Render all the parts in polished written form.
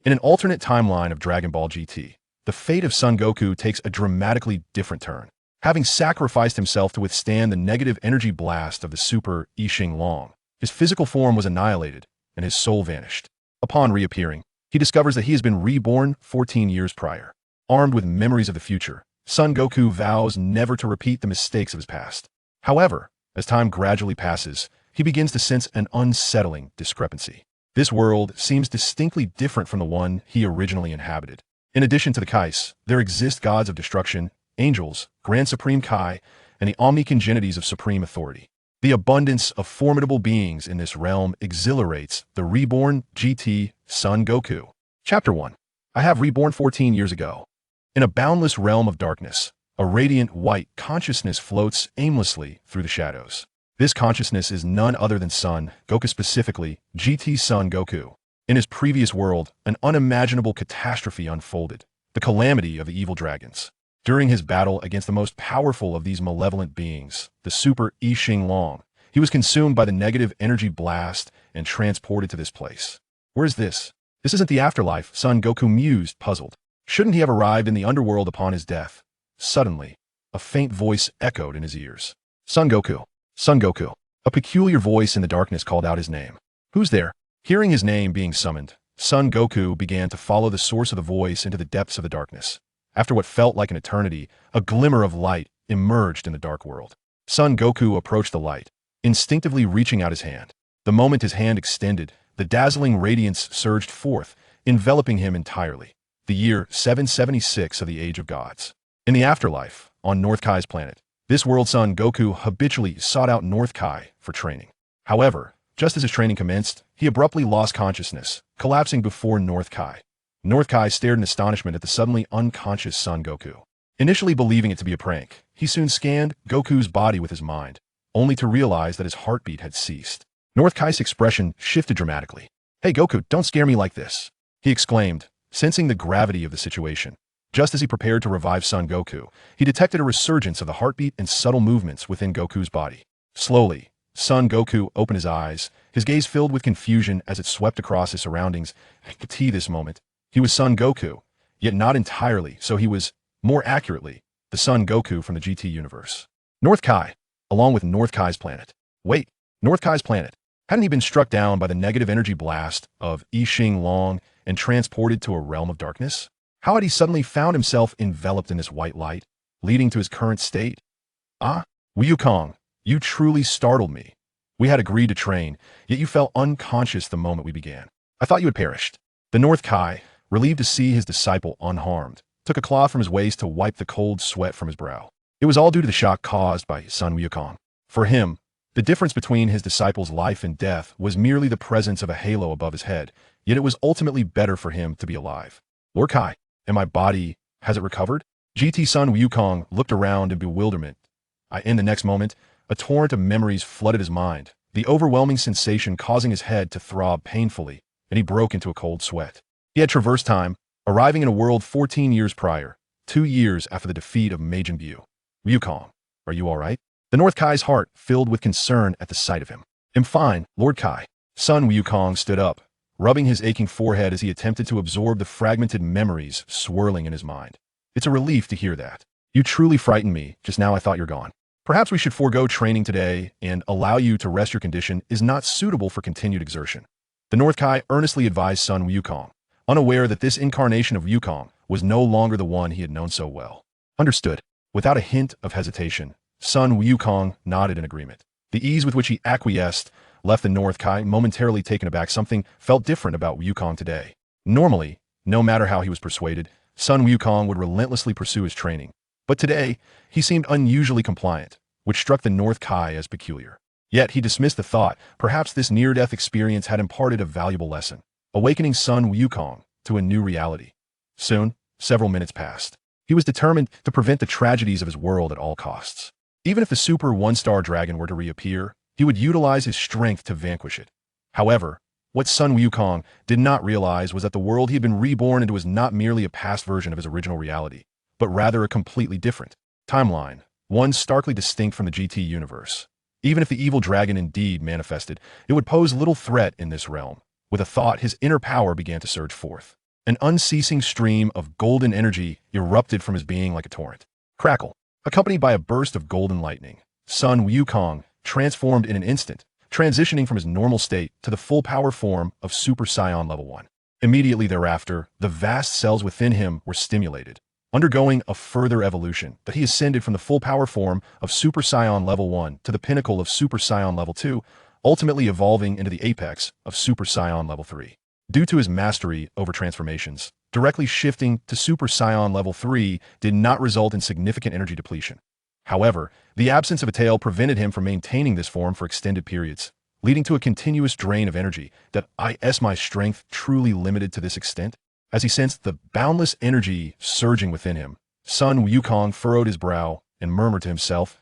In an alternate timeline of Dragon Ball GT, the fate of Son Goku takes a dramatically different turn. Having sacrificed himself to withstand the negative energy blast of the Super Shenron, his physical form was annihilated and his soul vanished. Upon reappearing, he discovers that he has been reborn 14 years prior. Armed with memories of the future, Son Goku vows never to repeat the mistakes of his past. However, as time gradually passes, he begins to sense an unsettling discrepancy. This world seems distinctly different from the one he originally inhabited. In addition to the Kais, there exist gods of destruction, angels, Grand Supreme Kai, and the omnicongenities of supreme authority. The abundance of formidable beings in this realm exhilarates the reborn GT Son Goku. Chapter 1. I have reborn 14 years ago. In a boundless realm of darkness, a radiant white consciousness floats aimlessly through the shadows. This consciousness is none other than Son Goku, specifically GT Son Goku. In his previous world, an unimaginable catastrophe unfolded, the calamity of the evil dragons. During his battle against the most powerful of these malevolent beings, the Super Shenron, he was consumed by the negative energy blast and transported to this place. Where is this? This isn't the afterlife, Son Goku mused, puzzled. Shouldn't he have arrived in the underworld upon his death? Suddenly, a faint voice echoed in his ears. Son Goku. Son Goku. A peculiar voice in the darkness called out his name. Who's there? Hearing his name being summoned, Son Goku began to follow the source of the voice into the depths of the darkness. After what felt like an eternity, a glimmer of light emerged in the dark world. Son Goku approached the light, instinctively reaching out his hand. The moment his hand extended, the dazzling radiance surged forth, enveloping him entirely. The year 776 of the Age of Gods. In the afterlife, on North Kai's planet, this world Son Goku habitually sought out North Kai for training. However, just as his training commenced, he abruptly lost consciousness, collapsing before North Kai. North Kai stared in astonishment at the suddenly unconscious Son Goku. Initially believing it to be a prank, he soon scanned Goku's body with his mind, only to realize that his heartbeat had ceased. North Kai's expression shifted dramatically. "Hey Goku, don't scare me like this," he exclaimed, sensing the gravity of the situation. Just as he prepared to revive Son Goku, he detected a resurgence of the heartbeat and subtle movements within Goku's body. Slowly, Son Goku opened his eyes, his gaze filled with confusion as it swept across his surroundings. At this moment, he was Son Goku, yet not entirely, so he was, more accurately, the Son Goku from the GT universe. North Kai, along with North Kai's planet. Wait, North Kai's planet. Hadn't he been struck down by the negative energy blast of Shenron and transported to a realm of darkness? How had he suddenly found himself enveloped in this white light, leading to his current state? Wukong, you truly startled me. We had agreed to train, yet you fell unconscious the moment we began. I thought you had perished. The North Kai, relieved to see his disciple unharmed, took a cloth from his waist to wipe the cold sweat from his brow. It was all due to the shock caused by Son Wukong. For him, the difference between his disciple's life and death was merely the presence of a halo above his head, yet it was ultimately better for him to be alive. Lord Kai, and my body, has it recovered? GT Son Wukong looked around in bewilderment. In the next moment, a torrent of memories flooded his mind, the overwhelming sensation causing his head to throb painfully, and he broke into a cold sweat. He had traversed time, arriving in a world 14 years prior, 2 years after the defeat of Majin Buu. Wukong, are you all right? The North Kai's heart filled with concern at the sight of him. I'm fine, Lord Kai. Son Wukong stood up, rubbing his aching forehead as he attempted to absorb the fragmented memories swirling in his mind. It's a relief to hear that. You truly frightened me. Just now I thought you're gone. Perhaps we should forego training today and allow you to rest. Your condition is not suitable for continued exertion. The North Kai earnestly advised Son Wukong, unaware that this incarnation of Wukong was no longer the one he had known so well. Understood. Without a hint of hesitation, Son Wukong nodded in agreement. The ease with which he acquiesced left the North Kai momentarily taken aback. Something felt different about Wukong today. Normally, no matter how he was persuaded, Son Wukong would relentlessly pursue his training. But today, he seemed unusually compliant, which struck the North Kai as peculiar. Yet he dismissed the thought, perhaps this near-death experience had imparted a valuable lesson, awakening Son Wukong to a new reality. Soon, several minutes passed. He was determined to prevent the tragedies of his world at all costs. Even if the Super One-Star Dragon were to reappear, he would utilize his strength to vanquish it. However, what Son Wukong did not realize was that the world he had been reborn into was not merely a past version of his original reality, but rather a completely different timeline, one starkly distinct from the GT universe. Even if the evil dragon indeed manifested, it would pose little threat in this realm. With a thought, his inner power began to surge forth. An unceasing stream of golden energy erupted from his being like a torrent. Crackle, accompanied by a burst of golden lightning. Sun Wukong transformed in an instant, transitioning from his normal state to the full power form of Super Saiyan Level 1. Immediately thereafter, the vast cells within him were stimulated, undergoing a further evolution that he ascended from the full power form of Super Saiyan Level 1 to the pinnacle of Super Saiyan Level 2, ultimately evolving into the apex of Super Saiyan Level 3. Due to his mastery over transformations, directly shifting to Super Saiyan Level 3 did not result in significant energy depletion. However, the absence of a tail prevented him from maintaining this form for extended periods, leading to a continuous drain of energy that my strength truly limited to this extent. As he sensed the boundless energy surging within him, Sun Wukong furrowed his brow and murmured to himself,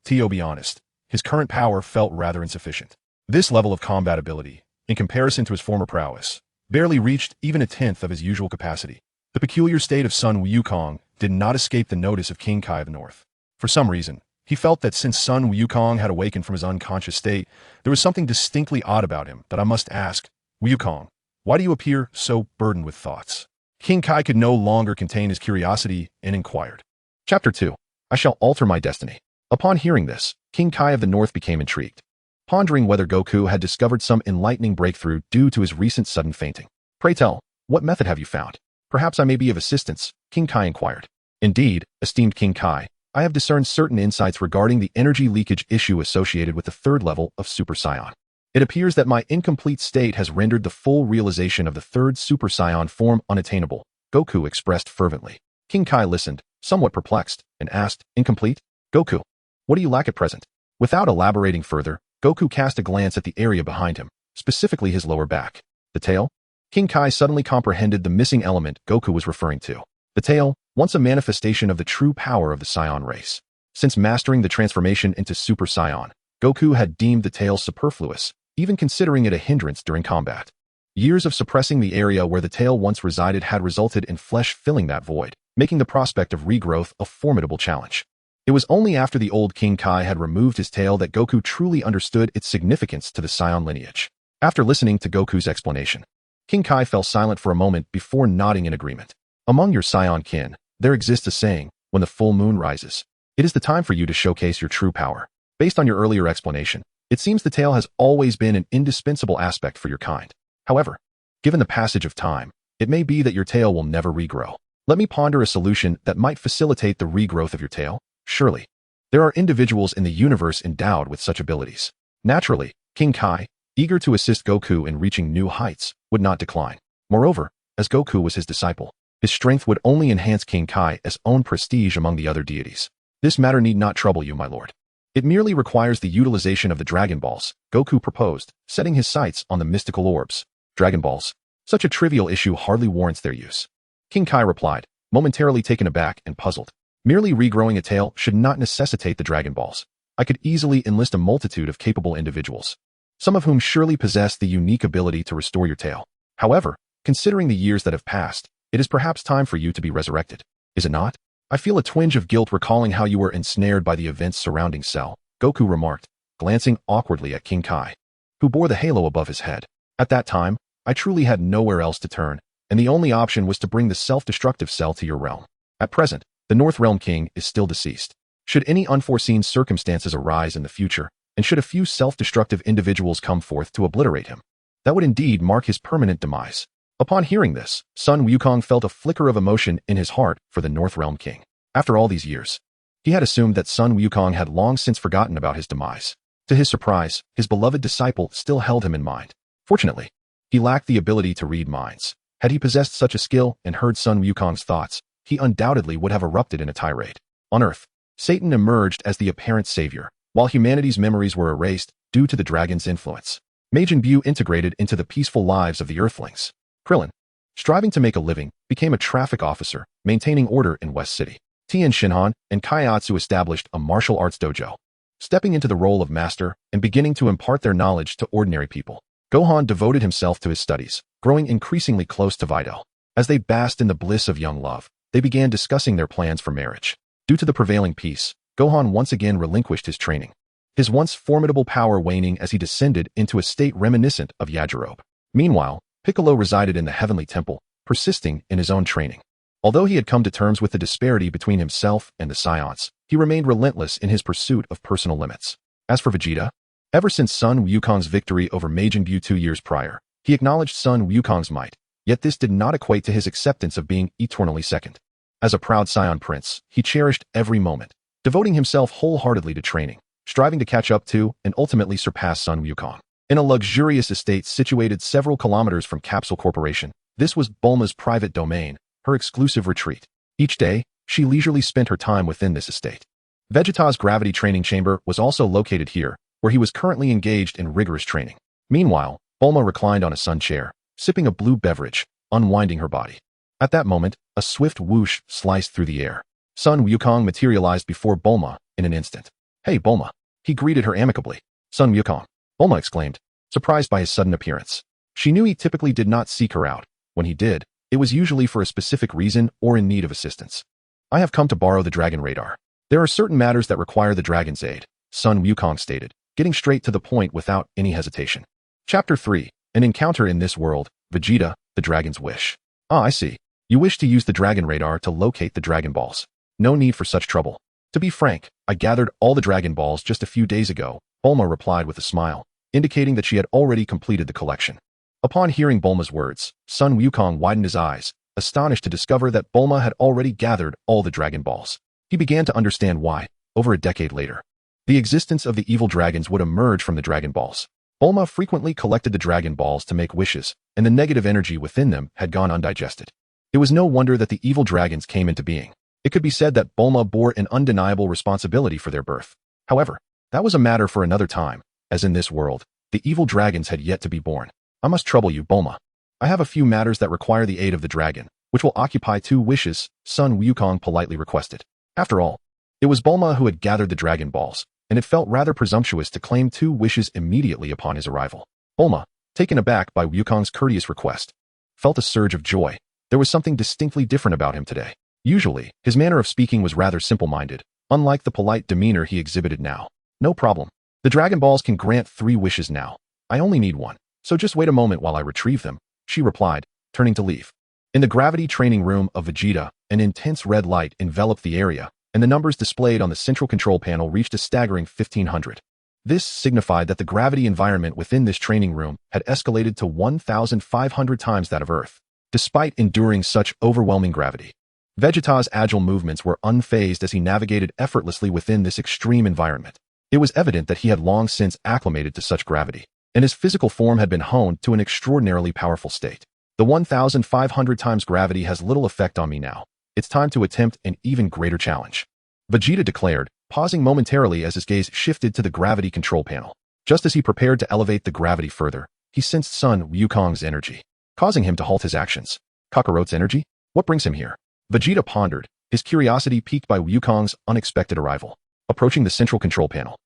"To be honest, his current power felt rather insufficient." This level of combat ability, in comparison to his former prowess, barely reached even a tenth of his usual capacity. The peculiar state of Sun Wukong did not escape the notice of King Kai of the North. For some reason, he felt that since Sun Wukong had awakened from his unconscious state, there was something distinctly odd about him that I must ask. "Wukong, why do you appear so burdened with thoughts?" King Kai could no longer contain his curiosity and inquired. Chapter 2. I shall alter my destiny. Upon hearing this, King Kai of the North became intrigued, pondering whether Goku had discovered some enlightening breakthrough due to his recent sudden fainting. "Pray tell, what method have you found? Perhaps I may be of assistance," King Kai inquired. "Indeed, esteemed King Kai, I have discerned certain insights regarding the energy leakage issue associated with the third level of Super Saiyan. It appears that my incomplete state has rendered the full realization of the third Super Saiyan form unattainable," Goku expressed fervently. King Kai listened, somewhat perplexed, and asked, "Incomplete? Goku, what do you lack at present?" Without elaborating further, Goku cast a glance at the area behind him, specifically his lower back. The tail? King Kai suddenly comprehended the missing element Goku was referring to. The tail, once a manifestation of the true power of the Saiyan race. Since mastering the transformation into Super Saiyan, Goku had deemed the tail superfluous, even considering it a hindrance during combat. Years of suppressing the area where the tail once resided had resulted in flesh filling that void, making the prospect of regrowth a formidable challenge. It was only after the old King Kai had removed his tail that Goku truly understood its significance to the Saiyan lineage. After listening to Goku's explanation, King Kai fell silent for a moment before nodding in agreement. "Among your Saiyan kin, there exists a saying, when the full moon rises, it is the time for you to showcase your true power. Based on your earlier explanation, it seems the tail has always been an indispensable aspect for your kind. However, given the passage of time, it may be that your tail will never regrow. Let me ponder a solution that might facilitate the regrowth of your tail. Surely, there are individuals in the universe endowed with such abilities." Naturally, King Kai, eager to assist Goku in reaching new heights, would not decline. Moreover, as Goku was his disciple, his strength would only enhance King Kai's own prestige among the other deities. "This matter need not trouble you, my lord. It merely requires the utilization of the Dragon Balls," Goku proposed, setting his sights on the mystical orbs. "Dragon Balls? Such a trivial issue hardly warrants their use," King Kai replied, momentarily taken aback and puzzled. "Merely regrowing a tail should not necessitate the Dragon Balls. I could easily enlist a multitude of capable individuals, some of whom surely possess the unique ability to restore your tail. However, considering the years that have passed, it is perhaps time for you to be resurrected. Is it not? I feel a twinge of guilt recalling how you were ensnared by the events surrounding Cell," Goku remarked, glancing awkwardly at King Kai, who bore the halo above his head. "At that time, I truly had nowhere else to turn, and the only option was to bring the self-destructive Cell to your realm. At present, the North Realm King is still deceased. Should any unforeseen circumstances arise in the future, and should a few self-destructive individuals come forth to obliterate him, that would indeed mark his permanent demise." Upon hearing this, Sun Wukong felt a flicker of emotion in his heart for the North Realm King. After all these years, he had assumed that Sun Wukong had long since forgotten about his demise. To his surprise, his beloved disciple still held him in mind. Fortunately, he lacked the ability to read minds. Had he possessed such a skill and heard Sun Wukong's thoughts, he undoubtedly would have erupted in a tirade. On Earth, Satan emerged as the apparent savior, while humanity's memories were erased due to the dragon's influence. Majin Buu integrated into the peaceful lives of the Earthlings. Krillin, striving to make a living, became a traffic officer, maintaining order in West City. Tien Shinhan and Kaiatsu established a martial arts dojo, stepping into the role of master and beginning to impart their knowledge to ordinary people. Gohan devoted himself to his studies, growing increasingly close to Videl. As they basked in the bliss of young love, they began discussing their plans for marriage. Due to the prevailing peace, Gohan once again relinquished his training, his once formidable power waning as he descended into a state reminiscent of Yajirobe. Meanwhile, Piccolo resided in the Heavenly Temple, persisting in his own training. Although he had come to terms with the disparity between himself and the Saiyans, he remained relentless in his pursuit of personal limits. As for Vegeta, ever since Sun Wukong's victory over Majin Buu 2 years prior, he acknowledged Sun Wukong's might, yet this did not equate to his acceptance of being eternally second. As a proud Saiyan prince, he cherished every moment, devoting himself wholeheartedly to training, striving to catch up to and ultimately surpass Sun Wukong. In a luxurious estate situated several kilometers from Capsule Corporation, this was Bulma's private domain, her exclusive retreat. Each day, she leisurely spent her time within this estate. Vegeta's gravity training chamber was also located here, where he was currently engaged in rigorous training. Meanwhile, Bulma reclined on a sun chair, sipping a blue beverage, unwinding her body. At that moment, a swift whoosh sliced through the air. Sun Wukong materialized before Bulma in an instant. "Hey, Bulma." He greeted her amicably. "Sun Wukong," Bulma exclaimed, surprised by his sudden appearance. She knew he typically did not seek her out. When he did, it was usually for a specific reason or in need of assistance. "I have come to borrow the Dragon Radar. There are certain matters that require the Dragon's aid," Sun Wukong stated, getting straight to the point without any hesitation. Chapter 3. An Encounter in This World, Vegeta, the Dragon's Wish. "Ah, I see. You wish to use the Dragon Radar to locate the Dragon Balls. No need for such trouble. To be frank, I gathered all the Dragon Balls just a few days ago," Bulma replied with a smile, indicating that she had already completed the collection. Upon hearing Bulma's words, Sun Wukong widened his eyes, astonished to discover that Bulma had already gathered all the Dragon Balls. He began to understand why, over a decade later, the existence of the evil dragons would emerge from the Dragon Balls. Bulma frequently collected the Dragon Balls to make wishes, and the negative energy within them had gone undigested. It was no wonder that the evil dragons came into being. It could be said that Bulma bore an undeniable responsibility for their birth. However, that was a matter for another time, as in this world, the evil dragons had yet to be born. "I must trouble you, Bulma. I have a few matters that require the aid of the dragon, which will occupy 2 wishes," Sun Wukong politely requested. After all, it was Bulma who had gathered the Dragon Balls, and it felt rather presumptuous to claim 2 wishes immediately upon his arrival. Bulma, taken aback by Wukong's courteous request, felt a surge of joy. There was something distinctly different about him today. Usually, his manner of speaking was rather simple-minded, unlike the polite demeanor he exhibited now. "No problem. The Dragon Balls can grant 3 wishes now. I only need 1, so just wait a moment while I retrieve them," she replied, turning to leave. In the gravity training room of Vegeta, an intense red light enveloped the area, and the numbers displayed on the central control panel reached a staggering 1,500. This signified that the gravity environment within this training room had escalated to 1,500 times that of Earth. Despite enduring such overwhelming gravity, Vegeta's agile movements were unfazed as he navigated effortlessly within this extreme environment. It was evident that he had long since acclimated to such gravity, and his physical form had been honed to an extraordinarily powerful state. "The 1,500 times gravity has little effect on me now. It's time to attempt an even greater challenge," Vegeta declared, pausing momentarily as his gaze shifted to the gravity control panel. Just as he prepared to elevate the gravity further, he sensed Sun Wukong's energy, causing him to halt his actions. Kakarot's energy? What brings him here? Vegeta pondered, his curiosity piqued by Wukong's unexpected arrival. Approaching the central control panel,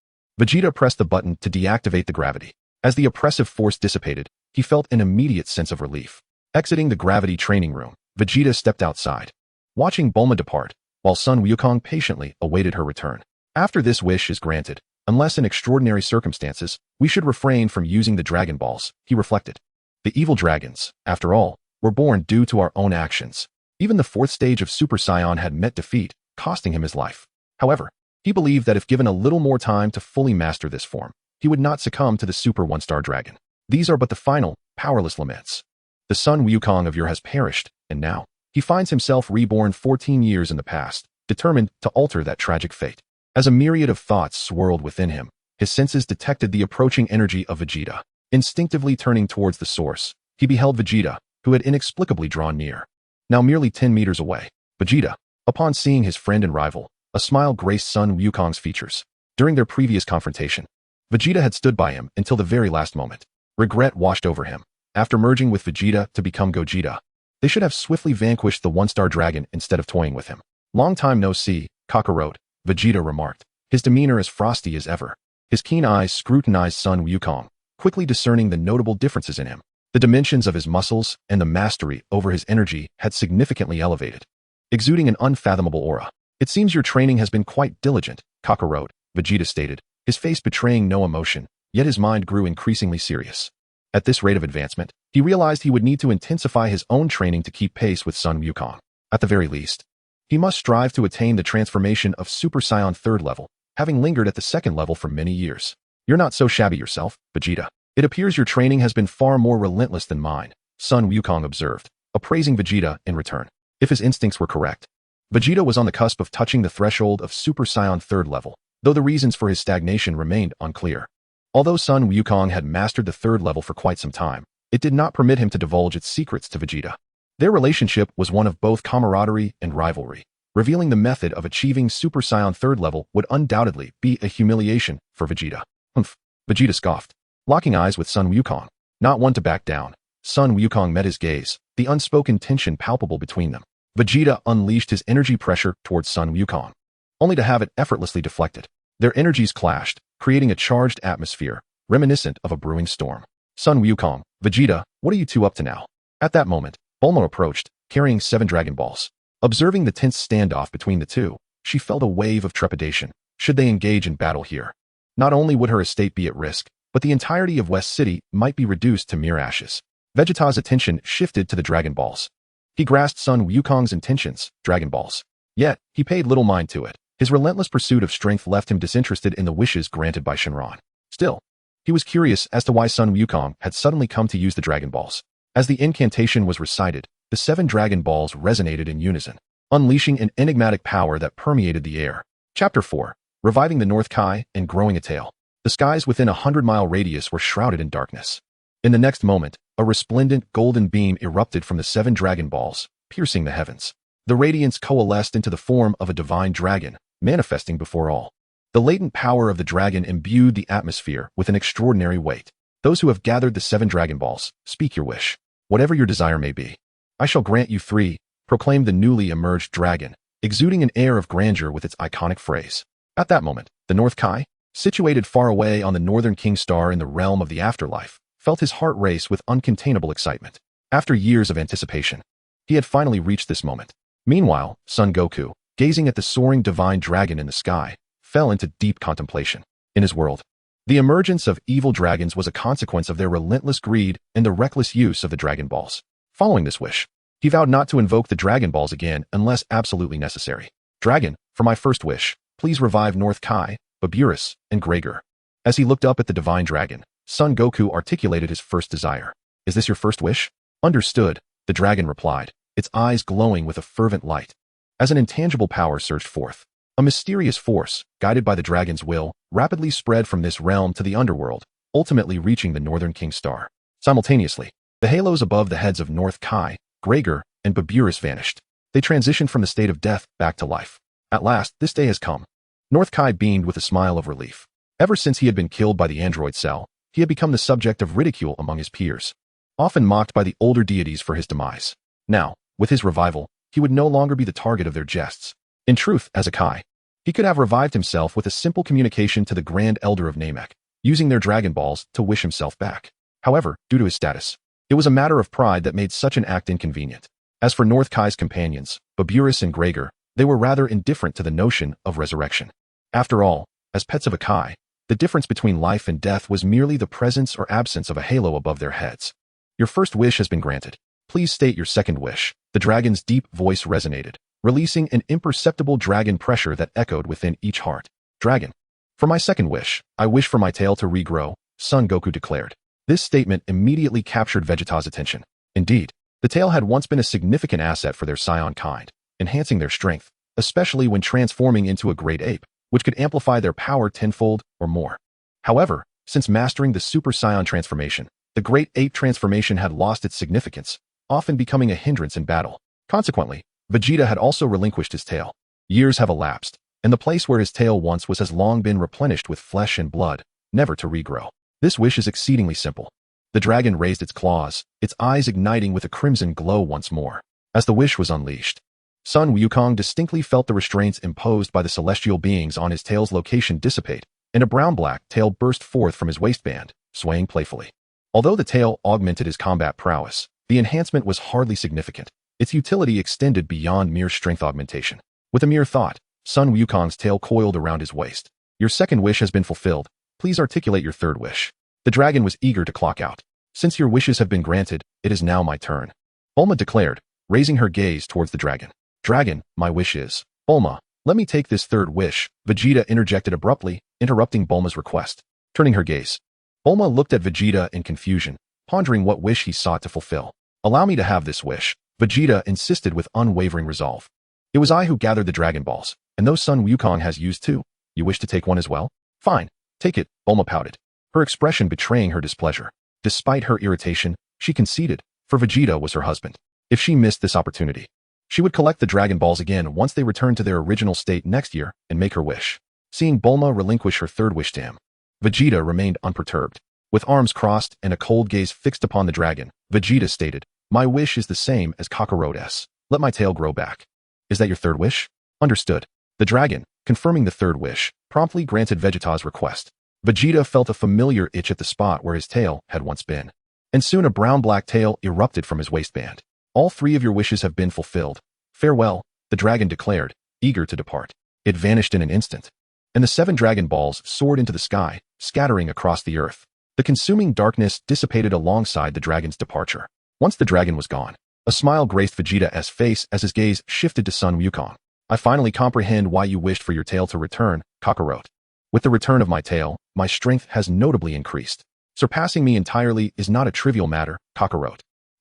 Vegeta pressed the button to deactivate the gravity. As the oppressive force dissipated, he felt an immediate sense of relief. Exiting the gravity training room, Vegeta stepped outside, watching Bulma depart, while Sun Wukong patiently awaited her return. "After this wish is granted, unless in extraordinary circumstances, we should refrain from using the Dragon Balls," he reflected. The evil dragons, after all, were born due to our own actions. Even the 4th stage of Super Saiyan had met defeat, costing him his life. However, he believed that if given a little more time to fully master this form, he would not succumb to the Super 1-star dragon. These are but the final, powerless laments. The Sun Wukong of yore has perished, and now, he finds himself reborn 14 years in the past, determined to alter that tragic fate. As a myriad of thoughts swirled within him, his senses detected the approaching energy of Vegeta. Instinctively turning towards the source, he beheld Vegeta, who had inexplicably drawn near. Now merely 10 meters away, Vegeta, upon seeing his friend and rival, a smile graced Sun Wukong's features. During their previous confrontation, Vegeta had stood by him until the very last moment. Regret washed over him. After merging with Vegeta to become Gogeta, they should have swiftly vanquished the 1-star dragon instead of toying with him. "Long time no see, Kakarot," Vegeta remarked, his demeanor as frosty as ever. His keen eyes scrutinized Sun Wukong, quickly discerning the notable differences in him. The dimensions of his muscles and the mastery over his energy had significantly elevated, exuding an unfathomable aura. "It seems your training has been quite diligent, Kakarot," Vegeta stated, his face betraying no emotion, yet his mind grew increasingly serious. At this rate of advancement, He realized he would need to intensify his own training to keep pace with Sun Wukong. At the very least, he must strive to attain the transformation of Super Saiyan 3rd level, having lingered at the 2nd level for many years. You're not so shabby yourself, Vegeta. It appears your training has been far more relentless than mine, Sun Wukong observed, appraising Vegeta in return. If his instincts were correct, Vegeta was on the cusp of touching the threshold of Super Saiyan 3rd level, though the reasons for his stagnation remained unclear. Although Sun Wukong had mastered the 3rd level for quite some time, it did not permit him to divulge its secrets to Vegeta. Their relationship was one of both camaraderie and rivalry. Revealing the method of achieving Super Saiyan 3rd level would undoubtedly be a humiliation for Vegeta. Humph, Vegeta scoffed, locking eyes with Sun Wukong. Not one to back down, Sun Wukong met his gaze, the unspoken tension palpable between them. Vegeta unleashed his energy pressure towards Sun Wukong, only to have it effortlessly deflected. Their energies clashed, creating a charged atmosphere, reminiscent of a brewing storm. Sun Wukong, Vegeta, what are you two up to now? At that moment, Bulma approached, carrying 7 Dragon Balls. Observing the tense standoff between the two, she felt a wave of trepidation. Should they engage in battle here? Not only would her estate be at risk, but the entirety of West City might be reduced to mere ashes. Vegeta's attention shifted to the Dragon Balls. He grasped Sun Wukong's intentions, Dragon Balls. Yet, he paid little mind to it. His relentless pursuit of strength left him disinterested in the wishes granted by Shenron. Still, he was curious as to why Sun Wukong had suddenly come to use the Dragon Balls. As the incantation was recited, the 7 Dragon Balls resonated in unison, unleashing an enigmatic power that permeated the air. Chapter 4. Reviving the North Kai and Growing a Tail. The skies within a 100-mile radius were shrouded in darkness. In the next moment, a resplendent golden beam erupted from the 7 Dragon Balls, piercing the heavens. The radiance coalesced into the form of a divine dragon, manifesting before all. The latent power of the dragon imbued the atmosphere with an extraordinary weight. Those who have gathered the 7 Dragon Balls, speak your wish. Whatever your desire may be, I shall grant you 3, proclaimed the newly emerged dragon, exuding an air of grandeur with its iconic phrase. At that moment, the North Kai, situated far away on the northern king star in the realm of the afterlife, felt his heart race with uncontainable excitement. After years of anticipation, he had finally reached this moment. Meanwhile, Son Goku, gazing at the soaring divine dragon in the sky, fell into deep contemplation. In his world, the emergence of evil dragons was a consequence of their relentless greed and the reckless use of the Dragon Balls. Following this wish, he vowed not to invoke the Dragon Balls again unless absolutely necessary. Dragon, for my first wish, please revive North Kai, Beerus, and Gregor. As he looked up at the divine dragon, Son Goku articulated his first desire. Is this your first wish? Understood, the dragon replied, its eyes glowing with a fervent light. As an intangible power surged forth, a mysterious force, guided by the dragon's will, rapidly spread from this realm to the underworld, ultimately reaching the northern king star. Simultaneously, the halos above the heads of North Kai, Gregor, and Beerus vanished. They transitioned from the state of death back to life. At last, this day has come. North Kai beamed with a smile of relief. Ever since he had been killed by the android cell, he had become the subject of ridicule among his peers, often mocked by the older deities for his demise. Now, with his revival, he would no longer be the target of their jests. In truth, as a Kai, he could have revived himself with a simple communication to the Grand Elder of Namek, using their Dragon Balls to wish himself back. However, due to his status, it was a matter of pride that made such an act inconvenient. As for North Kai's companions, Beerus and Gregor, they were rather indifferent to the notion of resurrection. After all, as pets of a Kai, the difference between life and death was merely the presence or absence of a halo above their heads. Your first wish has been granted. Please state your second wish. The dragon's deep voice resonated, releasing an imperceptible dragon pressure that echoed within each heart. Dragon. For my second wish, I wish for my tail to regrow, Son Goku declared. This statement immediately captured Vegeta's attention. Indeed, the tail had once been a significant asset for their Saiyan kind, enhancing their strength, especially when transforming into a great ape, which could amplify their power tenfold or more. However, since mastering the Super Saiyan transformation, the great ape transformation had lost its significance, often becoming a hindrance in battle. Consequently, Vegeta had also relinquished his tail. Years have elapsed, and the place where his tail once was has long been replenished with flesh and blood, never to regrow. This wish is exceedingly simple. The dragon raised its claws, its eyes igniting with a crimson glow once more. As the wish was unleashed, Sun Wukong distinctly felt the restraints imposed by the celestial beings on his tail's location dissipate, and a brown-black tail burst forth from his waistband, swaying playfully. Although the tail augmented his combat prowess, the enhancement was hardly significant. Its utility extended beyond mere strength augmentation. With a mere thought, Sun Wukong's tail coiled around his waist. Your second wish has been fulfilled. Please articulate your third wish. The dragon was eager to clock out. Since your wishes have been granted, it is now my turn. Bulma declared, raising her gaze towards the dragon. Dragon, my wish is. Bulma, let me take this third wish, Vegeta interjected abruptly, interrupting Bulma's request. Turning her gaze, Bulma looked at Vegeta in confusion, pondering what wish he sought to fulfill. Allow me to have this wish, Vegeta insisted with unwavering resolve. It was I who gathered the Dragon Balls, and those Sun Wukong has used too. You wish to take one as well? Fine, take it, Bulma pouted, her expression betraying her displeasure. Despite her irritation, she conceded, for Vegeta was her husband. If she missed this opportunity, she would collect the Dragon Balls again once they returned to their original state next year and make her wish. Seeing Bulma relinquish her third wish to him, Vegeta remained unperturbed. With arms crossed and a cold gaze fixed upon the dragon, Vegeta stated, my wish is the same as Kakarot's. Let my tail grow back. Is that your third wish? Understood. The dragon, confirming the third wish, promptly granted Vegeta's request. Vegeta felt a familiar itch at the spot where his tail had once been. And soon a brown-black tail erupted from his waistband. All three of your wishes have been fulfilled. Farewell, the dragon declared, eager to depart. It vanished in an instant. And the 7 Dragon Balls soared into the sky, scattering across the earth. The consuming darkness dissipated alongside the dragon's departure. Once the dragon was gone, a smile graced Vegeta's face as his gaze shifted to Sun Wukong. I finally comprehend why you wished for your tail to return, Kakarot. With the return of my tail, my strength has notably increased. Surpassing me entirely is not a trivial matter, Kakarot.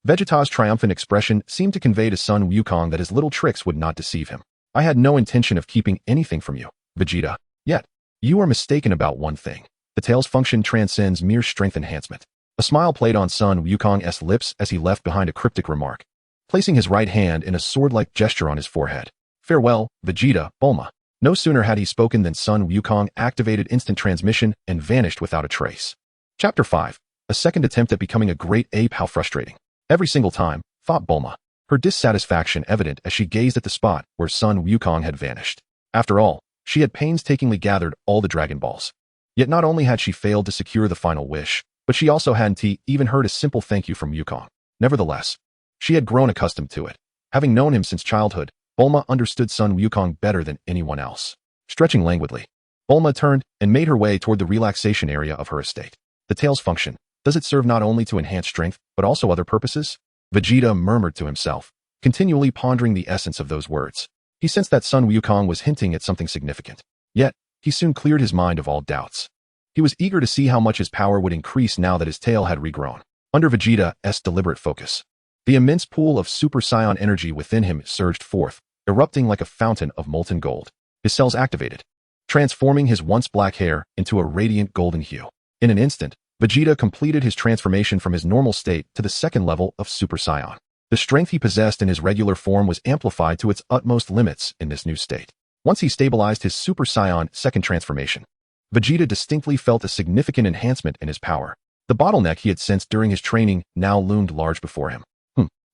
Vegeta's triumphant expression seemed to convey to Sun Wukong that his little tricks would not deceive him. I had no intention of keeping anything from you, Vegeta. Yet, you are mistaken about one thing. The tail's function transcends mere strength enhancement. A smile played on Sun Wukong's lips as he left behind a cryptic remark, placing his right hand in a sword-like gesture on his forehead. Farewell, Vegeta, Bulma. No sooner had he spoken than Sun Wukong activated instant transmission and vanished without a trace. Chapter 5. A second attempt at becoming a great ape. How frustrating. Every single time, thought Bulma, her dissatisfaction evident as she gazed at the spot where Sun Wukong had vanished. After all, she had painstakingly gathered all the Dragon Balls. Yet not only had she failed to secure the final wish, but she also hadn't even heard a simple thank you from Wukong. Nevertheless, she had grown accustomed to it. Having known him since childhood, Bulma understood Sun Wukong better than anyone else. Stretching languidly, Bulma turned and made her way toward the relaxation area of her estate. The tail's function, does it serve not only to enhance strength, but also other purposes? Vegeta murmured to himself, continually pondering the essence of those words. He sensed that Sun Wukong was hinting at something significant. Yet, he soon cleared his mind of all doubts. He was eager to see how much his power would increase now that his tail had regrown. Under Vegeta's deliberate focus, the immense pool of Super Saiyan energy within him surged forth, erupting like a fountain of molten gold. His cells activated, transforming his once black hair into a radiant golden hue. In an instant, Vegeta completed his transformation from his normal state to the second level of Super Saiyan. The strength he possessed in his regular form was amplified to its utmost limits in this new state. Once he stabilized his Super Saiyan second transformation, Vegeta distinctly felt a significant enhancement in his power. The bottleneck he had sensed during his training now loomed large before him.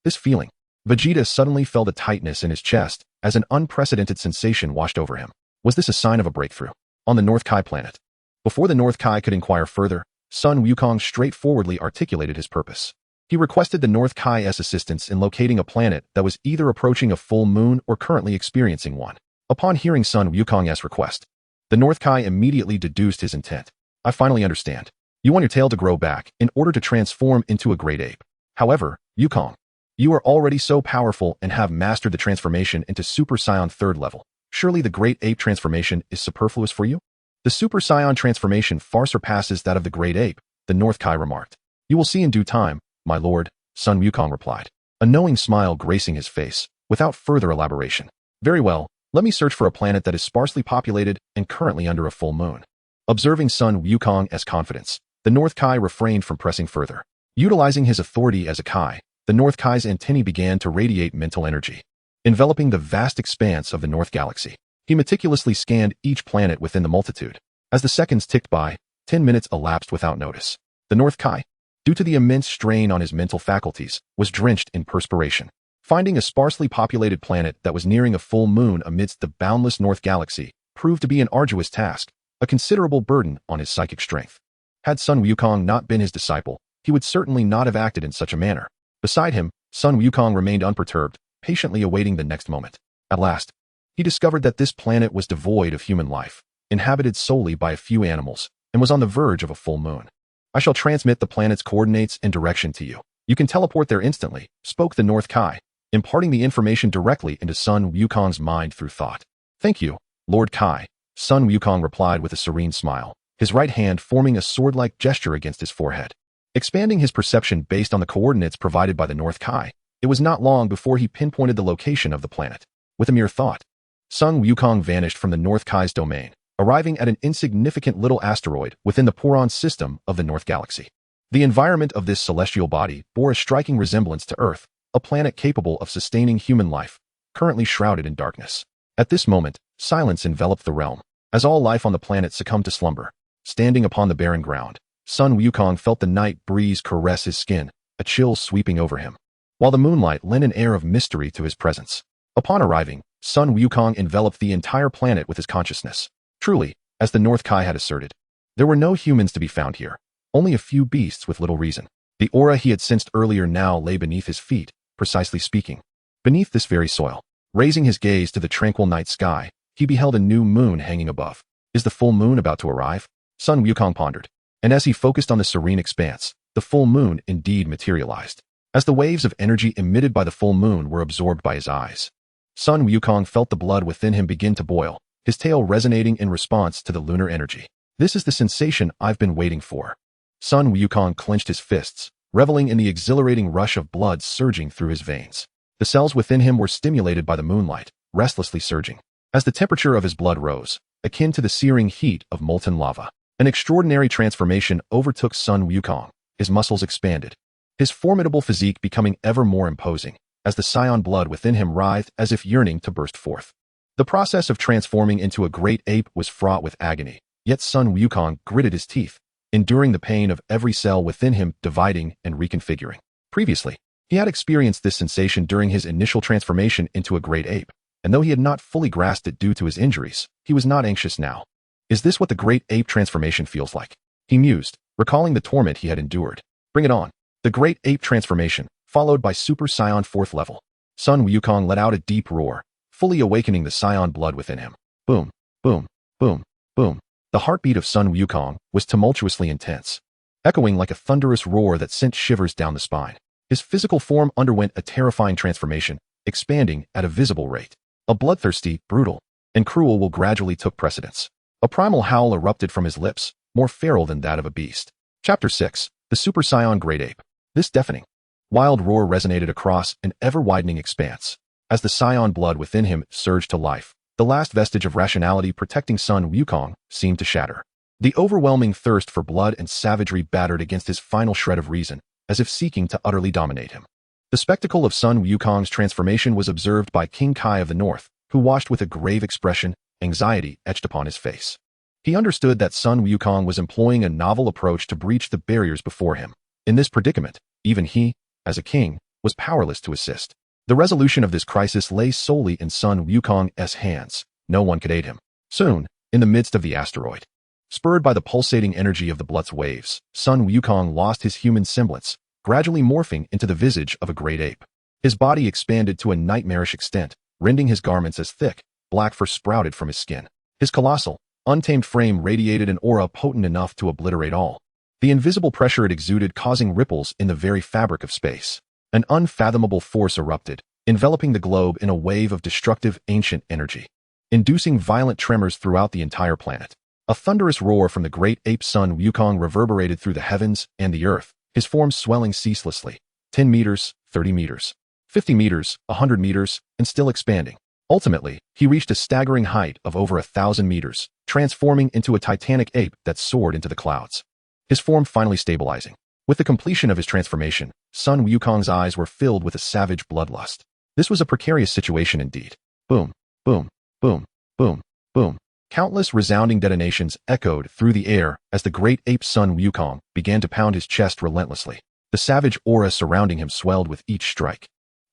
This feeling. Vegeta suddenly felt a tightness in his chest as an unprecedented sensation washed over him. Was this a sign of a breakthrough? On the North Kai planet. Before the North Kai could inquire further, Sun Wukong straightforwardly articulated his purpose. He requested the North Kai's assistance in locating a planet that was either approaching a full moon or currently experiencing one. Upon hearing Sun Wukong's request, the North Kai immediately deduced his intent. I finally understand. You want your tail to grow back in order to transform into a great ape. However, Wukong, you are already so powerful and have mastered the transformation into Super Saiyan 3rd level. Surely the great ape transformation is superfluous for you? The Super Saiyan transformation far surpasses that of the great ape, the North Kai remarked. You will see in due time, my lord, Sun Wukong replied, a knowing smile gracing his face, without further elaboration. Very well, let me search for a planet that is sparsely populated and currently under a full moon. Observing Sun Wukong's confidence, the North Kai refrained from pressing further. Utilizing his authority as a Kai, the North Kai's antennae began to radiate mental energy, enveloping the vast expanse of the North Galaxy. He meticulously scanned each planet within the multitude. As the seconds ticked by, 10 minutes elapsed without notice. The North Kai, due to the immense strain on his mental faculties, was drenched in perspiration. Finding a sparsely populated planet that was nearing a full moon amidst the boundless North Galaxy proved to be an arduous task, a considerable burden on his psychic strength. Had Sun Wukong not been his disciple, he would certainly not have acted in such a manner. Beside him, Sun Wukong remained unperturbed, patiently awaiting the next moment. At last, he discovered that this planet was devoid of human life, inhabited solely by a few animals, and was on the verge of a full moon. I shall transmit the planet's coordinates and direction to you. You can teleport there instantly, spoke the North Kai, imparting the information directly into Sun Wukong's mind through thought. Thank you, Lord Kai, Sun Wukong replied with a serene smile, his right hand forming a sword-like gesture against his forehead. Expanding his perception based on the coordinates provided by the North Kai, it was not long before he pinpointed the location of the planet. With a mere thought, Sun Wukong vanished from the North Kai's domain, arriving at an insignificant little asteroid within the Poron system of the North Galaxy. The environment of this celestial body bore a striking resemblance to Earth, a planet capable of sustaining human life, currently shrouded in darkness. At this moment, silence enveloped the realm, as all life on the planet succumbed to slumber. Standing upon the barren ground, Sun Wukong felt the night breeze caress his skin, a chill sweeping over him, while the moonlight lent an air of mystery to his presence. Upon arriving, Sun Wukong enveloped the entire planet with his consciousness. Truly, as the North Kai had asserted, there were no humans to be found here, only a few beasts with little reason. The aura he had sensed earlier now lay beneath his feet, precisely speaking. Beneath this very soil, raising his gaze to the tranquil night sky, he beheld a new moon hanging above. Is the full moon about to arrive? Sun Wukong pondered, and as he focused on the serene expanse, the full moon indeed materialized. As the waves of energy emitted by the full moon were absorbed by his eyes, Sun Wukong felt the blood within him begin to boil, his tail resonating in response to the lunar energy. This is the sensation I've been waiting for. Sun Wukong clenched his fists, reveling in the exhilarating rush of blood surging through his veins. The cells within him were stimulated by the moonlight, restlessly surging. As the temperature of his blood rose, akin to the searing heat of molten lava, an extraordinary transformation overtook Sun Wukong. His muscles expanded, his formidable physique becoming ever more imposing, as the Saiyan blood within him writhed as if yearning to burst forth. The process of transforming into a great ape was fraught with agony, yet Sun Wukong gritted his teeth, enduring the pain of every cell within him dividing and reconfiguring. Previously, he had experienced this sensation during his initial transformation into a great ape, and though he had not fully grasped it due to his injuries, he was not anxious now. Is this what the great ape transformation feels like? He mused, recalling the torment he had endured. Bring it on. The great ape transformation, followed by Super Saiyan 4th level. Sun Wukong let out a deep roar, fully awakening the Saiyan blood within him. Boom, boom, boom, boom. The heartbeat of Sun Wukong was tumultuously intense, echoing like a thunderous roar that sent shivers down the spine. His physical form underwent a terrifying transformation, expanding at a visible rate. A bloodthirsty, brutal, and cruel will gradually took precedence. A primal howl erupted from his lips, more feral than that of a beast. Chapter 6. The Super Saiyan Great Ape. This deafening, wild roar resonated across an ever-widening expanse. As the Saiyan blood within him surged to life, the last vestige of rationality protecting Sun Wukong seemed to shatter. The overwhelming thirst for blood and savagery battered against his final shred of reason, as if seeking to utterly dominate him. The spectacle of Sun Wukong's transformation was observed by King Kai of the North, who watched with a grave expression, anxiety etched upon his face. He understood that Sun Wukong was employing a novel approach to breach the barriers before him. In this predicament, even he, as a king, was powerless to assist. The resolution of this crisis lay solely in Sun Wukong's hands. No one could aid him. Soon, in the midst of the asteroid, spurred by the pulsating energy of the blood's waves, Sun Wukong lost his human semblance, gradually morphing into the visage of a great ape. His body expanded to a nightmarish extent, rending his garments as thick, black fur sprouted from his skin. His colossal, untamed frame radiated an aura potent enough to obliterate all. The invisible pressure it exuded causing ripples in the very fabric of space. An unfathomable force erupted, enveloping the globe in a wave of destructive ancient energy, inducing violent tremors throughout the entire planet. A thunderous roar from the great ape Sun Wukong reverberated through the heavens and the earth, his form swelling ceaselessly. 10 meters, 30 meters, 50 meters, 100 meters, and still expanding. Ultimately, he reached a staggering height of over 1,000 meters, transforming into a titanic ape that soared into the clouds. His form finally stabilizing. With the completion of his transformation, Sun Wukong's eyes were filled with a savage bloodlust. This was a precarious situation indeed. Boom, boom, boom, boom, boom. Countless resounding detonations echoed through the air as the great ape Sun Wukong began to pound his chest relentlessly. The savage aura surrounding him swelled with each strike,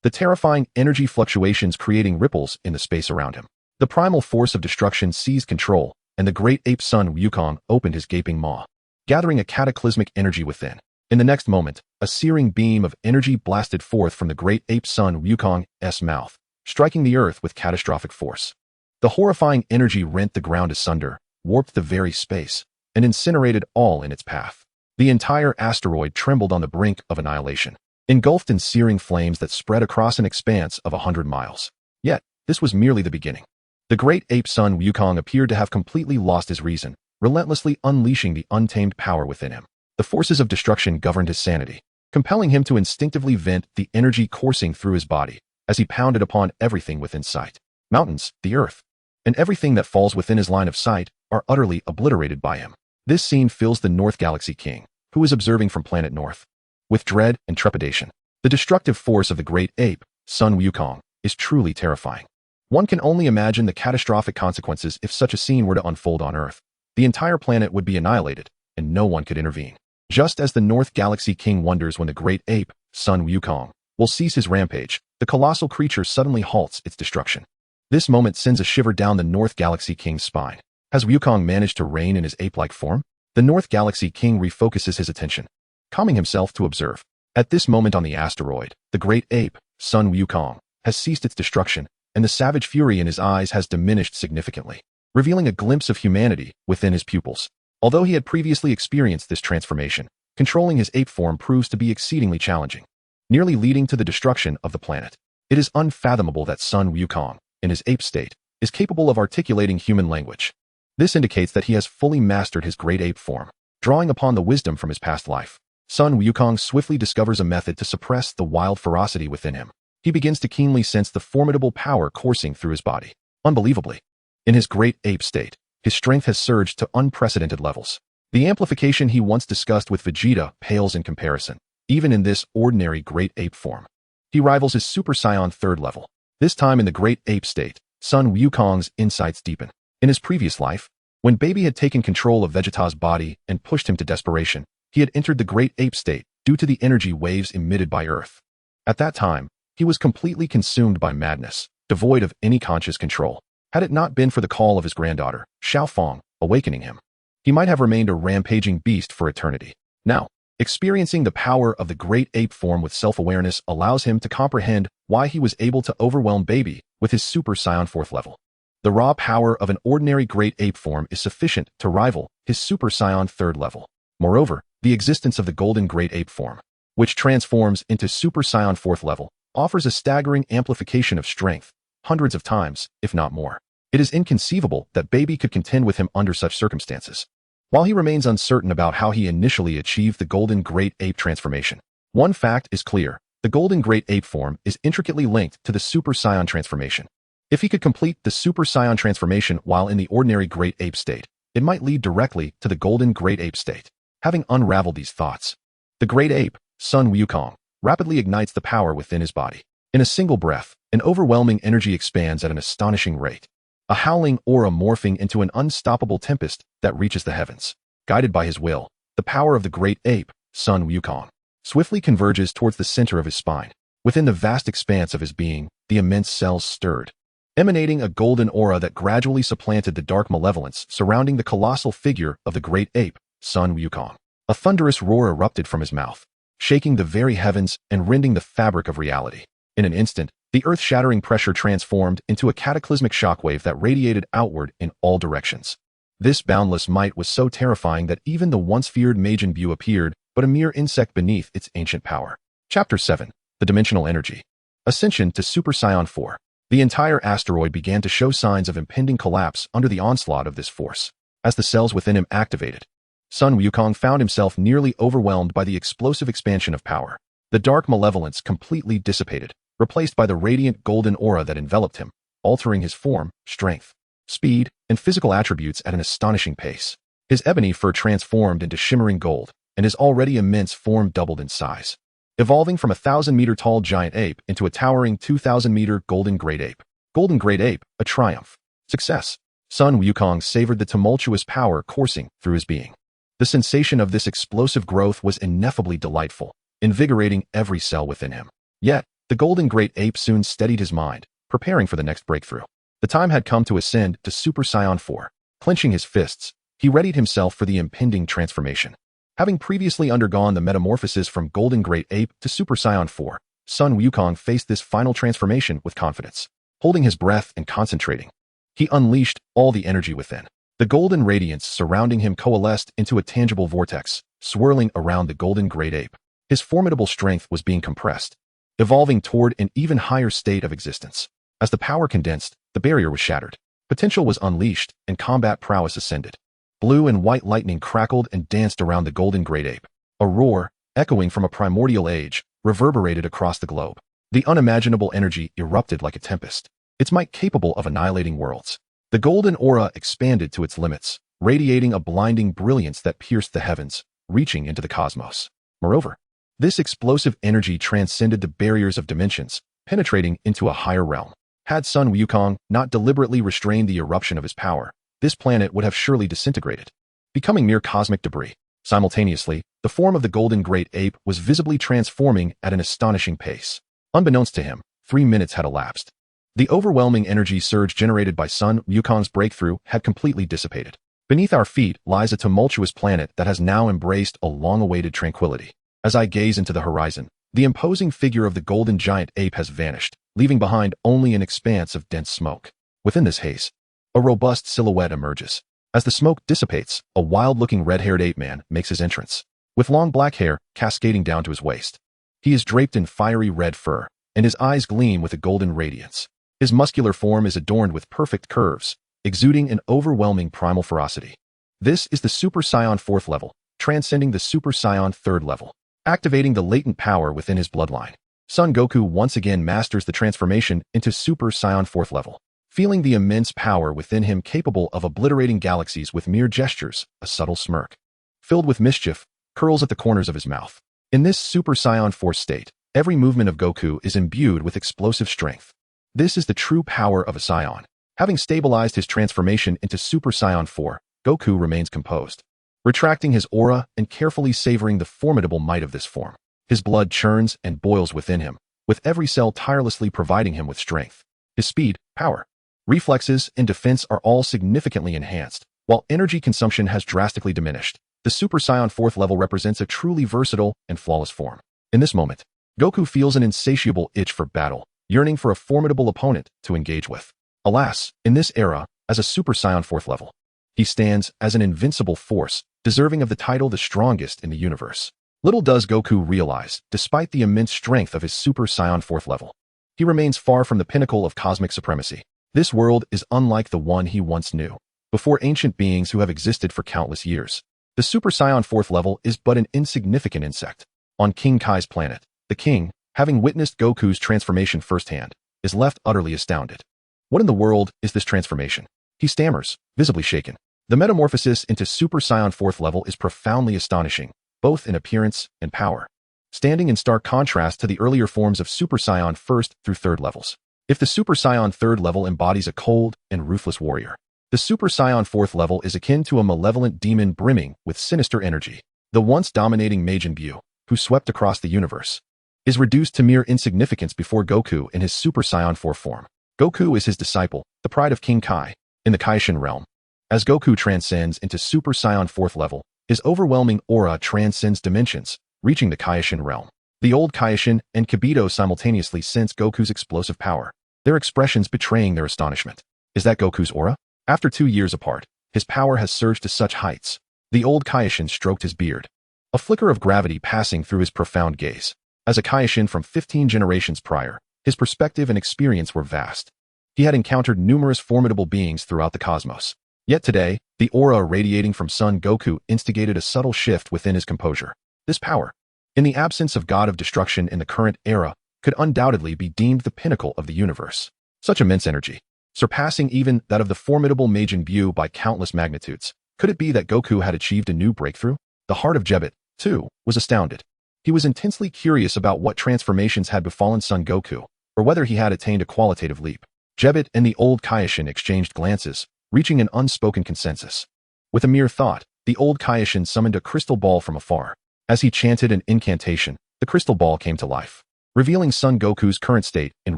the terrifying energy fluctuations creating ripples in the space around him. The primal force of destruction seized control, and the great ape Sun Wukong opened his gaping maw, gathering a cataclysmic energy within. In the next moment, a searing beam of energy blasted forth from the great ape Sun Wukong's mouth, striking the earth with catastrophic force. The horrifying energy rent the ground asunder, warped the very space, and incinerated all in its path. The entire asteroid trembled on the brink of annihilation, engulfed in searing flames that spread across an expanse of 100 miles. Yet, this was merely the beginning. The great ape Sun Wukong appeared to have completely lost his reason, relentlessly unleashing the untamed power within him. The forces of destruction governed his sanity, compelling him to instinctively vent the energy coursing through his body as he pounded upon everything within sight. Mountains, the earth, and everything that falls within his line of sight are utterly obliterated by him. This scene fills the North Galaxy King, who is observing from planet North, with dread and trepidation. The destructive force of the great ape, Sun Wukong, is truly terrifying. One can only imagine the catastrophic consequences if such a scene were to unfold on Earth. The entire planet would be annihilated, and no one could intervene. Just as the North Galaxy King wonders when the great ape, Sun Wukong, will cease his rampage, the colossal creature suddenly halts its destruction. This moment sends a shiver down the North Galaxy King's spine. Has Wukong managed to reign in his ape-like form? The North Galaxy King refocuses his attention, calming himself to observe. At this moment on the asteroid, the great ape, Sun Wukong, has ceased its destruction, and the savage fury in his eyes has diminished significantly, revealing a glimpse of humanity within his pupils. Although he had previously experienced this transformation, controlling his ape form proves to be exceedingly challenging, nearly leading to the destruction of the planet. It is unfathomable that Sun Wukong, in his ape state, is capable of articulating human language. This indicates that he has fully mastered his great ape form, drawing upon the wisdom from his past life. Sun Wukong swiftly discovers a method to suppress the wild ferocity within him. He begins to keenly sense the formidable power coursing through his body. Unbelievably, in his great ape state, his strength has surged to unprecedented levels. The amplification he once discussed with Vegeta pales in comparison, even in this ordinary great ape form. He rivals his Super Saiyan 3rd level. This time in the great ape state, Sun Wukong's insights deepen. In his previous life, when Baby had taken control of Vegeta's body and pushed him to desperation, he had entered the great ape state due to the energy waves emitted by Earth. At that time, he was completely consumed by madness, devoid of any conscious control. Had it not been for the call of his granddaughter, Xiaofeng, awakening him, he might have remained a rampaging beast for eternity. Now, experiencing the power of the great ape form with self-awareness allows him to comprehend why he was able to overwhelm Baby with his Super Saiyan 4th level. The raw power of an ordinary great ape form is sufficient to rival his Super Saiyan 3rd level. Moreover, the existence of the golden great ape form, which transforms into Super Saiyan 4th level, offers a staggering amplification of strength, hundreds of times, if not more. It is inconceivable that Baby could contend with him under such circumstances. While he remains uncertain about how he initially achieved the golden great ape transformation, one fact is clear: the golden great ape form is intricately linked to the Super Saiyan transformation. If he could complete the Super Saiyan transformation while in the ordinary great ape state, it might lead directly to the golden great ape state. Having unraveled these thoughts, the great ape, Sun Wukong, rapidly ignites the power within his body. In a single breath, an overwhelming energy expands at an astonishing rate, a howling aura morphing into an unstoppable tempest that reaches the heavens. Guided by his will, the power of the great ape, Sun Wukong, swiftly converges towards the center of his spine. Within the vast expanse of his being, the immense cells stirred, emanating a golden aura that gradually supplanted the dark malevolence surrounding the colossal figure of the great ape, Sun Wukong. A thunderous roar erupted from his mouth, shaking the very heavens and rending the fabric of reality. In an instant, the earth-shattering pressure transformed into a cataclysmic shockwave that radiated outward in all directions. This boundless might was so terrifying that even the once-feared Majin Buu appeared but a mere insect beneath its ancient power. Chapter 7. The Dimensional Energy. Ascension to Super Saiyan 4. The entire asteroid began to show signs of impending collapse under the onslaught of this force. As the cells within him activated, Sun Wukong found himself nearly overwhelmed by the explosive expansion of power. The dark malevolence completely dissipated, replaced by the radiant golden aura that enveloped him, altering his form, strength, speed, and physical attributes at an astonishing pace. His ebony fur transformed into shimmering gold, and his already immense form doubled in size, evolving from a 1,000-meter-tall giant ape into a towering 2,000-meter golden great ape. Golden great ape, a triumph. Success. Sun Wukong savored the tumultuous power coursing through his being. The sensation of this explosive growth was ineffably delightful, invigorating every cell within him. Yet, the golden great ape soon steadied his mind, preparing for the next breakthrough. The time had come to ascend to Super Saiyan 4. Clenching his fists, he readied himself for the impending transformation. Having previously undergone the metamorphosis from golden great ape to Super Saiyan 4, Sun Wukong faced this final transformation with confidence. Holding his breath and concentrating, he unleashed all the energy within. The golden radiance surrounding him coalesced into a tangible vortex, swirling around the golden great ape. His formidable strength was being compressed, evolving toward an even higher state of existence. As the power condensed, the barrier was shattered. Potential was unleashed, and combat prowess ascended. Blue and white lightning crackled and danced around the golden great ape. A roar, echoing from a primordial age, reverberated across the globe. The unimaginable energy erupted like a tempest, its might capable of annihilating worlds. The golden aura expanded to its limits, radiating a blinding brilliance that pierced the heavens, reaching into the cosmos. Moreover, this explosive energy transcended the barriers of dimensions, penetrating into a higher realm. Had Sun Wukong not deliberately restrained the eruption of his power, this planet would have surely disintegrated, becoming mere cosmic debris. Simultaneously, the form of the golden great ape was visibly transforming at an astonishing pace. Unbeknownst to him, 3 minutes had elapsed. The overwhelming energy surge generated by Sun Wukong's breakthrough had completely dissipated. Beneath our feet lies a tumultuous planet that has now embraced a long-awaited tranquility. As I gaze into the horizon, the imposing figure of the golden giant ape has vanished, leaving behind only an expanse of dense smoke. Within this haze, a robust silhouette emerges. As the smoke dissipates, a wild-looking red-haired ape man makes his entrance, with long black hair cascading down to his waist. He is draped in fiery red fur, and his eyes gleam with a golden radiance. His muscular form is adorned with perfect curves, exuding an overwhelming primal ferocity. This is the Super Saiyan 4th level, transcending the Super Saiyan 3rd level, activating the latent power within his bloodline. Son Goku once again masters the transformation into Super Saiyan 4th level, feeling the immense power within him capable of obliterating galaxies with mere gestures. A subtle smirk, filled with mischief, curls at the corners of his mouth. In this Super Saiyan 4 state, every movement of Goku is imbued with explosive strength. This is the true power of a Saiyan. Having stabilized his transformation into Super Saiyan 4, Goku remains composed, retracting his aura and carefully savoring the formidable might of this form. His blood churns and boils within him, with every cell tirelessly providing him with strength. His speed, power, reflexes, and defense are all significantly enhanced, while energy consumption has drastically diminished. The Super Saiyan 4th level represents a truly versatile and flawless form. In this moment, Goku feels an insatiable itch for battle, yearning for a formidable opponent to engage with. Alas, in this era, as a Super Saiyan 4th level, he stands as an invincible force, deserving of the title the strongest in the universe. Little does Goku realize, despite the immense strength of his Super Saiyan 4th level, he remains far from the pinnacle of cosmic supremacy. This world is unlike the one he once knew, before ancient beings who have existed for countless years. The Super Saiyan 4th level is but an insignificant insect. On King Kai's planet, the king, having witnessed Goku's transformation firsthand, is left utterly astounded. What in the world is this transformation? He stammers, visibly shaken. The metamorphosis into Super Saiyan 4th level is profoundly astonishing, both in appearance and power, standing in stark contrast to the earlier forms of Super Saiyan 1st through 3rd levels. If the Super Saiyan 3rd level embodies a cold and ruthless warrior, the Super Saiyan 4th level is akin to a malevolent demon brimming with sinister energy. The once dominating Majin Buu, who swept across the universe, is reduced to mere insignificance before Goku in his Super Saiyan 4 form. Goku is his disciple, the pride of King Kai, in the Kaishin realm. As Goku transcends into Super Saiyan 4th level, his overwhelming aura transcends dimensions, reaching the Kaishin realm. The old Kaishin and Kibito simultaneously sense Goku's explosive power, their expressions betraying their astonishment. Is that Goku's aura? After 2 years apart, his power has surged to such heights. The old Kaishin stroked his beard, a flicker of gravity passing through his profound gaze. As a Kaishin from 15 generations prior, his perspective and experience were vast. He had encountered numerous formidable beings throughout the cosmos. Yet today, the aura radiating from Son Goku instigated a subtle shift within his composure. This power, in the absence of God of Destruction in the current era, could undoubtedly be deemed the pinnacle of the universe. Such immense energy, surpassing even that of the formidable Majin Buu by countless magnitudes. Could it be that Goku had achieved a new breakthrough? The heart of Jebet, too, was astounded. He was intensely curious about what transformations had befallen Son Goku, or whether he had attained a qualitative leap. Jebet and the old Kaishin exchanged glances, reaching an unspoken consensus. With a mere thought, the old Kaishin summoned a crystal ball from afar. As he chanted an incantation, the crystal ball came to life, revealing Son Goku's current state in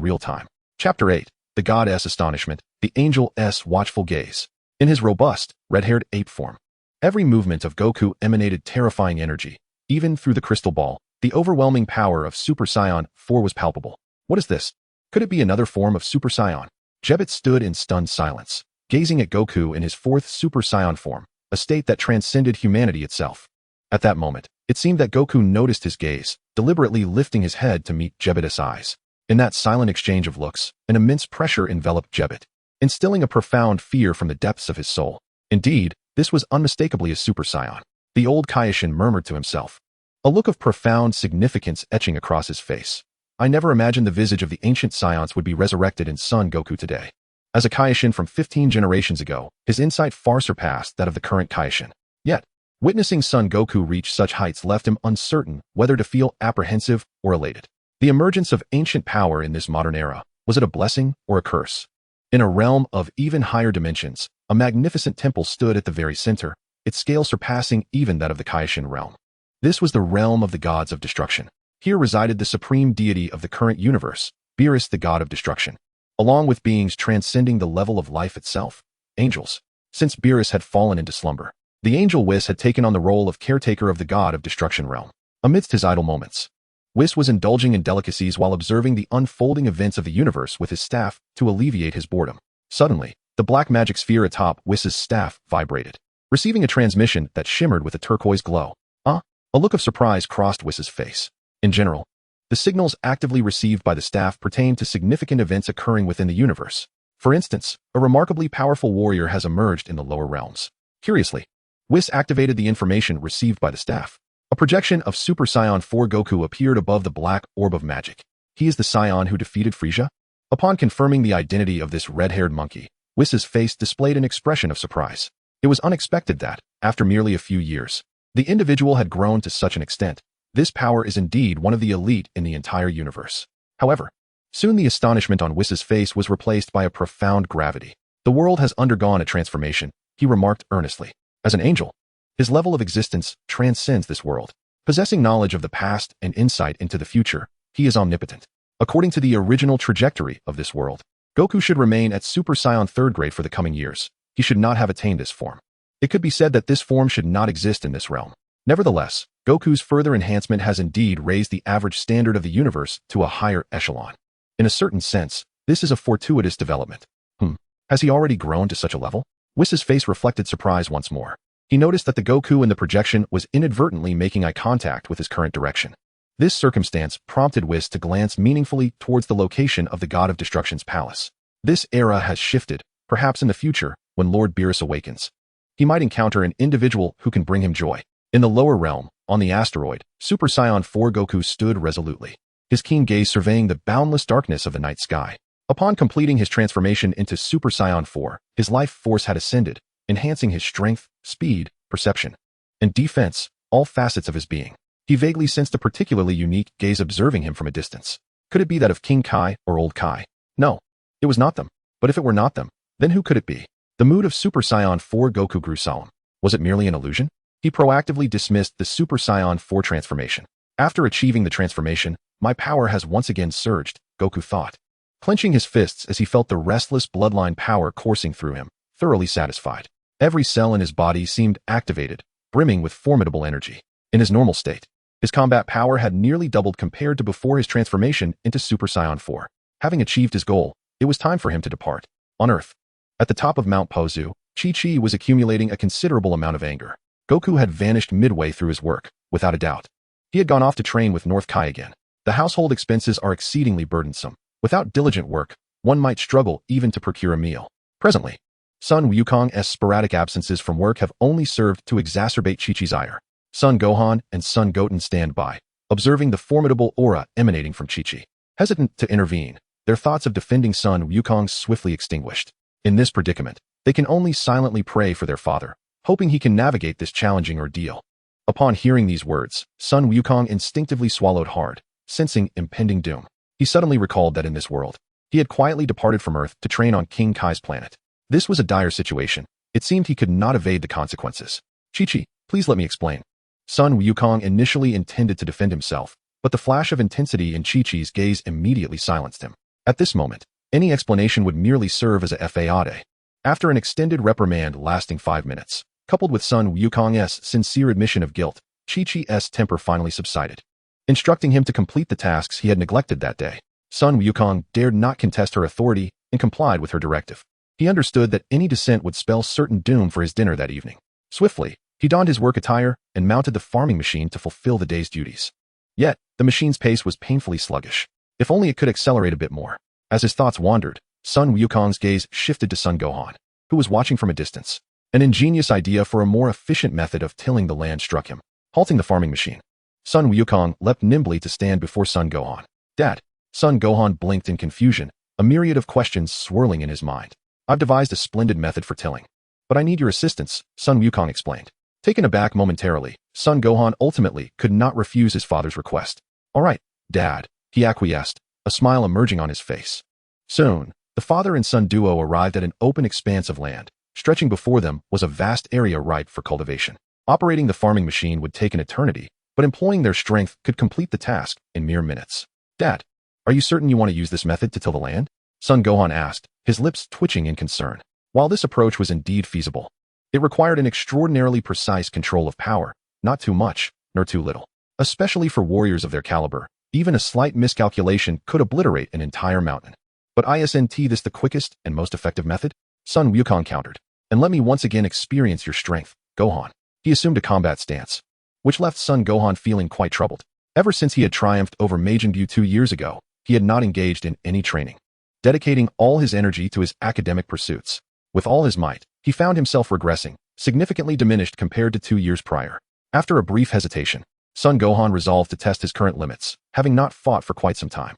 real time. Chapter 8. The God's Astonishment, the Angel's Watchful Gaze. In his robust, red-haired ape form, every movement of Goku emanated terrifying energy. Even through the crystal ball, the overwhelming power of Super Saiyan 4 was palpable. What is this? Could it be another form of Super Saiyan? Jebet stood in stunned silence, gazing at Goku in his 4th Super Saiyan form, a state that transcended humanity itself. At that moment, it seemed that Goku noticed his gaze, deliberately lifting his head to meet Vegeta's eyes. In that silent exchange of looks, an immense pressure enveloped Vegeta, instilling a profound fear from the depths of his soul. Indeed, this was unmistakably a Super Saiyan. The old Kaishin murmured to himself, a look of profound significance etching across his face. I never imagined the visage of the ancient Saiyans would be resurrected in Son Goku today. As a Kaishin from 15 generations ago, his insight far surpassed that of the current Kaishin. Yet, witnessing Son Goku reach such heights left him uncertain whether to feel apprehensive or elated. The emergence of ancient power in this modern era, was it a blessing or a curse? In a realm of even higher dimensions, a magnificent temple stood at the very center, its scale surpassing even that of the Kaishin realm. This was the realm of the gods of destruction. Here resided the supreme deity of the current universe, Beerus, the god of destruction, along with beings transcending the level of life itself, angels. Since Beerus had fallen into slumber, the angel Whis had taken on the role of caretaker of the god of destruction realm. Amidst his idle moments, Whis was indulging in delicacies while observing the unfolding events of the universe with his staff to alleviate his boredom. Suddenly, the black magic sphere atop Whis's staff vibrated, receiving a transmission that shimmered with a turquoise glow. A look of surprise crossed Whis's face. In general, the signals actively received by the staff pertain to significant events occurring within the universe. For instance, a remarkably powerful warrior has emerged in the lower realms. Curiously, Whis activated the information received by the staff. A projection of Super Saiyan 4 Goku appeared above the black orb of magic. He is the Saiyan who defeated Frieza? Upon confirming the identity of this red-haired monkey, Whis's face displayed an expression of surprise. It was unexpected that, after merely a few years, the individual had grown to such an extent. This power is indeed one of the elite in the entire universe. However, soon the astonishment on Whis's face was replaced by a profound gravity. The world has undergone a transformation, he remarked earnestly. As an angel, his level of existence transcends this world. Possessing knowledge of the past and insight into the future, he is omnipotent. According to the original trajectory of this world, Goku should remain at Super Saiyan 3rd grade for the coming years. He should not have attained this form. It could be said that this form should not exist in this realm. Nevertheless, Goku's further enhancement has indeed raised the average standard of the universe to a higher echelon. In a certain sense, this is a fortuitous development. Has he already grown to such a level? Whis's face reflected surprise once more. He noticed that the Goku in the projection was inadvertently making eye contact with his current direction. This circumstance prompted Whis to glance meaningfully towards the location of the God of Destruction's palace. This era has shifted, perhaps in the future, when Lord Beerus awakens. He might encounter an individual who can bring him joy. In the lower realm, on the asteroid, Super Saiyan 4 Goku stood resolutely, his keen gaze surveying the boundless darkness of the night sky. Upon completing his transformation into Super Saiyan 4, his life force had ascended, enhancing his strength, speed, perception, and defense, all facets of his being. He vaguely sensed a particularly unique gaze observing him from a distance. Could it be that of King Kai or Old Kai? No, it was not them. But if it were not them, then who could it be? The mood of Super Saiyan 4 Goku grew solemn. Was it merely an illusion? He proactively dismissed the Super Saiyan 4 transformation. After achieving the transformation, my power has once again surged, Goku thought, clenching his fists as he felt the restless bloodline power coursing through him, thoroughly satisfied. Every cell in his body seemed activated, brimming with formidable energy. In his normal state, his combat power had nearly doubled compared to before his transformation into Super Saiyan 4. Having achieved his goal, it was time for him to depart. On Earth, at the top of Mount Pozu, Chi-Chi was accumulating a considerable amount of anger. Goku had vanished midway through his work, without a doubt. He had gone off to train with North Kai again. The household expenses are exceedingly burdensome. Without diligent work, one might struggle even to procure a meal. Presently, Son Wukong's sporadic absences from work have only served to exacerbate Chi-Chi's ire. Son Gohan and Son Goten stand by, observing the formidable aura emanating from Chi-Chi. Hesitant to intervene, their thoughts of defending Son Wukong swiftly extinguished. In this predicament, they can only silently pray for their father, hoping he can navigate this challenging ordeal. Upon hearing these words, Son Wukong instinctively swallowed hard, sensing impending doom. He suddenly recalled that in this world, he had quietly departed from Earth to train on King Kai's planet. This was a dire situation. It seemed he could not evade the consequences. Chi-Chi, please let me explain. Son Wukong initially intended to defend himself, but the flash of intensity in Chi-Chi's gaze immediately silenced him. At this moment, any explanation would merely serve as a fade. After an extended reprimand lasting 5 minutes, coupled with Son Wukong's sincere admission of guilt, Chi-Chi's temper finally subsided, instructing him to complete the tasks he had neglected that day. Son Wukong dared not contest her authority and complied with her directive. He understood that any dissent would spell certain doom for his dinner that evening. Swiftly, He donned his work attire and mounted the farming machine to fulfill the day's duties. Yet, the machine's pace was painfully sluggish. If only it could accelerate a bit more. As his thoughts wandered, Sun Wukong's gaze shifted to Son Gohan, who was watching from a distance. An ingenious idea for a more efficient method of tilling the land struck him, halting the farming machine. Sun Wukong leapt nimbly to stand before Son Gohan. Dad. Son Gohan blinked in confusion, a myriad of questions swirling in his mind. I've devised a splendid method for tilling. But I need your assistance, Sun Wukong explained. Taken aback momentarily, Son Gohan ultimately could not refuse his father's request. All right, Dad, he acquiesced, a smile emerging on his face. Soon, the father and son duo arrived at an open expanse of land. Stretching before them was a vast area ripe for cultivation. Operating the farming machine would take an eternity, but employing their strength could complete the task in mere minutes. Dad, are you certain you want to use this method to till the land? Son Gohan asked, his lips twitching in concern. While this approach was indeed feasible, it required an extraordinarily precise control of power, not too much, nor too little. Especially for warriors of their caliber, even a slight miscalculation could obliterate an entire mountain. But isn't this the quickest and most effective method? Sun Wukong countered. And let me once again experience your strength, Gohan. He assumed a combat stance, which left Son Gohan feeling quite troubled. Ever since he had triumphed over Majin Buu 2 years ago, he had not engaged in any training, dedicating all his energy to his academic pursuits. With all his might, he found himself regressing, significantly diminished compared to 2 years prior. After a brief hesitation, Son Gohan resolved to test his current limits, having not fought for quite some time.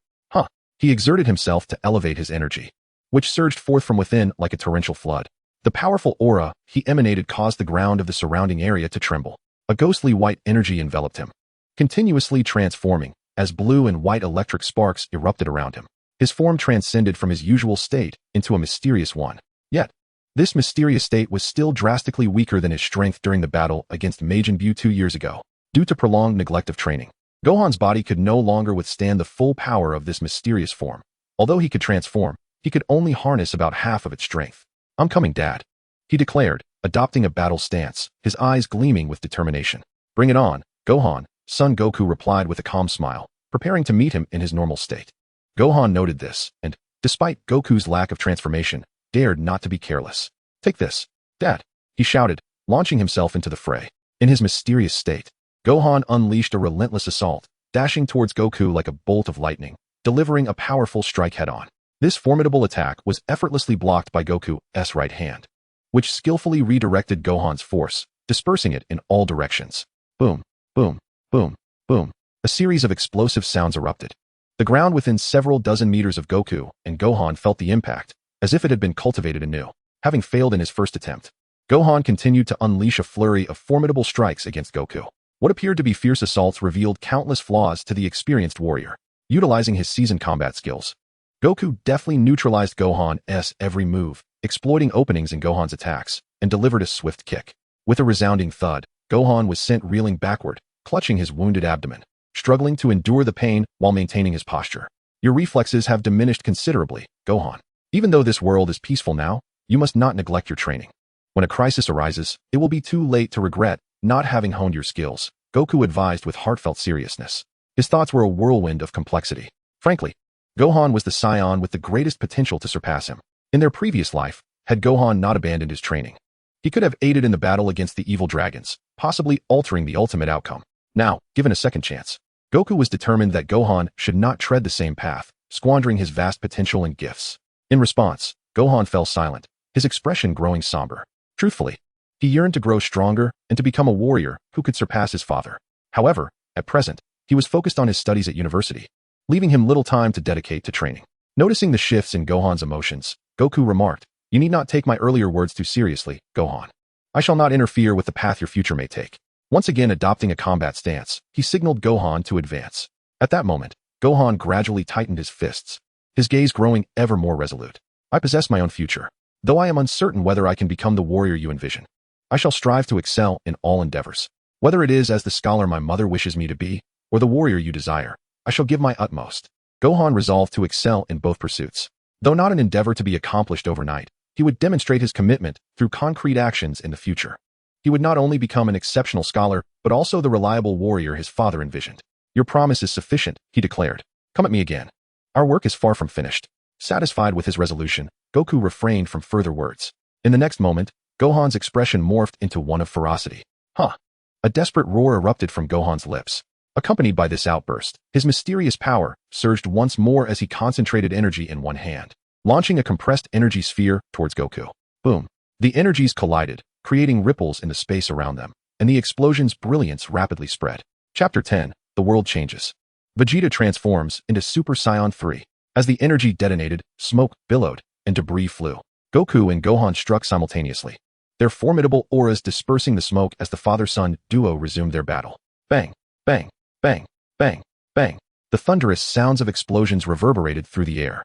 He exerted himself to elevate his energy, which surged forth from within like a torrential flood. The powerful aura he emanated caused the ground of the surrounding area to tremble. A ghostly white energy enveloped him, continuously transforming, as blue and white electric sparks erupted around him. His form transcended from his usual state into a mysterious one. Yet, this mysterious state was still drastically weaker than his strength during the battle against Majin Buu 2 years ago. Due to prolonged neglect of training, Gohan's body could no longer withstand the full power of this mysterious form. Although he could transform, he could only harness about half of its strength. I'm coming, Dad, he declared, adopting a battle stance, his eyes gleaming with determination. Bring it on, Gohan, Son Goku replied with a calm smile, preparing to meet him in his normal state. Gohan noted this, and, despite Goku's lack of transformation, dared not to be careless. Take this, Dad, he shouted, launching himself into the fray. In his mysterious state, Gohan unleashed a relentless assault, dashing towards Goku like a bolt of lightning, delivering a powerful strike head-on. This formidable attack was effortlessly blocked by Goku's right hand, which skillfully redirected Gohan's force, dispersing it in all directions. Boom, boom, boom, boom. A series of explosive sounds erupted. The ground within several dozen meters of Goku and Gohan felt the impact, as if it had been cultivated anew. Having failed in his first attempt, Gohan continued to unleash a flurry of formidable strikes against Goku. What appeared to be fierce assaults revealed countless flaws to the experienced warrior. Utilizing his seasoned combat skills, Goku deftly neutralized Gohan's every move, exploiting openings in Gohan's attacks, and delivered a swift kick. With a resounding thud, Gohan was sent reeling backward, clutching his wounded abdomen, struggling to endure the pain while maintaining his posture. Your reflexes have diminished considerably, Gohan. Even though this world is peaceful now, you must not neglect your training. When a crisis arises, it will be too late to regret not having honed your skills, Goku advised with heartfelt seriousness. His thoughts were a whirlwind of complexity. Frankly, Gohan was the Saiyan with the greatest potential to surpass him. In their previous life, had Gohan not abandoned his training, he could have aided in the battle against the evil dragons, possibly altering the ultimate outcome. Now, given a second chance, Goku was determined that Gohan should not tread the same path, squandering his vast potential and gifts. In response, Gohan fell silent, his expression growing somber. Truthfully, he yearned to grow stronger and to become a warrior who could surpass his father. However, at present, he was focused on his studies at university, leaving him little time to dedicate to training. Noticing the shifts in Gohan's emotions, Goku remarked, "You need not take my earlier words too seriously, Gohan. I shall not interfere with the path your future may take." Once again adopting a combat stance, he signaled Gohan to advance. At that moment, Gohan gradually tightened his fists, his gaze growing ever more resolute. "I possess my own future. Though I am uncertain whether I can become the warrior you envision, I shall strive to excel in all endeavors. Whether it is as the scholar my mother wishes me to be, or the warrior you desire, I shall give my utmost." Gohan resolved to excel in both pursuits. Though not an endeavor to be accomplished overnight, he would demonstrate his commitment through concrete actions in the future. He would not only become an exceptional scholar, but also the reliable warrior his father envisioned. "Your promise is sufficient," he declared. "Come at me again. Our work is far from finished." Satisfied with his resolution, Goku refrained from further words. In the next moment, Gohan's expression morphed into one of ferocity. Huh. A desperate roar erupted from Gohan's lips. Accompanied by this outburst, his mysterious power surged once more as he concentrated energy in one hand, launching a compressed energy sphere towards Goku. Boom. The energies collided, creating ripples in the space around them, and the explosion's brilliance rapidly spread. Chapter 10. The World Changes. Vegeta transforms into Super Saiyan 3. As the energy detonated, smoke billowed, and debris flew. Goku and Gohan struck simultaneously, their formidable auras dispersing the smoke as the father-son duo resumed their battle. Bang, bang, bang, bang, bang. The thunderous sounds of explosions reverberated through the air.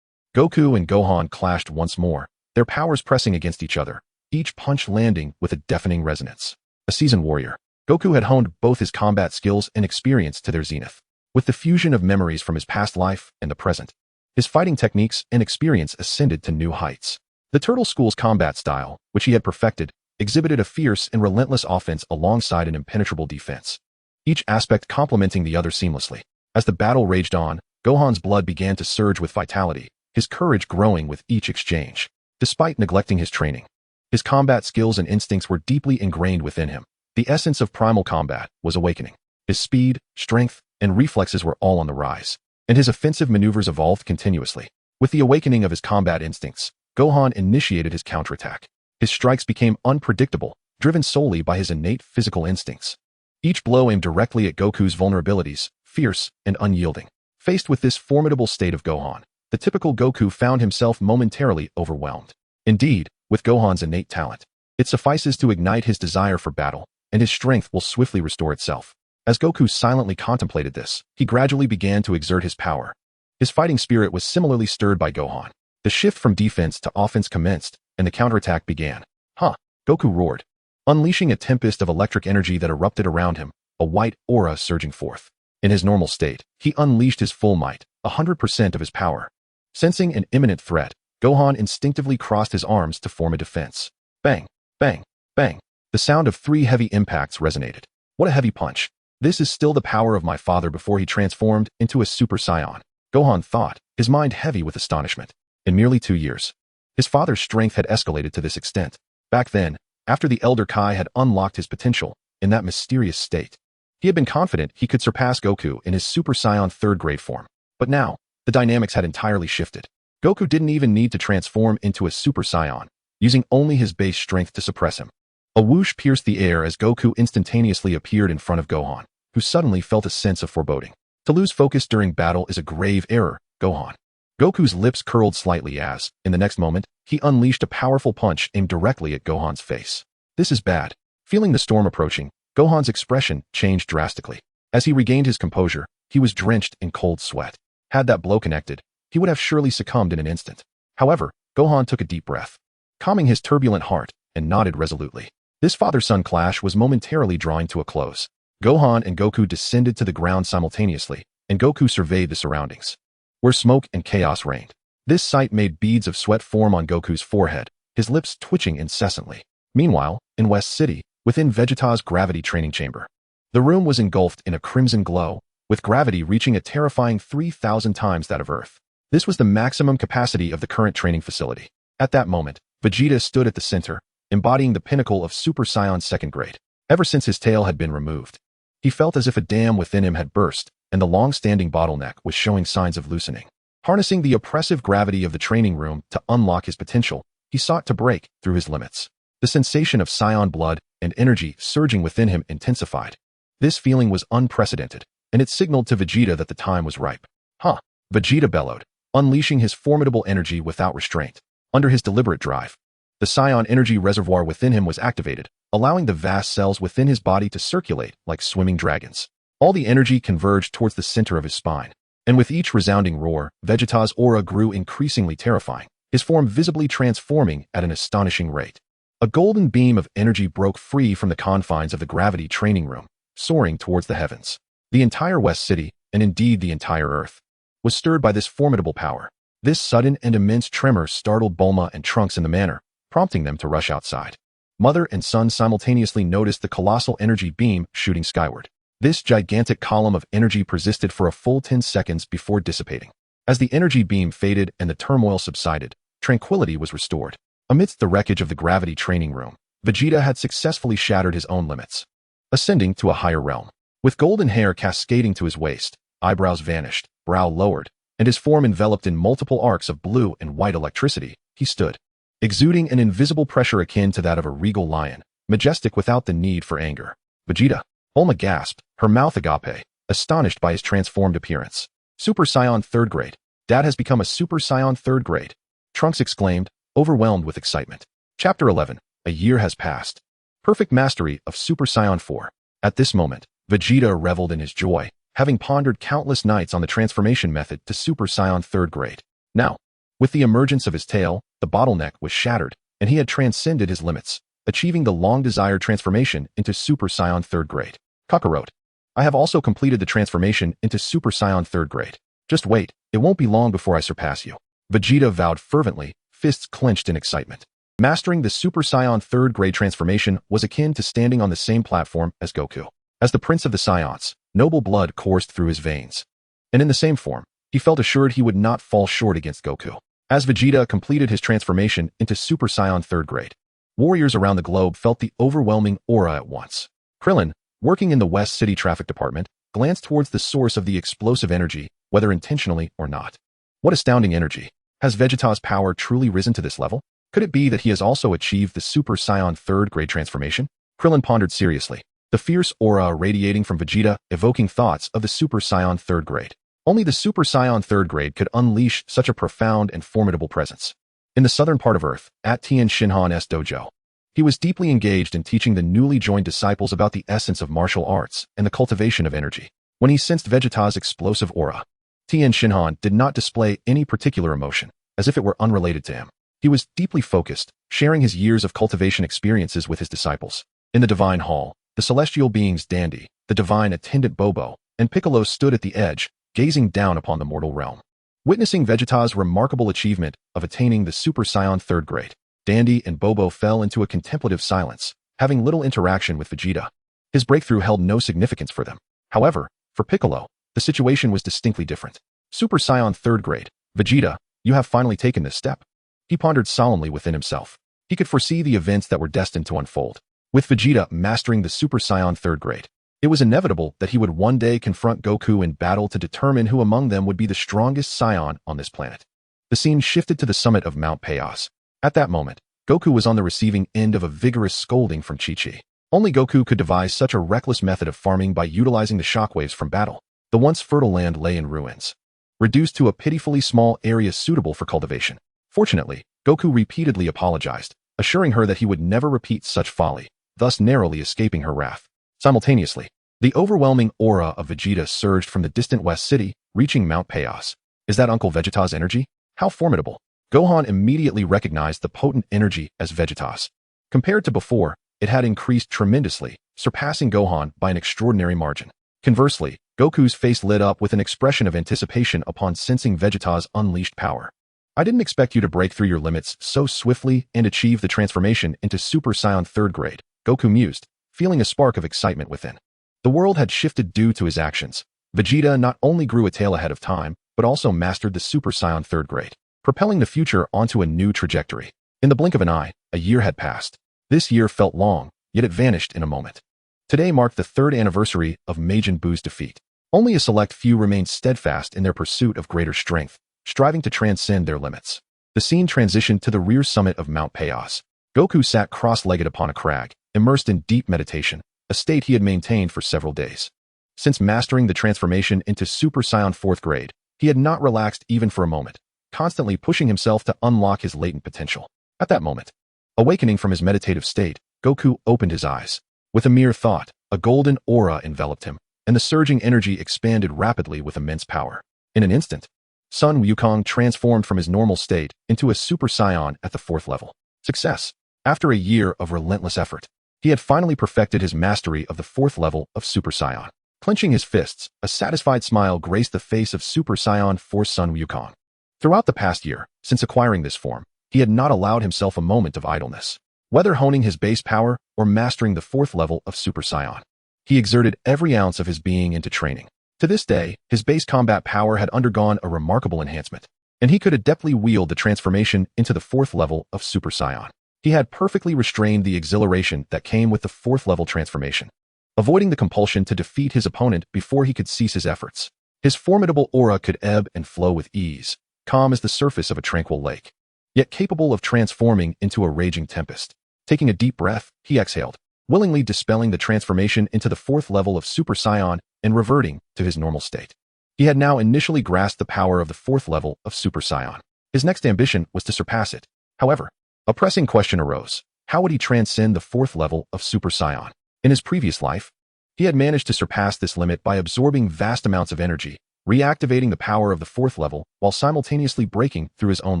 Goku and Gohan clashed once more, their powers pressing against each other, each punch landing with a deafening resonance. A seasoned warrior, Goku had honed both his combat skills and experience to their zenith. With the fusion of memories from his past life and the present, his fighting techniques and experience ascended to new heights. The Turtle School's combat style, which he had perfected, exhibited a fierce and relentless offense alongside an impenetrable defense, each aspect complementing the other seamlessly. As the battle raged on, Gohan's blood began to surge with vitality, his courage growing with each exchange. Despite neglecting his training, his combat skills and instincts were deeply ingrained within him. The essence of primal combat was awakening. His speed, strength, and reflexes were all on the rise, and his offensive maneuvers evolved continuously. With the awakening of his combat instincts, Gohan initiated his counterattack. His strikes became unpredictable, driven solely by his innate physical instincts. Each blow aimed directly at Goku's vulnerabilities, fierce and unyielding. Faced with this formidable state of Gohan, the typical Goku found himself momentarily overwhelmed. Indeed, with Gohan's innate talent, it suffices to ignite his desire for battle, and his strength will swiftly restore itself. As Goku silently contemplated this, he gradually began to exert his power. His fighting spirit was similarly stirred by Gohan. The shift from defense to offense commenced, and the counterattack began. Huh! Goku roared, unleashing a tempest of electric energy that erupted around him, a white aura surging forth. In his normal state, he unleashed his full might, 100% of his power. Sensing an imminent threat, Gohan instinctively crossed his arms to form a defense. Bang, bang, bang. The sound of 3 heavy impacts resonated. What a heavy punch. This is still the power of my father before he transformed into a Super Saiyan, Gohan thought, his mind heavy with astonishment. In merely 2 years, his father's strength had escalated to this extent. Back then, after the Elder Kai had unlocked his potential, in that mysterious state, he had been confident he could surpass Goku in his Super Saiyan 3rd grade form. But now, the dynamics had entirely shifted. Goku didn't even need to transform into a Super Saiyan, using only his base strength to suppress him. A whoosh pierced the air as Goku instantaneously appeared in front of Gohan, who suddenly felt a sense of foreboding. To lose focus during battle is a grave error, Gohan. Goku's lips curled slightly as, in the next moment, he unleashed a powerful punch aimed directly at Gohan's face. This is bad. Feeling the storm approaching, Gohan's expression changed drastically. As he regained his composure, he was drenched in cold sweat. Had that blow connected, he would have surely succumbed in an instant. However, Gohan took a deep breath, calming his turbulent heart, and nodded resolutely. This father-son clash was momentarily drawing to a close. Gohan and Goku descended to the ground simultaneously, and Goku surveyed the surroundings, where smoke and chaos reigned. This sight made beads of sweat form on Goku's forehead, his lips twitching incessantly. Meanwhile, in West City, within Vegeta's gravity training chamber, the room was engulfed in a crimson glow, with gravity reaching a terrifying 3,000 times that of Earth. This was the maximum capacity of the current training facility. At that moment, Vegeta stood at the center, embodying the pinnacle of Super Saiyan 2nd grade. Ever since his tail had been removed, he felt as if a dam within him had burst, and the long-standing bottleneck was showing signs of loosening. Harnessing the oppressive gravity of the training room to unlock his potential, he sought to break through his limits. The sensation of Saiyan blood and energy surging within him intensified. This feeling was unprecedented, and it signaled to Vegeta that the time was ripe. Huh! Vegeta bellowed, unleashing his formidable energy without restraint. Under his deliberate drive, the Saiyan energy reservoir within him was activated, allowing the vast cells within his body to circulate like swimming dragons. All the energy converged towards the center of his spine, and with each resounding roar, Vegeta's aura grew increasingly terrifying, his form visibly transforming at an astonishing rate. A golden beam of energy broke free from the confines of the gravity training room, soaring towards the heavens. The entire West City, and indeed the entire Earth, was stirred by this formidable power. This sudden and immense tremor startled Bulma and Trunks in the manner, prompting them to rush outside. Mother and son simultaneously noticed the colossal energy beam shooting skyward. This gigantic column of energy persisted for a full 10 seconds before dissipating. As the energy beam faded and the turmoil subsided, tranquility was restored. Amidst the wreckage of the gravity training room, Vegeta had successfully shattered his own limits. ascending to a higher realm. With golden hair cascading to his waist, eyebrows vanished, brow lowered, and his form enveloped in multiple arcs of blue and white electricity, he stood, exuding an invisible pressure akin to that of a regal lion, majestic without the need for anger. Vegeta. Bulma gasped, her mouth agape, astonished by his transformed appearance. Super Saiyan 3rd grade. Dad has become a Super Saiyan 3rd grade. Trunks exclaimed, overwhelmed with excitement. Chapter 11. A year has passed. Perfect mastery of Super Saiyan 4. At this moment, Vegeta reveled in his joy, having pondered countless nights on the transformation method to Super Saiyan 3rd grade. Now, with the emergence of his tail, the bottleneck was shattered, and he had transcended his limits, achieving the long-desired transformation into Super Saiyan 3rd grade. Kakarot. I have also completed the transformation into Super Saiyan 3rd grade. Just wait, it won't be long before I surpass you. Vegeta vowed fervently, fists clenched in excitement. Mastering the Super Saiyan 3rd grade transformation was akin to standing on the same platform as Goku. As the Prince of the Saiyans, noble blood coursed through his veins. And in the same form, he felt assured he would not fall short against Goku. As Vegeta completed his transformation into Super Saiyan 3rd grade, warriors around the globe felt the overwhelming aura at once. Krillin, working in the West City Traffic Department, glanced towards the source of the explosive energy, whether intentionally or not. What astounding energy! Has Vegeta's power truly risen to this level? Could it be that he has also achieved the Super Saiyan 3rd grade transformation? Krillin pondered seriously, the fierce aura radiating from Vegeta, evoking thoughts of the Super Saiyan 3rd grade. Only the Super Saiyan 3rd grade could unleash such a profound and formidable presence. In the southern part of Earth, at Tien Shinhan's dojo, he was deeply engaged in teaching the newly joined disciples about the essence of martial arts and the cultivation of energy. When he sensed Vegeta's explosive aura, Tien Shinhan did not display any particular emotion, as if it were unrelated to him. He was deeply focused, sharing his years of cultivation experiences with his disciples. In the Divine Hall, the celestial beings Dandy, the divine attendant Bobo, and Piccolo stood at the edge, gazing down upon the mortal realm. Witnessing Vegeta's remarkable achievement of attaining the Super Saiyan 3rd grade, Dandy and Bobo fell into a contemplative silence, having little interaction with Vegeta. His breakthrough held no significance for them. However, for Piccolo, the situation was distinctly different. Super Saiyan 3rd grade, Vegeta, you have finally taken this step. He pondered solemnly within himself. He could foresee the events that were destined to unfold. With Vegeta mastering the Super Saiyan 3rd grade, it was inevitable that he would one day confront Goku in battle to determine who among them would be the strongest Saiyan on this planet. The scene shifted to the summit of Mount Payos. At that moment, Goku was on the receiving end of a vigorous scolding from Chi-Chi. Only Goku could devise such a reckless method of farming by utilizing the shockwaves from battle. The once fertile land lay in ruins, reduced to a pitifully small area suitable for cultivation. Fortunately, Goku repeatedly apologized, assuring her that he would never repeat such folly, thus narrowly escaping her wrath. Simultaneously, the overwhelming aura of Vegeta surged from the distant West City, reaching Mount Payos. Is that Uncle Vegeta's energy? How formidable! Gohan immediately recognized the potent energy as Vegeta's. Compared to before, it had increased tremendously, surpassing Gohan by an extraordinary margin. Conversely, Goku's face lit up with an expression of anticipation upon sensing Vegeta's unleashed power. I didn't expect you to break through your limits so swiftly and achieve the transformation into Super Saiyan 3rd grade, Goku mused, feeling a spark of excitement within. The world had shifted due to his actions. Vegeta not only grew a tail ahead of time, but also mastered the Super Saiyan 3rd grade, propelling the future onto a new trajectory. In the blink of an eye, a year had passed. This year felt long, yet it vanished in a moment. Today marked the 3rd anniversary of Majin Buu's defeat. Only a select few remained steadfast in their pursuit of greater strength, striving to transcend their limits. The scene transitioned to the rear summit of Mount Payos. Goku sat cross-legged upon a crag, immersed in deep meditation, a state he had maintained for several days. Since mastering the transformation into Super Saiyan 4th grade, he had not relaxed even for a moment, constantly pushing himself to unlock his latent potential. At that moment, awakening from his meditative state, Goku opened his eyes. With a mere thought, a golden aura enveloped him, and the surging energy expanded rapidly with immense power. In an instant, Sun Wukong transformed from his normal state into a Super Saiyan at the 4th level. Success! After a year of relentless effort, he had finally perfected his mastery of the 4th level of Super Saiyan. Clenching his fists, a satisfied smile graced the face of Super Saiyan 4 Sun Wukong. Throughout the past year, since acquiring this form, he had not allowed himself a moment of idleness. Whether honing his base power or mastering the 4th level of Super Saiyan, he exerted every ounce of his being into training. To this day, his base combat power had undergone a remarkable enhancement, and he could adeptly wield the transformation into the 4th level of Super Saiyan. He had perfectly restrained the exhilaration that came with the 4th level transformation. avoiding the compulsion to defeat his opponent before he could cease his efforts. His formidable aura could ebb and flow with ease, calm as the surface of a tranquil lake, yet capable of transforming into a raging tempest. Taking a deep breath, he exhaled, willingly dispelling the transformation into the fourth level of Super Saiyan and reverting to his normal state. He had now initially grasped the power of the fourth level of Super Saiyan. His next ambition was to surpass it. However, a pressing question arose. How would he transcend the fourth level of Super Saiyan? In his previous life, he had managed to surpass this limit by absorbing vast amounts of energy, reactivating the power of the fourth level while simultaneously breaking through his own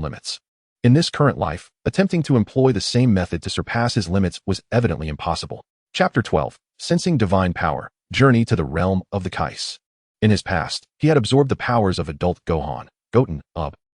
limits. In this current life, attempting to employ the same method to surpass his limits was evidently impossible. Chapter 12. Sensing Divine Power. Journey to the Realm of the Kais. In his past, he had absorbed the powers of adult Gohan, Goten,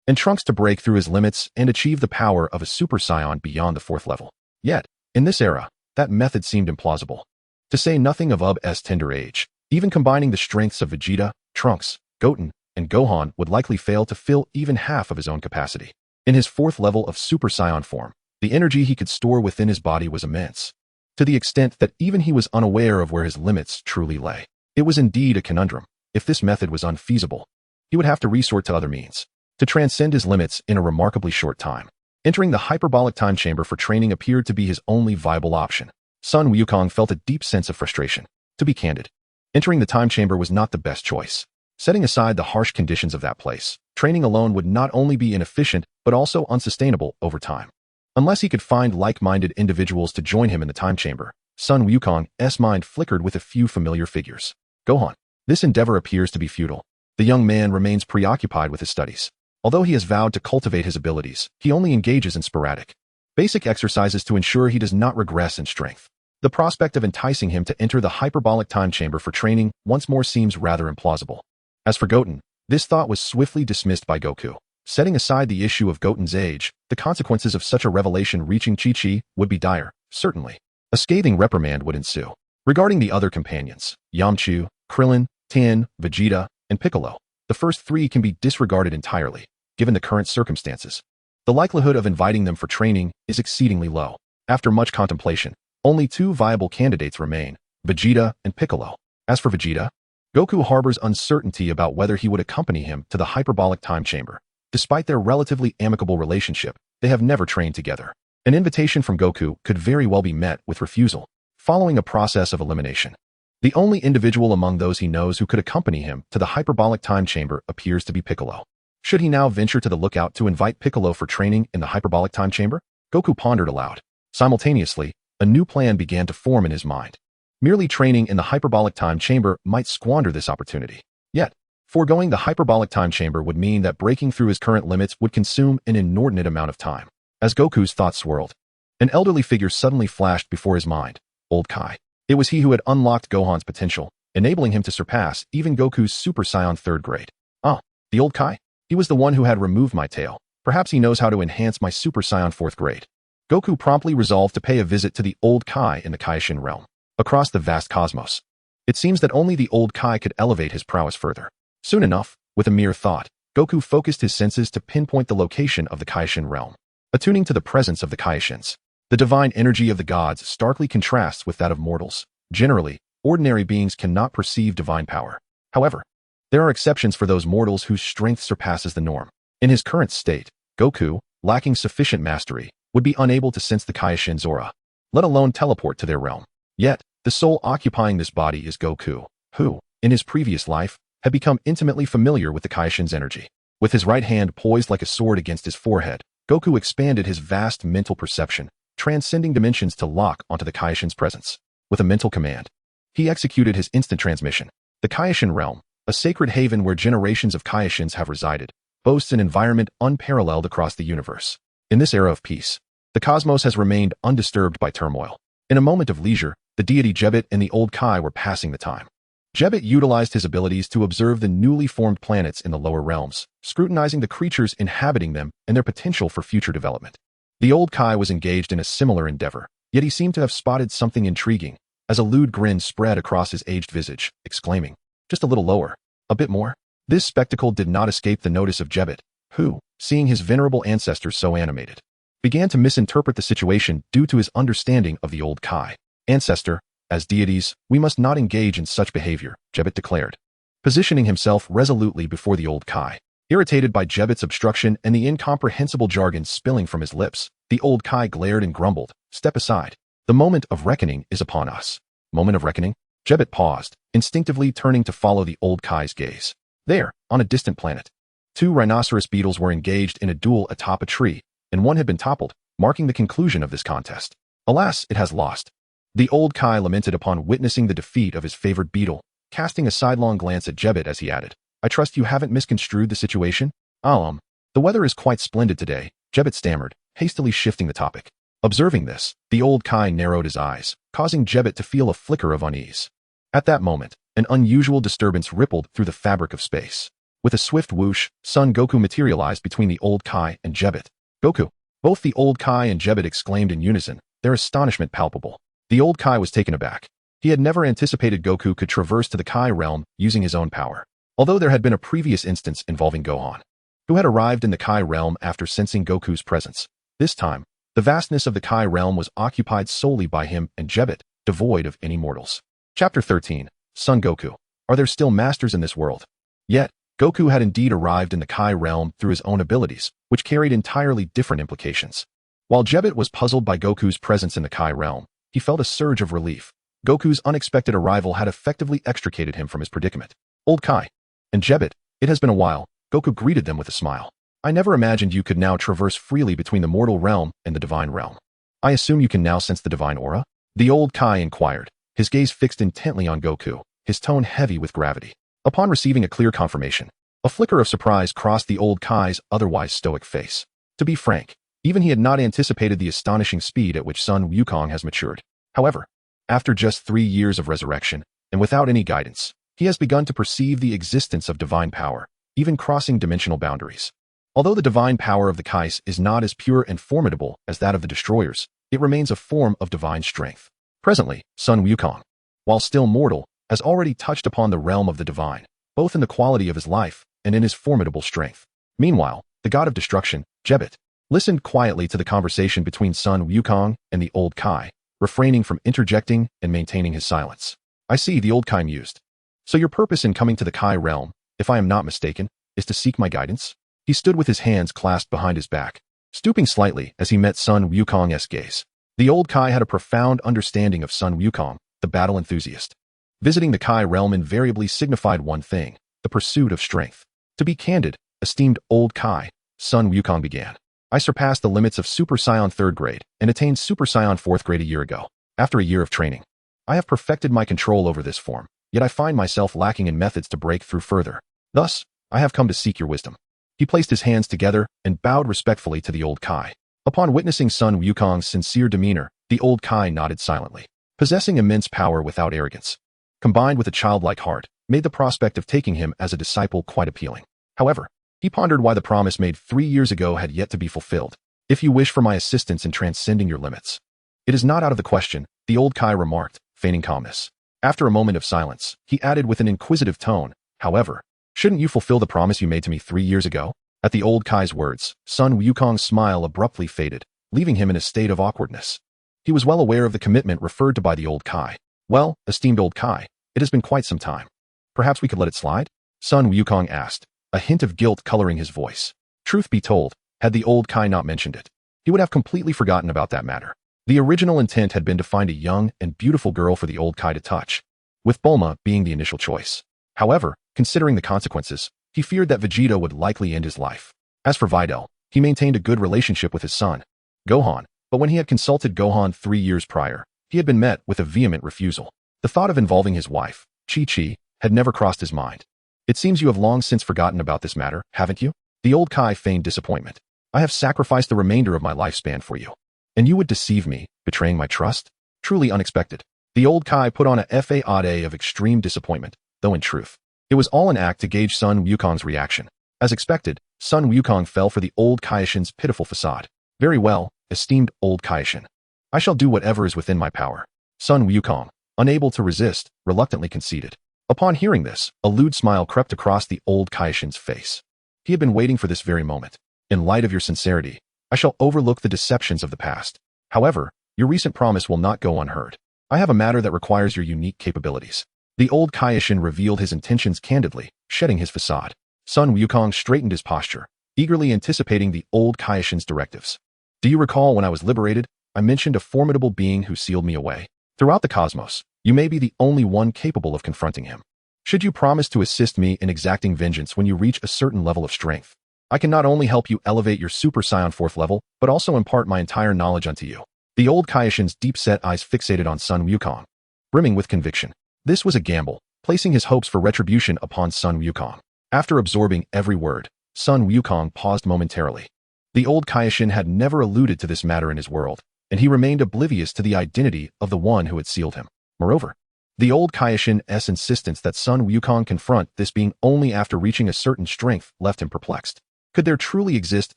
and Trunks to break through his limits and achieve the power of a Super Saiyan beyond the fourth level. Yet, in this era, that method seemed implausible. To say nothing of Ub's tender age, even combining the strengths of Vegeta, Trunks, Goten, and Gohan would likely fail to fill even half of his own capacity. In his fourth level of Super Saiyan form, the energy he could store within his body was immense, to the extent that even he was unaware of where his limits truly lay. It was indeed a conundrum. If this method was unfeasible, he would have to resort to other means to transcend his limits in a remarkably short time. Entering the hyperbolic time chamber for training appeared to be his only viable option. Sun Wukong felt a deep sense of frustration. To be candid, entering the time chamber was not the best choice. Setting aside the harsh conditions of that place, training alone would not only be inefficient, but also unsustainable over time. Unless he could find like-minded individuals to join him in the time chamber, Sun Wukong's mind flickered with a few familiar figures. Gohan. This endeavor appears to be futile. The young man remains preoccupied with his studies. Although he has vowed to cultivate his abilities, he only engages in sporadic, basic exercises to ensure he does not regress in strength. The prospect of enticing him to enter the hyperbolic time chamber for training once more seems rather implausible. As for Goten, this thought was swiftly dismissed by Goku. Setting aside the issue of Goten's age, the consequences of such a revelation reaching Chi-Chi would be dire, certainly. A scathing reprimand would ensue. Regarding the other companions, Yamchu, Krillin, Tien, Vegeta, and Piccolo, the first three can be disregarded entirely, given the current circumstances. The likelihood of inviting them for training is exceedingly low. After much contemplation, only two viable candidates remain, Vegeta and Piccolo. As for Vegeta, Goku harbors uncertainty about whether he would accompany him to the hyperbolic time chamber. Despite their relatively amicable relationship, they have never trained together. An invitation from Goku could very well be met with refusal, following a process of elimination. The only individual among those he knows who could accompany him to the hyperbolic time chamber appears to be Piccolo. Should he now venture to the lookout to invite Piccolo for training in the hyperbolic time chamber? Goku pondered aloud. Simultaneously, a new plan began to form in his mind. Merely training in the hyperbolic time chamber might squander this opportunity. Yet, foregoing the hyperbolic time chamber would mean that breaking through his current limits would consume an inordinate amount of time. As Goku's thoughts swirled, an elderly figure suddenly flashed before his mind, Old Kai. It was he who had unlocked Gohan's potential, enabling him to surpass even Goku's Super Saiyan 3rd grade. The Old Kai? He was the one who had removed my tail. Perhaps he knows how to enhance my Super Saiyan 4th grade. Goku promptly resolved to pay a visit to the Old Kai in the Kaishin realm, across the vast cosmos. It seems that only the Old Kai could elevate his prowess further. Soon enough, with a mere thought, Goku focused his senses to pinpoint the location of the Kaishin realm. Attuning to the presence of the Kaishins, the divine energy of the gods starkly contrasts with that of mortals. Generally, ordinary beings cannot perceive divine power. However, there are exceptions for those mortals whose strength surpasses the norm. In his current state, Goku, lacking sufficient mastery, would be unable to sense the Kaishin's aura, let alone teleport to their realm. Yet, the soul occupying this body is Goku, who, in his previous life, had become intimately familiar with the Kaishin's energy. With his right hand poised like a sword against his forehead, Goku expanded his vast mental perception, transcending dimensions to lock onto the Kaishin's presence. With a mental command, he executed his instant transmission. The Kaishin realm, a sacred haven where generations of Kaishins have resided, boasts an environment unparalleled across the universe. In this era of peace, the cosmos has remained undisturbed by turmoil. In a moment of leisure, the deity Jebet and the Old Kai were passing the time. Jebet utilized his abilities to observe the newly formed planets in the lower realms, scrutinizing the creatures inhabiting them and their potential for future development. The Old Kai was engaged in a similar endeavor, yet he seemed to have spotted something intriguing, as a lewd grin spread across his aged visage, exclaiming, "Just a little lower. A bit more." This spectacle did not escape the notice of Jebet, who, seeing his venerable ancestors so animated, began to misinterpret the situation due to his understanding of the Old Kai. "Ancestor," As deities, we must not engage in such behavior, Jebet declared, positioning himself resolutely before the old Kai. Irritated by Jebet's obstruction and the incomprehensible jargon spilling from his lips, the old Kai glared and grumbled, "Step aside. The moment of reckoning is upon us." Moment of reckoning? Jebet paused, instinctively turning to follow the old Kai's gaze. There, on a distant planet, two rhinoceros beetles were engaged in a duel atop a tree, and one had been toppled, marking the conclusion of this contest. Alas, it has lost. The old Kai lamented upon witnessing the defeat of his favored beetle, casting a sidelong glance at Jebet as he added, "I trust you haven't misconstrued the situation?" The weather is quite splendid today," Jebet stammered, hastily shifting the topic. Observing this, the old Kai narrowed his eyes, causing Jebet to feel a flicker of unease. At that moment, an unusual disturbance rippled through the fabric of space. With a swift whoosh, Son Goku materialized between the old Kai and Jebet. "Goku!" Both the old Kai and Jebet exclaimed in unison, their astonishment palpable. The old Kai was taken aback. He had never anticipated Goku could traverse to the Kai realm using his own power. Although there had been a previous instance involving Gohan, who had arrived in the Kai realm after sensing Goku's presence. This time, the vastness of the Kai realm was occupied solely by him and Jebet, devoid of any mortals. Chapter 13, Son Goku. Are there still masters in this world? Yet, Goku had indeed arrived in the Kai realm through his own abilities, which carried entirely different implications. While Jebet was puzzled by Goku's presence in the Kai realm, he felt a surge of relief. Goku's unexpected arrival had effectively extricated him from his predicament. "Old Kai and Jebet, it has been a while," Goku greeted them with a smile. "I never imagined you could now traverse freely between the mortal realm and the divine realm. I assume you can now sense the divine aura?" The old Kai inquired, his gaze fixed intently on Goku, his tone heavy with gravity. Upon receiving a clear confirmation, a flicker of surprise crossed the old Kai's otherwise stoic face. To be frank, even he had not anticipated the astonishing speed at which Sun Wukong has matured. However, after just 3 years of resurrection, and without any guidance, he has begun to perceive the existence of divine power, even crossing dimensional boundaries. Although the divine power of the Kais is not as pure and formidable as that of the destroyers, it remains a form of divine strength. Presently, Sun Wukong, while still mortal, has already touched upon the realm of the divine, both in the quality of his life and in his formidable strength. Meanwhile, the god of destruction, Jebet, listened quietly to the conversation between Sun Wukong and the old Kai, refraining from interjecting and maintaining his silence. "I see," the old Kai mused. "So your purpose in coming to the Kai realm, if I am not mistaken, is to seek my guidance?" He stood with his hands clasped behind his back, stooping slightly as he met Sun Wukong's gaze. The old Kai had a profound understanding of Sun Wukong, the battle enthusiast. Visiting the Kai realm invariably signified one thing, the pursuit of strength. "To be candid, esteemed old Kai," Sun Wukong began, "I surpassed the limits of Super Saiyan 3rd grade and attained Super Saiyan 4th grade a year ago. After a year of training, I have perfected my control over this form, yet I find myself lacking in methods to break through further. Thus, I have come to seek your wisdom." He placed his hands together and bowed respectfully to the old Kai. Upon witnessing Sun Wukong's sincere demeanor, the old Kai nodded silently. Possessing immense power without arrogance, combined with a childlike heart, made the prospect of taking him as a disciple quite appealing. However, he pondered why the promise made 3 years ago had yet to be fulfilled. "If you wish for my assistance in transcending your limits, it is not out of the question," the old Kai remarked, feigning calmness. After a moment of silence, he added with an inquisitive tone, "However, shouldn't you fulfill the promise you made to me 3 years ago?" At the old Kai's words, Sun Wukong's smile abruptly faded, leaving him in a state of awkwardness. He was well aware of the commitment referred to by the old Kai. "Well, esteemed old Kai, it has been quite some time. Perhaps we could let it slide?" Sun Wukong asked, a hint of guilt coloring his voice. Truth be told, had the old Kai not mentioned it, he would have completely forgotten about that matter. The original intent had been to find a young and beautiful girl for the old Kai to touch, with Bulma being the initial choice. However, considering the consequences, he feared that Vegeta would likely end his life. As for Videl, he maintained a good relationship with his son, Gohan, but when he had consulted Gohan 3 years prior, he had been met with a vehement refusal. The thought of involving his wife, Chi-Chi, had never crossed his mind. "It seems you have long since forgotten about this matter, haven't you?" The old Kai feigned disappointment. "I have sacrificed the remainder of my lifespan for you. And you would deceive me, betraying my trust? Truly unexpected." The old Kai put on a facade of extreme disappointment, though in truth, it was all an act to gauge Sun Wukong's reaction. As expected, Sun Wukong fell for the old Kaishin's pitiful facade. "Very well, esteemed old Kaishin. I shall do whatever is within my power." Sun Wukong, unable to resist, reluctantly conceded. Upon hearing this, a lewd smile crept across the old Kaishin's face. He had been waiting for this very moment. "In light of your sincerity, I shall overlook the deceptions of the past. However, your recent promise will not go unheard. I have a matter that requires your unique capabilities. The old Kaioshin revealed his intentions candidly, shedding his facade. Sun Wukong straightened his posture, eagerly anticipating the old Kaioshin's directives. Do you recall when I was liberated, I mentioned a formidable being who sealed me away? Throughout the cosmos, you may be the only one capable of confronting him. Should you promise to assist me in exacting vengeance when you reach a certain level of strength, I can not only help you elevate your Super Saiyan 4th level, but also impart my entire knowledge unto you. The old Kaioshin's deep-set eyes fixated on Sun Wukong, brimming with conviction. This was a gamble, placing his hopes for retribution upon Sun Wukong. After absorbing every word, Sun Wukong paused momentarily. The old Kaioshin had never alluded to this matter in his world, and he remained oblivious to the identity of the one who had sealed him. Moreover, the old Kaioshin's insistence that Sun Wukong confront this being only after reaching a certain strength left him perplexed. Could there truly exist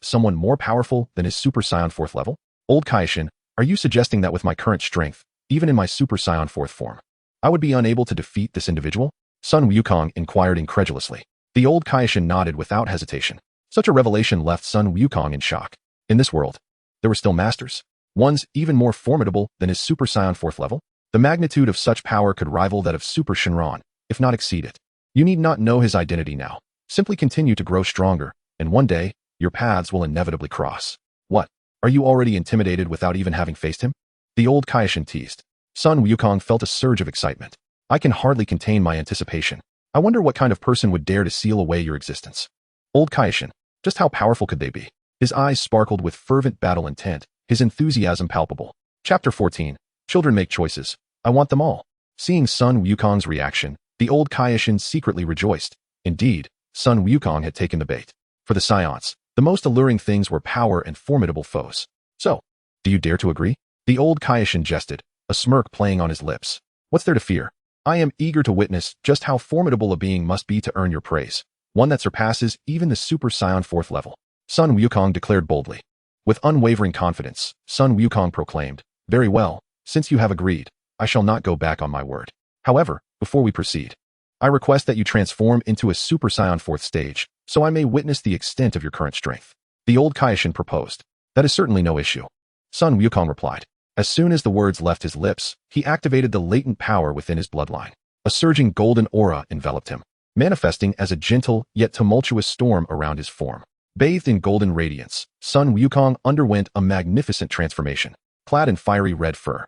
someone more powerful than his Super Saiyan 4th level? Old Kaioshin, are you suggesting that with my current strength, even in my Super Saiyan 4th form, I would be unable to defeat this individual? Sun Wukong inquired incredulously. The old Kaioshin nodded without hesitation. Such a revelation left Sun Wukong in shock. In this world, there were still masters, ones even more formidable than his Super Saiyan 4th level. The magnitude of such power could rival that of Super Shenron, if not exceed it. You need not know his identity now. Simply continue to grow stronger, and one day, your paths will inevitably cross. What? Are you already intimidated without even having faced him? The old Kaioshin teased. Sun Wukong felt a surge of excitement. I can hardly contain my anticipation. I wonder what kind of person would dare to seal away your existence. Old Kaioshin, just how powerful could they be? His eyes sparkled with fervent battle intent, his enthusiasm palpable. Chapter 14. Children make choices. I want them all. Seeing Sun Wukong's reaction, the old Kaioshin secretly rejoiced. Indeed, Sun Wukong had taken the bait. For the Saiyans, the most alluring things were power and formidable foes. So, do you dare to agree? The old Kaioshin jested, a smirk playing on his lips. What's there to fear? I am eager to witness just how formidable a being must be to earn your praise, one that surpasses even the Super Saiyan 4th level. Sun Wukong declared boldly. With unwavering confidence, Sun Wukong proclaimed, very well, since you have agreed, I shall not go back on my word. However, before we proceed, I request that you transform into a Super Saiyan 4th stage, so I may witness the extent of your current strength. The old Kaioshin proposed. That is certainly no issue. Sun Wukong replied. As soon as the words left his lips, he activated the latent power within his bloodline. A surging golden aura enveloped him, manifesting as a gentle yet tumultuous storm around his form. Bathed in golden radiance, Sun Wukong underwent a magnificent transformation. Clad in fiery red fur,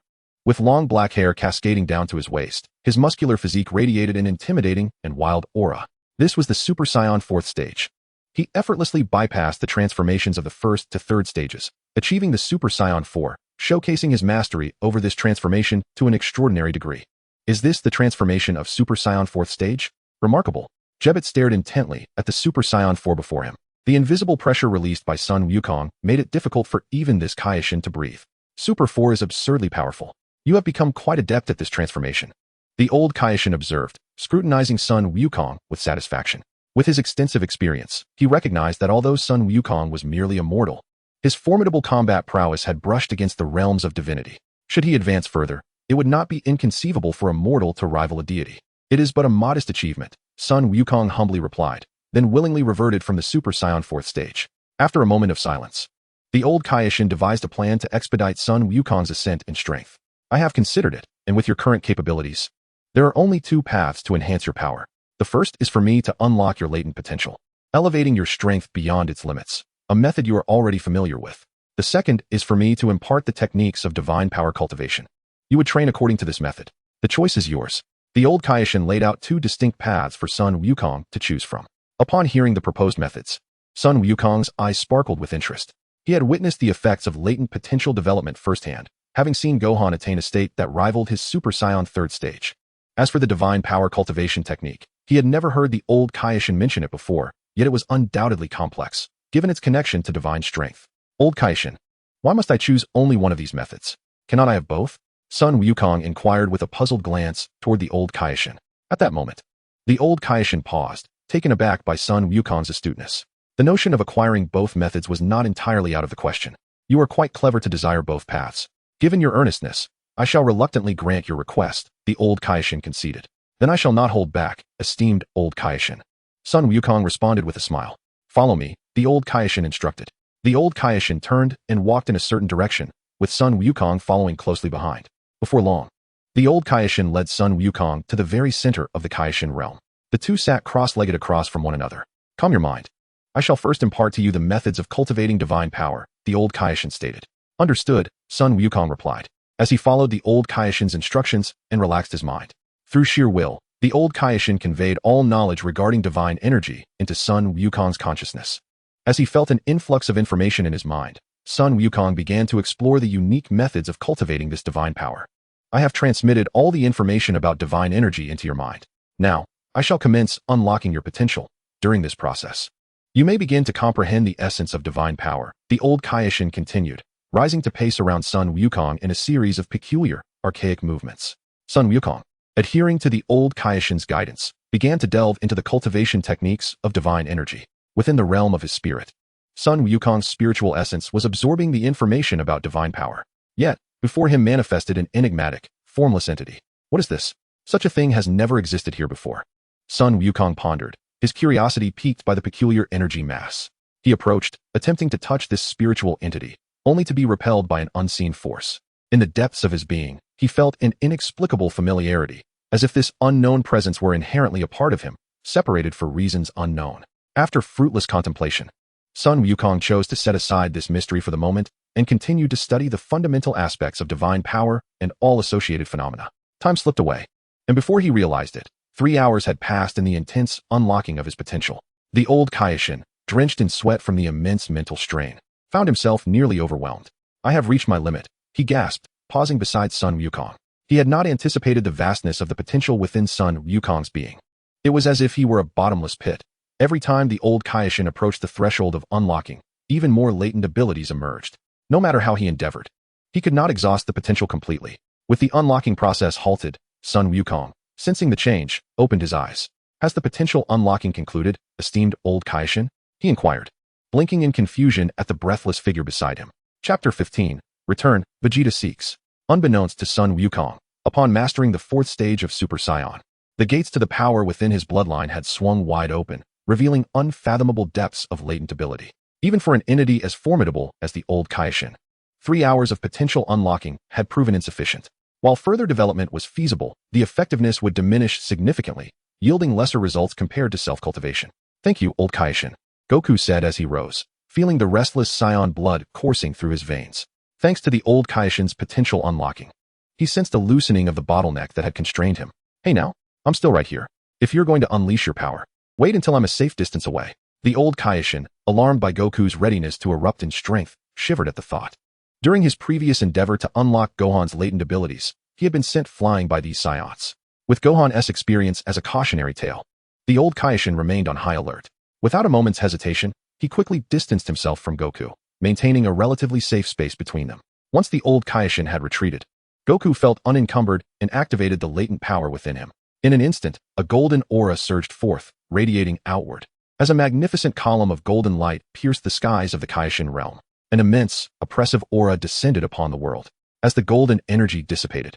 with long black hair cascading down to his waist, his muscular physique radiated an intimidating and wild aura. This was the Super Saiyan 4th stage. He effortlessly bypassed the transformations of the 1st to 3rd stages, achieving the Super Saiyan 4, showcasing his mastery over this transformation to an extraordinary degree. Is this the transformation of Super Saiyan 4th stage? Remarkable. Jebet stared intently at the Super Saiyan 4 before him. The invisible pressure released by Sun Wukong made it difficult for even this Kaioshin to breathe. Super 4 is absurdly powerful. You have become quite adept at this transformation. The old Kaioshin observed, scrutinizing Sun Wukong with satisfaction. With his extensive experience, he recognized that although Sun Wukong was merely a mortal, his formidable combat prowess had brushed against the realms of divinity. Should he advance further, it would not be inconceivable for a mortal to rival a deity. It is but a modest achievement, Sun Wukong humbly replied, then willingly reverted from the Super Saiyan 4th stage. After a moment of silence, the old Kaioshin devised a plan to expedite Sun Wukong's ascent in strength. I have considered it, and with your current capabilities, there are only two paths to enhance your power. The first is for me to unlock your latent potential, elevating your strength beyond its limits, a method you are already familiar with. The second is for me to impart the techniques of divine power cultivation. You would train according to this method. The choice is yours. The old Kaioshin laid out two distinct paths for Sun Wukong to choose from. Upon hearing the proposed methods, Sun Wukong's eyes sparkled with interest. He had witnessed the effects of latent potential development firsthand, having seen Gohan attain a state that rivaled his Super Saiyan 3rd stage. As for the divine power cultivation technique, he had never heard the old Kaioshin mention it before, yet it was undoubtedly complex, given its connection to divine strength. Old Kaioshin, why must I choose only one of these methods? Cannot I have both? Sun Wukong inquired with a puzzled glance toward the old Kaioshin. At that moment, the old Kaioshin paused, taken aback by Sun Wukong's astuteness. The notion of acquiring both methods was not entirely out of the question. You are quite clever to desire both paths. Given your earnestness, I shall reluctantly grant your request, the old Kaioshin conceded. Then I shall not hold back, esteemed old Kaioshin. Sun Wukong responded with a smile. Follow me, the old Kaioshin instructed. The old Kaioshin turned and walked in a certain direction, with Sun Wukong following closely behind. Before long, The old Kaishin led Sun Wukong to the very center of the Kaishin realm. The two sat cross-legged across from one another. Calm your mind. I shall first impart to you the methods of cultivating divine power, the old Kaishin stated. Understood, Sun Wukong replied, as he followed the old Kaishin's instructions and relaxed his mind. Through sheer will, the old Kaishin conveyed all knowledge regarding divine energy into Sun Wukong's consciousness. As he felt an influx of information in his mind, Sun Wukong began to explore the unique methods of cultivating this divine power. I have transmitted all the information about divine energy into your mind. Now, I shall commence unlocking your potential. During this process, you may begin to comprehend the essence of divine power, the old Kaishin continued, rising to pace around Sun Wukong in a series of peculiar, archaic movements. Sun Wukong, adhering to the old Kaishin's guidance, began to delve into the cultivation techniques of divine energy. Within the realm of his spirit, Sun Wukong's spiritual essence was absorbing the information about divine power. Yet, before him manifested an enigmatic, formless entity. What is this? Such a thing has never existed here before. Sun Wukong pondered, his curiosity piqued by the peculiar energy mass. He approached, attempting to touch this spiritual entity, only to be repelled by an unseen force. In the depths of his being, he felt an inexplicable familiarity, as if this unknown presence were inherently a part of him, separated for reasons unknown. After fruitless contemplation, Sun Wukong chose to set aside this mystery for the moment and continued to study the fundamental aspects of divine power and all associated phenomena. Time slipped away, and before he realized it, 3 hours had passed in the intense unlocking of his potential. The old Kaishin, drenched in sweat from the immense mental strain, found himself nearly overwhelmed. I have reached my limit, he gasped, pausing beside Sun Wukong. He had not anticipated the vastness of the potential within Sun Wukong's being. It was as if he were a bottomless pit. Every time the old Kaishin approached the threshold of unlocking, even more latent abilities emerged. No matter how he endeavored, he could not exhaust the potential completely. With the unlocking process halted, Sun Wukong, sensing the change, opened his eyes. Has the potential unlocking concluded, esteemed old Kaishin? He inquired, blinking in confusion at the breathless figure beside him. Chapter 15, Return, Vegeta seeks. Unbeknownst to Sun Wukong, upon mastering the 4th stage of Super Saiyan, the gates to the power within his bloodline had swung wide open, revealing unfathomable depths of latent ability. Even for an entity as formidable as the old Kaishin, 3 hours of potential unlocking had proven insufficient. While further development was feasible, the effectiveness would diminish significantly, yielding lesser results compared to self-cultivation. Thank you, old Kaishin, Goku said as he rose, feeling the restless Saiyan blood coursing through his veins. Thanks to the old Kaishin's potential unlocking, he sensed a loosening of the bottleneck that had constrained him. Hey now, I'm still right here. If you're going to unleash your power, wait until I'm a safe distance away. The old Kaishin, alarmed by Goku's readiness to erupt in strength, shivered at the thought. During his previous endeavor to unlock Gohan's latent abilities, he had been sent flying by these Saiyans. With Gohan's experience as a cautionary tale, the old Kaishin remained on high alert. Without a moment's hesitation, he quickly distanced himself from Goku, maintaining a relatively safe space between them. Once the old Kaishin had retreated, Goku felt unencumbered and activated the latent power within him. In an instant, a golden aura surged forth, radiating outward. As a magnificent column of golden light pierced the skies of the Kaishin realm, an immense, oppressive aura descended upon the world. As the golden energy dissipated,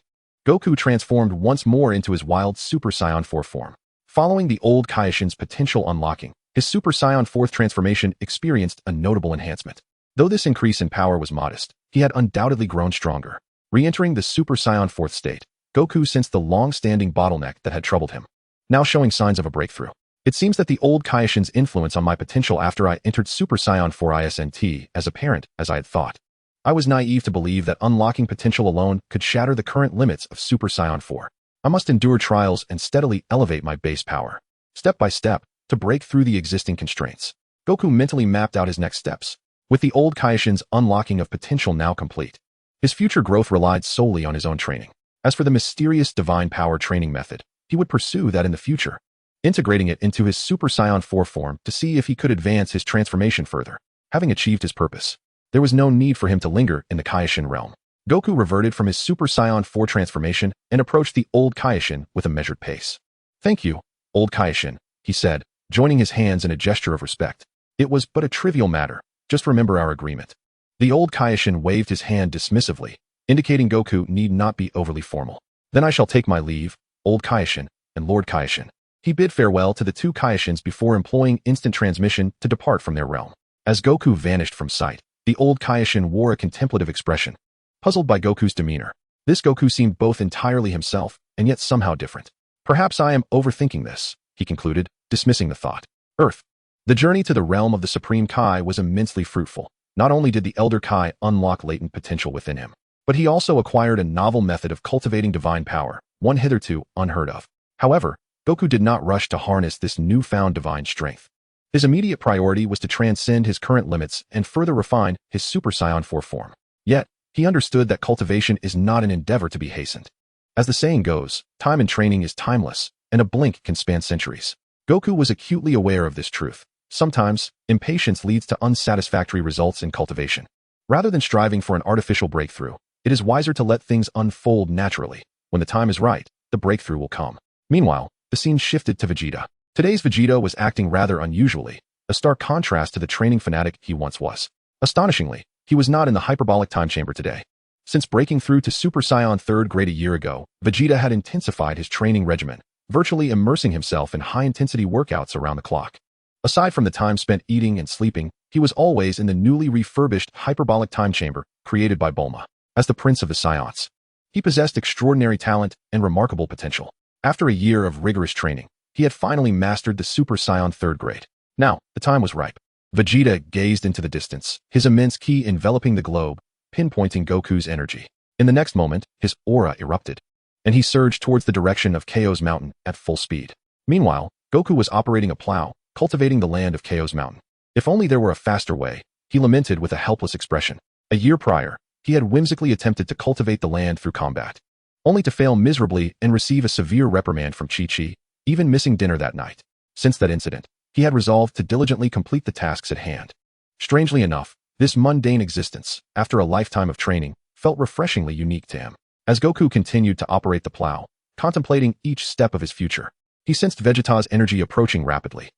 Goku transformed once more into his wild Super Saiyan 4 form. Following the old Kaishin's potential unlocking, his Super Saiyan 4th transformation experienced a notable enhancement. Though this increase in power was modest, he had undoubtedly grown stronger. Re-entering the Super Saiyan 4th state, Goku sensed the long-standing bottleneck that had troubled him, now showing signs of a breakthrough. It seems that the old Kaishin's influence on my potential after I entered Super Saiyan 4 isn't as apparent as I had thought. I was naive to believe that unlocking potential alone could shatter the current limits of Super Saiyan 4. I must endure trials and steadily elevate my base power, step by step, to break through the existing constraints. Goku mentally mapped out his next steps. With the old Kaishin's unlocking of potential now complete, his future growth relied solely on his own training. As for the mysterious divine power training method, he would pursue that in the future, integrating it into his Super Saiyan 4 form to see if he could advance his transformation further. Having achieved his purpose, there was no need for him to linger in the Kaishin realm. Goku reverted from his Super Saiyan 4 transformation and approached the old Kaishin with a measured pace. Thank you, old Kaishin, he said, joining his hands in a gesture of respect. It was but a trivial matter. Just remember our agreement. The old Kaishin waved his hand dismissively, indicating Goku need not be overly formal. Then I shall take my leave, old Kaishin and Lord Kaishin. He bid farewell to the two Kaishins before employing instant transmission to depart from their realm. As Goku vanished from sight, the old Kaishin wore a contemplative expression, puzzled by Goku's demeanor. This Goku seemed both entirely himself and yet somehow different. Perhaps I am overthinking this, he concluded, dismissing the thought. Earth. The journey to the realm of the Supreme Kai was immensely fruitful. Not only did the Elder Kai unlock latent potential within him, but he also acquired a novel method of cultivating divine power, one hitherto unheard of. However, Goku did not rush to harness this newfound divine strength. His immediate priority was to transcend his current limits and further refine his Super Saiyan 4 form. Yet, he understood that cultivation is not an endeavor to be hastened. As the saying goes, time in training is timeless, and a blink can span centuries. Goku was acutely aware of this truth. Sometimes, impatience leads to unsatisfactory results in cultivation. Rather than striving for an artificial breakthrough, it is wiser to let things unfold naturally. When the time is right, the breakthrough will come. Meanwhile, the scene shifted to Vegeta. Today's Vegeta was acting rather unusually, a stark contrast to the training fanatic he once was. Astonishingly, he was not in the hyperbolic time chamber today. Since breaking through to Super Saiyan 3rd grade a year ago, Vegeta had intensified his training regimen, virtually immersing himself in high-intensity workouts around the clock. Aside from the time spent eating and sleeping, he was always in the newly refurbished hyperbolic time chamber created by Bulma. As the Prince of the Saiyans, he possessed extraordinary talent and remarkable potential. After a year of rigorous training, he had finally mastered the Super Saiyan 3rd grade. Now, the time was ripe. Vegeta gazed into the distance, his immense ki enveloping the globe, pinpointing Goku's energy. In the next moment, his aura erupted, and he surged towards the direction of Chaos Mountain at full speed. Meanwhile, Goku was operating a plow, cultivating the land of Chaos Mountain. If only there were a faster way, he lamented with a helpless expression. A year prior, he had whimsically attempted to cultivate the land through combat, only to fail miserably and receive a severe reprimand from Chi-Chi, even missing dinner that night. Since that incident, he had resolved to diligently complete the tasks at hand. Strangely enough, this mundane existence, after a lifetime of training, felt refreshingly unique to him. As Goku continued to operate the plow, contemplating each step of his future, he sensed Vegeta's energy approaching rapidly.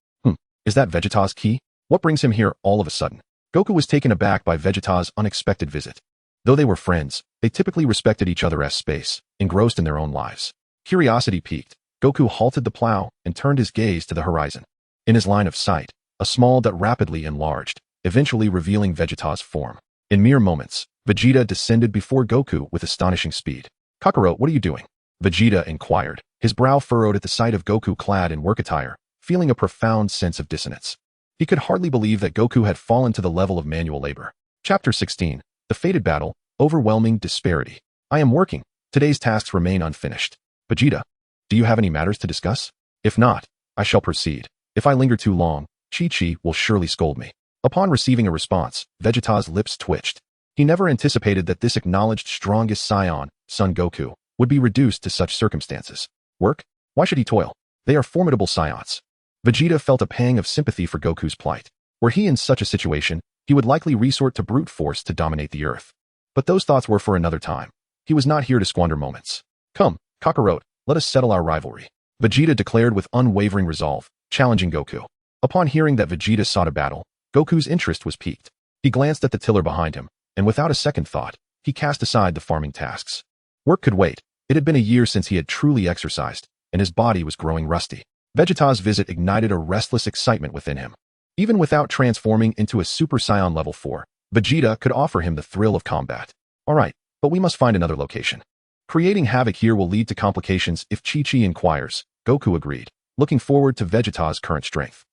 Is that Vegeta's ki? What brings him here all of a sudden? Goku was taken aback by Vegeta's unexpected visit. Though they were friends, they typically respected each other as space, engrossed in their own lives. Curiosity piqued, Goku halted the plow and turned his gaze to the horizon. In his line of sight, a small dot rapidly enlarged, eventually revealing Vegeta's form. In mere moments, Vegeta descended before Goku with astonishing speed. Kakarot, what are you doing? Vegeta inquired, his brow furrowed at the sight of Goku clad in work attire, feeling a profound sense of dissonance. He could hardly believe that Goku had fallen to the level of manual labor. Chapter 16. The Fated Battle, Overwhelming Disparity. I am working. Today's tasks remain unfinished. Vegeta, do you have any matters to discuss? If not, I shall proceed. If I linger too long, Chi-Chi will surely scold me. Upon receiving a response, Vegeta's lips twitched. He never anticipated that this acknowledged strongest Saiyan, Son Goku, would be reduced to such circumstances. Work? Why should he toil? They are formidable Saiyans. Vegeta felt a pang of sympathy for Goku's plight. Were he in such a situation, he would likely resort to brute force to dominate the earth. But those thoughts were for another time. He was not here to squander moments. Come, Kakarot, let us settle our rivalry. Vegeta declared with unwavering resolve, challenging Goku. Upon hearing that Vegeta sought a battle, Goku's interest was piqued. He glanced at the tiller behind him, and without a second thought, he cast aside the farming tasks. Work could wait. It had been a year since he had truly exercised, and his body was growing rusty. Vegeta's visit ignited a restless excitement within him. Even without transforming into a Super Saiyan level 4, Vegeta could offer him the thrill of combat. Alright, but we must find another location. Creating havoc here will lead to complications if Chi-Chi inquires, Goku agreed, looking forward to Vegeta's current strength.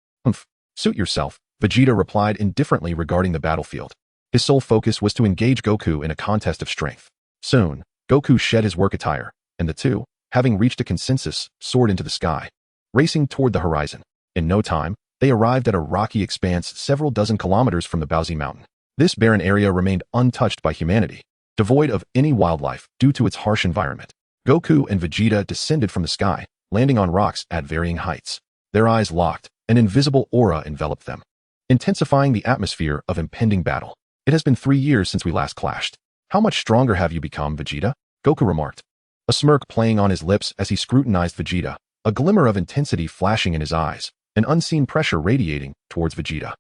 Suit yourself, Vegeta replied indifferently regarding the battlefield. His sole focus was to engage Goku in a contest of strength. Soon, Goku shed his work attire, and the two, having reached a consensus, soared into the sky, racing toward the horizon. In no time, they arrived at a rocky expanse several dozen kilometers from the Baozi Mountain. This barren area remained untouched by humanity, devoid of any wildlife due to its harsh environment. Goku and Vegeta descended from the sky, landing on rocks at varying heights. Their eyes locked, an invisible aura enveloped them, intensifying the atmosphere of impending battle. It has been 3 years since we last clashed. How much stronger have you become, Vegeta? Goku remarked, a smirk playing on his lips as he scrutinized Vegeta, a glimmer of intensity flashing in his eyes, an unseen pressure radiating towards Vegeta.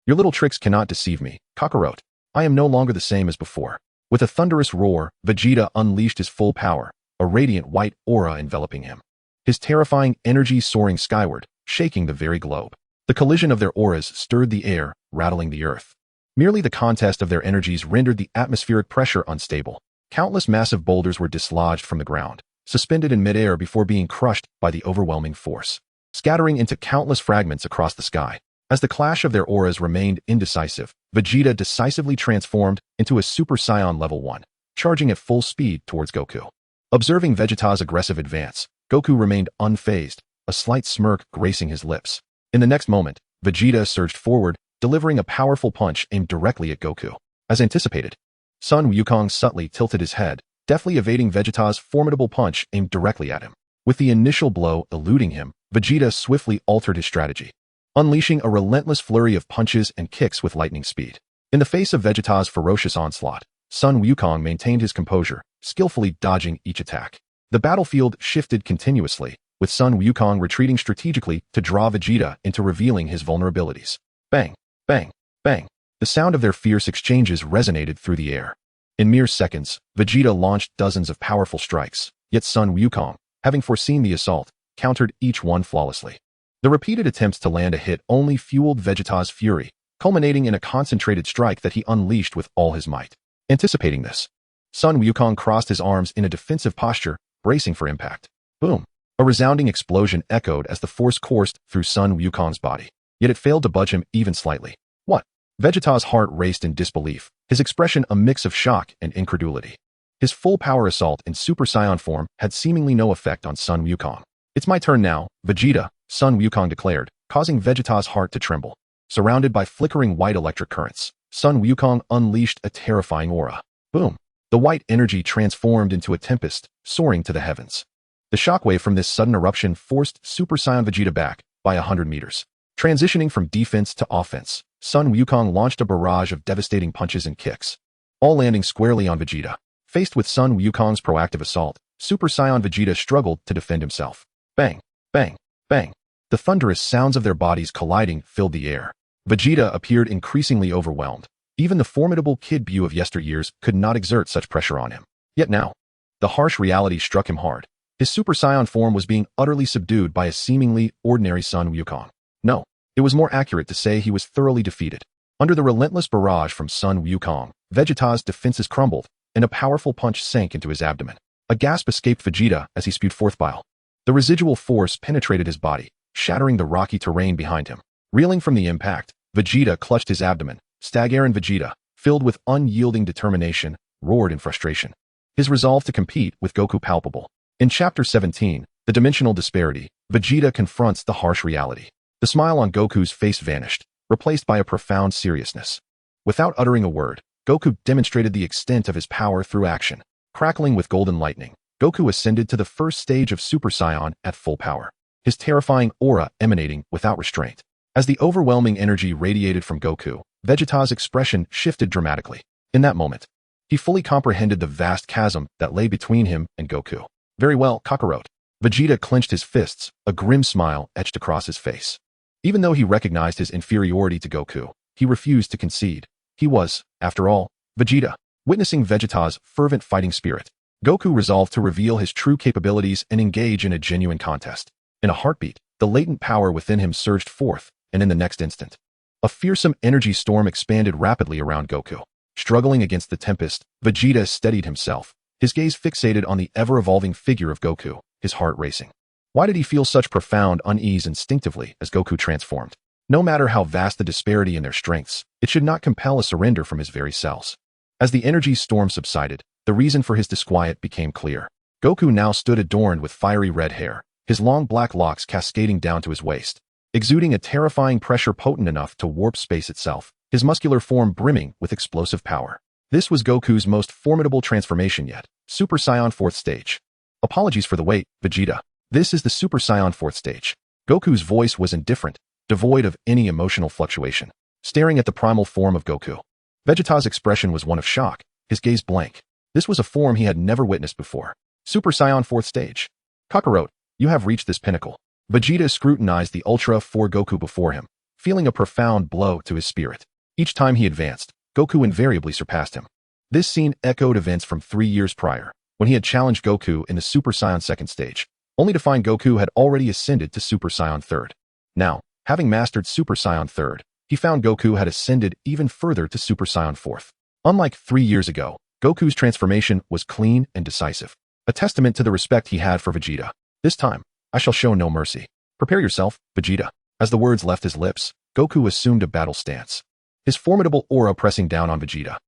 Your little tricks cannot deceive me, Kakarot. I am no longer the same as before. With a thunderous roar, Vegeta unleashed his full power, a radiant white aura enveloping him. His terrifying energy soaring skyward, shaking the very globe. The collision of their auras stirred the air, rattling the earth. Merely the contest of their energies rendered the atmospheric pressure unstable. Countless massive boulders were dislodged from the ground, suspended in midair before being crushed by the overwhelming force, scattering into countless fragments across the sky. As the clash of their auras remained indecisive, Vegeta decisively transformed into a Super Saiyan Level 1, charging at full speed towards Goku. Observing Vegeta's aggressive advance, Goku remained unfazed, a slight smirk gracing his lips. In the next moment, Vegeta surged forward, delivering a powerful punch aimed directly at Goku. As anticipated, Sun Wukong subtly tilted his head, deftly evading Vegeta's formidable punch aimed directly at him. With the initial blow eluding him, Vegeta swiftly altered his strategy, unleashing a relentless flurry of punches and kicks with lightning speed. In the face of Vegeta's ferocious onslaught, Sun Wukong maintained his composure, skillfully dodging each attack. The battlefield shifted continuously, with Sun Wukong retreating strategically to draw Vegeta into revealing his vulnerabilities. Bang, bang, bang. The sound of their fierce exchanges resonated through the air. In mere seconds, Vegeta launched dozens of powerful strikes, yet Sun Wukong, having foreseen the assault, countered each one flawlessly. The repeated attempts to land a hit only fueled Vegeta's fury, culminating in a concentrated strike that he unleashed with all his might. Anticipating this, Sun Wukong crossed his arms in a defensive posture, bracing for impact. Boom! A resounding explosion echoed as the force coursed through Sun Wukong's body, yet it failed to budge him even slightly. What? Vegeta's heart raced in disbelief, his expression a mix of shock and incredulity. His full-power assault in Super Saiyan form had seemingly no effect on Sun Wukong. It's my turn now, Vegeta, Sun Wukong declared, causing Vegeta's heart to tremble. Surrounded by flickering white electric currents, Sun Wukong unleashed a terrifying aura. Boom! The white energy transformed into a tempest, soaring to the heavens. The shockwave from this sudden eruption forced Super Saiyan Vegeta back by 100 meters. Transitioning from defense to offense, Sun Wukong launched a barrage of devastating punches and kicks, all landing squarely on Vegeta. Faced with Sun Wukong's proactive assault, Super Saiyan Vegeta struggled to defend himself. Bang, bang, bang. The thunderous sounds of their bodies colliding filled the air. Vegeta appeared increasingly overwhelmed. Even the formidable Kid Buu of yesteryears could not exert such pressure on him. Yet now, the harsh reality struck him hard. His Super Saiyan form was being utterly subdued by a seemingly ordinary Sun Wukong. No, it was more accurate to say he was thoroughly defeated. Under the relentless barrage from Sun Wukong, Vegeta's defenses crumbled, and a powerful punch sank into his abdomen. A gasp escaped Vegeta as he spewed forth bile. The residual force penetrated his body, shattering the rocky terrain behind him. Reeling from the impact, Vegeta clutched his abdomen. Staggeron Vegeta, filled with unyielding determination, roared in frustration. His resolve to compete with Goku palpable. In Chapter 17, The Dimensional Disparity, Vegeta confronts the harsh reality. The smile on Goku's face vanished, replaced by a profound seriousness. Without uttering a word, Goku demonstrated the extent of his power through action. Crackling with golden lightning, Goku ascended to the first stage of Super Saiyan at full power, his terrifying aura emanating without restraint. As the overwhelming energy radiated from Goku, Vegeta's expression shifted dramatically. In that moment, he fully comprehended the vast chasm that lay between him and Goku. Very well, Kakarot. Vegeta clenched his fists, a grim smile etched across his face. Even though he recognized his inferiority to Goku, he refused to concede. He was, after all, Vegeta. Witnessing Vegeta's fervent fighting spirit, Goku resolved to reveal his true capabilities and engage in a genuine contest. In a heartbeat, the latent power within him surged forth, and in the next instant, a fearsome energy storm expanded rapidly around Goku. Struggling against the tempest, Vegeta steadied himself, his gaze fixated on the ever-evolving figure of Goku, his heart racing. Why did he feel such profound unease instinctively as Goku transformed? No matter how vast the disparity in their strengths, it should not compel a surrender from his very cells. As the energy storm subsided, the reason for his disquiet became clear. Goku now stood adorned with fiery red hair, his long black locks cascading down to his waist, exuding a terrifying pressure potent enough to warp space itself, his muscular form brimming with explosive power. This was Goku's most formidable transformation yet, Super Saiyan 4th stage. Apologies for the wait, Vegeta. This is the Super Saiyan 4th stage. Goku's voice was indifferent, devoid of any emotional fluctuation. Staring at the primal form of Goku, Vegeta's expression was one of shock, his gaze blank. This was a form he had never witnessed before. Super Saiyan 4th stage. Kakarot, you have reached this pinnacle. Vegeta scrutinized the Ultra 4 Goku before him, feeling a profound blow to his spirit. Each time he advanced, Goku invariably surpassed him. This scene echoed events from 3 years prior, when he had challenged Goku in the Super Saiyan 2nd stage, only to find Goku had already ascended to Super Saiyan 3rd. Now, having mastered Super Saiyan 3rd, he found Goku had ascended even further to Super Saiyan 4th. Unlike 3 years ago, Goku's transformation was clean and decisive, a testament to the respect he had for Vegeta. This time, I shall show no mercy. Prepare yourself, Vegeta. As the words left his lips, Goku assumed a battle stance, his formidable aura pressing down on Vegeta.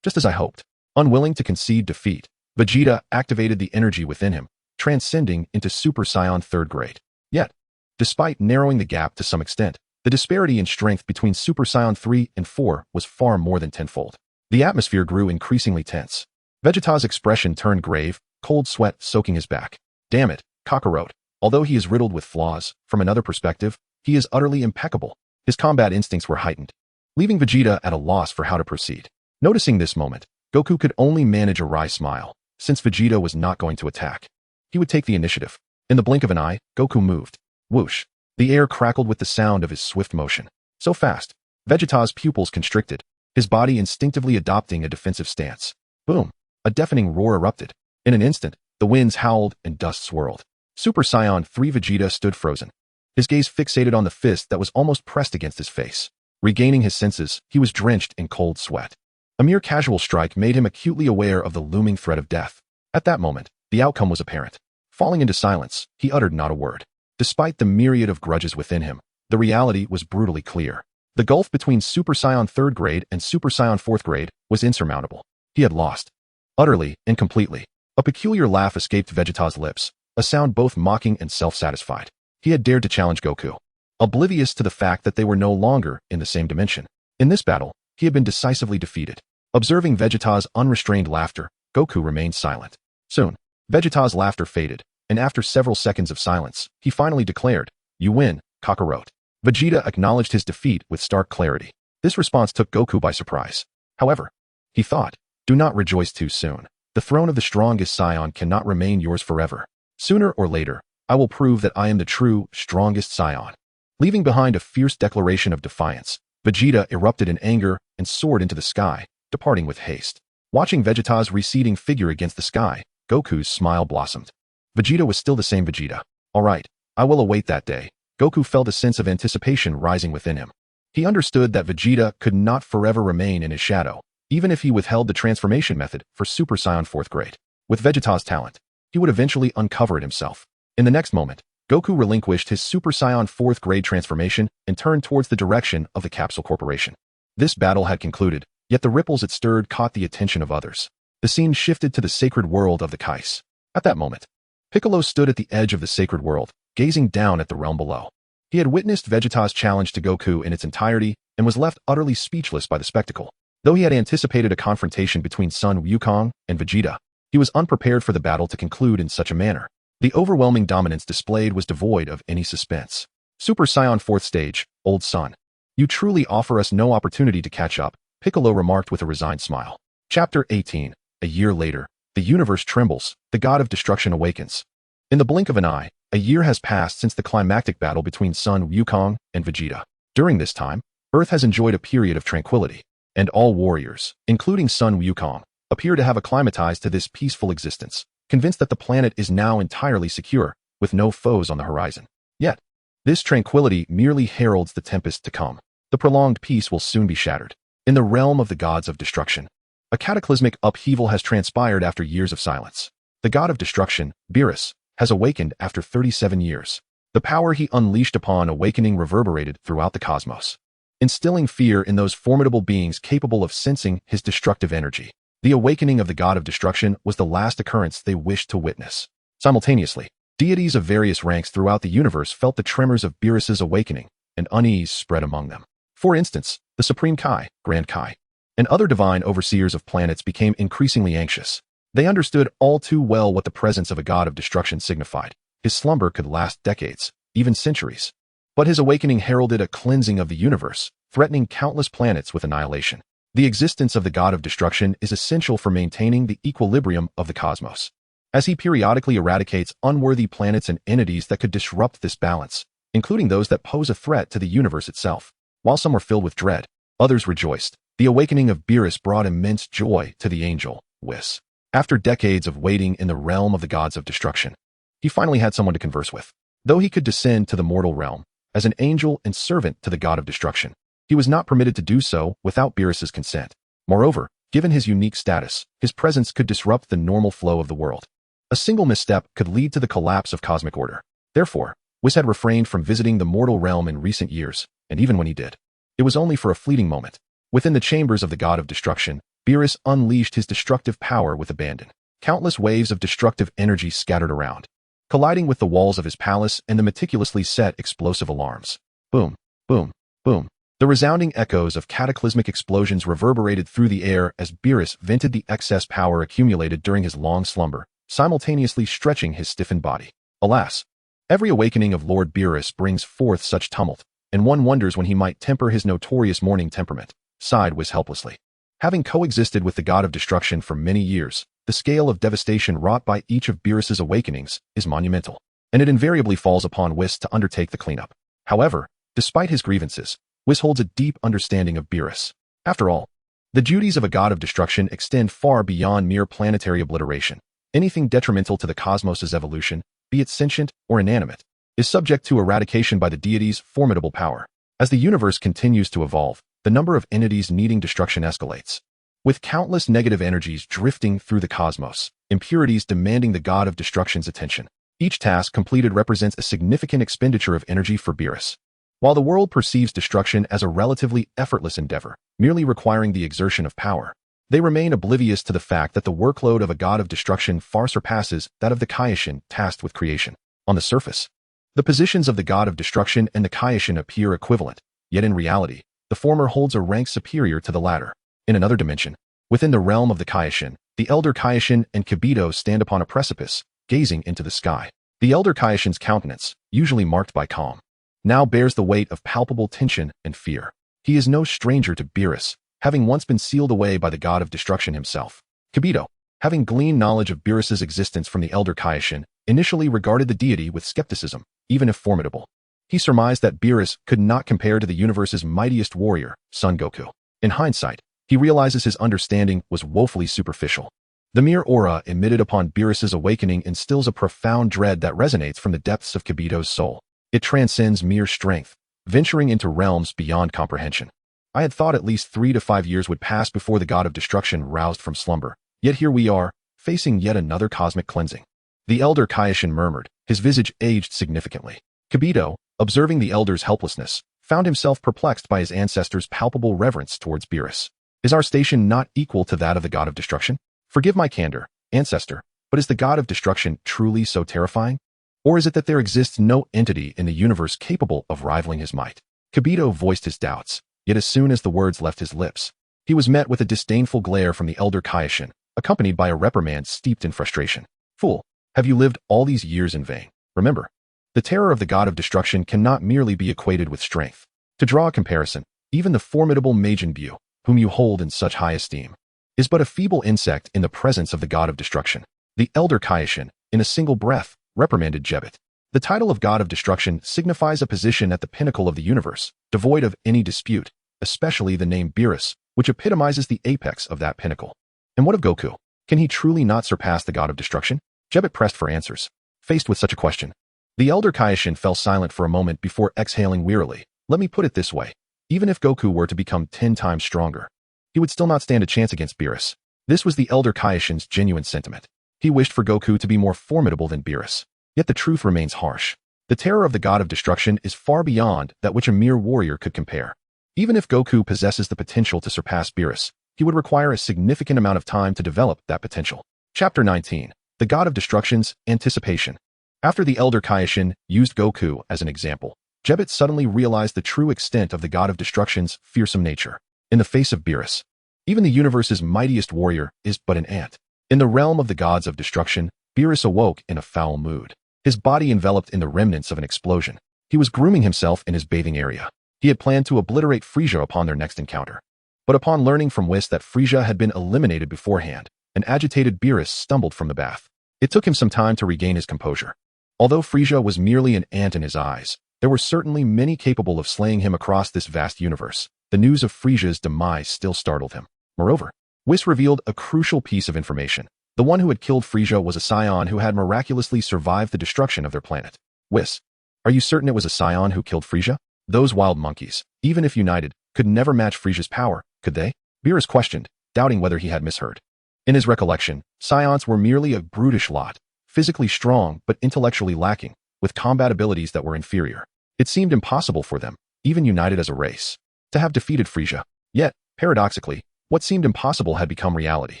Just as I hoped. Unwilling to concede defeat, Vegeta activated the energy within him, transcending into Super Saiyan 3rd grade. Yet, despite narrowing the gap to some extent, the disparity in strength between Super Saiyan 3 and 4 was far more than tenfold. The atmosphere grew increasingly tense. Vegeta's expression turned grave, cold sweat soaking his back. Damn it, Kakarot. Although he is riddled with flaws, from another perspective, he is utterly impeccable. His combat instincts were heightened, leaving Vegeta at a loss for how to proceed. Noticing this moment, Goku could only manage a wry smile, since Vegeta was not going to attack. He would take the initiative. In the blink of an eye, Goku moved. Whoosh. The air crackled with the sound of his swift motion. So fast, Vegeta's pupils constricted, his body instinctively adopting a defensive stance. Boom. A deafening roar erupted. In an instant, the winds howled and dust swirled. Super Saiyan 3 Vegeta stood frozen, his gaze fixated on the fist that was almost pressed against his face. Regaining his senses, he was drenched in cold sweat. A mere casual strike made him acutely aware of the looming threat of death. At that moment, the outcome was apparent. Falling into silence, he uttered not a word. Despite the myriad of grudges within him, the reality was brutally clear. The gulf between Super Saiyan 3rd grade and Super Saiyan 4th grade was insurmountable. He had lost. Utterly and completely. A peculiar laugh escaped Vegeta's lips, a sound both mocking and self-satisfied. He had dared to challenge Goku, oblivious to the fact that they were no longer in the same dimension. In this battle, he had been decisively defeated. Observing Vegeta's unrestrained laughter, Goku remained silent. Soon, Vegeta's laughter faded, and after several seconds of silence, he finally declared, "You win, Kakarot." Vegeta acknowledged his defeat with stark clarity. This response took Goku by surprise. However, he thought, do not rejoice too soon. The throne of the strongest Saiyan cannot remain yours forever. Sooner or later, I will prove that I am the true, strongest Saiyan. Leaving behind a fierce declaration of defiance, Vegeta erupted in anger and soared into the sky, departing with haste. Watching Vegeta's receding figure against the sky, Goku's smile blossomed. Vegeta was still the same Vegeta. All right, I will await that day. Goku felt a sense of anticipation rising within him. He understood that Vegeta could not forever remain in his shadow, even if he withheld the transformation method for Super Saiyan 4th grade. With Vegeta's talent, he would eventually uncover it himself. In the next moment, Goku relinquished his Super Saiyan 4th grade transformation and turned towards the direction of the Capsule Corporation. This battle had concluded, yet the ripples it stirred caught the attention of others. The scene shifted to the sacred world of the Kais. At that moment, Piccolo stood at the edge of the sacred world, gazing down at the realm below. He had witnessed Vegeta's challenge to Goku in its entirety and was left utterly speechless by the spectacle. Though he had anticipated a confrontation between Sun Wukong and Vegeta, he was unprepared for the battle to conclude in such a manner. The overwhelming dominance displayed was devoid of any suspense. Super Saiyan 4th stage, old son. You truly offer us no opportunity to catch up, Piccolo remarked with a resigned smile. Chapter 18. A year later, the universe trembles, the god of destruction awakens. In the blink of an eye, a year has passed since the climactic battle between Sun Wukong and Vegeta. During this time, Earth has enjoyed a period of tranquility, and all warriors, including Sun Wukong, appear to have acclimatized to this peaceful existence, convinced that the planet is now entirely secure, with no foes on the horizon. Yet, this tranquility merely heralds the tempest to come. The prolonged peace will soon be shattered. In the realm of the gods of destruction, a cataclysmic upheaval has transpired after years of silence. The god of destruction, Beerus, has awakened after 37 years. The power he unleashed upon awakening reverberated throughout the cosmos, instilling fear in those formidable beings capable of sensing his destructive energy. The awakening of the god of destruction was the last occurrence they wished to witness. Simultaneously, deities of various ranks throughout the universe felt the tremors of Beerus's awakening, and unease spread among them. For instance, the Supreme Kai, Grand Kai, and other divine overseers of planets became increasingly anxious. They understood all too well what the presence of a god of destruction signified. His slumber could last decades, even centuries. But his awakening heralded a cleansing of the universe, threatening countless planets with annihilation. The existence of the god of destruction is essential for maintaining the equilibrium of the cosmos, as he periodically eradicates unworthy planets and entities that could disrupt this balance, including those that pose a threat to the universe itself. While some were filled with dread, others rejoiced. The awakening of Beerus brought immense joy to the angel, Whis. After decades of waiting in the realm of the gods of destruction, he finally had someone to converse with. Though he could descend to the mortal realm as an angel and servant to the god of destruction, he was not permitted to do so without Beerus's consent. Moreover, Given his unique status, his presence could disrupt the normal flow of the world. A single misstep could lead to the collapse of cosmic order. Therefore, Whis had refrained from visiting the mortal realm in recent years, and even when he did, it was only for a fleeting moment. Within the chambers of the god of destruction, Beerus unleashed his destructive power with abandon. Countless waves of destructive energy scattered around, colliding with the walls of his palace and the meticulously set explosive alarms. Boom, boom, boom. The resounding echoes of cataclysmic explosions reverberated through the air as Beerus vented the excess power accumulated during his long slumber, simultaneously stretching his stiffened body. Alas, every awakening of Lord Beerus brings forth such tumult, and one wonders when he might temper his notorious morning temperament, sighed Whis helplessly. Having coexisted with the god of destruction for many years, the scale of devastation wrought by each of Beerus's awakenings is monumental, and it invariably falls upon Whis to undertake the cleanup. However, despite his grievances, Whis holds a deep understanding of Beerus. After all, the duties of a god of destruction extend far beyond mere planetary obliteration. Anything detrimental to the cosmos's evolution, be it sentient or inanimate, is subject to eradication by the deity's formidable power. As the universe continues to evolve, the number of entities needing destruction escalates. With countless negative energies drifting through the cosmos, impurities demanding the god of destruction's attention. Each task completed represents a significant expenditure of energy for Beerus. While the world perceives destruction as a relatively effortless endeavor, merely requiring the exertion of power, they remain oblivious to the fact that the workload of a god of destruction far surpasses that of the Kaioshin tasked with creation. On the surface, the positions of the god of destruction and the Kaioshin appear equivalent, yet in reality, the former holds a rank superior to the latter. In another dimension, within the realm of the Kaioshin, the Elder Kaioshin and Kibito stand upon a precipice, gazing into the sky. The Elder Kaioshin's countenance, usually marked by calm, now bears the weight of palpable tension and fear. He is no stranger to Beerus, having once been sealed away by the god of destruction himself. Kibito, having gleaned knowledge of Beerus's existence from the Elder Kaioshin, initially regarded the deity with skepticism, even if formidable. He surmised that Beerus could not compare to the universe's mightiest warrior, Son Goku. In hindsight, he realizes his understanding was woefully superficial. The mere aura emitted upon Beerus's awakening instills a profound dread that resonates from the depths of Kibito's soul. It transcends mere strength, venturing into realms beyond comprehension. I had thought at least 3 to 5 years would pass before the god of destruction roused from slumber, yet here we are, facing yet another cosmic cleansing. The Elder Kaioshin murmured, his visage aged significantly. Kibito, observing the elder's helplessness, found himself perplexed by his ancestors' palpable reverence towards Beerus. Is our station not equal to that of the god of destruction? Forgive my candor, ancestor, but is the god of destruction truly so terrifying? Or is it that there exists no entity in the universe capable of rivaling his might? Kibito voiced his doubts, yet as soon as the words left his lips, he was met with a disdainful glare from the Elder Kaioshin, accompanied by a reprimand steeped in frustration. Fool, have you lived all these years in vain? Remember, the terror of the god of destruction cannot merely be equated with strength. To draw a comparison, even the formidable Majin Buu, whom you hold in such high esteem, is but a feeble insect in the presence of the god of destruction. The Elder Kaioshin, in a single breath, reprimanded Jebet. The title of god of destruction signifies a position at the pinnacle of the universe, devoid of any dispute, especially the name Beerus, which epitomizes the apex of that pinnacle. And what of Goku? Can he truly not surpass the god of destruction? Jebet pressed for answers. Faced with such a question, the Elder Kaioshin fell silent for a moment before exhaling wearily. Let me put it this way. Even if Goku were to become 10 times stronger, he would still not stand a chance against Beerus. This was the Elder Kaioshin's genuine sentiment. He wished for Goku to be more formidable than Beerus. Yet the truth remains harsh. The terror of the god of destruction is far beyond that which a mere warrior could compare. Even if Goku possesses the potential to surpass Beerus, he would require a significant amount of time to develop that potential. Chapter 19. The God of Destruction's Anticipation. After the Elder Kaioshin used Goku as an example, Jebet suddenly realized the true extent of the God of Destruction's fearsome nature. In the face of Beerus, even the universe's mightiest warrior is but an ant. In the realm of the gods of destruction, Beerus awoke in a foul mood. His body enveloped in the remnants of an explosion. He was grooming himself in his bathing area. He had planned to obliterate Frieza upon their next encounter. But upon learning from Whis that Frieza had been eliminated beforehand, an agitated Beerus stumbled from the bath. It took him some time to regain his composure. Although Frieza was merely an ant in his eyes, there were certainly many capable of slaying him across this vast universe. The news of Frieza's demise still startled him. Moreover, Whis revealed a crucial piece of information. The one who had killed Frieza was a Saiyan who had miraculously survived the destruction of their planet. Whis, are you certain it was a Saiyan who killed Frieza? Those wild monkeys, even if united, could never match Frieza's power, could they? Beerus questioned, doubting whether he had misheard. In his recollection, Saiyans were merely a brutish lot, physically strong but intellectually lacking, with combat abilities that were inferior. It seemed impossible for them, even united as a race, to have defeated Frieza. Yet, paradoxically, what seemed impossible had become reality.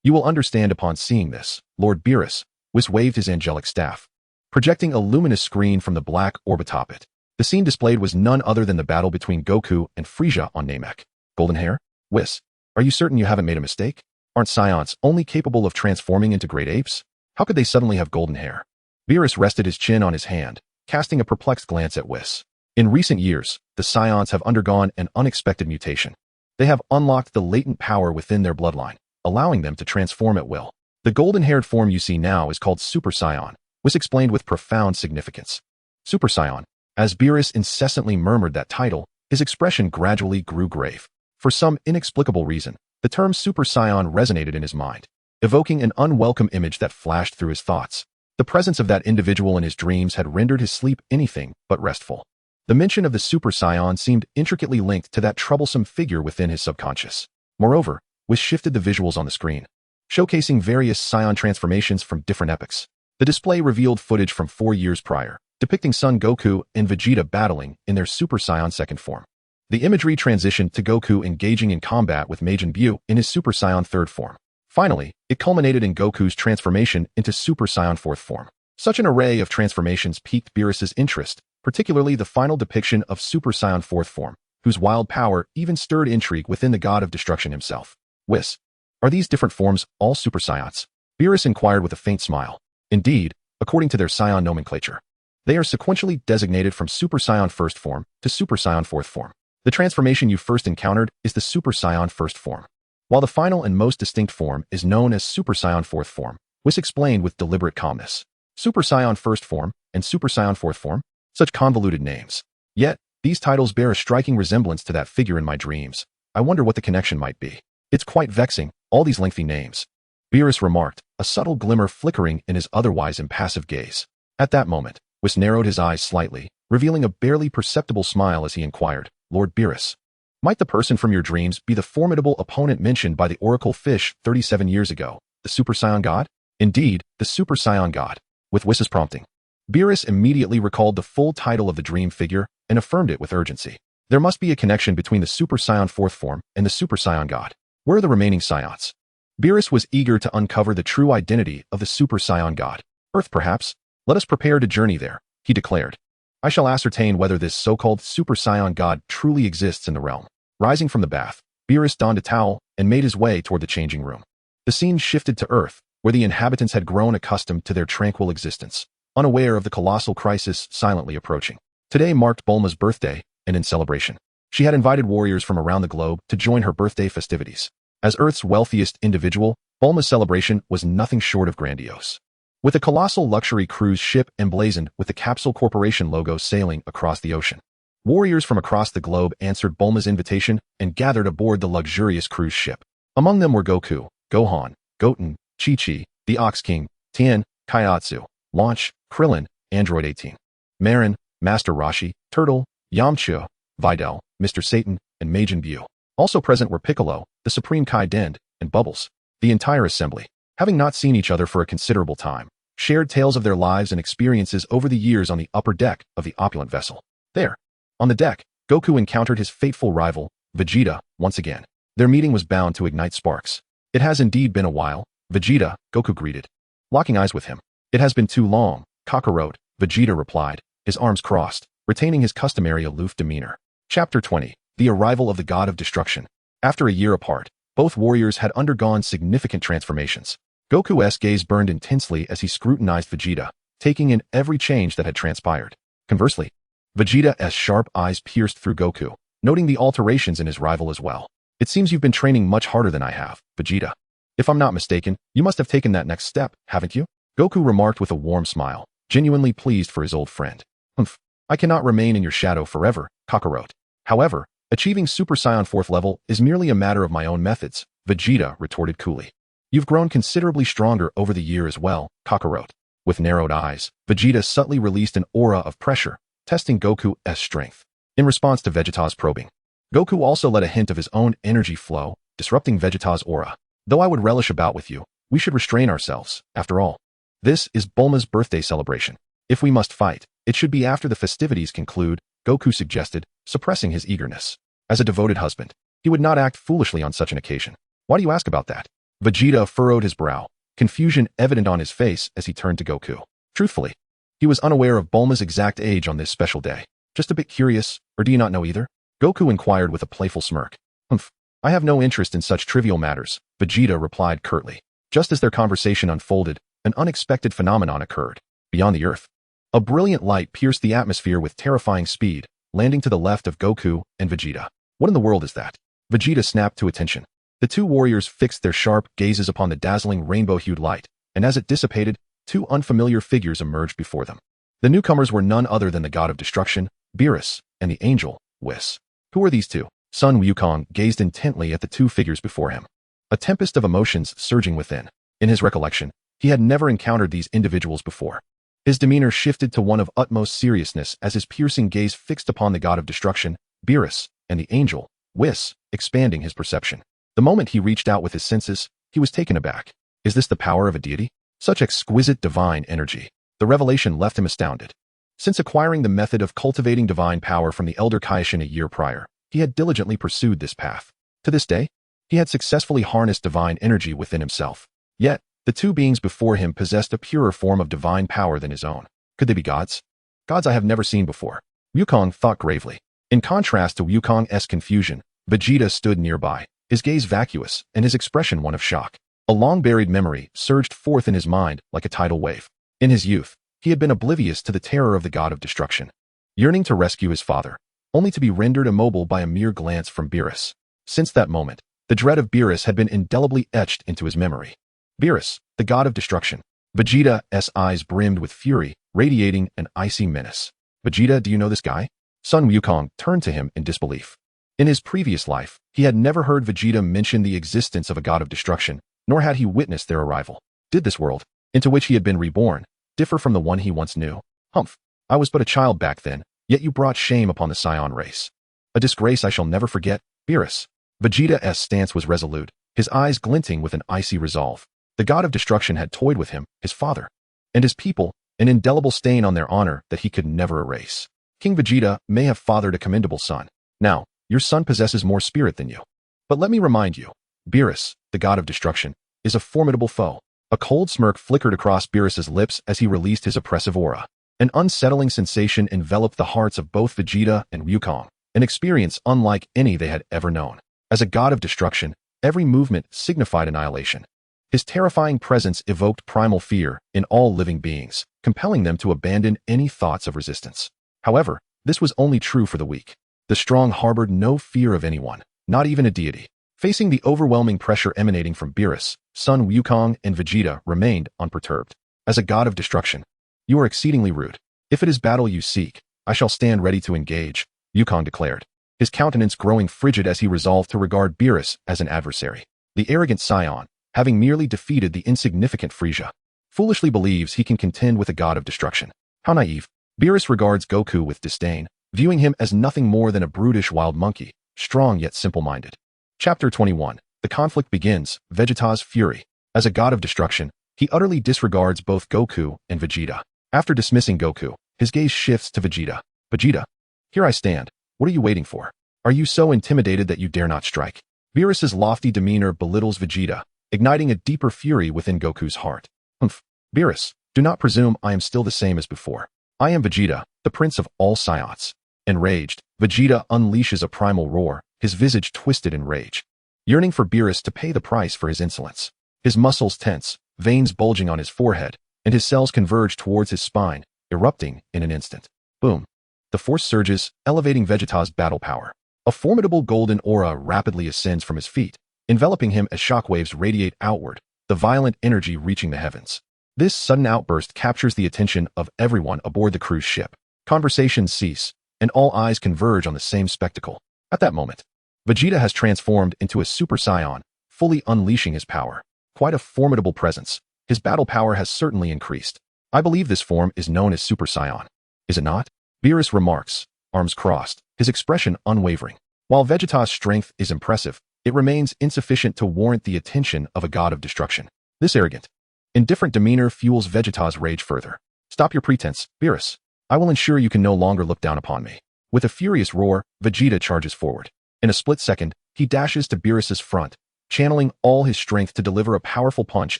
You will understand upon seeing this, Lord Beerus. Whis waved his angelic staff, projecting a luminous screen from the black orb atop it. The scene displayed was none other than the battle between Goku and Frieza on Namek. Golden hair? Whis, are you certain you haven't made a mistake? Aren't Saiyans only capable of transforming into great apes? How could they suddenly have golden hair? Beerus rested his chin on his hand, casting a perplexed glance at Whis. In recent years, the Saiyans have undergone an unexpected mutation. They have unlocked the latent power within their bloodline, allowing them to transform at will. The golden-haired form you see now is called Super Saiyan, was explained with profound significance. Super Saiyan. As Beerus incessantly murmured that title, his expression gradually grew grave. For some inexplicable reason, the term Super Saiyan resonated in his mind, evoking an unwelcome image that flashed through his thoughts. The presence of that individual in his dreams had rendered his sleep anything but restful. The mention of the Super Saiyan seemed intricately linked to that troublesome figure within his subconscious. Moreover, Whis shifted the visuals on the screen, showcasing various Saiyan transformations from different epochs. The display revealed footage from 4 years prior, depicting Son Goku and Vegeta battling in their Super Saiyan second form. The imagery transitioned to Goku engaging in combat with Majin Buu in his Super Saiyan third form. Finally, it culminated in Goku's transformation into Super Saiyan fourth form. Such an array of transformations piqued Beerus's interest, particularly the final depiction of Super Saiyan fourth form, whose wild power even stirred intrigue within the god of destruction himself. Whis, are these different forms all Super Saiyans? Beerus inquired with a faint smile. Indeed, according to their Saiyan nomenclature, they are sequentially designated from Super Saiyan first form to Super Saiyan fourth form. The transformation you first encountered is the Super Saiyan first form, while the final and most distinct form is known as Super Saiyan fourth form. Whis explained with deliberate calmness. Super Saiyan first form and Super Saiyan fourth form? Such convoluted names. Yet, these titles bear a striking resemblance to that figure in my dreams. I wonder what the connection might be. It's quite vexing, all these lengthy names. Beerus remarked, a subtle glimmer flickering in his otherwise impassive gaze. At that moment, Whis narrowed his eyes slightly, revealing a barely perceptible smile as he inquired, Lord Beerus, might the person from your dreams be the formidable opponent mentioned by the Oracle Fish 37 years ago, the Super Saiyan God? Indeed, the Super Saiyan God. With Whis's prompting, Beerus immediately recalled the full title of the dream figure and affirmed it with urgency. There must be a connection between the Super Saiyan fourth form and the Super Saiyan God. Where are the remaining Saiyans? Beerus was eager to uncover the true identity of the Super Saiyan God. Earth, perhaps? Let us prepare to journey there, he declared. I shall ascertain whether this so-called Super Saiyan God truly exists in the realm. Rising from the bath, Beerus donned a towel and made his way toward the changing room. The scene shifted to Earth, where the inhabitants had grown accustomed to their tranquil existence, unaware of the colossal crisis silently approaching. Today marked Bulma's birthday, and in celebration, she had invited warriors from around the globe to join her birthday festivities. As Earth's wealthiest individual, Bulma's celebration was nothing short of grandiose. With a colossal luxury cruise ship emblazoned with the Capsule Corporation logo sailing across the ocean, warriors from across the globe answered Bulma's invitation and gathered aboard the luxurious cruise ship. Among them were Goku, Gohan, Goten, Chi-Chi, the Ox King, Tien, Kaiatsu, Launch, Krillin, Android 18, Marin, Master Roshi, Turtle, Yamcha, Videl, Mr. Satan, and Majin Buu. Also present were Piccolo, the Supreme Kai Dend, and Bubbles. The entire assembly, having not seen each other for a considerable time, shared tales of their lives and experiences over the years on the upper deck of the opulent vessel. There, on the deck, Goku encountered his fateful rival, Vegeta, once again. Their meeting was bound to ignite sparks. It has indeed been a while, Vegeta, Goku greeted, locking eyes with him. It has been too long, Kakarot, Vegeta replied, his arms crossed, retaining his customary aloof demeanor. Chapter 20. The Arrival of the God of Destruction. After a year apart, both warriors had undergone significant transformations. Goku's gaze burned intensely as he scrutinized Vegeta, taking in every change that had transpired. Conversely, Vegeta's sharp eyes pierced through Goku, noting the alterations in his rival as well. It seems you've been training much harder than I have, Vegeta. If I'm not mistaken, you must have taken that next step, haven't you? Goku remarked with a warm smile, genuinely pleased for his old friend. Humph, I cannot remain in your shadow forever, Kakarot. However, achieving Super Saiyan 4th level is merely a matter of my own methods, Vegeta retorted coolly. You've grown considerably stronger over the year as well, Kakarot. With narrowed eyes, Vegeta subtly released an aura of pressure, testing Goku's strength. In response to Vegeta's probing, Goku also let a hint of his own energy flow, disrupting Vegeta's aura. Though I would relish a bout with you, we should restrain ourselves, after all. This is Bulma's birthday celebration. If we must fight, it should be after the festivities conclude, Goku suggested, suppressing his eagerness. As a devoted husband, he would not act foolishly on such an occasion. Why do you ask about that? Vegeta furrowed his brow, confusion evident on his face as he turned to Goku. Truthfully, he was unaware of Bulma's exact age on this special day. Just a bit curious, or do you not know either? Goku inquired with a playful smirk. Humph, I have no interest in such trivial matters, Vegeta replied curtly. Just as their conversation unfolded, an unexpected phenomenon occurred. Beyond the Earth, a brilliant light pierced the atmosphere with terrifying speed, landing to the left of Goku and Vegeta. What in the world is that? Vegeta snapped to attention. The two warriors fixed their sharp gazes upon the dazzling rainbow-hued light, and as it dissipated, two unfamiliar figures emerged before them. The newcomers were none other than the god of destruction, Beerus, and the angel, Whis. Who are these two? Sun Wukong gazed intently at the two figures before him, a tempest of emotions surging within. In his recollection, he had never encountered these individuals before. His demeanor shifted to one of utmost seriousness as his piercing gaze fixed upon the god of destruction, Beerus, and the angel, Whis, expanding his perception. The moment he reached out with his senses, he was taken aback. Is this the power of a deity? Such exquisite divine energy. The revelation left him astounded. Since acquiring the method of cultivating divine power from the elder Kaioshin a year prior, he had diligently pursued this path. To this day, he had successfully harnessed divine energy within himself. Yet, the two beings before him possessed a purer form of divine power than his own. Could they be gods? Gods I have never seen before. Wukong thought gravely. In contrast to Wukong's confusion, Vegeta stood nearby, his gaze vacuous and his expression one of shock. A long-buried memory surged forth in his mind like a tidal wave. In his youth, he had been oblivious to the terror of the god of destruction, yearning to rescue his father, only to be rendered immobile by a mere glance from Beerus. Since that moment, the dread of Beerus had been indelibly etched into his memory. Beerus, the god of destruction. Vegeta's eyes brimmed with fury, radiating an icy menace. Vegeta, do you know this guy? Sun Wukong turned to him in disbelief. In his previous life, he had never heard Vegeta mention the existence of a god of destruction, nor had he witnessed their arrival. Did this world, into which he had been reborn, differ from the one he once knew? Humph, I was but a child back then, yet you brought shame upon the Saiyan race. A disgrace I shall never forget, Beerus. Vegeta's stance was resolute, his eyes glinting with an icy resolve. The god of destruction had toyed with him, his father, and his people, an indelible stain on their honor that he could never erase. King Vegeta may have fathered a commendable son. Now, your son possesses more spirit than you. But let me remind you, Beerus, the god of destruction, is a formidable foe. A cold smirk flickered across Beerus's lips as he released his oppressive aura. An unsettling sensation enveloped the hearts of both Vegeta and Wukong, an experience unlike any they had ever known. As a god of destruction, every movement signified annihilation. His terrifying presence evoked primal fear in all living beings, compelling them to abandon any thoughts of resistance. However, this was only true for the weak. The strong harbored no fear of anyone, not even a deity. Facing the overwhelming pressure emanating from Beerus, Sun Wukong and Vegeta remained unperturbed. As a god of destruction, you are exceedingly rude. If it is battle you seek, I shall stand ready to engage, Wukong declared, his countenance growing frigid as he resolved to regard Beerus as an adversary. The arrogant Saiyan, having merely defeated the insignificant Frieza, foolishly believes he can contend with a god of destruction. How naive. Beerus regards Goku with disdain, viewing him as nothing more than a brutish wild monkey, strong yet simple-minded. Chapter 21. The conflict begins, Vegeta's fury. As a god of destruction, he utterly disregards both Goku and Vegeta. After dismissing Goku, his gaze shifts to Vegeta. Vegeta, here I stand. What are you waiting for? Are you so intimidated that you dare not strike? Beerus's lofty demeanor belittles Vegeta, igniting a deeper fury within Goku's heart. Humph, Beerus, do not presume I am still the same as before. I am Vegeta, the prince of all Saiyans. Enraged, Vegeta unleashes a primal roar, his visage twisted in rage, yearning for Beerus to pay the price for his insolence. His muscles tense, veins bulging on his forehead, and his cells converge towards his spine, erupting in an instant. Boom. The force surges, elevating Vegeta's battle power. A formidable golden aura rapidly ascends from his feet, enveloping him as shockwaves radiate outward, the violent energy reaching the heavens. This sudden outburst captures the attention of everyone aboard the cruise ship. Conversations cease, and all eyes converge on the same spectacle. At that moment, Vegeta has transformed into a Super Saiyan, fully unleashing his power. Quite a formidable presence. His battle power has certainly increased. I believe this form is known as Super Saiyan. Is it not? Beerus remarks, arms crossed, his expression unwavering. While Vegeta's strength is impressive, it remains insufficient to warrant the attention of a god of destruction. This arrogant, indifferent demeanor fuels Vegeta's rage further. Stop your pretense, Beerus. I will ensure you can no longer look down upon me. With a furious roar, Vegeta charges forward. In a split second, he dashes to Beerus's front, channeling all his strength to deliver a powerful punch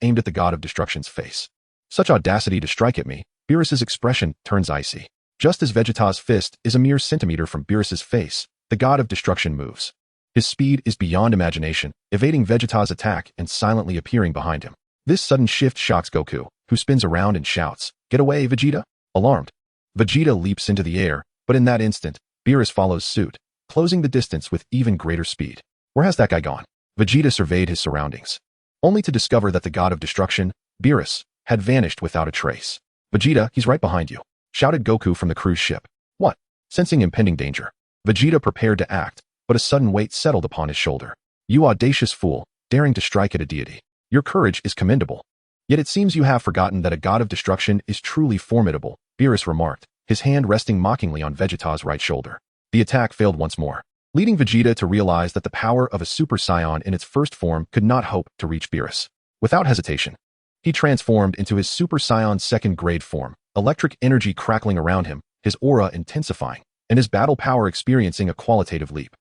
aimed at the god of destruction's face. Such audacity to strike at me, Beerus's expression turns icy. Just as Vegeta's fist is a mere centimeter from Beerus's face, the god of destruction moves. His speed is beyond imagination, evading Vegeta's attack and silently appearing behind him. This sudden shift shocks Goku, who spins around and shouts, "Get away, Vegeta!" Alarmed, Vegeta leaps into the air, but in that instant, Beerus follows suit, closing the distance with even greater speed. Where has that guy gone? Vegeta surveyed his surroundings, only to discover that the god of destruction, Beerus, had vanished without a trace. "Vegeta, he's right behind you," shouted Goku from the cruise ship. "What?" Sensing impending danger, Vegeta prepared to act, but a sudden weight settled upon his shoulder. "You audacious fool, daring to strike at a deity. Your courage is commendable. Yet it seems you have forgotten that a god of destruction is truly formidable," Beerus remarked, his hand resting mockingly on Vegeta's right shoulder. The attack failed once more, leading Vegeta to realize that the power of a Super Saiyan in its first form could not hope to reach Beerus. Without hesitation, he transformed into his Super Saiyan second-grade form, electric energy crackling around him, his aura intensifying, and his battle power experiencing a qualitative leap.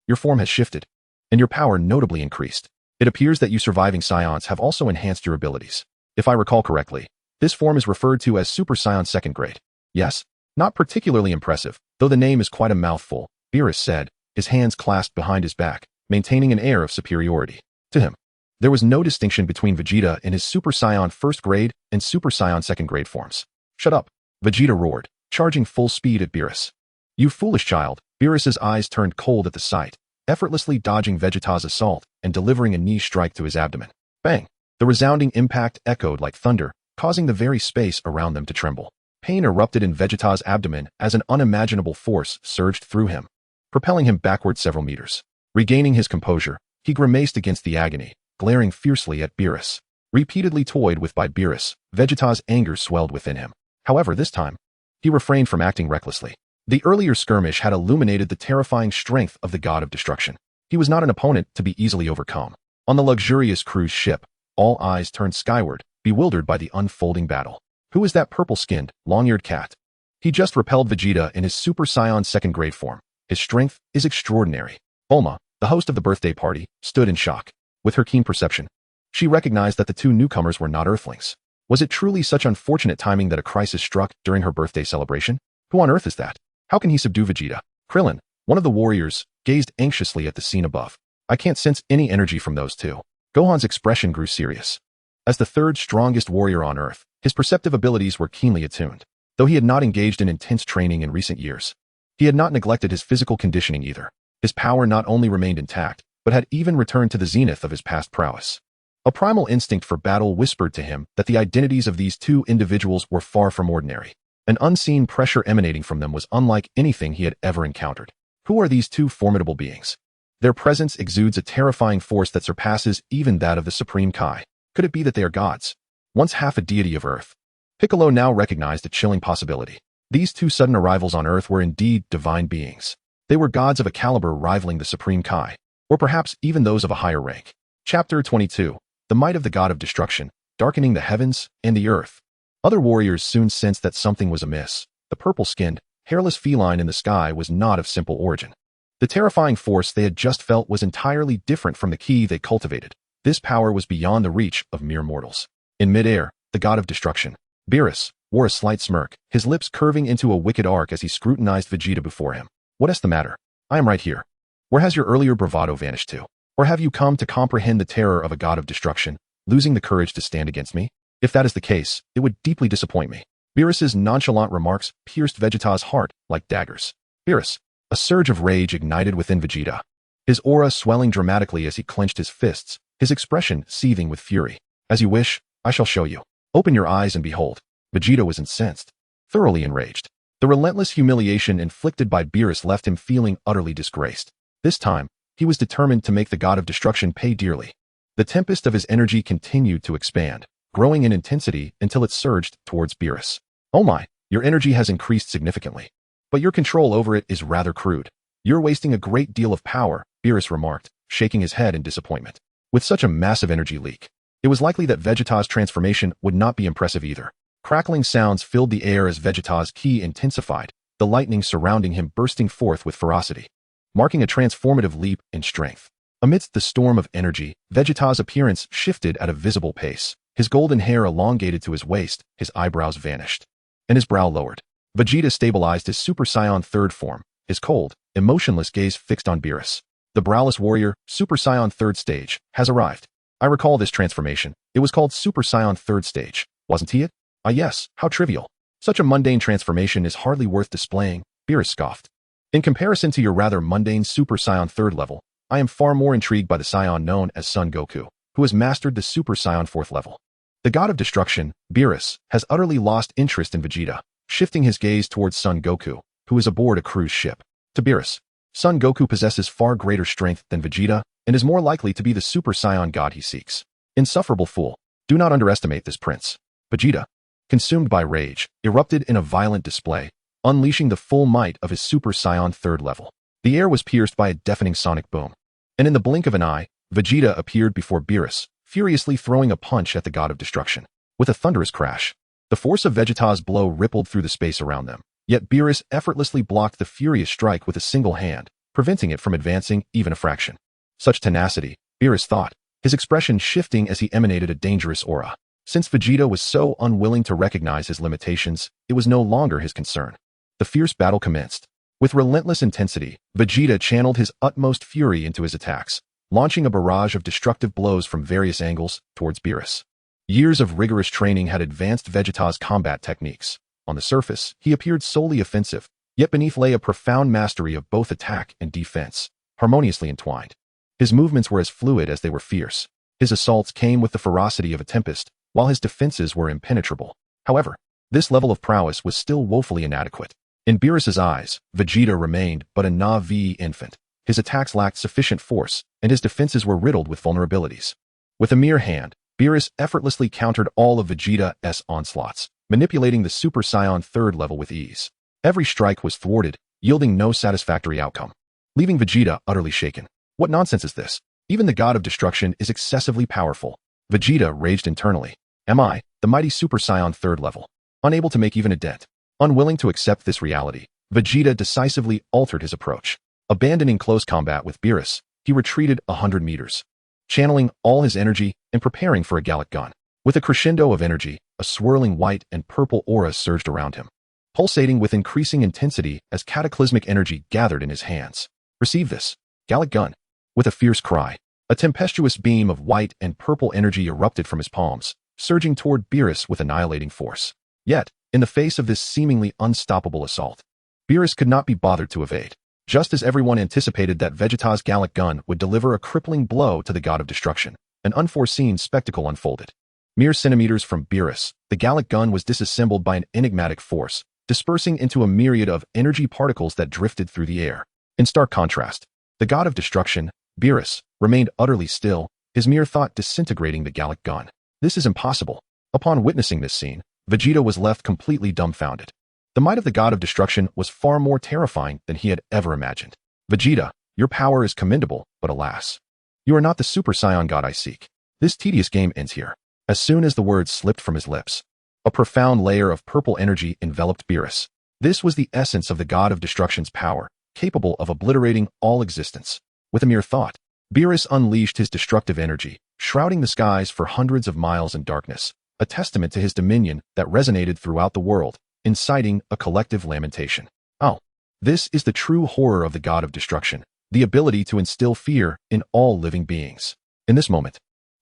Your form has shifted, and your power notably increased. It appears that you surviving Saiyans have also enhanced your abilities. If I recall correctly, this form is referred to as Super Saiyan second grade. Yes, not particularly impressive, though the name is quite a mouthful, Beerus said, his hands clasped behind his back, maintaining an air of superiority. To him, there was no distinction between Vegeta in his Super Saiyan first grade and Super Saiyan second grade forms. "Shut up," Vegeta roared, charging full speed at Beerus. "You foolish child," Beerus's eyes turned cold at the sight, effortlessly dodging Vegeta's assault and delivering a knee strike to his abdomen. Bang! The resounding impact echoed like thunder, causing the very space around them to tremble. Pain erupted in Vegeta's abdomen as an unimaginable force surged through him, propelling him backward several meters. Regaining his composure, he grimaced against the agony, glaring fiercely at Beerus. Repeatedly toyed with by Beerus, Vegeta's anger swelled within him. However, this time, he refrained from acting recklessly. The earlier skirmish had illuminated the terrifying strength of the god of destruction. He was not an opponent to be easily overcome. On the luxurious cruise ship, all eyes turned skyward, bewildered by the unfolding battle. Who is that purple-skinned, long-eared cat? He just repelled Vegeta in his Super Saiyan second-grade form. His strength is extraordinary. Bulma, the host of the birthday party, stood in shock. With her keen perception, she recognized that the two newcomers were not Earthlings. Was it truly such unfortunate timing that a crisis struck during her birthday celebration? Who on earth is that? How can he subdue Vegeta? Krillin, one of the warriors, gazed anxiously at the scene above. "I can't sense any energy from those two." Gohan's expression grew serious. As the third strongest warrior on Earth, his perceptive abilities were keenly attuned. Though he had not engaged in intense training in recent years, he had not neglected his physical conditioning either. His power not only remained intact, but had even returned to the zenith of his past prowess. A primal instinct for battle whispered to him that the identities of these two individuals were far from ordinary. An unseen pressure emanating from them was unlike anything he had ever encountered. Who are these two formidable beings? Their presence exudes a terrifying force that surpasses even that of the Supreme Kai. Could it be that they are gods? Once half a deity of Earth, Piccolo now recognized a chilling possibility. These two sudden arrivals on Earth were indeed divine beings. They were gods of a caliber rivaling the Supreme Kai, or perhaps even those of a higher rank. Chapter 22. The Might of the God of Destruction, Darkening the Heavens and the Earth. Other warriors soon sensed that something was amiss. The purple-skinned, hairless feline in the sky was not of simple origin. The terrifying force they had just felt was entirely different from the ki they cultivated. This power was beyond the reach of mere mortals. In midair, the god of destruction, Beerus, wore a slight smirk, his lips curving into a wicked arc as he scrutinized Vegeta before him. "What is the matter? I am right here. Where has your earlier bravado vanished to? Or have you come to comprehend the terror of a god of destruction, losing the courage to stand against me? If that is the case, it would deeply disappoint me." Beerus's nonchalant remarks pierced Vegeta's heart like daggers. Beerus, a surge of rage ignited within Vegeta, his aura swelling dramatically as he clenched his fists, his expression seething with fury. "As you wish, I shall show you. Open your eyes and behold." Vegeta was incensed, thoroughly enraged. The relentless humiliation inflicted by Beerus left him feeling utterly disgraced. This time, he was determined to make the god of destruction pay dearly. The tempest of his energy continued to expand, growing in intensity until it surged towards Beerus. "Oh my, your energy has increased significantly. But your control over it is rather crude. You're wasting a great deal of power," Beerus remarked, shaking his head in disappointment. With such a massive energy leak, it was likely that Vegeta's transformation would not be impressive either. Crackling sounds filled the air as Vegeta's ki intensified, the lightning surrounding him bursting forth with ferocity, marking a transformative leap in strength. Amidst the storm of energy, Vegeta's appearance shifted at a visible pace. His golden hair elongated to his waist, his eyebrows vanished, and his brow lowered. Vegeta stabilized his Super Saiyan third form, his cold, emotionless gaze fixed on Beerus. The browless warrior, Super Saiyan third stage, has arrived. I recall this transformation. It was called Super Saiyan third stage, wasn't he it? Ah yes, how trivial. Such a mundane transformation is hardly worth displaying, Beerus scoffed. In comparison to your rather mundane Super Saiyan third level, I am far more intrigued by the Saiyan known as Son Goku, who has mastered the Super Saiyan fourth level. The god of destruction, Beerus, has utterly lost interest in Vegeta, shifting his gaze towards Son Goku, who is aboard a cruise ship. To Beerus, Son Goku possesses far greater strength than Vegeta and is more likely to be the Super Saiyan god he seeks. Insufferable fool, do not underestimate this prince. Vegeta, consumed by rage, erupted in a violent display, unleashing the full might of his Super Saiyan third level. The air was pierced by a deafening sonic boom, and in the blink of an eye, Vegeta appeared before Beerus, furiously throwing a punch at the god of destruction. With a thunderous crash, the force of Vegeta's blow rippled through the space around them, yet Beerus effortlessly blocked the furious strike with a single hand, preventing it from advancing even a fraction. Such tenacity, Beerus thought, his expression shifting as he emanated a dangerous aura. Since Vegeta was so unwilling to recognize his limitations, it was no longer his concern. The fierce battle commenced. With relentless intensity, Vegeta channeled his utmost fury into his attacks, launching a barrage of destructive blows from various angles towards Beerus. Years of rigorous training had advanced Vegeta's combat techniques. On the surface, he appeared solely offensive, yet beneath lay a profound mastery of both attack and defense, harmoniously entwined. His movements were as fluid as they were fierce. His assaults came with the ferocity of a tempest, while his defenses were impenetrable. However, this level of prowess was still woefully inadequate. In Beerus's eyes, Vegeta remained but a Na'vi infant. His attacks lacked sufficient force, and his defenses were riddled with vulnerabilities. With a mere hand, Beerus effortlessly countered all of Vegeta's onslaughts, manipulating the Super Saiyan third level with ease. Every strike was thwarted, yielding no satisfactory outcome, leaving Vegeta utterly shaken. What nonsense is this? Even the god of destruction is excessively powerful. Vegeta raged internally. Am I, the mighty Super Saiyan third level, unable to make even a dent? Unwilling to accept this reality, Vegeta decisively altered his approach. Abandoning close combat with Beerus, he retreated 100 meters, channeling all his energy and preparing for a Gallic gun. With a crescendo of energy, a swirling white and purple aura surged around him, pulsating with increasing intensity as cataclysmic energy gathered in his hands. Receive this, Gallic gun. With a fierce cry, a tempestuous beam of white and purple energy erupted from his palms, surging toward Beerus with annihilating force. Yet, in the face of this seemingly unstoppable assault, Beerus could not be bothered to evade. Just as everyone anticipated that Vegeta's Gallic gun would deliver a crippling blow to the god of destruction, an unforeseen spectacle unfolded. Mere centimeters from Beerus, the Gallic gun was disassembled by an enigmatic force, dispersing into a myriad of energy particles that drifted through the air. In stark contrast, the god of destruction, Beerus, remained utterly still, his mere thought disintegrating the Gallic gun. This is impossible. Upon witnessing this scene, Vegeta was left completely dumbfounded. The might of the god of destruction was far more terrifying than he had ever imagined. Vegeta, your power is commendable, but alas, you are not the Super Saiyan god I seek. This tedious game ends here. As soon as the words slipped from his lips, a profound layer of purple energy enveloped Beerus. This was the essence of the god of destruction's power, capable of obliterating all existence. With a mere thought, Beerus unleashed his destructive energy, shrouding the skies for hundreds of miles in darkness, a testament to his dominion that resonated throughout the world, inciting a collective lamentation. Oh, this is the true horror of the god of destruction, the ability to instill fear in all living beings. In this moment,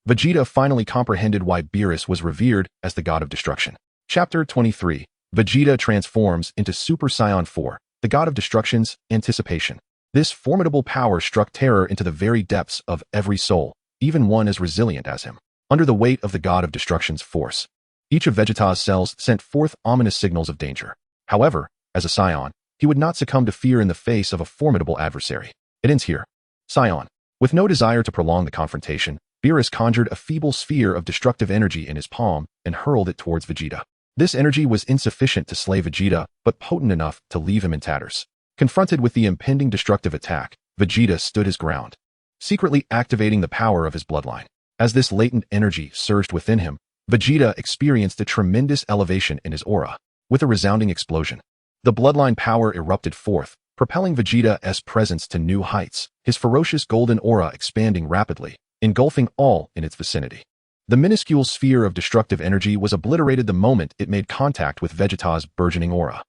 Vegeta finally comprehended why Beerus was revered as the god of destruction. Chapter 23. Vegeta transforms into Super Saiyan 4, the god of destruction's anticipation. This formidable power struck terror into the very depths of every soul, even one as resilient as him. Under the weight of the god of destruction's force, each of Vegeta's cells sent forth ominous signals of danger. However, as a Saiyan, he would not succumb to fear in the face of a formidable adversary. It ends here. Saiyan. With no desire to prolong the confrontation, Beerus conjured a feeble sphere of destructive energy in his palm and hurled it towards Vegeta. This energy was insufficient to slay Vegeta, but potent enough to leave him in tatters. Confronted with the impending destructive attack, Vegeta stood his ground, secretly activating the power of his bloodline. As this latent energy surged within him, Vegeta experienced a tremendous elevation in his aura. With a resounding explosion, the bloodline power erupted forth, propelling Vegeta's presence to new heights, his ferocious golden aura expanding rapidly, engulfing all in its vicinity. The minuscule sphere of destructive energy was obliterated the moment it made contact with Vegeta's burgeoning aura.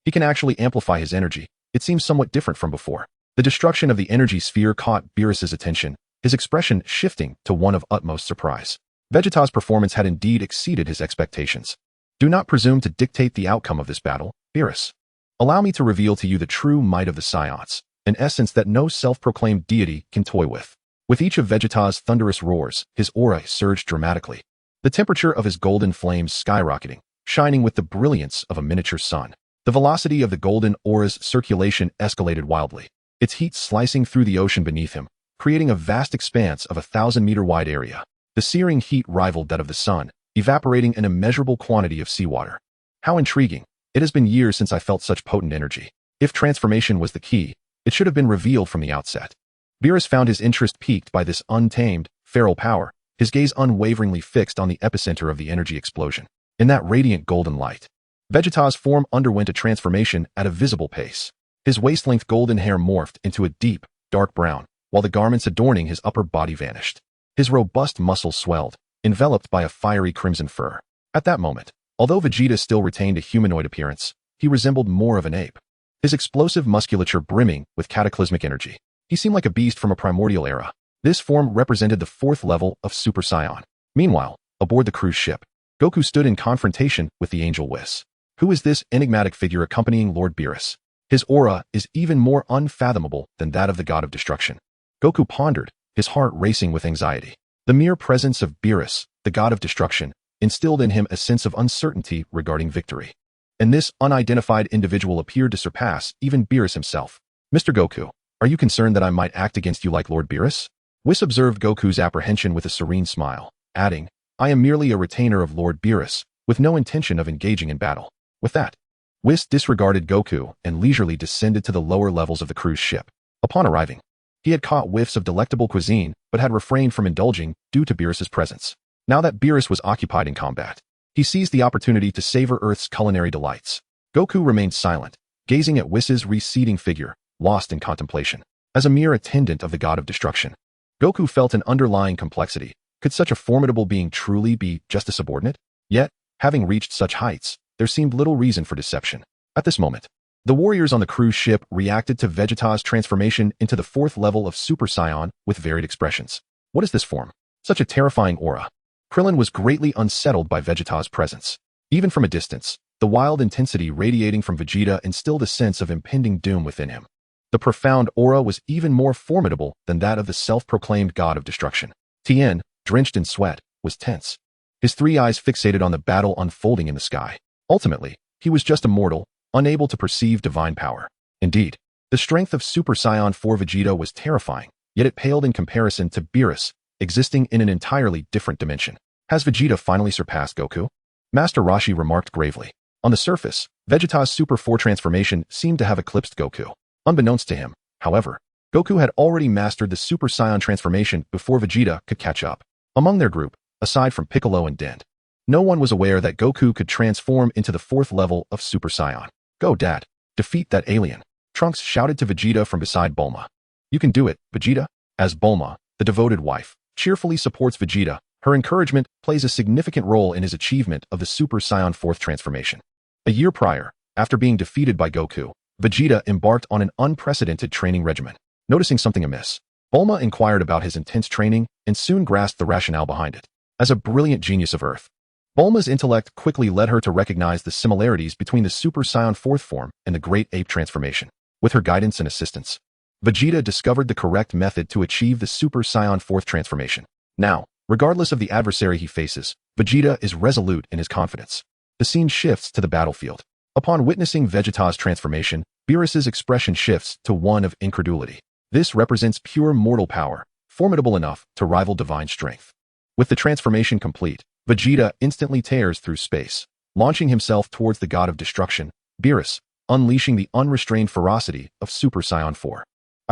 He can actually amplify his energy. It seems somewhat different from before. The destruction of the energy sphere caught Beerus's attention, his expression shifting to one of utmost surprise. Vegeta's performance had indeed exceeded his expectations. Do not presume to dictate the outcome of this battle, Beerus. Allow me to reveal to you the true might of the Saiyans, an essence that no self-proclaimed deity can toy with. With each of Vegeta's thunderous roars, his aura surged dramatically. The temperature of his golden flames skyrocketing, shining with the brilliance of a miniature sun. The velocity of the golden aura's circulation escalated wildly, its heat slicing through the ocean beneath him, creating a vast expanse of a 1,000-meter-wide area. The searing heat rivaled that of the sun, evaporating an immeasurable quantity of seawater. How intriguing. It has been years since I felt such potent energy. If transformation was the key, it should have been revealed from the outset. Beerus found his interest piqued by this untamed, feral power, his gaze unwaveringly fixed on the epicenter of the energy explosion. In that radiant golden light, Vegeta's form underwent a transformation at a visible pace. His waist-length golden hair morphed into a deep, dark brown, while the garments adorning his upper body vanished. His robust muscles swelled, enveloped by a fiery crimson fur. At that moment, although Vegeta still retained a humanoid appearance, he resembled more of an ape. His explosive musculature brimming with cataclysmic energy. He seemed like a beast from a primordial era. This form represented the 4th level of Super Saiyan. Meanwhile, aboard the cruise ship, Goku stood in confrontation with the angel Whis. Who is this enigmatic figure accompanying Lord Beerus? His aura is even more unfathomable than that of the god of destruction. Goku pondered, his heart racing with anxiety. The mere presence of Beerus, the god of destruction, instilled in him a sense of uncertainty regarding victory. And this unidentified individual appeared to surpass even Beerus himself. Mr. Goku, are you concerned that I might act against you like Lord Beerus? Whis observed Goku's apprehension with a serene smile, adding, I am merely a retainer of Lord Beerus, with no intention of engaging in battle. With that, Whis disregarded Goku and leisurely descended to the lower levels of the cruise ship. Upon arriving, he had caught whiffs of delectable cuisine, but had refrained from indulging due to Beerus's presence. Now that Beerus was occupied in combat, he seized the opportunity to savor Earth's culinary delights. Goku remained silent, gazing at Whis' receding figure, lost in contemplation. As a mere attendant of the god of destruction, Goku felt an underlying complexity. Could such a formidable being truly be just a subordinate? Yet, having reached such heights, there seemed little reason for deception. At this moment, the warriors on the cruise ship reacted to Vegeta's transformation into the 4th level of Super Saiyan with varied expressions. What is this form? Such a terrifying aura. Krillin was greatly unsettled by Vegeta's presence. Even from a distance, the wild intensity radiating from Vegeta instilled a sense of impending doom within him. The profound aura was even more formidable than that of the self-proclaimed god of destruction. Tien, drenched in sweat, was tense, his 3 eyes fixated on the battle unfolding in the sky. Ultimately, he was just a mortal, unable to perceive divine power. Indeed, the strength of Super Saiyan 4 Vegeta was terrifying, yet it paled in comparison to Beerus, existing in an entirely different dimension. Has Vegeta finally surpassed Goku? Master Roshi remarked gravely. On the surface, Vegeta's Super 4 transformation seemed to have eclipsed Goku. Unbeknownst to him, however, Goku had already mastered the Super Saiyan transformation before Vegeta could catch up. Among their group, aside from Piccolo and Dent, no one was aware that Goku could transform into the 4th level of Super Saiyan. Go, Dad. Defeat that alien. Trunks shouted to Vegeta from beside Bulma. You can do it, Vegeta. As Bulma, the devoted wife, cheerfully supports Vegeta, her encouragement plays a significant role in his achievement of the Super Saiyan 4th transformation. A year prior, after being defeated by Goku, Vegeta embarked on an unprecedented training regimen. Noticing something amiss, Bulma inquired about his intense training and soon grasped the rationale behind it. As a brilliant genius of Earth, Bulma's intellect quickly led her to recognize the similarities between the Super Saiyan 4th form and the Great Ape transformation. With her guidance and assistance, Vegeta discovered the correct method to achieve the Super Saiyan 4th transformation. Now, regardless of the adversary he faces, Vegeta is resolute in his confidence. The scene shifts to the battlefield. Upon witnessing Vegeta's transformation, Beerus's expression shifts to one of incredulity. This represents pure mortal power, formidable enough to rival divine strength. With the transformation complete, Vegeta instantly tears through space, launching himself towards the god of destruction, Beerus, unleashing the unrestrained ferocity of Super Saiyan 4.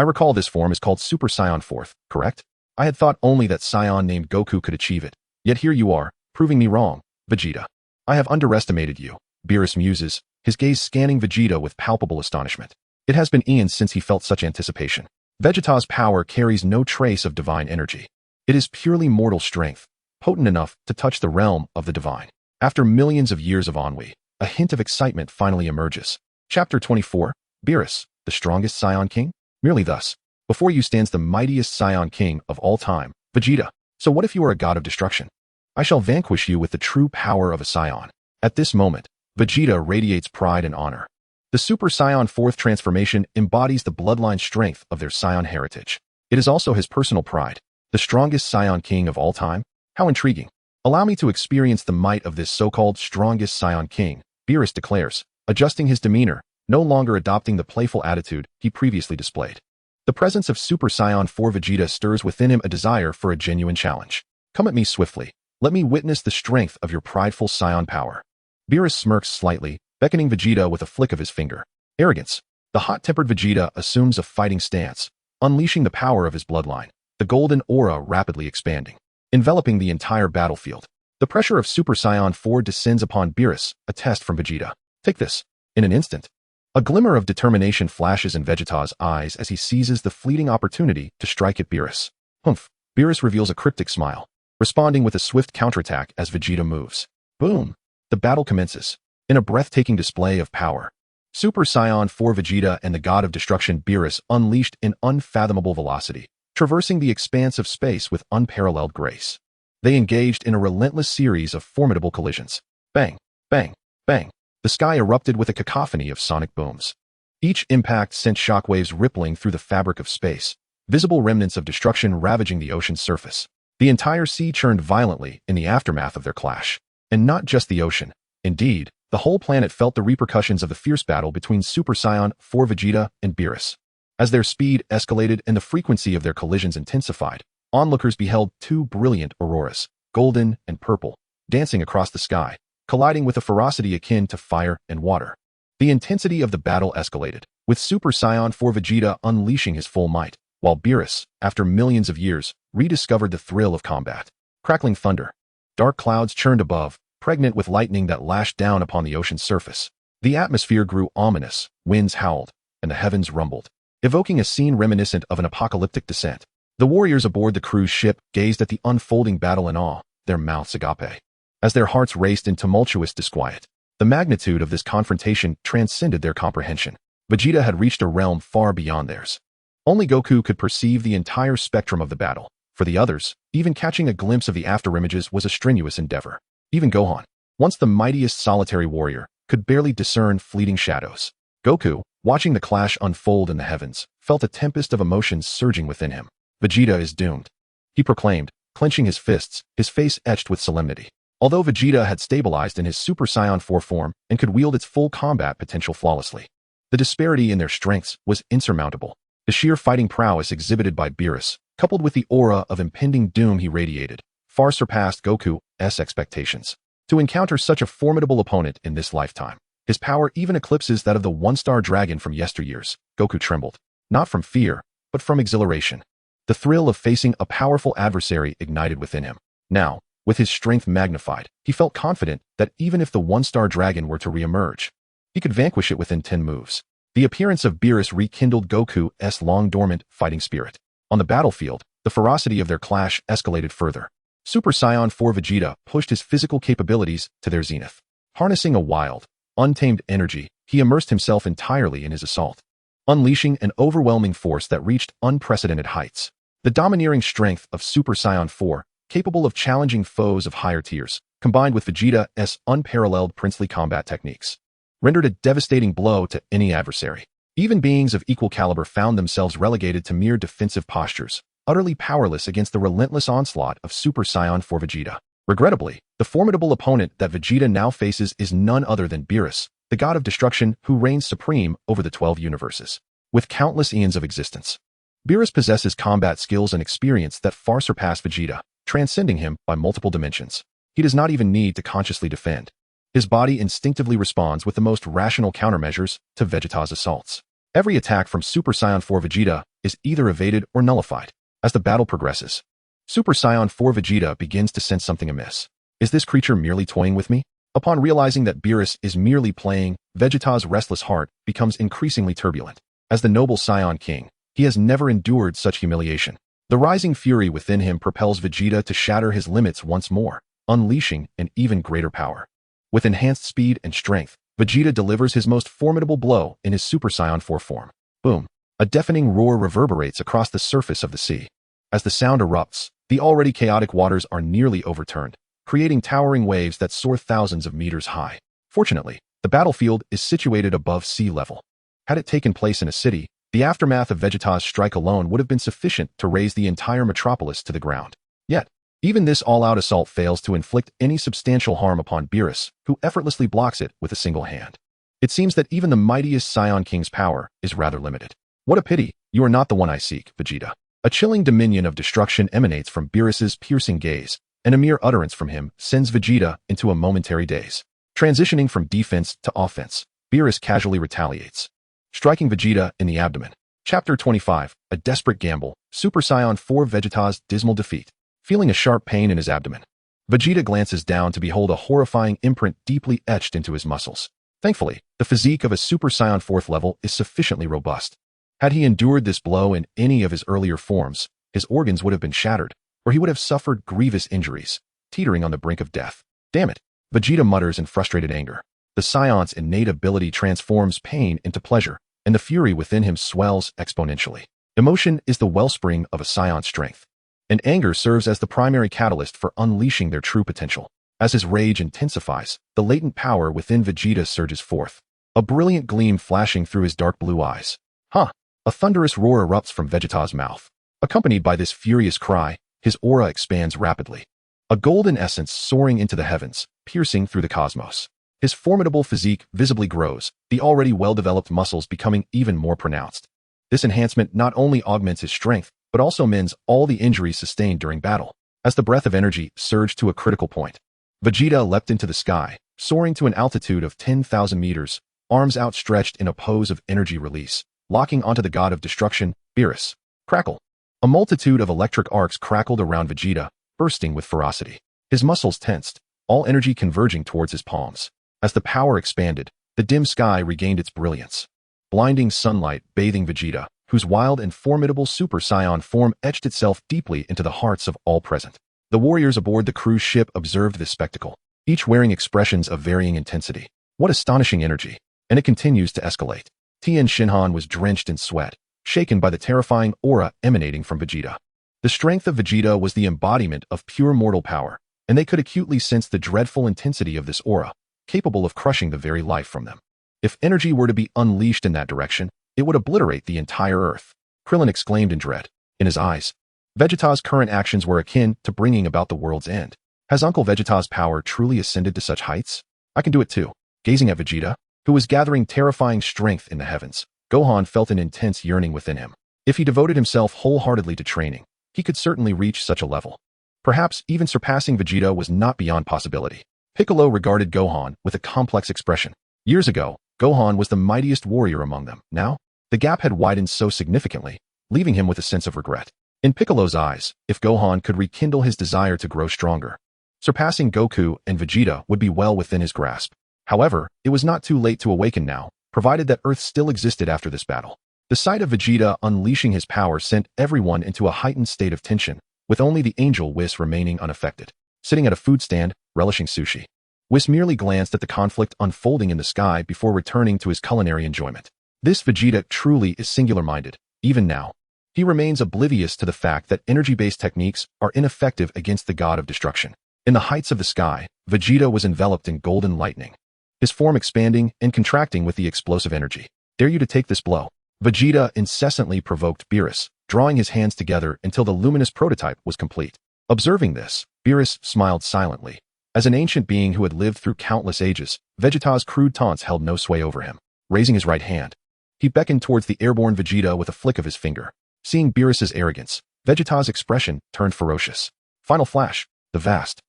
I recall this form is called Super Saiyan 4th, correct? I had thought only that Saiyan named Goku could achieve it. Yet here you are, proving me wrong, Vegeta. I have underestimated you, Beerus muses, his gaze scanning Vegeta with palpable astonishment. It has been eons since he felt such anticipation. Vegeta's power carries no trace of divine energy. It is purely mortal strength, potent enough to touch the realm of the divine. After millions of years of ennui, a hint of excitement finally emerges. Chapter 24, Beerus, the strongest Saiyan King? Merely thus. Before you stands the mightiest Saiyan King of all time, Vegeta. So what if you are a god of destruction? I shall vanquish you with the true power of a Saiyan. At this moment, Vegeta radiates pride and honor. The Super Saiyan 4th transformation embodies the bloodline strength of their Saiyan heritage. It is also his personal pride. The strongest Saiyan King of all time? How intriguing. Allow me to experience the might of this so-called strongest Saiyan King, Beerus declares, adjusting his demeanor, no longer adopting the playful attitude he previously displayed. The presence of Super Saiyan 4 Vegeta stirs within him a desire for a genuine challenge. Come at me swiftly. Let me witness the strength of your prideful Saiyan power. Beerus smirks slightly, beckoning Vegeta with a flick of his finger. Arrogance. The hot-tempered Vegeta assumes a fighting stance, unleashing the power of his bloodline, the golden aura rapidly expanding, enveloping the entire battlefield. The pressure of Super Saiyan 4 descends upon Beerus, a test from Vegeta. Take this. In an instant, a glimmer of determination flashes in Vegeta's eyes as he seizes the fleeting opportunity to strike at Beerus. Humph. Beerus reveals a cryptic smile, responding with a swift counterattack as Vegeta moves. Boom. The battle commences. In a breathtaking display of power, Super Saiyan 4 Vegeta and the god of destruction Beerus unleashed in unfathomable velocity, traversing the expanse of space with unparalleled grace. They engaged in a relentless series of formidable collisions. Bang, bang, bang. The sky erupted with a cacophony of sonic booms. Each impact sent shockwaves rippling through the fabric of space, visible remnants of destruction ravaging the ocean's surface. The entire sea churned violently in the aftermath of their clash. And not just the ocean. Indeed, the whole planet felt the repercussions of the fierce battle between Super Saiyan 4 Vegeta and Beerus. As their speed escalated and the frequency of their collisions intensified, onlookers beheld two brilliant auroras, golden and purple, dancing across the sky, colliding with a ferocity akin to fire and water. The intensity of the battle escalated, with Super Saiyan 4 Vegeta unleashing his full might, while Beerus, after millions of years, rediscovered the thrill of combat. Crackling thunder. Dark clouds churned above, pregnant with lightning that lashed down upon the ocean's surface. The atmosphere grew ominous, winds howled, and the heavens rumbled, evoking a scene reminiscent of an apocalyptic descent. The warriors aboard the cruise ship gazed at the unfolding battle in awe, their mouths agape. As their hearts raced in tumultuous disquiet, the magnitude of this confrontation transcended their comprehension. Vegeta had reached a realm far beyond theirs. Only Goku could perceive the entire spectrum of the battle. For the others, even catching a glimpse of the afterimages was a strenuous endeavor. Even Gohan, once the mightiest solitary warrior, could barely discern fleeting shadows. Goku, watching the clash unfold in the heavens, felt a tempest of emotions surging within him. Vegeta is doomed, he proclaimed, clenching his fists, his face etched with solemnity. Although Vegeta had stabilized in his Super Saiyan 4 form and could wield its full combat potential flawlessly, the disparity in their strengths was insurmountable. The sheer fighting prowess exhibited by Beerus, coupled with the aura of impending doom he radiated, far surpassed Goku's expectations. To encounter such a formidable opponent in this lifetime, his power even eclipses that of the one-star dragon from yesteryears. Goku trembled, not from fear, but from exhilaration. The thrill of facing a powerful adversary ignited within him. Now, with his strength magnified, he felt confident that even if the one-star dragon were to re-emerge, he could vanquish it within 10 moves. The appearance of Beerus rekindled Goku's long-dormant fighting spirit. On the battlefield, the ferocity of their clash escalated further. Super Saiyan 4 Vegeta pushed his physical capabilities to their zenith. Harnessing a wild, untamed energy, he immersed himself entirely in his assault, unleashing an overwhelming force that reached unprecedented heights. The domineering strength of Super Saiyan 4, capable of challenging foes of higher tiers, combined with Vegeta's unparalleled princely combat techniques, rendered a devastating blow to any adversary. Even beings of equal caliber found themselves relegated to mere defensive postures, utterly powerless against the relentless onslaught of Super Saiyan 4 Vegeta. Regrettably, the formidable opponent that Vegeta now faces is none other than Beerus, the god of destruction who reigns supreme over the 12 universes. With countless eons of existence, Beerus possesses combat skills and experience that far surpass Vegeta, transcending him by multiple dimensions. He does not even need to consciously defend. His body instinctively responds with the most rational countermeasures to Vegeta's assaults. Every attack from Super Saiyan 4 Vegeta is either evaded or nullified. As the battle progresses, Super Saiyan 4 Vegeta begins to sense something amiss. Is this creature merely toying with me? Upon realizing that Beerus is merely playing, Vegeta's restless heart becomes increasingly turbulent. As the noble Saiyan King, he has never endured such humiliation. The rising fury within him propels Vegeta to shatter his limits once more, unleashing an even greater power. With enhanced speed and strength, Vegeta delivers his most formidable blow in his Super Saiyan 4 form. Boom! A deafening roar reverberates across the surface of the sea. As the sound erupts, the already chaotic waters are nearly overturned, creating towering waves that soar thousands of meters high. Fortunately, the battlefield is situated above sea level. Had it taken place in a city, the aftermath of Vegeta's strike alone would have been sufficient to raze the entire metropolis to the ground. Yet, even this all-out assault fails to inflict any substantial harm upon Beerus, who effortlessly blocks it with a single hand. It seems that even the mightiest Saiyan King's power is rather limited. What a pity, you are not the one I seek, Vegeta. A chilling dominion of destruction emanates from Beerus's piercing gaze, and a mere utterance from him sends Vegeta into a momentary daze. Transitioning from defense to offense, Beerus casually retaliates, striking Vegeta in the abdomen. Chapter 25, A Desperate Gamble, Super Saiyan 4 Vegeta's Dismal Defeat. Feeling a sharp pain in his abdomen, Vegeta glances down to behold a horrifying imprint deeply etched into his muscles. Thankfully, the physique of a Super Saiyan 4th level is sufficiently robust. Had he endured this blow in any of his earlier forms, his organs would have been shattered, or he would have suffered grievous injuries, teetering on the brink of death. Damn it! Vegeta mutters in frustrated anger. The Saiyan's innate ability transforms pain into pleasure, and the fury within him swells exponentially. Emotion is the wellspring of a Saiyan's strength, and anger serves as the primary catalyst for unleashing their true potential. As his rage intensifies, the latent power within Vegeta surges forth, a brilliant gleam flashing through his dark blue eyes. Huh! A thunderous roar erupts from Vegeta's mouth. Accompanied by this furious cry, his aura expands rapidly, a golden essence soaring into the heavens, piercing through the cosmos. His formidable physique visibly grows, the already well-developed muscles becoming even more pronounced. This enhancement not only augments his strength, but also mends all the injuries sustained during battle. As the breath of energy surged to a critical point, Vegeta leapt into the sky, soaring to an altitude of 10,000 meters, arms outstretched in a pose of energy release, locking onto the god of destruction, Beerus. Crackle! A multitude of electric arcs crackled around Vegeta, bursting with ferocity. His muscles tensed, all energy converging towards his palms. As the power expanded, the dim sky regained its brilliance. Blinding sunlight bathing Vegeta, whose wild and formidable Super Saiyan form etched itself deeply into the hearts of all present. The warriors aboard the cruise ship observed this spectacle, each wearing expressions of varying intensity. What astonishing energy! And it continues to escalate. Tien Shinhan was drenched in sweat, shaken by the terrifying aura emanating from Vegeta. The strength of Vegeta was the embodiment of pure mortal power, and they could acutely sense the dreadful intensity of this aura, capable of crushing the very life from them. If energy were to be unleashed in that direction, it would obliterate the entire Earth. Krillin exclaimed in dread. In his eyes, Vegeta's current actions were akin to bringing about the world's end. Has Uncle Vegeta's power truly ascended to such heights? I can do it too. Gazing at Vegeta, who was gathering terrifying strength in the heavens, Gohan felt an intense yearning within him. If he devoted himself wholeheartedly to training, he could certainly reach such a level. Perhaps even surpassing Vegeta was not beyond possibility. Piccolo regarded Gohan with a complex expression. Years ago, Gohan was the mightiest warrior among them. Now, the gap had widened so significantly, leaving him with a sense of regret. In Piccolo's eyes, if Gohan could rekindle his desire to grow stronger, surpassing Goku and Vegeta would be well within his grasp. However, it was not too late to awaken now, provided that Earth still existed after this battle. The sight of Vegeta unleashing his power sent everyone into a heightened state of tension, with only the angel Whis remaining unaffected. Sitting at a food stand, relishing sushi, Whis merely glanced at the conflict unfolding in the sky before returning to his culinary enjoyment. This Vegeta truly is singular-minded, even now. He remains oblivious to the fact that energy-based techniques are ineffective against the god of destruction. In the heights of the sky, Vegeta was enveloped in golden lightning, his form expanding and contracting with the explosive energy. Dare you to take this blow? Vegeta incessantly provoked Beerus, drawing his hands together until the luminous prototype was complete. Observing this, Beerus smiled silently. As an ancient being who had lived through countless ages, Vegeta's crude taunts held no sway over him. Raising his right hand, he beckoned towards the airborne Vegeta with a flick of his finger. Seeing Beerus's arrogance, Vegeta's expression turned ferocious. Final flash, the vast,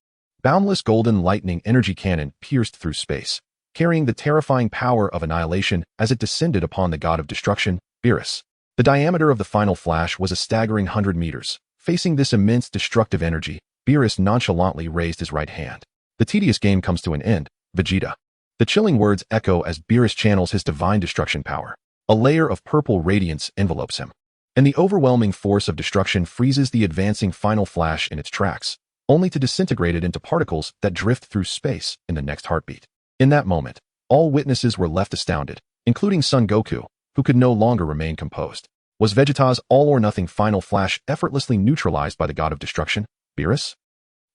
boundless golden lightning energy cannon pierced through space, carrying the terrifying power of annihilation as it descended upon the god of destruction, Beerus. The diameter of the final flash was a staggering 100 meters. Facing this immense destructive energy, Beerus nonchalantly raised his right hand. The tedious game comes to an end, Vegeta. The chilling words echo as Beerus channels his divine destruction power. A layer of purple radiance envelopes him, and the overwhelming force of destruction freezes the advancing final flash in its tracks, only to disintegrate it into particles that drift through space in the next heartbeat. In that moment, all witnesses were left astounded, including Son Goku, who could no longer remain composed. Was Vegeta's all-or-nothing final flash effortlessly neutralized by the god of destruction, Beerus?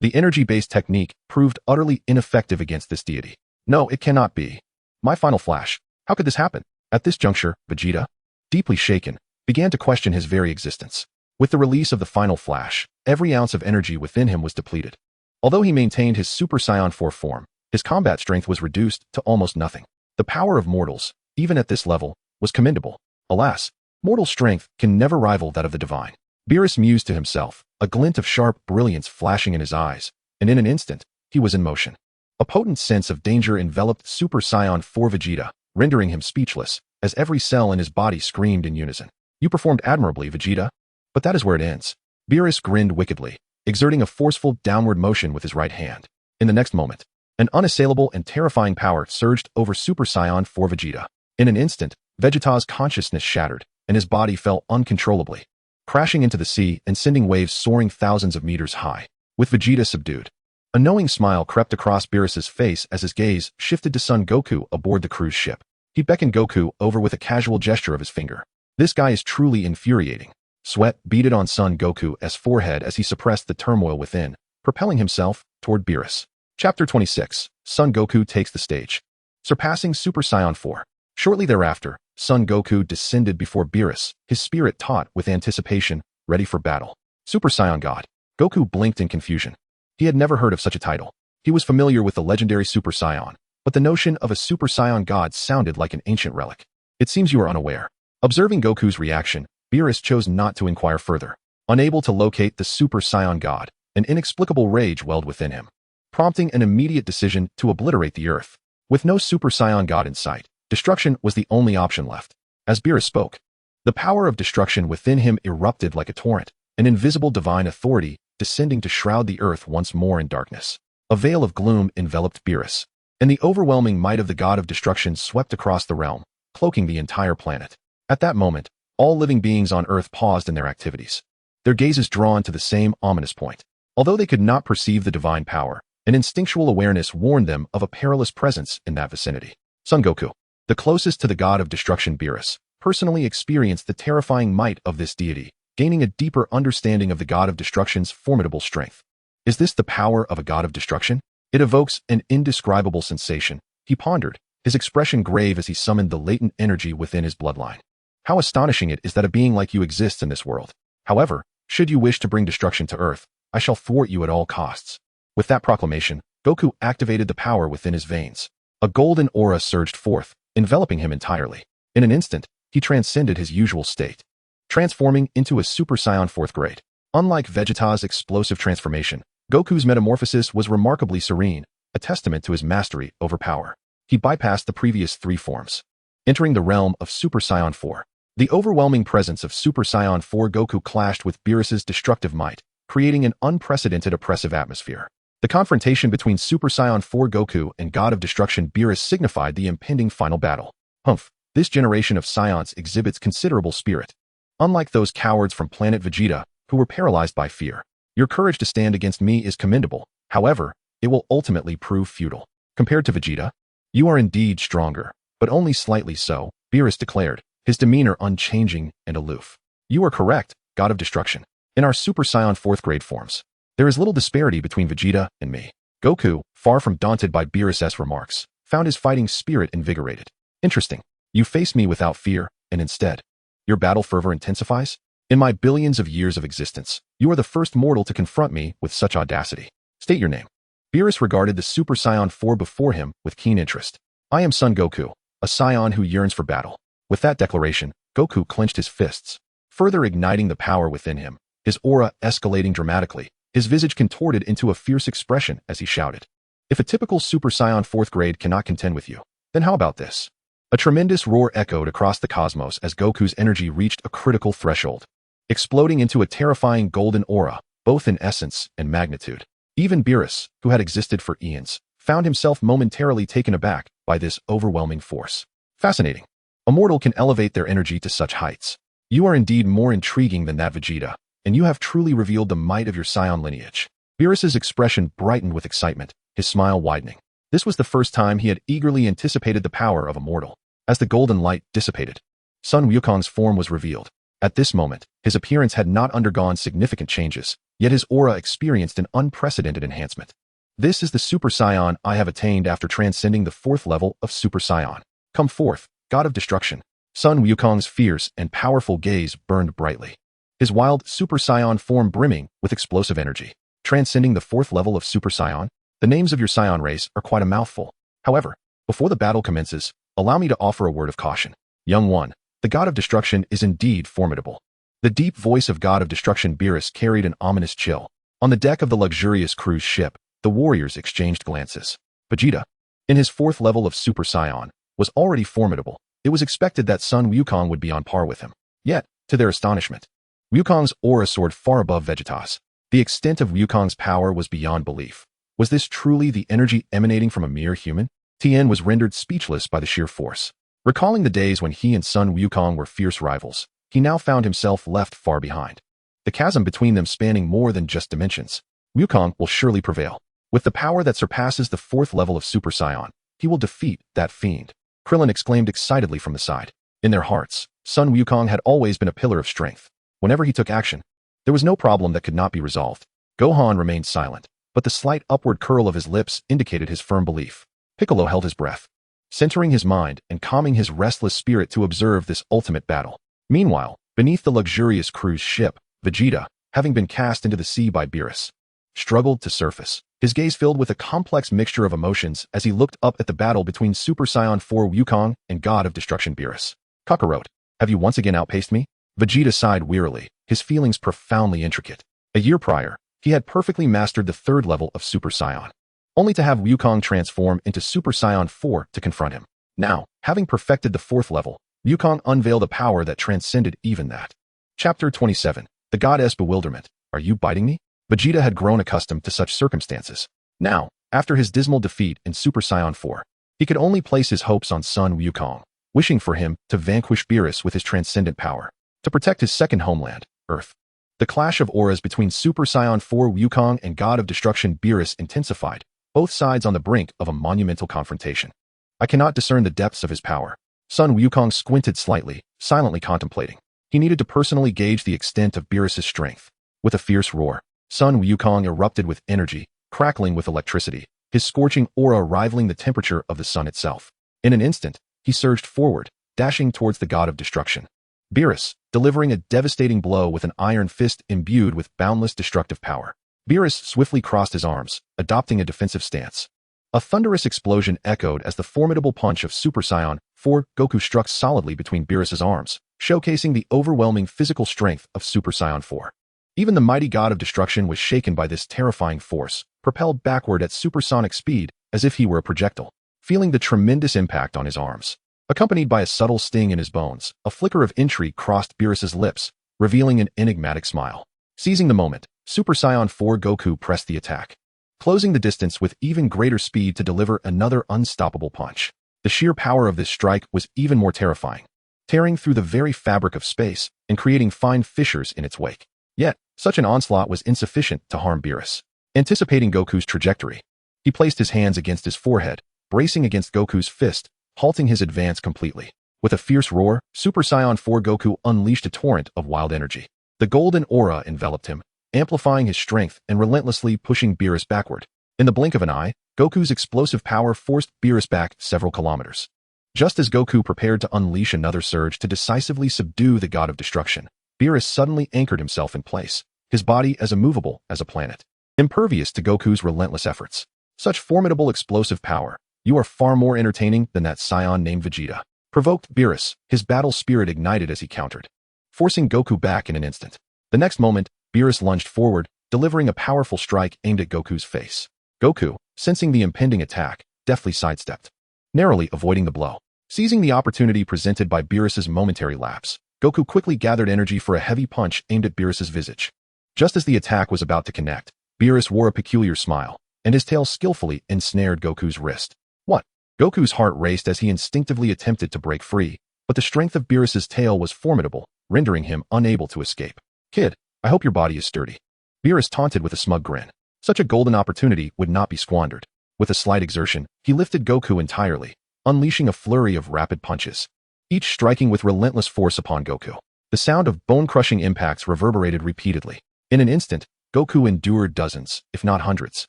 The energy-based technique proved utterly ineffective against this deity. No, it cannot be. My final flash. How could this happen? At this juncture, Vegeta, deeply shaken, began to question his very existence. With the release of the final flash, every ounce of energy within him was depleted. Although he maintained his Super Saiyan 4 form, his combat strength was reduced to almost nothing. The power of mortals, even at this level, was commendable. Alas, mortal strength can never rival that of the divine. Beerus mused to himself, a glint of sharp brilliance flashing in his eyes, and in an instant, he was in motion. A potent sense of danger enveloped Super Saiyan 4 Vegeta, rendering him speechless, as every cell in his body screamed in unison. You performed admirably, Vegeta. But that is where it ends. Beerus grinned wickedly, exerting a forceful downward motion with his right hand. In the next moment, an unassailable and terrifying power surged over Super Saiyan 4 Vegeta. In an instant, Vegeta's consciousness shattered, and his body fell uncontrollably, crashing into the sea and sending waves soaring thousands of meters high. With Vegeta subdued, a knowing smile crept across Beerus's face as his gaze shifted to Son Goku aboard the cruise ship. He beckoned Goku over with a casual gesture of his finger. This guy is truly infuriating. Sweat beaded on Son Goku's forehead as he suppressed the turmoil within, propelling himself toward Beerus. Chapter 26. Son Goku takes the stage. Surpassing Super Saiyan 4. Shortly thereafter, Son Goku descended before Beerus, his spirit taut with anticipation, ready for battle. Super Saiyan God. Goku blinked in confusion. He had never heard of such a title. He was familiar with the legendary Super Saiyan, but the notion of a Super Saiyan God sounded like an ancient relic. It seems you are unaware. Observing Goku's reaction, Beerus chose not to inquire further. Unable to locate the Super Saiyan God, an inexplicable rage welled within him, prompting an immediate decision to obliterate the earth. With no Super Saiyan God in sight, destruction was the only option left. As Beerus spoke, the power of destruction within him erupted like a torrent, an invisible divine authority descending to shroud the earth once more in darkness. A veil of gloom enveloped Beerus, and the overwhelming might of the god of destruction swept across the realm, cloaking the entire planet. At that moment, all living beings on Earth paused in their activities, their gazes drawn to the same ominous point. Although they could not perceive the divine power, an instinctual awareness warned them of a perilous presence in that vicinity. Son Goku, the closest to the god of destruction Beerus, personally experienced the terrifying might of this deity, gaining a deeper understanding of the god of destruction's formidable strength. Is this the power of a god of destruction? It evokes an indescribable sensation, he pondered, his expression grave as he summoned the latent energy within his bloodline. How astonishing it is that a being like you exists in this world. However, should you wish to bring destruction to Earth, I shall thwart you at all costs. With that proclamation, Goku activated the power within his veins. A golden aura surged forth, enveloping him entirely. In an instant, he transcended his usual state, transforming into a Super Saiyan 4th grade. Unlike Vegeta's explosive transformation, Goku's metamorphosis was remarkably serene, a testament to his mastery over power. He bypassed the previous 3 forms, entering the realm of Super Saiyan 4. The overwhelming presence of Super Saiyan 4 Goku clashed with Beerus's destructive might, creating an unprecedented oppressive atmosphere. The confrontation between Super Saiyan 4 Goku and God of Destruction Beerus signified the impending final battle. Humph, this generation of Saiyans exhibits considerable spirit. Unlike those cowards from planet Vegeta, who were paralyzed by fear. Your courage to stand against me is commendable. However, it will ultimately prove futile. Compared to Vegeta, you are indeed stronger, but only slightly so, Beerus declared, his demeanor unchanging and aloof. You are correct, God of Destruction. In our Super Saiyan 4th grade forms, there is little disparity between Vegeta and me. Goku, far from daunted by Beerus's remarks, found his fighting spirit invigorated. Interesting. You face me without fear, and instead, your battle fervor intensifies? In my billions of years of existence, you are the first mortal to confront me with such audacity. State your name. Beerus regarded the Super Saiyan 4 before him with keen interest. I am Son Goku, a Saiyan who yearns for battle. With that declaration, Goku clenched his fists, further igniting the power within him, his aura escalating dramatically, his visage contorted into a fierce expression as he shouted. If a typical Super Saiyan 4th grade cannot contend with you, then how about this? A tremendous roar echoed across the cosmos as Goku's energy reached a critical threshold, exploding into a terrifying golden aura, both in essence and magnitude. Even Beerus, who had existed for eons, found himself momentarily taken aback by this overwhelming force. Fascinating. A mortal can elevate their energy to such heights. You are indeed more intriguing than that Vegeta, and you have truly revealed the might of your Saiyan lineage. Beerus's expression brightened with excitement, his smile widening. This was the first time he had eagerly anticipated the power of a mortal. As the golden light dissipated, Sun Wukong's form was revealed. At this moment, his appearance had not undergone significant changes, yet his aura experienced an unprecedented enhancement. This is the Super Saiyan I have attained after transcending the 4th level of Super Saiyan. Come forth, God of Destruction. Sun Wukong's fierce and powerful gaze burned brightly, his wild Super Saiyan form brimming with explosive energy. Transcending the 4th level of Super Saiyan? The names of your Saiyan race are quite a mouthful. However, before the battle commences, allow me to offer a word of caution. Young one, the God of Destruction is indeed formidable. The deep voice of God of Destruction Beerus carried an ominous chill. On the deck of the luxurious cruise ship, the warriors exchanged glances. Vegeta, in his 4th level of Super Saiyan, was already formidable. It was expected that Sun Wukong would be on par with him. Yet, to their astonishment, Wukong's aura soared far above Vegeta's. The extent of Wukong's power was beyond belief. Was this truly the energy emanating from a mere human? Tien was rendered speechless by the sheer force. Recalling the days when he and Sun Wukong were fierce rivals, he now found himself left far behind. The chasm between them spanning more than just dimensions. Wukong will surely prevail. With the power that surpasses the 4th level of Super Saiyan, he will defeat that fiend. Krillin exclaimed excitedly from the side. In their hearts, Sun Wukong had always been a pillar of strength. Whenever he took action, there was no problem that could not be resolved. Gohan remained silent, but the slight upward curl of his lips indicated his firm belief. Piccolo held his breath, centering his mind and calming his restless spirit to observe this ultimate battle. Meanwhile, beneath the luxurious cruise ship, Vegeta, having been cast into the sea by Beerus, struggled to surface, his gaze filled with a complex mixture of emotions as he looked up at the battle between Super Saiyan 4 Wukong and God of Destruction Beerus. Kakarot, have you once again outpaced me? Vegeta sighed wearily, his feelings profoundly intricate. A year prior, he had perfectly mastered the 3rd level of Super Saiyan, only to have Wukong transform into Super Saiyan 4 to confront him. Now, having perfected the 4th level, Wukong unveiled a power that transcended even that. Chapter 27. The Goddess Bewilderment. Are you biting me? Vegeta had grown accustomed to such circumstances. Now, after his dismal defeat in Super Saiyan 4, he could only place his hopes on Sun Wukong, wishing for him to vanquish Beerus with his transcendent power, to protect his second homeland, Earth. The clash of auras between Super Saiyan 4 Wukong and God of Destruction Beerus intensified, both sides on the brink of a monumental confrontation. I cannot discern the depths of his power. Sun Wukong squinted slightly, silently contemplating. He needed to personally gauge the extent of Beerus's strength. With a fierce roar, Sun Wukong erupted with energy, crackling with electricity, his scorching aura rivaling the temperature of the sun itself. In an instant, he surged forward, dashing towards the God of Destruction. Beerus, delivering a devastating blow with an iron fist imbued with boundless destructive power. Beerus swiftly crossed his arms, adopting a defensive stance. A thunderous explosion echoed as the formidable punch of Super Saiyan 4 Goku struck solidly between Beerus's arms, showcasing the overwhelming physical strength of Super Saiyan 4. Even the mighty God of Destruction was shaken by this terrifying force, propelled backward at supersonic speed as if he were a projectile. Feeling the tremendous impact on his arms, accompanied by a subtle sting in his bones, a flicker of intrigue crossed Beerus's lips, revealing an enigmatic smile. Seizing the moment, Super Saiyan 4 Goku pressed the attack, closing the distance with even greater speed to deliver another unstoppable punch. The sheer power of this strike was even more terrifying, tearing through the very fabric of space and creating fine fissures in its wake. Yet, such an onslaught was insufficient to harm Beerus. Anticipating Goku's trajectory, he placed his hands against his forehead, bracing against Goku's fist, halting his advance completely. With a fierce roar, Super Saiyan 4 Goku unleashed a torrent of wild energy. The golden aura enveloped him, amplifying his strength and relentlessly pushing Beerus backward. In the blink of an eye, Goku's explosive power forced Beerus back several kilometers. Just as Goku prepared to unleash another surge to decisively subdue the God of Destruction, Beerus suddenly anchored himself in place, his body as immovable as a planet, impervious to Goku's relentless efforts. Such formidable explosive power, you are far more entertaining than that Saiyan named Vegeta, provoked Beerus, his battle spirit ignited as he countered, forcing Goku back in an instant. The next moment, Beerus lunged forward, delivering a powerful strike aimed at Goku's face. Goku, sensing the impending attack, deftly sidestepped, narrowly avoiding the blow. Seizing the opportunity presented by Beerus's momentary lapse, Goku quickly gathered energy for a heavy punch aimed at Beerus's visage. Just as the attack was about to connect, Beerus wore a peculiar smile, and his tail skillfully ensnared Goku's wrist. What? Goku's heart raced as he instinctively attempted to break free, but the strength of Beerus's tail was formidable, rendering him unable to escape. Kid, I hope your body is sturdy. Beerus taunted with a smug grin. Such a golden opportunity would not be squandered. With a slight exertion, he lifted Goku entirely, unleashing a flurry of rapid punches, each striking with relentless force upon Goku. The sound of bone-crushing impacts reverberated repeatedly. In an instant, Goku endured dozens, if not hundreds,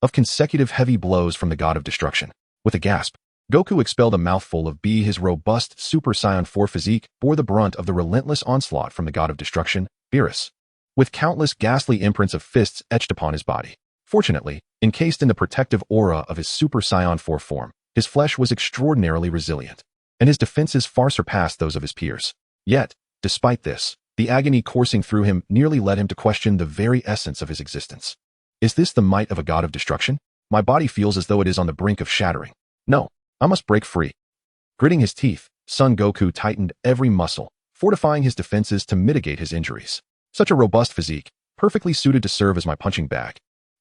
of consecutive heavy blows from the God of Destruction. With a gasp, Goku expelled a mouthful of B. His robust Super Saiyan 4 physique bore the brunt of the relentless onslaught from the God of Destruction, Beerus, with countless ghastly imprints of fists etched upon his body. Fortunately, encased in the protective aura of his Super Saiyan 4 form, his flesh was extraordinarily resilient, and his defenses far surpassed those of his peers. Yet, despite this, the agony coursing through him nearly led him to question the very essence of his existence. Is this the might of a God of Destruction? My body feels as though it is on the brink of shattering. No, I must break free. Gritting his teeth, Son Goku tightened every muscle, fortifying his defenses to mitigate his injuries. Such a robust physique, perfectly suited to serve as my punching bag.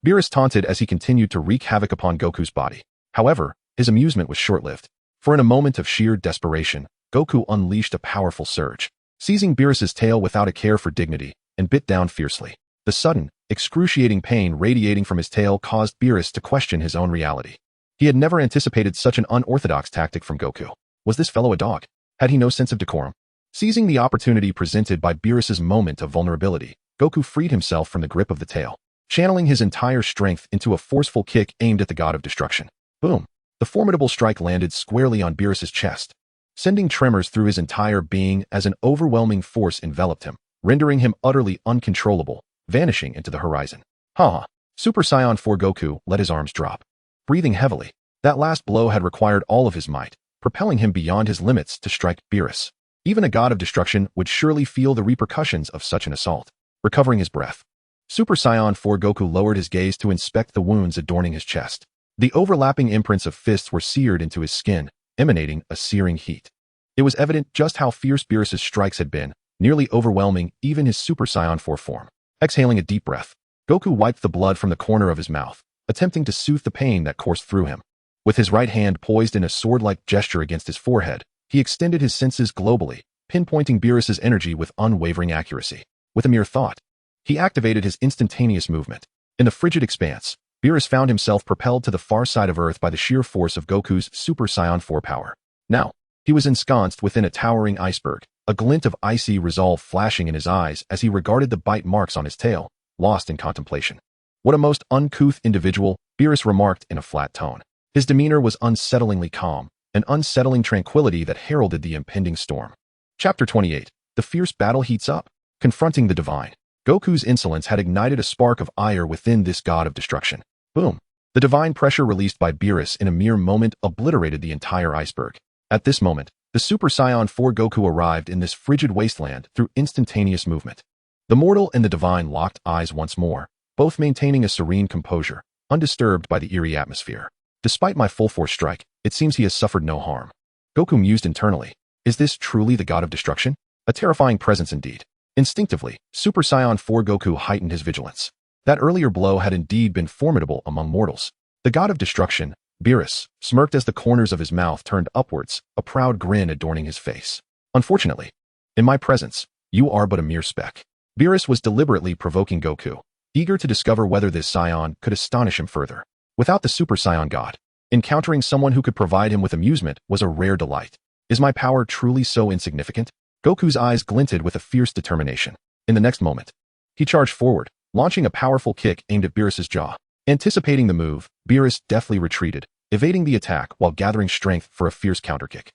Beerus taunted as he continued to wreak havoc upon Goku's body. However, his amusement was short-lived, for in a moment of sheer desperation, Goku unleashed a powerful surge, seizing Beerus's tail without a care for dignity, and bit down fiercely. The sudden, excruciating pain radiating from his tail caused Beerus to question his own reality. He had never anticipated such an unorthodox tactic from Goku. Was this fellow a dog? Had he no sense of decorum? Seizing the opportunity presented by Beerus's moment of vulnerability, Goku freed himself from the grip of the tail, channeling his entire strength into a forceful kick aimed at the God of Destruction. Boom! The formidable strike landed squarely on Beerus's chest, sending tremors through his entire being as an overwhelming force enveloped him, rendering him utterly uncontrollable, vanishing into the horizon. Ha! Super Saiyan 4 Goku let his arms drop. Breathing heavily, that last blow had required all of his might, propelling him beyond his limits to strike Beerus. Even a God of Destruction would surely feel the repercussions of such an assault. Recovering his breath, Super Saiyan 4 Goku lowered his gaze to inspect the wounds adorning his chest. The overlapping imprints of fists were seared into his skin, emanating a searing heat. It was evident just how fierce Beerus's strikes had been, nearly overwhelming even his Super Saiyan 4 form. Exhaling a deep breath, Goku wiped the blood from the corner of his mouth, attempting to soothe the pain that coursed through him. With his right hand poised in a sword-like gesture against his forehead, he extended his senses globally, pinpointing Beerus's energy with unwavering accuracy. With a mere thought, he activated his instantaneous movement. In the frigid expanse, Beerus found himself propelled to the far side of Earth by the sheer force of Goku's Super Saiyan 4 power. Now, he was ensconced within a towering iceberg, a glint of icy resolve flashing in his eyes as he regarded the bite marks on his tail, lost in contemplation. What a most uncouth individual, Beerus remarked in a flat tone. His demeanor was unsettlingly calm, an unsettling tranquility that heralded the impending storm. Chapter 28. The fierce battle heats up. Confronting the divine. Goku's insolence had ignited a spark of ire within this God of Destruction. Boom! The divine pressure released by Beerus in a mere moment obliterated the entire iceberg. At this moment, the Super Saiyan 4 Goku arrived in this frigid wasteland through instantaneous movement. The mortal and the divine locked eyes once more, both maintaining a serene composure, undisturbed by the eerie atmosphere. Despite my full force strike, it seems he has suffered no harm. Goku mused internally. Is this truly the God of Destruction? A terrifying presence indeed. Instinctively, Super Saiyan 4 Goku heightened his vigilance. That earlier blow had indeed been formidable among mortals. The God of Destruction, Beerus, smirked as the corners of his mouth turned upwards, a proud grin adorning his face. Unfortunately, in my presence, you are but a mere speck. Beerus was deliberately provoking Goku, eager to discover whether this Saiyan could astonish him further. Without the Super Saiyan God, encountering someone who could provide him with amusement was a rare delight. Is my power truly so insignificant? Goku's eyes glinted with a fierce determination. In the next moment, he charged forward, launching a powerful kick aimed at Beerus's jaw. Anticipating the move, Beerus deftly retreated, evading the attack while gathering strength for a fierce counterkick.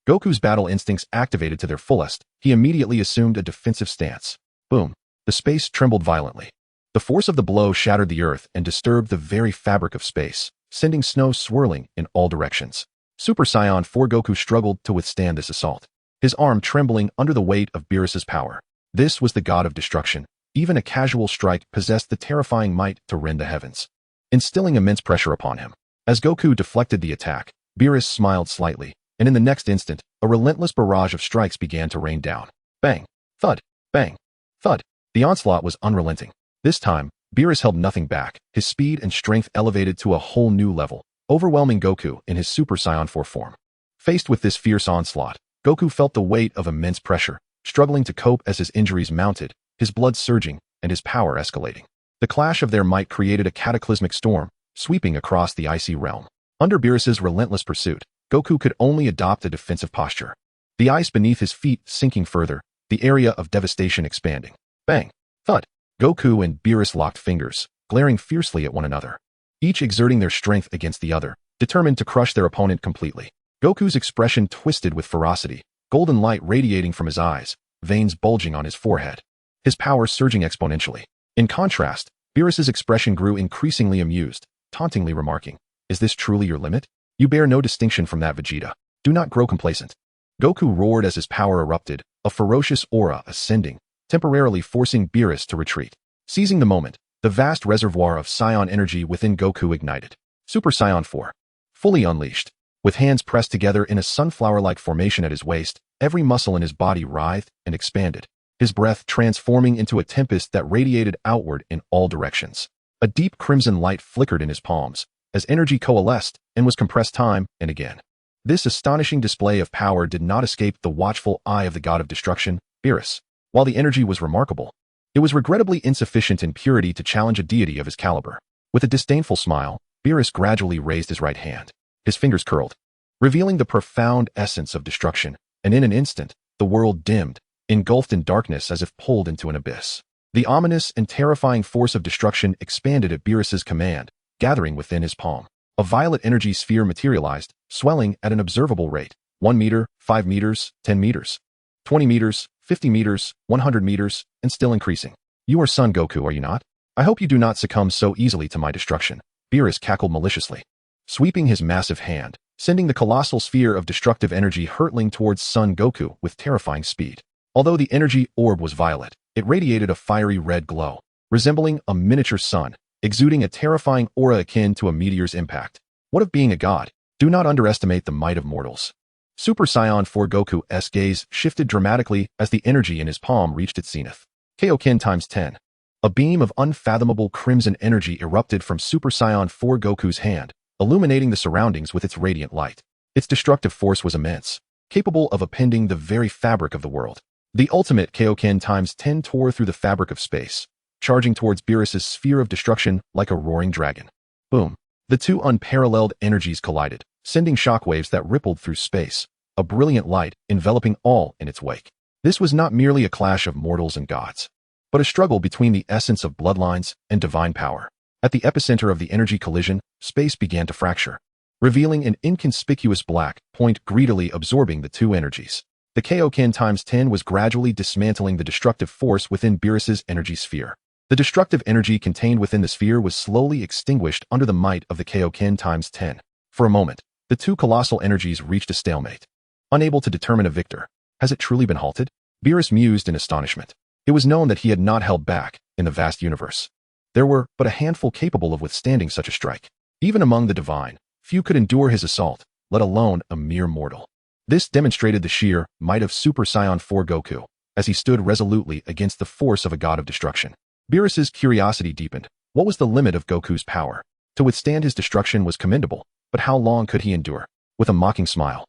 Goku's battle instincts activated to their fullest, he immediately assumed a defensive stance. Boom! The space trembled violently. The force of the blow shattered the earth and disturbed the very fabric of space, sending snow swirling in all directions. Super Saiyan 4 Goku struggled to withstand this assault, his arm trembling under the weight of Beerus's power. This was the God of Destruction. Even a casual strike possessed the terrifying might to rend the heavens, instilling immense pressure upon him. As Goku deflected the attack, Beerus smiled slightly, and in the next instant, a relentless barrage of strikes began to rain down. Bang! Thud! Bang! Thud! The onslaught was unrelenting. This time, Beerus held nothing back, his speed and strength elevated to a whole new level, overwhelming Goku in his Super Saiyan 4 form. Faced with this fierce onslaught, Goku felt the weight of immense pressure, struggling to cope as his injuries mounted, his blood surging, and his power escalating. The clash of their might created a cataclysmic storm, sweeping across the icy realm. Under Beerus's relentless pursuit, Goku could only adopt a defensive posture. The ice beneath his feet sinking further, the area of devastation expanding. Bang! Thud! Goku and Beerus locked fingers, glaring fiercely at one another, each exerting their strength against the other, determined to crush their opponent completely. Goku's expression twisted with ferocity, golden light radiating from his eyes, veins bulging on his forehead, his power surging exponentially. In contrast, Beerus's expression grew increasingly amused, tauntingly remarking, "Is this truly your limit? You bear no distinction from that, Vegeta. Do not grow complacent." Goku roared as his power erupted, a ferocious aura ascending, temporarily forcing Beerus to retreat. Seizing the moment, the vast reservoir of Saiyan energy within Goku ignited. Super Saiyan 4. Fully unleashed. With hands pressed together in a sunflower-like formation at his waist, every muscle in his body writhed and expanded, his breath transforming into a tempest that radiated outward in all directions. A deep crimson light flickered in his palms, as energy coalesced and was compressed time and again. This astonishing display of power did not escape the watchful eye of the god of destruction, Beerus. While the energy was remarkable, it was regrettably insufficient in purity to challenge a deity of his caliber. With a disdainful smile, Beerus gradually raised his right hand. His fingers curled, revealing the profound essence of destruction, and in an instant, the world dimmed, engulfed in darkness as if pulled into an abyss. The ominous and terrifying force of destruction expanded at Beerus's command, gathering within his palm. A violet energy sphere materialized, swelling at an observable rate. 1 meter, 5 meters, 10 meters, 20 meters, 50 meters, 100 meters, and still increasing. "You are Son Goku, are you not? I hope you do not succumb so easily to my destruction." Beerus cackled maliciously, sweeping his massive hand, sending the colossal sphere of destructive energy hurtling towards Son Goku with terrifying speed. Although the energy orb was violet, it radiated a fiery red glow, resembling a miniature sun, exuding a terrifying aura akin to a meteor's impact. What of being a god? Do not underestimate the might of mortals. Super Saiyan 4 Goku's gaze shifted dramatically as the energy in his palm reached its zenith. Kaioken times 10. A beam of unfathomable crimson energy erupted from Super Saiyan 4 Goku's hand, illuminating the surroundings with its radiant light. Its destructive force was immense, capable of upending the very fabric of the world. The ultimate Kaioken times 10 tore through the fabric of space, charging towards Beerus's sphere of destruction like a roaring dragon. Boom! The two unparalleled energies collided, sending shockwaves that rippled through space, a brilliant light enveloping all in its wake. This was not merely a clash of mortals and gods, but a struggle between the essence of bloodlines and divine power. At the epicenter of the energy collision, space began to fracture, revealing an inconspicuous black point greedily absorbing the two energies. The Kaioken times 10 was gradually dismantling the destructive force within Beerus's energy sphere. The destructive energy contained within the sphere was slowly extinguished under the might of the Kaioken times 10. For a moment, the two colossal energies reached a stalemate, unable to determine a victor. Has it truly been halted? Beerus mused in astonishment. It was known that he had not held back in the vast universe. There were but a handful capable of withstanding such a strike. Even among the divine, few could endure his assault, let alone a mere mortal. This demonstrated the sheer might of Super Saiyan 4 Goku, as he stood resolutely against the force of a god of destruction. Beerus's curiosity deepened. What was the limit of Goku's power? To withstand his destruction was commendable, but how long could he endure? With a mocking smile,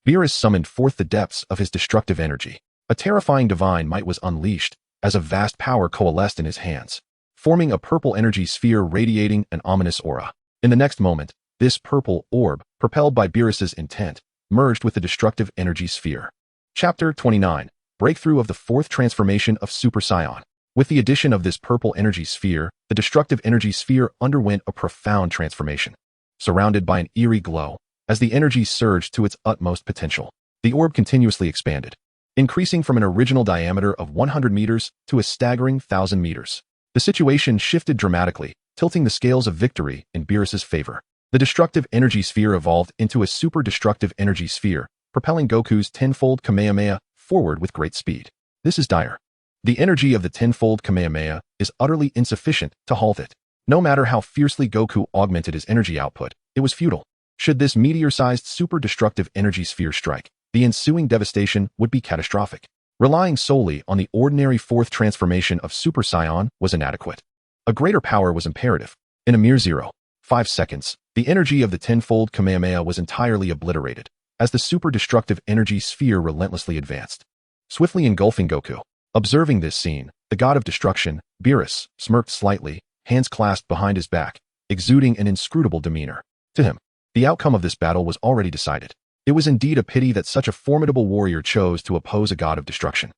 Beerus summoned forth the depths of his destructive energy. A terrifying divine might was unleashed, as a vast power coalesced in his hands, forming a purple energy sphere radiating an ominous aura. In the next moment, this purple orb, propelled by Beerus's intent, merged with the destructive energy sphere. Chapter 29. Breakthrough of the fourth transformation of Super Saiyan. With the addition of this purple energy sphere, the destructive energy sphere underwent a profound transformation. Surrounded by an eerie glow, as the energy surged to its utmost potential, the orb continuously expanded, increasing from an original diameter of 100 meters to a staggering 1,000 meters. The situation shifted dramatically, tilting the scales of victory in Beerus's favor. The destructive energy sphere evolved into a super destructive energy sphere, propelling Goku's tenfold Kamehameha forward with great speed. This is dire. The energy of the tenfold Kamehameha is utterly insufficient to halt it. No matter how fiercely Goku augmented his energy output, it was futile. Should this meteor-sized super-destructive energy sphere strike, the ensuing devastation would be catastrophic. Relying solely on the ordinary fourth transformation of Super Saiyan was inadequate. A greater power was imperative. In a mere 0.5 seconds, the energy of the tenfold Kamehameha was entirely obliterated, as the super-destructive energy sphere relentlessly advanced, swiftly engulfing Goku. Observing this scene, the god of destruction, Beerus, smirked slightly, hands clasped behind his back, exuding an inscrutable demeanor. To him, the outcome of this battle was already decided. It was indeed a pity that such a formidable warrior chose to oppose a god of destruction.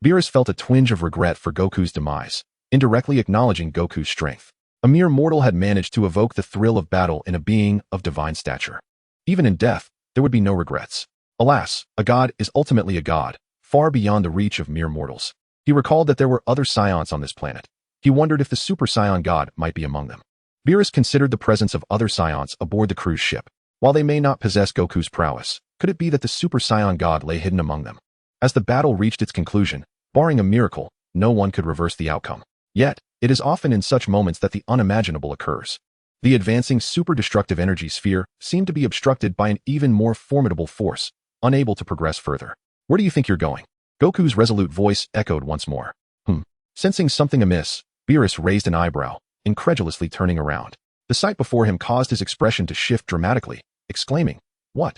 Beerus felt a twinge of regret for Goku's demise, indirectly acknowledging Goku's strength. A mere mortal had managed to evoke the thrill of battle in a being of divine stature. Even in death, there would be no regrets. Alas, a god is ultimately a god, far beyond the reach of mere mortals. He recalled that there were other Saiyans on this planet. He wondered if the Super Saiyan god might be among them. Beerus considered the presence of other Saiyans aboard the cruise ship. While they may not possess Goku's prowess, could it be that the Super Saiyan god lay hidden among them? As the battle reached its conclusion, barring a miracle, no one could reverse the outcome. Yet, it is often in such moments that the unimaginable occurs. The advancing super-destructive energy sphere seemed to be obstructed by an even more formidable force, unable to progress further. Where do you think you're going? Goku's resolute voice echoed once more. Sensing something amiss, Beerus raised an eyebrow, incredulously turning around. The sight before him caused his expression to shift dramatically, exclaiming, "What?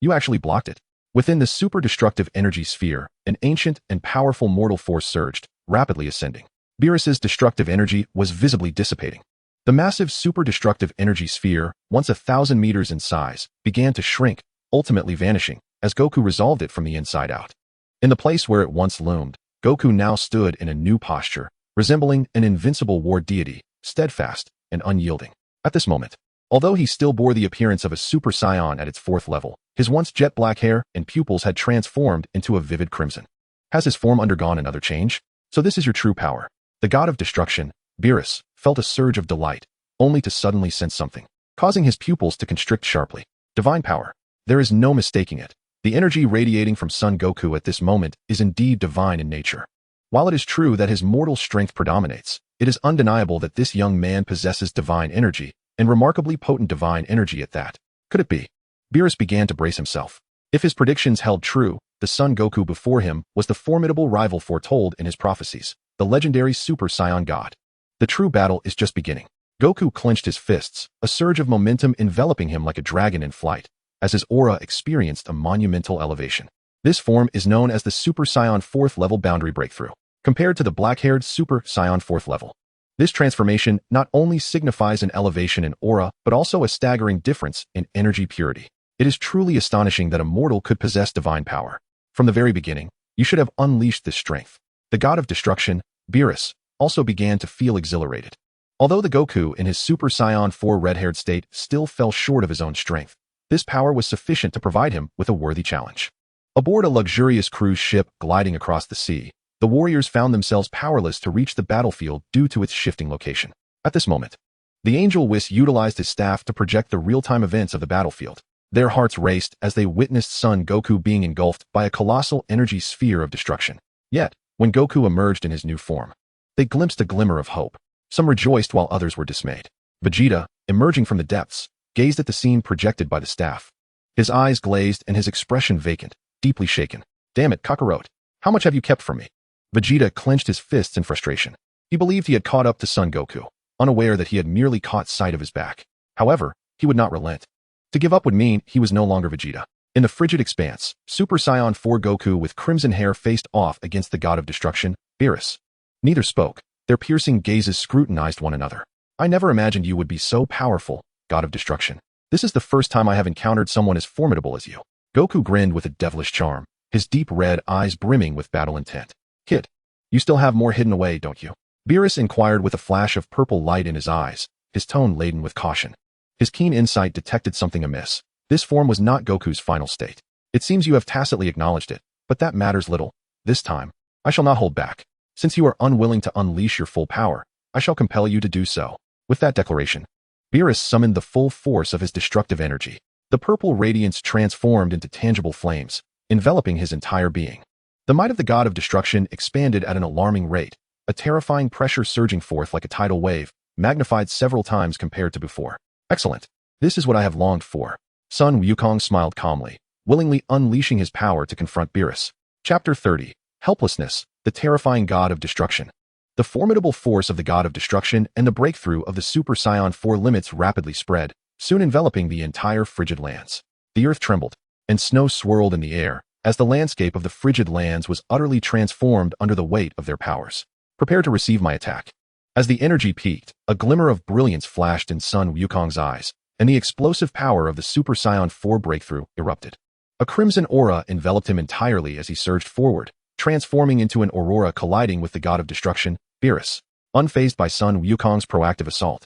You actually blocked it?" Within the super-destructive energy sphere, an ancient and powerful mortal force surged, rapidly ascending. Beerus's destructive energy was visibly dissipating. The massive super-destructive energy sphere, once 1,000 meters in size, began to shrink, ultimately vanishing, as Goku resolved it from the inside out. In the place where it once loomed, Goku now stood in a new posture, resembling an invincible war deity, steadfast and unyielding. At this moment, although he still bore the appearance of a Super Saiyan at its fourth level, his once jet black hair and pupils had transformed into a vivid crimson. Has his form undergone another change? So this is your true power. The god of destruction, Beerus, felt a surge of delight, only to suddenly sense something, causing his pupils to constrict sharply. Divine power. There is no mistaking it. The energy radiating from Son Goku at this moment is indeed divine in nature. While it is true that his mortal strength predominates, it is undeniable that this young man possesses divine energy, and remarkably potent divine energy at that. Could it be? Beerus began to brace himself. If his predictions held true, the Son Goku before him was the formidable rival foretold in his prophecies, the legendary Super Saiyan god. The true battle is just beginning. Goku clenched his fists, a surge of momentum enveloping him like a dragon in flight, as his aura experienced a monumental elevation. This form is known as the Super Saiyan 4th level boundary breakthrough, compared to the black-haired Super Saiyan 4th level. This transformation not only signifies an elevation in aura, but also a staggering difference in energy purity. It is truly astonishing that a mortal could possess divine power. From the very beginning, you should have unleashed this strength. The god of destruction, Beerus, also began to feel exhilarated. Although the Goku in his Super Saiyan 4 red-haired state still fell short of his own strength, this power was sufficient to provide him with a worthy challenge. Aboard a luxurious cruise ship gliding across the sea, the warriors found themselves powerless to reach the battlefield due to its shifting location. At this moment, the Angel Whis utilized his staff to project the real-time events of the battlefield. Their hearts raced as they witnessed Son Goku being engulfed by a colossal energy sphere of destruction. Yet, when Goku emerged in his new form, they glimpsed a glimmer of hope. Some rejoiced while others were dismayed. Vegeta, emerging from the depths, gazed at the scene projected by the staff. His eyes glazed and his expression vacant, deeply shaken. "Damn it, Kakarot. How much have you kept from me?" Vegeta clenched his fists in frustration. He believed he had caught up to Son Goku, unaware that he had merely caught sight of his back. However, he would not relent. To give up would mean he was no longer Vegeta. In the frigid expanse, Super Saiyan 4 Goku with crimson hair faced off against the god of destruction, Beerus. Neither spoke. Their piercing gazes scrutinized one another. "I never imagined you would be so powerful, god of destruction. This is the first time I have encountered someone as formidable as you." Goku grinned with a devilish charm, his deep red eyes brimming with battle intent. "Kid, you still have more hidden away, don't you?" Beerus inquired with a flash of purple light in his eyes, his tone laden with caution. His keen insight detected something amiss. This form was not Goku's final state. "It seems you have tacitly acknowledged it, but that matters little. This time, I shall not hold back. Since you are unwilling to unleash your full power, I shall compel you to do so." With that declaration, Beerus summoned the full force of his destructive energy. The purple radiance transformed into tangible flames, enveloping his entire being. The might of the god of destruction expanded at an alarming rate, a terrifying pressure surging forth like a tidal wave, magnified several times compared to before. Excellent. This is what I have longed for. Sun Wukong smiled calmly, willingly unleashing his power to confront Beerus. Chapter 30. Helplessness, the terrifying god of destruction. The formidable force of the god of destruction and the breakthrough of the Super Saiyan 4 limits rapidly spread, soon enveloping the entire frigid lands. The earth trembled, and snow swirled in the air, as the landscape of the frigid lands was utterly transformed under the weight of their powers. Prepare to receive my attack. As the energy peaked, a glimmer of brilliance flashed in Sun Wukong's eyes, and the explosive power of the Super Saiyan 4 breakthrough erupted. A crimson aura enveloped him entirely as he surged forward, transforming into an aurora colliding with the god of destruction, Beerus. Unfazed by Sun Wukong's proactive assault,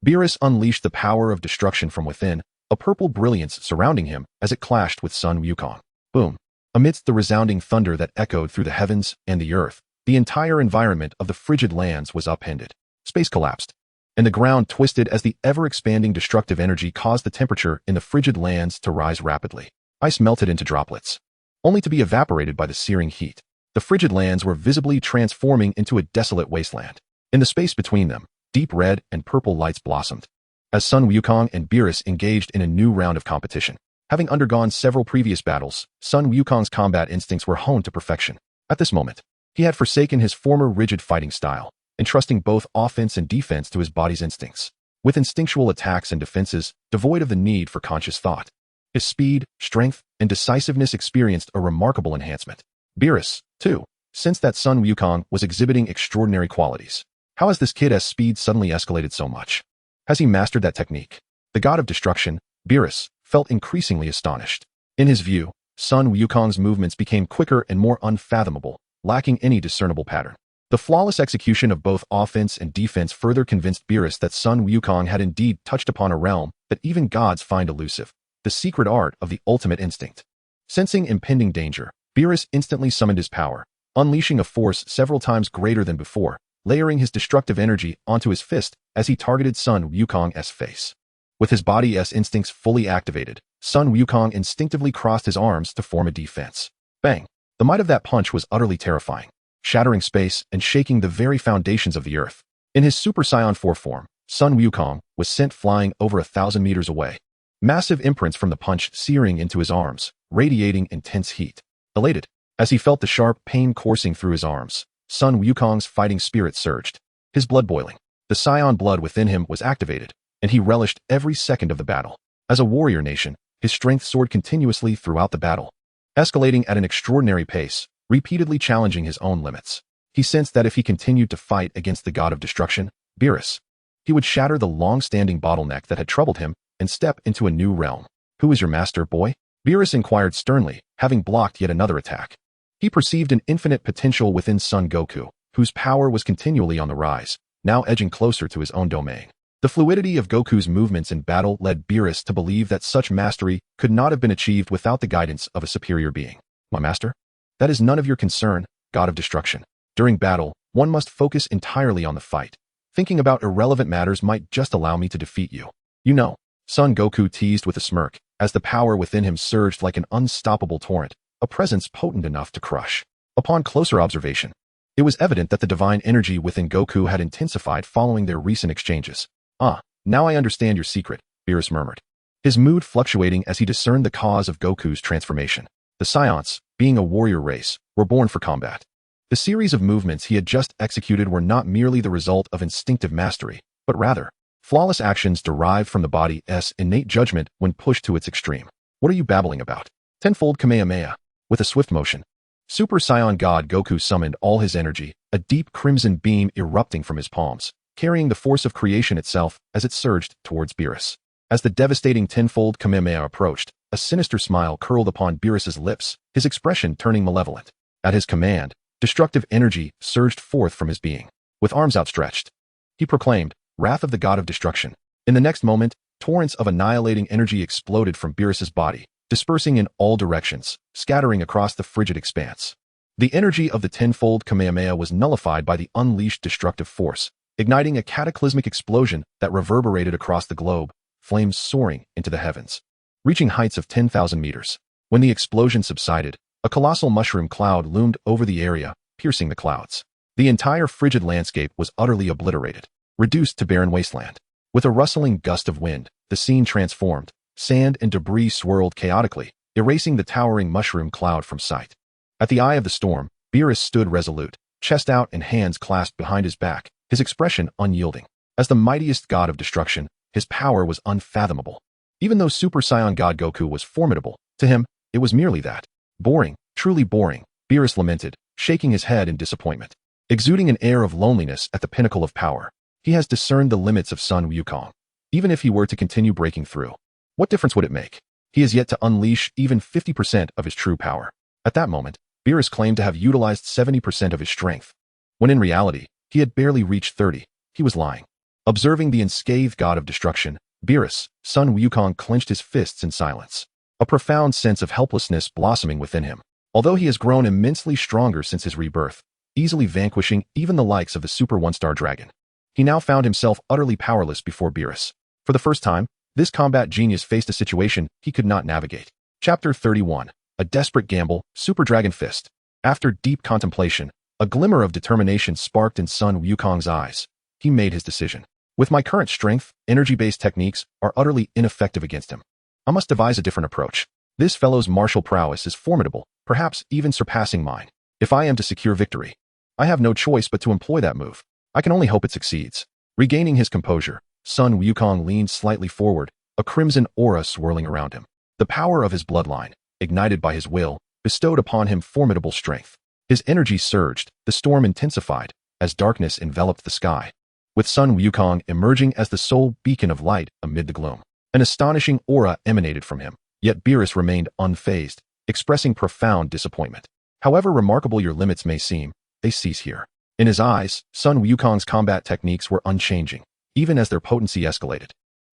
Beerus unleashed the power of destruction from within, a purple brilliance surrounding him as it clashed with Sun Wukong. Boom! Amidst the resounding thunder that echoed through the heavens and the earth, the entire environment of the frigid lands was upended. Space collapsed, and the ground twisted as the ever-expanding destructive energy caused the temperature in the frigid lands to rise rapidly. Ice melted into droplets, only to be evaporated by the searing heat. The frigid lands were visibly transforming into a desolate wasteland. In the space between them, deep red and purple lights blossomed, as Sun Wukong and Beerus engaged in a new round of competition. Having undergone several previous battles, Sun Wukong's combat instincts were honed to perfection. At this moment, he had forsaken his former rigid fighting style, entrusting both offense and defense to his body's instincts. With instinctual attacks and defenses, devoid of the need for conscious thought, his speed, strength, and decisiveness experienced a remarkable enhancement. Beerus, too, sensed that Sun Wukong was exhibiting extraordinary qualities. How has this kid's speed suddenly escalated so much? Has he mastered that technique? The god of destruction, Beerus, felt increasingly astonished. In his view, Sun Wukong's movements became quicker and more unfathomable, lacking any discernible pattern. The flawless execution of both offense and defense further convinced Beerus that Sun Wukong had indeed touched upon a realm that even gods find elusive, the secret art of the ultimate instinct. Sensing impending danger, Beerus instantly summoned his power, unleashing a force several times greater than before, layering his destructive energy onto his fist as he targeted Sun Wukong's face. With his body's instincts fully activated, Sun Wukong instinctively crossed his arms to form a defense. Bang! The might of that punch was utterly terrifying, shattering space and shaking the very foundations of the earth. In his Super Saiyan 4 form, Sun Wukong was sent flying over 1,000 meters away. Massive imprints from the punch searing into his arms, radiating intense heat. Elated, as he felt the sharp pain coursing through his arms, Sun Wukong's fighting spirit surged, his blood boiling. The Saiyan blood within him was activated, and he relished every second of the battle. As a warrior nation, his strength soared continuously throughout the battle, escalating at an extraordinary pace, repeatedly challenging his own limits. He sensed that if he continued to fight against the god of destruction, Beerus, he would shatter the long-standing bottleneck that had troubled him and step into a new realm. Who is your master, boy? Beerus inquired sternly, having blocked yet another attack. He perceived an infinite potential within Son Goku, whose power was continually on the rise, now edging closer to his own domain. The fluidity of Goku's movements in battle led Beerus to believe that such mastery could not have been achieved without the guidance of a superior being. My master? That is none of your concern, god of destruction. During battle, one must focus entirely on the fight. Thinking about irrelevant matters might just allow me to defeat you. You know, Son Goku teased with a smirk, as the power within him surged like an unstoppable torrent, a presence potent enough to crush. Upon closer observation, it was evident that the divine energy within Goku had intensified following their recent exchanges. Ah, now I understand your secret, Beerus murmured, his mood fluctuating as he discerned the cause of Goku's transformation. The Saiyans, being a warrior race, were born for combat. The series of movements he had just executed were not merely the result of instinctive mastery, but rather, flawless actions derived from the body's innate judgment when pushed to its extreme. What are you babbling about? Tenfold Kamehameha. With a swift motion, Super Saiyan God Goku summoned all his energy, a deep crimson beam erupting from his palms, carrying the force of creation itself as it surged towards Beerus. As the devastating tenfold Kamehameha approached, a sinister smile curled upon Beerus's lips, his expression turning malevolent. At his command, destructive energy surged forth from his being. With arms outstretched, he proclaimed, "Wrath of the God of Destruction." In the next moment, torrents of annihilating energy exploded from Beerus's body, dispersing in all directions, scattering across the frigid expanse. The energy of the tenfold Kamehameha was nullified by the unleashed destructive force, igniting a cataclysmic explosion that reverberated across the globe, flames soaring into the heavens, reaching heights of 10,000 meters. When the explosion subsided, a colossal mushroom cloud loomed over the area, piercing the clouds. The entire frigid landscape was utterly obliterated. reduced to barren wasteland. With a rustling gust of wind, the scene transformed. Sand and debris swirled chaotically, erasing the towering mushroom cloud from sight. At the eye of the storm, Beerus stood resolute, chest out and hands clasped behind his back, his expression unyielding. As the mightiest god of destruction, his power was unfathomable. Even though Super Saiyan God Goku was formidable, to him, it was merely that. Boring, truly boring, Beerus lamented, shaking his head in disappointment. Exuding an air of loneliness at the pinnacle of power, he has discerned the limits of Sun Wukong. Even if he were to continue breaking through, what difference would it make? He has yet to unleash even 50% of his true power. At that moment, Beerus claimed to have utilized 70% of his strength, when in reality, he had barely reached 30. He was lying. Observing the unscathed god of destruction, Beerus, Sun Wukong clenched his fists in silence, a profound sense of helplessness blossoming within him. Although he has grown immensely stronger since his rebirth, easily vanquishing even the likes of the Super One-Star Dragon, he now found himself utterly powerless before Beerus. For the first time, this combat genius faced a situation he could not navigate. Chapter 31. A desperate gamble, Super Dragon Fist. After deep contemplation, a glimmer of determination sparked in Sun Wukong's eyes. He made his decision. With my current strength, energy-based techniques are utterly ineffective against him. I must devise a different approach. This fellow's martial prowess is formidable, perhaps even surpassing mine. If I am to secure victory, I have no choice but to employ that move. I can only hope it succeeds. Regaining his composure, Sun Wukong leaned slightly forward, a crimson aura swirling around him. The power of his bloodline, ignited by his will, bestowed upon him formidable strength. His energy surged, the storm intensified, as darkness enveloped the sky, with Sun Wukong emerging as the sole beacon of light amid the gloom. An astonishing aura emanated from him, yet Beerus remained unfazed, expressing profound disappointment. However remarkable your limits may seem, they cease here. In his eyes, Sun Wukong's combat techniques were unchanging, even as their potency escalated.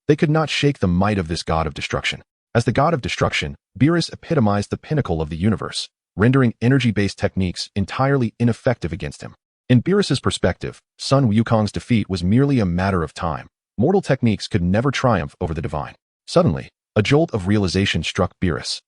They could not shake the might of this god of destruction. As the god of destruction, Beerus epitomized the pinnacle of the universe, rendering energy-based techniques entirely ineffective against him. In Beerus's perspective, Sun Wukong's defeat was merely a matter of time. Mortal techniques could never triumph over the divine. Suddenly, a jolt of realization struck Beerus.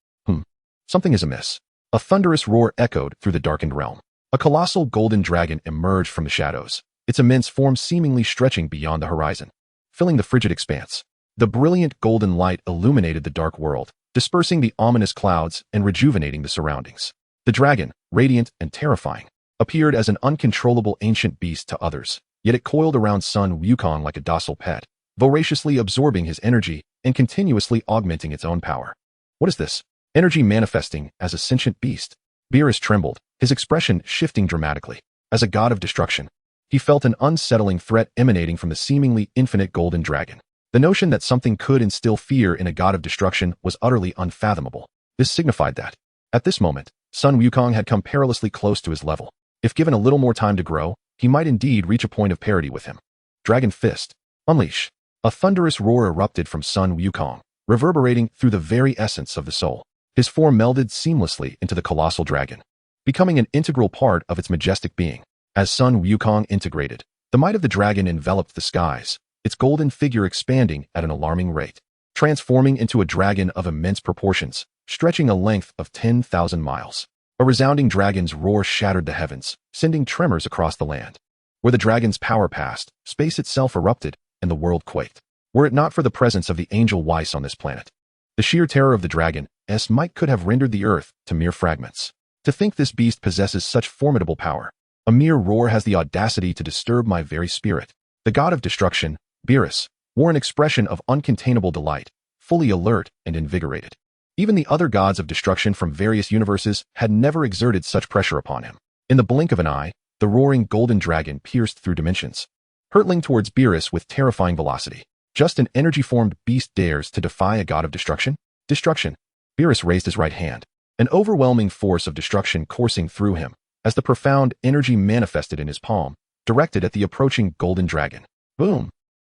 Something is amiss. A thunderous roar echoed through the darkened realm. A colossal golden dragon emerged from the shadows, its immense form seemingly stretching beyond the horizon, filling the frigid expanse. The brilliant golden light illuminated the dark world, dispersing the ominous clouds and rejuvenating the surroundings. The dragon, radiant and terrifying, appeared as an uncontrollable ancient beast to others, yet it coiled around Sun Wukong like a docile pet, voraciously absorbing his energy and continuously augmenting its own power. What is this? Energy manifesting as a sentient beast. Beerus trembled, his expression shifting dramatically. As a god of destruction, he felt an unsettling threat emanating from the seemingly infinite golden dragon. The notion that something could instill fear in a god of destruction was utterly unfathomable. This signified that, at this moment, Sun Wukong had come perilously close to his level. If given a little more time to grow, he might indeed reach a point of parity with him. Dragon Fist. Unleash. A thunderous roar erupted from Sun Wukong, reverberating through the very essence of the soul. His form melded seamlessly into the colossal dragon, becoming an integral part of its majestic being. As Sun Wukong integrated, the might of the dragon enveloped the skies, its golden figure expanding at an alarming rate, transforming into a dragon of immense proportions, stretching a length of 10,000 miles. A resounding dragon's roar shattered the heavens, sending tremors across the land. Where the dragon's power passed, space itself erupted, and the world quaked. Were it not for the presence of the angel Weiss on this planet, the sheer terror of the dragon's might could have rendered the earth to mere fragments. To think this beast possesses such formidable power. A mere roar has the audacity to disturb my very spirit. The god of destruction, Beerus, wore an expression of uncontainable delight, fully alert and invigorated. Even the other gods of destruction from various universes had never exerted such pressure upon him. In the blink of an eye, the roaring golden dragon pierced through dimensions, hurtling towards Beerus with terrifying velocity. Just an energy-formed beast dares to defy a god of destruction? Destruction. Beerus raised his right hand, an overwhelming force of destruction coursing through him, as the profound energy manifested in his palm, directed at the approaching golden dragon. Boom!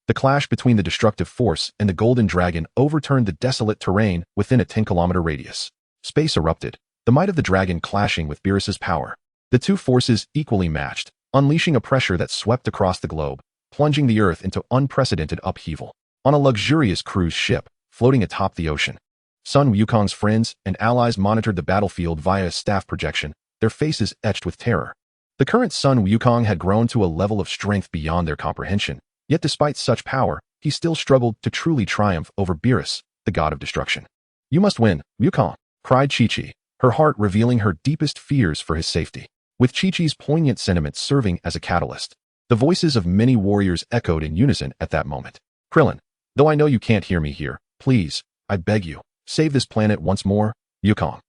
The clash between the destructive force and the golden dragon overturned the desolate terrain within a 10-kilometer radius. Space erupted, the might of the dragon clashing with Beerus's power. The two forces equally matched, unleashing a pressure that swept across the globe, plunging the earth into unprecedented upheaval. On a luxurious cruise ship, floating atop the ocean, Sun Wukong's friends and allies monitored the battlefield via a staff projection, their faces etched with terror. The current Sun Wukong had grown to a level of strength beyond their comprehension, Yet despite such power, he still struggled to truly triumph over Beerus, the god of destruction. "You must win, Wukong," cried Chi-Chi, her heart revealing her deepest fears for his safety. With Chi-Chi's poignant sentiments serving as a catalyst, the voices of many warriors echoed in unison at that moment. "Krillin, though I know you can't hear me here, please, I beg you, save this planet once more, Wukong."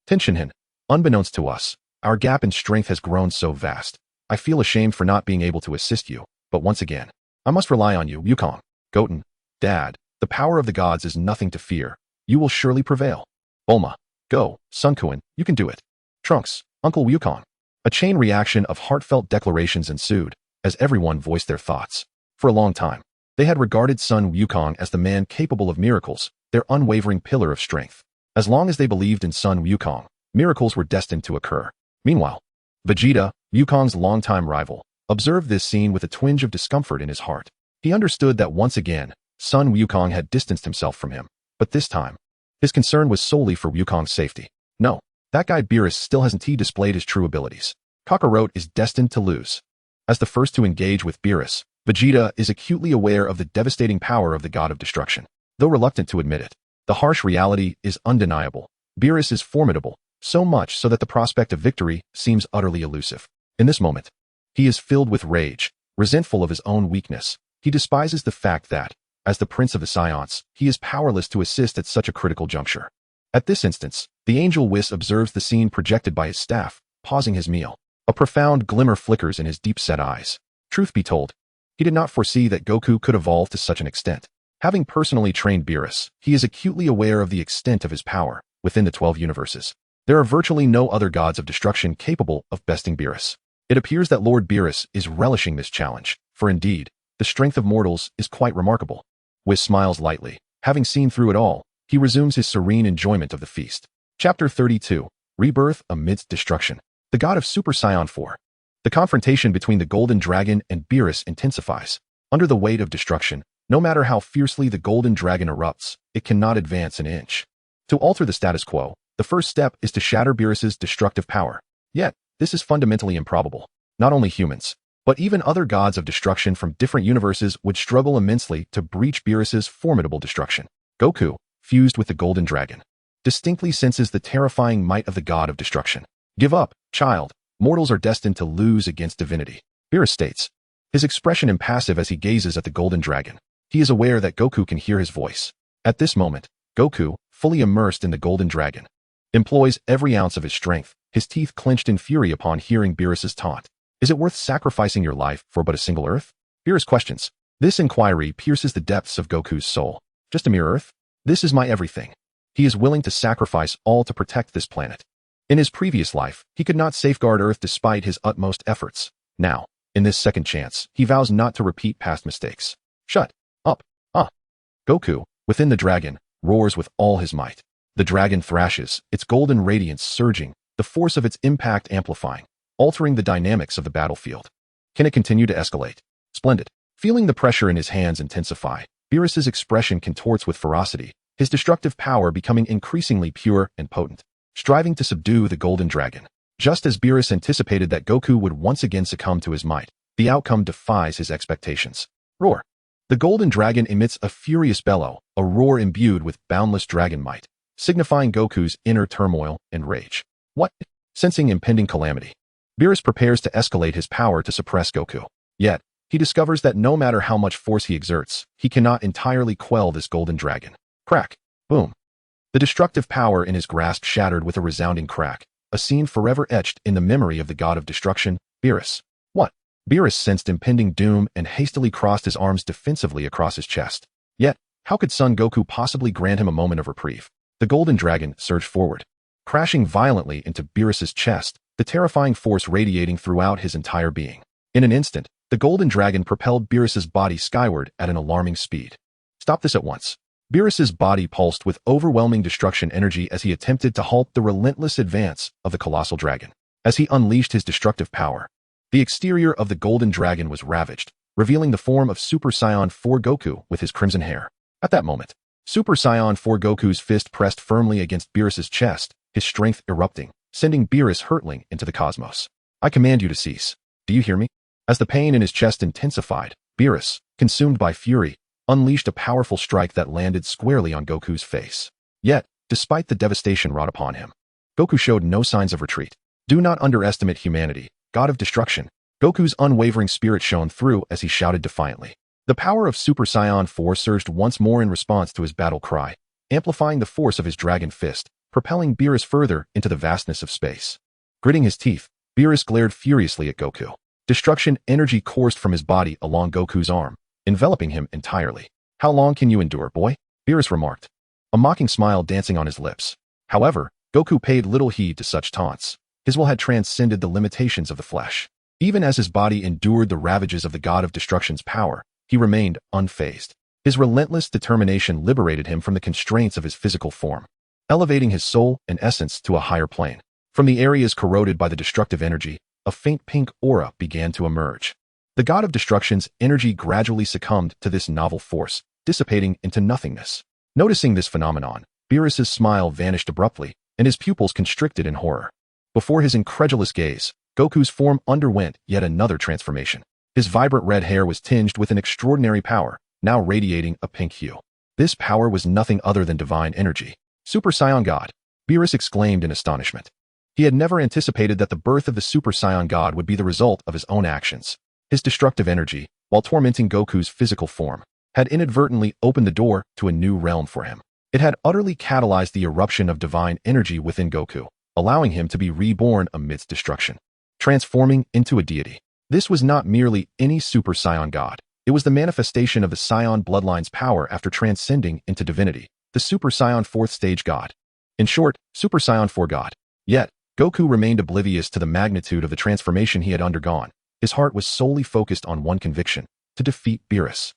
Tenshinhan, unbeknownst to us, our gap in strength has grown so vast. I feel ashamed for not being able to assist you, but once again, I must rely on you, Wukong. Goten, Dad, the power of the gods is nothing to fear. You will surely prevail. Bulma, go, Sun Quan, you can do it. Trunks, Uncle Wukong. A chain reaction of heartfelt declarations ensued, as everyone voiced their thoughts. For a long time, they had regarded Sun Wukong as the man capable of miracles, their unwavering pillar of strength. As long as they believed in Sun Wukong, miracles were destined to occur. Meanwhile, Vegeta, Wukong's longtime rival, observed this scene with a twinge of discomfort in his heart. He understood that once again, Sun Wukong had distanced himself from him, but this time, his concern was solely for Wukong's safety. No, that guy Beerus still hasn't displayed his true abilities. Kakarot is destined to lose. As the first to engage with Beerus, Vegeta is acutely aware of the devastating power of the god of destruction. Though reluctant to admit it, the harsh reality is undeniable. Beerus is formidable, so much so that the prospect of victory seems utterly elusive. In this moment, he is filled with rage, resentful of his own weakness. He despises the fact that, as the Prince of the Saiyans, he is powerless to assist at such a critical juncture. At this instance, the Angel Whis observes the scene projected by his staff, pausing his meal. A profound glimmer flickers in his deep-set eyes. Truth be told, he did not foresee that Goku could evolve to such an extent. Having personally trained Beerus, he is acutely aware of the extent of his power within the 12 universes. There are virtually no other gods of destruction capable of besting Beerus. It appears that Lord Beerus is relishing this challenge, for indeed, the strength of mortals is quite remarkable. Whis smiles lightly. Having seen through it all, he resumes his serene enjoyment of the feast. Chapter 32, Rebirth Amidst Destruction. The god of Super Saiyan 4. The confrontation between the Golden Dragon and Beerus intensifies. Under the weight of destruction, no matter how fiercely the Golden Dragon erupts, it cannot advance an inch. To alter the status quo, the first step is to shatter Beerus's destructive power. Yet, this is fundamentally improbable. Not only humans, but even other gods of destruction from different universes would struggle immensely to breach Beerus's formidable destruction. Goku, fused with the Golden Dragon, distinctly senses the terrifying might of the god of destruction. "Give up, child. Mortals are destined to lose against divinity," Beerus states, his expression impassive as he gazes at the Golden Dragon. He is aware that Goku can hear his voice. At this moment, Goku, fully immersed in the Golden Dragon, employs every ounce of his strength, his teeth clenched in fury upon hearing Beerus's taunt. "Is it worth sacrificing your life for but a single Earth?" Beerus questions. This inquiry pierces the depths of Goku's soul. Just a mere Earth? This is my everything. He is willing to sacrifice all to protect this planet. In his previous life, he could not safeguard Earth despite his utmost efforts. Now, in this second chance, he vows not to repeat past mistakes. "Shut up, Goku, within the dragon, roars with all his might. The dragon thrashes, its golden radiance surging, the force of its impact amplifying, altering the dynamics of the battlefield. Can it continue to escalate? Splendid. Feeling the pressure in his hands intensify, Beerus's expression contorts with ferocity, his destructive power becoming increasingly pure and potent, striving to subdue the Golden Dragon. Just as Beerus anticipated that Goku would once again succumb to his might, the outcome defies his expectations. Roar. The Golden Dragon emits a furious bellow, a roar imbued with boundless dragon might, signifying Goku's inner turmoil and rage. What? Sensing impending calamity, Beerus prepares to escalate his power to suppress Goku. Yet, he discovers that no matter how much force he exerts, he cannot entirely quell this Golden Dragon. Crack. Boom. The destructive power in his grasp shattered with a resounding crack, a scene forever etched in the memory of the god of destruction, Beerus. What? Beerus sensed impending doom and hastily crossed his arms defensively across his chest. Yet, how could Son Goku possibly grant him a moment of reprieve? The Golden Dragon surged forward, crashing violently into Beerus's chest, the terrifying force radiating throughout his entire being. In an instant, the Golden Dragon propelled Beerus's body skyward at an alarming speed. Stop this at once. Beerus's body pulsed with overwhelming destruction energy as he attempted to halt the relentless advance of the colossal dragon. As he unleashed his destructive power, the exterior of the Golden Dragon was ravaged, revealing the form of Super Saiyan 4 Goku with his crimson hair. At that moment, Super Saiyan 4 Goku's fist pressed firmly against Beerus's chest, his strength erupting, sending Beerus hurtling into the cosmos. "I command you to cease. Do you hear me?" As the pain in his chest intensified, Beerus, consumed by fury, unleashed a powerful strike that landed squarely on Goku's face. Yet, despite the devastation wrought upon him, Goku showed no signs of retreat. Do not underestimate humanity, God of Destruction. Goku's unwavering spirit shone through as he shouted defiantly. The power of Super Saiyan 4 surged once more in response to his battle cry, amplifying the force of his dragon fist, propelling Beerus further into the vastness of space. Gritting his teeth, Beerus glared furiously at Goku. Destruction energy coursed from his body along Goku's arm, enveloping him entirely. How long can you endure, boy? Beerus remarked, a mocking smile dancing on his lips. However, Goku paid little heed to such taunts. His will had transcended the limitations of the flesh. Even as his body endured the ravages of the God of Destruction's power, he remained unfazed. His relentless determination liberated him from the constraints of his physical form, elevating his soul and essence to a higher plane. From the areas corroded by the destructive energy, a faint pink aura began to emerge. The God of Destruction's energy gradually succumbed to this novel force, dissipating into nothingness. Noticing this phenomenon, Beerus's smile vanished abruptly, and his pupils constricted in horror. Before his incredulous gaze, Goku's form underwent yet another transformation. His vibrant red hair was tinged with an extraordinary power, now radiating a pink hue. This power was nothing other than divine energy. Super Saiyan God, Beerus exclaimed in astonishment. He had never anticipated that the birth of the Super Saiyan God would be the result of his own actions. His destructive energy, while tormenting Goku's physical form, had inadvertently opened the door to a new realm for him. It had utterly catalyzed the eruption of divine energy within Goku, allowing him to be reborn amidst destruction, transforming into a deity. This was not merely any Super Saiyan God. It was the manifestation of the Saiyan bloodline's power after transcending into divinity, the Super Saiyan 4th stage God. In short, Super Saiyan 4 God. Yet, Goku remained oblivious to the magnitude of the transformation he had undergone. His heart was solely focused on one conviction: to defeat Beerus.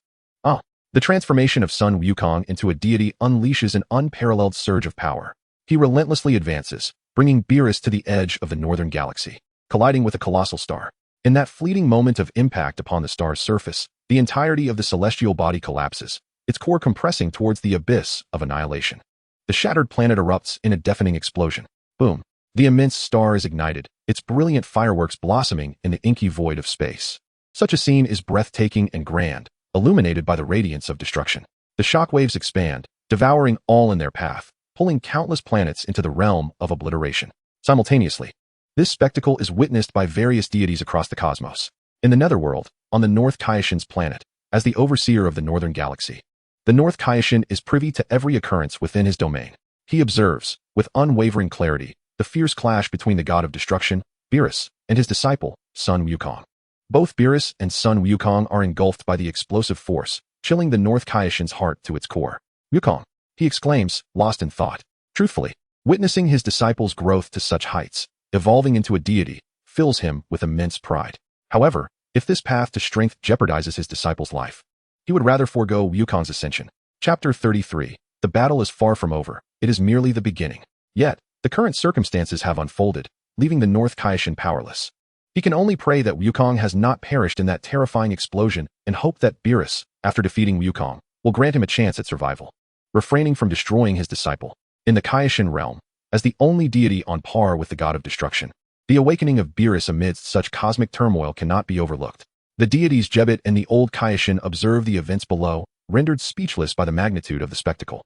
The transformation of Sun Wukong into a deity unleashes an unparalleled surge of power. He relentlessly advances, bringing Beerus to the edge of the northern galaxy, colliding with a colossal star. In that fleeting moment of impact upon the star's surface, the entirety of the celestial body collapses, its core compressing towards the abyss of annihilation. The shattered planet erupts in a deafening explosion. Boom! The immense star is ignited, its brilliant fireworks blossoming in the inky void of space. Such a scene is breathtaking and grand, illuminated by the radiance of destruction. The shockwaves expand, devouring all in their path, pulling countless planets into the realm of obliteration. Simultaneously, this spectacle is witnessed by various deities across the cosmos. In the Netherworld, on the North Kaishin's planet, as the overseer of the northern galaxy, the North Kaishin is privy to every occurrence within his domain. He observes, with unwavering clarity, the fierce clash between the God of Destruction, Beerus, and his disciple, Sun Wukong. Both Beerus and Sun Wukong are engulfed by the explosive force, chilling the North Kaishin's heart to its core. Wukong, he exclaims, lost in thought. Truthfully, witnessing his disciple's growth to such heights, evolving into a deity, fills him with immense pride. However, if this path to strength jeopardizes his disciple's life, he would rather forego Wukong's ascension. Chapter 33. The battle is far from over. It is merely the beginning. Yet, the current circumstances have unfolded, leaving the North Kaishin powerless. He can only pray that Wukong has not perished in that terrifying explosion and hope that Beerus, after defeating Wukong, will grant him a chance at survival. Refraining from destroying his disciple. In the Kaishin realm, as the only deity on par with the God of Destruction, the awakening of Beerus amidst such cosmic turmoil cannot be overlooked. The deities Jebet and the old Kaishin observe the events below, rendered speechless by the magnitude of the spectacle.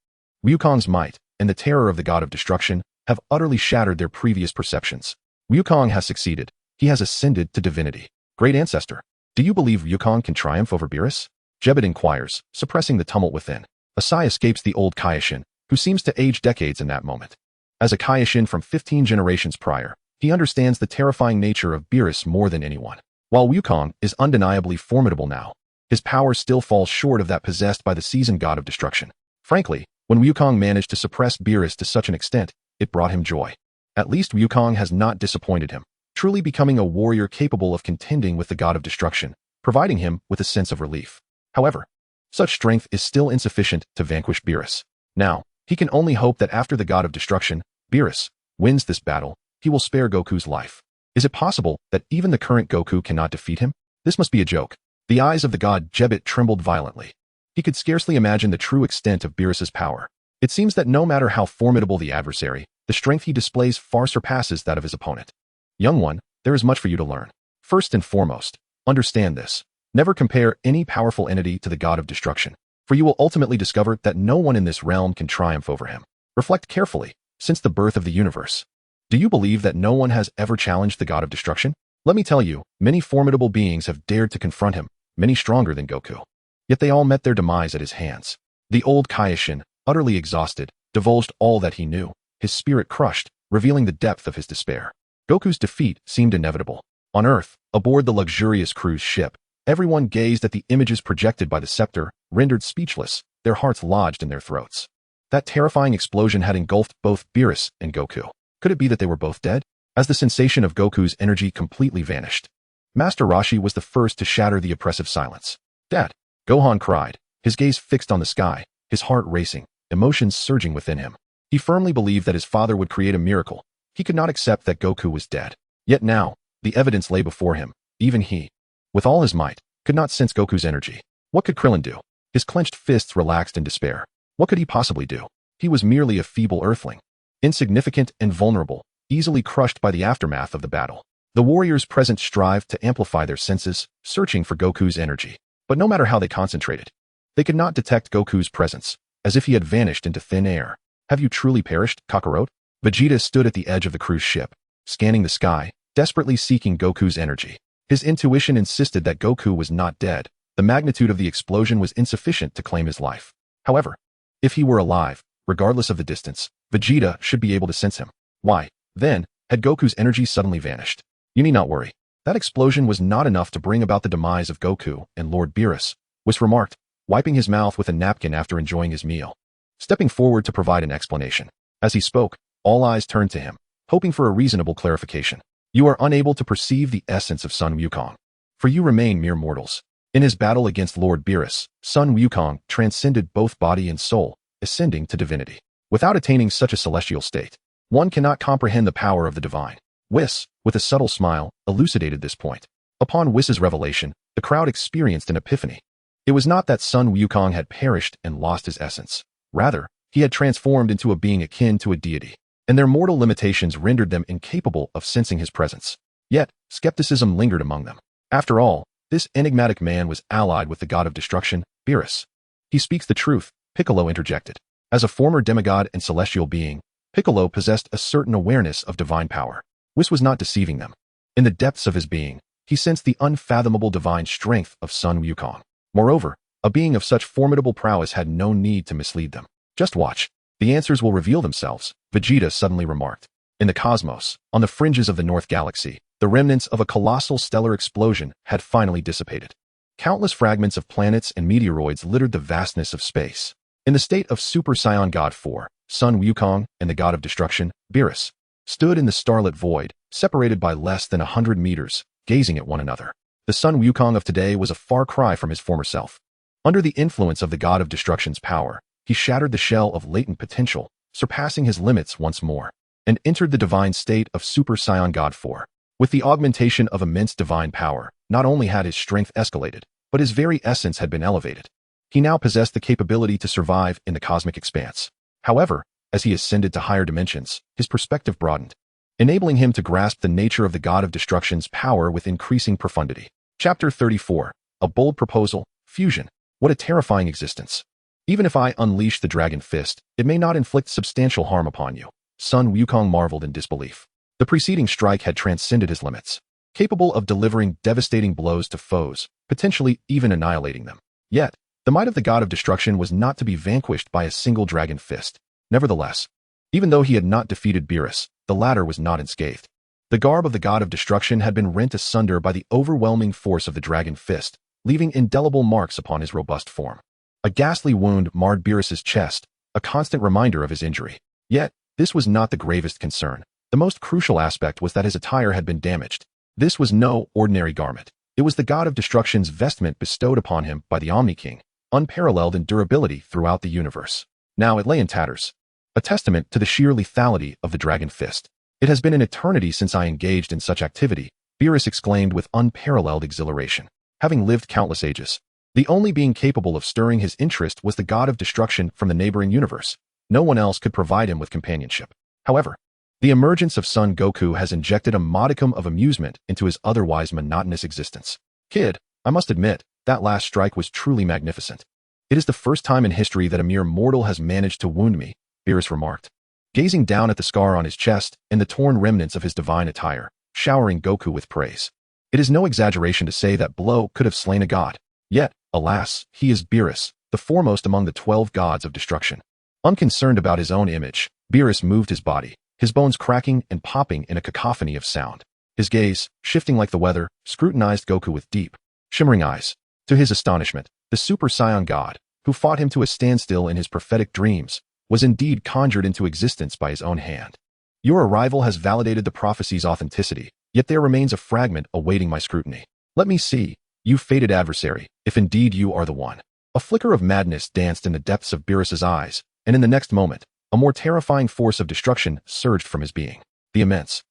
Wukong's might, and the terror of the God of Destruction, have utterly shattered their previous perceptions. Wukong has succeeded. He has ascended to divinity. Great Ancestor, do you believe Wukong can triumph over Beerus? Jebet inquires, suppressing the tumult within. A sigh escapes the old Kaishin, who seems to age decades in that moment. As a Kaishin from 15 generations prior, he understands the terrifying nature of Beerus more than anyone. While Wukong is undeniably formidable now, his power still falls short of that possessed by the seasoned God of Destruction. Frankly, when Wukong managed to suppress Beerus to such an extent, it brought him joy. At least Wukong has not disappointed him, truly becoming a warrior capable of contending with the God of Destruction, providing him with a sense of relief. However, such strength is still insufficient to vanquish Beerus. Now, he can only hope that after the God of Destruction, Beerus, wins this battle, he will spare Goku's life. Is it possible that even the current Goku cannot defeat him? This must be a joke. The eyes of the god Jebet trembled violently. He could scarcely imagine the true extent of Beerus's power. It seems that no matter how formidable the adversary, the strength he displays far surpasses that of his opponent. Young one, there is much for you to learn. First and foremost, understand this. Never compare any powerful entity to the god of destruction, for you will ultimately discover that no one in this realm can triumph over him. Reflect carefully, since the birth of the universe. Do you believe that no one has ever challenged the god of destruction? Let me tell you, many formidable beings have dared to confront him, many stronger than Goku. Yet they all met their demise at his hands. The old Kaioshin, utterly exhausted, divulged all that he knew, his spirit crushed, revealing the depth of his despair. Goku's defeat seemed inevitable. On Earth, aboard the luxurious cruise ship, everyone gazed at the images projected by the scepter, rendered speechless, their hearts lodged in their throats. That terrifying explosion had engulfed both Beerus and Goku. Could it be that they were both dead? As the sensation of Goku's energy completely vanished, Master Roshi was the first to shatter the oppressive silence. "Dad!" Gohan cried, his gaze fixed on the sky, his heart racing, emotions surging within him. He firmly believed that his father would create a miracle. He could not accept that Goku was dead. Yet now, the evidence lay before him. Even he, with all his might, could not sense Goku's energy. What could Krillin do? His clenched fists relaxed in despair. What could he possibly do? He was merely a feeble earthling, insignificant and vulnerable, easily crushed by the aftermath of the battle. The warriors present strived to amplify their senses, searching for Goku's energy. But no matter how they concentrated, they could not detect Goku's presence, as if he had vanished into thin air. "Have you truly perished, Kakarot?" Vegeta stood at the edge of the cruise ship, scanning the sky, desperately seeking Goku's energy. His intuition insisted that Goku was not dead. The magnitude of the explosion was insufficient to claim his life. However, if he were alive, regardless of the distance, Vegeta should be able to sense him. Why, then, had Goku's energy suddenly vanished? You need not worry. That explosion was not enough to bring about the demise of Goku and Lord Beerus, Whis remarked, wiping his mouth with a napkin after enjoying his meal, stepping forward to provide an explanation. As he spoke, all eyes turned to him, hoping for a reasonable clarification. "You are unable to perceive the essence of Sun Wukong, for you remain mere mortals." In his battle against Lord Beerus, Sun Wukong transcended both body and soul, ascending to divinity. Without attaining such a celestial state, one cannot comprehend the power of the divine. Whis, with a subtle smile, elucidated this point. Upon Whis's revelation, the crowd experienced an epiphany. It was not that Sun Wukong had perished and lost his essence. Rather, he had transformed into a being akin to a deity, and their mortal limitations rendered them incapable of sensing his presence. Yet, skepticism lingered among them. After all, this enigmatic man was allied with the god of destruction, Beerus. "He speaks the truth," Piccolo interjected. As a former demigod and celestial being, Piccolo possessed a certain awareness of divine power. Whis was not deceiving them. In the depths of his being, he sensed the unfathomable divine strength of Sun Wukong. Moreover, a being of such formidable prowess had no need to mislead them. "Just watch. The answers will reveal themselves," Vegeta suddenly remarked. In the cosmos, on the fringes of the North Galaxy, the remnants of a colossal stellar explosion had finally dissipated. Countless fragments of planets and meteoroids littered the vastness of space. In the state of Super Saiyan God 4, Sun Wukong and the god of destruction, Beerus, stood in the starlit void, separated by less than 100 meters, gazing at one another. The Sun Wukong of today was a far cry from his former self. Under the influence of the god of destruction's power, he shattered the shell of latent potential, surpassing his limits once more, and entered the divine state of Super Saiyan God 4. With the augmentation of immense divine power, not only had his strength escalated, but his very essence had been elevated. He now possessed the capability to survive in the cosmic expanse. However, as he ascended to higher dimensions, his perspective broadened, enabling him to grasp the nature of the god of destruction's power with increasing profundity. Chapter 34. A bold proposal, fusion. What a terrifying existence. Even if I unleash the dragon fist, it may not inflict substantial harm upon you. Sun Wukong marveled in disbelief. The preceding strike had transcended his limits, capable of delivering devastating blows to foes, potentially even annihilating them. Yet, the might of the god of destruction was not to be vanquished by a single dragon fist. Nevertheless, even though he had not defeated Beerus, the latter was not unscathed. The garb of the god of destruction had been rent asunder by the overwhelming force of the dragon fist, leaving indelible marks upon his robust form. A ghastly wound marred Beerus's chest, a constant reminder of his injury. Yet, this was not the gravest concern. The most crucial aspect was that his attire had been damaged. This was no ordinary garment. It was the god of destruction's vestment bestowed upon him by the Omni King, unparalleled in durability throughout the universe. Now it lay in tatters, a testament to the sheer lethality of the dragon fist. "It has been an eternity since I engaged in such activity," Beerus exclaimed with unparalleled exhilaration. Having lived countless ages, the only being capable of stirring his interest was the god of destruction from the neighboring universe. No one else could provide him with companionship. However, the emergence of Son Goku has injected a modicum of amusement into his otherwise monotonous existence. "Kid," I must admit, that last strike was truly magnificent. It is the first time in history that a mere mortal has managed to wound me, Beerus remarked, gazing down at the scar on his chest and the torn remnants of his divine attire, showering Goku with praise. It is no exaggeration to say that blow could have slain a god. Yet, alas, he is Beerus, the foremost among the 12 gods of destruction. Unconcerned about his own image, Beerus moved his body, his bones cracking and popping in a cacophony of sound. His gaze, shifting like the weather, scrutinized Goku with deep, shimmering eyes. To his astonishment, the Super Saiyan god, who fought him to a standstill in his prophetic dreams, was indeed conjured into existence by his own hand. Your arrival has validated the prophecy's authenticity, yet there remains a fragment awaiting my scrutiny. Let me see, you fated adversary, if indeed you are the one. A flicker of madness danced in the depths of Beerus's eyes, and in the next moment, a more terrifying force of destruction surged from his being. The immense,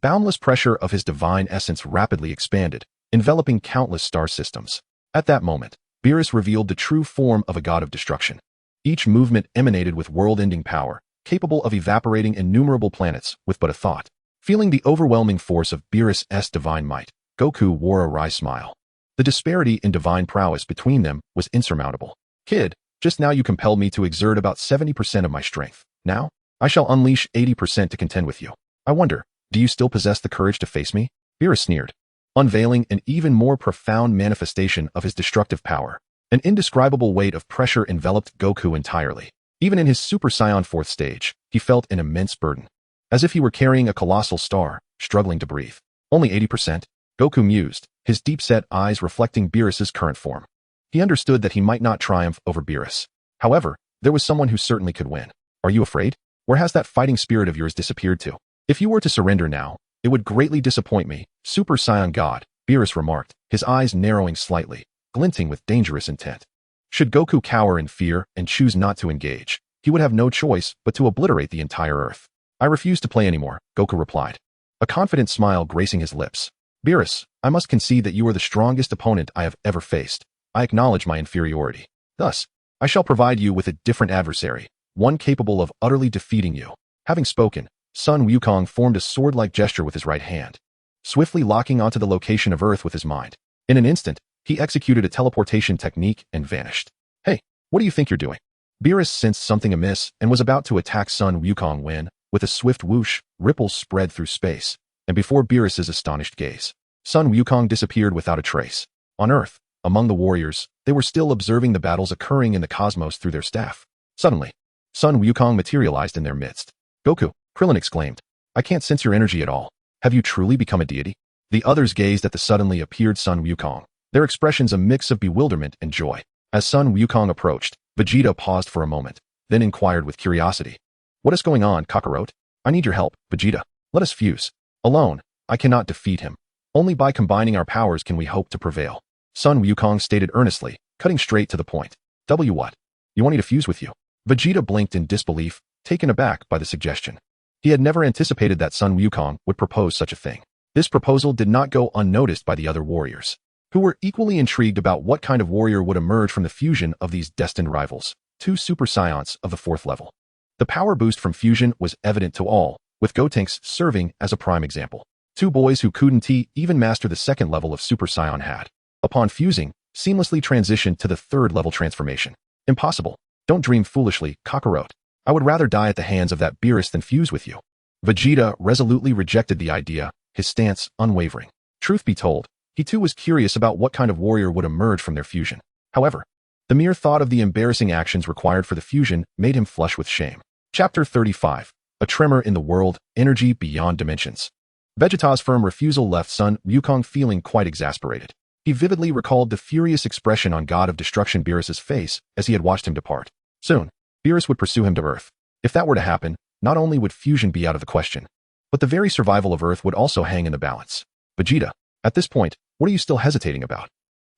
boundless pressure of his divine essence rapidly expanded, enveloping countless star systems. At that moment, Beerus revealed the true form of a god of destruction. Each movement emanated with world-ending power, capable of evaporating innumerable planets with but a thought. Feeling the overwhelming force of Beerus' divine might, Goku wore a wry smile. The disparity in divine prowess between them was insurmountable. Kid, just now you compelled me to exert about 70% of my strength. Now, I shall unleash 80% to contend with you. I wonder, do you still possess the courage to face me? Beerus sneered, unveiling an even more profound manifestation of his destructive power. An indescribable weight of pressure enveloped Goku entirely. Even in his Super Saiyan 4th stage, he felt an immense burden. As if he were carrying a colossal star, struggling to breathe. Only 80%? Goku mused, his deep-set eyes reflecting Beerus's current form. He understood that he might not triumph over Beerus. However, there was someone who certainly could win. Are you afraid? Where has that fighting spirit of yours disappeared to? If you were to surrender now, it would greatly disappoint me, Super Saiyan God, Beerus remarked, his eyes narrowing slightly, glinting with dangerous intent. Should Goku cower in fear and choose not to engage, he would have no choice but to obliterate the entire Earth. I refuse to play anymore, Goku replied, a confident smile gracing his lips. Beerus, I must concede that you are the strongest opponent I have ever faced. I acknowledge my inferiority. Thus, I shall provide you with a different adversary, one capable of utterly defeating you. Having spoken, Sun Wukong formed a sword-like gesture with his right hand, swiftly locking onto the location of Earth with his mind. In an instant, he executed a teleportation technique and vanished. Hey, what do you think you're doing? Beerus sensed something amiss and was about to attack Sun Wukong when, with a swift whoosh, ripples spread through space, and before Beerus's astonished gaze, Sun Wukong disappeared without a trace. On Earth, among the warriors, they were still observing the battles occurring in the cosmos through their staff. Suddenly, Sun Wukong materialized in their midst. Goku, Krillin exclaimed, I can't sense your energy at all. Have you truly become a deity? The others gazed at the suddenly appeared Sun Wukong, their expressions a mix of bewilderment and joy. As Sun Wukong approached, Vegeta paused for a moment, then inquired with curiosity. What is going on, Kakarot? I need your help, Vegeta. Let us fuse. Alone, I cannot defeat him. Only by combining our powers can we hope to prevail. Sun Wukong stated earnestly, cutting straight to the point. What? You want me to fuse with you? Vegeta blinked in disbelief, taken aback by the suggestion. He had never anticipated that Sun Wukong would propose such a thing. This proposal did not go unnoticed by the other warriors, who were equally intrigued about what kind of warrior would emerge from the fusion of these destined rivals, two Super Saiyans of the 4th level. The power boost from fusion was evident to all, with Gotenks serving as a prime example. Two boys who couldn't even master the 2nd level of Super Saiyan had, upon fusing, seamlessly transitioned to the 3rd level transformation. Impossible. Don't dream foolishly, Kakarot. I would rather die at the hands of that Beerus than fuse with you. Vegeta resolutely rejected the idea, his stance unwavering. Truth be told, he too was curious about what kind of warrior would emerge from their fusion. However, the mere thought of the embarrassing actions required for the fusion made him flush with shame. Chapter 35. A Tremor in the World, Energy Beyond Dimensions. Vegeta's firm refusal left Sun Wukong feeling quite exasperated. He vividly recalled the furious expression on God of Destruction Beerus's face as he had watched him depart. Soon, Beerus would pursue him to Earth. If that were to happen, not only would fusion be out of the question, but the very survival of Earth would also hang in the balance. Vegeta, at this point, what are you still hesitating about?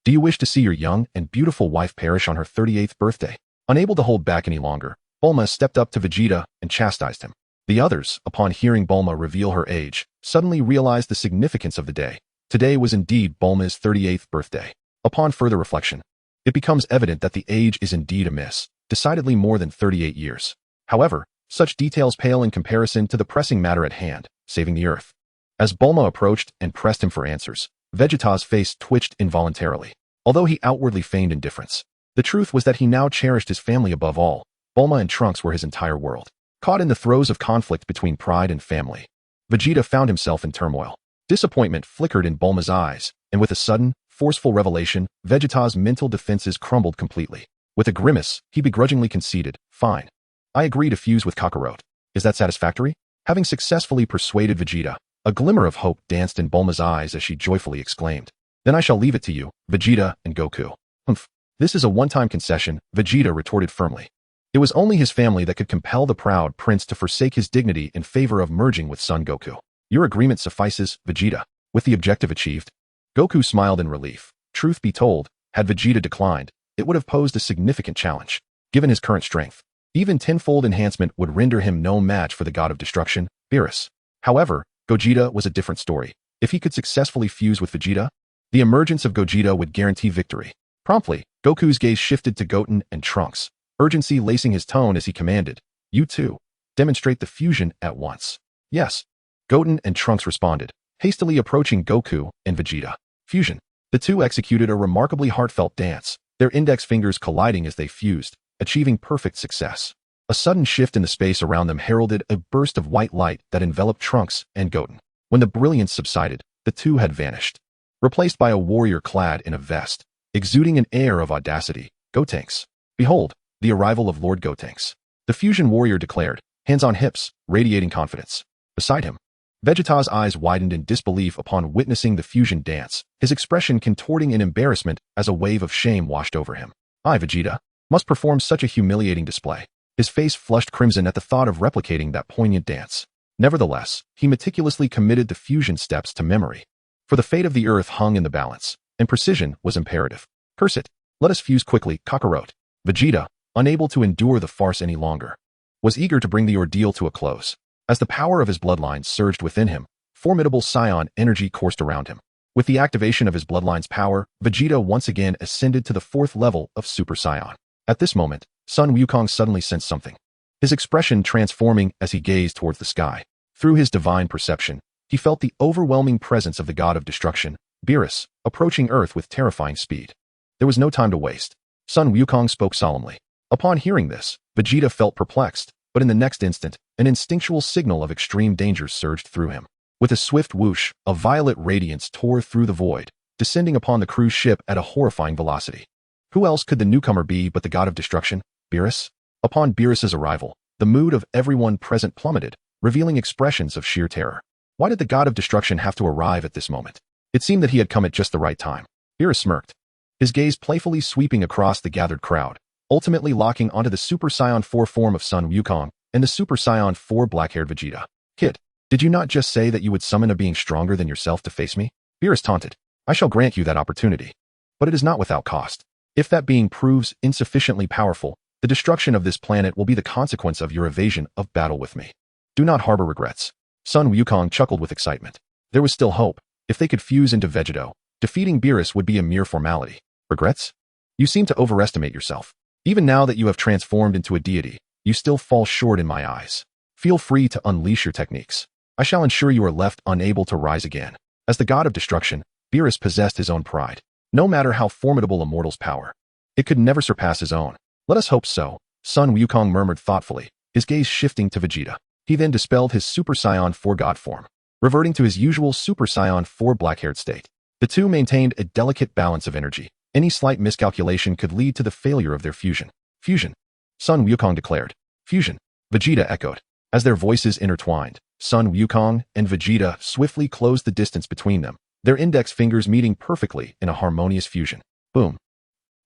Do you wish to see your young and beautiful wife perish on her 38th birthday? Unable to hold back any longer, Bulma stepped up to Vegeta and chastised him. The others, upon hearing Bulma reveal her age, suddenly realized the significance of the day. Today was indeed Bulma's 38th birthday. Upon further reflection, it becomes evident that the age is indeed amiss, decidedly more than 38 years. However, such details pale in comparison to the pressing matter at hand, saving the Earth. As Bulma approached and pressed him for answers, Vegeta's face twitched involuntarily. Although he outwardly feigned indifference, the truth was that he now cherished his family above all. Bulma and Trunks were his entire world. Caught in the throes of conflict between pride and family, Vegeta found himself in turmoil. Disappointment flickered in Bulma's eyes, and with a sudden, forceful revelation, Vegeta's mental defenses crumbled completely. With a grimace, he begrudgingly conceded, "Fine. I agree to fuse with Kakarot. Is that satisfactory?" Having successfully persuaded Vegeta, a glimmer of hope danced in Bulma's eyes as she joyfully exclaimed, "Then I shall leave it to you, Vegeta and Goku." "Humph. This is a one-time concession," Vegeta retorted firmly. It was only his family that could compel the proud prince to forsake his dignity in favor of merging with Son Goku. "Your agreement suffices, Vegeta." With the objective achieved, Goku smiled in relief. Truth be told, had Vegeta declined, it would have posed a significant challenge. Given his current strength, even tenfold enhancement would render him no match for the god of destruction, Beerus. However, Gogeta was a different story. If he could successfully fuse with Vegeta, the emergence of Gogeta would guarantee victory. Promptly, Goku's gaze shifted to Goten and Trunks, urgency lacing his tone as he commanded, "You two, demonstrate the fusion at once." "Yes." Goten and Trunks responded, hastily approaching Goku and Vegeta. Fusion. The two executed a remarkably heartfelt dance, their index fingers colliding as they fused, achieving perfect success. A sudden shift in the space around them heralded a burst of white light that enveloped Trunks and Goten. When the brilliance subsided, the two had vanished, replaced by a warrior clad in a vest, exuding an air of audacity, Gotenks. "Behold, the arrival of Lord Gotenks," the fusion warrior declared, hands on hips, radiating confidence. Beside him, Vegeta's eyes widened in disbelief upon witnessing the fusion dance, his expression contorting in embarrassment as a wave of shame washed over him. "I, Vegeta, must perform such a humiliating display." His face flushed crimson at the thought of replicating that poignant dance. Nevertheless, he meticulously committed the fusion steps to memory. For the fate of the Earth hung in the balance, and precision was imperative. "Curse it, let us fuse quickly, Kakarot." Vegeta, unable to endure the farce any longer, was eager to bring the ordeal to a close. As the power of his bloodline surged within him, formidable Saiyan energy coursed around him. With the activation of his bloodline's power, Vegeta once again ascended to the 4th level of Super Saiyan. At this moment, Sun Wukong suddenly sensed something, his expression transforming as he gazed towards the sky. Through his divine perception, he felt the overwhelming presence of the god of destruction, Beerus, approaching Earth with terrifying speed. There was no time to waste. Sun Wukong spoke solemnly. Upon hearing this, Vegeta felt perplexed, but in the next instant, an instinctual signal of extreme danger surged through him. With a swift whoosh, a violet radiance tore through the void, descending upon the cruise ship at a horrifying velocity. Who else could the newcomer be but the god of destruction, Beerus? Upon Beerus's arrival, the mood of everyone present plummeted, revealing expressions of sheer terror. Why did the god of destruction have to arrive at this moment? It seemed that he had come at just the right time. Beerus smirked, his gaze playfully sweeping across the gathered crowd, ultimately locking onto the Super Saiyan 4 form of Sun Wukong and the Super Saiyan 4 black-haired Vegeta. "Kid, did you not just say that you would summon a being stronger than yourself to face me?" Beerus taunted. "I shall grant you that opportunity, but it is not without cost. If that being proves insufficiently powerful, the destruction of this planet will be the consequence of your evasion of battle with me. Do not harbor regrets." Sun Wukong chuckled with excitement. There was still hope. If they could fuse into Vegito, defeating Beerus would be a mere formality. "Regrets? You seem to overestimate yourself. Even now that you have transformed into a deity, you still fall short in my eyes. Feel free to unleash your techniques. I shall ensure you are left unable to rise again." As the god of destruction, Beerus possessed his own pride. No matter how formidable a mortal's power, it could never surpass his own. "Let us hope so," Sun Wukong murmured thoughtfully, his gaze shifting to Vegeta. He then dispelled his Super Saiyan 4 god form, reverting to his usual Super Saiyan 4 black-haired state. The two maintained a delicate balance of energy. Any slight miscalculation could lead to the failure of their fusion. "Fusion," Sun Wukong declared. "Fusion," Vegeta echoed. As their voices intertwined, Sun Wukong and Vegeta swiftly closed the distance between them, their index fingers meeting perfectly in a harmonious fusion. Boom.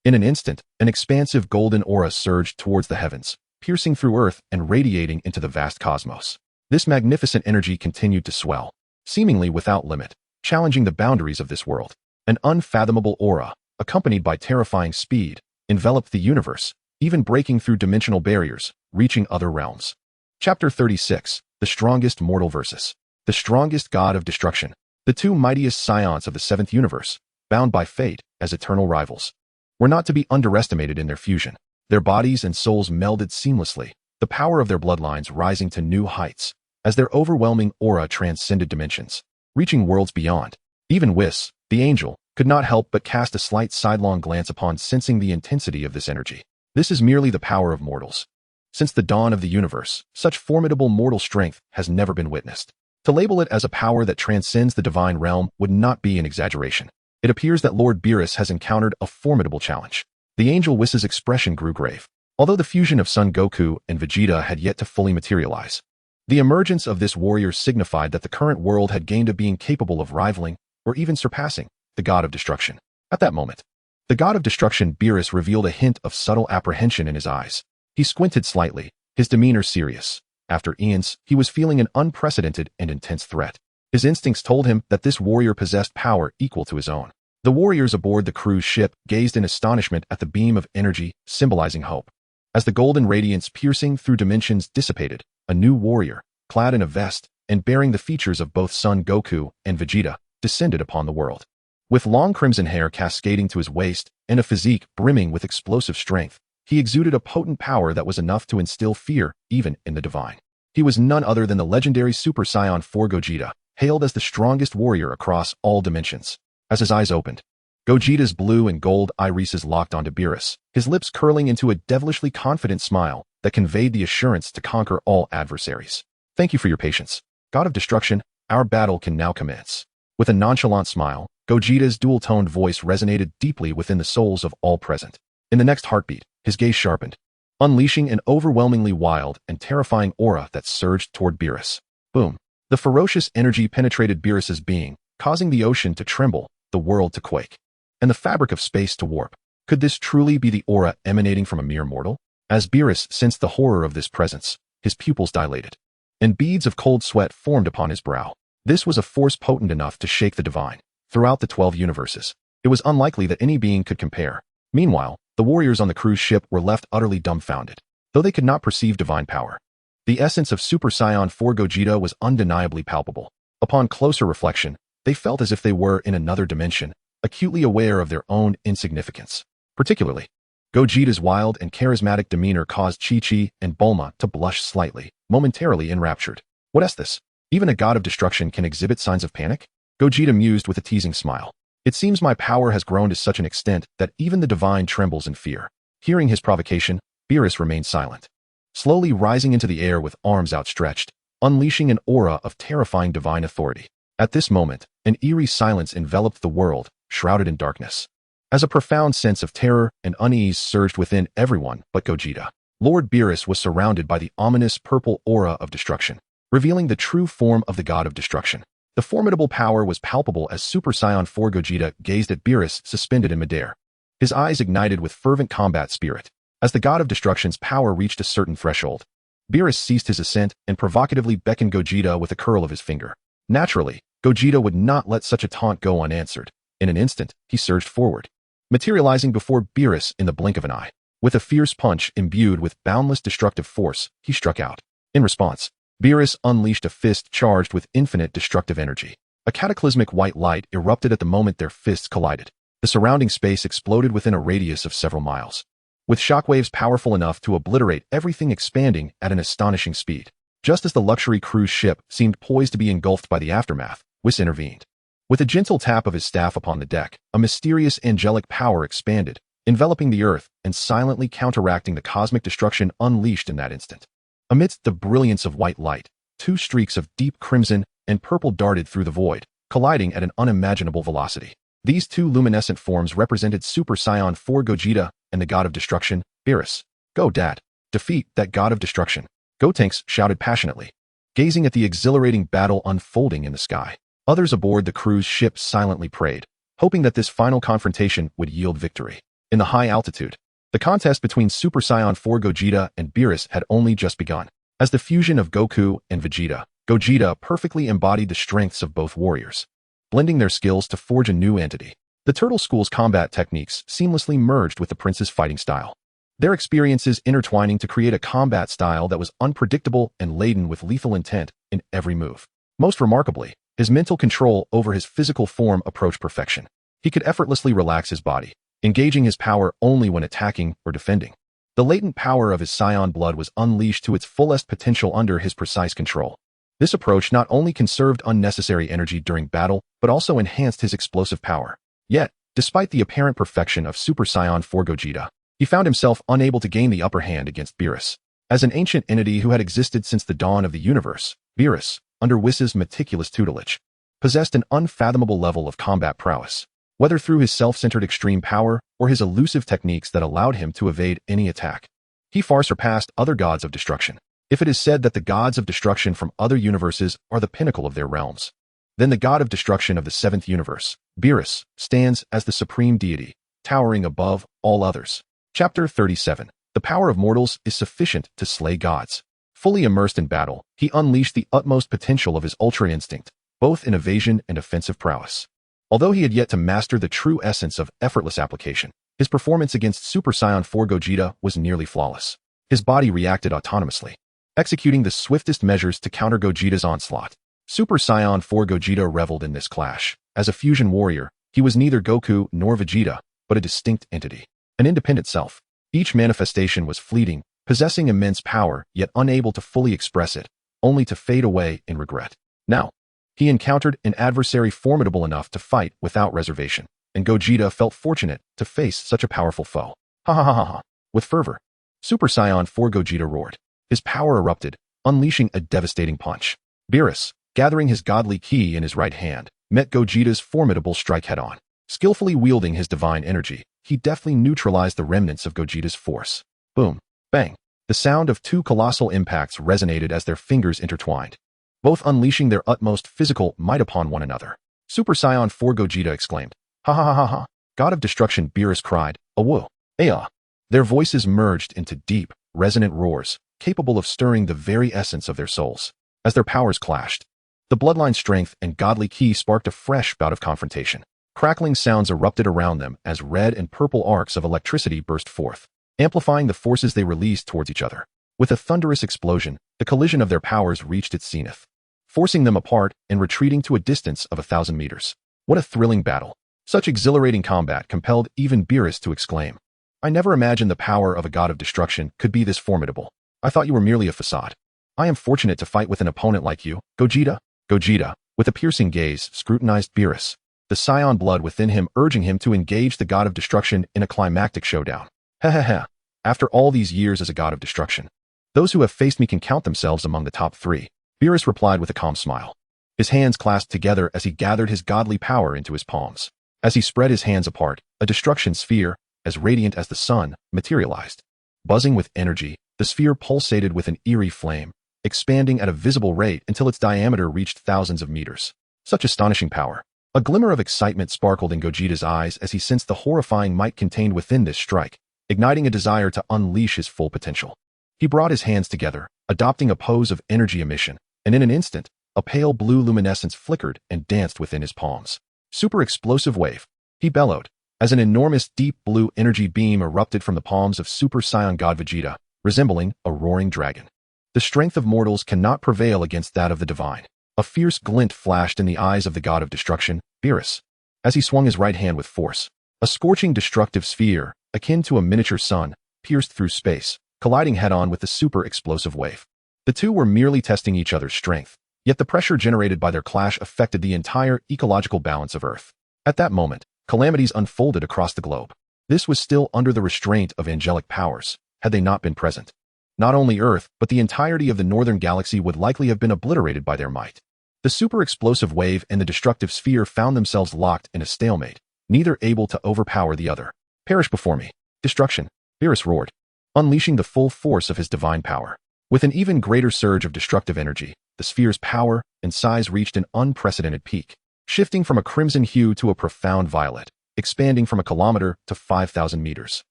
In an instant, an expansive golden aura surged towards the heavens, piercing through Earth and radiating into the vast cosmos. This magnificent energy continued to swell, seemingly without limit, challenging the boundaries of this world. An unfathomable aura, accompanied by terrifying speed, enveloped the universe, even breaking through dimensional barriers, reaching other realms. Chapter 36, The Strongest Mortal versus the Strongest God of Destruction. The two mightiest scions of the 7th universe, bound by fate as eternal rivals, were not to be underestimated in their fusion. Their bodies and souls melded seamlessly, the power of their bloodlines rising to new heights, as their overwhelming aura transcended dimensions, reaching worlds beyond. Even Whis, the angel, could not help but cast a slight sidelong glance upon sensing the intensity of this energy. This is merely the power of mortals. Since the dawn of the universe, such formidable mortal strength has never been witnessed. To label it as a power that transcends the divine realm would not be an exaggeration. It appears that Lord Beerus has encountered a formidable challenge. The Angel Whist's expression grew grave. Although the fusion of Son Goku and Vegeta had yet to fully materialize, the emergence of this warrior signified that the current world had gained a being capable of rivaling, or even surpassing, the God of Destruction. At that moment, the God of Destruction Beerus revealed a hint of subtle apprehension in his eyes. He squinted slightly, his demeanor serious. After eons, he was feeling an unprecedented and intense threat. His instincts told him that this warrior possessed power equal to his own. The warriors aboard the cruise ship gazed in astonishment at the beam of energy symbolizing hope. As the golden radiance piercing through dimensions dissipated, a new warrior, clad in a vest and bearing the features of both Son Goku and Vegeta, descended upon the world. With long crimson hair cascading to his waist and a physique brimming with explosive strength, he exuded a potent power that was enough to instill fear even in the divine. He was none other than the legendary Super Saiyan 4 Gogeta, hailed as the strongest warrior across all dimensions. As his eyes opened, Gogeta's blue and gold irises locked onto Beerus, his lips curling into a devilishly confident smile that conveyed the assurance to conquer all adversaries. Thank you for your patience. God of Destruction, our battle can now commence. With a nonchalant smile, Gogeta's dual-toned voice resonated deeply within the souls of all present. In the next heartbeat, his gaze sharpened, unleashing an overwhelmingly wild and terrifying aura that surged toward Beerus. Boom. The ferocious energy penetrated Beerus's being, causing the ocean to tremble, the world to quake, and the fabric of space to warp. Could this truly be the aura emanating from a mere mortal? As Beerus sensed the horror of this presence, his pupils dilated, and beads of cold sweat formed upon his brow. This was a force potent enough to shake the divine. Throughout the 12 universes, it was unlikely that any being could compare. Meanwhile, the warriors on the cruise ship were left utterly dumbfounded, though they could not perceive divine power. The essence of Super Saiyan 4 Gogeta was undeniably palpable. Upon closer reflection, they felt as if they were in another dimension, acutely aware of their own insignificance. Particularly, Gogeta's wild and charismatic demeanor caused Chi-Chi and Bulma to blush slightly, momentarily enraptured. What is this? Even a god of destruction can exhibit signs of panic? Gogeta mused with a teasing smile. It seems my power has grown to such an extent that even the divine trembles in fear. Hearing his provocation, Beerus remained silent, slowly rising into the air with arms outstretched, unleashing an aura of terrifying divine authority. At this moment, an eerie silence enveloped the world, shrouded in darkness. As a profound sense of terror and unease surged within everyone but Gogeta, Lord Beerus was surrounded by the ominous purple aura of destruction, revealing the true form of the god of destruction. The formidable power was palpable as Super Saiyan 4 Gogeta gazed at Beerus suspended in midair. His eyes ignited with fervent combat spirit. As the god of destruction's power reached a certain threshold, Beerus ceased his ascent and provocatively beckoned Gogeta with a curl of his finger. Naturally, Gogeta would not let such a taunt go unanswered. In an instant, he surged forward, materializing before Beerus in the blink of an eye. With a fierce punch imbued with boundless destructive force, he struck out. In response, Beerus unleashed a fist charged with infinite destructive energy. A cataclysmic white light erupted at the moment their fists collided. The surrounding space exploded within a radius of several miles, with shockwaves powerful enough to obliterate everything expanding at an astonishing speed. Just as the luxury cruise ship seemed poised to be engulfed by the aftermath, Whis intervened. With a gentle tap of his staff upon the deck, a mysterious angelic power expanded, enveloping the earth and silently counteracting the cosmic destruction unleashed in that instant. Amidst the brilliance of white light, two streaks of deep crimson and purple darted through the void, colliding at an unimaginable velocity. These two luminescent forms represented Super Saiyan 4 Gogeta and the god of destruction, Beerus. Go, Dad. Defeat that god of destruction. Gotenks shouted passionately, gazing at the exhilarating battle unfolding in the sky. Others aboard the cruise ship silently prayed, hoping that this final confrontation would yield victory. In the high altitude, the contest between Super Saiyan 4 Gogeta and Beerus had only just begun. As the fusion of Goku and Vegeta, Gogeta perfectly embodied the strengths of both warriors, blending their skills to forge a new entity. The Turtle School's combat techniques seamlessly merged with the prince's fighting style, their experiences intertwining to create a combat style that was unpredictable and laden with lethal intent in every move. Most remarkably, his mental control over his physical form approached perfection. He could effortlessly relax his body, engaging his power only when attacking or defending. The latent power of his Saiyan blood was unleashed to its fullest potential under his precise control. This approach not only conserved unnecessary energy during battle, but also enhanced his explosive power. Yet, despite the apparent perfection of Super Saiyan 4 Gogeta, he found himself unable to gain the upper hand against Beerus. As an ancient entity who had existed since the dawn of the universe, Beerus, under Whis' meticulous tutelage, possessed an unfathomable level of combat prowess, whether through his self-centered extreme power or his elusive techniques that allowed him to evade any attack. He far surpassed other gods of destruction. If it is said that the gods of destruction from other universes are the pinnacle of their realms, then the god of destruction of the seventh universe, Beerus, stands as the supreme deity, towering above all others. Chapter 37. The power of mortals is sufficient to slay gods. Fully immersed in battle, he unleashed the utmost potential of his ultra instinct, both in evasion and offensive prowess. Although he had yet to master the true essence of effortless application, his performance against Super Saiyan 4 Gogeta was nearly flawless. His body reacted autonomously, executing the swiftest measures to counter Gogeta's onslaught. Super Saiyan 4 Gogeta reveled in this clash. As a fusion warrior, he was neither Goku nor Vegeta, but a distinct entity, an independent self. Each manifestation was fleeting, possessing immense power, yet unable to fully express it, only to fade away in regret. Now, he encountered an adversary formidable enough to fight without reservation, and Gogeta felt fortunate to face such a powerful foe. Ha ha ha ha ha. With fervor, Super Saiyan 4 Gogeta roared. His power erupted, unleashing a devastating punch. Beerus, gathering his godly ki in his right hand, met Gogeta's formidable strike head-on. Skillfully wielding his divine energy, he deftly neutralized the remnants of Gogeta's force. Boom. Bang. The sound of two colossal impacts resonated as their fingers intertwined, both unleashing their utmost physical might upon one another. Super Saiyan 4 Gogeta exclaimed. Ha ha ha ha ha. God of destruction Beerus cried. Awoo. Aya. Their voices merged into deep, resonant roars, capable of stirring the very essence of their souls. As their powers clashed, the bloodline strength and godly ki sparked a fresh bout of confrontation. Crackling sounds erupted around them as red and purple arcs of electricity burst forth, amplifying the forces they released towards each other. With a thunderous explosion, the collision of their powers reached its zenith, forcing them apart and retreating to a distance of 1,000 meters. What a thrilling battle! Such exhilarating combat compelled even Beerus to exclaim, I never imagined the power of a god of destruction could be this formidable. I thought you were merely a facade. I am fortunate to fight with an opponent like you, Gogeta. Gogeta, with a piercing gaze, scrutinized Beerus, the Saiyan blood within him urging him to engage the god of destruction in a climactic showdown. Ha ha ha. After all these years as a god of destruction, those who have faced me can count themselves among the top 3. Beerus replied with a calm smile. His hands clasped together as he gathered his godly power into his palms. As he spread his hands apart, a destruction sphere, as radiant as the sun, materialized. Buzzing with energy, the sphere pulsated with an eerie flame, expanding at a visible rate until its diameter reached thousands of meters. Such astonishing power. A glimmer of excitement sparkled in Gogeta's eyes as he sensed the horrifying might contained within this strike, igniting a desire to unleash his full potential. He brought his hands together, adopting a pose of energy emission, and in an instant, a pale blue luminescence flickered and danced within his palms. Super explosive wave, he bellowed, as an enormous deep blue energy beam erupted from the palms of Super Saiyan God Vegeta, resembling a roaring dragon. The strength of mortals cannot prevail against that of the divine. A fierce glint flashed in the eyes of the god of destruction, Beerus, as he swung his right hand with force. A scorching destructive sphere, akin to a miniature sun, pierced through space, colliding head-on with the super explosive wave. The two were merely testing each other's strength, yet the pressure generated by their clash affected the entire ecological balance of Earth. At that moment, calamities unfolded across the globe. This was still under the restraint of angelic powers, had they not been present. Not only Earth, but the entirety of the northern galaxy would likely have been obliterated by their might. The super explosive wave and the destructive sphere found themselves locked in a stalemate, neither able to overpower the other. Perish before me. Destruction, Beerus roared, unleashing the full force of his divine power. With an even greater surge of destructive energy, the sphere's power and size reached an unprecedented peak, shifting from a crimson hue to a profound violet, expanding from a kilometer to 5,000 meters.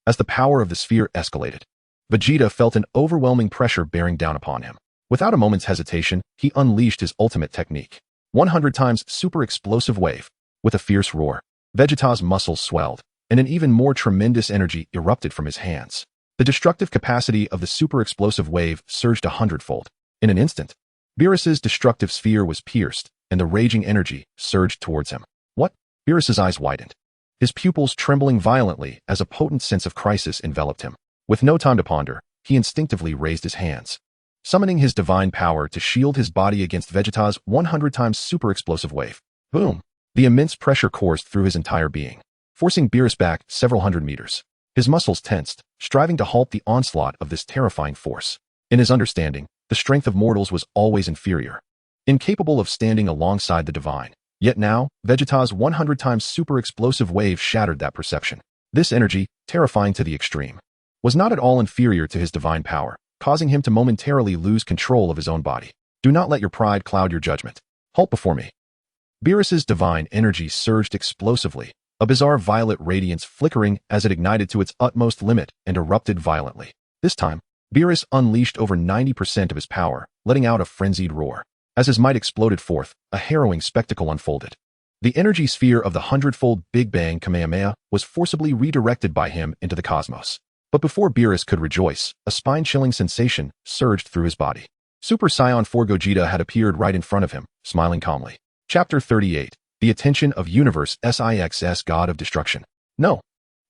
As the power of the sphere escalated, Vegeta felt an overwhelming pressure bearing down upon him. Without a moment's hesitation, he unleashed his ultimate technique. 100 times super explosive wave. With a fierce roar, Vegeta's muscles swelled, and an even more tremendous energy erupted from his hands. The destructive capacity of the super explosive wave surged 100-fold. In an instant, Beerus's destructive sphere was pierced, and the raging energy surged towards him. What? Beerus's eyes widened, his pupils trembling violently as a potent sense of crisis enveloped him. With no time to ponder, he instinctively raised his hands, summoning his divine power to shield his body against Vegeta's 100 times super explosive wave. Boom! The immense pressure coursed through his entire being, forcing Beerus back several hundred meters. His muscles tensed, striving to halt the onslaught of this terrifying force. In his understanding, the strength of mortals was always inferior, incapable of standing alongside the divine. Yet now, Vegeta's 100 times super explosive wave shattered that perception. This energy, terrifying to the extreme, was not at all inferior to his divine power, causing him to momentarily lose control of his own body. Do not let your pride cloud your judgment. Halt before me. Beerus's divine energy surged explosively, a bizarre violet radiance flickering as it ignited to its utmost limit and erupted violently. This time, Beerus unleashed over 90% of his power, letting out a frenzied roar. As his might exploded forth, a harrowing spectacle unfolded. The energy sphere of the hundredfold Big Bang Kamehameha was forcibly redirected by him into the cosmos. But before Beerus could rejoice, a spine-chilling sensation surged through his body. Super Saiyan 4 Gogeta had appeared right in front of him, smiling calmly. Chapter 38. The Attention of Universe SIXS God of Destruction. No.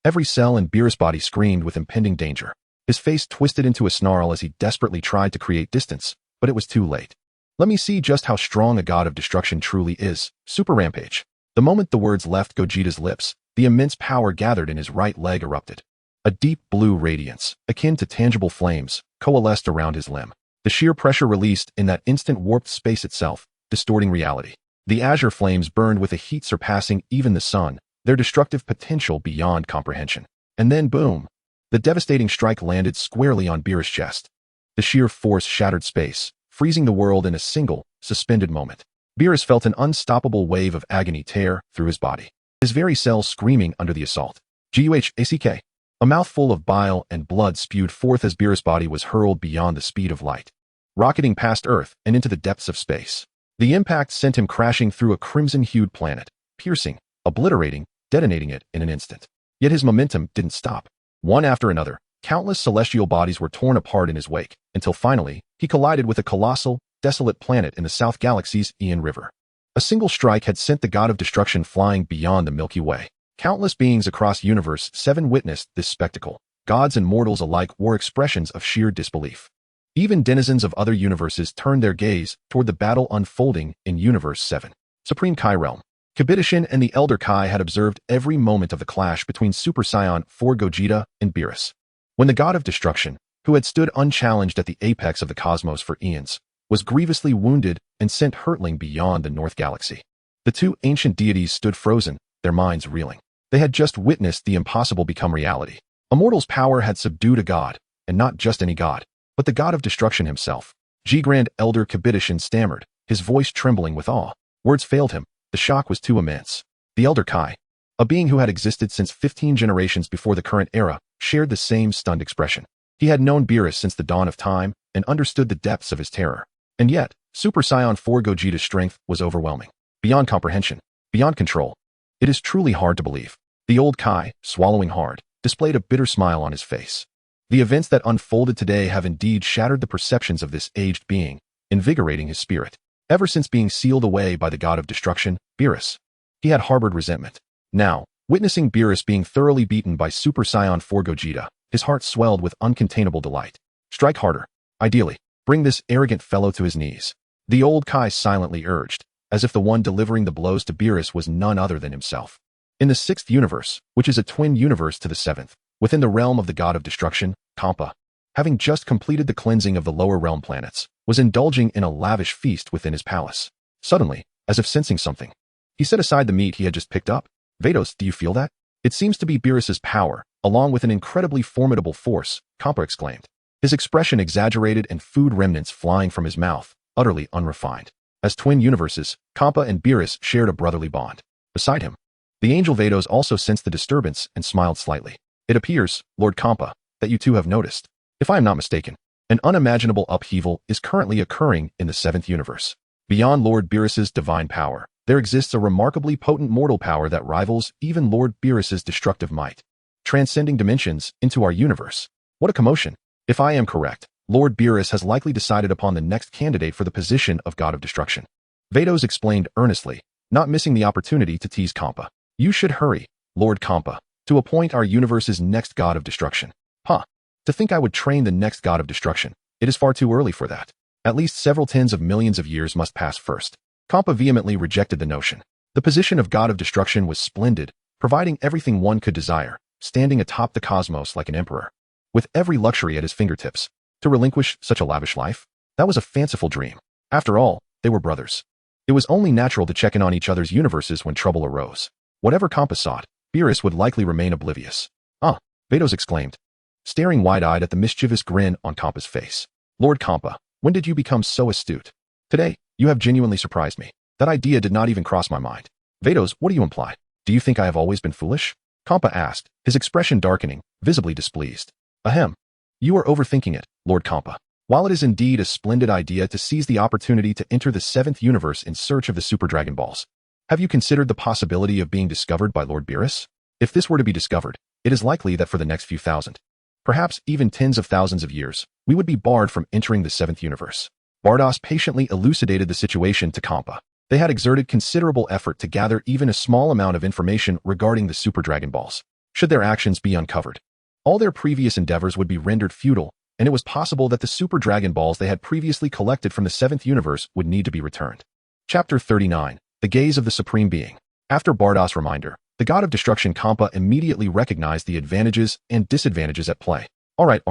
Every cell in Beerus' body screamed with impending danger. His face twisted into a snarl as he desperately tried to create distance, but it was too late. Let me see just how strong a God of Destruction truly is. Super Rampage. The moment the words left Gogeta's lips, the immense power gathered in his right leg erupted. A deep blue radiance, akin to tangible flames, coalesced around his limb. The sheer pressure released in that instant warped space itself, distorting reality. The azure flames burned with a heat surpassing even the sun, their destructive potential beyond comprehension. And then boom! The devastating strike landed squarely on Beerus' chest. The sheer force shattered space, freezing the world in a single, suspended moment. Beerus felt an unstoppable wave of agony tear through his body, his very cells screaming under the assault. Guhack. A mouthful of bile and blood spewed forth as Beerus' body was hurled beyond the speed of light, rocketing past Earth and into the depths of space. The impact sent him crashing through a crimson-hued planet, piercing, obliterating, detonating it in an instant. Yet his momentum didn't stop. One after another, countless celestial bodies were torn apart in his wake, until finally, he collided with a colossal, desolate planet in the South Galaxy's Aeon River. A single strike had sent the God of Destruction flying beyond the Milky Way. Countless beings across Universe 7 witnessed this spectacle. Gods and mortals alike wore expressions of sheer disbelief. Even denizens of other universes turned their gaze toward the battle unfolding in Universe 7. Supreme Kai Realm. Kabitishin and the Elder Kai had observed every moment of the clash between Super Saiyan 4 Gogeta and Beerus. When the God of Destruction, who had stood unchallenged at the apex of the cosmos for eons, was grievously wounded and sent hurtling beyond the North Galaxy. The two ancient deities stood frozen, their minds reeling. They had just witnessed the impossible become reality. A mortal's power had subdued a god, and not just any god, but the God of Destruction himself. Grand Elder Kabitishin stammered, his voice trembling with awe. Words failed him. The shock was too immense. The Elder Kai, a being who had existed since 15 generations before the current era, shared the same stunned expression. He had known Beerus since the dawn of time and understood the depths of his terror. And yet, Super Saiyan 4 Gogeta's strength was overwhelming. Beyond comprehension. Beyond control. It is truly hard to believe. The old Kai, swallowing hard, displayed a bitter smile on his face. The events that unfolded today have indeed shattered the perceptions of this aged being, invigorating his spirit. Ever since being sealed away by the God of Destruction, Beerus, he had harbored resentment. Now, witnessing Beerus being thoroughly beaten by Super Saiyan 4 Gogeta, his heart swelled with uncontainable delight. Strike harder. Ideally, bring this arrogant fellow to his knees. The old Kai silently urged, as if the one delivering the blows to Beerus was none other than himself. In the 6th universe, which is a twin universe to the 7th, within the realm of the God of Destruction, Kampa, having just completed the cleansing of the lower realm planets, was indulging in a lavish feast within his palace. Suddenly, as if sensing something, he set aside the meat he had just picked up. Vados, do you feel that? It seems to be Beerus's power, along with an incredibly formidable force, Kampa exclaimed. His expression exaggerated and food remnants flying from his mouth, utterly unrefined. As twin universes, Kampa and Beerus shared a brotherly bond. Beside him, the angel Vados also sensed the disturbance and smiled slightly. It appears, Lord Kampa, that you too have noticed. If I am not mistaken, an unimaginable upheaval is currently occurring in the 7th universe. Beyond Lord Beerus's divine power, there exists a remarkably potent mortal power that rivals even Lord Beerus's destructive might, transcending dimensions into our universe. What a commotion! If I am correct, Lord Beerus has likely decided upon the next candidate for the position of God of Destruction. Vados explained earnestly, not missing the opportunity to tease Kampa. You should hurry, Lord Kampa, to appoint our universe's next God of Destruction. Huh. To think I would train the next God of Destruction. It is far too early for that. At least several tens of millions of years must pass first. Kampa vehemently rejected the notion. The position of god of destruction was splendid, providing everything one could desire, standing atop the cosmos like an emperor. With every luxury at his fingertips, to relinquish such a lavish life? That was a fanciful dream. After all, they were brothers. It was only natural to check in on each other's universes when trouble arose. Whatever Kampa sought, Beerus would likely remain oblivious. Ah, Vados exclaimed, staring wide-eyed at the mischievous grin on Kampa's face. Lord Kampa, when did you become so astute? Today, you have genuinely surprised me. That idea did not even cross my mind. Vados, what do you imply? Do you think I have always been foolish? Kampa asked, his expression darkening, visibly displeased. Ahem. You are overthinking it, Lord Kampa. While it is indeed a splendid idea to seize the opportunity to enter the 7th universe in search of the Super Dragon Balls, have you considered the possibility of being discovered by Lord Beerus? If this were to be discovered, it is likely that for the next few thousand, perhaps even tens of thousands of years, we would be barred from entering the 7th universe. Bardos patiently elucidated the situation to Kampa. They had exerted considerable effort to gather even a small amount of information regarding the Super Dragon Balls. Should their actions be uncovered, all their previous endeavors would be rendered futile, and it was possible that the Super Dragon Balls they had previously collected from the 7th universe would need to be returned. Chapter 39. The Gaze of the Supreme Being. After Bardos' reminder, the god of destruction Kampa immediately recognized the advantages and disadvantages at play. All right.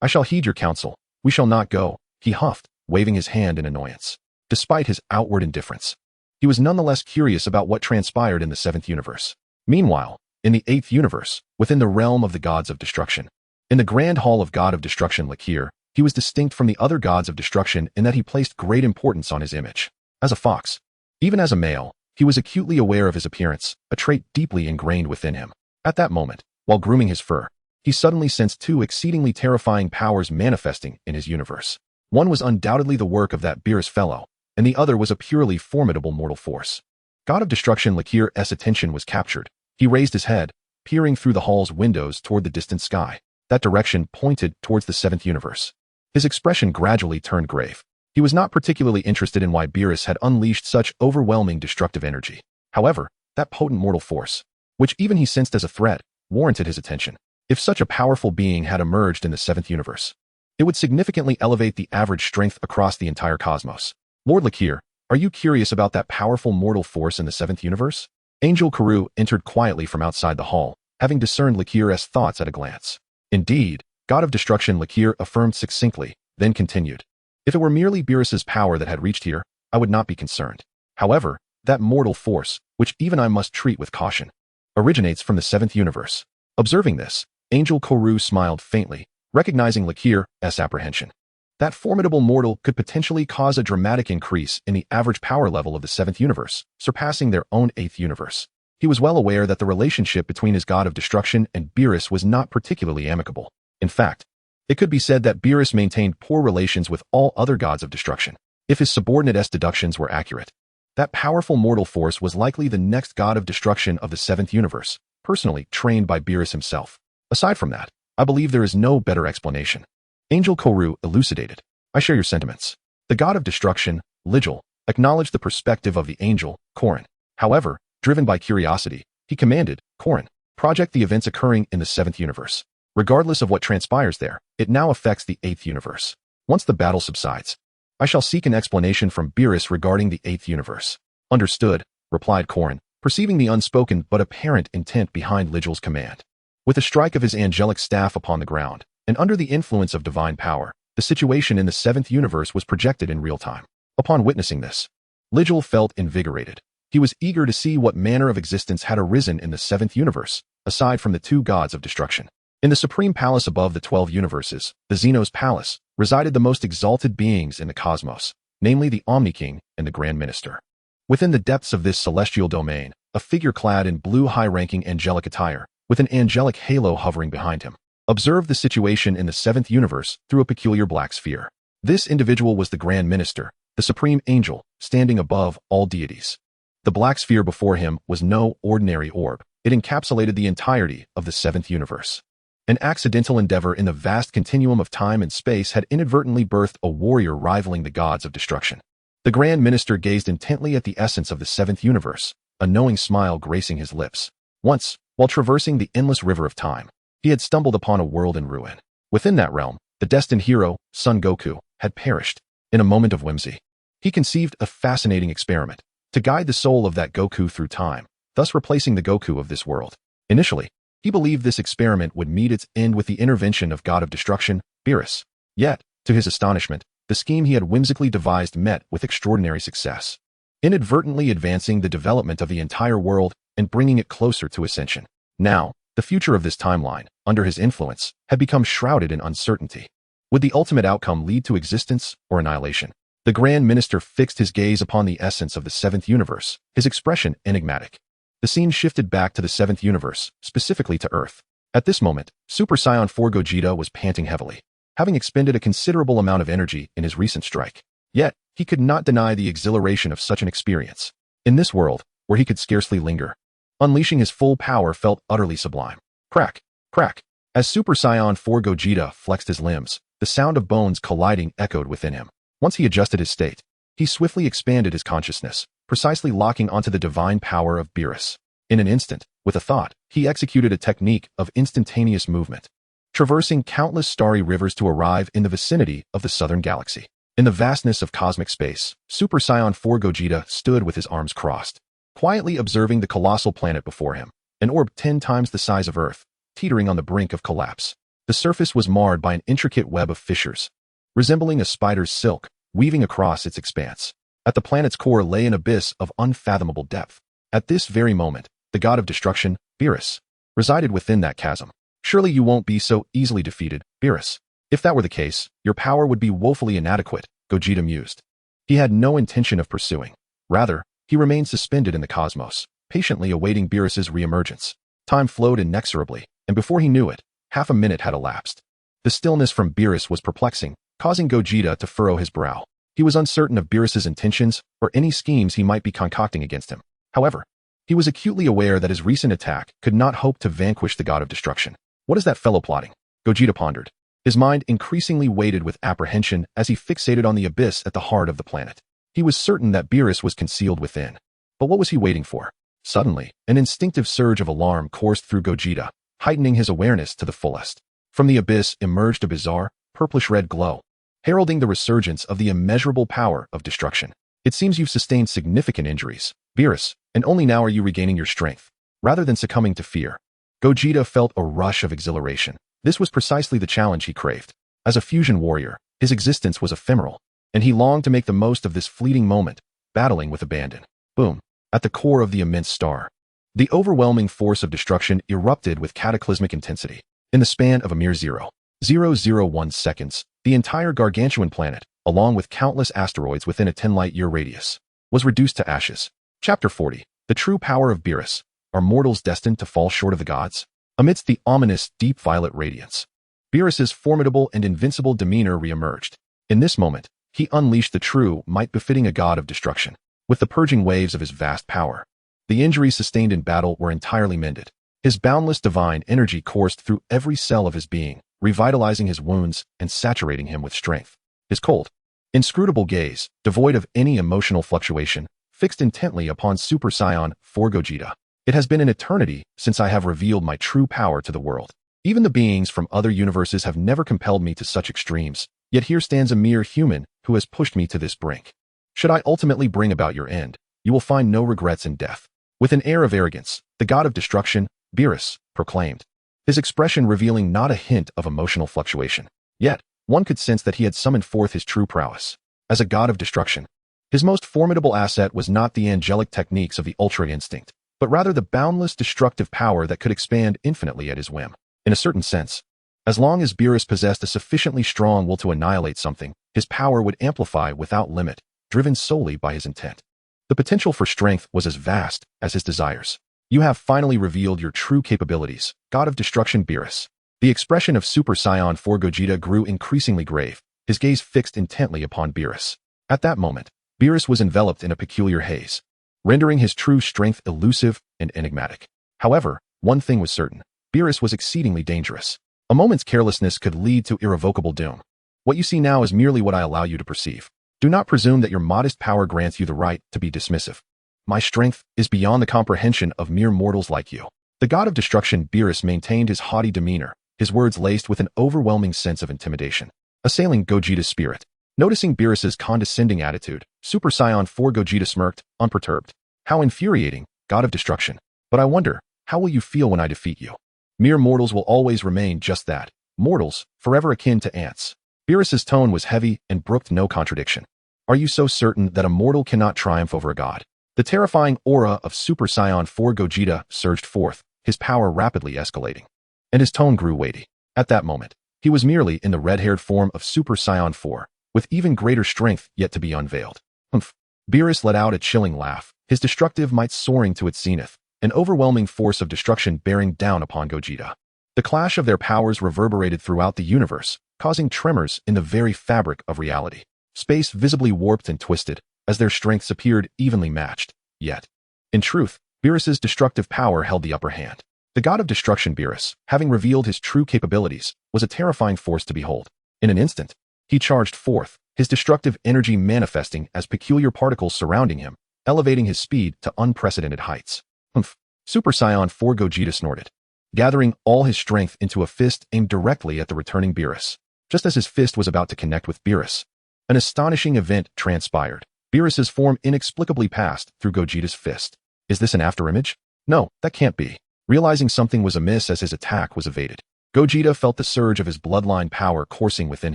I shall heed your counsel. We shall not go, he huffed, waving his hand in annoyance. Despite his outward indifference, he was nonetheless curious about what transpired in the 7th universe. Meanwhile, in the 8th universe, within the realm of the gods of destruction, in the Grand Hall of God of Destruction Lakir, he was distinct from the other gods of destruction in that he placed great importance on his image. As a fox, even as a male, he was acutely aware of his appearance, a trait deeply ingrained within him. At that moment, while grooming his fur, he suddenly sensed two exceedingly terrifying powers manifesting in his universe. One was undoubtedly the work of that Beerus fellow, and the other was a purely formidable mortal force. God of Destruction Lakir's attention was captured. He raised his head, peering through the hall's windows toward the distant sky. That direction pointed towards the 7th universe. His expression gradually turned grave. He was not particularly interested in why Beerus had unleashed such overwhelming destructive energy. However, that potent mortal force, which even he sensed as a threat, warranted his attention. If such a powerful being had emerged in the 7th universe, it would significantly elevate the average strength across the entire cosmos. Lord Lakir, are you curious about that powerful mortal force in the 7th universe? Angel Karu entered quietly from outside the hall, having discerned Lakir's thoughts at a glance. Indeed, God of Destruction Lakir affirmed succinctly, then continued. If it were merely Beerus's power that had reached here, I would not be concerned. However, that mortal force, which even I must treat with caution, originates from the 7th universe. Observing this, Angel Karu smiled faintly, recognizing Lakir's apprehension. That formidable mortal could potentially cause a dramatic increase in the average power level of the 7th universe, surpassing their own 8th universe. He was well aware that the relationship between his god of destruction and Beerus was not particularly amicable. In fact, it could be said that Beerus maintained poor relations with all other gods of destruction. If his subordinate's deductions were accurate, that powerful mortal force was likely the next god of destruction of the 7th universe, personally trained by Beerus himself. Aside from that, I believe there is no better explanation. Angel Karu elucidated. I share your sentiments. The god of destruction, Ligil, acknowledged the perspective of the angel, Korin. However, driven by curiosity, he commanded, Korin, project the events occurring in the 7th universe. Regardless of what transpires there, it now affects the 8th universe. Once the battle subsides, I shall seek an explanation from Beerus regarding the 8th universe. Understood, replied Korin, perceiving the unspoken but apparent intent behind Ligil's command. With a strike of his angelic staff upon the ground, and under the influence of divine power, the situation in the 7th universe was projected in real time. Upon witnessing this, Ligil felt invigorated. He was eager to see what manner of existence had arisen in the 7th universe, aside from the two gods of destruction. In the supreme palace above the 12 universes, the Xenos Palace, resided the most exalted beings in the cosmos, namely the Omni-King and the Grand Minister. Within the depths of this celestial domain, a figure clad in blue high-ranking angelic attire, with an angelic halo hovering behind him, observed the situation in the 7th universe through a peculiar black sphere. This individual was the Grand Minister, the supreme angel, standing above all deities. The black sphere before him was no ordinary orb. It encapsulated the entirety of the 7th universe. An accidental endeavor in the vast continuum of time and space had inadvertently birthed a warrior rivaling the gods of destruction. The Grand Minister gazed intently at the essence of the 7th universe, a knowing smile gracing his lips. Once, while traversing the endless river of time, he had stumbled upon a world in ruin. Within that realm, the destined hero, Son Goku, had perished. In a moment of whimsy, he conceived a fascinating experiment. to guide the soul of that Goku through time, thus replacing the Goku of this world. Initially, he believed this experiment would meet its end with the intervention of God of Destruction, Beerus. Yet, to his astonishment, the scheme he had whimsically devised met with extraordinary success, inadvertently advancing the development of the entire world and bringing it closer to Ascension. Now, the future of this timeline, under his influence, had become shrouded in uncertainty. Would the ultimate outcome lead to existence or annihilation? The Grand Minister fixed his gaze upon the essence of the seventh universe, his expression enigmatic. The scene shifted back to the seventh universe, specifically to Earth. At this moment, Super Saiyan 4 Gogeta was panting heavily, having expended a considerable amount of energy in his recent strike. Yet, he could not deny the exhilaration of such an experience. In this world, where he could scarcely linger, unleashing his full power felt utterly sublime. Crack, crack. As Super Saiyan 4 Gogeta flexed his limbs, the sound of bones colliding echoed within him. Once he adjusted his state, he swiftly expanded his consciousness, precisely locking onto the divine power of Beerus. In an instant, with a thought, he executed a technique of instantaneous movement, traversing countless starry rivers to arrive in the vicinity of the southern galaxy. In the vastness of cosmic space, Super Saiyan 4 Gogeta stood with his arms crossed, quietly observing the colossal planet before him, an orb 10 times the size of Earth, teetering on the brink of collapse. The surface was marred by an intricate web of fissures, resembling a spider's silk, weaving across its expanse. At the planet's core lay an abyss of unfathomable depth. At this very moment, the god of destruction, Beerus, resided within that chasm. Surely you won't be so easily defeated, Beerus. If that were the case, your power would be woefully inadequate, Gogeta mused. He had no intention of pursuing. Rather, he remained suspended in the cosmos, patiently awaiting Beerus's reemergence. Time flowed inexorably, and before he knew it, half a minute had elapsed. The stillness from Beerus was perplexing, causing Gogeta to furrow his brow. He was uncertain of Beerus's intentions or any schemes he might be concocting against him. However, he was acutely aware that his recent attack could not hope to vanquish the god of destruction. What is that fellow plotting? Gogeta pondered. His mind increasingly weighted with apprehension as he fixated on the abyss at the heart of the planet. He was certain that Beerus was concealed within. But what was he waiting for? Suddenly, an instinctive surge of alarm coursed through Gogeta, heightening his awareness to the fullest. From the abyss emerged a bizarre, purplish-red glow, heralding the resurgence of the immeasurable power of destruction. It seems you've sustained significant injuries, Beerus, and only now are you regaining your strength. Rather than succumbing to fear, Gogeta felt a rush of exhilaration. This was precisely the challenge he craved. As a fusion warrior, his existence was ephemeral, and he longed to make the most of this fleeting moment, battling with abandon. Boom. At the core of the immense star, the overwhelming force of destruction erupted with cataclysmic intensity. In the span of a mere 0.001 seconds, the entire gargantuan planet, along with countless asteroids within a 10-light-year radius, was reduced to ashes. Chapter 40. The True Power of Beerus. Are mortals destined to fall short of the gods? Amidst the ominous, deep violet radiance, Beerus's formidable and invincible demeanor reemerged. In this moment, he unleashed the true might befitting a god of destruction. With the purging waves of his vast power, the injuries sustained in battle were entirely mended. His boundless divine energy coursed through every cell of his being, revitalizing his wounds and saturating him with strength. His cold, inscrutable gaze, devoid of any emotional fluctuation, fixed intently upon Super Saiyan 4 Gogeta. It has been an eternity since I have revealed my true power to the world. Even the beings from other universes have never compelled me to such extremes, yet here stands a mere human who has pushed me to this brink. Should I ultimately bring about your end, you will find no regrets in death. With an air of arrogance, the god of destruction, Beerus, proclaimed, his expression revealing not a hint of emotional fluctuation. Yet, one could sense that he had summoned forth his true prowess. As a god of destruction, his most formidable asset was not the angelic techniques of the Ultra Instinct, but rather the boundless destructive power that could expand infinitely at his whim. In a certain sense, as long as Beerus possessed a sufficiently strong will to annihilate something, his power would amplify without limit, driven solely by his intent. The potential for strength was as vast as his desires. You have finally revealed your true capabilities, god of destruction Beerus. The expression of Super Saiyan 4 Gogeta grew increasingly grave, his gaze fixed intently upon Beerus. At that moment, Beerus was enveloped in a peculiar haze, rendering his true strength elusive and enigmatic. However, one thing was certain. Beerus was exceedingly dangerous. A moment's carelessness could lead to irrevocable doom. What you see now is merely what I allow you to perceive. Do not presume that your modest power grants you the right to be dismissive. My strength is beyond the comprehension of mere mortals like you. The god of destruction Beerus maintained his haughty demeanor, his words laced with an overwhelming sense of intimidation, assailing Gogeta's spirit. Noticing Beerus's condescending attitude, Super Saiyan 4 Gogeta smirked, unperturbed. How infuriating, God of Destruction. But I wonder, how will you feel when I defeat you? Mere mortals will always remain just that. Mortals, forever akin to ants. Beerus's tone was heavy and brooked no contradiction. Are you so certain that a mortal cannot triumph over a god? The terrifying aura of Super Saiyan 4 Gogeta surged forth, his power rapidly escalating. And his tone grew weighty. At that moment, he was merely in the red-haired form of Super Saiyan 4, with even greater strength yet to be unveiled. Humph. Beerus let out a chilling laugh, his destructive might soaring to its zenith, an overwhelming force of destruction bearing down upon Gogeta. The clash of their powers reverberated throughout the universe, causing tremors in the very fabric of reality. Space visibly warped and twisted, as their strengths appeared evenly matched. Yet, in truth, Beerus's destructive power held the upper hand. The god of destruction Beerus, having revealed his true capabilities, was a terrifying force to behold. In an instant, he charged forth, his destructive energy manifesting as peculiar particles surrounding him, elevating his speed to unprecedented heights. Humph. Super Saiyan 4 Gogeta snorted, gathering all his strength into a fist aimed directly at the returning Beerus. Just as his fist was about to connect with Beerus, an astonishing event transpired. Beerus's form inexplicably passed through Gogeta's fist. Is this an afterimage? No, that can't be. Realizing something was amiss as his attack was evaded, Gogeta felt the surge of his bloodline power coursing within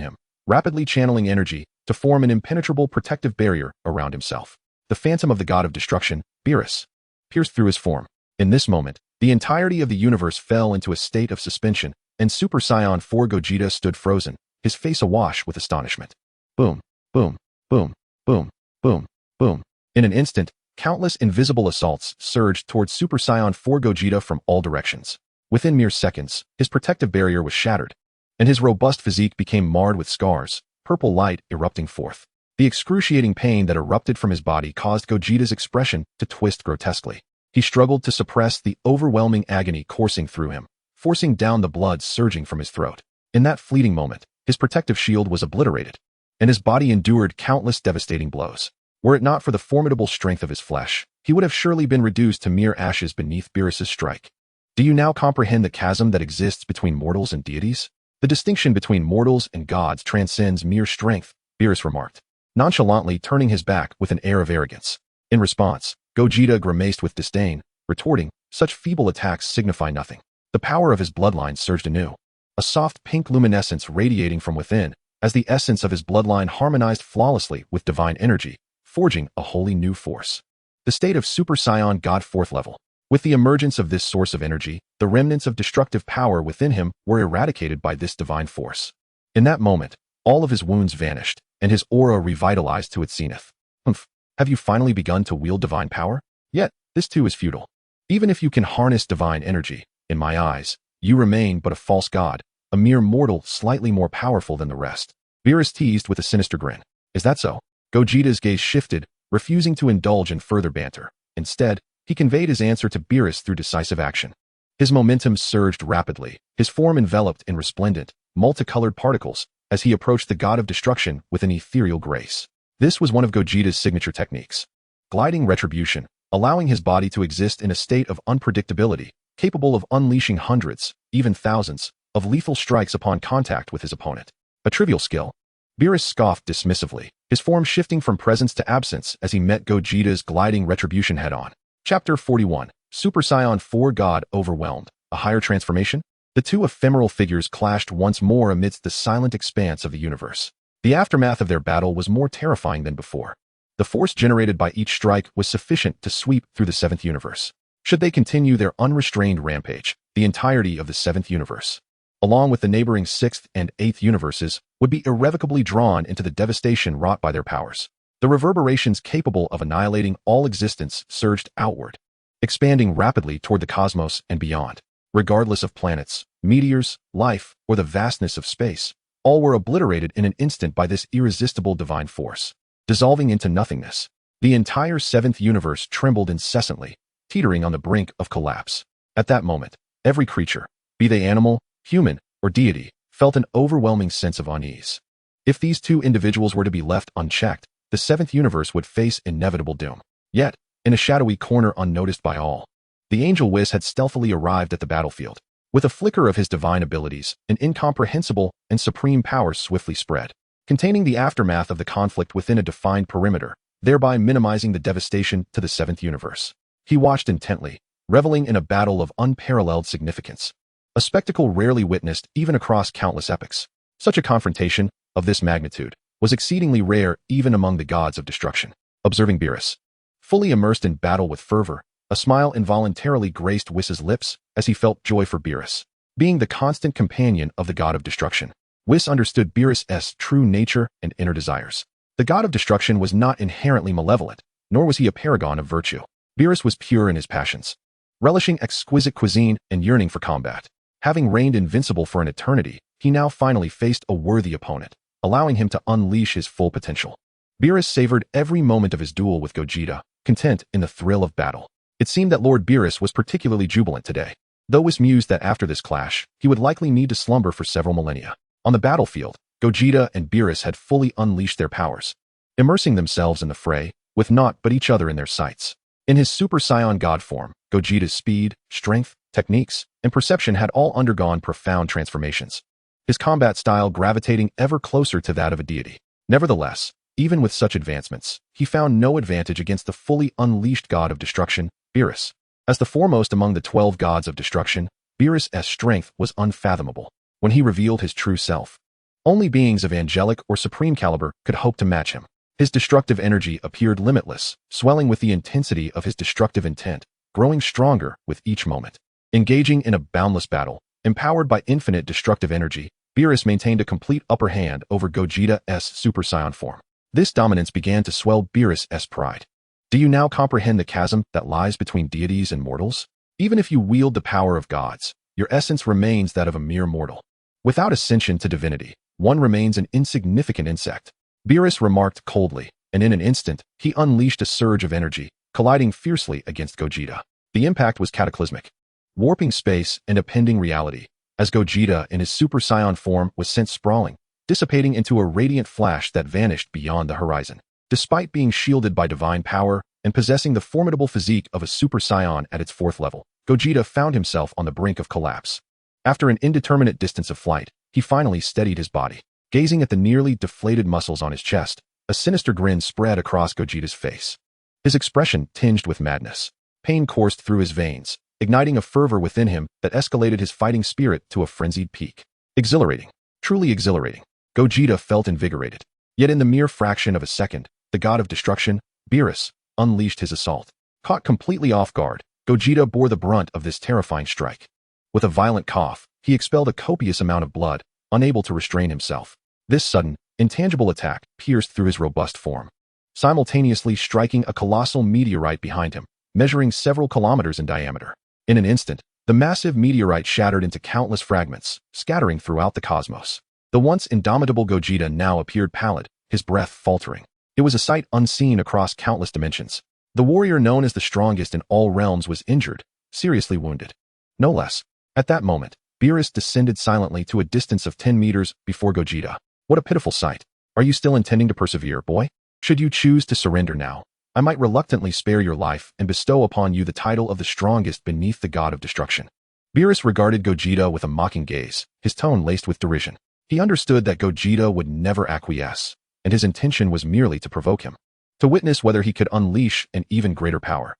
him, rapidly channeling energy to form an impenetrable protective barrier around himself. The phantom of the god of destruction, Beerus, pierced through his form. In this moment, the entirety of the universe fell into a state of suspension, and Super Saiyan 4 Gogeta stood frozen, his face awash with astonishment. Boom, boom, boom, boom, boom, boom. In an instant, countless invisible assaults surged towards Super Saiyan 4 Gogeta from all directions. Within mere seconds, his protective barrier was shattered, and his robust physique became marred with scars, purple light erupting forth. The excruciating pain that erupted from his body caused Gogeta's expression to twist grotesquely. He struggled to suppress the overwhelming agony coursing through him, forcing down the blood surging from his throat. In that fleeting moment, his protective shield was obliterated, and his body endured countless devastating blows. Were it not for the formidable strength of his flesh, he would have surely been reduced to mere ashes beneath Beerus's strike. Do you now comprehend the chasm that exists between mortals and deities? The distinction between mortals and gods transcends mere strength, Beerus remarked, nonchalantly turning his back with an air of arrogance. In response, Gogeta grimaced with disdain, retorting, such feeble attacks signify nothing. The power of his bloodline surged anew, a soft pink luminescence radiating from within, as the essence of his bloodline harmonized flawlessly with divine energy, forging a wholly new force. The state of Super Saiyan God 4th level. With the emergence of this source of energy, the remnants of destructive power within him were eradicated by this divine force. In that moment, all of his wounds vanished, and his aura revitalized to its zenith. Humph. Have you finally begun to wield divine power? Yet, this too is futile. Even if you can harness divine energy, in my eyes, you remain but a false god, a mere mortal slightly more powerful than the rest. Beerus teased with a sinister grin. Is that so? Gogeta's gaze shifted, refusing to indulge in further banter. Instead, he conveyed his answer to Beerus through decisive action. His momentum surged rapidly, his form enveloped in resplendent, multicolored particles, as he approached the god of destruction with an ethereal grace. This was one of Gogeta's signature techniques. Gliding retribution, allowing his body to exist in a state of unpredictability, capable of unleashing hundreds, even thousands, of lethal strikes upon contact with his opponent. A trivial skill. Beerus scoffed dismissively, his form shifting from presence to absence as he met Gogeta's gliding retribution head-on. Chapter 41. Super Saiyan 4 God Overwhelmed. A higher transformation? The two ephemeral figures clashed once more amidst the silent expanse of the universe. The aftermath of their battle was more terrifying than before. The force generated by each strike was sufficient to sweep through the 7th universe. Should they continue their unrestrained rampage, the entirety of the 7th universe, along with the neighboring 6th and 8th universes, would be irrevocably drawn into the devastation wrought by their powers. The reverberations capable of annihilating all existence surged outward, expanding rapidly toward the cosmos and beyond. Regardless of planets, meteors, life, or the vastness of space, all were obliterated in an instant by this irresistible divine force. Dissolving into nothingness, the entire 7th universe trembled incessantly, teetering on the brink of collapse. At that moment, every creature, be they animal, human, or deity, felt an overwhelming sense of unease. If these two individuals were to be left unchecked, the 7th universe would face inevitable doom. Yet, in a shadowy corner unnoticed by all, the Angel Whis had stealthily arrived at the battlefield. With a flicker of his divine abilities, an incomprehensible and supreme power swiftly spread. Containing the aftermath of the conflict within a defined perimeter, thereby minimizing the devastation to the seventh universe. He watched intently, reveling in a battle of unparalleled significance, a spectacle rarely witnessed even across countless epochs. Such a confrontation, of this magnitude, was exceedingly rare even among the gods of destruction. Observing Beerus, fully immersed in battle with fervor, a smile involuntarily graced Whis' lips as he felt joy for Beerus. Being the constant companion of the god of destruction, Whis understood Beerus' true nature and inner desires. The god of destruction was not inherently malevolent, nor was he a paragon of virtue. Beerus was pure in his passions, relishing exquisite cuisine and yearning for combat. Having reigned invincible for an eternity, he now finally faced a worthy opponent, allowing him to unleash his full potential. Beerus savored every moment of his duel with Gogeta, content in the thrill of battle. It seemed that Lord Beerus was particularly jubilant today, though Whis mused that after this clash, he would likely need to slumber for several millennia. On the battlefield, Gogeta and Beerus had fully unleashed their powers, immersing themselves in the fray, with naught but each other in their sights. In his Super Saiyan God form, Gogeta's speed, strength, techniques, and perception had all undergone profound transformations, his combat style gravitating ever closer to that of a deity. Nevertheless, even with such advancements, he found no advantage against the fully unleashed god of destruction, Beerus. As the foremost among the 12 gods of destruction, Beerus' strength was unfathomable. When he revealed his true self, only beings of angelic or supreme caliber could hope to match him. His destructive energy appeared limitless, swelling with the intensity of his destructive intent, growing stronger with each moment. Engaging in a boundless battle, empowered by infinite destructive energy, Beerus maintained a complete upper hand over Gogeta's Super Saiyan form. This dominance began to swell Beerus' pride. Do you now comprehend the chasm that lies between deities and mortals? Even if you wield the power of gods, your essence remains that of a mere mortal. Without ascension to divinity, one remains an insignificant insect. Beerus remarked coldly, and in an instant, he unleashed a surge of energy, colliding fiercely against Gogeta. The impact was cataclysmic, warping space and appending reality, as Gogeta in his Super Saiyan form was sent sprawling, dissipating into a radiant flash that vanished beyond the horizon. Despite being shielded by divine power and possessing the formidable physique of a Super Saiyan at its 4th level, Gogeta found himself on the brink of collapse. After an indeterminate distance of flight, he finally steadied his body. Gazing at the nearly deflated muscles on his chest, a sinister grin spread across Gogeta's face. His expression tinged with madness. Pain coursed through his veins, igniting a fervor within him that escalated his fighting spirit to a frenzied peak. Exhilarating. Truly exhilarating. Gogeta felt invigorated. Yet in the mere fraction of a second, the god of destruction, Beerus, unleashed his assault. Caught completely off guard, Gogeta bore the brunt of this terrifying strike. With a violent cough, he expelled a copious amount of blood, unable to restrain himself. This sudden, intangible attack pierced through his robust form, simultaneously striking a colossal meteorite behind him, measuring several kilometers in diameter. In an instant, the massive meteorite shattered into countless fragments, scattering throughout the cosmos. The once indomitable Gogeta now appeared pallid, his breath faltering. It was a sight unseen across countless dimensions. The warrior known as the strongest in all realms was injured, seriously wounded. No less. At that moment, Beerus descended silently to a distance of 10 meters before Gogeta. What a pitiful sight. Are you still intending to persevere, boy? Should you choose to surrender now, I might reluctantly spare your life and bestow upon you the title of the strongest beneath the god of destruction. Beerus regarded Gogeta with a mocking gaze, his tone laced with derision. He understood that Gogeta would never acquiesce, and his intention was merely to provoke him, to witness whether he could unleash an even greater power.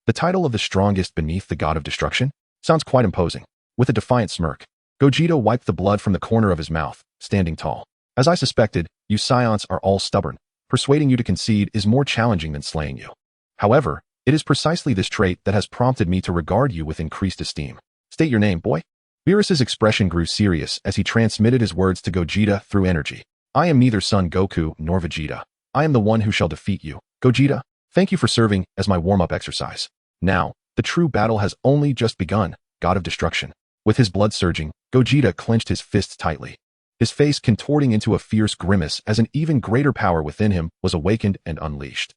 The title of the strongest beneath the god of destruction? Sounds quite imposing. With a defiant smirk, Gogeta wiped the blood from the corner of his mouth, standing tall. As I suspected, you Saiyans are all stubborn. Persuading you to concede is more challenging than slaying you. However, it is precisely this trait that has prompted me to regard you with increased esteem. State your name, boy. Beerus's expression grew serious as he transmitted his words to Gogeta through energy. I am neither Son Goku nor Vegeta. I am the one who shall defeat you. Gogeta, thank you for serving as my warm-up exercise. Now, the true battle has only just begun, god of destruction. With his blood surging, Gogeta clenched his fists tightly, his face contorting into a fierce grimace as an even greater power within him was awakened and unleashed.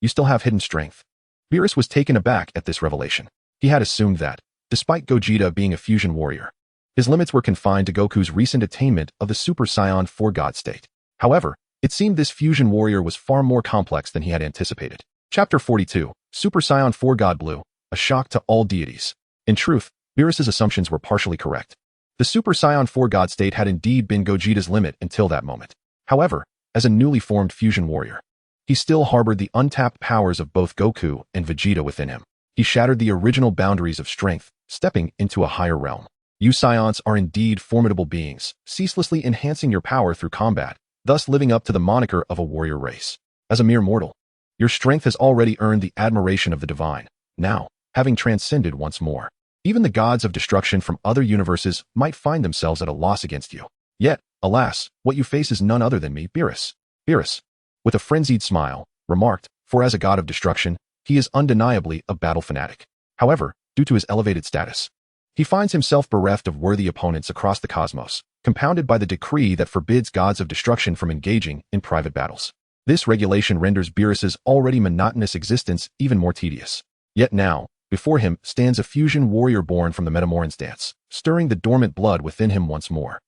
You still have hidden strength. Beerus was taken aback at this revelation. He had assumed that, despite Gogeta being a fusion warrior, his limits were confined to Goku's recent attainment of the Super Saiyan 4 God state. However, it seemed this fusion warrior was far more complex than he had anticipated. Chapter 42, Super Saiyan 4 God Blue, a shock to all deities. In truth, Beerus's assumptions were partially correct. The Super Saiyan 4 God state had indeed been Gogeta's limit until that moment. However, as a newly formed fusion warrior, he still harbored the untapped powers of both Goku and Vegeta within him. He shattered the original boundaries of strength, stepping into a higher realm. You Saiyans are indeed formidable beings, ceaselessly enhancing your power through combat, thus living up to the moniker of a warrior race. As a mere mortal, your strength has already earned the admiration of the divine. Now, having transcended once more, even the gods of destruction from other universes might find themselves at a loss against you. Yet, alas, what you face is none other than me, Beerus. Beerus, with a frenzied smile, remarked, for as a god of destruction, he is undeniably a battle fanatic. However, due to his elevated status, he finds himself bereft of worthy opponents across the cosmos, compounded by the decree that forbids gods of destruction from engaging in private battles. This regulation renders Beerus's already monotonous existence even more tedious. Yet now, before him stands a fusion warrior born from the Metamoran's dance, stirring the dormant blood within him once more.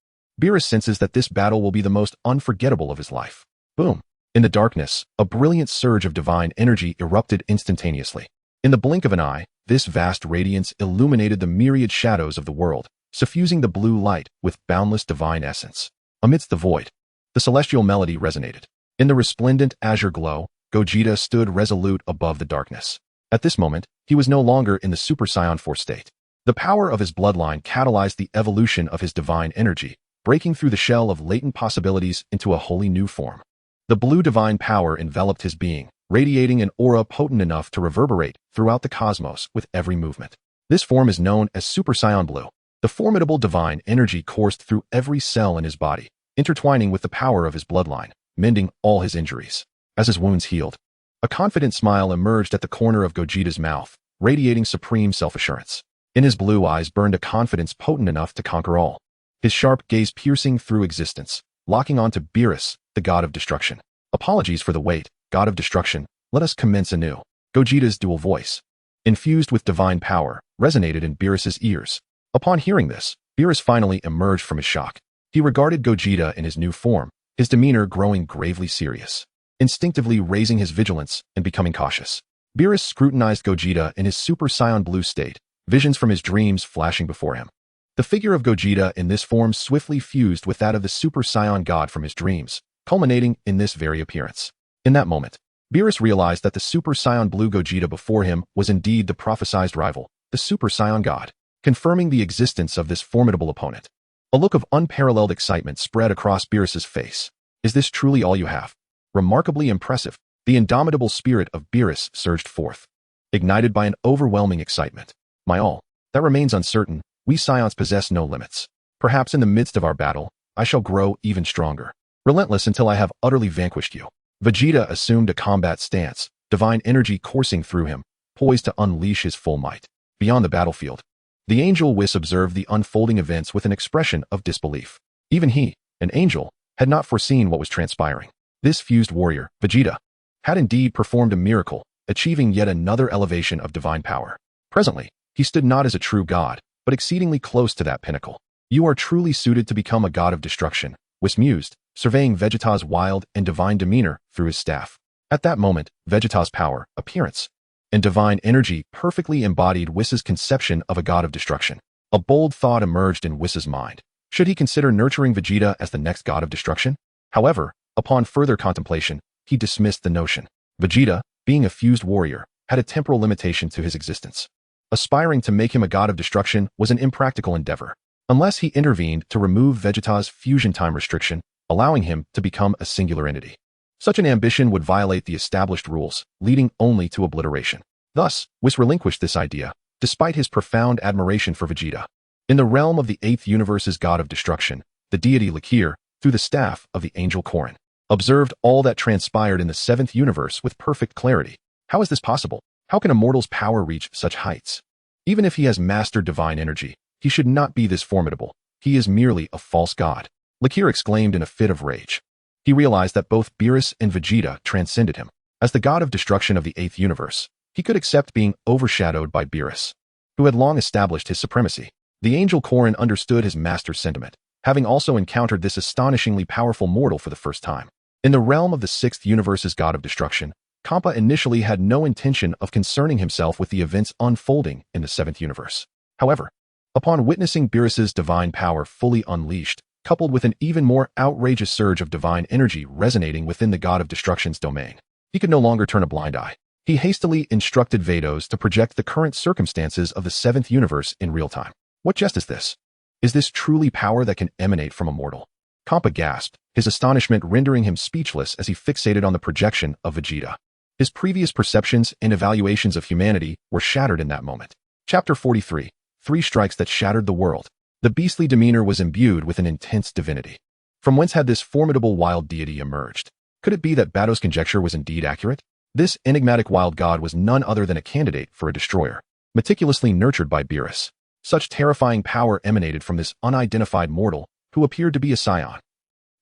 Beerus senses that this battle will be the most unforgettable of his life. Boom! In the darkness, a brilliant surge of divine energy erupted instantaneously. In the blink of an eye, this vast radiance illuminated the myriad shadows of the world, suffusing the blue light with boundless divine essence. Amidst the void, the celestial melody resonated. In the resplendent azure glow, Gogeta stood resolute above the darkness. At this moment, he was no longer in the Super Saiyan 4 state. The power of his bloodline catalyzed the evolution of his divine energy, breaking through the shell of latent possibilities into a wholly new form. The blue divine power enveloped his being, radiating an aura potent enough to reverberate throughout the cosmos with every movement. This form is known as Super Saiyan Blue. The formidable divine energy coursed through every cell in his body, intertwining with the power of his bloodline, mending all his injuries. As his wounds healed, a confident smile emerged at the corner of Gogeta's mouth, radiating supreme self-assurance. In his blue eyes burned a confidence potent enough to conquer all. His sharp gaze piercing through existence, locking onto Beerus, the god of destruction. Apologies for the wait, god of destruction, let us commence anew. Gogeta's dual voice, infused with divine power, resonated in Beerus's ears. Upon hearing this, Beerus finally emerged from his shock. He regarded Gogeta in his new form, his demeanor growing gravely serious, instinctively raising his vigilance and becoming cautious. Beerus scrutinized Gogeta in his Super Saiyan Blue state, visions from his dreams flashing before him. The figure of Gogeta in this form swiftly fused with that of the Super Saiyan god from his dreams, culminating in this very appearance. In that moment, Beerus realized that the Super Saiyan Blue Gogeta before him was indeed the prophesied rival, the Super Saiyan god, confirming the existence of this formidable opponent. A look of unparalleled excitement spread across Beerus's face. Is this truly all you have? Remarkably impressive, the indomitable spirit of Beerus surged forth, ignited by an overwhelming excitement. My all, that remains uncertain. We Saiyans possess no limits. Perhaps in the midst of our battle, I shall grow even stronger, relentless until I have utterly vanquished you. Vegeta assumed a combat stance, divine energy coursing through him, poised to unleash his full might. Beyond the battlefield, the angel Whis observed the unfolding events with an expression of disbelief. Even he, an angel, had not foreseen what was transpiring. This fused warrior, Vegeta, had indeed performed a miracle, achieving yet another elevation of divine power. Presently, he stood not as a true god, but exceedingly close to that pinnacle. You are truly suited to become a god of destruction, Whis mused, surveying Vegeta's wild and divine demeanor through his staff. At that moment, Vegeta's power, appearance, and divine energy perfectly embodied Whis's conception of a god of destruction. A bold thought emerged in Whis's mind. Should he consider nurturing Vegeta as the next god of destruction? However, upon further contemplation, he dismissed the notion. Vegeta, being a fused warrior, had a temporal limitation to his existence. Aspiring to make him a god of destruction was an impractical endeavor, unless he intervened to remove Vegeta's fusion time restriction, allowing him to become a singular entity. Such an ambition would violate the established rules, leading only to obliteration. Thus, Whis relinquished this idea, despite his profound admiration for Vegeta. In the realm of the 8th universe's god of destruction, the deity Lakir, through the staff of the angel Korin, observed all that transpired in the 7th universe with perfect clarity. How is this possible? How can a mortal's power reach such heights? Even if he has mastered divine energy, he should not be this formidable. He is merely a false god. Lakir exclaimed in a fit of rage. He realized that both Beerus and Vegeta transcended him. As the god of destruction of the 8th universe, he could accept being overshadowed by Beerus, who had long established his supremacy. The angel Korin understood his master's sentiment, having also encountered this astonishingly powerful mortal for the first time. In the realm of the 6th universe's god of destruction, Kampa initially had no intention of concerning himself with the events unfolding in the 7th universe. However, upon witnessing Beerus's divine power fully unleashed, coupled with an even more outrageous surge of divine energy resonating within the god of destruction's domain, He could no longer turn a blind eye. He hastily instructed Vados to project the current circumstances of the 7th universe in real time. What jest is this? Is this truly power that can emanate from a mortal? Kampa gasped, his astonishment rendering him speechless as he fixated on the projection of Vegeta. His previous perceptions and evaluations of humanity were shattered in that moment. Chapter 43. 3 Strikes That Shattered the World. The beastly demeanor was imbued with an intense divinity. From whence had this formidable wild deity emerged? Could it be that Bado's conjecture was indeed accurate? This enigmatic wild god was none other than a candidate for a destroyer, meticulously nurtured by Beerus. Such terrifying power emanated from this unidentified mortal, who appeared to be a Saiyan.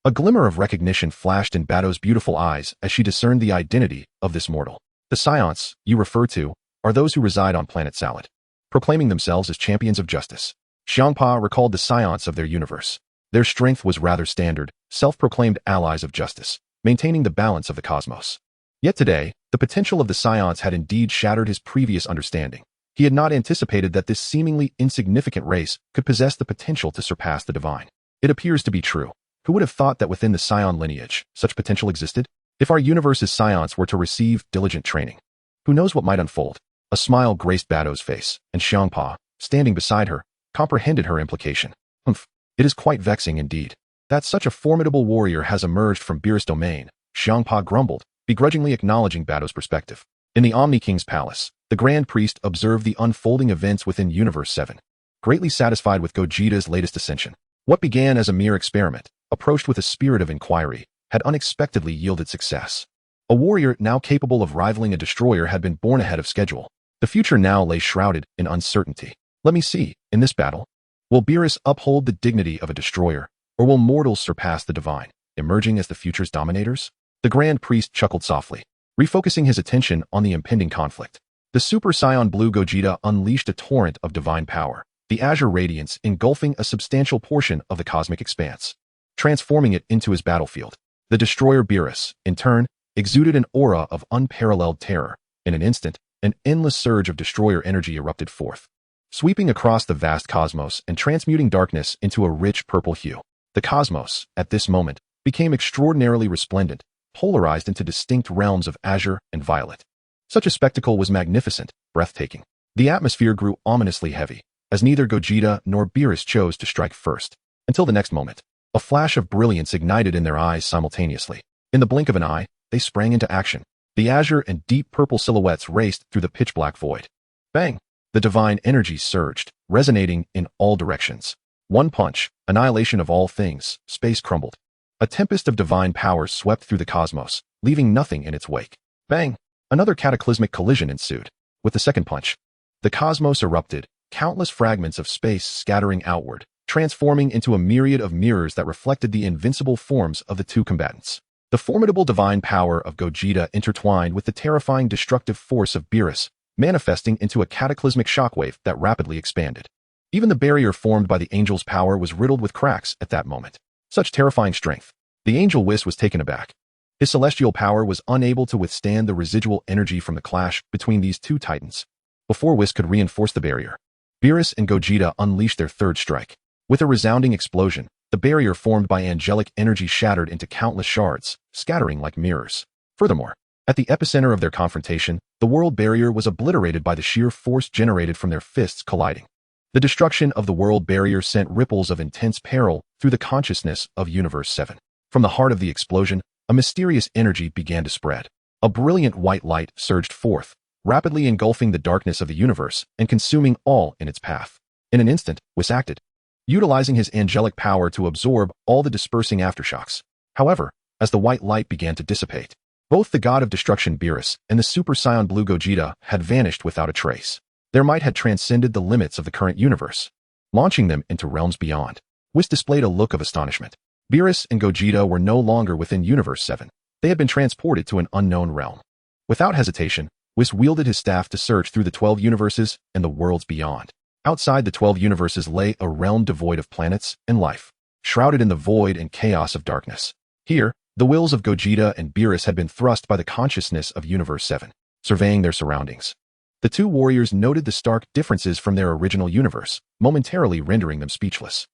A glimmer of recognition flashed in Bado's beautiful eyes as she discerned the identity of this mortal. The Saiyans you refer to are those who reside on planet Salad, proclaiming themselves as champions of justice. Xiangpa recalled the Saiyans of their universe. Their strength was rather standard, self-proclaimed allies of justice, maintaining the balance of the cosmos. Yet today, the potential of the Saiyans had indeed shattered his previous understanding. He had not anticipated that this seemingly insignificant race could possess the potential to surpass the divine. It appears to be true. Who would have thought that within the Saiyan lineage, such potential existed? If our universe's Saiyans were to receive diligent training, who knows what might unfold? A smile graced Bado's face, and Xiangpa, standing beside her, comprehended her implication. It is quite vexing indeed. That such a formidable warrior has emerged from Beerus' domain, Xiangpa grumbled, begrudgingly acknowledging Bado's perspective. In the Omni King's palace, the Grand Priest observed the unfolding events within Universe 7, greatly satisfied with Gogeta's latest ascension. What began as a mere experiment, approached with a spirit of inquiry, had unexpectedly yielded success. A warrior now capable of rivaling a destroyer had been born ahead of schedule. The future now lay shrouded in uncertainty. Let me see, in this battle, will Beerus uphold the dignity of a destroyer, or will mortals surpass the divine, emerging as the future's dominators? The Grand Priest chuckled softly, refocusing his attention on the impending conflict. The Super Saiyan Blue Gogeta unleashed a torrent of divine power, the azure radiance engulfing a substantial portion of the cosmic expanse, transforming it into his battlefield. The destroyer Beerus, in turn, exuded an aura of unparalleled terror. In an instant, an endless surge of destroyer energy erupted forth, sweeping across the vast cosmos and transmuting darkness into a rich purple hue. The cosmos, at this moment, became extraordinarily resplendent, polarized into distinct realms of azure and violet. Such a spectacle was magnificent, breathtaking. The atmosphere grew ominously heavy, as neither Gogeta nor Beerus chose to strike first. Until the next moment, a flash of brilliance ignited in their eyes simultaneously. In the blink of an eye, they sprang into action. The azure and deep purple silhouettes raced through the pitch-black void. Bang! The divine energy surged, resonating in all directions. One punch, annihilation of all things, space crumbled. A tempest of divine power swept through the cosmos, leaving nothing in its wake. Bang! Another cataclysmic collision ensued. With the second punch, the cosmos erupted, countless fragments of space scattering outward, transforming into a myriad of mirrors that reflected the invincible forms of the two combatants. The formidable divine power of Gogeta intertwined with the terrifying destructive force of Beerus, manifesting into a cataclysmic shockwave that rapidly expanded. Even the barrier formed by the angel's power was riddled with cracks at that moment. Such terrifying strength. The angel Whis was taken aback. His celestial power was unable to withstand the residual energy from the clash between these two titans. Before Whis could reinforce the barrier, Beerus and Gogeta unleashed their third strike. With a resounding explosion, the barrier formed by angelic energy shattered into countless shards, scattering like mirrors. Furthermore, at the epicenter of their confrontation, the world barrier was obliterated by the sheer force generated from their fists colliding. The destruction of the world barrier sent ripples of intense peril through the consciousness of Universe 7. From the heart of the explosion, a mysterious energy began to spread. A brilliant white light surged forth, rapidly engulfing the darkness of the universe and consuming all in its path. In an instant, Whis acted, utilizing his angelic power to absorb all the dispersing aftershocks. However, as the white light began to dissipate, both the god of destruction Beerus and the Super Saiyan Blue Gogeta had vanished without a trace. Their might had transcended the limits of the current universe, launching them into realms beyond. Whis displayed a look of astonishment. Beerus and Gogeta were no longer within Universe 7. They had been transported to an unknown realm. Without hesitation, Whis wielded his staff to search through the 12 universes and the worlds beyond. Outside the 12 universes lay a realm devoid of planets and life, shrouded in the void and chaos of darkness. Here, the wills of Gogeta and Beerus had been thrust by the consciousness of Universe 7, surveying their surroundings. The two warriors noted the stark differences from their original universe, momentarily rendering them speechless.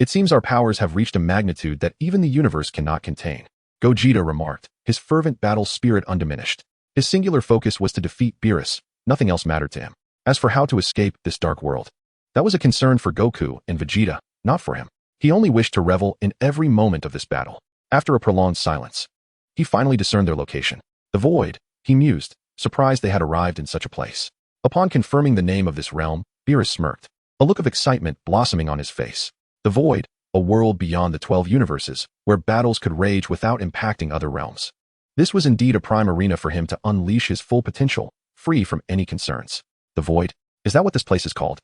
It seems our powers have reached a magnitude that even the universe cannot contain. Gogeta remarked, his fervent battle spirit undiminished. His singular focus was to defeat Beerus, nothing else mattered to him. As for how to escape this dark world, that was a concern for Goku and Vegeta, not for him. He only wished to revel in every moment of this battle. After a prolonged silence, he finally discerned their location. The Void, he mused, surprised they had arrived in such a place. Upon confirming the name of this realm, Beerus smirked, a look of excitement blossoming on his face. The Void, a world beyond the 12 universes, where battles could rage without impacting other realms. This was indeed a prime arena for him to unleash his full potential, free from any concerns. The Void, is that what this place is called?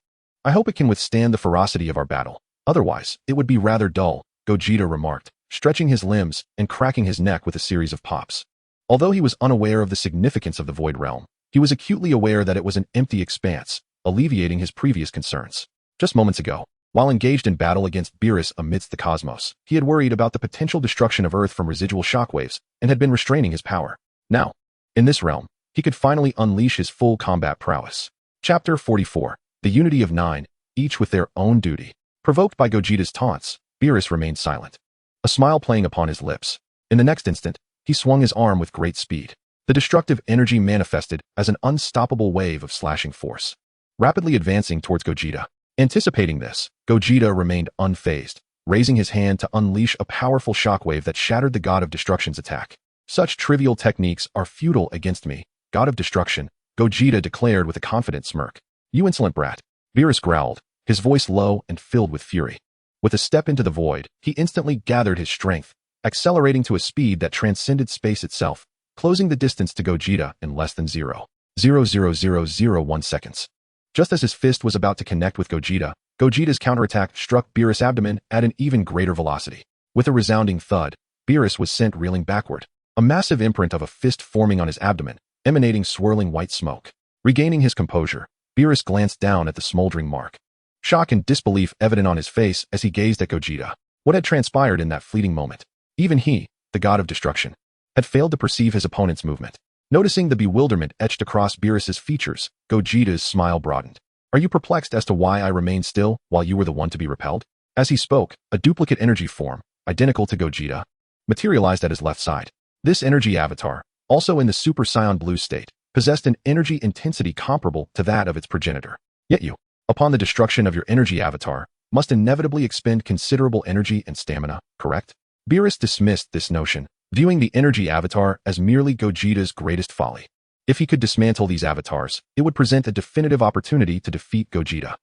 I hope it can withstand the ferocity of our battle. Otherwise, it would be rather dull, Gogeta remarked, stretching his limbs and cracking his neck with a series of pops. Although he was unaware of the significance of the Void realm, he was acutely aware that it was an empty expanse, alleviating his previous concerns. Just moments ago, while engaged in battle against Beerus amidst the cosmos, he had worried about the potential destruction of Earth from residual shockwaves and had been restraining his power. Now, in this realm, he could finally unleash his full combat prowess. Chapter 44. The Unity of Nine, each with their own duty. Provoked by Gogeta's taunts, Beerus remained silent, a smile playing upon his lips. In the next instant, he swung his arm with great speed. The destructive energy manifested as an unstoppable wave of slashing force, rapidly advancing towards Gogeta. Anticipating this, Gogeta remained unfazed, raising his hand to unleash a powerful shockwave that shattered the God of Destruction's attack. Such trivial techniques are futile against me, God of Destruction, Gogeta declared with a confident smirk. You insolent brat. Beerus growled, his voice low and filled with fury. With a step into the void, he instantly gathered his strength, accelerating to a speed that transcended space itself, closing the distance to Gogeta in less than 0.00001 seconds. Just as his fist was about to connect with Gogeta's counterattack struck Beerus' abdomen at an even greater velocity. With a resounding thud, Beerus was sent reeling backward, a massive imprint of a fist forming on his abdomen, emanating swirling white smoke. Regaining his composure, Beerus glanced down at the smoldering mark, shock and disbelief evident on his face as he gazed at Gogeta. What had transpired in that fleeting moment? Even he, the God of Destruction, had failed to perceive his opponent's movement. Noticing the bewilderment etched across Beerus' features, Gogeta's smile broadened. Are you perplexed as to why I remained still while you were the one to be repelled? As he spoke, a duplicate energy form, identical to Gogeta, materialized at his left side. This energy avatar, also in the Super Saiyan Blue state, possessed an energy intensity comparable to that of its progenitor. Yet you, upon the destruction of your energy avatar, must inevitably expend considerable energy and stamina, correct? Beerus dismissed this notion, viewing the energy avatar as merely Gogeta's greatest folly. If he could dismantle these avatars, it would present a definitive opportunity to defeat Gogeta.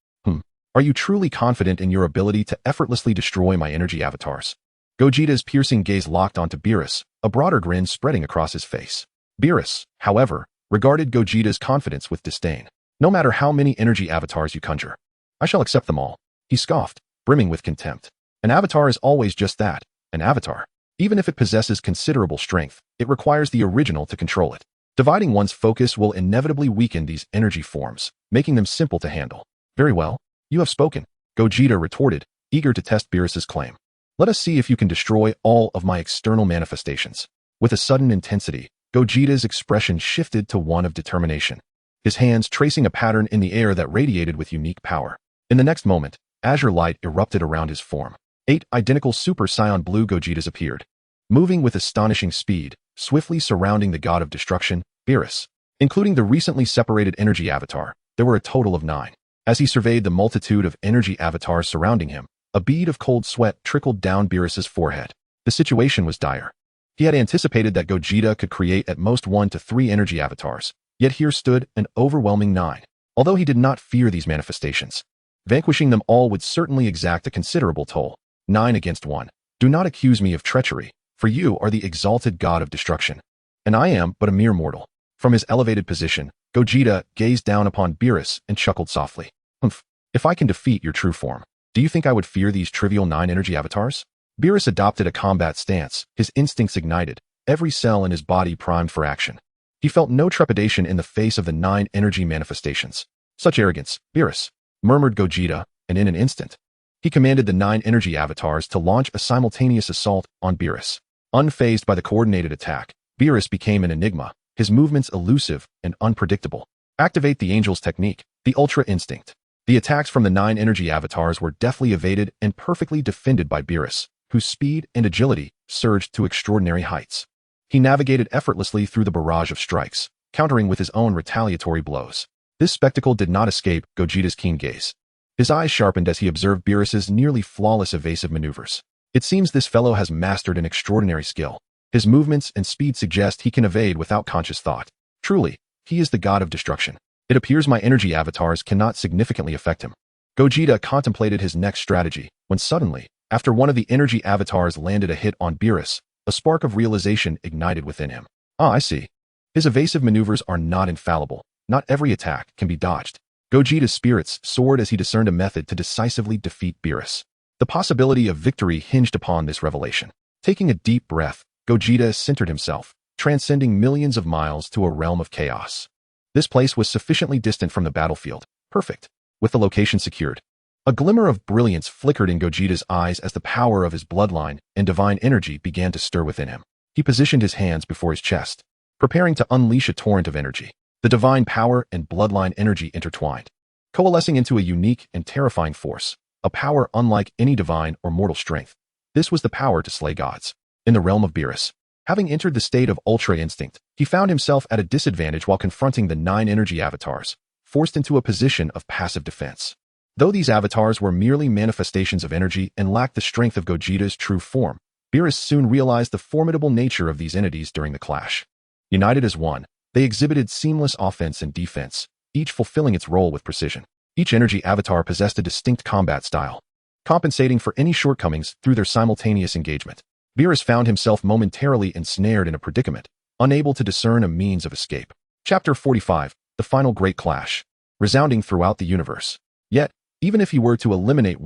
Are you truly confident in your ability to effortlessly destroy my energy avatars? Gogeta's piercing gaze locked onto Beerus, a broader grin spreading across his face. Beerus, however, regarded Gogeta's confidence with disdain. No matter how many energy avatars you conjure, I shall accept them all. He scoffed, brimming with contempt. An avatar is always just that, an avatar. Even if it possesses considerable strength, it requires the original to control it. Dividing one's focus will inevitably weaken these energy forms, making them simple to handle. Very well, you have spoken, Gogeta retorted, eager to test Beerus' claim. Let us see if you can destroy all of my external manifestations. With a sudden intensity, Gogeta's expression shifted to one of determination, his hands tracing a pattern in the air that radiated with unique power. In the next moment, azure light erupted around his form. 8 identical Super Saiyan Blue Gogetas appeared, moving with astonishing speed, swiftly surrounding the God of Destruction, Beerus. Including the recently separated energy avatar, there were a total of 9. As he surveyed the multitude of energy avatars surrounding him, a bead of cold sweat trickled down Beerus' forehead. The situation was dire. He had anticipated that Gogeta could create at most 1 to 3 energy avatars, yet here stood an overwhelming 9. Although he did not fear these manifestations, vanquishing them all would certainly exact a considerable toll. 9 against 1. Do not accuse me of treachery, for you are the exalted God of Destruction, and I am but a mere mortal. From his elevated position, Gogeta gazed down upon Beerus and chuckled softly. If I can defeat your true form, do you think I would fear these trivial 9 energy avatars? Beerus adopted a combat stance, his instincts ignited, every cell in his body primed for action. He felt no trepidation in the face of the 9 energy manifestations. Such arrogance, Beerus, murmured Gogeta, and in an instant, he commanded the 9 energy avatars to launch a simultaneous assault on Beerus. Unfazed by the coordinated attack, Beerus became an enigma, his movements elusive and unpredictable. Activate the Angel's technique, the Ultra Instinct. The attacks from the 9 energy avatars were deftly evaded and perfectly defended by Beerus, whose speed and agility surged to extraordinary heights. He navigated effortlessly through the barrage of strikes, countering with his own retaliatory blows. This spectacle did not escape Gogeta's keen gaze. His eyes sharpened as he observed Beerus's nearly flawless evasive maneuvers. It seems this fellow has mastered an extraordinary skill. His movements and speed suggest he can evade without conscious thought. Truly, he is the god of destruction. It appears my energy avatars cannot significantly affect him. Gogeta contemplated his next strategy, when suddenly, after one of the energy avatars landed a hit on Beerus, a spark of realization ignited within him. I see. His evasive maneuvers are not infallible. Not every attack can be dodged. Gogeta's spirits soared as he discerned a method to decisively defeat Beerus. The possibility of victory hinged upon this revelation. Taking a deep breath, Gogeta centered himself, transcending millions of miles to a realm of chaos. This place was sufficiently distant from the battlefield. Perfect. With the location secured. A glimmer of brilliance flickered in Gogeta's eyes as the power of his bloodline and divine energy began to stir within him. He positioned his hands before his chest, preparing to unleash a torrent of energy. The divine power and bloodline energy intertwined, coalescing into a unique and terrifying force, a power unlike any divine or mortal strength. This was the power to slay gods. In the realm of Beerus, having entered the state of Ultra Instinct, he found himself at a disadvantage while confronting the 9 energy avatars, forced into a position of passive defense. Though these avatars were merely manifestations of energy and lacked the strength of Gogeta's true form, Beerus soon realized the formidable nature of these entities during the clash. United as one, they exhibited seamless offense and defense, each fulfilling its role with precision. Each energy avatar possessed a distinct combat style, compensating for any shortcomings through their simultaneous engagement. Beerus found himself momentarily ensnared in a predicament, unable to discern a means of escape. Chapter 45, The Final Great Clash, resounding throughout the universe. Yet, even if he were to eliminate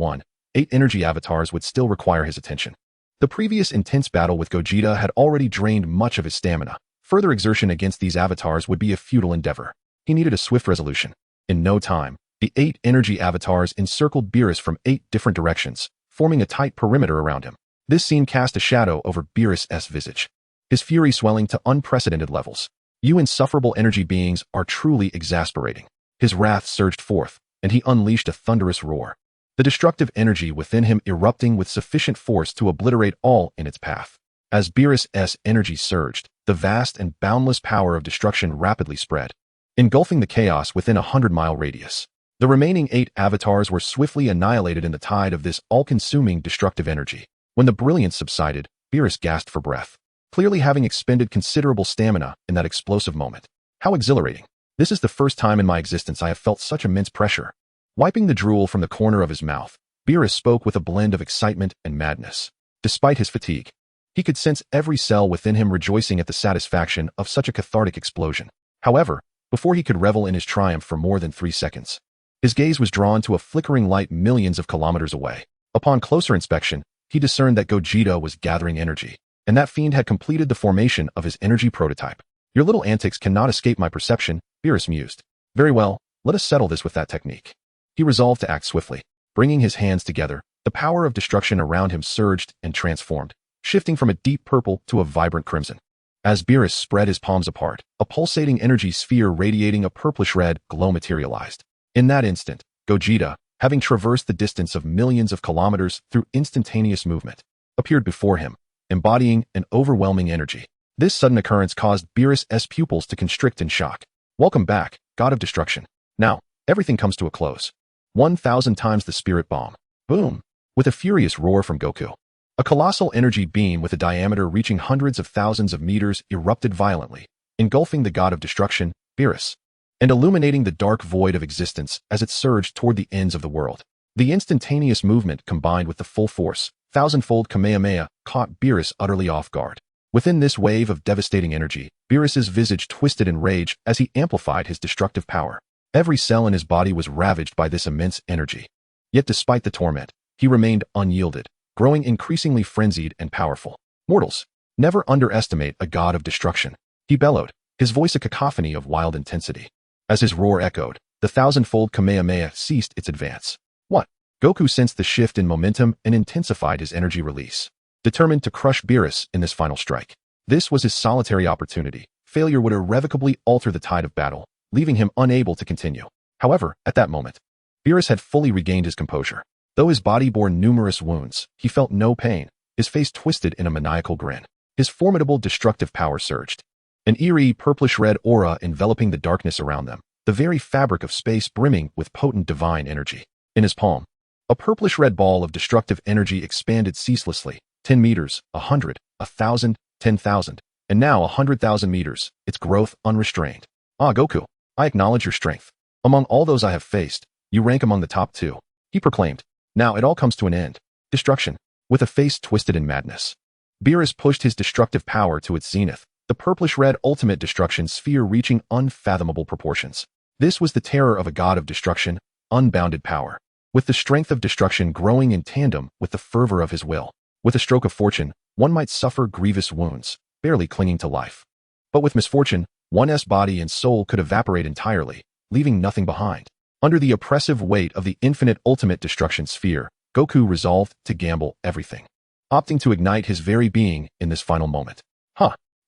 8 energy avatars would still require his attention. The previous intense battle with Gogeta had already drained much of his stamina. Further exertion against these avatars would be a futile endeavor. He needed a swift resolution. In no time, the 8 energy avatars encircled Beerus from 8 different directions, forming a tight perimeter around him. This scene cast a shadow over Beerus' visage, his fury swelling to unprecedented levels. You insufferable energy beings are truly exasperating. His wrath surged forth, and he unleashed a thunderous roar, the destructive energy within him erupting with sufficient force to obliterate all in its path. As Beerus' energy surged, the vast and boundless power of destruction rapidly spread, engulfing the chaos within a 100-mile radius. The remaining 8 avatars were swiftly annihilated in the tide of this all-consuming destructive energy. When the brilliance subsided, Beerus gasped for breath, clearly having expended considerable stamina in that explosive moment. How exhilarating. This is the first time in my existence I have felt such immense pressure. Wiping the drool from the corner of his mouth, Beerus spoke with a blend of excitement and madness. Despite his fatigue, he could sense every cell within him rejoicing at the satisfaction of such a cathartic explosion. However, before he could revel in his triumph for more than 3 seconds, his gaze was drawn to a flickering light millions of kilometers away. Upon closer inspection, he discerned that Gogeta was gathering energy, and that fiend had completed the formation of his energy prototype. Your little antics cannot escape my perception, Beerus mused. Very well, let us settle this with that technique. He resolved to act swiftly. Bringing his hands together, the power of destruction around him surged and transformed, shifting from a deep purple to a vibrant crimson. As Beerus spread his palms apart, a pulsating energy sphere radiating a purplish-red glow materialized. In that instant, Gogeta, having traversed the distance of millions of kilometers through instantaneous movement, appeared before him, embodying an overwhelming energy. This sudden occurrence caused Beerus' pupils to constrict in shock. Welcome back, God of Destruction. Now, everything comes to a close. 1,000 times the spirit bomb. Boom! With a furious roar from Goku, a colossal energy beam with a diameter reaching hundreds of thousands of meters erupted violently, engulfing the god of destruction, Beerus, and illuminating the dark void of existence as it surged toward the ends of the world. The instantaneous movement combined with the full force, thousandfold Kamehameha, caught Beerus utterly off guard. Within this wave of devastating energy, Beerus' visage twisted in rage as he amplified his destructive power. Every cell in his body was ravaged by this immense energy. Yet despite the torment, he remained unyielded, growing increasingly frenzied and powerful. Mortals, never underestimate a god of destruction, he bellowed, his voice a cacophony of wild intensity. As his roar echoed, the thousandfold Kamehameha ceased its advance. What? Goku sensed the shift in momentum and intensified his energy release, determined to crush Beerus in this final strike. This was his solitary opportunity. Failure would irrevocably alter the tide of battle, leaving him unable to continue. However, at that moment, Beerus had fully regained his composure. Though his body bore numerous wounds, he felt no pain, his face twisted in a maniacal grin. His formidable destructive power surged. An eerie purplish-red aura enveloping the darkness around them, the very fabric of space brimming with potent divine energy. In his palm, a purplish-red ball of destructive energy expanded ceaselessly, 10 meters, 100, 1,000, 10,000, and now 100,000 meters, its growth unrestrained. Ah, Goku, I acknowledge your strength. Among all those I have faced, you rank among the top 2, he proclaimed. Now it all comes to an end. Destruction. With a face twisted in madness, Beerus pushed his destructive power to its zenith, the purplish-red ultimate destruction sphere reaching unfathomable proportions. This was the terror of a god of destruction, unbounded power, with the strength of destruction growing in tandem with the fervor of his will. With a stroke of fortune, one might suffer grievous wounds, barely clinging to life. But with misfortune, one's body and soul could evaporate entirely, leaving nothing behind. Under the oppressive weight of the infinite ultimate destruction sphere, Goku resolved to gamble everything, opting to ignite his very being in this final moment.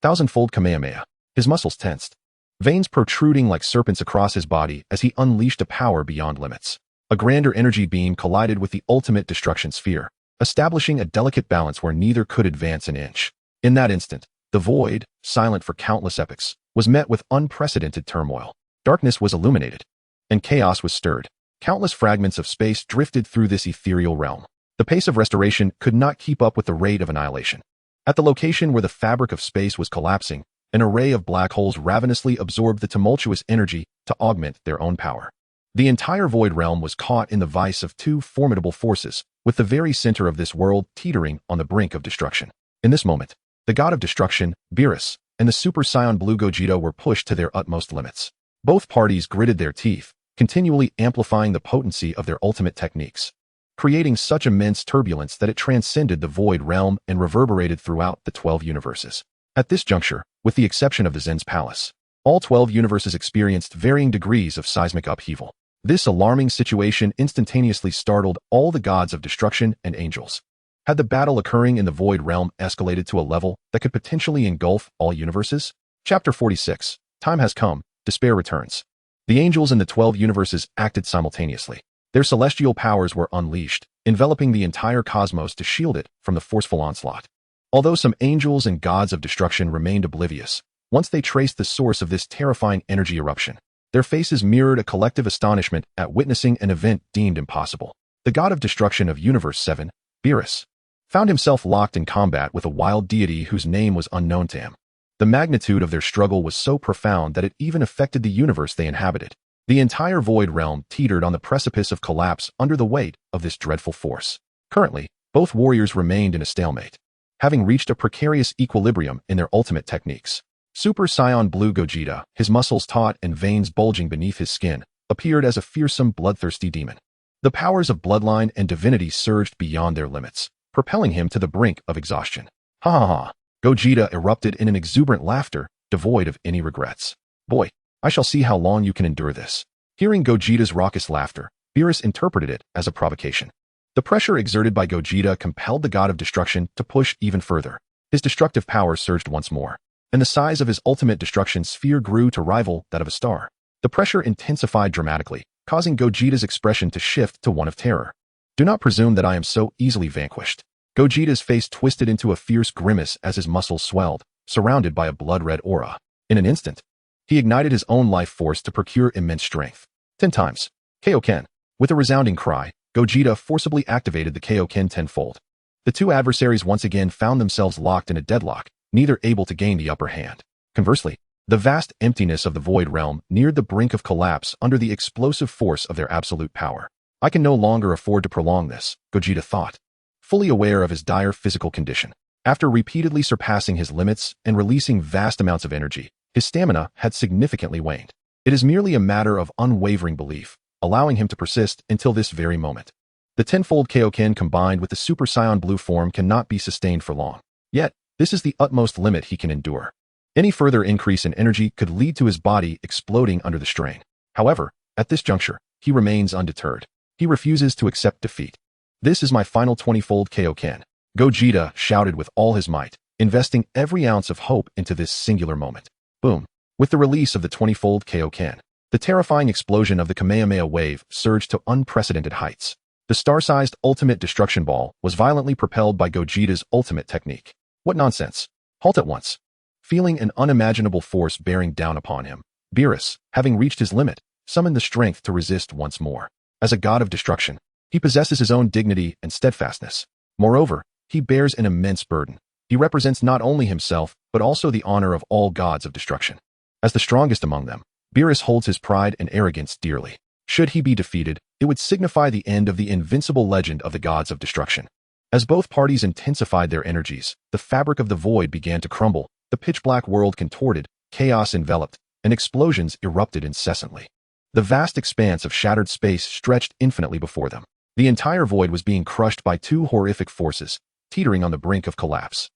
Thousandfold Kamehameha. His muscles tensed, veins protruding like serpents across his body as he unleashed a power beyond limits. A grander energy beam collided with the ultimate destruction sphere, establishing a delicate balance where neither could advance an inch. In that instant, the void, silent for countless epochs, was met with unprecedented turmoil. Darkness was illuminated, and chaos was stirred. Countless fragments of space drifted through this ethereal realm. The pace of restoration could not keep up with the rate of annihilation. At the location where the fabric of space was collapsing, an array of black holes ravenously absorbed the tumultuous energy to augment their own power. The entire void realm was caught in the vice of 2 formidable forces, with the very center of this world teetering on the brink of destruction. In this moment, the god of destruction, Beerus, and the Super Saiyan Blue Gogeta were pushed to their utmost limits. Both parties gritted their teeth, continually amplifying the potency of their ultimate techniques, creating such immense turbulence that it transcended the void realm and reverberated throughout the 12 universes. At this juncture, with the exception of the Zen's palace, all 12 universes experienced varying degrees of seismic upheaval. This alarming situation instantaneously startled all the gods of destruction and angels. Had the battle occurring in the void realm escalated to a level that could potentially engulf all universes? Chapter 46. Time has come, despair returns. The angels in the 12 universes acted simultaneously. Their celestial powers were unleashed, enveloping the entire cosmos to shield it from the forceful onslaught. Although some angels and gods of destruction remained oblivious, once they traced the source of this terrifying energy eruption, their faces mirrored a collective astonishment at witnessing an event deemed impossible. The god of destruction of Universe 7, Beerus, found himself locked in combat with a wild deity whose name was unknown to him. The magnitude of their struggle was so profound that it even affected the universe they inhabited. The entire void realm teetered on the precipice of collapse under the weight of this dreadful force. Currently, both warriors remained in a stalemate, having reached a precarious equilibrium in their ultimate techniques. Super Saiyan Blue Gogeta, his muscles taut and veins bulging beneath his skin, appeared as a fearsome, bloodthirsty demon. The powers of bloodline and divinity surged beyond their limits, propelling him to the brink of exhaustion. Ha ha ha! Gogeta erupted in an exuberant laughter, devoid of any regrets. Boy, I shall see how long you can endure this. Hearing Gogeta's raucous laughter, Beerus interpreted it as a provocation. The pressure exerted by Gogeta compelled the god of destruction to push even further. His destructive power surged once more, and the size of his ultimate destruction sphere grew to rival that of a star. The pressure intensified dramatically, causing Gogeta's expression to shift to one of terror. Do not presume that I am so easily vanquished. Gogeta's face twisted into a fierce grimace as his muscles swelled, surrounded by a blood-red aura. In an instant, he ignited his own life force to procure immense strength. 10 times. Kaioken. With a resounding cry, Gogeta forcibly activated the Kaioken tenfold. The two adversaries once again found themselves locked in a deadlock, neither able to gain the upper hand. Conversely, the vast emptiness of the void realm neared the brink of collapse under the explosive force of their absolute power. I can no longer afford to prolong this, Gogeta thought, fully aware of his dire physical condition. After repeatedly surpassing his limits and releasing vast amounts of energy, his stamina had significantly waned. It is merely a matter of unwavering belief, allowing him to persist until this very moment. The tenfold Kaioken combined with the Super Saiyan Blue form cannot be sustained for long. Yet, this is the utmost limit he can endure. Any further increase in energy could lead to his body exploding under the strain. However, at this juncture, he remains undeterred. He refuses to accept defeat. This is my final 20-fold Kaioken, Gogeta shouted with all his might, investing every ounce of hope into this singular moment. Boom. With the release of the 20-fold Kaioken, the terrifying explosion of the Kamehameha wave surged to unprecedented heights. The star-sized ultimate destruction ball was violently propelled by Gogeta's ultimate technique. What nonsense! Halt at once. Feeling an unimaginable force bearing down upon him, Beerus, having reached his limit, summoned the strength to resist once more. As a god of destruction, he possesses his own dignity and steadfastness. Moreover, he bears an immense burden. He represents not only himself, but also the honor of all gods of destruction. As the strongest among them, Beerus holds his pride and arrogance dearly. Should he be defeated, it would signify the end of the invincible legend of the gods of destruction. As both parties intensified their energies, the fabric of the void began to crumble, the pitch-black world contorted, chaos enveloped, and explosions erupted incessantly. The vast expanse of shattered space stretched infinitely before them. The entire void was being crushed by two horrific forces, teetering on the brink of collapse.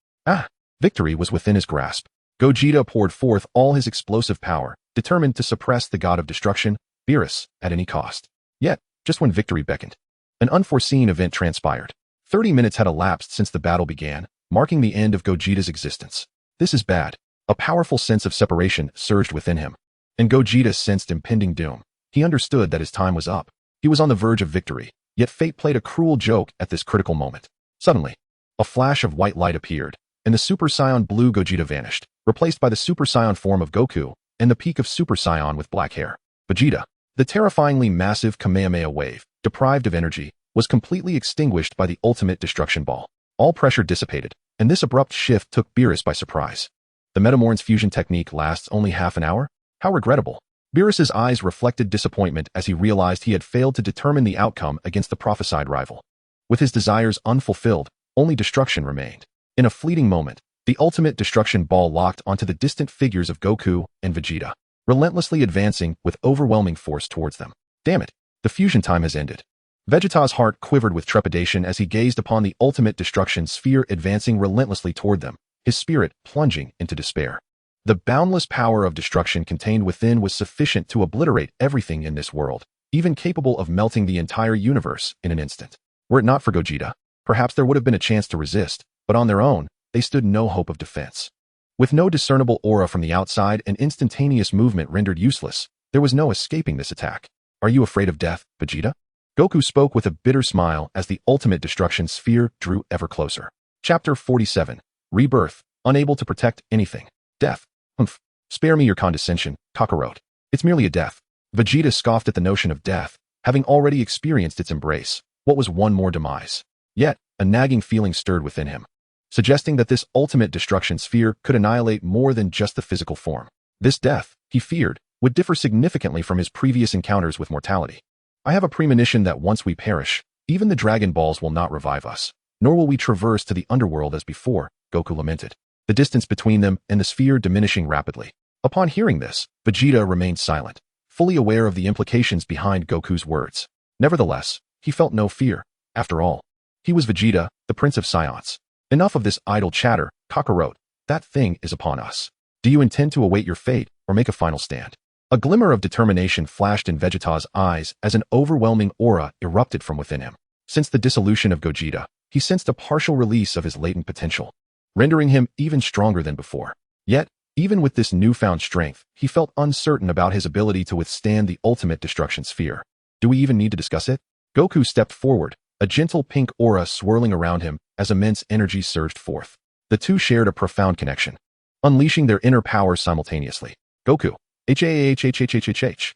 Victory was within his grasp. Gogeta poured forth all his explosive power, determined to suppress the god of destruction, Beerus, at any cost. Yet, just when victory beckoned, an unforeseen event transpired. 30 minutes had elapsed since the battle began, marking the end of Gogeta's existence. This is bad. A powerful sense of separation surged within him, and Gogeta sensed impending doom. He understood that his time was up. He was on the verge of victory, yet fate played a cruel joke at this critical moment. Suddenly, a flash of white light appeared, and the Super Saiyan blue Gogeta vanished, replaced by the Super Saiyan form of Goku and the peak of Super Saiyan with black hair. Vegeta, the terrifyingly massive Kamehameha wave, deprived of energy, was completely extinguished by the ultimate destruction ball. All pressure dissipated, and this abrupt shift took Beerus by surprise. The Metamorph's fusion technique lasts only half an hour? How regrettable. Beerus's eyes reflected disappointment as he realized he had failed to determine the outcome against the prophesied rival. With his desires unfulfilled, only destruction remained. In a fleeting moment, the ultimate destruction ball locked onto the distant figures of Goku and Vegeta, relentlessly advancing with overwhelming force towards them. Damn it, the fusion time has ended. Vegeta's heart quivered with trepidation as he gazed upon the ultimate destruction sphere advancing relentlessly toward them, his spirit plunging into despair. The boundless power of destruction contained within was sufficient to obliterate everything in this world, even capable of melting the entire universe in an instant. Were it not for Gogeta, perhaps there would have been a chance to resist, but on their own, they stood no hope of defense. With no discernible aura from the outside and instantaneous movement rendered useless, there was no escaping this attack. Are you afraid of death, Vegeta? Goku spoke with a bitter smile as the ultimate destruction sphere drew ever closer. Chapter 47. Rebirth, unable to protect anything. Death. Humph. Spare me your condescension, Kakarot. It's merely a death. Vegeta scoffed at the notion of death, having already experienced its embrace. What was one more demise? Yet, a nagging feeling stirred within him, suggesting that this ultimate destruction sphere could annihilate more than just the physical form. This death, he feared, would differ significantly from his previous encounters with mortality. I have a premonition that once we perish, even the Dragon Balls will not revive us, nor will we traverse to the underworld as before, Goku lamented, the distance between them and the sphere diminishing rapidly. Upon hearing this, Vegeta remained silent, fully aware of the implications behind Goku's words. Nevertheless, he felt no fear. After all, he was Vegeta, the Prince of Saiyans. Enough of this idle chatter, Kakarot. That thing is upon us. Do you intend to await your fate, or make a final stand? A glimmer of determination flashed in Vegeta's eyes as an overwhelming aura erupted from within him. Since the dissolution of Gogeta, he sensed a partial release of his latent potential, rendering him even stronger than before. Yet, even with this newfound strength, he felt uncertain about his ability to withstand the ultimate destruction sphere. Do we even need to discuss it? Goku stepped forward, a gentle pink aura swirling around him as immense energy surged forth. The two shared a profound connection, unleashing their inner power simultaneously. Goku, H-A-H-H-H-H-H-H.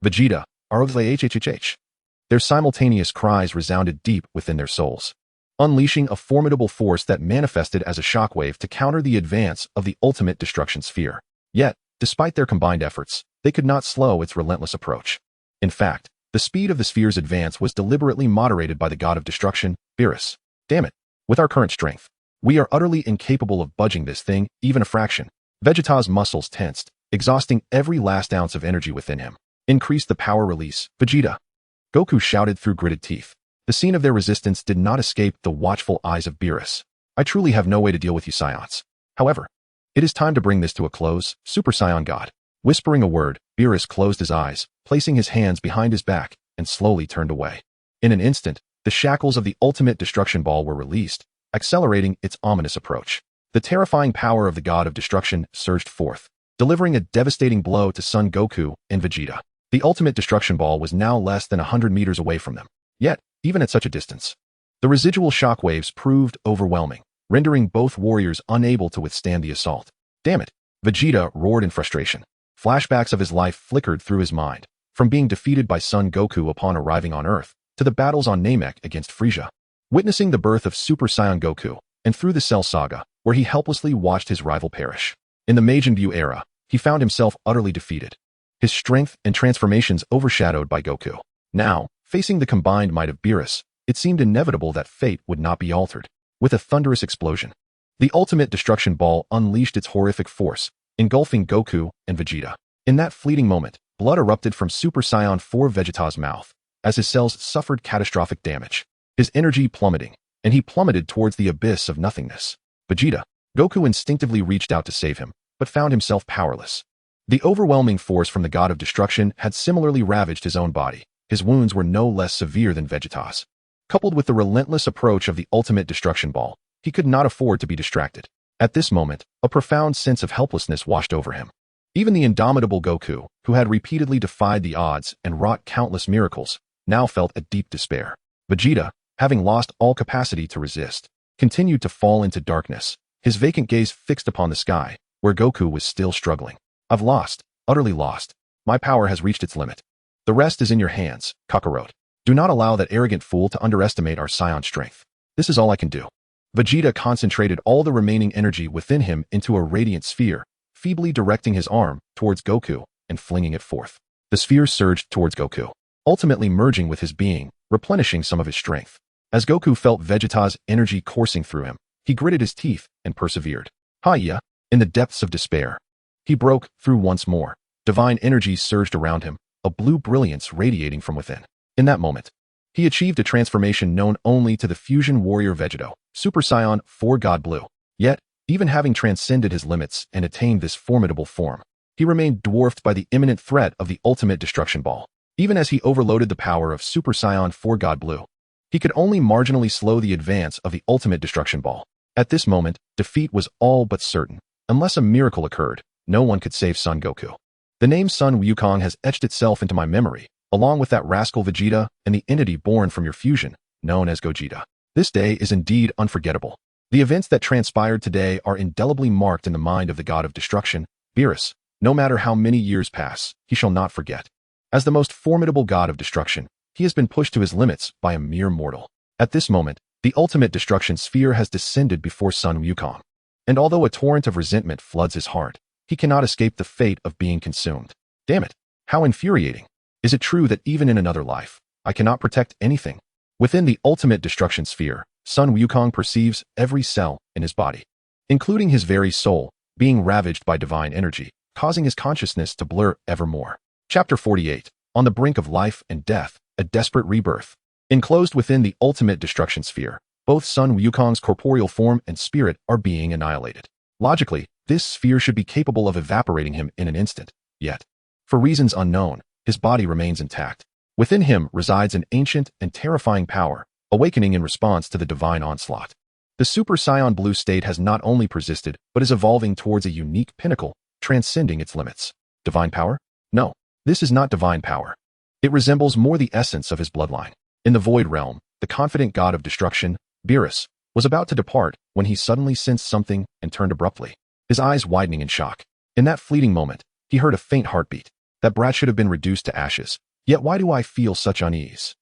Vegeta, R-O-H-H-H-H. Their simultaneous cries resounded deep within their souls, unleashing a formidable force that manifested as a shockwave to counter the advance of the ultimate destruction sphere. Yet, despite their combined efforts, they could not slow its relentless approach. In fact, the speed of the sphere's advance was deliberately moderated by the god of destruction, Beerus. Damn it. With our current strength, we are utterly incapable of budging this thing, even a fraction. Vegeta's muscles tensed, exhausting every last ounce of energy within him. Increase the power release, Vegeta. Goku shouted through gritted teeth. The scene of their resistance did not escape the watchful eyes of Beerus. I truly have no way to deal with you Saiyans. However, it is time to bring this to a close, Super Saiyan God. Whispering a word, Beerus closed his eyes, placing his hands behind his back, and slowly turned away. In an instant, the shackles of the ultimate destruction ball were released, accelerating its ominous approach. The terrifying power of the god of destruction surged forth, delivering a devastating blow to Son Goku and Vegeta. The ultimate destruction ball was now less than 100 meters away from them. Yet, even at such a distance. The residual shockwaves proved overwhelming, rendering both warriors unable to withstand the assault. Damn it! Vegeta roared in frustration. Flashbacks of his life flickered through his mind, from being defeated by Son Goku upon arriving on Earth, to the battles on Namek against Frieza. Witnessing the birth of Super Saiyan Goku, and through the Cell Saga, where he helplessly watched his rival perish. In the Majin Buu era, he found himself utterly defeated, his strength and transformations overshadowed by Goku. Now, facing the combined might of Beerus, it seemed inevitable that fate would not be altered. With a thunderous explosion, the ultimate destruction ball unleashed its horrific force, engulfing Goku and Vegeta. In that fleeting moment, blood erupted from Super Saiyan 4 Vegeta's mouth, as his cells suffered catastrophic damage, his energy plummeting, and he plummeted towards the abyss of nothingness. Vegeta. Goku instinctively reached out to save him, but found himself powerless. The overwhelming force from the god of destruction had similarly ravaged his own body. His wounds were no less severe than Vegeta's. Coupled with the relentless approach of the ultimate destruction ball, he could not afford to be distracted. At this moment, a profound sense of helplessness washed over him. Even the indomitable Goku, who had repeatedly defied the odds and wrought countless miracles, now felt a deep despair. Vegeta, having lost all capacity to resist, continued to fall into darkness, his vacant gaze fixed upon the sky, where Goku was still struggling. I've lost, utterly lost. My power has reached its limit. The rest is in your hands, Kakarot. Do not allow that arrogant fool to underestimate our Saiyan strength. This is all I can do. Vegeta concentrated all the remaining energy within him into a radiant sphere, feebly directing his arm towards Goku and flinging it forth. The sphere surged towards Goku, ultimately merging with his being, replenishing some of his strength. As Goku felt Vegeta's energy coursing through him, he gritted his teeth and persevered. Hiya! In the depths of despair, he broke through once more. Divine energy surged around him, a blue brilliance radiating from within. In that moment, he achieved a transformation known only to the fusion warrior Vegeta, Super Saiyan 4 God Blue. Yet, even having transcended his limits and attained this formidable form, he remained dwarfed by the imminent threat of the ultimate destruction ball. Even as he overloaded the power of Super Saiyan 4 God Blue, he could only marginally slow the advance of the ultimate destruction ball. At this moment, defeat was all but certain. Unless a miracle occurred, no one could save Son Goku. The name Son Wukong has etched itself into my memory, along with that rascal Vegeta and the entity born from your fusion, known as Gogeta. This day is indeed unforgettable. The events that transpired today are indelibly marked in the mind of the god of destruction, Beerus. No matter how many years pass, he shall not forget. As the most formidable god of destruction, he has been pushed to his limits by a mere mortal. At this moment, the ultimate destruction sphere has descended before Son Wukong. And although a torrent of resentment floods his heart, he cannot escape the fate of being consumed. Damn it! How infuriating! Is it true that even in another life, I cannot protect anything? Within the ultimate destruction sphere, Son Wukong perceives every cell in his body, including his very soul, being ravaged by divine energy, causing his consciousness to blur evermore. Chapter 48. On the brink of life and death, a desperate rebirth. Enclosed within the ultimate destruction sphere, both Son Wukong's corporeal form and spirit are being annihilated. Logically, this sphere should be capable of evaporating him in an instant. Yet, for reasons unknown, his body remains intact. Within him resides an ancient and terrifying power, awakening in response to the divine onslaught. The Super Saiyan Blue state has not only persisted, but is evolving towards a unique pinnacle, transcending its limits. Divine power? No, this is not divine power. It resembles more the essence of his bloodline. In the Void Realm, the confident god of destruction, Beerus, was about to depart when he suddenly sensed something and turned abruptly, his eyes widening in shock. In that fleeting moment, he heard a faint heartbeat. That brat should have been reduced to ashes. Yet why do I feel such unease?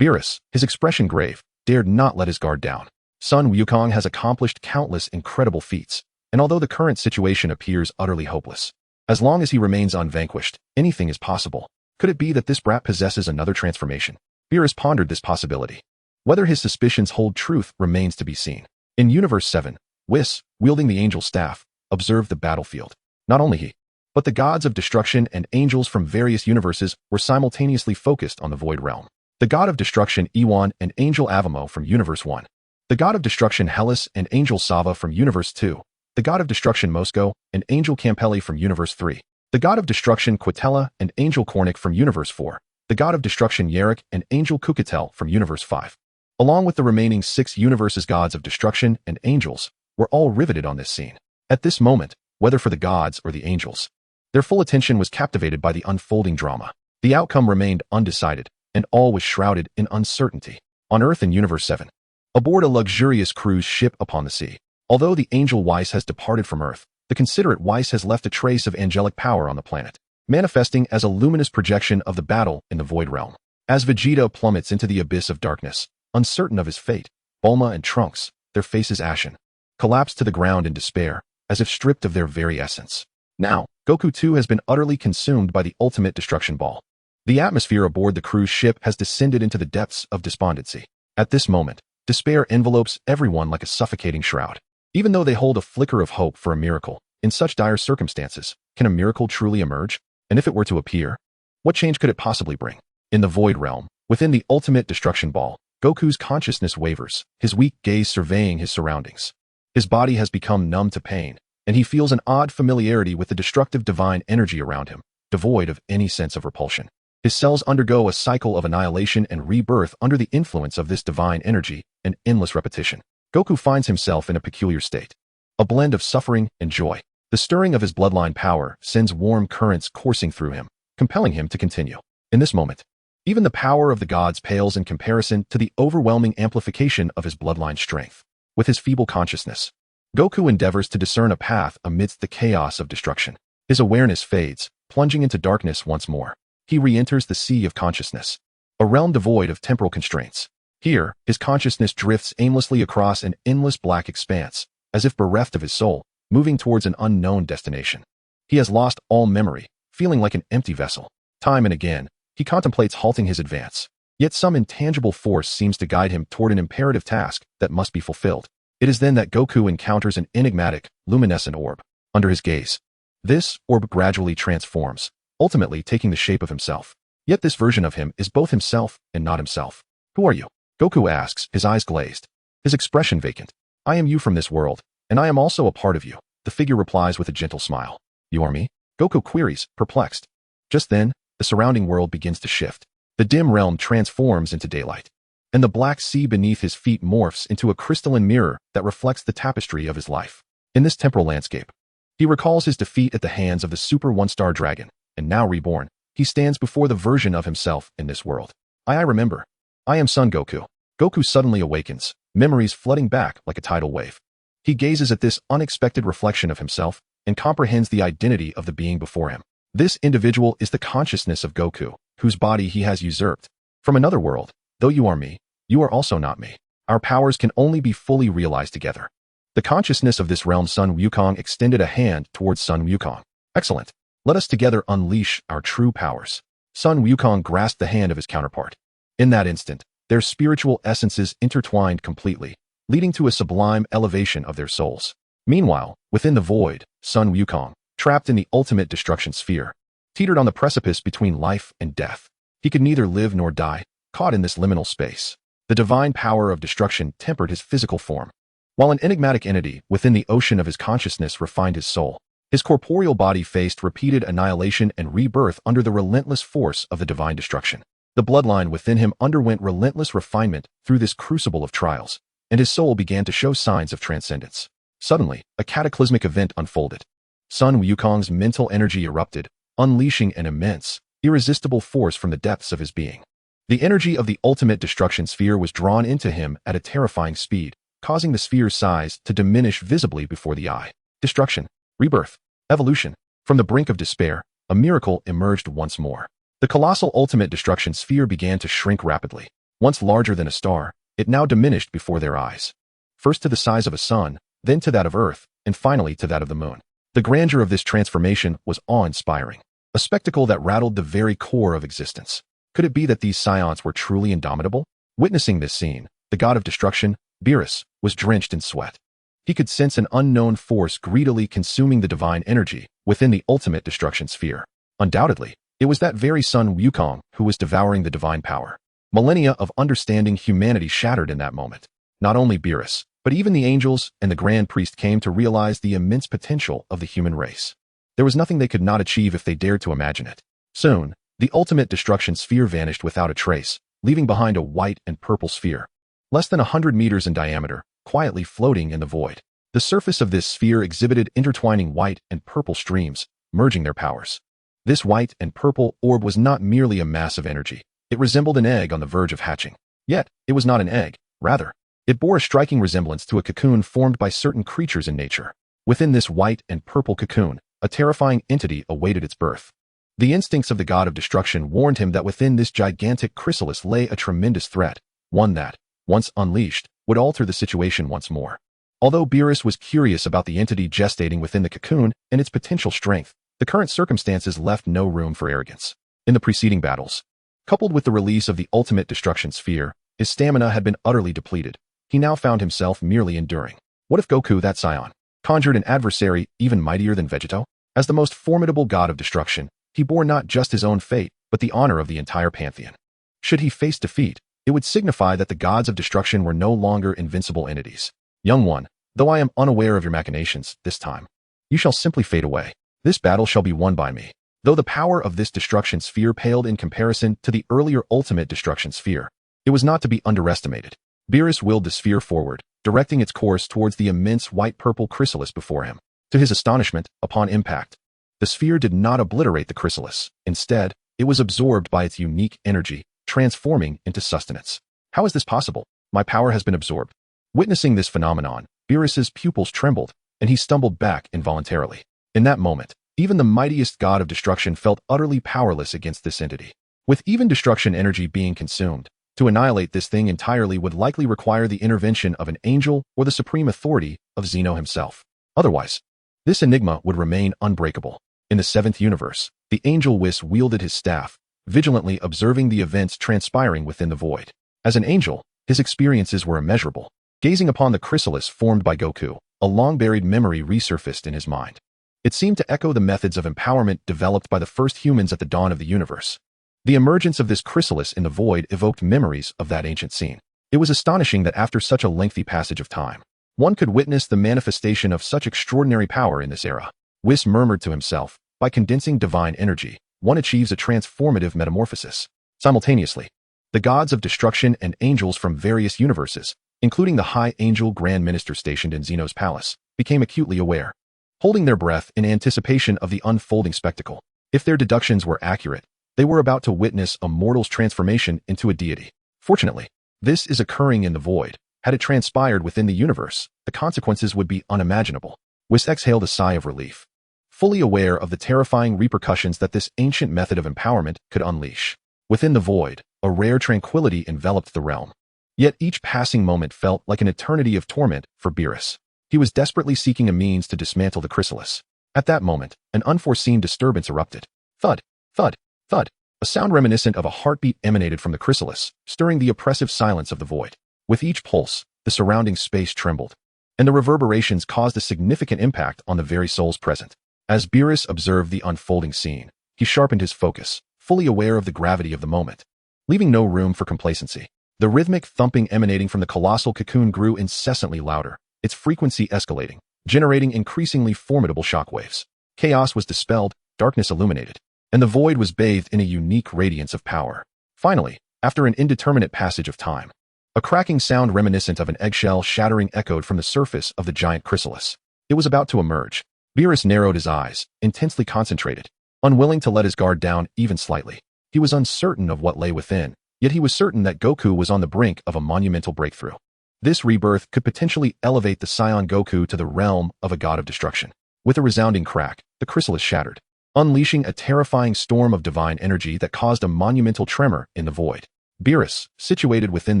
Beerus, his expression grave, dared not let his guard down. Son Wukong has accomplished countless incredible feats, and although the current situation appears utterly hopeless, as long as he remains unvanquished, anything is possible. Could it be that this brat possesses another transformation? Beerus pondered this possibility. Whether his suspicions hold truth remains to be seen. In Universe 7, Whis, wielding the angel staff, observed the battlefield. Not only he, but the gods of destruction and angels from various universes were simultaneously focused on the Void Realm. The god of destruction Ewan and angel Avamo from Universe 1. The god of destruction Hellas and angel Sava from Universe 2. The god of destruction Mosco and angel Campelli from Universe 3. The god of destruction Quitella and angel Kornic from Universe 4. The god of destruction Yarrick and angel Kukatel from Universe 5. Along with the remaining 6 universes, gods of destruction and angels were all riveted on this scene. At this moment, whether for the gods or the angels, their full attention was captivated by the unfolding drama. The outcome remained undecided, and all was shrouded in uncertainty. On Earth in Universe 7. Aboard a luxurious cruise ship upon the sea. Although the angel Weiss has departed from Earth, the considerate Weiss has left a trace of angelic power on the planet, manifesting as a luminous projection of the battle in the Void Realm. As Vegeta plummets into the abyss of darkness, uncertain of his fate, Bulma and Trunks, their faces ashen, collapse to the ground in despair, as if stripped of their very essence. Now, Goku too has been utterly consumed by the ultimate destruction ball. The atmosphere aboard the cruise ship has descended into the depths of despondency. At this moment, despair envelopes everyone like a suffocating shroud. Even though they hold a flicker of hope for a miracle, in such dire circumstances, can a miracle truly emerge? And if it were to appear, what change could it possibly bring? In the Void Realm, within the ultimate destruction ball, Goku's consciousness wavers, his weak gaze surveying his surroundings. His body has become numb to pain, and he feels an odd familiarity with the destructive divine energy around him, devoid of any sense of repulsion. His cells undergo a cycle of annihilation and rebirth under the influence of this divine energy, an endless repetition. Goku finds himself in a peculiar state, a blend of suffering and joy. The stirring of his bloodline power sends warm currents coursing through him, compelling him to continue. In this moment, even the power of the gods pales in comparison to the overwhelming amplification of his bloodline strength. With his feeble consciousness, Goku endeavors to discern a path amidst the chaos of destruction. His awareness fades, plunging into darkness once more. He re-enters the sea of consciousness, a realm devoid of temporal constraints. Here, his consciousness drifts aimlessly across an endless black expanse, as if bereft of his soul, moving towards an unknown destination. He has lost all memory, feeling like an empty vessel. Time and again, he contemplates halting his advance. Yet some intangible force seems to guide him toward an imperative task that must be fulfilled. It is then that Goku encounters an enigmatic, luminescent orb. Under his gaze, this orb gradually transforms, ultimately taking the shape of himself. Yet this version of him is both himself and not himself. Who are you? Goku asks, his eyes glazed, his expression vacant. I am you from this world, and I am also a part of you. The figure replies with a gentle smile. You are me? Goku queries, perplexed. Just then, the surrounding world begins to shift. The dim realm transforms into daylight, and the black sea beneath his feet morphs into a crystalline mirror that reflects the tapestry of his life. In this temporal landscape, he recalls his defeat at the hands of the Super One-Star Dragon, and now reborn, he stands before the version of himself in this world. I remember. I am Son Goku. Goku suddenly awakens, memories flooding back like a tidal wave. He gazes at this unexpected reflection of himself and comprehends the identity of the being before him. This individual is the consciousness of Goku, whose body he has usurped. From another world, though you are me, you are also not me. Our powers can only be fully realized together. The consciousness of this realm Sun Wukong extended a hand towards Sun Wukong. Excellent. Let us together unleash our true powers. Sun Wukong grasped the hand of his counterpart. In that instant, their spiritual essences intertwined completely, leading to a sublime elevation of their souls. Meanwhile, within the void, Sun Wukong, trapped in the ultimate destruction sphere, teetered on the precipice between life and death. He could neither live nor die, caught in this liminal space. The divine power of destruction tempered his physical form, while an enigmatic entity within the ocean of his consciousness refined his soul. His corporeal body faced repeated annihilation and rebirth under the relentless force of the divine destruction. The bloodline within him underwent relentless refinement through this crucible of trials, and his soul began to show signs of transcendence. Suddenly, a cataclysmic event unfolded. Sun Wukong's mental energy erupted, unleashing an immense, irresistible force from the depths of his being. The energy of the ultimate destruction sphere was drawn into him at a terrifying speed, causing the sphere's size to diminish visibly before the eye. Destruction, rebirth, evolution. From the brink of despair, a miracle emerged once more. The colossal ultimate destruction sphere began to shrink rapidly. Once larger than a star, it now diminished before their eyes. First to the size of a sun, then to that of Earth, and finally to that of the moon. The grandeur of this transformation was awe-inspiring, a spectacle that rattled the very core of existence. Could it be that these Saiyans were truly indomitable? Witnessing this scene, the god of destruction, Beerus, was drenched in sweat. He could sense an unknown force greedily consuming the divine energy within the ultimate destruction sphere. Undoubtedly, it was that very Sun Wukong who was devouring the divine power. Millennia of understanding humanity shattered in that moment. Not only Beerus, but even the angels and the Grand Priest came to realize the immense potential of the human race. There was nothing they could not achieve if they dared to imagine it. Soon, the ultimate destruction sphere vanished without a trace, leaving behind a white and purple sphere, less than 100 meters in diameter, quietly floating in the void. The surface of this sphere exhibited intertwining white and purple streams, merging their powers. This white and purple orb was not merely a mass of energy. It resembled an egg on the verge of hatching. Yet, it was not an egg. Rather, it bore a striking resemblance to a cocoon formed by certain creatures in nature. Within this white and purple cocoon, a terrifying entity awaited its birth. The instincts of the god of destruction warned him that within this gigantic chrysalis lay a tremendous threat, one that, once unleashed, would alter the situation once more. Although Beerus was curious about the entity gestating within the cocoon and its potential strength, the current circumstances left no room for arrogance. In the preceding battles, coupled with the release of the ultimate destruction sphere, his stamina had been utterly depleted. He now found himself merely enduring. What if Goku, that Saiyan, conjured an adversary even mightier than Vegeta? As the most formidable god of destruction, he bore not just his own fate, but the honor of the entire pantheon. Should he face defeat, it would signify that the gods of destruction were no longer invincible entities. Young one, though I am unaware of your machinations, this time, you shall simply fade away. This battle shall be won by me. Though the power of this destruction sphere paled in comparison to the earlier ultimate destruction sphere, it was not to be underestimated. Beerus willed the sphere forward, directing its course towards the immense white-purple chrysalis before him. To his astonishment, upon impact, the sphere did not obliterate the chrysalis. Instead, it was absorbed by its unique energy, transforming into sustenance. How is this possible? My power has been absorbed. Witnessing this phenomenon, Beerus's pupils trembled, and he stumbled back involuntarily. In that moment, even the mightiest god of destruction felt utterly powerless against this entity. With even destruction energy being consumed, to annihilate this thing entirely would likely require the intervention of an angel or the supreme authority of Zeno himself. Otherwise, this enigma would remain unbreakable. In the 7th universe, the angel Whis wielded his staff, vigilantly observing the events transpiring within the void. As an angel, his experiences were immeasurable. Gazing upon the chrysalis formed by Goku, a long-buried memory resurfaced in his mind. It seemed to echo the methods of empowerment developed by the first humans at the dawn of the universe. The emergence of this chrysalis in the void evoked memories of that ancient scene. It was astonishing that after such a lengthy passage of time, one could witness the manifestation of such extraordinary power in this era. Whis murmured to himself, by condensing divine energy, one achieves a transformative metamorphosis. Simultaneously, the gods of destruction and angels from various universes, including the High Angel Grand Minister stationed in Zeno's palace, became acutely aware, holding their breath in anticipation of the unfolding spectacle. If their deductions were accurate, they were about to witness a mortal's transformation into a deity. Fortunately, this is occurring in the void. Had it transpired within the universe, the consequences would be unimaginable. Whis exhaled a sigh of relief, fully aware of the terrifying repercussions that this ancient method of empowerment could unleash. Within the void, a rare tranquility enveloped the realm. Yet each passing moment felt like an eternity of torment for Beerus. He was desperately seeking a means to dismantle the chrysalis. At that moment, an unforeseen disturbance erupted. Thud, thud, thud. A sound reminiscent of a heartbeat emanated from the chrysalis, stirring the oppressive silence of the void. With each pulse, the surrounding space trembled, and the reverberations caused a significant impact on the very souls present. As Beerus observed the unfolding scene, he sharpened his focus, fully aware of the gravity of the moment. Leaving no room for complacency, the rhythmic thumping emanating from the colossal cocoon grew incessantly louder, its frequency escalating, generating increasingly formidable shockwaves. Chaos was dispelled, darkness illuminated, and the void was bathed in a unique radiance of power. Finally, after an indeterminate passage of time, a cracking sound reminiscent of an eggshell shattering echoed from the surface of the giant chrysalis. It was about to emerge. Beerus narrowed his eyes, intensely concentrated, unwilling to let his guard down even slightly. He was uncertain of what lay within, yet he was certain that Goku was on the brink of a monumental breakthrough. This rebirth could potentially elevate the Saiyan Goku to the realm of a god of destruction. With a resounding crack, the chrysalis shattered, unleashing a terrifying storm of divine energy that caused a monumental tremor in the void. Beerus, situated within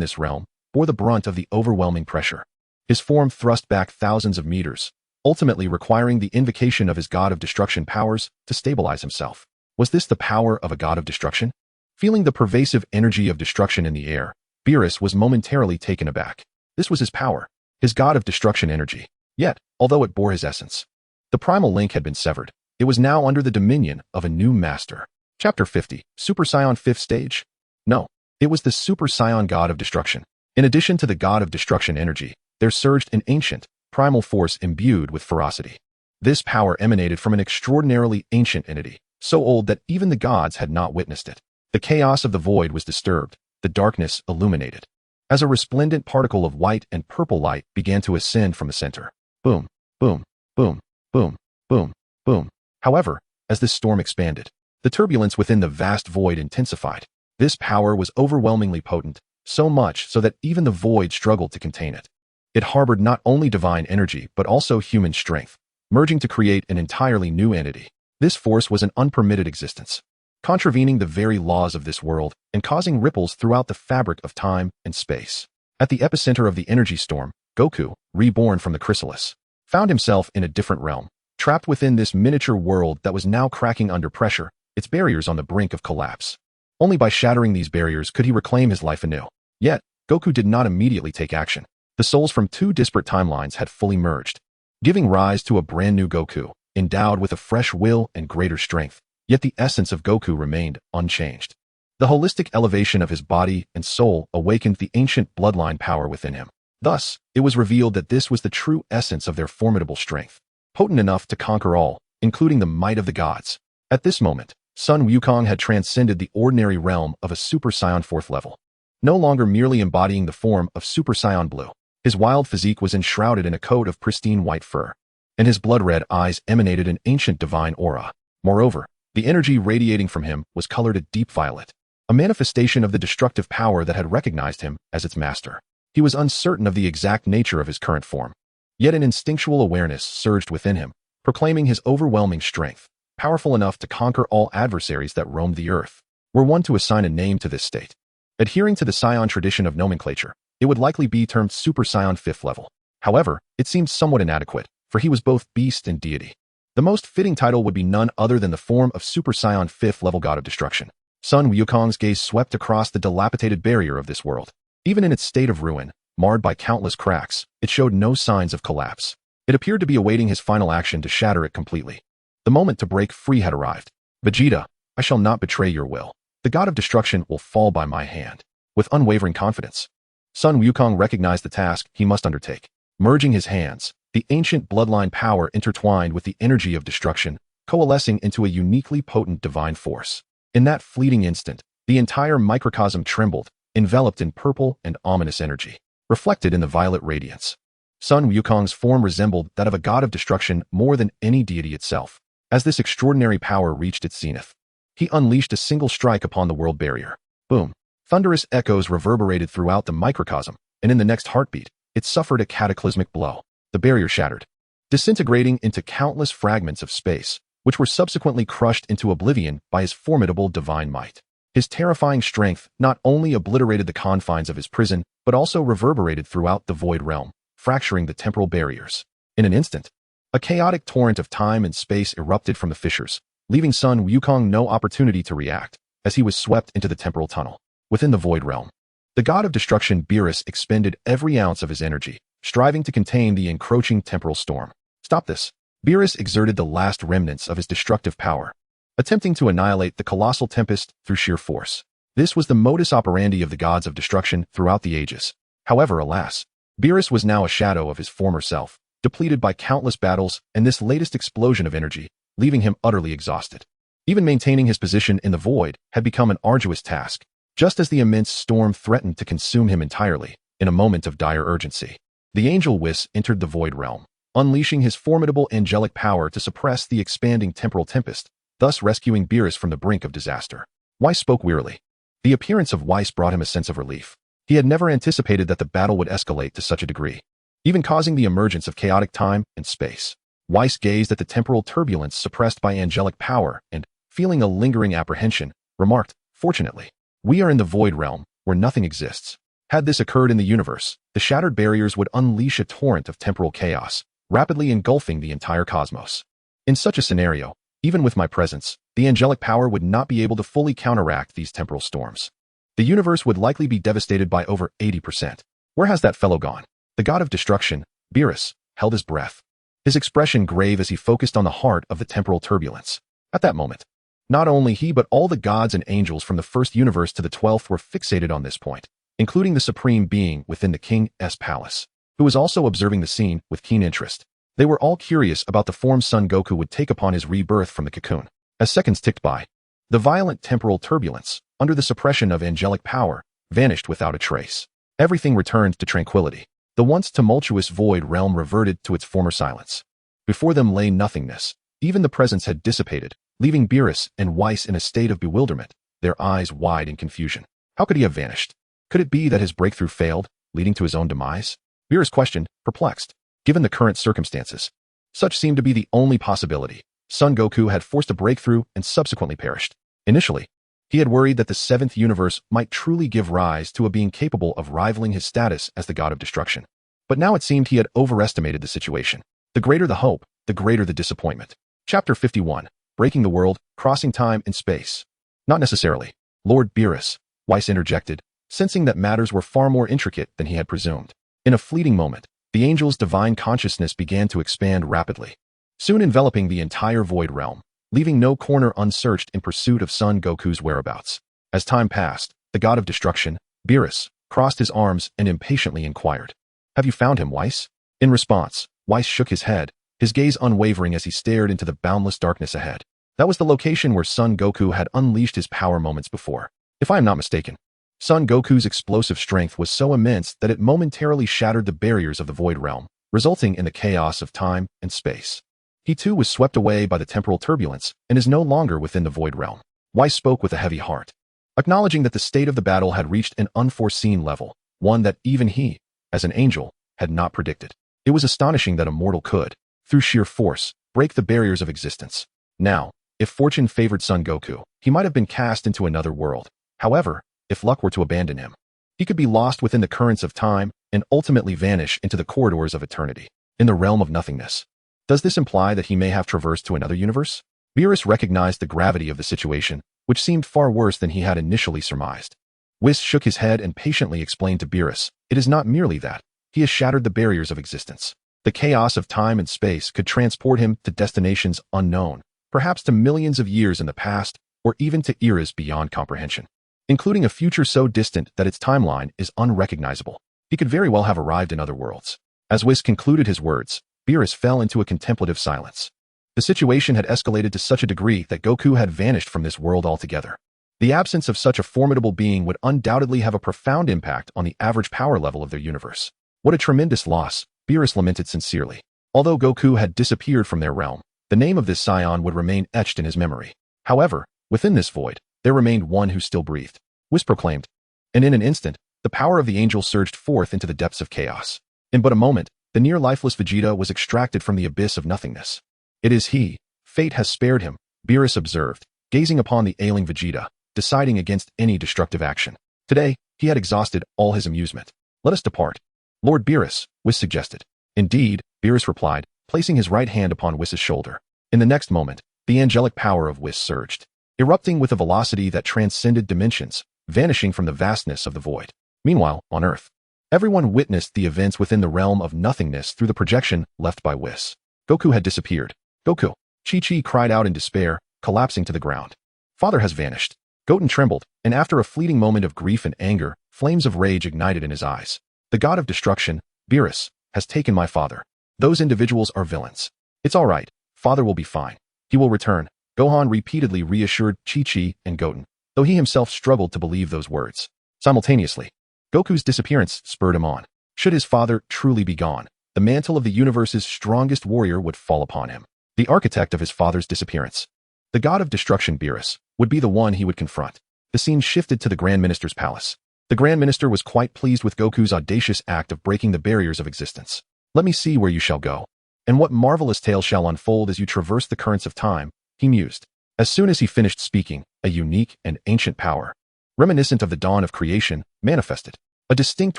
this realm, bore the brunt of the overwhelming pressure. His form thrust back thousands of meters, ultimately requiring the invocation of his god of destruction powers to stabilize himself. Was this the power of a god of destruction? Feeling the pervasive energy of destruction in the air, Beerus was momentarily taken aback. This was his power, his god of destruction energy. Yet, although it bore his essence, the primal link had been severed. It was now under the dominion of a new master. Chapter 50, Super Saiyan 5th Stage? No, it was the Super Saiyan god of destruction. In addition to the god of destruction energy, there surged an ancient, primal force imbued with ferocity. This power emanated from an extraordinarily ancient entity, so old that even the gods had not witnessed it. The chaos of the void was disturbed, the darkness illuminated, as a resplendent particle of white and purple light began to ascend from the center. Boom, boom, boom, boom, boom, boom. However, as this storm expanded, the turbulence within the vast void intensified. This power was overwhelmingly potent, so much so that even the void struggled to contain it. It harbored not only divine energy but also human strength, merging to create an entirely new entity. This force was an unpermitted existence, contravening the very laws of this world and causing ripples throughout the fabric of time and space. At the epicenter of the energy storm, Goku, reborn from the chrysalis, found himself in a different realm, trapped within this miniature world that was now cracking under pressure, its barriers on the brink of collapse. Only by shattering these barriers could he reclaim his life anew. Yet, Goku did not immediately take action. The souls from two disparate timelines had fully merged, giving rise to a brand new Goku, endowed with a fresh will and greater strength. Yet the essence of Goku remained unchanged. The holistic elevation of his body and soul awakened the ancient bloodline power within him. Thus, it was revealed that this was the true essence of their formidable strength, potent enough to conquer all, including the might of the gods. At this moment, Sun Wukong had transcended the ordinary realm of a Super Saiyan 4th level, no longer merely embodying the form of Super Saiyan Blue. His wild physique was enshrouded in a coat of pristine white fur, and his blood-red eyes emanated an ancient divine aura. Moreover, the energy radiating from him was colored a deep violet, a manifestation of the destructive power that had recognized him as its master. He was uncertain of the exact nature of his current form, yet an instinctual awareness surged within him, proclaiming his overwhelming strength, powerful enough to conquer all adversaries that roamed the earth. Were one to assign a name to this state, adhering to the Saiyan tradition of nomenclature, it would likely be termed Super Saiyan 5th level. However, it seemed somewhat inadequate, for he was both beast and deity. The most fitting title would be none other than the form of Super Saiyan 5th level God of Destruction. Sun Wukong's gaze swept across the dilapidated barrier of this world. Even in its state of ruin, marred by countless cracks, it showed no signs of collapse. It appeared to be awaiting his final action to shatter it completely. The moment to break free had arrived. Vegeta, I shall not betray your will. The God of Destruction will fall by my hand. With unwavering confidence, Sun Wukong recognized the task he must undertake. Merging his hands, the ancient bloodline power intertwined with the energy of destruction, coalescing into a uniquely potent divine force. In that fleeting instant, the entire microcosm trembled, enveloped in purple and ominous energy, reflected in the violet radiance. Sun Wukong's form resembled that of a god of destruction more than any deity itself. As this extraordinary power reached its zenith, he unleashed a single strike upon the world barrier. Boom! Thunderous echoes reverberated throughout the microcosm, and in the next heartbeat, it suffered a cataclysmic blow. The barrier shattered, disintegrating into countless fragments of space, which were subsequently crushed into oblivion by his formidable divine might. His terrifying strength not only obliterated the confines of his prison, but also reverberated throughout the void realm, fracturing the temporal barriers. In an instant, a chaotic torrent of time and space erupted from the fissures, leaving Sun Wukong no opportunity to react, as he was swept into the temporal tunnel. Within the void realm, the god of destruction Beerus expended every ounce of his energy, striving to contain the encroaching temporal storm. Stop this! Beerus exerted the last remnants of his destructive power, attempting to annihilate the colossal tempest through sheer force. This was the modus operandi of the gods of destruction throughout the ages. However, alas, Beerus was now a shadow of his former self, depleted by countless battles and this latest explosion of energy, leaving him utterly exhausted. Even maintaining his position in the void had become an arduous task, just as the immense storm threatened to consume him entirely. In a moment of dire urgency, the angel Whis entered the void realm, unleashing his formidable angelic power to suppress the expanding temporal tempest, thus rescuing Beerus from the brink of disaster. Weiss spoke wearily. The appearance of Weiss brought him a sense of relief. He had never anticipated that the battle would escalate to such a degree, even causing the emergence of chaotic time and space. Weiss gazed at the temporal turbulence suppressed by angelic power and, feeling a lingering apprehension, remarked, "Fortunately, we are in the void realm, where nothing exists. Had this occurred in the universe, the shattered barriers would unleash a torrent of temporal chaos, rapidly engulfing the entire cosmos. In such a scenario, even with my presence, the angelic power would not be able to fully counteract these temporal storms. The universe would likely be devastated by over 80%. Where has that fellow gone?" The god of destruction, Beerus, held his breath, his expression grave as he focused on the heart of the temporal turbulence. At that moment, not only he but all the gods and angels from the first universe to the 12th were fixated on this point, including the supreme being within the king's palace, who was also observing the scene with keen interest. They were all curious about the form Son Goku would take upon his rebirth from the cocoon. As seconds ticked by, the violent temporal turbulence, under the suppression of angelic power, vanished without a trace. Everything returned to tranquility. The once tumultuous void realm reverted to its former silence. Before them lay nothingness. Even the presence had dissipated, leaving Beerus and Weiss in a state of bewilderment, their eyes wide in confusion. How could he have vanished? Could it be that his breakthrough failed, leading to his own demise? Beerus questioned, perplexed. Given the current circumstances, such seemed to be the only possibility. Son Goku had forced a breakthrough and subsequently perished. Initially, he had worried that the seventh universe might truly give rise to a being capable of rivaling his status as the god of destruction. But now it seemed he had overestimated the situation. The greater the hope, the greater the disappointment. Chapter 51. Breaking the World, Crossing Time and Space. Not necessarily. Lord Beerus, Weiss interjected, sensing that matters were far more intricate than he had presumed. In a fleeting moment, the angel's divine consciousness began to expand rapidly, soon enveloping the entire void realm, leaving no corner unsearched in pursuit of Son Goku's whereabouts. As time passed, the god of destruction, Beerus, crossed his arms and impatiently inquired, "Have you found him, Weiss?" In response, Weiss shook his head, his gaze unwavering as he stared into the boundless darkness ahead. That was the location where Son Goku had unleashed his power moments before. If I am not mistaken, Son Goku's explosive strength was so immense that it momentarily shattered the barriers of the void realm, resulting in the chaos of time and space. He too was swept away by the temporal turbulence and is no longer within the void realm. Weiss spoke with a heavy heart, acknowledging that the state of the battle had reached an unforeseen level, one that even he, as an angel, had not predicted. It was astonishing that a mortal could, through sheer force, break the barriers of existence. Now, if fortune favored Son Goku, he might have been cast into another world. However, if luck were to abandon him, he could be lost within the currents of time and ultimately vanish into the corridors of eternity, in the realm of nothingness. Does this imply that he may have traversed to another universe? Beerus recognized the gravity of the situation, which seemed far worse than he had initially surmised. Whis shook his head and patiently explained to Beerus, it is not merely that. He has shattered the barriers of existence. The chaos of time and space could transport him to destinations unknown, perhaps to millions of years in the past, or even to eras beyond comprehension, including a future so distant that its timeline is unrecognizable. He could very well have arrived in other worlds. As Whis concluded his words, Beerus fell into a contemplative silence. The situation had escalated to such a degree that Goku had vanished from this world altogether. The absence of such a formidable being would undoubtedly have a profound impact on the average power level of their universe. What a tremendous loss, Beerus lamented sincerely. Although Goku had disappeared from their realm, the name of this Saiyan would remain etched in his memory. However, within this void, there remained one who still breathed. Whis proclaimed, and in an instant, the power of the angel surged forth into the depths of chaos. In but a moment, the near-lifeless Vegeta was extracted from the abyss of nothingness. It is he. Fate has spared him, Beerus observed, gazing upon the ailing Vegeta, deciding against any destructive action. Today, he had exhausted all his amusement. Let us depart. Lord Beerus, Whis suggested. Indeed, Beerus replied, placing his right hand upon Whis's shoulder. In the next moment, the angelic power of Whis surged, erupting with a velocity that transcended dimensions, vanishing from the vastness of the void. Meanwhile, on Earth, everyone witnessed the events within the realm of nothingness through the projection left by Whis. Goku had disappeared. Goku! Chi-Chi cried out in despair, collapsing to the ground. Father has vanished. Goten trembled, and after a fleeting moment of grief and anger, flames of rage ignited in his eyes. The god of destruction, Beerus, has taken my father. Those individuals are villains. It's all right. Father will be fine. He will return. Gohan repeatedly reassured Chi-Chi and Goten, though he himself struggled to believe those words. Simultaneously, Goku's disappearance spurred him on. Should his father truly be gone, the mantle of the universe's strongest warrior would fall upon him. The architect of his father's disappearance, the god of destruction Beerus, would be the one he would confront. The scene shifted to the Grand Minister's palace. The Grand Minister was quite pleased with Goku's audacious act of breaking the barriers of existence. Let me see where you shall go, and what marvelous tale shall unfold as you traverse the currents of time, he mused. As soon as he finished speaking, a unique and ancient power, reminiscent of the dawn of creation, manifested. A distinct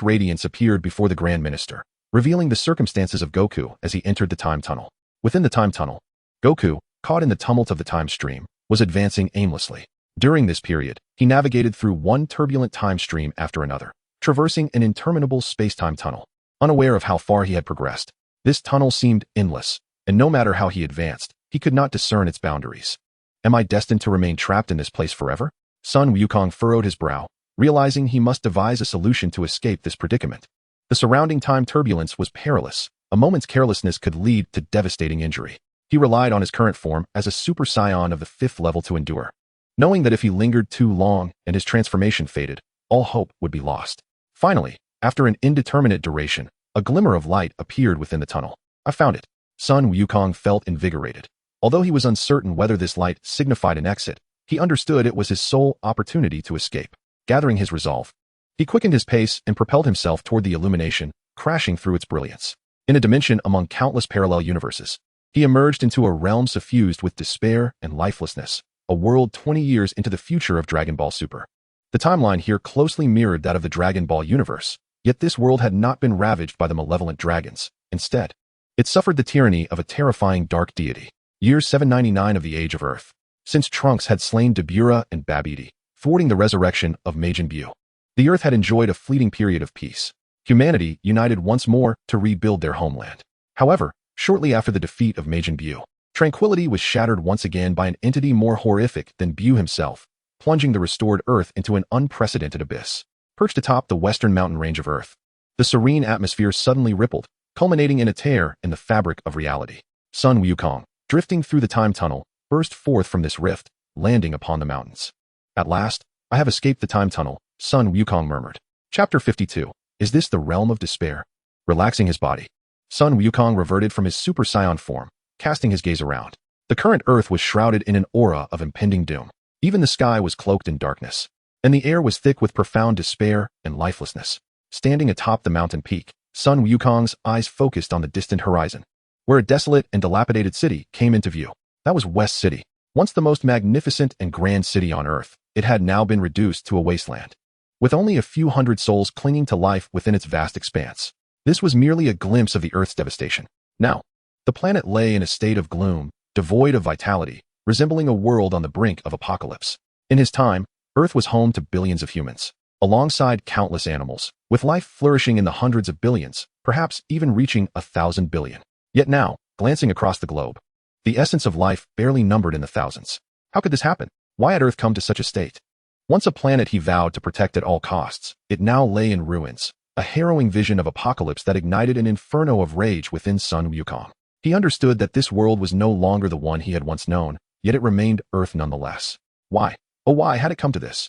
radiance appeared before the Grand Minister, revealing the circumstances of Goku as he entered the time tunnel. Within the time tunnel, Goku, caught in the tumult of the time stream, was advancing aimlessly. During this period, he navigated through one turbulent time stream after another, traversing an interminable space-time tunnel. Unaware of how far he had progressed, this tunnel seemed endless, and no matter how he advanced, he could not discern its boundaries. Am I destined to remain trapped in this place forever? Sun Wukong furrowed his brow, realizing he must devise a solution to escape this predicament. The surrounding time turbulence was perilous. A moment's carelessness could lead to devastating injury. He relied on his current form as a Super Saiyan of the 5th level to endure, knowing that if he lingered too long and his transformation faded, all hope would be lost. Finally, after an indeterminate duration, a glimmer of light appeared within the tunnel. I found it. Sun Wukong felt invigorated. Although he was uncertain whether this light signified an exit, he understood it was his sole opportunity to escape. Gathering his resolve, He quickened his pace and propelled himself toward the illumination, crashing through its brilliance. In a dimension among countless parallel universes, he emerged into a realm suffused with despair and lifelessness, a world 20 years into the future of Dragon Ball Super. The timeline here closely mirrored that of the Dragon Ball universe, yet this world had not been ravaged by the malevolent dragons. Instead, it suffered the tyranny of a terrifying dark deity. Year 799 of the Age of Earth, since Trunks had slain Dabura and Babidi, thwarting the resurrection of Majin Buu. The Earth had enjoyed a fleeting period of peace. Humanity united once more to rebuild their homeland. However, shortly after the defeat of Majin Buu, tranquility was shattered once again by an entity more horrific than Buu himself, plunging the restored Earth into an unprecedented abyss. Perched atop the western mountain range of Earth, the serene atmosphere suddenly rippled, culminating in a tear in the fabric of reality. Sun Wukong, drifting through the time tunnel, burst forth from this rift, landing upon the mountains. At last, I have escaped the time tunnel, Sun Wukong murmured. Chapter 52. Is this the realm of despair? Relaxing his body, Sun Wukong reverted from his Super Saiyan form, casting his gaze around. The current Earth was shrouded in an aura of impending doom. Even the sky was cloaked in darkness, and the air was thick with profound despair and lifelessness. Standing atop the mountain peak, Sun Wukong's eyes focused on the distant horizon, where a desolate and dilapidated city came into view. That was West City. Once the most magnificent and grand city on Earth, it had now been reduced to a wasteland, with only a few hundred souls clinging to life within its vast expanse. This was merely a glimpse of the Earth's devastation. Now, the planet lay in a state of gloom, devoid of vitality, resembling a world on the brink of apocalypse. In his time, Earth was home to billions of humans, alongside countless animals, with life flourishing in the hundreds of billions, perhaps even reaching 1,000 billion. Yet now, glancing across the globe, the essence of life barely numbered in the thousands. How could this happen? Why had Earth come to such a state? Once a planet he vowed to protect at all costs, it now lay in ruins, a harrowing vision of apocalypse that ignited an inferno of rage within Sun Wukong. He understood that this world was no longer the one he had once known, yet it remained Earth nonetheless. Why? Oh why had it come to this?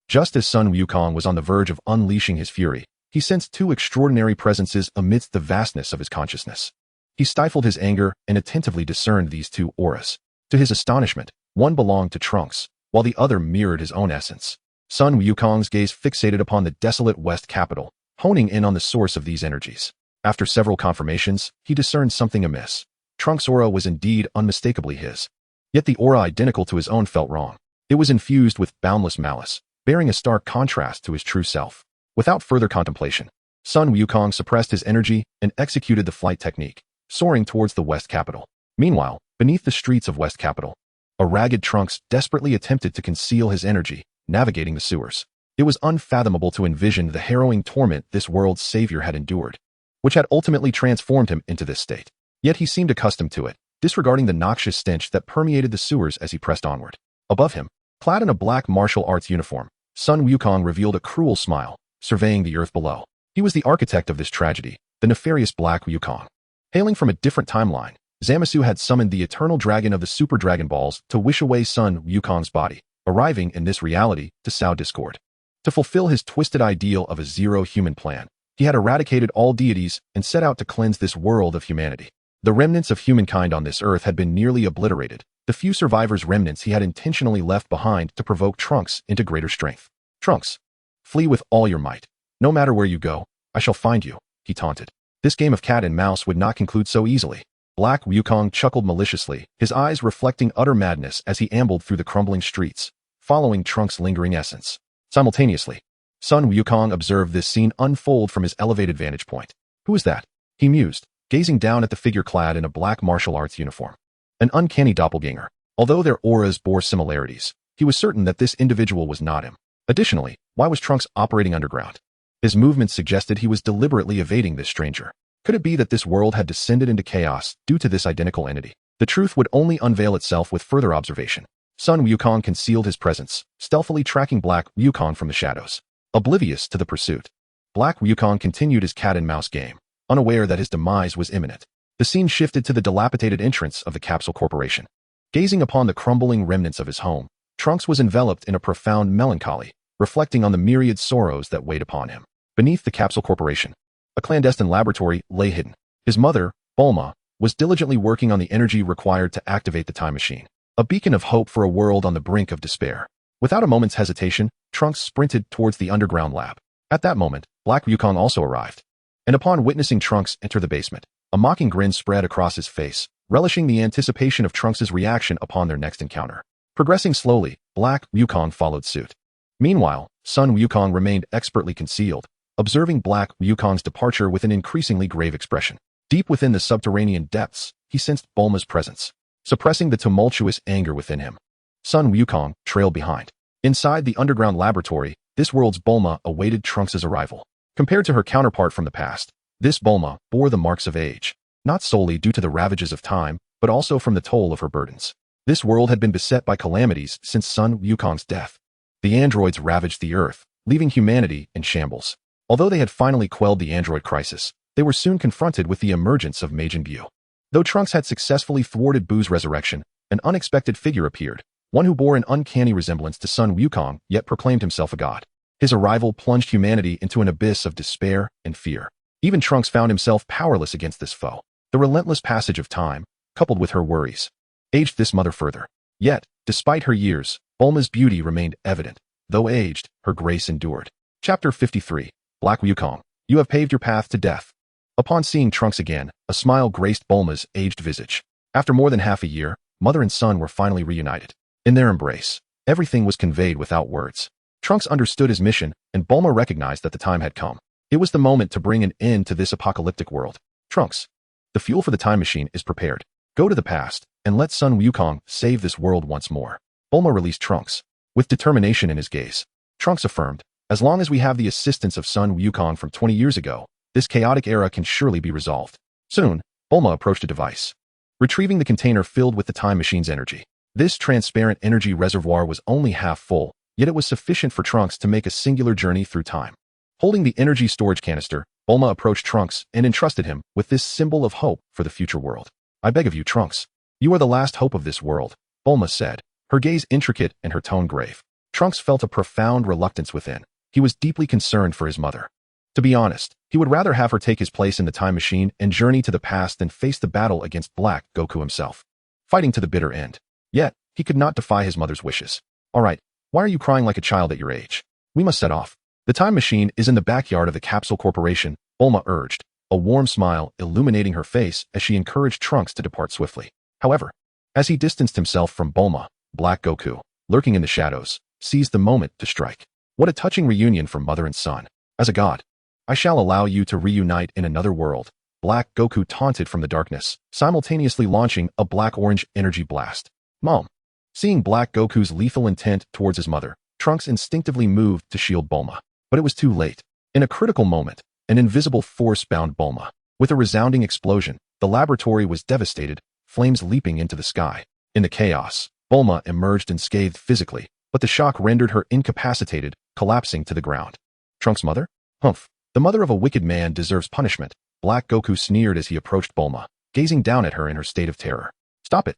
Just as Sun Wukong was on the verge of unleashing his fury, he sensed two extraordinary presences amidst the vastness of his consciousness. He stifled his anger and attentively discerned these two auras. To his astonishment, one belonged to Trunks, while the other mirrored his own essence. Sun Wukong's gaze fixated upon the desolate West capital, honing in on the source of these energies. After several confirmations, he discerned something amiss. Trunks' aura was indeed unmistakably his. Yet the aura identical to his own felt wrong. It was infused with boundless malice, bearing a stark contrast to his true self. Without further contemplation, Sun Wukong suppressed his energy and executed the flight technique, soaring towards the West capital. Meanwhile, beneath the streets of West capital, a ragged Trunks desperately attempted to conceal his energy, navigating the sewers. It was unfathomable to envision the harrowing torment this world's savior had endured, which had ultimately transformed him into this state. Yet he seemed accustomed to it, disregarding the noxious stench that permeated the sewers as he pressed onward. Above him, clad in a black martial arts uniform, Sun Wukong revealed a cruel smile, surveying the earth below. He was the architect of this tragedy, the nefarious Black Wukong. Hailing from a different timeline, Zamasu had summoned the eternal dragon of the Super Dragon Balls to wish away Sun Wukong's body, arriving in this reality to sow discord. To fulfill his twisted ideal of a zero-human plan, he had eradicated all deities and set out to cleanse this world of humanity. The remnants of humankind on this earth had been nearly obliterated, the few survivors' remnants he had intentionally left behind to provoke Trunks into greater strength. Trunks, flee with all your might. No matter where you go, I shall find you, he taunted. This game of cat and mouse would not conclude so easily. Black Wukong chuckled maliciously, his eyes reflecting utter madness as he ambled through the crumbling streets, following Trunks' lingering essence. Simultaneously, Sun Wukong observed this scene unfold from his elevated vantage point. Who is that? He mused, gazing down at the figure clad in a black martial arts uniform. An uncanny doppelganger. Although their auras bore similarities, he was certain that this individual was not him. Additionally, why was Trunks operating underground? His movements suggested he was deliberately evading this stranger. Could it be that this world had descended into chaos due to this identical entity? The truth would only unveil itself with further observation. Sun Wukong concealed his presence, stealthily tracking Black Wukong from the shadows. Oblivious to the pursuit, Black Wukong continued his cat-and-mouse game, unaware that his demise was imminent. The scene shifted to the dilapidated entrance of the Capsule Corporation. Gazing upon the crumbling remnants of his home, Trunks was enveloped in a profound melancholy, reflecting on the myriad sorrows that weighed upon him. Beneath the Capsule Corporation, a clandestine laboratory lay hidden. His mother, Bulma, was diligently working on the energy required to activate the time machine, a beacon of hope for a world on the brink of despair. Without a moment's hesitation, Trunks sprinted towards the underground lab. At that moment, Black Wukong also arrived. And upon witnessing Trunks enter the basement, a mocking grin spread across his face, relishing the anticipation of Trunks' reaction upon their next encounter. Progressing slowly, Black Wukong followed suit. Meanwhile, Sun Wukong remained expertly concealed, observing Black Wukong's departure with an increasingly grave expression. Deep within the subterranean depths, he sensed Bulma's presence, suppressing the tumultuous anger within him. Sun Wukong trailed behind. Inside the underground laboratory, this world's Bulma awaited Trunks' arrival. Compared to her counterpart from the past, this Bulma bore the marks of age, not solely due to the ravages of time, but also from the toll of her burdens. This world had been beset by calamities since Sun Wukong's death. The androids ravaged the Earth, leaving humanity in shambles. Although they had finally quelled the android crisis, they were soon confronted with the emergence of Majin Buu. Though Trunks had successfully thwarted Buu's resurrection, an unexpected figure appeared, one who bore an uncanny resemblance to Sun Wukong yet proclaimed himself a god. His arrival plunged humanity into an abyss of despair and fear. Even Trunks found himself powerless against this foe. The relentless passage of time, coupled with her worries, aged this mother further. Yet, despite her years, Bulma's beauty remained evident. Though aged, her grace endured. Chapter 53. Black Wukong, you have paved your path to death. Upon seeing Trunks again, a smile graced Bulma's aged visage. After more than half a year, mother and son were finally reunited. In their embrace, everything was conveyed without words. Trunks understood his mission, and Bulma recognized that the time had come. It was the moment to bring an end to this apocalyptic world. Trunks, the fuel for the time machine is prepared. Go to the past, and let Sun Wukong save this world once more. Bulma released Trunks. With determination in his gaze, Trunks affirmed, as long as we have the assistance of Sun Wukong from 20 years ago, this chaotic era can surely be resolved. Soon, Bulma approached a device, retrieving the container filled with the time machine's energy. This transparent energy reservoir was only half full, yet it was sufficient for Trunks to make a singular journey through time. Holding the energy storage canister, Bulma approached Trunks and entrusted him with this symbol of hope for the future world. I beg of you, Trunks. You are the last hope of this world, Bulma said, her gaze intricate and her tone grave. Trunks felt a profound reluctance within. He was deeply concerned for his mother. To be honest, he would rather have her take his place in the time machine and journey to the past than face the battle against Black Goku himself, fighting to the bitter end. Yet, he could not defy his mother's wishes. All right, why are you crying like a child at your age? We must set off. The time machine is in the backyard of the Capsule Corporation, Bulma urged, a warm smile illuminating her face as she encouraged Trunks to depart swiftly. However, as he distanced himself from Bulma, Black Goku, lurking in the shadows, seized the moment to strike. What a touching reunion for mother and son. As a god, I shall allow you to reunite in another world, Black Goku taunted from the darkness, simultaneously launching a black-orange energy blast. Mom. Seeing Black Goku's lethal intent towards his mother, Trunks instinctively moved to shield Bulma. But it was too late. In a critical moment, an invisible force bound Bulma. With a resounding explosion, the laboratory was devastated, flames leaping into the sky. In the chaos, Bulma emerged unscathed physically, but the shock rendered her incapacitated, collapsing to the ground. Trunks' mother? Humph. The mother of a wicked man deserves punishment, Black Goku sneered as he approached Bulma, gazing down at her in her state of terror. Stop it.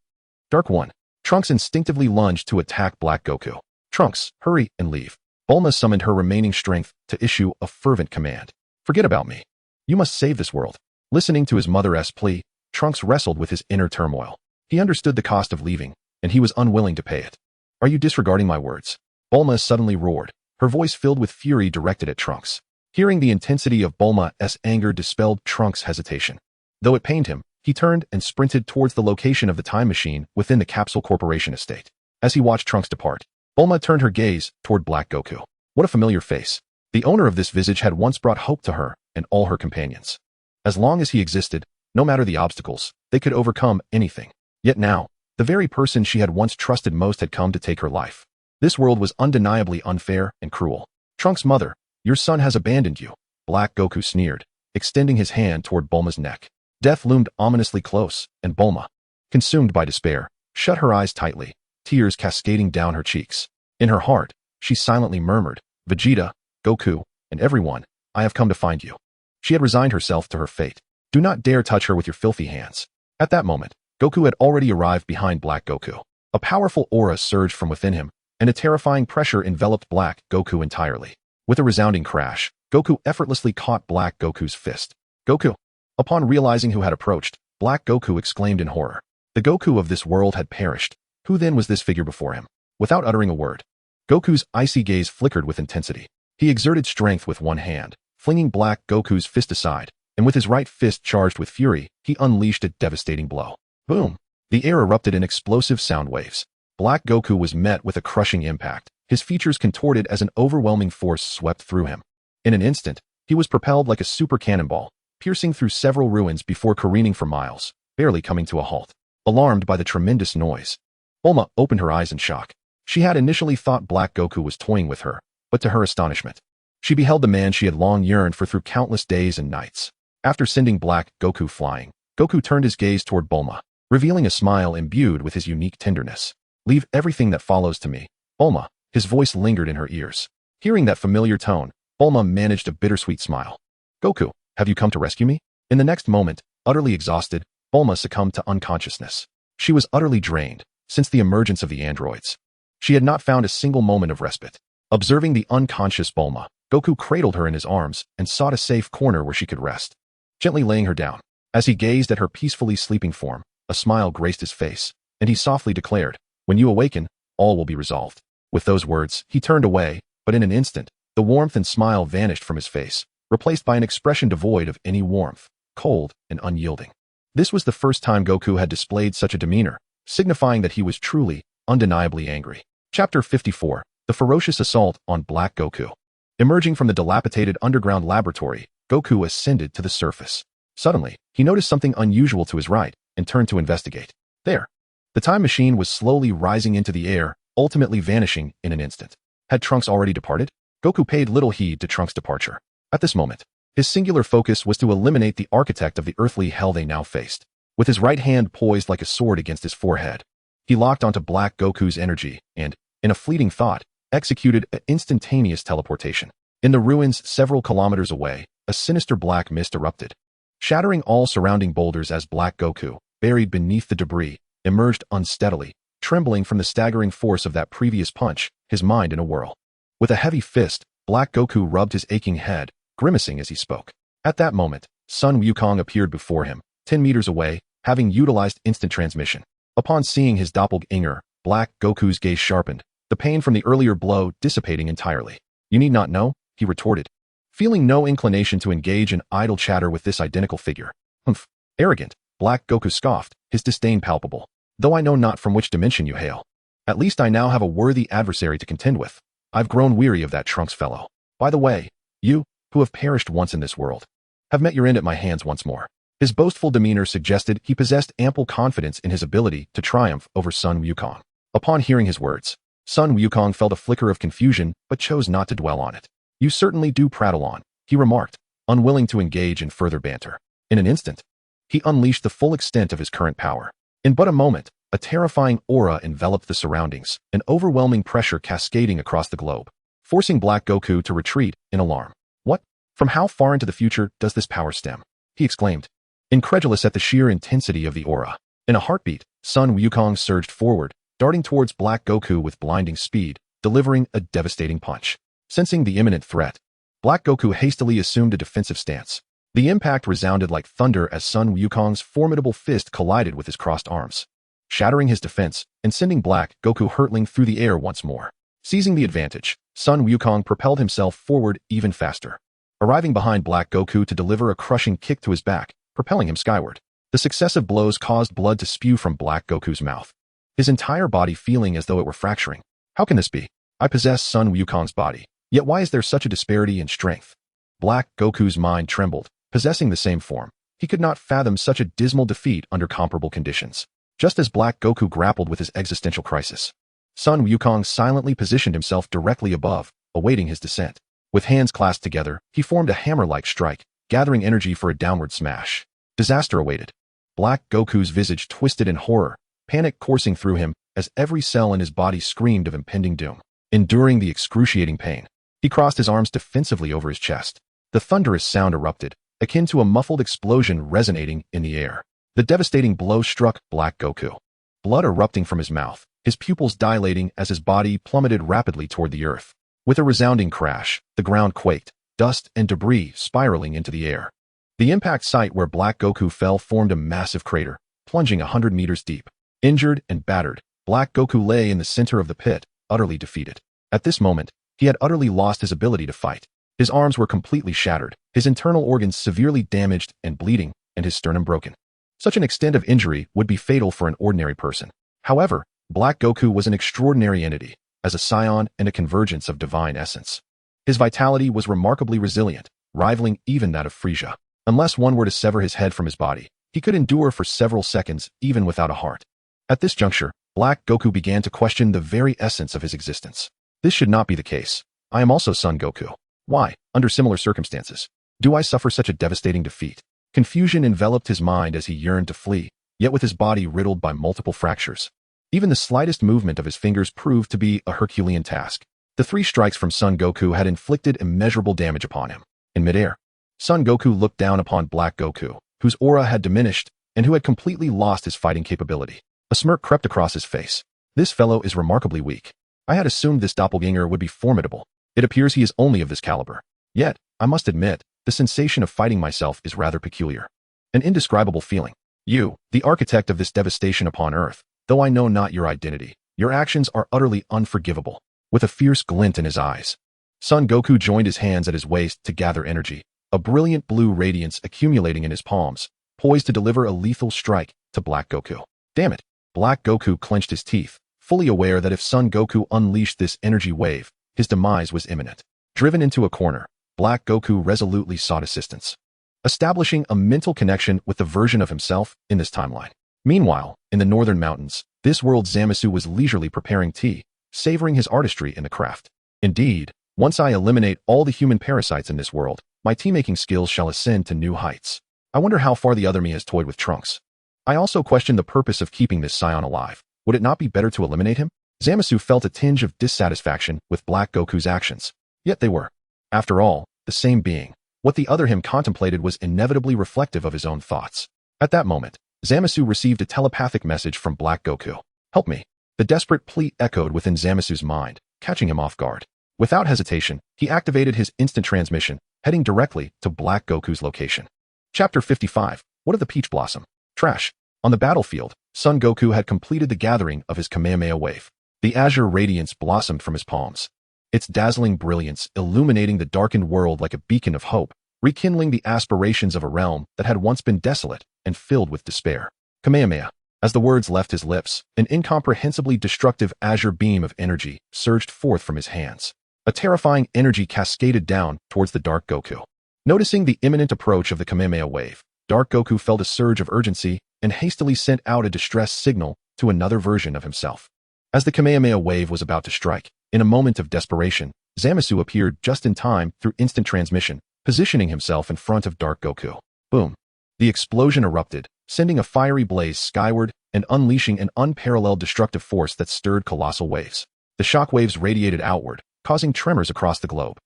Dark One. Trunks instinctively lunged to attack Black Goku. Trunks, hurry and leave. Bulma summoned her remaining strength to issue a fervent command. Forget about me. You must save this world. Listening to his mother's plea, Trunks wrestled with his inner turmoil. He understood the cost of leaving, and he was unwilling to pay it. Are you disregarding my words? Bulma suddenly roared, her voice filled with fury directed at Trunks. Hearing the intensity of Bulma's anger dispelled Trunks' hesitation. Though it pained him, he turned and sprinted towards the location of the time machine within the Capsule Corporation estate. As he watched Trunks depart, Bulma turned her gaze toward Black Goku. What a familiar face. The owner of this visage had once brought hope to her and all her companions. As long as he existed, no matter the obstacles, they could overcome anything. Yet now, the very person she had once trusted most had come to take her life. This world was undeniably unfair and cruel. Trunks' mother, your son has abandoned you, Black Goku sneered, extending his hand toward Bulma's neck. Death loomed ominously close, and Bulma, consumed by despair, shut her eyes tightly, tears cascading down her cheeks. In her heart, she silently murmured, Vegeta, Goku, and everyone, I have come to find you. She had resigned herself to her fate. Do not dare touch her with your filthy hands. At that moment, Goku had already arrived behind Black Goku. A powerful aura surged from within him, and a terrifying pressure enveloped Black Goku entirely. With a resounding crash, Goku effortlessly caught Black Goku's fist. Goku. Upon realizing who had approached, Black Goku exclaimed in horror. The Goku of this world had perished. Who then was this figure before him? Without uttering a word, Goku's icy gaze flickered with intensity. He exerted strength with one hand, flinging Black Goku's fist aside, and with his right fist charged with fury, he unleashed a devastating blow. Boom! The air erupted in explosive sound waves. Black Goku was met with a crushing impact, his features contorted as an overwhelming force swept through him. In an instant, he was propelled like a super cannonball, piercing through several ruins before careening for miles, barely coming to a halt. Alarmed by the tremendous noise, Bulma opened her eyes in shock. She had initially thought Black Goku was toying with her, but to her astonishment, she beheld the man she had long yearned for through countless days and nights. After sending Black Goku flying, Goku turned his gaze toward Bulma, revealing a smile imbued with his unique tenderness. "Leave everything that follows to me, Bulma." His voice lingered in her ears. Hearing that familiar tone, Bulma managed a bittersweet smile. "Goku, have you come to rescue me?" In the next moment, utterly exhausted, Bulma succumbed to unconsciousness. She was utterly drained, since the emergence of the androids. She had not found a single moment of respite. Observing the unconscious Bulma, Goku cradled her in his arms and sought a safe corner where she could rest, gently laying her down. As he gazed at her peacefully sleeping form, a smile graced his face, and he softly declared, "When you awaken, all will be resolved." With those words, he turned away, but in an instant, the warmth and smile vanished from his face, replaced by an expression devoid of any warmth, cold and unyielding. This was the first time Goku had displayed such a demeanor, signifying that he was truly, undeniably angry. Chapter 54, The Ferocious Assault on Black Goku. Emerging from the dilapidated underground laboratory, Goku ascended to the surface. Suddenly, he noticed something unusual to his right and turned to investigate. There, the time machine was slowly rising into the air, ultimately vanishing in an instant. Had Trunks already departed? Goku paid little heed to Trunks' departure. At this moment, his singular focus was to eliminate the architect of the earthly hell they now faced. With his right hand poised like a sword against his forehead, he locked onto Black Goku's energy and, in a fleeting thought, executed an instantaneous teleportation. In the ruins several kilometers away, a sinister black mist erupted, shattering all surrounding boulders as Black Goku, buried beneath the debris, emerged unsteadily, trembling from the staggering force of that previous punch, his mind in a whirl. With a heavy fist, Black Goku rubbed his aching head, grimacing as he spoke. At that moment, Sun Wukong appeared before him, 10 meters away, having utilized instant transmission. Upon seeing his doppelganger, Black Goku's gaze sharpened, the pain from the earlier blow dissipating entirely. "You need not know," he retorted, feeling no inclination to engage in idle chatter with this identical figure. "Humph, arrogant," Black Goku scoffed, his disdain palpable. "Though I know not from which dimension you hail. At least I now have a worthy adversary to contend with. I've grown weary of that Trunks fellow. By the way, you, who have perished once in this world, have met your end at my hands once more." His boastful demeanor suggested he possessed ample confidence in his ability to triumph over Sun Wukong. Upon hearing his words, Sun Wukong felt a flicker of confusion but chose not to dwell on it. "You certainly do prattle on," he remarked, unwilling to engage in further banter. In an instant, he unleashed the full extent of his current power. In but a moment, a terrifying aura enveloped the surroundings, an overwhelming pressure cascading across the globe, forcing Black Goku to retreat in alarm. "What? From how far into the future does this power stem?" he exclaimed, incredulous at the sheer intensity of the aura. In a heartbeat, Sun Wukong surged forward, darting towards Black Goku with blinding speed, delivering a devastating punch. Sensing the imminent threat, Black Goku hastily assumed a defensive stance. The impact resounded like thunder as Sun Wukong's formidable fist collided with his crossed arms, shattering his defense and sending Black Goku hurtling through the air once more. Seizing the advantage, Sun Wukong propelled himself forward even faster, arriving behind Black Goku to deliver a crushing kick to his back, propelling him skyward. The successive blows caused blood to spew from Black Goku's mouth, his entire body feeling as though it were fracturing. "How can this be? I possess Sun Wukong's body, yet why is there such a disparity in strength?" Black Goku's mind trembled. Possessing the same form, he could not fathom such a dismal defeat under comparable conditions. Just as Black Goku grappled with his existential crisis, Sun Wukong silently positioned himself directly above, awaiting his descent. With hands clasped together, he formed a hammer-like strike, gathering energy for a downward smash. Disaster awaited. Black Goku's visage twisted in horror, panic coursing through him as every cell in his body screamed of impending doom. Enduring the excruciating pain, he crossed his arms defensively over his chest. The thunderous sound erupted, akin to a muffled explosion resonating in the air. The devastating blow struck Black Goku, blood erupting from his mouth, his pupils dilating as his body plummeted rapidly toward the earth. With a resounding crash, the ground quaked, dust and debris spiraling into the air. The impact site where Black Goku fell formed a massive crater, plunging 100 meters deep. Injured and battered, Black Goku lay in the center of the pit, utterly defeated. At this moment, He had utterly lost his ability to fight. His arms were completely shattered, his internal organs severely damaged and bleeding, and his sternum broken. Such an extent of injury would be fatal for an ordinary person. However, Black Goku was an extraordinary entity, as a scion and a convergence of divine essence. His vitality was remarkably resilient, rivaling even that of Frieza. Unless one were to sever his head from his body, he could endure for several seconds even without a heart. At this juncture, Black Goku began to question the very essence of his existence. This should not be the case. I am also Son Goku. Why, under similar circumstances, do I suffer such a devastating defeat? Confusion enveloped his mind as he yearned to flee, yet with his body riddled by multiple fractures. Even the slightest movement of his fingers proved to be a Herculean task. The 3 strikes from Son Goku had inflicted immeasurable damage upon him. In midair, Son Goku looked down upon Black Goku, whose aura had diminished and who had completely lost his fighting capability. A smirk crept across his face. This fellow is remarkably weak. I had assumed this doppelganger would be formidable. It appears he is only of this caliber. Yet, I must admit, the sensation of fighting myself is rather peculiar. An indescribable feeling. You, the architect of this devastation upon Earth, though I know not your identity, your actions are utterly unforgivable. With a fierce glint in his eyes, Son Goku joined his hands at his waist to gather energy, a brilliant blue radiance accumulating in his palms, poised to deliver a lethal strike to Black Goku. Damn it! Black Goku clenched his teeth, fully aware that if Son Goku unleashed this energy wave, his demise was imminent. Driven into a corner, Black Goku resolutely sought assistance, establishing a mental connection with the version of himself in this timeline. Meanwhile, in the northern mountains, this world's Zamasu was leisurely preparing tea, savoring his artistry in the craft. Indeed, once I eliminate all the human parasites in this world, my tea-making skills shall ascend to new heights. I wonder how far the other me has toyed with Trunks. I also question the purpose of keeping this scion alive. Would it not be better to eliminate him? Zamasu felt a tinge of dissatisfaction with Black Goku's actions. Yet they were, after all, the same being. What the other him contemplated was inevitably reflective of his own thoughts. At that moment, Zamasu received a telepathic message from Black Goku. Help me. The desperate plea echoed within Zamasu's mind, catching him off guard. Without hesitation, he activated his instant transmission, heading directly to Black Goku's location. Chapter 55. What of the Peach Blossom? Trash. On the battlefield, Son Goku had completed the gathering of his Kamehameha wave. The azure radiance blossomed from his palms, its dazzling brilliance illuminating the darkened world like a beacon of hope, rekindling the aspirations of a realm that had once been desolate and filled with despair. Kamehameha. As the words left his lips, an incomprehensibly destructive azure beam of energy surged forth from his hands. A terrifying energy cascaded down towards the Dark Goku. Noticing the imminent approach of the Kamehameha wave, Dark Goku felt a surge of urgency and hastily sent out a distress signal to another version of himself. As the Kamehameha wave was about to strike, in a moment of desperation, Zamasu appeared just in time through instant transmission, positioning himself in front of Dark Goku. Boom! The explosion erupted, sending a fiery blaze skyward and unleashing an unparalleled destructive force that stirred colossal waves. The shock waves radiated outward, causing tremors across the globe.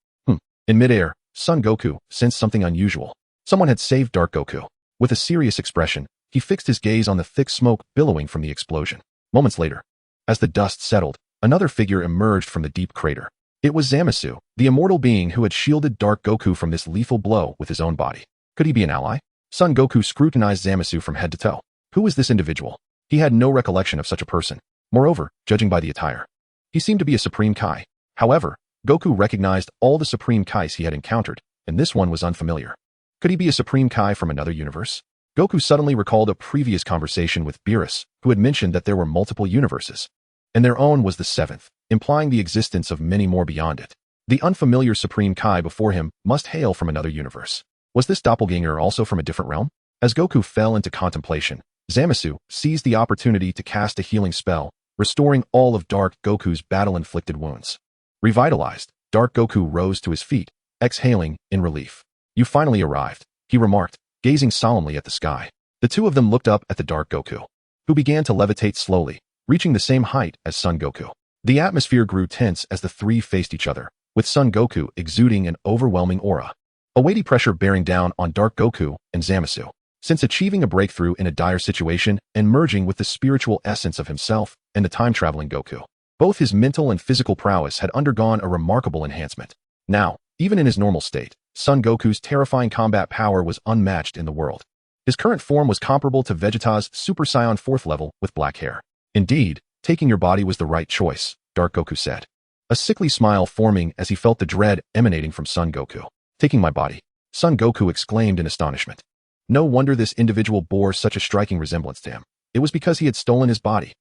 In midair, Son Goku sensed something unusual. Someone had saved Dark Goku. With a serious expression, he fixed his gaze on the thick smoke billowing from the explosion. Moments later, as the dust settled, another figure emerged from the deep crater. It was Zamasu, the immortal being who had shielded Dark Goku from this lethal blow with his own body. Could he be an ally? Son Goku scrutinized Zamasu from head to toe. Who was this individual? He had no recollection of such a person. Moreover, judging by the attire, he seemed to be a Supreme Kai. However, Goku recognized all the Supreme Kais he had encountered, and this one was unfamiliar. Could he be a Supreme Kai from another universe? Goku suddenly recalled a previous conversation with Beerus, who had mentioned that there were multiple universes, and their own was the 7th, implying the existence of many more beyond it. The unfamiliar Supreme Kai before him must hail from another universe. Was this doppelganger also from a different realm? As Goku fell into contemplation, Zamasu seized the opportunity to cast a healing spell, restoring all of Dark Goku's battle-inflicted wounds. Revitalized, Dark Goku rose to his feet, exhaling in relief. You finally arrived, he remarked, gazing solemnly at the sky. The two of them looked up at the Dark Goku, who began to levitate slowly, reaching the same height as Son Goku. The atmosphere grew tense as the three faced each other, with Son Goku exuding an overwhelming aura. A weighty pressure bearing down on Dark Goku and Zamasu. Since achieving a breakthrough in a dire situation and merging with the spiritual essence of himself and the time-traveling Goku, both his mental and physical prowess had undergone a remarkable enhancement. Now, even in his normal state, Son Goku's terrifying combat power was unmatched in the world. His current form was comparable to Vegeta's Super Saiyan 4th level with black hair. Indeed, taking your body was the right choice, Dark Goku said. a sickly smile forming as he felt the dread emanating from Son Goku. Taking my body, Son Goku exclaimed in astonishment. No wonder this individual bore such a striking resemblance to him. It was because he had stolen his body.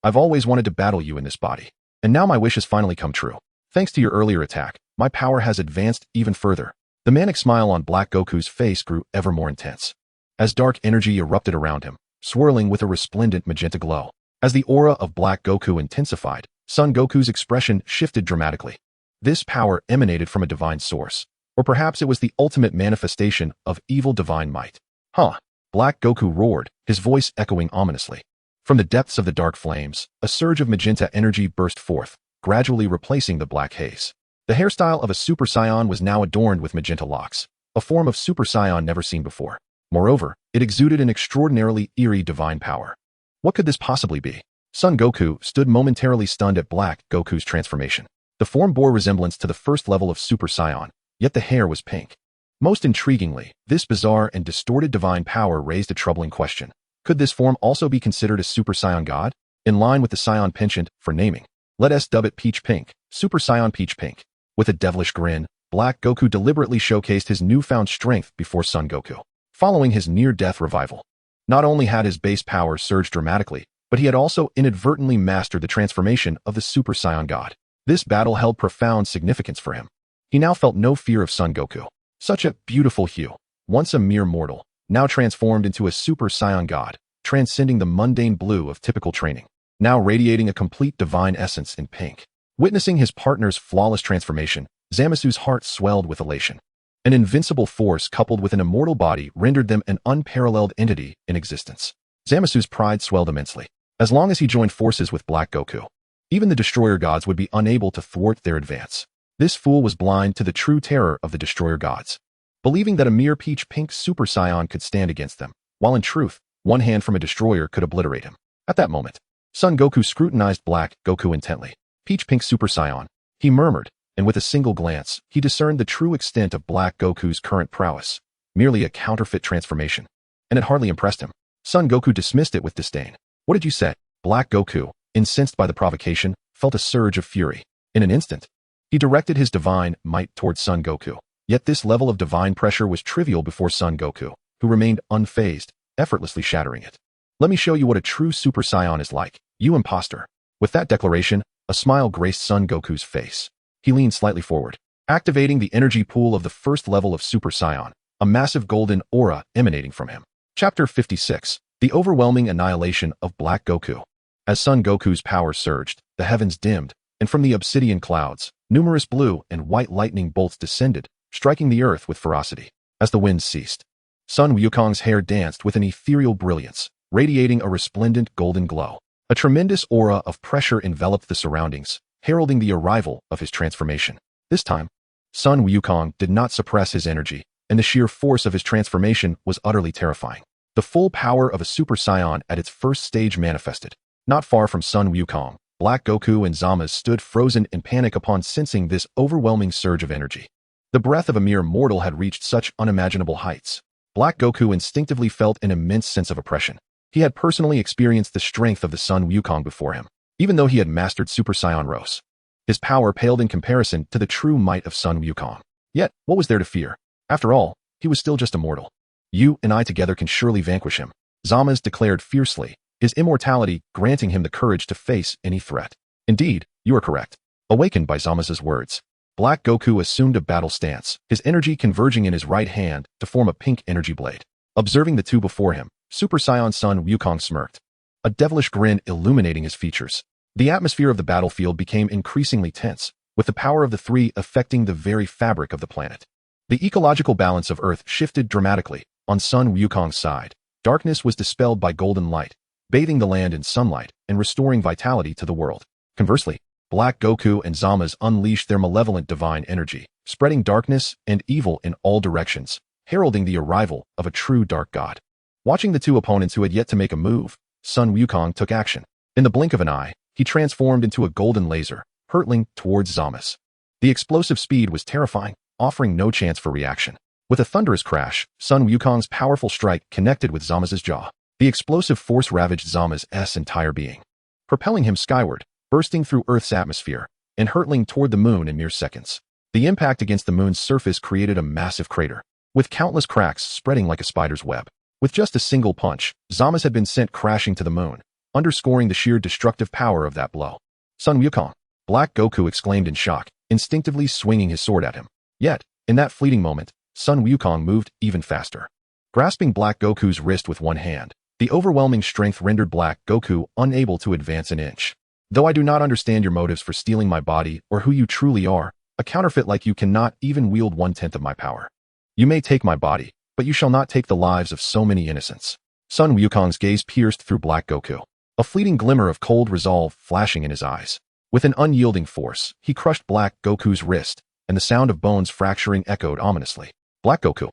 I've always wanted to battle you in this body. And now my wish has finally come true. Thanks to your earlier attack, my power has advanced even further. The manic smile on Black Goku's face grew ever more intense, as dark energy erupted around him, swirling with a resplendent magenta glow. As the aura of Black Goku intensified, Son Goku's expression shifted dramatically. This power emanated from a divine source, or perhaps it was the ultimate manifestation of evil divine might. Huh! Black Goku roared, his voice echoing ominously. From the depths of the dark flames, a surge of magenta energy burst forth, gradually replacing the black haze. The hairstyle of a Super Saiyan was now adorned with magenta locks, a form of Super Saiyan never seen before. Moreover, it exuded an extraordinarily eerie divine power. What could this possibly be? Son Goku stood momentarily stunned at Black Goku's transformation. The form bore resemblance to the first level of Super Saiyan, yet the hair was pink. Most intriguingly, this bizarre and distorted divine power raised a troubling question. Could this form also be considered a Super Saiyan God? In line with the Saiyan penchant for naming, let us dub it Peach Pink, Super Saiyan Peach Pink. With a devilish grin, Black Goku deliberately showcased his newfound strength before Son Goku. Following his near-death revival, not only had his base power surged dramatically, but he had also inadvertently mastered the transformation of the Super Saiyan God. This battle held profound significance for him. He now felt no fear of Son Goku. Such a beautiful hue, once a mere mortal, now transformed into a Super Saiyan God, transcending the mundane blue of typical training, now radiating a complete divine essence in pink. Witnessing his partner's flawless transformation, Zamasu's heart swelled with elation. An invincible force coupled with an immortal body rendered them an unparalleled entity in existence. Zamasu's pride swelled immensely. As long as he joined forces with Black Goku, even the Destroyer Gods would be unable to thwart their advance. This fool was blind to the true terror of the Destroyer Gods, believing that a mere peach-pink Super Saiyan could stand against them, while in truth, one hand from a destroyer could obliterate him. At that moment, Son Goku scrutinized Black Goku intently. Peach-pink Super Saiyan, he murmured, and with a single glance, he discerned the true extent of Black Goku's current prowess, merely a counterfeit transformation. And it hardly impressed him. Son Goku dismissed it with disdain. What did you say? Black Goku, incensed by the provocation, felt a surge of fury. In an instant, he directed his divine might towards Son Goku. Yet this level of divine pressure was trivial before Son Goku, who remained unfazed, effortlessly shattering it. Let me show you what a true Super Saiyan is like, you imposter. With that declaration, a smile graced Son Goku's face. He leaned slightly forward, activating the energy pool of the first level of Super Saiyan, a massive golden aura emanating from him. Chapter 56. The Overwhelming Annihilation of Black Goku. As Son Goku's power surged, the heavens dimmed, and from the obsidian clouds, numerous blue and white lightning bolts descended, striking the earth with ferocity. As the winds ceased, Sun Wukong's hair danced with an ethereal brilliance, radiating a resplendent golden glow. A tremendous aura of pressure enveloped the surroundings, heralding the arrival of his transformation. This time, Sun Wukong did not suppress his energy, and the sheer force of his transformation was utterly terrifying. The full power of a Super Saiyan at its first stage manifested. Not far from Sun Wukong, Black Goku and Zama stood frozen in panic upon sensing this overwhelming surge of energy. The breath of a mere mortal had reached such unimaginable heights. Black Goku instinctively felt an immense sense of oppression. He had personally experienced the strength of the Sun Wukong before him, even though he had mastered Super Saiyan Rose. His power paled in comparison to the true might of Sun Wukong. Yet, what was there to fear? After all, he was still just a mortal. You and I together can surely vanquish him, Zama's declared fiercely, his immortality granting him the courage to face any threat. Indeed, you are correct. Awakened by Zama's words, Black Goku assumed a battle stance, his energy converging in his right hand to form a pink energy blade. Observing the two before him, Super Saiyan Sun Wukong smirked, a devilish grin illuminating his features. The atmosphere of the battlefield became increasingly tense, with the power of the three affecting the very fabric of the planet. The ecological balance of Earth shifted dramatically. On Sun Wukong's side, darkness was dispelled by golden light, bathing the land in sunlight and restoring vitality to the world. Conversely, Black Goku and Zama's unleashed their malevolent divine energy, spreading darkness and evil in all directions, heralding the arrival of a true dark god. Watching the two opponents who had yet to make a move, Sun Wukong took action. In the blink of an eye, he transformed into a golden laser, hurtling towards Zama's. The explosive speed was terrifying, offering no chance for reaction. With a thunderous crash, Sun Wukong's powerful strike connected with Zama's jaw. The explosive force ravaged Zama's entire being, propelling him skyward, bursting through Earth's atmosphere, and hurtling toward the moon in mere seconds. The impact against the moon's surface created a massive crater, with countless cracks spreading like a spider's web. With just a single punch, Zama's had been sent crashing to the moon, underscoring the sheer destructive power of that blow. Sun Wukong! Black Goku exclaimed in shock, instinctively swinging his sword at him. Yet, in that fleeting moment, Sun Wukong moved even faster. Grasping Black Goku's wrist with one hand, the overwhelming strength rendered Black Goku unable to advance an inch. Though I do not understand your motives for stealing my body or who you truly are, a counterfeit like you cannot even wield 1/10 of my power. You may take my body, but you shall not take the lives of so many innocents. Sun Wukong's gaze pierced through Black Goku, a fleeting glimmer of cold resolve flashing in his eyes. With an unyielding force, he crushed Black Goku's wrist, and the sound of bones fracturing echoed ominously. Black Goku!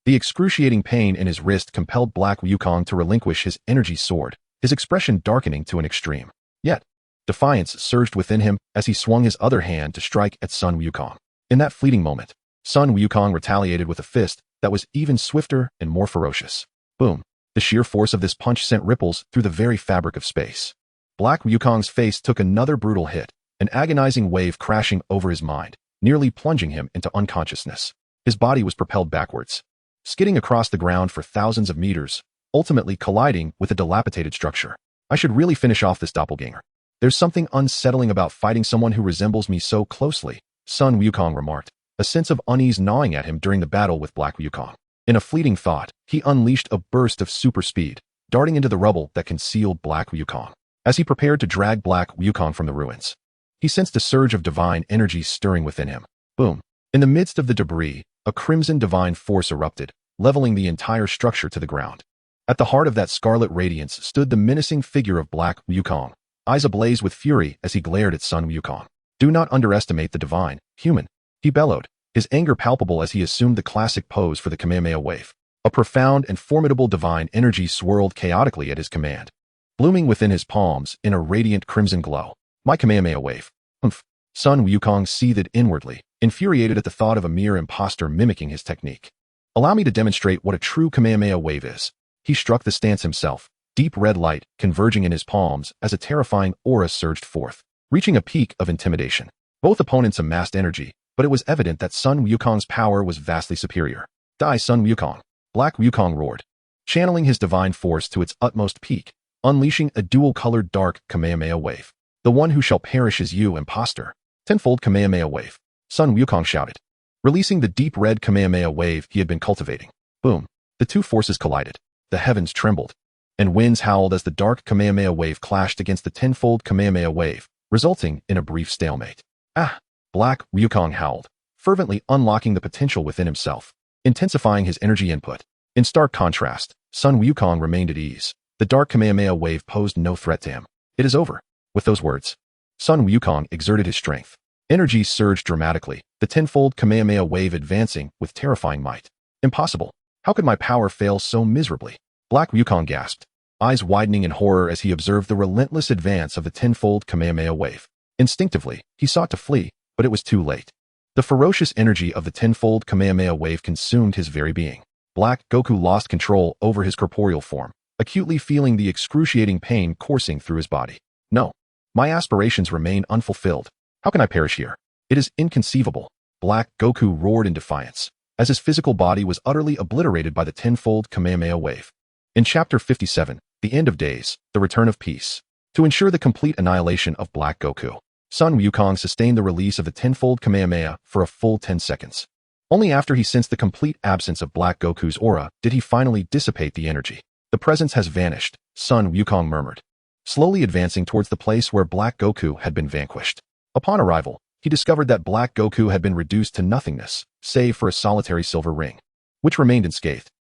The excruciating pain in his wrist compelled Black Wukong to relinquish his energy sword, his expression darkening to an extreme. Yet, defiance surged within him as he swung his other hand to strike at Sun Wukong. In that fleeting moment, Sun Wukong retaliated with a fist that was even swifter and more ferocious. Boom! The sheer force of this punch sent ripples through the very fabric of space. Black Wukong's face took another brutal hit, an agonizing wave crashing over his mind, nearly plunging him into unconsciousness. His body was propelled backwards, skidding across the ground for thousands of meters, ultimately colliding with a dilapidated structure. I should really finish off this doppelganger. There's something unsettling about fighting someone who resembles me so closely, Sun Wukong remarked, a sense of unease gnawing at him during the battle with Black Wukong. In a fleeting thought, he unleashed a burst of super speed, darting into the rubble that concealed Black Wukong. As he prepared to drag Black Wukong from the ruins, he sensed a surge of divine energy stirring within him. Boom! In the midst of the debris, a crimson divine force erupted, leveling the entire structure to the ground. At the heart of that scarlet radiance stood the menacing figure of Black Wukong, eyes ablaze with fury as he glared at Sun Wukong. Do not underestimate the divine, human, he bellowed, his anger palpable as he assumed the classic pose for the Kamehameha wave. A profound and formidable divine energy swirled chaotically at his command, blooming within his palms in a radiant crimson glow. My Kamehameha wave. Humph! Sun Wukong seethed inwardly, infuriated at the thought of a mere impostor mimicking his technique. Allow me to demonstrate what a true Kamehameha wave is. He struck the stance himself, deep red light converging in his palms as a terrifying aura surged forth, reaching a peak of intimidation. Both opponents amassed energy, but it was evident that Sun Wukong's power was vastly superior. Die, Sun Wukong! Black Wukong roared, channeling his divine force to its utmost peak, unleashing a dual-colored dark Kamehameha wave. The one who shall perish is you, imposter. Tenfold Kamehameha wave. Sun Wukong shouted, releasing the deep red Kamehameha wave he had been cultivating. Boom! The two forces collided. The heavens trembled, and winds howled as the dark Kamehameha wave clashed against the tenfold Kamehameha wave, resulting in a brief stalemate. Ah! Black Wukong howled, fervently unlocking the potential within himself, intensifying his energy input. In stark contrast, Sun Wukong remained at ease. The dark Kamehameha wave posed no threat to him. It is over. With those words, Sun Wukong exerted his strength. Energy surged dramatically, the tenfold Kamehameha wave advancing with terrifying might. Impossible. How could my power fail so miserably? Black Wukong gasped, eyes widening in horror as he observed the relentless advance of the tenfold Kamehameha wave. Instinctively, he sought to flee, but it was too late. The ferocious energy of the tenfold Kamehameha wave consumed his very being. Black Goku lost control over his corporeal form, acutely feeling the excruciating pain coursing through his body. No, my aspirations remain unfulfilled. How can I perish here? It is inconceivable. Black Goku roared in defiance, as his physical body was utterly obliterated by the tenfold Kamehameha wave. In Chapter 57, The End of Days, The Return of Peace, to ensure the complete annihilation of Black Goku, Sun Wukong sustained the release of the tenfold Kamehameha for a full 10 seconds. Only after he sensed the complete absence of Black Goku's aura did he finally dissipate the energy. The presence has vanished, Sun Wukong murmured, slowly advancing towards the place where Black Goku had been vanquished. Upon arrival, he discovered that Black Goku had been reduced to nothingness, save for a solitary silver ring, which remained unscathed.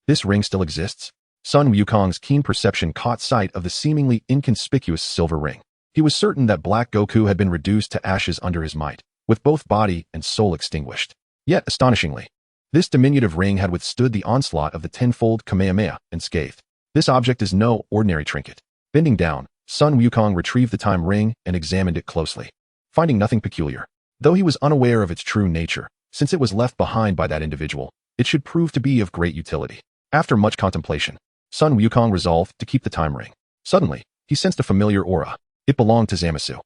This ring still exists? Sun Wukong's keen perception caught sight of the seemingly inconspicuous silver ring. He was certain that Black Goku had been reduced to ashes under his might, with both body and soul extinguished. Yet, astonishingly, this diminutive ring had withstood the onslaught of the tenfold Kamehameha unscathed. This object is no ordinary trinket. Bending down, Sun Wukong retrieved the time ring and examined it closely, finding nothing peculiar. Though he was unaware of its true nature, since it was left behind by that individual, it should prove to be of great utility. After much contemplation, Sun Wukong resolved to keep the time ring. Suddenly, he sensed a familiar aura. It belonged to Zamasu.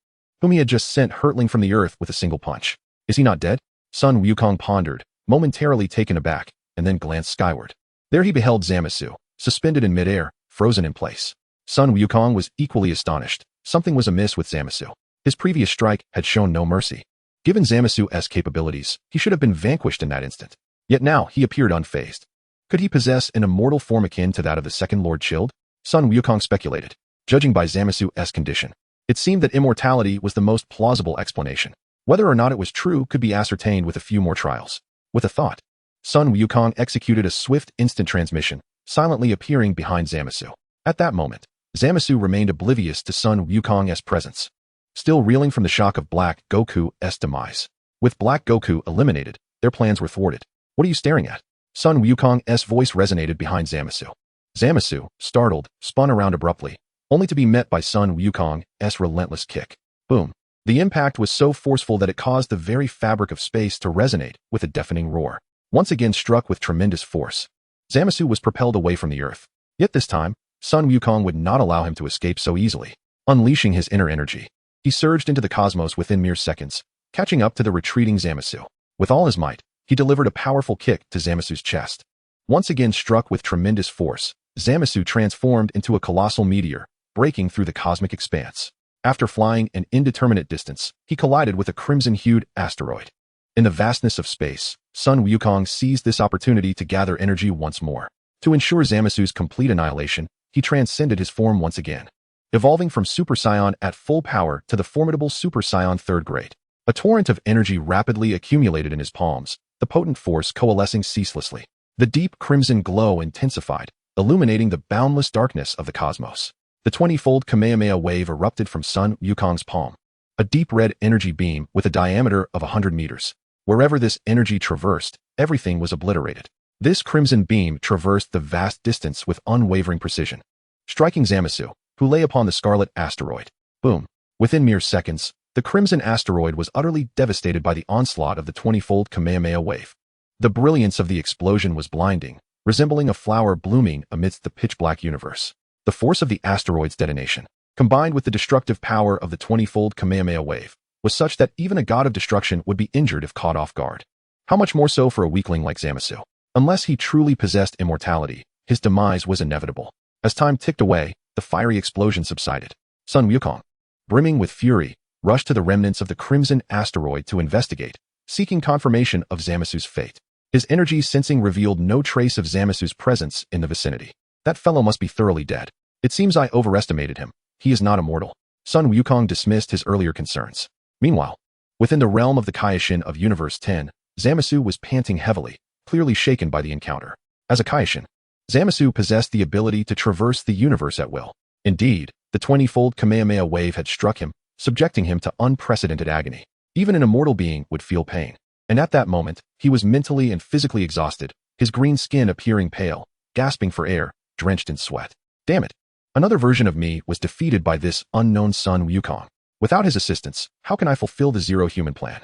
whom he had just sent hurtling from the earth with a single punch. Is he not dead? Sun Wukong pondered, momentarily taken aback, and then glanced skyward. There he beheld Zamasu, suspended in midair, frozen in place. Sun Wukong was equally astonished. Something was amiss with Zamasu. His previous strike had shown no mercy. Given Zamasu's capabilities, he should have been vanquished in that instant. Yet now he appeared unfazed. Could he possess an immortal form akin to that of the second Lord Chilled? Sun Wukong speculated. Judging by Zamasu's condition, it seemed that immortality was the most plausible explanation. Whether or not it was true could be ascertained with a few more trials. With a thought, Sun Wukong executed a swift instant transmission, silently appearing behind Zamasu. At that moment, Zamasu remained oblivious to Sun Wukong's presence, still reeling from the shock of Black Goku's demise. With Black Goku eliminated, their plans were thwarted. What are you staring at? Sun Wukong's voice resonated behind Zamasu. Zamasu, startled, spun around abruptly, only to be met by Sun Wukong's relentless kick. Boom. The impact was so forceful that it caused the very fabric of space to resonate with a deafening roar. Once again struck with tremendous force, Zamasu was propelled away from the earth. Yet this time, Sun Wukong would not allow him to escape so easily. Unleashing his inner energy, he surged into the cosmos within mere seconds, catching up to the retreating Zamasu. With all his might, he delivered a powerful kick to Zamasu's chest. Once again struck with tremendous force, Zamasu transformed into a colossal meteor, breaking through the cosmic expanse. After flying an indeterminate distance, he collided with a crimson-hued asteroid. In the vastness of space, Sun Wukong seized this opportunity to gather energy once more. To ensure Zamasu's complete annihilation, he transcended his form once again, evolving from Super Saiyan at full power to the formidable Super Saiyan 3rd grade. A torrent of energy rapidly accumulated in his palms, the potent force coalescing ceaselessly. The deep crimson glow intensified, illuminating the boundless darkness of the cosmos. The 20-fold Kamehameha wave erupted from Sun Wukong's palm, a deep red energy beam with a diameter of 100 meters. Wherever this energy traversed, everything was obliterated. This crimson beam traversed the vast distance with unwavering precision, striking Zamasu, who lay upon the scarlet asteroid. Boom. Within mere seconds, the crimson asteroid was utterly devastated by the onslaught of the 20-fold Kamehameha wave. The brilliance of the explosion was blinding, resembling a flower blooming amidst the pitch-black universe. The force of the asteroid's detonation, combined with the destructive power of the 20-fold Kamehameha wave, was such that even a god of destruction would be injured if caught off guard. How much more so for a weakling like Zamasu? Unless he truly possessed immortality, his demise was inevitable. As time ticked away, the fiery explosion subsided. Sun Wukong, brimming with fury, rushed to the remnants of the crimson asteroid to investigate, seeking confirmation of Zamasu's fate. His energy sensing revealed no trace of Zamasu's presence in the vicinity. That fellow must be thoroughly dead. It seems I overestimated him. He is not immortal. Sun Wukong dismissed his earlier concerns. Meanwhile, within the realm of the Kaioshin of Universe 10, Zamasu was panting heavily, clearly shaken by the encounter. As a Kaioshin, Zamasu possessed the ability to traverse the universe at will. Indeed, the 20-fold Kamehameha wave had struck him, subjecting him to unprecedented agony. Even an immortal being would feel pain. And at that moment, he was mentally and physically exhausted, his green skin appearing pale, gasping for air, drenched in sweat. Damn it. Another version of me was defeated by this unknown Sun Wukong. Without his assistance, how can I fulfill the zero-human plan?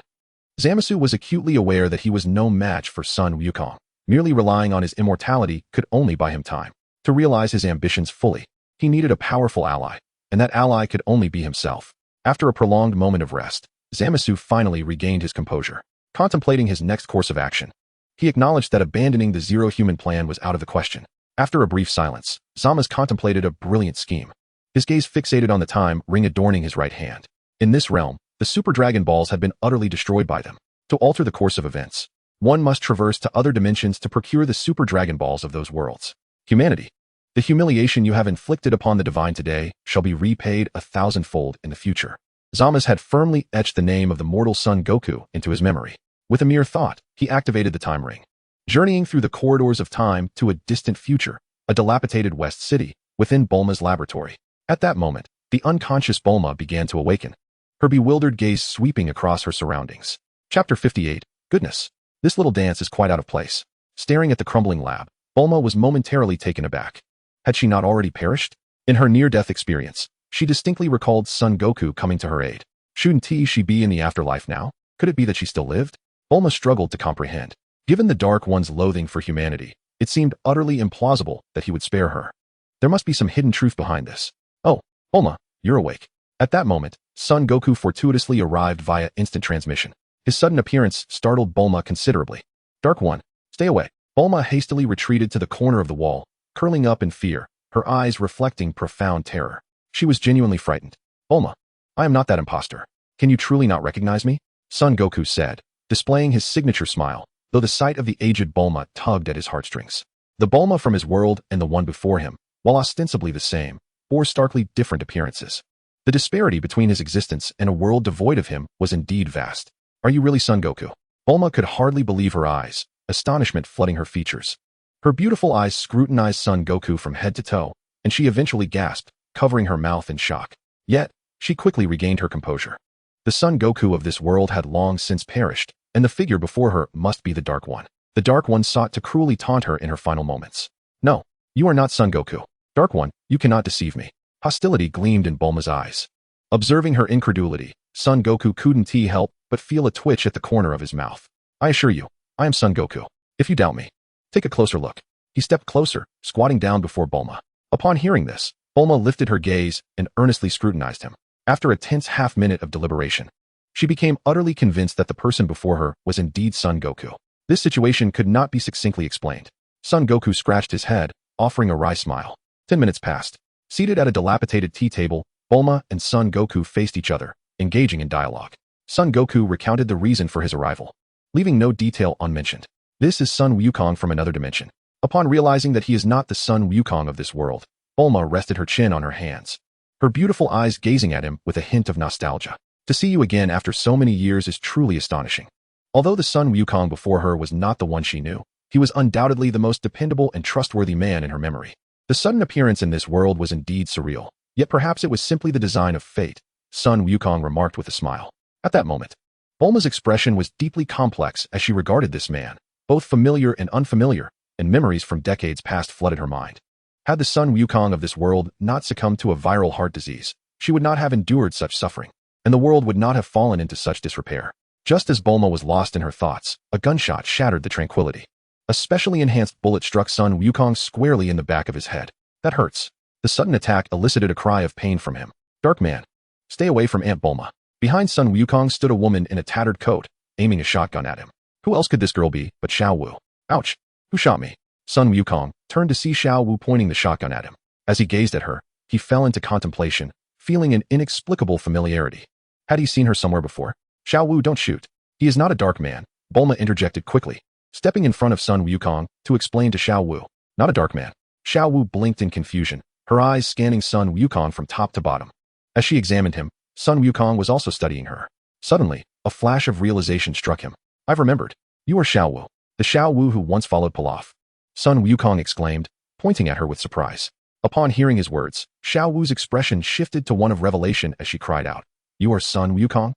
Zamasu was acutely aware that he was no match for Sun Wukong. Merely relying on his immortality could only buy him time. To realize his ambitions fully, he needed a powerful ally, and that ally could only be himself. After a prolonged moment of rest, Zamasu finally regained his composure. Contemplating his next course of action, he acknowledged that abandoning the zero-human plan was out of the question. After a brief silence, Zamasu contemplated a brilliant scheme. His gaze fixated on the time ring adorning his right hand. In this realm, the Super Dragon Balls had been utterly destroyed by them. To alter the course of events, one must traverse to other dimensions to procure the Super Dragon Balls of those worlds. Humanity, the humiliation you have inflicted upon the divine today shall be repaid 1,000-fold in the future. Zamasu had firmly etched the name of the mortal Son Goku into his memory. With a mere thought, he activated the time ring. Journeying through the corridors of time to a distant future, a dilapidated West City, within Bulma's laboratory. At that moment, the unconscious Bulma began to awaken, her bewildered gaze sweeping across her surroundings. Chapter 58. Goodness. This little dance is quite out of place. Staring at the crumbling lab, Bulma was momentarily taken aback. Had she not already perished? In her near-death experience, she distinctly recalled Son Goku coming to her aid. Shouldn't she be in the afterlife now? Could it be that she still lived? Bulma struggled to comprehend. Given the Dark One's loathing for humanity, it seemed utterly implausible that he would spare her. There must be some hidden truth behind this. Oh, Bulma, you're awake. At that moment, Son Goku fortuitously arrived via instant transmission. His sudden appearance startled Bulma considerably. Dark One, stay away. Bulma hastily retreated to the corner of the wall, curling up in fear, her eyes reflecting profound terror. She was genuinely frightened. Bulma, I am not that imposter. Can you truly not recognize me? Son Goku said, displaying his signature smile, though the sight of the aged Bulma tugged at his heartstrings. The Bulma from his world and the one before him, while ostensibly the same, bore starkly different appearances. The disparity between his existence and a world devoid of him was indeed vast. Are you really Son Goku? Bulma could hardly believe her eyes, astonishment flooding her features. Her beautiful eyes scrutinized Son Goku from head to toe, and she eventually gasped, covering her mouth in shock. Yet, she quickly regained her composure. The Son Goku of this world had long since perished, and the figure before her must be the Dark One. The Dark One sought to cruelly taunt her in her final moments. No, you are not Son Goku. Dark One, you cannot deceive me. Hostility gleamed in Bulma's eyes. Observing her incredulity, Son Goku couldn't help but feel a twitch at the corner of his mouth. I assure you, I am Son Goku. If you doubt me, take a closer look. He stepped closer, squatting down before Bulma. Upon hearing this, Bulma lifted her gaze and earnestly scrutinized him. After a tense half-minute of deliberation, she became utterly convinced that the person before her was indeed Son Goku. This situation could not be succinctly explained. Son Goku scratched his head, offering a wry smile. 10 minutes passed. Seated at a dilapidated tea table, Bulma and Son Goku faced each other, engaging in dialogue. Son Goku recounted the reason for his arrival, leaving no detail unmentioned. This is Son Wukong from another dimension. Upon realizing that he is not the Son Wukong of this world, Bulma rested her chin on her hands, her beautiful eyes gazing at him with a hint of nostalgia. To see you again after so many years is truly astonishing. Although the Son Wukong before her was not the one she knew, he was undoubtedly the most dependable and trustworthy man in her memory. The sudden appearance in this world was indeed surreal, yet perhaps it was simply the design of fate, Son Wukong remarked with a smile. At that moment, Bulma's expression was deeply complex as she regarded this man, both familiar and unfamiliar, and memories from decades past flooded her mind. Had the Son Wukong of this world not succumbed to a viral heart disease, she would not have endured such suffering, and the world would not have fallen into such disrepair. Just as Bulma was lost in her thoughts, a gunshot shattered the tranquility. A specially enhanced bullet struck Son Wukong squarely in the back of his head. That hurts. The sudden attack elicited a cry of pain from him. Dark man, stay away from Aunt Bulma. Behind Son Wukong stood a woman in a tattered coat, aiming a shotgun at him. Who else could this girl be but Xiao Wu? Ouch! Who shot me? Son Wukong turned to see Xiao Wu pointing the shotgun at him. As he gazed at her, he fell into contemplation, feeling an inexplicable familiarity. Had he seen her somewhere before? Xiao Wu, don't shoot. He is not a dark man, Bulma interjected quickly, stepping in front of Son Wukong to explain to Xiao Wu. Not a dark man. Xiao Wu blinked in confusion, her eyes scanning Son Wukong from top to bottom. As she examined him, Son Wukong was also studying her. Suddenly, a flash of realization struck him. I've remembered. You are Xiao Wu, the Xiao Wu who once followed Pilaf. Son Wukong exclaimed, pointing at her with surprise. Upon hearing his words, Xiao Wu's expression shifted to one of revelation as she cried out. You are Son Wukong?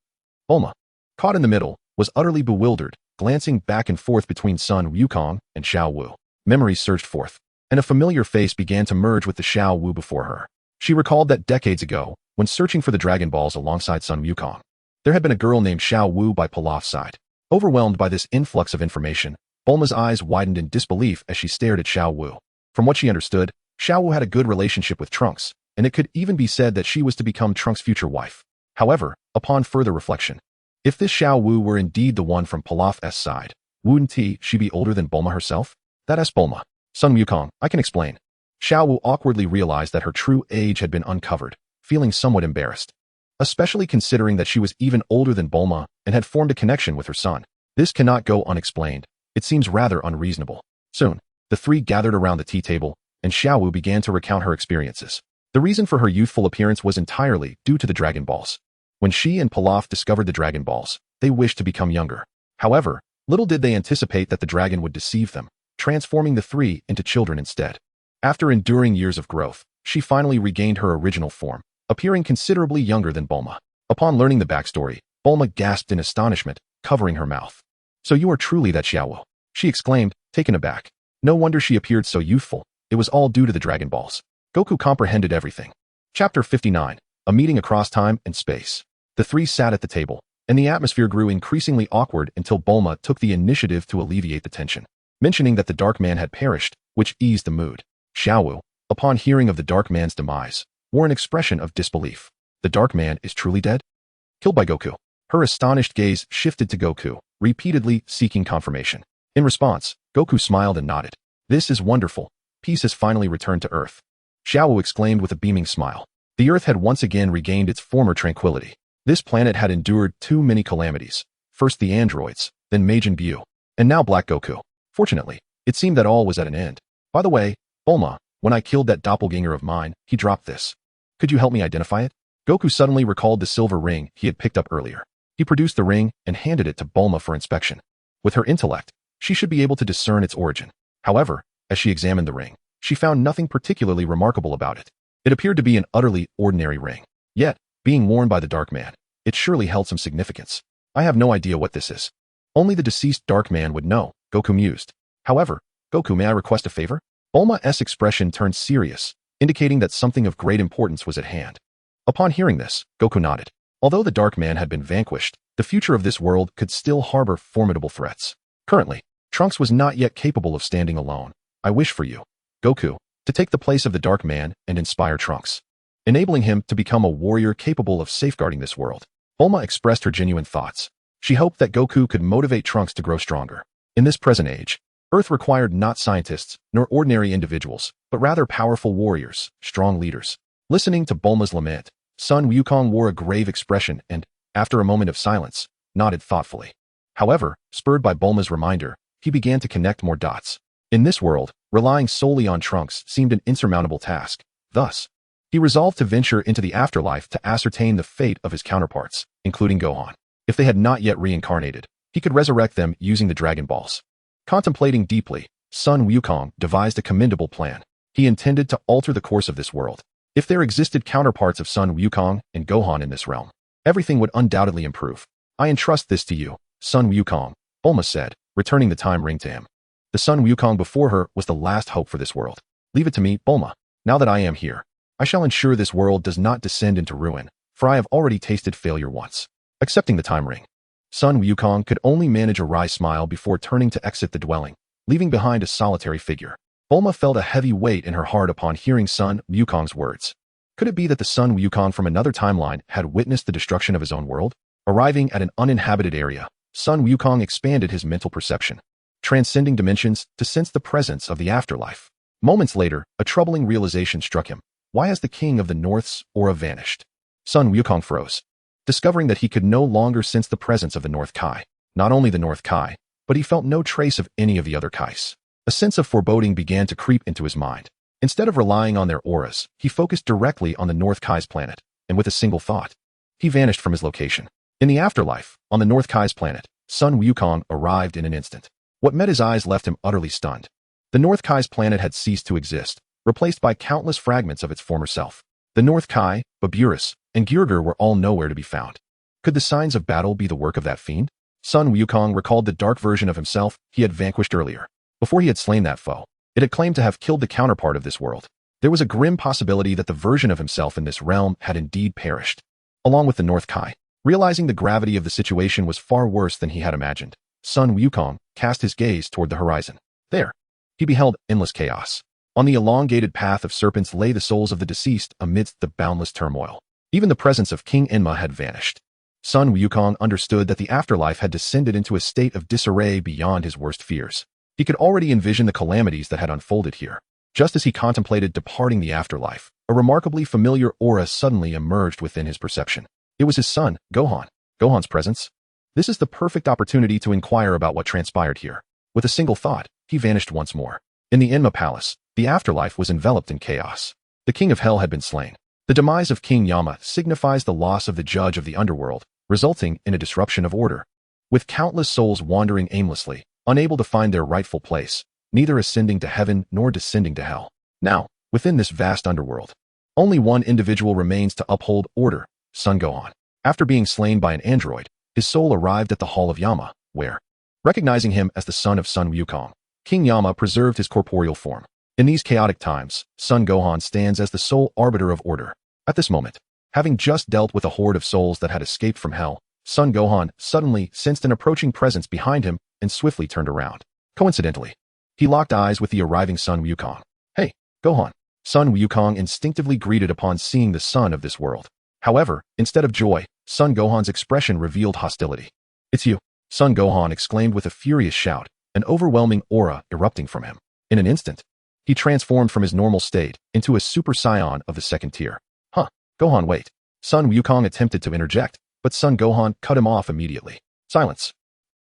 Bulma, caught in the middle, was utterly bewildered, glancing back and forth between Son Wukong and Xiao Wu. Memories surged forth, and a familiar face began to merge with the Xiao Wu before her. She recalled that decades ago, when searching for the Dragon Balls alongside Son Wukong, there had been a girl named Xiao Wu by Pilaf's side. Overwhelmed by this influx of information, Bulma's eyes widened in disbelief as she stared at Xiao Wu. From what she understood, Xiao Wu had a good relationship with Trunks, and it could even be said that she was to become Trunks' future wife. However, upon further reflection, if this Xiao Wu were indeed the one from Pilaf's side, wouldn't she be older than Bulma herself? That asked Bulma. Son Wukong, I can explain. Xiao Wu awkwardly realized that her true age had been uncovered, feeling somewhat embarrassed, especially considering that she was even older than Bulma and had formed a connection with her son. This cannot go unexplained. It seems rather unreasonable. Soon, the three gathered around the tea table, and Xiao Wu began to recount her experiences. The reason for her youthful appearance was entirely due to the Dragon Balls. When she and Pilaf discovered the Dragon Balls, they wished to become younger. However, little did they anticipate that the dragon would deceive them, transforming the three into children instead. After enduring years of growth, she finally regained her original form, appearing considerably younger than Bulma. Upon learning the backstory, Bulma gasped in astonishment, covering her mouth. So you are truly that Xiao Wu, she exclaimed, taken aback. No wonder she appeared so youthful. It was all due to the Dragon Balls. Goku comprehended everything. Chapter 59, A Meeting Across Time and Space. The three sat at the table, and the atmosphere grew increasingly awkward until Bulma took the initiative to alleviate the tension, mentioning that the Dark Man had perished, which eased the mood. Xiao Wu, upon hearing of the Dark Man's demise, wore an expression of disbelief. The Dark Man is truly dead? Killed by Goku. Her astonished gaze shifted to Goku, repeatedly seeking confirmation. In response, Goku smiled and nodded. This is wonderful. Peace has finally returned to Earth. Xiao exclaimed with a beaming smile. The Earth had once again regained its former tranquility. This planet had endured too many calamities. First the androids, then Majin Buu, and now Black Goku. Fortunately, it seemed that all was at an end. By the way, Bulma, when I killed that doppelganger of mine, he dropped this. Could you help me identify it? Goku suddenly recalled the silver ring he had picked up earlier. He produced the ring and handed it to Bulma for inspection. With her intellect, she should be able to discern its origin. However, as she examined the ring, she found nothing particularly remarkable about it. It appeared to be an utterly ordinary ring. Yet, being worn by the Dark Man, it surely held some significance. I have no idea what this is. Only the deceased Dark Man would know, Goku mused. However, Goku, may I request a favor? Bulma's expression turned serious, indicating that something of great importance was at hand. Upon hearing this, Goku nodded. Although the Dark Man had been vanquished, the future of this world could still harbor formidable threats. Currently, Trunks was not yet capable of standing alone. I wish for you, Goku, to take the place of the Dark Man and inspire Trunks, enabling him to become a warrior capable of safeguarding this world. Bulma expressed her genuine thoughts. She hoped that Goku could motivate Trunks to grow stronger. In this present age, Earth required not scientists nor ordinary individuals, but rather powerful warriors, strong leaders. Listening to Bulma's lament, Sun Wukong wore a grave expression and, after a moment of silence, nodded thoughtfully. However, spurred by Bulma's reminder, he began to connect more dots. In this world, relying solely on Trunks seemed an insurmountable task. Thus, he resolved to venture into the afterlife to ascertain the fate of his counterparts, including Gohan. If they had not yet reincarnated, he could resurrect them using the Dragon Balls. Contemplating deeply, Sun Wukong devised a commendable plan. He intended to alter the course of this world. If there existed counterparts of Sun Wukong and Gohan in this realm, everything would undoubtedly improve. I entrust this to you, Sun Wukong, Bulma said, returning the time ring to him. The Sun Wukong before her was the last hope for this world. Leave it to me, Bulma. Now that I am here, I shall ensure this world does not descend into ruin, for I have already tasted failure once. Accepting the time ring, Sun Wukong could only manage a wry smile before turning to exit the dwelling, leaving behind a solitary figure. Bulma felt a heavy weight in her heart upon hearing Sun Wukong's words. Could it be that the Sun Wukong from another timeline had witnessed the destruction of his own world? Arriving at an uninhabited area, Sun Wukong expanded his mental perception, transcending dimensions to sense the presence of the afterlife. Moments later, a troubling realization struck him. Why has the king of the North's aura vanished? Sun Wukong froze, discovering that he could no longer sense the presence of the North Kai. Not only the North Kai, but he felt no trace of any of the other Kais. A sense of foreboding began to creep into his mind. Instead of relying on their auras, he focused directly on the North Kai's planet, and with a single thought, he vanished from his location. In the afterlife, on the North Kai's planet, Sun Wukong arrived in an instant. What met his eyes left him utterly stunned. The North Kai's planet had ceased to exist, replaced by countless fragments of its former self. The North Kai, Beerus, and Gyurger were all nowhere to be found. Could the signs of battle be the work of that fiend? Sun Wukong recalled the dark version of himself he had vanquished earlier. Before he had slain that foe, it had claimed to have killed the counterpart of this world. There was a grim possibility that the version of himself in this realm had indeed perished, along with the North Kai. Realizing the gravity of the situation was far worse than he had imagined, Sun Wukong cast his gaze toward the horizon. There, he beheld endless chaos. On the elongated path of serpents lay the souls of the deceased amidst the boundless turmoil. Even the presence of King Enma had vanished. Sun Wukong understood that the afterlife had descended into a state of disarray beyond his worst fears. He could already envision the calamities that had unfolded here. Just as he contemplated departing the afterlife, a remarkably familiar aura suddenly emerged within his perception. It was his son, Gohan. Gohan's presence? This is the perfect opportunity to inquire about what transpired here. With a single thought, he vanished once more. In the Enma Palace, the afterlife was enveloped in chaos. The King of Hell had been slain. The demise of King Yama signifies the loss of the judge of the underworld, resulting in a disruption of order. With countless souls wandering aimlessly, unable to find their rightful place, neither ascending to heaven nor descending to hell. Now, within this vast underworld, only one individual remains to uphold order, Son Gohan. After being slain by an android, his soul arrived at the Hall of Yama, where, recognizing him as the son of Sun Wukong, King Yama preserved his corporeal form. In these chaotic times, Son Gohan stands as the sole arbiter of order. At this moment, having just dealt with a horde of souls that had escaped from hell, Son Gohan suddenly sensed an approaching presence behind him and swiftly turned around. Coincidentally, he locked eyes with the arriving Sun Wukong. Hey, Gohan. Sun Wukong instinctively greeted upon seeing the son of this world. However, instead of joy, Son Gohan's expression revealed hostility. "It's you!" Son Gohan exclaimed with a furious shout, an overwhelming aura erupting from him. In an instant, he transformed from his normal state into a Super Saiyan of the second tier. "Huh, Gohan, wait." Sun Wukong attempted to interject, but Son Gohan cut him off immediately. "Silence.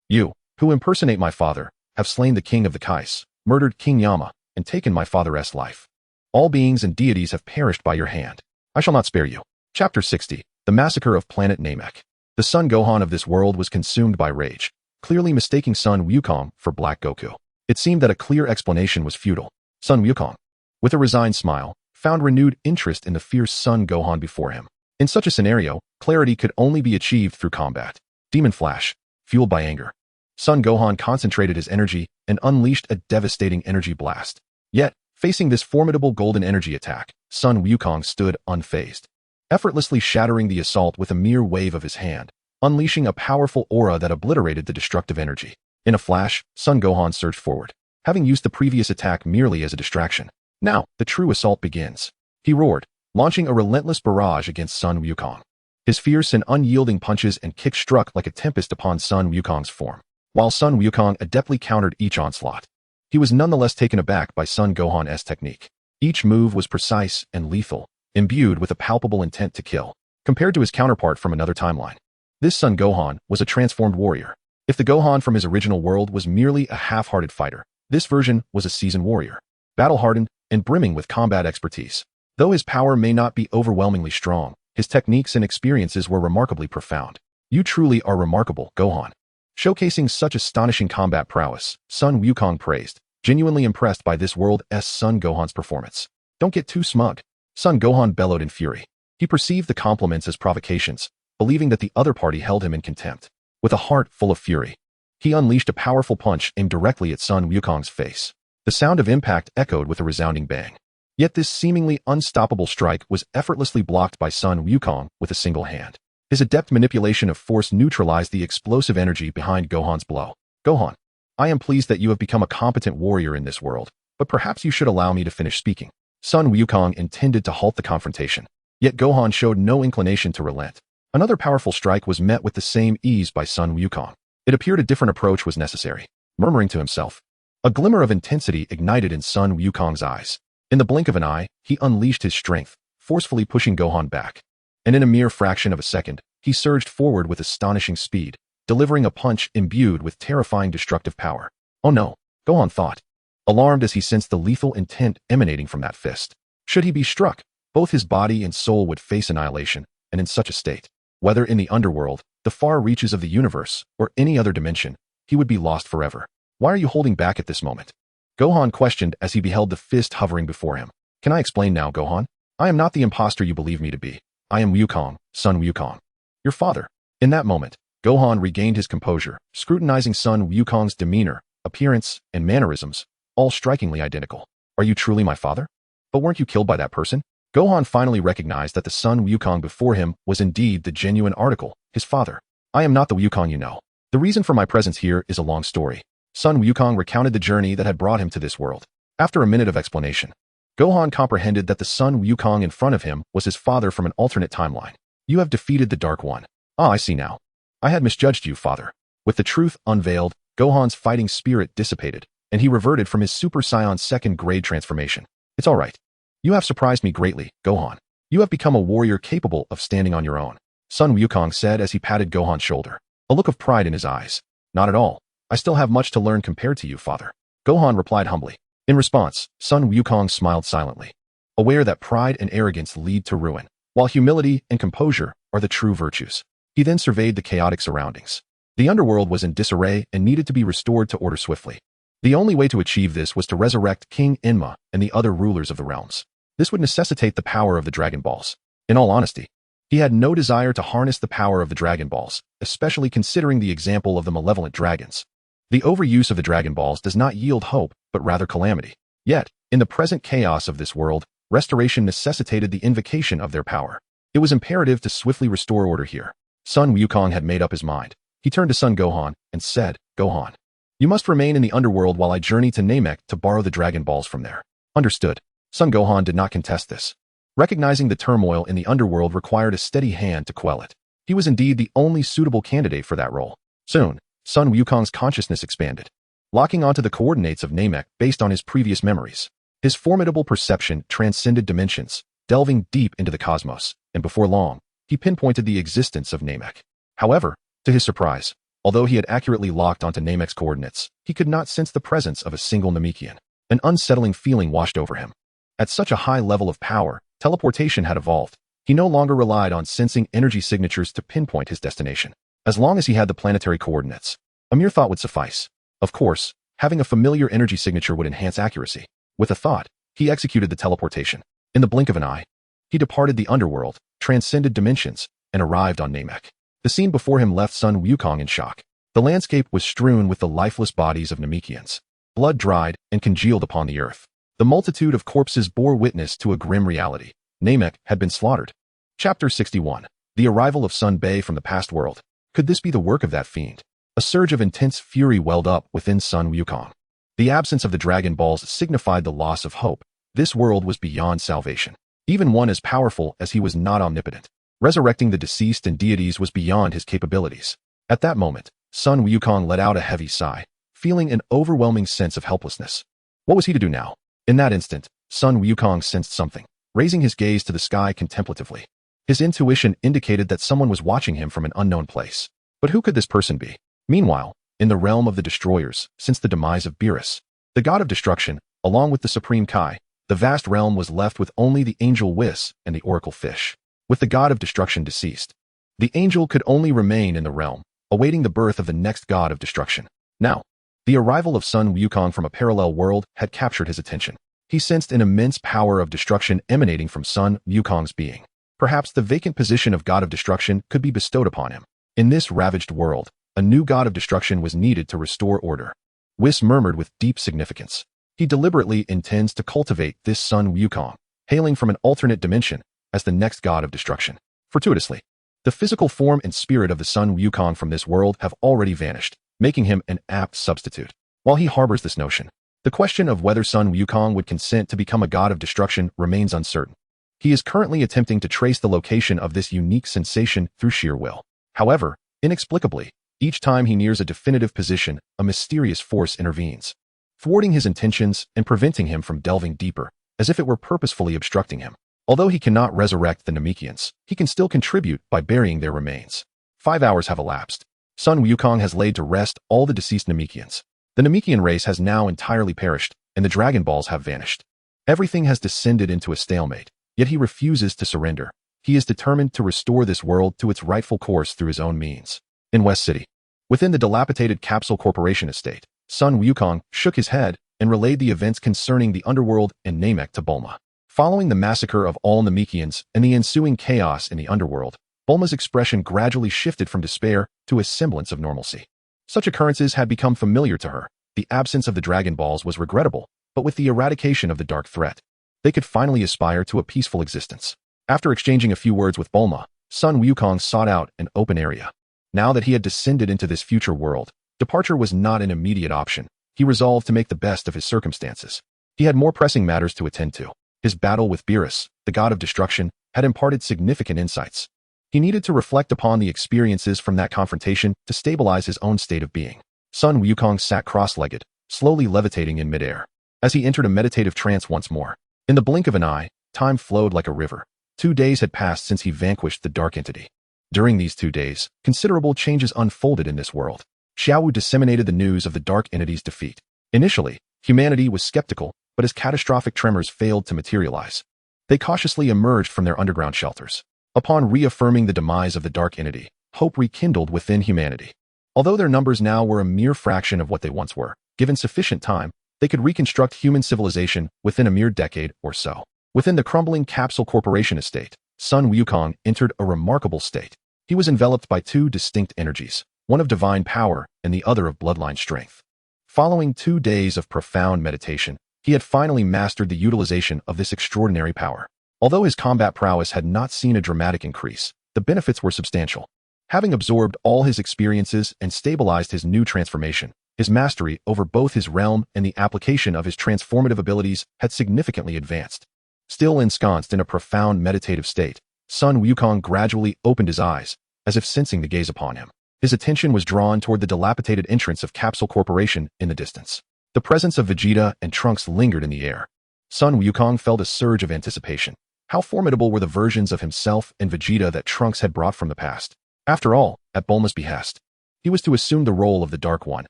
You, who impersonate my father, have slain the king of the Kais, murdered King Yama, and taken my father's life. All beings and deities have perished by your hand. I shall not spare you." Chapter 60, The Massacre of Planet Namek. The Son Gohan of this world was consumed by rage, clearly mistaking Son Wukong for Black Goku. It seemed that a clear explanation was futile. Son Wukong, with a resigned smile, found renewed interest in the fierce Son Gohan before him. In such a scenario, clarity could only be achieved through combat. Demon Flash, fueled by anger. Son Gohan concentrated his energy and unleashed a devastating energy blast. Yet, facing this formidable golden energy attack, Son Wukong stood unfazed, effortlessly shattering the assault with a mere wave of his hand, unleashing a powerful aura that obliterated the destructive energy. In a flash, Son Gohan surged forward, having used the previous attack merely as a distraction. Now, the true assault begins. He roared, launching a relentless barrage against Son Wukong. His fierce and unyielding punches and kicks struck like a tempest upon Son Wukong's form. While Son Wukong adeptly countered each onslaught, he was nonetheless taken aback by Son Gohan's technique. Each move was precise and lethal, imbued with a palpable intent to kill. Compared to his counterpart from another timeline, this Son Gohan was a transformed warrior. If the Gohan from his original world was merely a half-hearted fighter, this version was a seasoned warrior, battle-hardened and brimming with combat expertise. Though his power may not be overwhelmingly strong, his techniques and experiences were remarkably profound. "You truly are remarkable, Gohan." Showcasing such astonishing combat prowess, Son Wukong praised, genuinely impressed by this world's Son Gohan's performance. "Don't get too smug." Son Gohan bellowed in fury. He perceived the compliments as provocations, believing that the other party held him in contempt. With a heart full of fury, he unleashed a powerful punch aimed directly at Son Wukong's face. The sound of impact echoed with a resounding bang. Yet this seemingly unstoppable strike was effortlessly blocked by Son Wukong with a single hand. His adept manipulation of force neutralized the explosive energy behind Gohan's blow. "Gohan, I am pleased that you have become a competent warrior in this world, but perhaps you should allow me to finish speaking." Son Wukong intended to halt the confrontation, yet Gohan showed no inclination to relent. Another powerful strike was met with the same ease by Son Wukong. It appeared a different approach was necessary. Murmuring to himself, a glimmer of intensity ignited in Son Wukong's eyes. In the blink of an eye, he unleashed his strength, forcefully pushing Gohan back. And in a mere fraction of a second, he surged forward with astonishing speed, delivering a punch imbued with terrifying destructive power. "Oh no," Gohan thought, alarmed as he sensed the lethal intent emanating from that fist. Should he be struck, both his body and soul would face annihilation, and in such a state, whether in the underworld, the far reaches of the universe, or any other dimension, he would be lost forever. "Why are you holding back at this moment?" Gohan questioned as he beheld the fist hovering before him. "Can I explain now, Gohan? I am not the imposter you believe me to be. I am Wukong, Son Wukong, your father." In that moment, Gohan regained his composure, scrutinizing Son Wukong's demeanor, appearance, and mannerisms, all strikingly identical. "Are you truly my father? But weren't you killed by that person?" Gohan finally recognized that the Son Wukong before him was indeed the genuine article, his father. "I am not the Wukong you know. The reason for my presence here is a long story." Son Wukong recounted the journey that had brought him to this world. After a minute of explanation, Gohan comprehended that the Son Wukong in front of him was his father from an alternate timeline. "You have defeated the Dark One. Ah, I see now. I had misjudged you, father." With the truth unveiled, Gohan's fighting spirit dissipated, and he reverted from his Super Saiyan second-grade transformation. "It's all right. You have surprised me greatly, Gohan. You have become a warrior capable of standing on your own," Son Wukong said as he patted Gohan's shoulder, a look of pride in his eyes. "Not at all. I still have much to learn compared to you, father," Gohan replied humbly. In response, Son Wukong smiled silently, aware that pride and arrogance lead to ruin, while humility and composure are the true virtues. He then surveyed the chaotic surroundings. The underworld was in disarray and needed to be restored to order swiftly. The only way to achieve this was to resurrect King Enma and the other rulers of the realms. This would necessitate the power of the Dragon Balls. In all honesty, he had no desire to harness the power of the Dragon Balls, especially considering the example of the malevolent dragons. The overuse of the Dragon Balls does not yield hope, but rather calamity. Yet, in the present chaos of this world, restoration necessitated the invocation of their power. It was imperative to swiftly restore order here. Son Wukong had made up his mind. He turned to Son Gohan and said, "Gohan, you must remain in the underworld while I journey to Namek to borrow the Dragon Balls from there." "Understood." Son Gohan did not contest this. Recognizing the turmoil in the underworld required a steady hand to quell it. He was indeed the only suitable candidate for that role. Soon, Sun Wukong's consciousness expanded, locking onto the coordinates of Namek based on his previous memories. His formidable perception transcended dimensions, delving deep into the cosmos, and before long, he pinpointed the existence of Namek. However, to his surprise, although he had accurately locked onto Namek's coordinates, he could not sense the presence of a single Namekian. An unsettling feeling washed over him. At such a high level of power, teleportation had evolved. He no longer relied on sensing energy signatures to pinpoint his destination. As long as he had the planetary coordinates, a mere thought would suffice. Of course, having a familiar energy signature would enhance accuracy. With a thought, he executed the teleportation. In the blink of an eye, he departed the underworld, transcended dimensions, and arrived on Namek. The scene before him left Sun Wukong in shock. The landscape was strewn with the lifeless bodies of Namekians. Blood dried and congealed upon the earth. The multitude of corpses bore witness to a grim reality. Namek had been slaughtered. Chapter 61. The arrival of Sun Bei from the past world. Could this be the work of that fiend? A surge of intense fury welled up within Sun Wukong. The absence of the Dragon Balls signified the loss of hope. This world was beyond salvation. Even one as powerful as he was not omnipotent. Resurrecting the deceased and deities was beyond his capabilities. At that moment, Sun Wukong let out a heavy sigh, feeling an overwhelming sense of helplessness. What was he to do now? In that instant, Sun Wukong sensed something, raising his gaze to the sky contemplatively. His intuition indicated that someone was watching him from an unknown place. But who could this person be? Meanwhile, in the realm of the destroyers, since the demise of Beerus, the god of destruction, along with the Supreme Kai, the vast realm was left with only the angel Whis and the oracle Fish. With the god of destruction deceased, the angel could only remain in the realm, awaiting the birth of the next god of destruction. Now, the arrival of Sun Wukong from a parallel world had captured his attention. He sensed an immense power of destruction emanating from Sun Wukong's being. Perhaps the vacant position of god of destruction could be bestowed upon him. In this ravaged world, a new god of destruction was needed to restore order. Whis murmured with deep significance. He deliberately intends to cultivate this Sun Wukong, hailing from an alternate dimension, as the next god of destruction. Fortuitously, the physical form and spirit of the Sun Wukong from this world have already vanished, making him an apt substitute. While he harbors this notion, the question of whether Sun Wukong would consent to become a god of destruction remains uncertain. He is currently attempting to trace the location of this unique sensation through sheer will. However, inexplicably, each time he nears a definitive position, a mysterious force intervenes, thwarting his intentions and preventing him from delving deeper, as if it were purposefully obstructing him. Although he cannot resurrect the Namekians, he can still contribute by burying their remains. 5 hours have elapsed. Sun Wukong has laid to rest all the deceased Namekians. The Namekian race has now entirely perished, and the Dragon Balls have vanished. Everything has descended into a stalemate, yet he refuses to surrender. He is determined to restore this world to its rightful course through his own means. In West City, within the dilapidated Capsule Corporation estate, Sun Wukong shook his head and relayed the events concerning the underworld and Namek to Bulma. Following the massacre of all Namekians and the ensuing chaos in the underworld, Bulma's expression gradually shifted from despair to a semblance of normalcy. Such occurrences had become familiar to her. The absence of the Dragon Balls was regrettable, but with the eradication of the dark threat, they could finally aspire to a peaceful existence. After exchanging a few words with Bulma, Sun Wukong sought out an open area. Now that he had descended into this future world, departure was not an immediate option. He resolved to make the best of his circumstances. He had more pressing matters to attend to. His battle with Beerus, the god of destruction, had imparted significant insights. He needed to reflect upon the experiences from that confrontation to stabilize his own state of being. Sun Wukong sat cross-legged, slowly levitating in midair, as he entered a meditative trance once more. In the blink of an eye, time flowed like a river. 2 days had passed since he vanquished the dark entity. During these 2 days, considerable changes unfolded in this world. Xiaowu disseminated the news of the dark entity's defeat. Initially, humanity was skeptical, but as catastrophic tremors failed to materialize, they cautiously emerged from their underground shelters. Upon reaffirming the demise of the dark entity, hope rekindled within humanity. Although their numbers now were a mere fraction of what they once were, given sufficient time, they could reconstruct human civilization within a mere decade or so. Within the crumbling Capsule Corporation estate, Sun Wukong entered a remarkable state. He was enveloped by 2 distinct energies, one of divine power and the other of bloodline strength. Following 2 days of profound meditation, he had finally mastered the utilization of this extraordinary power. Although his combat prowess had not seen a dramatic increase, the benefits were substantial. Having absorbed all his experiences and stabilized his new transformation, his mastery over both his realm and the application of his transformative abilities had significantly advanced. Still ensconced in a profound meditative state, Sun Wukong gradually opened his eyes, as if sensing the gaze upon him. His attention was drawn toward the dilapidated entrance of Capsule Corporation in the distance. The presence of Vegeta and Trunks lingered in the air. Sun Wukong felt a surge of anticipation. How formidable were the versions of himself and Vegeta that Trunks had brought from the past? After all, at Bulma's behest, he was to assume the role of the Dark One,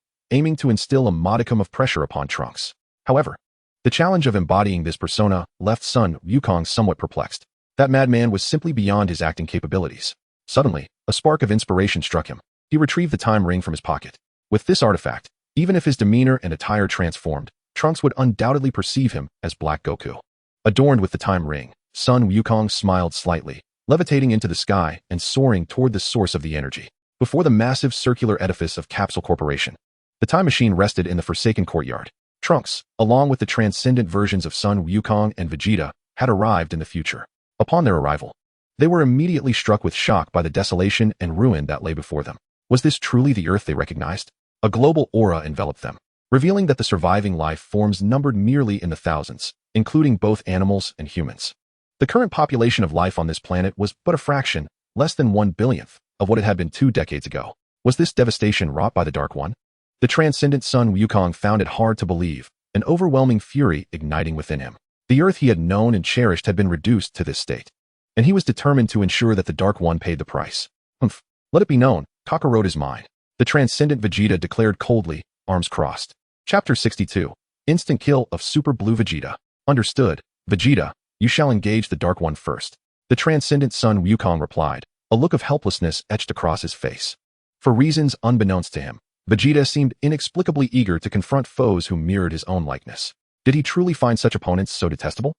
aiming to instill a modicum of pressure upon Trunks. However, the challenge of embodying this persona left Sun Wukong somewhat perplexed. That madman was simply beyond his acting capabilities. Suddenly, a spark of inspiration struck him. He retrieved the time ring from his pocket. With this artifact, even if his demeanor and attire transformed, Trunks would undoubtedly perceive him as Black Goku. Adorned with the time ring, Sun Wukong smiled slightly, levitating into the sky and soaring toward the source of the energy. Before the massive circular edifice of Capsule Corporation, the time machine rested in the forsaken courtyard. Trunks, along with the transcendent versions of Sun Wukong and Vegeta, had arrived in the future. Upon their arrival, they were immediately struck with shock by the desolation and ruin that lay before them. Was this truly the Earth they recognized? A global aura enveloped them, revealing that the surviving life forms numbered merely in the thousands, including both animals and humans. The current population of life on this planet was but a fraction, less than 1/1,000,000th, of what it had been 2 decades ago. Was this devastation wrought by the Dark One? The transcendent Sun Wukong found it hard to believe, an overwhelming fury igniting within him. The Earth he had known and cherished had been reduced to this state, and he was determined to ensure that the Dark One paid the price. Let it be known, Kakarot is mine. The transcendent Vegeta declared coldly, arms crossed. Chapter 62. Instant kill of Super Blue Vegeta. Understood, Vegeta, you shall engage the Dark One first. The transcendent Sun Wukong replied, a look of helplessness etched across his face. For reasons unbeknownst to him, Vegeta seemed inexplicably eager to confront foes who mirrored his own likeness. Did he truly find such opponents so detestable?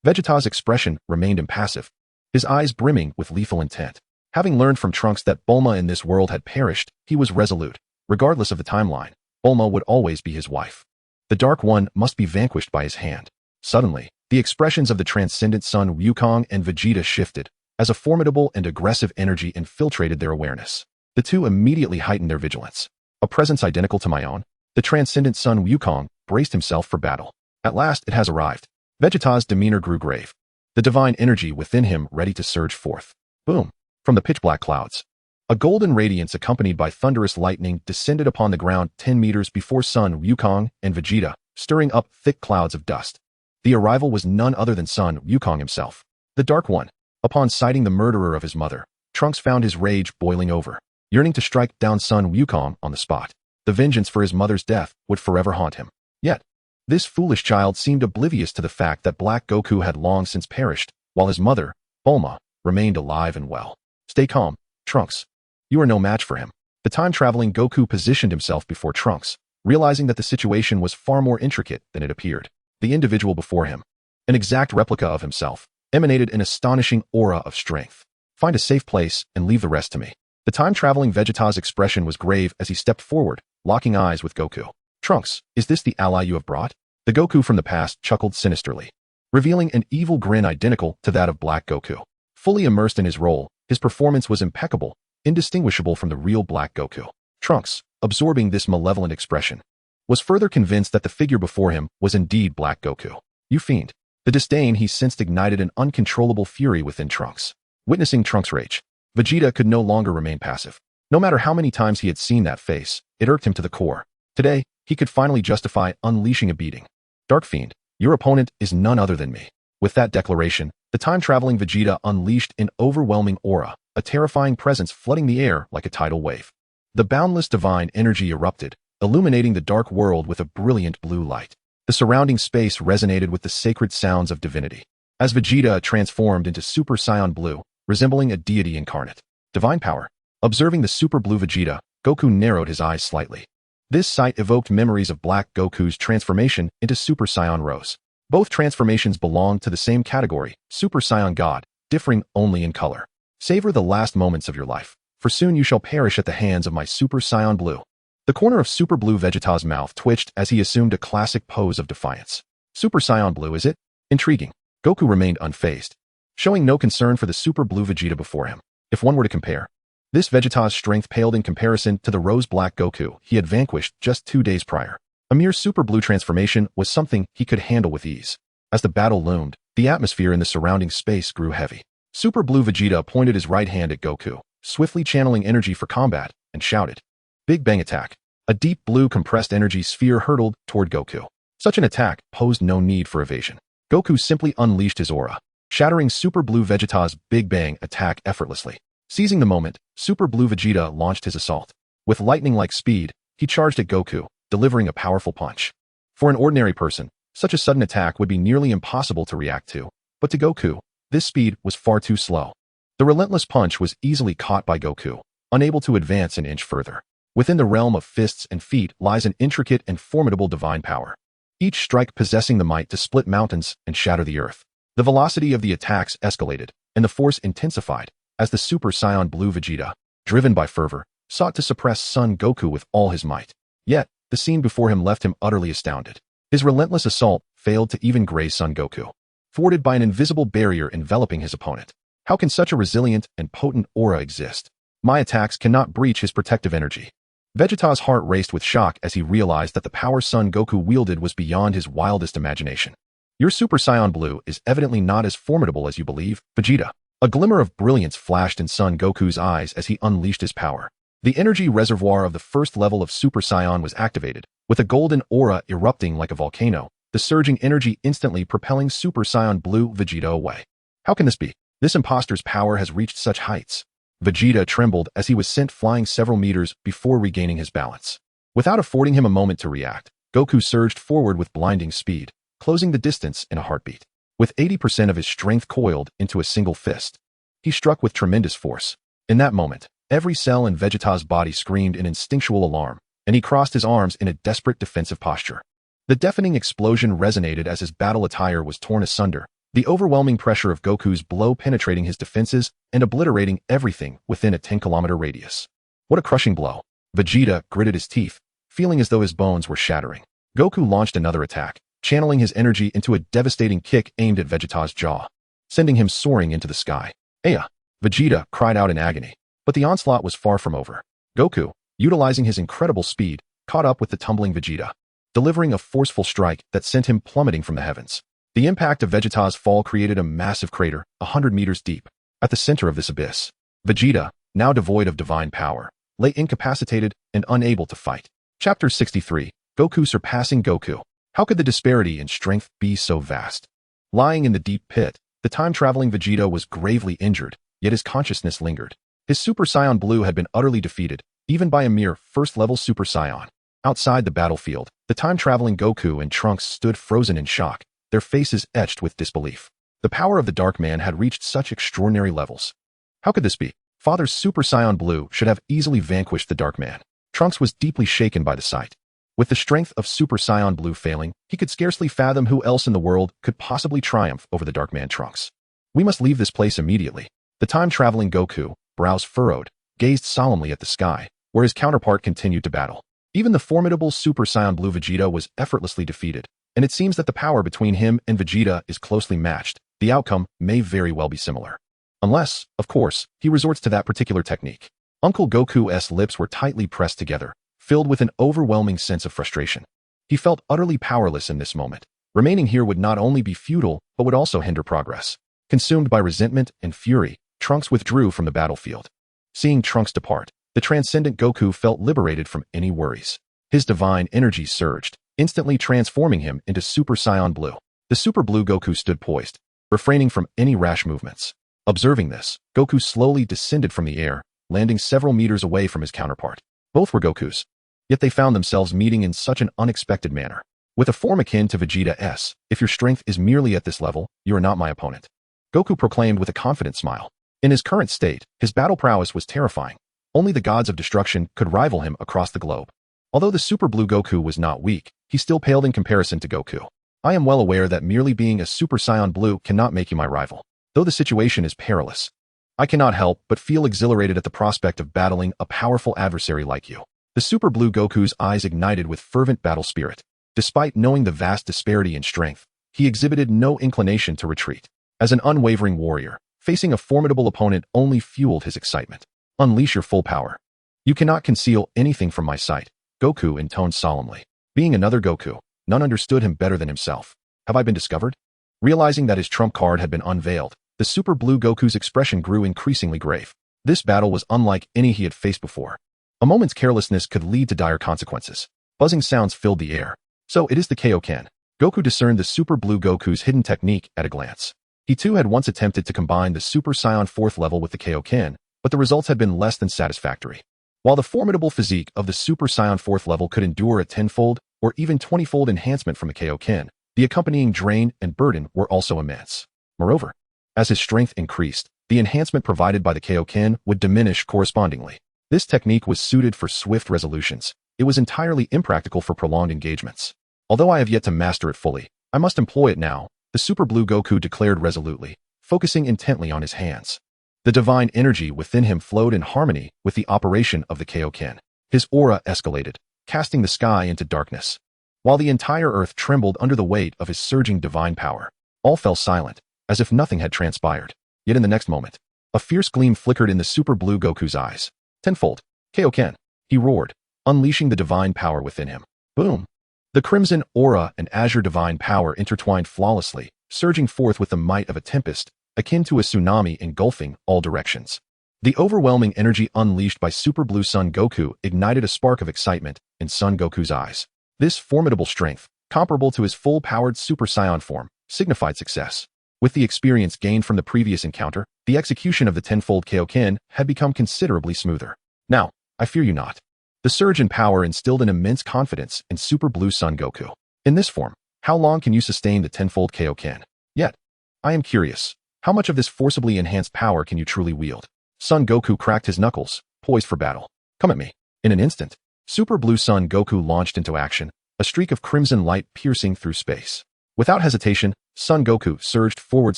Vegeta's expression remained impassive, his eyes brimming with lethal intent. Having learned from Trunks that Bulma in this world had perished, he was resolute. Regardless of the timeline, Bulma would always be his wife. The Dark One must be vanquished by his hand. Suddenly, the expressions of the transcendent Sun Wukong and Vegeta shifted, as a formidable and aggressive energy infiltrated their awareness. The two immediately heightened their vigilance. A presence identical to my own, the transcendent Sun Wukong braced himself for battle. At last it has arrived. Vegeta's demeanor grew grave, the divine energy within him ready to surge forth. Boom! From the pitch-black clouds, a golden radiance accompanied by thunderous lightning descended upon the ground 10 meters before Sun Wukong and Vegeta, stirring up thick clouds of dust. The arrival was none other than Sun Wukong himself, the Dark One. Upon sighting the murderer of his mother, Trunks found his rage boiling over, yearning to strike down Sun Wukong on the spot. The vengeance for his mother's death would forever haunt him. Yet, this foolish child seemed oblivious to the fact that Black Goku had long since perished, while his mother, Bulma, remained alive and well. Stay calm, Trunks. You are no match for him. The time-traveling Goku positioned himself before Trunks, realizing that the situation was far more intricate than it appeared. The individual before him, an exact replica of himself, emanated an astonishing aura of strength. Find a safe place and leave the rest to me. The time-traveling Vegeta's expression was grave as he stepped forward, locking eyes with Goku. Trunks, is this the ally you have brought? The Goku from the past chuckled sinisterly, revealing an evil grin identical to that of Black Goku. Fully immersed in his role, his performance was impeccable, indistinguishable from the real Black Goku. Trunks, absorbing this malevolent expression, was further convinced that the figure before him was indeed Black Goku. You fiend. The disdain he sensed ignited an uncontrollable fury within Trunks. Witnessing Trunks' rage, Vegeta could no longer remain passive. No matter how many times he had seen that face, it irked him to the core. Today, he could finally justify unleashing a beating. Dark Fiend, your opponent is none other than me. With that declaration, the time-traveling Vegeta unleashed an overwhelming aura, a terrifying presence flooding the air like a tidal wave. The boundless divine energy erupted, illuminating the dark world with a brilliant blue light. The surrounding space resonated with the sacred sounds of divinity. As Vegeta transformed into Super Saiyan Blue, resembling a deity incarnate. Divine power. Observing the Super Blue Vegeta, Goku narrowed his eyes slightly. This sight evoked memories of Black Goku's transformation into Super Saiyan Rose. Both transformations belonged to the same category, Super Saiyan God, differing only in color. Savor the last moments of your life, for soon you shall perish at the hands of my Super Saiyan Blue. The corner of Super Blue Vegeta's mouth twitched as he assumed a classic pose of defiance. Super Saiyan Blue, is it? Intriguing. Goku remained unfazed, showing no concern for the Super Blue Vegeta before him. If one were to compare, this Vegeta's strength paled in comparison to the rose-black Goku he had vanquished just 2 days prior. A mere Super Blue transformation was something he could handle with ease. As the battle loomed, The atmosphere in the surrounding space grew heavy. Super Blue Vegeta pointed his right hand at Goku, swiftly channeling energy for combat, and shouted, "Big Bang Attack!" A deep blue compressed energy sphere hurtled toward Goku. Such an attack posed no need for evasion. Goku simply unleashed his aura, shattering Super Blue Vegeta's Big Bang Attack effortlessly. Seizing the moment, Super Blue Vegeta launched his assault. With lightning-like speed, he charged at Goku, delivering a powerful punch. For an ordinary person, such a sudden attack would be nearly impossible to react to, but to Goku, this speed was far too slow. The relentless punch was easily caught by Goku, unable to advance an inch further. Within the realm of fists and feet lies an intricate and formidable divine power, each strike possessing the might to split mountains and shatter the earth. The velocity of the attacks escalated, and the force intensified, as the Super Saiyan Blue Vegeta, driven by fervor, sought to suppress Son Goku with all his might. Yet, the scene before him left him utterly astounded. His relentless assault failed to even graze Son Goku, thwarted by an invisible barrier enveloping his opponent. How can such a resilient and potent aura exist? My attacks cannot breach his protective energy. Vegeta's heart raced with shock as he realized that the power Son Goku wielded was beyond his wildest imagination. Your Super Saiyan Blue is evidently not as formidable as you believe, Vegeta. A glimmer of brilliance flashed in Son Goku's eyes as he unleashed his power. The energy reservoir of the first level of Super Saiyan was activated, with a golden aura erupting like a volcano, the surging energy instantly propelling Super Saiyan Blue Vegeta away. How can this be? This imposter's power has reached such heights. Vegeta trembled as he was sent flying several meters before regaining his balance. Without affording him a moment to react, Goku surged forward with blinding speed, closing the distance in a heartbeat. With 80% of his strength coiled into a single fist, he struck with tremendous force. In that moment, every cell in Vegeta's body screamed in instinctual alarm, and he crossed his arms in a desperate defensive posture. The deafening explosion resonated as his battle attire was torn asunder, the overwhelming pressure of Goku's blow penetrating his defenses and obliterating everything within a 10-kilometer radius. What a crushing blow. Vegeta gritted his teeth, feeling as though his bones were shattering. Goku launched another attack, channeling his energy into a devastating kick aimed at Vegeta's jaw, sending him soaring into the sky. "Aya!" Vegeta cried out in agony. But the onslaught was far from over. Goku, utilizing his incredible speed, caught up with the tumbling Vegeta, delivering a forceful strike that sent him plummeting from the heavens. The impact of Vegeta's fall created a massive crater, 100 meters deep. At the center of this abyss, Vegeta, now devoid of divine power, lay incapacitated and unable to fight. Chapter 63, Goku Surpassing Goku. How could the disparity in strength be so vast? Lying in the deep pit, the time-traveling Vegeta was gravely injured, yet his consciousness lingered. His Super Saiyan Blue had been utterly defeated, even by a mere first-level Super Saiyan. Outside the battlefield, the time-traveling Goku and Trunks stood frozen in shock, their faces etched with disbelief. The power of the Dark Man had reached such extraordinary levels. How could this be? Father's Super Saiyan Blue should have easily vanquished the Dark Man. Trunks was deeply shaken by the sight. With the strength of Super Saiyan Blue failing, he could scarcely fathom who else in the world could possibly triumph over the Dark Man Trunks. "We must leave this place immediately." The time-traveling Goku, brows furrowed, gazed solemnly at the sky, where his counterpart continued to battle. Even the formidable Super Saiyan Blue Vegeta was effortlessly defeated, and it seems that the power between him and Vegeta is closely matched. The outcome may very well be similar. Unless, of course, he resorts to that particular technique. Uncle Goku's lips were tightly pressed together, filled with an overwhelming sense of frustration. He felt utterly powerless in this moment. Remaining here would not only be futile, but would also hinder progress. Consumed by resentment and fury, Trunks withdrew from the battlefield. Seeing Trunks depart, the transcendent Goku felt liberated from any worries. His divine energy surged, instantly transforming him into Super Saiyan Blue. The Super Blue Goku stood poised, refraining from any rash movements. Observing this, Goku slowly descended from the air, landing several meters away from his counterpart. Both were Gokus, yet they found themselves meeting in such an unexpected manner. With a form akin to Vegeta's, "If your strength is merely at this level, you are not my opponent," Goku proclaimed with a confident smile. In his current state, his battle prowess was terrifying. Only the gods of destruction could rival him across the globe. Although the Super Blue Goku was not weak, he still paled in comparison to Goku. "I am well aware that merely being a Super Saiyan Blue cannot make you my rival. Though the situation is perilous, I cannot help but feel exhilarated at the prospect of battling a powerful adversary like you." The Super Blue Goku's eyes ignited with fervent battle spirit. Despite knowing the vast disparity in strength, he exhibited no inclination to retreat. As an unwavering warrior, facing a formidable opponent only fueled his excitement. "Unleash your full power. You cannot conceal anything from my sight," Goku intoned solemnly. Being another Goku, none understood him better than himself. "Have I been discovered?" Realizing that his trump card had been unveiled, the Super Blue Goku's expression grew increasingly grave. This battle was unlike any he had faced before. A moment's carelessness could lead to dire consequences. Buzzing sounds filled the air. So it is the Kaioken. Goku discerned the Super Blue Goku's hidden technique at a glance. He too had once attempted to combine the Super Saiyan 4th level with the Kaioken, but the results had been less than satisfactory. While the formidable physique of the Super Saiyan 4th level could endure a 10-fold or even 20-fold enhancement from the Kaioken, the accompanying drain and burden were also immense. Moreover, as his strength increased, the enhancement provided by the Kaioken would diminish correspondingly. This technique was suited for swift resolutions. It was entirely impractical for prolonged engagements. Although I have yet to master it fully, I must employ it now, the Super Blue Goku declared resolutely, focusing intently on his hands. The divine energy within him flowed in harmony with the operation of the Kaioken. His aura escalated, casting the sky into darkness. While the entire earth trembled under the weight of his surging divine power, all fell silent, as if nothing had transpired. Yet in the next moment, a fierce gleam flickered in the Super Blue Goku's eyes. Tenfold. Kaioken. He roared, unleashing the divine power within him. Boom. The crimson aura and azure divine power intertwined flawlessly, surging forth with the might of a tempest, akin to a tsunami engulfing all directions. The overwhelming energy unleashed by Super Blue Son Goku ignited a spark of excitement in Son Goku's eyes. This formidable strength, comparable to his full-powered Super Saiyan form, signified success. With the experience gained from the previous encounter, the execution of the tenfold Kaioken had become considerably smoother. Now, I fear you not. The surge in power instilled an immense confidence in Super Blue Son Goku. In this form, how long can you sustain the tenfold Kaioken? Yet, I am curious, how much of this forcibly enhanced power can you truly wield? Son Goku cracked his knuckles, poised for battle. Come at me. In an instant, Super Blue Son Goku launched into action, a streak of crimson light piercing through space. Without hesitation, Son Goku surged forward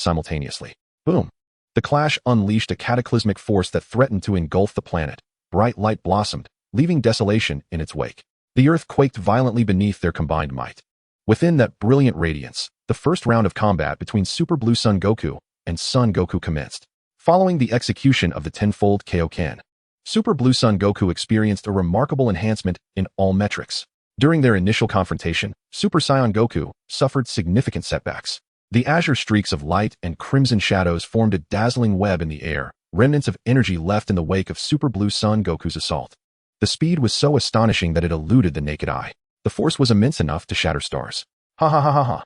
simultaneously. Boom. The clash unleashed a cataclysmic force that threatened to engulf the planet. Bright light blossomed, leaving desolation in its wake. The earth quaked violently beneath their combined might. Within that brilliant radiance, the first round of combat between Super Blue Son Goku and Son Goku commenced. Following the execution of the tenfold Kaioken, Super Blue Son Goku experienced a remarkable enhancement in all metrics. During their initial confrontation, Super Saiyan Goku suffered significant setbacks. The azure streaks of light and crimson shadows formed a dazzling web in the air, remnants of energy left in the wake of Super Blue Son Goku's assault. The speed was so astonishing that it eluded the naked eye. The force was immense enough to shatter stars. Ha ha ha ha ha.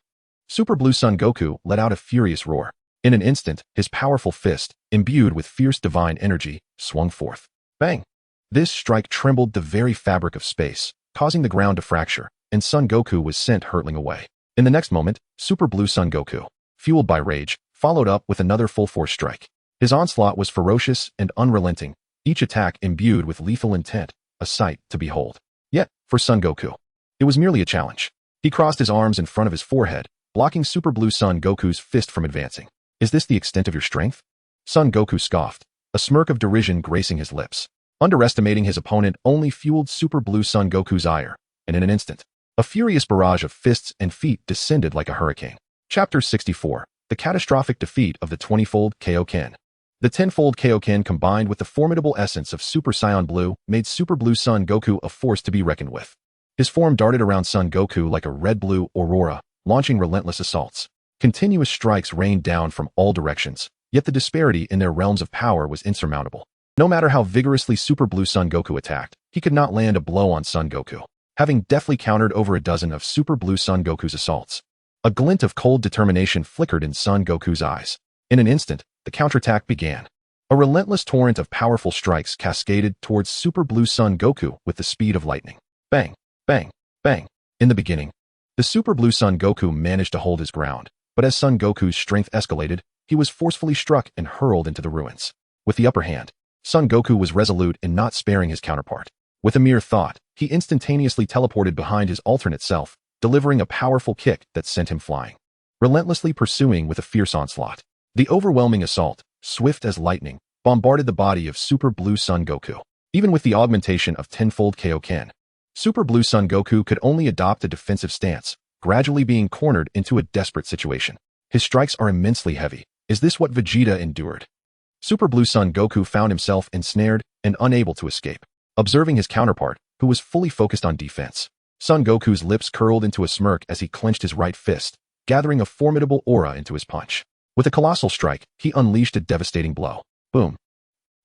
Super Blue Son Goku let out a furious roar. In an instant, his powerful fist, imbued with fierce divine energy, swung forth. Bang! This strike trembled the very fabric of space, causing the ground to fracture, and Son Goku was sent hurtling away. In the next moment, Super Blue Son Goku, fueled by rage, followed up with another full-force strike. His onslaught was ferocious and unrelenting, each attack imbued with lethal intent, a sight to behold. Yet, for Son Goku, it was merely a challenge. He crossed his arms in front of his forehead, blocking Super Blue Son Goku's fist from advancing. Is this the extent of your strength? Son Goku scoffed, a smirk of derision gracing his lips. Underestimating his opponent only fueled Super Blue Son Goku's ire, and in an instant, a furious barrage of fists and feet descended like a hurricane. Chapter 64. The catastrophic defeat of the 20-fold Kaioken. The 10-fold Kaioken combined with the formidable essence of Super Saiyan Blue made Super Blue Son Goku a force to be reckoned with. His form darted around Son Goku like a red-blue aurora, launching relentless assaults. Continuous strikes rained down from all directions, yet the disparity in their realms of power was insurmountable. No matter how vigorously Super Blue Son Goku attacked, he could not land a blow on Son Goku, having deftly countered over a dozen of Super Blue Son Goku's assaults. A glint of cold determination flickered in Son Goku's eyes. In an instant, the counterattack began. A relentless torrent of powerful strikes cascaded towards Super Blue Son Goku with the speed of lightning. Bang, bang, bang. In the beginning, the Super Blue Son Goku managed to hold his ground, but as Son Goku's strength escalated, he was forcefully struck and hurled into the ruins. With the upper hand, Son Goku was resolute in not sparing his counterpart. With a mere thought, he instantaneously teleported behind his alternate self, delivering a powerful kick that sent him flying. Relentlessly pursuing with a fierce onslaught, the overwhelming assault, swift as lightning, bombarded the body of Super Blue Son Goku. Even with the augmentation of tenfold Kaioken, Super Blue Son Goku could only adopt a defensive stance, gradually being cornered into a desperate situation. His strikes are immensely heavy. Is this what Vegeta endured? Super Blue Son Goku found himself ensnared and unable to escape. Observing his counterpart, who was fully focused on defense, Son Goku's lips curled into a smirk as he clenched his right fist, gathering a formidable aura into his punch. With a colossal strike, he unleashed a devastating blow. Boom.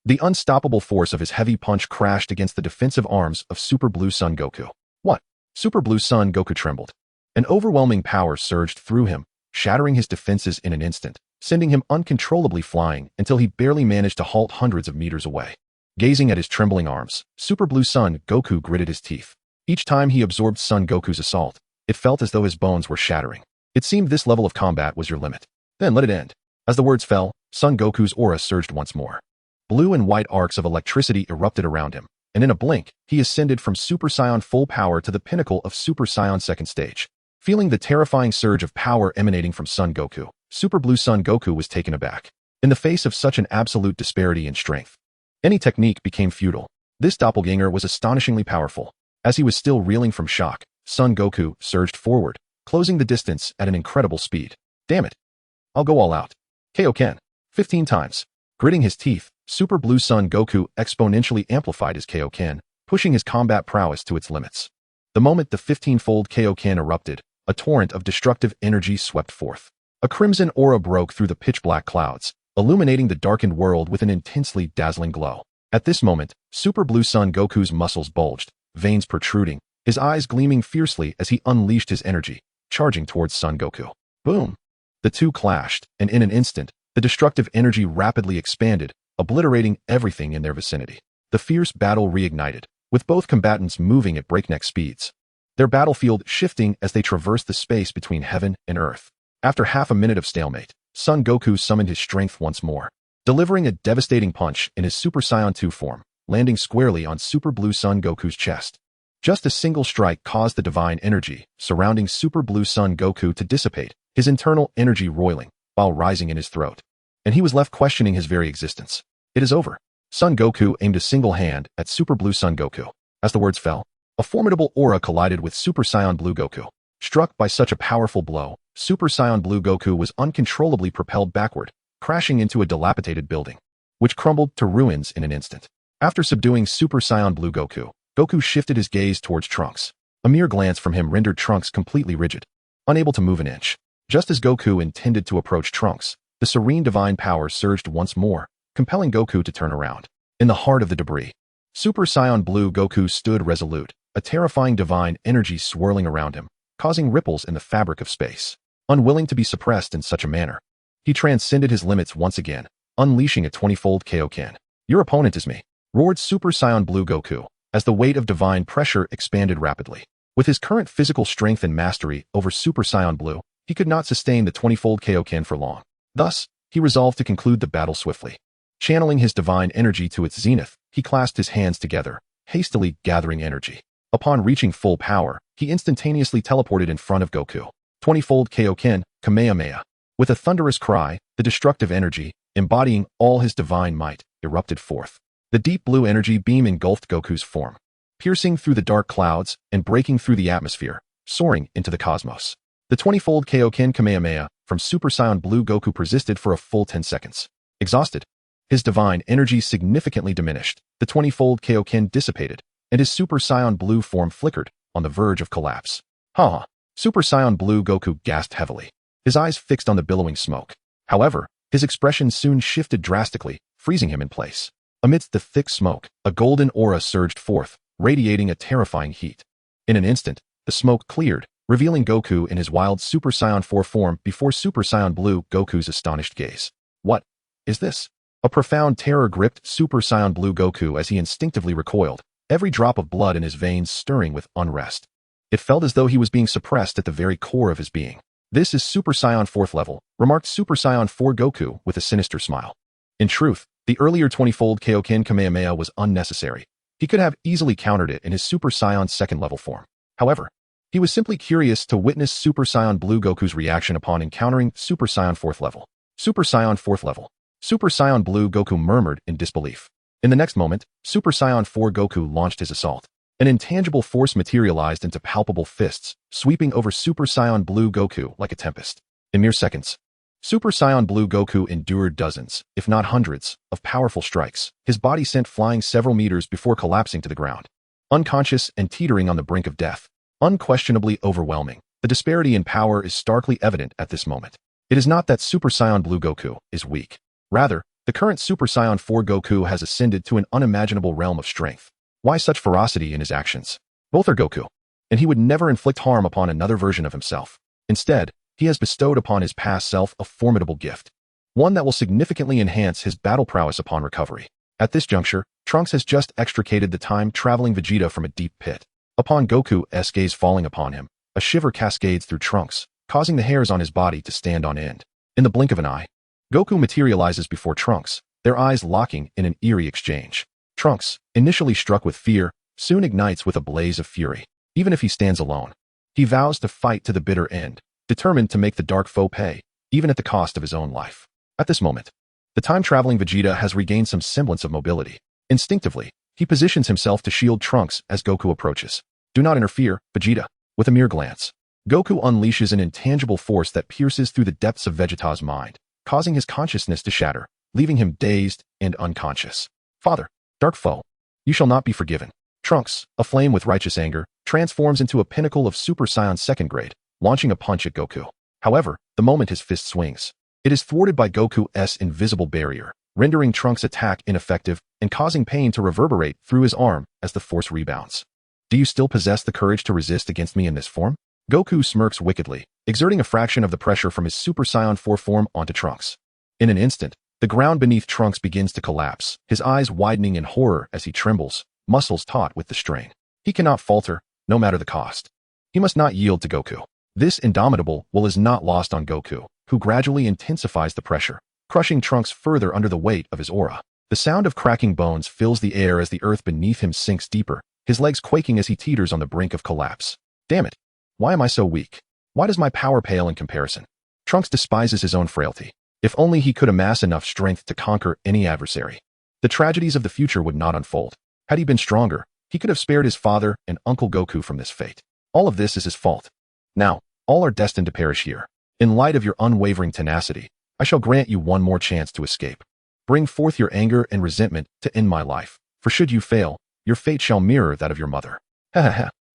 The unstoppable force of his heavy punch crashed against the defensive arms of Super Blue Sun Goku. What? Super Blue Sun Goku trembled. An overwhelming power surged through him, shattering his defenses in an instant, sending him uncontrollably flying until he barely managed to halt hundreds of meters away. Gazing at his trembling arms, Super Blue Sun Goku gritted his teeth. Each time he absorbed Son Goku's assault, it felt as though his bones were shattering. It seemed this level of combat was your limit. Then let it end. As the words fell, Son Goku's aura surged once more. Blue and white arcs of electricity erupted around him, and in a blink, he ascended from Super Saiyan full power to the pinnacle of Super Saiyan second stage. Feeling the terrifying surge of power emanating from Son Goku, Super Blue Sun Goku was taken aback. In the face of such an absolute disparity in strength, any technique became futile. This doppelganger was astonishingly powerful. As he was still reeling from shock, Son Goku surged forward, closing the distance at an incredible speed. Damn it. I'll go all out. Kaioken. 15 times. Gritting his teeth, Super Blue Sun Goku exponentially amplified his Kaioken, pushing his combat prowess to its limits. The moment the 15-fold Kaioken erupted, a torrent of destructive energy swept forth. A crimson aura broke through the pitch-black clouds, illuminating the darkened world with an intensely dazzling glow. At this moment, Super Blue Sun Goku's muscles bulged, veins protruding, his eyes gleaming fiercely as he unleashed his energy, charging towards Son Goku. Boom! The two clashed, and in an instant, the destructive energy rapidly expanded, obliterating everything in their vicinity. The fierce battle reignited, with both combatants moving at breakneck speeds. Their battlefield shifting as they traversed the space between heaven and earth. After half a minute of stalemate, Son Goku summoned his strength once more, delivering a devastating punch in his Super Saiyan 2 form, landing squarely on Super Blue Sun Goku's chest. Just a single strike caused the divine energy surrounding Super Blue Sun Goku to dissipate, his internal energy roiling, while rising in his throat. And he was left questioning his very existence. It is over. Son Goku aimed a single hand at Super Blue Sun Goku. As the words fell, a formidable aura collided with Super Saiyan Blue Goku. Struck by such a powerful blow, Super Saiyan Blue Goku was uncontrollably propelled backward, crashing into a dilapidated building, which crumbled to ruins in an instant. After subduing Super Saiyan Blue Goku, Goku shifted his gaze towards Trunks. A mere glance from him rendered Trunks completely rigid, unable to move an inch. Just as Goku intended to approach Trunks, the serene divine power surged once more, compelling Goku to turn around. In the heart of the debris, Super Saiyan Blue Goku stood resolute, a terrifying divine energy swirling around him, causing ripples in the fabric of space. Unwilling to be suppressed in such a manner, he transcended his limits once again, unleashing a 20-fold Kaioken. Your opponent is me, roared Super Saiyan Blue Goku, as the weight of divine pressure expanded rapidly. With his current physical strength and mastery over Super Saiyan Blue, he could not sustain the 20-fold Kaioken for long. Thus, he resolved to conclude the battle swiftly. Channeling his divine energy to its zenith, he clasped his hands together, hastily gathering energy. Upon reaching full power, he instantaneously teleported in front of Goku. 20-fold Kaioken, Kamehameha. With a thunderous cry, the destructive energy, embodying all his divine might, erupted forth. The deep blue energy beam engulfed Goku's form, piercing through the dark clouds and breaking through the atmosphere, soaring into the cosmos. The 20-fold Kaioken Kamehameha from Super Saiyan Blue Goku persisted for a full 10 seconds. Exhausted, his divine energy significantly diminished, the 20-fold Kaioken dissipated, and his Super Saiyan Blue form flickered, on the verge of collapse. Ha! Super Saiyan Blue Goku gasped heavily, his eyes fixed on the billowing smoke. However, his expression soon shifted drastically, freezing him in place. Amidst the thick smoke, a golden aura surged forth, radiating a terrifying heat. In an instant, the smoke cleared, revealing Goku in his wild Super Saiyan 4 form before Super Saiyan Blue Goku's astonished gaze. What is this? A profound terror gripped Super Saiyan Blue Goku as he instinctively recoiled, every drop of blood in his veins stirring with unrest. It felt as though he was being suppressed at the very core of his being. This is Super Saiyan 4th level, remarked Super Saiyan 4 Goku with a sinister smile. In truth, the earlier 20-fold Kaioken Kamehameha was unnecessary. He could have easily countered it in his Super Saiyan 2nd level form. However, he was simply curious to witness Super Saiyan Blue Goku's reaction upon encountering Super Saiyan 4th level. Super Saiyan 4th level. Super Saiyan Blue Goku murmured in disbelief. In the next moment, Super Saiyan 4 Goku launched his assault. An intangible force materialized into palpable fists, sweeping over Super Saiyan Blue Goku like a tempest. In mere seconds, Super Saiyan Blue Goku endured dozens, if not hundreds, of powerful strikes, his body sent flying several meters before collapsing to the ground. Unconscious and teetering on the brink of death. Unquestionably overwhelming, The disparity in power is starkly evident at this moment. It is not that Super Saiyan Blue Goku is weak. Rather, the current Super Saiyan 4 Goku has ascended to an unimaginable realm of strength. Why such ferocity in his actions? Both are Goku, and he would never inflict harm upon another version of himself. Instead, he has bestowed upon his past self a formidable gift, one that will significantly enhance his battle prowess upon recovery. At this juncture, Trunks has just extricated the time-traveling Vegeta from a deep pit. Upon Goku's gaze falling upon him, a shiver cascades through Trunks, causing the hairs on his body to stand on end. In the blink of an eye, Goku materializes before Trunks, their eyes locking in an eerie exchange. Trunks, initially struck with fear, soon ignites with a blaze of fury. Even if he stands alone, he vows to fight to the bitter end, determined to make the dark foe pay, even at the cost of his own life. At this moment, the time-traveling Vegeta has regained some semblance of mobility. Instinctively, he positions himself to shield Trunks as Goku approaches. Do not interfere, Vegeta. With a mere glance, Goku unleashes an intangible force that pierces through the depths of Vegeta's mind, causing his consciousness to shatter, leaving him dazed and unconscious. Father, dark foe, you shall not be forgiven. Trunks, aflame with righteous anger, transforms into a pinnacle of Super Saiyan second grade, launching a punch at Goku. However, the moment his fist swings, it is thwarted by Goku's invisible barrier, rendering Trunks' attack ineffective and causing pain to reverberate through his arm as the force rebounds. Do you still possess the courage to resist against me in this form? Goku smirks wickedly, exerting a fraction of the pressure from his Super Saiyan 4 form onto Trunks. In an instant, the ground beneath Trunks begins to collapse, his eyes widening in horror as he trembles, muscles taut with the strain. He cannot falter, no matter the cost. He must not yield to Goku. This indomitable will is not lost on Goku, who gradually intensifies the pressure, crushing Trunks further under the weight of his aura. The sound of cracking bones fills the air as the earth beneath him sinks deeper, his legs quaking as he teeters on the brink of collapse. Damn it! Why am I so weak? Why does my power pale in comparison? Trunks despises his own frailty. If only he could amass enough strength to conquer any adversary, the tragedies of the future would not unfold. Had he been stronger, he could have spared his father and Uncle Goku from this fate. All of this is his fault. Now, all are destined to perish here. In light of your unwavering tenacity, I shall grant you one more chance to escape. Bring forth your anger and resentment to end my life, for should you fail, your fate shall mirror that of your mother.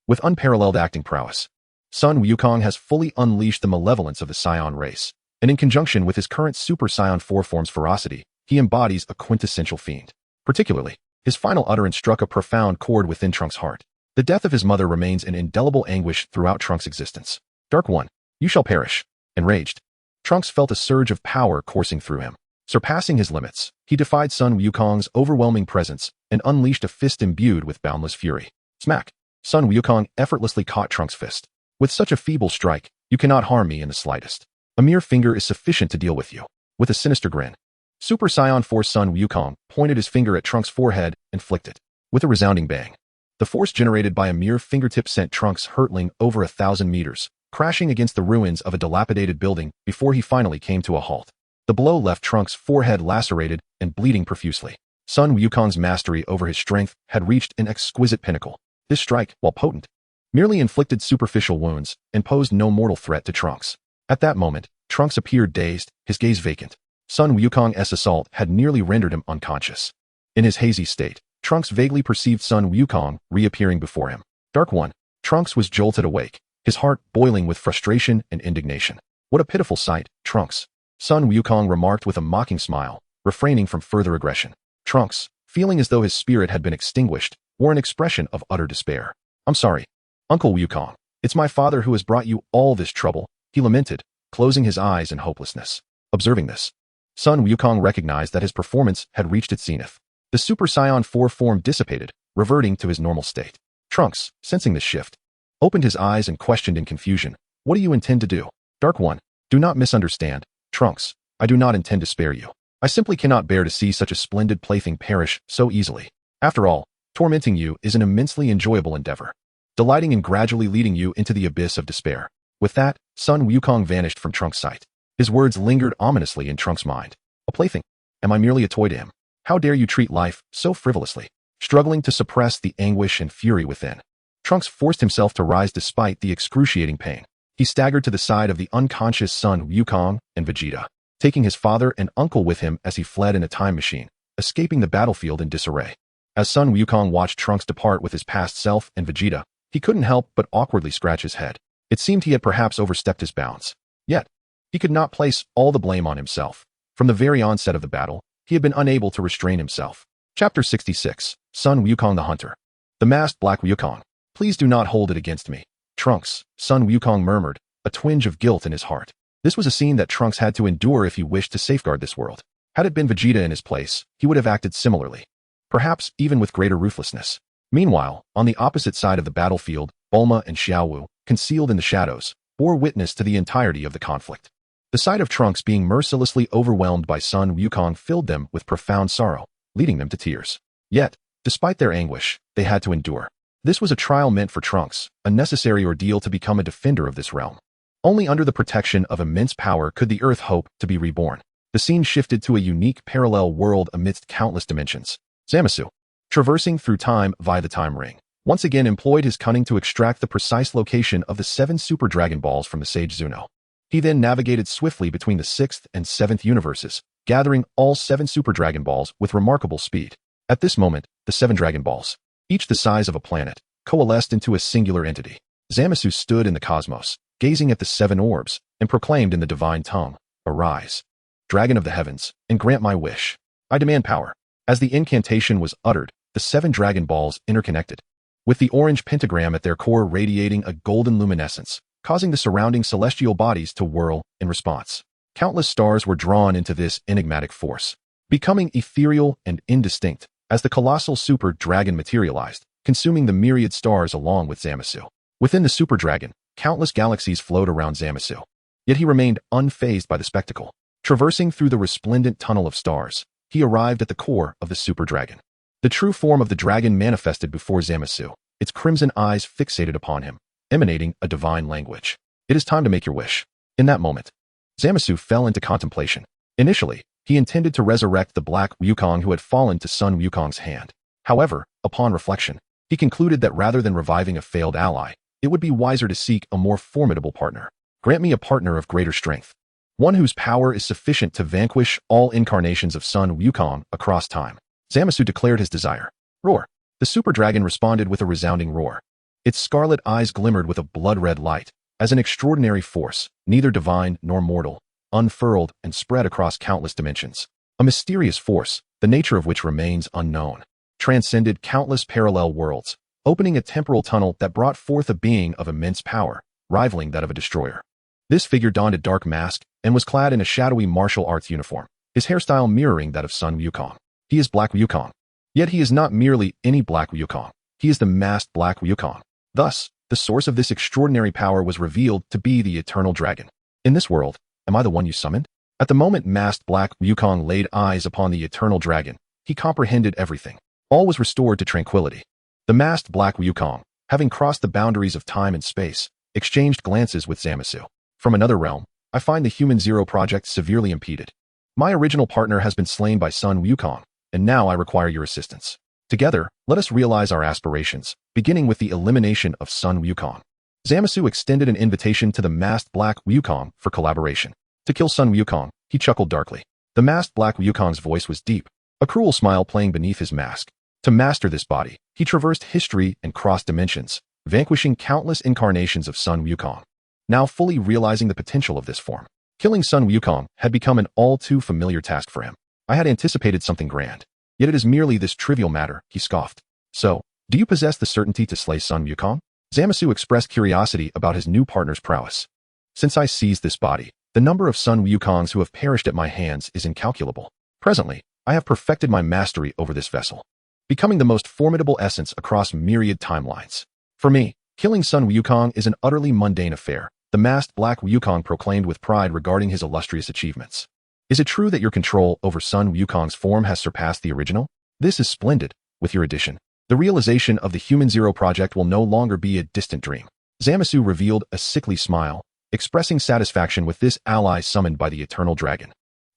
With unparalleled acting prowess, Sun Wukong has fully unleashed the malevolence of the Saiyan race, and in conjunction with his current Super Saiyan 4 form's ferocity, he embodies a quintessential fiend. Particularly, his final utterance struck a profound chord within Trunks' heart. The death of his mother remains an indelible anguish throughout Trunks' existence. Dark One, you shall perish. Enraged, Trunks felt a surge of power coursing through him. Surpassing his limits, he defied Sun Wukong's overwhelming presence and unleashed a fist imbued with boundless fury. Smack! Sun Wukong effortlessly caught Trunks' fist. With such a feeble strike, you cannot harm me in the slightest. A mere finger is sufficient to deal with you. With a sinister grin, Super Saiyan 4 Sun Wukong pointed his finger at Trunks' forehead and flicked it. With a resounding bang, the force generated by a mere fingertip sent Trunks hurtling over 1,000 meters, crashing against the ruins of a dilapidated building before he finally came to a halt. The blow left Trunks' forehead lacerated and bleeding profusely. Sun Wukong's mastery over his strength had reached an exquisite pinnacle. This strike, while potent, merely inflicted superficial wounds and posed no mortal threat to Trunks. At that moment, Trunks appeared dazed, his gaze vacant. Sun Wukong's assault had nearly rendered him unconscious. In his hazy state, Trunks vaguely perceived Sun Wukong reappearing before him. Dark One, Trunks was jolted awake, his heart boiling with frustration and indignation. What a pitiful sight, Trunks. Sun Wukong remarked with a mocking smile, refraining from further aggression. Trunks, feeling as though his spirit had been extinguished, wore an expression of utter despair. I'm sorry, Uncle Wukong. It's my father who has brought you all this trouble, he lamented, closing his eyes in hopelessness. Observing this, Sun Wukong recognized that his performance had reached its zenith. The Super Saiyan 4 form dissipated, reverting to his normal state. Trunks, sensing this shift, opened his eyes and questioned in confusion, what do you intend to do? Dark One, do not misunderstand. Trunks, I do not intend to spare you. I simply cannot bear to see such a splendid plaything perish so easily. After all, tormenting you is an immensely enjoyable endeavor, delighting in gradually leading you into the abyss of despair. With that, Sun Wukong vanished from Trunks' sight. His words lingered ominously in Trunks' mind. A plaything? Am I merely a toy to him? How dare you treat life so frivolously? Struggling to suppress the anguish and fury within, Trunks forced himself to rise despite the excruciating pain. He staggered to the side of the unconscious Sun Wukong and Vegeta, taking his father and uncle with him as he fled in a time machine, escaping the battlefield in disarray. As Sun Wukong watched Trunks depart with his past self and Vegeta, he couldn't help but awkwardly scratch his head. It seemed he had perhaps overstepped his bounds. Yet, he could not place all the blame on himself. From the very onset of the battle, he had been unable to restrain himself. Chapter 66. Sun Wukong the Hunter. The masked Black Wukong. Please do not hold it against me. Trunks, Sun Wukong murmured, a twinge of guilt in his heart. This was a scene that Trunks had to endure if he wished to safeguard this world. Had it been Vegeta in his place, he would have acted similarly. Perhaps even with greater ruthlessness. Meanwhile, on the opposite side of the battlefield, Bulma and Xiaowu, concealed in the shadows, bore witness to the entirety of the conflict. The sight of Trunks being mercilessly overwhelmed by Sun Wukong filled them with profound sorrow, leading them to tears. Yet, despite their anguish, they had to endure. This was a trial meant for Trunks, a necessary ordeal to become a defender of this realm. Only under the protection of immense power could the Earth hope to be reborn. The scene shifted to a unique parallel world amidst countless dimensions. Zamasu, traversing through time via the time ring, once again employed his cunning to extract the precise location of the 7 Super Dragon Balls from the Sage Zuno. He then navigated swiftly between the 6th and 7th universes, gathering all 7 Super Dragon Balls with remarkable speed. At this moment, the 7 Dragon Balls, each the size of a planet, coalesced into a singular entity. Zamasu stood in the cosmos, gazing at the 7 orbs, and proclaimed in the divine tongue, "Arise, Dragon of the heavens, and grant my wish. I demand power." As the incantation was uttered, the 7 Dragon Balls interconnected, with the orange pentagram at their core radiating a golden luminescence, causing the surrounding celestial bodies to whirl in response. Countless stars were drawn into this enigmatic force, becoming ethereal and indistinct as the colossal Super Dragon materialized, consuming the myriad stars along with Zamasu. Within the Super Dragon, countless galaxies flowed around Zamasu. Yet he remained unfazed by the spectacle. Traversing through the resplendent tunnel of stars, he arrived at the core of the Super Dragon. The true form of the dragon manifested before Zamasu, its crimson eyes fixated upon him, emanating a divine language. "It is time to make your wish." In that moment, Zamasu fell into contemplation. Initially, he intended to resurrect the Black Wukong who had fallen to Sun Wukong's hand. However, upon reflection, he concluded that rather than reviving a failed ally, it would be wiser to seek a more formidable partner. "Grant me a partner of greater strength. One whose power is sufficient to vanquish all incarnations of Sun Wukong across time." Zamasu declared his desire. Roar. The Super Dragon responded with a resounding roar. Its scarlet eyes glimmered with a blood-red light, as an extraordinary force, neither divine nor mortal, unfurled and spread across countless dimensions. A mysterious force, the nature of which remains unknown, transcended countless parallel worlds, opening a temporal tunnel that brought forth a being of immense power, rivaling that of a destroyer. This figure donned a dark mask and was clad in a shadowy martial arts uniform, his hairstyle mirroring that of Sun Wukong. He is Black Wukong. Yet he is not merely any Black Wukong. He is the masked Black Wukong. Thus, the source of this extraordinary power was revealed to be the eternal dragon. "In this world, am I the one you summoned?" At the moment masked Black Wukong laid eyes upon the eternal dragon, he comprehended everything. All was restored to tranquility. The masked Black Wukong, having crossed the boundaries of time and space, exchanged glances with Zamasu. "From another realm, I find the Human Zero project severely impeded. My original partner has been slain by Sun Wukong, and now I require your assistance. Together, let us realize our aspirations, beginning with the elimination of Sun Wukong." Zamasu extended an invitation to the masked Black Wukong for collaboration. "To kill Sun Wukong," he chuckled darkly. The masked Black Wukong's voice was deep, a cruel smile playing beneath his mask. To master this body, he traversed history and crossed dimensions, vanquishing countless incarnations of Sun Wukong. Now fully realizing the potential of this form, killing Sun Wukong had become an all-too familiar task for him. "I had anticipated something grand. Yet it is merely this trivial matter," he scoffed. "So, do you possess the certainty to slay Sun Wukong?" Zamasu expressed curiosity about his new partner's prowess. "Since I seized this body, the number of Sun Wukongs who have perished at my hands is incalculable. Presently, I have perfected my mastery over this vessel, becoming the most formidable essence across myriad timelines. For me, killing Sun Wukong is an utterly mundane affair," the masked Black Wukong proclaimed with pride regarding his illustrious achievements. "Is it true that your control over Sun Wukong's form has surpassed the original? This is splendid. With your addition, the realization of the Human Zero project will no longer be a distant dream." Zamasu revealed a sickly smile, expressing satisfaction with this ally summoned by the eternal dragon.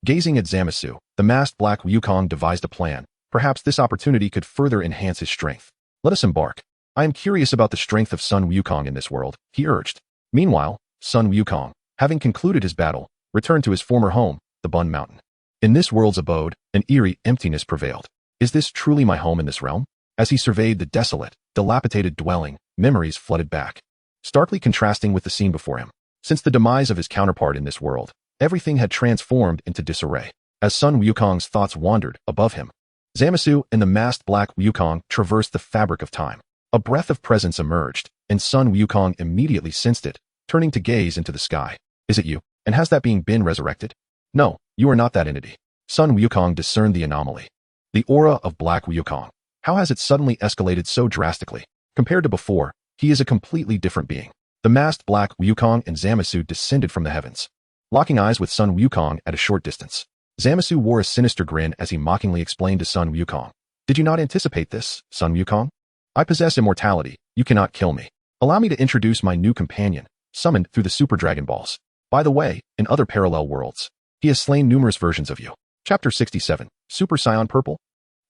Gazing at Zamasu, the masked Black Wukong devised a plan. Perhaps this opportunity could further enhance his strength. "Let us embark. I am curious about the strength of Sun Wukong in this world," he urged. Meanwhile, Sun Wukong, having concluded his battle, returned to his former home, the Bun Mountain. In this world's abode, an eerie emptiness prevailed. "Is this truly my home in this realm?" As he surveyed the desolate, dilapidated dwelling, memories flooded back. starkly contrasting with the scene before him. Since the demise of his counterpart in this world, everything had transformed into disarray. As Sun Wukong's thoughts wandered above him, Zamasu and the masked black Wukong traversed the fabric of time. A breath of presence emerged, and Sun Wukong immediately sensed it, turning to gaze into the sky. Is it you? And has that being been resurrected? No, you are not that entity. Sun Wukong discerned the anomaly. The aura of black Wukong. How has it suddenly escalated so drastically? Compared to before, he is a completely different being. The masked black Wukong and Zamasu descended from the heavens, locking eyes with Sun Wukong at a short distance. Zamasu wore a sinister grin as he mockingly explained to Sun Wukong. Did you not anticipate this, Sun Wukong? I possess immortality. You cannot kill me. Allow me to introduce my new companion, summoned through the Super Dragon Balls. By the way, in other parallel worlds, he has slain numerous versions of you. Chapter 67, Super Saiyan Purple.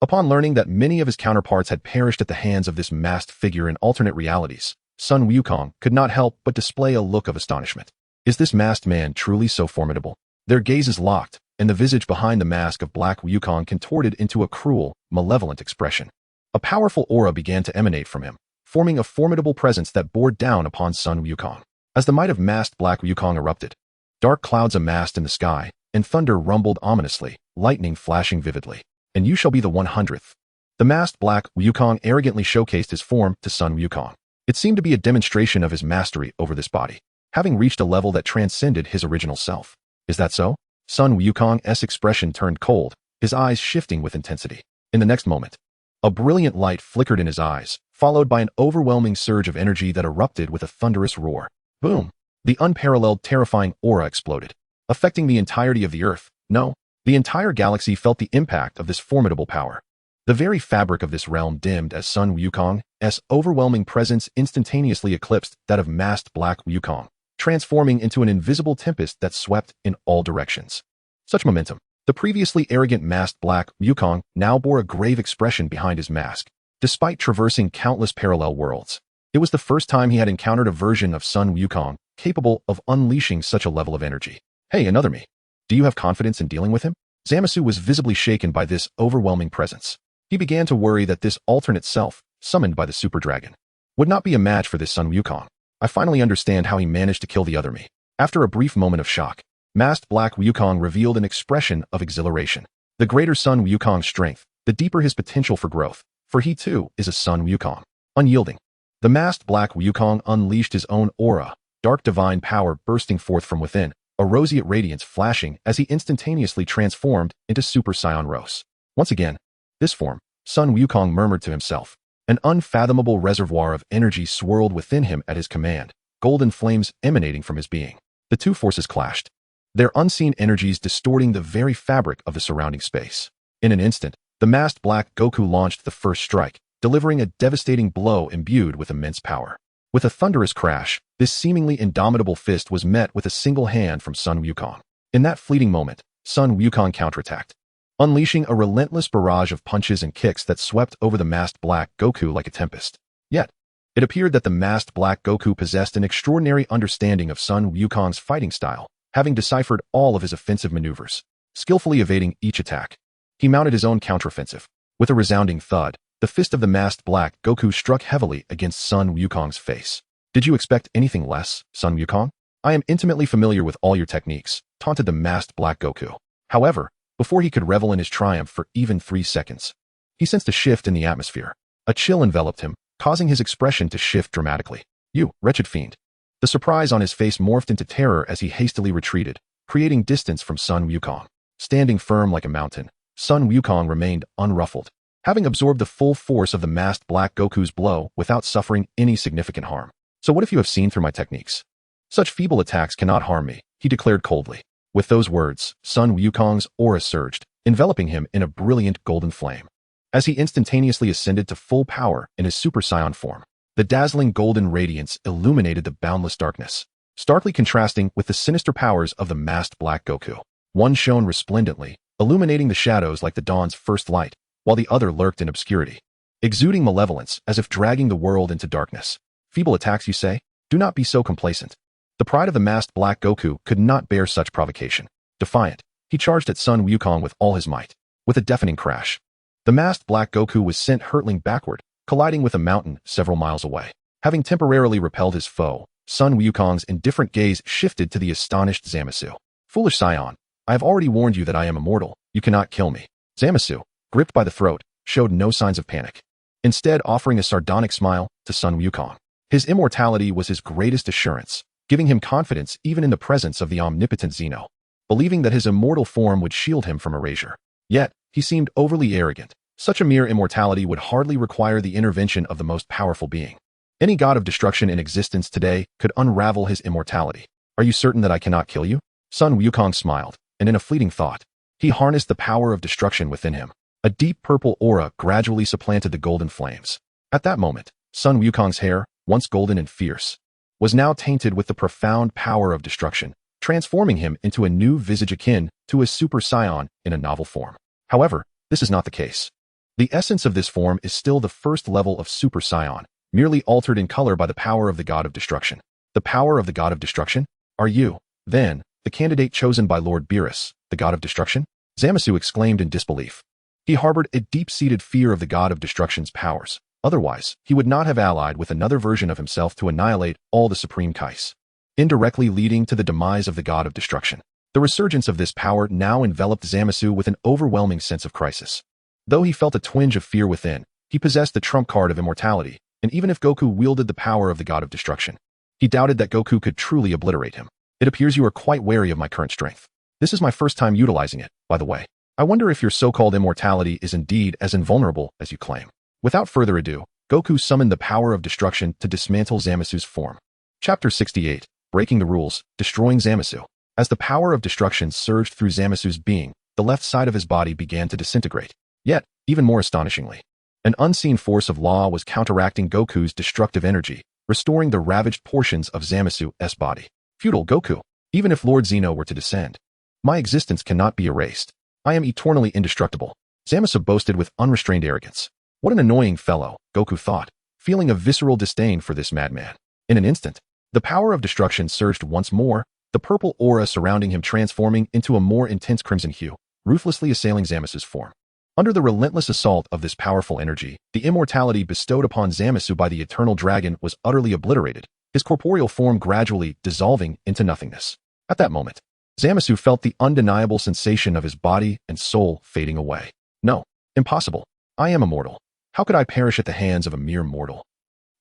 Upon learning that many of his counterparts had perished at the hands of this masked figure in alternate realities, Sun Wukong could not help but display a look of astonishment. Is this masked man truly so formidable? Their gazes locked, and the visage behind the mask of black Wukong contorted into a cruel, malevolent expression. A powerful aura began to emanate from him, forming a formidable presence that bore down upon Sun Wukong. As the might of masked black Wukong erupted, dark clouds amassed in the sky, and thunder rumbled ominously, lightning flashing vividly. And you shall be the 100th. The masked black Wukong arrogantly showcased his form to Sun Wukong. It seemed to be a demonstration of his mastery over this body, having reached a level that transcended his original self. Is that so? Sun Wukong's expression turned cold, his eyes shifting with intensity. In the next moment, a brilliant light flickered in his eyes, followed by an overwhelming surge of energy that erupted with a thunderous roar. Boom! The unparalleled, terrifying aura exploded, affecting the entirety of the Earth. No, the entire galaxy felt the impact of this formidable power. The very fabric of this realm dimmed as Sun Wukong's overwhelming presence instantaneously eclipsed that of masked black Wukong, transforming into an invisible tempest that swept in all directions. Such momentum. The previously arrogant masked black Wukong now bore a grave expression behind his mask. Despite traversing countless parallel worlds, it was the first time he had encountered a version of Sun Wukong capable of unleashing such a level of energy. Hey, another me. Do you have confidence in dealing with him? Zamasu was visibly shaken by this overwhelming presence. He began to worry that this alternate self, summoned by the Super Dragon, would not be a match for this Sun Wukong. I finally understand how he managed to kill the other me. After a brief moment of shock, masked black Wukong revealed an expression of exhilaration. The greater Sun Wukong's strength, the deeper his potential for growth, for he too is a Sun Wukong. Unyielding. The masked black Wukong unleashed his own aura, dark divine power bursting forth from within, a roseate radiance flashing as he instantaneously transformed into Super Saiyan Rose. Once again, this form, Sun Wukong murmured to himself. An unfathomable reservoir of energy swirled within him at his command, golden flames emanating from his being. The two forces clashed, their unseen energies distorting the very fabric of the surrounding space. In an instant, the masked black Goku launched the first strike, delivering a devastating blow imbued with immense power. With a thunderous crash, this seemingly indomitable fist was met with a single hand from Sun Wukong. In that fleeting moment, Sun Wukong counterattacked, unleashing a relentless barrage of punches and kicks that swept over the masked black Goku like a tempest. Yet, it appeared that the masked black Goku possessed an extraordinary understanding of Sun Wukong's fighting style, having deciphered all of his offensive maneuvers, skillfully evading each attack. He mounted his own counteroffensive. With a resounding thud, the fist of the masked black Goku struck heavily against Sun Wukong's face. Did you expect anything less, Sun Wukong? I am intimately familiar with all your techniques, taunted the masked black Goku. However, before he could revel in his triumph for even 3 seconds, he sensed a shift in the atmosphere. A chill enveloped him, causing his expression to shift dramatically. You, wretched fiend. The surprise on his face morphed into terror as he hastily retreated, creating distance from Sun Wukong. Standing firm like a mountain, Sun Wukong remained unruffled, having absorbed the full force of the masked black Goku's blow without suffering any significant harm. So what if you have seen through my techniques? Such feeble attacks cannot harm me, he declared coldly. With those words, Sun Wukong's aura surged, enveloping him in a brilliant golden flame. As he instantaneously ascended to full power in his Super Saiyan form, the dazzling golden radiance illuminated the boundless darkness, starkly contrasting with the sinister powers of the masked black Goku. One shone resplendently, illuminating the shadows like the dawn's first light, while the other lurked in obscurity, exuding malevolence as if dragging the world into darkness. Feeble attacks, you say? Do not be so complacent. The pride of the masked black Goku could not bear such provocation. Defiant, he charged at Sun Wukong with all his might. With a deafening crash, the masked black Goku was sent hurtling backward, colliding with a mountain several miles away. Having temporarily repelled his foe, Sun Wukong's indifferent gaze shifted to the astonished Zamasu. Foolish Scion, I have already warned you that I am immortal. You cannot kill me. Zamasu, gripped by the throat, showed no signs of panic, instead offering a sardonic smile to Sun Wukong. His immortality was his greatest assurance, giving him confidence even in the presence of the omnipotent Zeno, believing that his immortal form would shield him from erasure. Yet, he seemed overly arrogant. Such a mere immortality would hardly require the intervention of the most powerful being. Any god of destruction in existence today could unravel his immortality. Are you certain that I cannot kill you? Sun Wukong smiled, and in a fleeting thought, he harnessed the power of destruction within him. A deep purple aura gradually supplanted the golden flames. At that moment, Sun Wukong's hair, once golden and fierce, was now tainted with the profound power of destruction, transforming him into a new visage akin to a Super Saiyan in a novel form. However, this is not the case. The essence of this form is still the first level of Super Saiyan, merely altered in color by the power of the god of destruction. The power of the god of destruction? Are you, then, the candidate chosen by Lord Beerus, the god of destruction? Zamasu exclaimed in disbelief. He harbored a deep-seated fear of the god of destruction's powers. Otherwise, he would not have allied with another version of himself to annihilate all the Supreme Kais, indirectly leading to the demise of the god of destruction. The resurgence of this power now enveloped Zamasu with an overwhelming sense of crisis. Though he felt a twinge of fear within, he possessed the trump card of immortality, and even if Goku wielded the power of the god of destruction, he doubted that Goku could truly obliterate him. It appears you are quite wary of my current strength. This is my first time utilizing it, by the way. I wonder if your so-called immortality is indeed as invulnerable as you claim. Without further ado, Goku summoned the power of destruction to dismantle Zamasu's form. Chapter 68, Breaking the Rules, Destroying Zamasu. As the power of destruction surged through Zamasu's being, the left side of his body began to disintegrate. Yet, even more astonishingly, an unseen force of law was counteracting Goku's destructive energy, restoring the ravaged portions of Zamasu's body. Feudal Goku, even if Lord Zeno were to descend, my existence cannot be erased. I am eternally indestructible. Zamasu boasted with unrestrained arrogance. What an annoying fellow, Goku thought, feeling a visceral disdain for this madman. In an instant, the power of destruction surged once more, the purple aura surrounding him transforming into a more intense crimson hue, ruthlessly assailing Zamasu's form. Under the relentless assault of this powerful energy, the immortality bestowed upon Zamasu by the eternal dragon was utterly obliterated, his corporeal form gradually dissolving into nothingness. At that moment, Zamasu felt the undeniable sensation of his body and soul fading away. No, impossible. I am immortal. How could I perish at the hands of a mere mortal?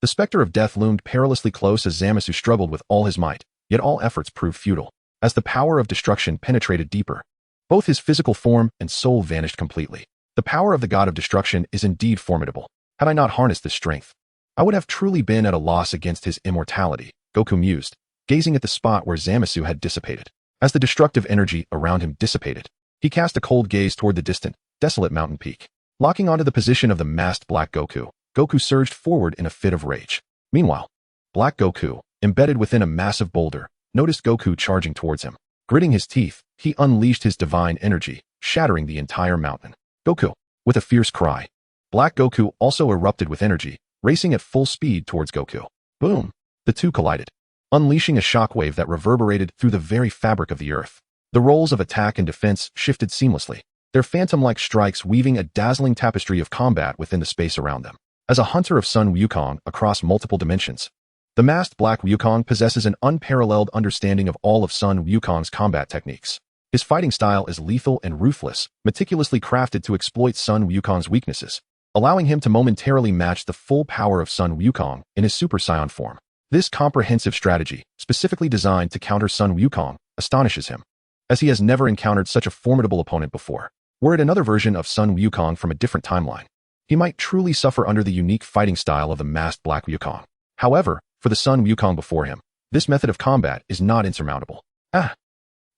The specter of death loomed perilously close as Zamasu struggled with all his might, yet all efforts proved futile. As the power of destruction penetrated deeper, both his physical form and soul vanished completely. The power of the god of destruction is indeed formidable. Had I not harnessed this strength, I would have truly been at a loss against his immortality, Goku mused, gazing at the spot where Zamasu had dissipated. As the destructive energy around him dissipated, he cast a cold gaze toward the distant, desolate mountain peak. Locking onto the position of the masked Black Goku, Goku surged forward in a fit of rage. Meanwhile, Black Goku, embedded within a massive boulder, noticed Goku charging towards him. Gritting his teeth, he unleashed his divine energy, shattering the entire mountain. Goku, with a fierce cry. Black Goku also erupted with energy, racing at full speed towards Goku. Boom! The two collided, unleashing a shockwave that reverberated through the very fabric of the earth. The roles of attack and defense shifted seamlessly, their phantom-like strikes weaving a dazzling tapestry of combat within the space around them. As a hunter of Sun Wukong across multiple dimensions, the masked Black Wukong possesses an unparalleled understanding of all of Sun Wukong's combat techniques. His fighting style is lethal and ruthless, meticulously crafted to exploit Sun Wukong's weaknesses, allowing him to momentarily match the full power of Sun Wukong in his Super Saiyan form. This comprehensive strategy, specifically designed to counter Sun Wukong, astonishes him, as he has never encountered such a formidable opponent before. Were it another version of Sun Wukong from a different timeline, he might truly suffer under the unique fighting style of the masked Black Wukong. However, for the Sun Wukong before him, this method of combat is not insurmountable.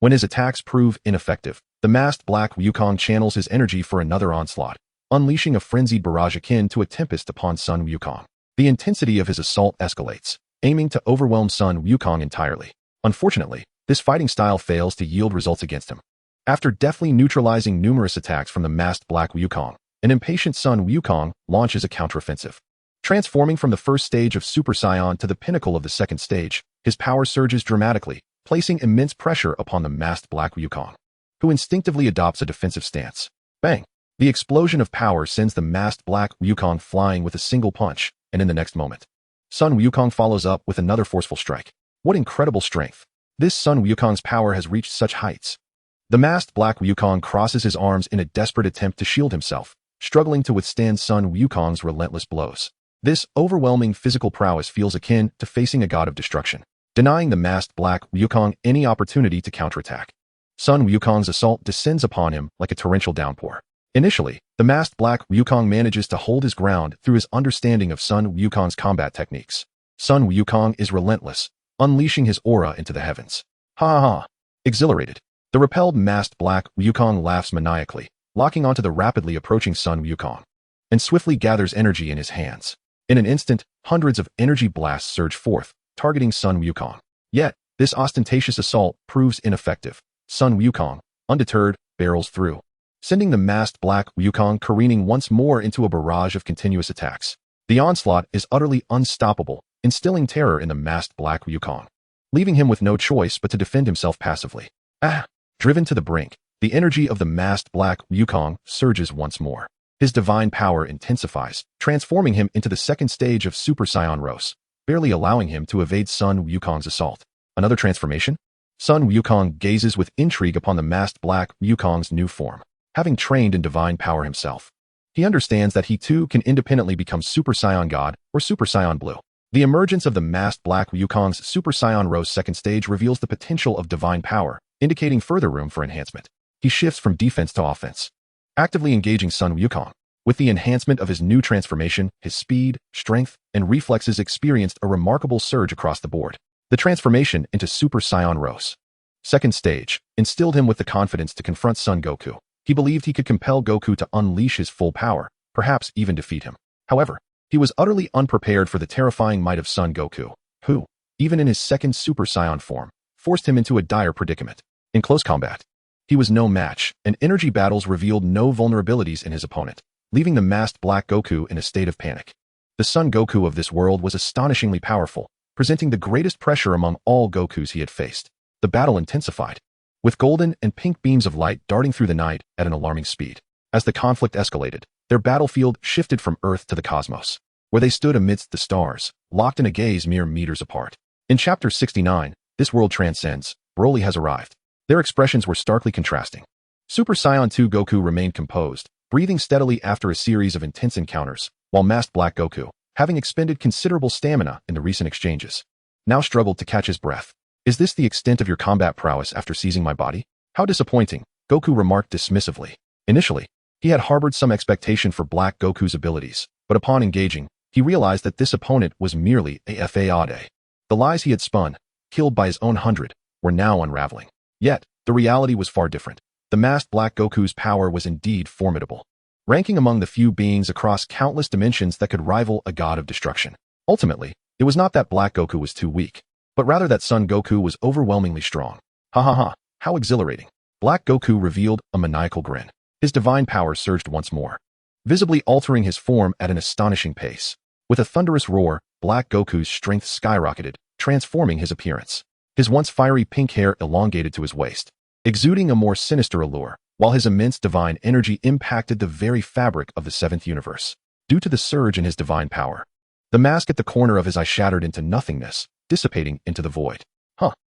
When his attacks prove ineffective, the masked Black Wukong channels his energy for another onslaught, unleashing a frenzied barrage akin to a tempest upon Sun Wukong. The intensity of his assault escalates, aiming to overwhelm Sun Wukong entirely. Unfortunately, this fighting style fails to yield results against him. After deftly neutralizing numerous attacks from the masked Black Wukong, an impatient Sun Wukong launches a counteroffensive. Transforming from the first stage of Super Saiyan to the pinnacle of the second stage, his power surges dramatically, placing immense pressure upon the masked Black Wukong, who instinctively adopts a defensive stance. Bang! The explosion of power sends the masked Black Wukong flying with a single punch, and in the next moment, Sun Wukong follows up with another forceful strike. What incredible strength! This Sun Wukong's power has reached such heights. The masked Black Wukong crosses his arms in a desperate attempt to shield himself, struggling to withstand Sun Wukong's relentless blows. This overwhelming physical prowess feels akin to facing a god of destruction, denying the masked Black Wukong any opportunity to counterattack. Sun Wukong's assault descends upon him like a torrential downpour. Initially, the masked Black Wukong manages to hold his ground through his understanding of Sun Wukong's combat techniques. Sun Wukong is relentless, unleashing his aura into the heavens. Ha ha ha! Exhilarated, the repelled masked Black Wukong laughs maniacally, locking onto the rapidly approaching Sun Wukong, and swiftly gathers energy in his hands. In an instant, hundreds of energy blasts surge forth, targeting Sun Wukong. Yet, this ostentatious assault proves ineffective. Sun Wukong, undeterred, barrels through, sending the masked Black Wukong careening once more into a barrage of continuous attacks. The onslaught is utterly unstoppable, instilling terror in the masked Black Wukong, leaving him with no choice but to defend himself passively. Driven to the brink, the energy of the masked Black Wukong surges once more. His divine power intensifies, transforming him into the second stage of Super Saiyan Rose, barely allowing him to evade Sun Wukong's assault. Another transformation? Sun Wukong gazes with intrigue upon the masked Black Wukong's new form. Having trained in divine power himself, he understands that he too can independently become Super Saiyan God or Super Saiyan Blue. The emergence of the masked Black Wukong's Super Saiyan Rose second stage reveals the potential of divine power, indicating further room for enhancement. He shifts from defense to offense, actively engaging Sun Wukong. With the enhancement of his new transformation, his speed, strength, and reflexes experienced a remarkable surge across the board. The transformation into Super Saiyan Rose second stage instilled him with the confidence to confront Son Goku. He believed he could compel Goku to unleash his full power, perhaps even defeat him. However, he was utterly unprepared for the terrifying might of Son Goku, who, even in his second Super Saiyan form, forced him into a dire predicament. In close combat, he was no match, and energy battles revealed no vulnerabilities in his opponent, leaving the masked Black Goku in a state of panic. The Son Goku of this world was astonishingly powerful, presenting the greatest pressure among all Gokus he had faced. The battle intensified, with golden and pink beams of light darting through the night at an alarming speed. As the conflict escalated, their battlefield shifted from Earth to the cosmos, where they stood amidst the stars, locked in a gaze mere meters apart. In Chapter 69, This World Transcends, Broly has arrived. Their expressions were starkly contrasting. Super Saiyan 2 Goku remained composed, breathing steadily after a series of intense encounters, while masked Black Goku, having expended considerable stamina in the recent exchanges, now struggled to catch his breath. Is this the extent of your combat prowess after seizing my body? How disappointing, Goku remarked dismissively. Initially, he had harbored some expectation for Black Goku's abilities, but upon engaging, he realized that this opponent was merely a fade. The lies he had spun, killed by his own 100, were now unraveling. Yet, the reality was far different. The masked Black Goku's power was indeed formidable, ranking among the few beings across countless dimensions that could rival a god of destruction. Ultimately, it was not that Black Goku was too weak, but rather that Son Goku was overwhelmingly strong. Ha ha ha, how exhilarating. Black Goku revealed a maniacal grin. His divine power surged once more, visibly altering his form at an astonishing pace. With a thunderous roar, Black Goku's strength skyrocketed, transforming his appearance. His once fiery pink hair elongated to his waist, exuding a more sinister allure, while his immense divine energy impacted the very fabric of the seventh universe. Due to the surge in his divine power, the mask at the corner of his eye shattered into nothingness, dissipating into the void.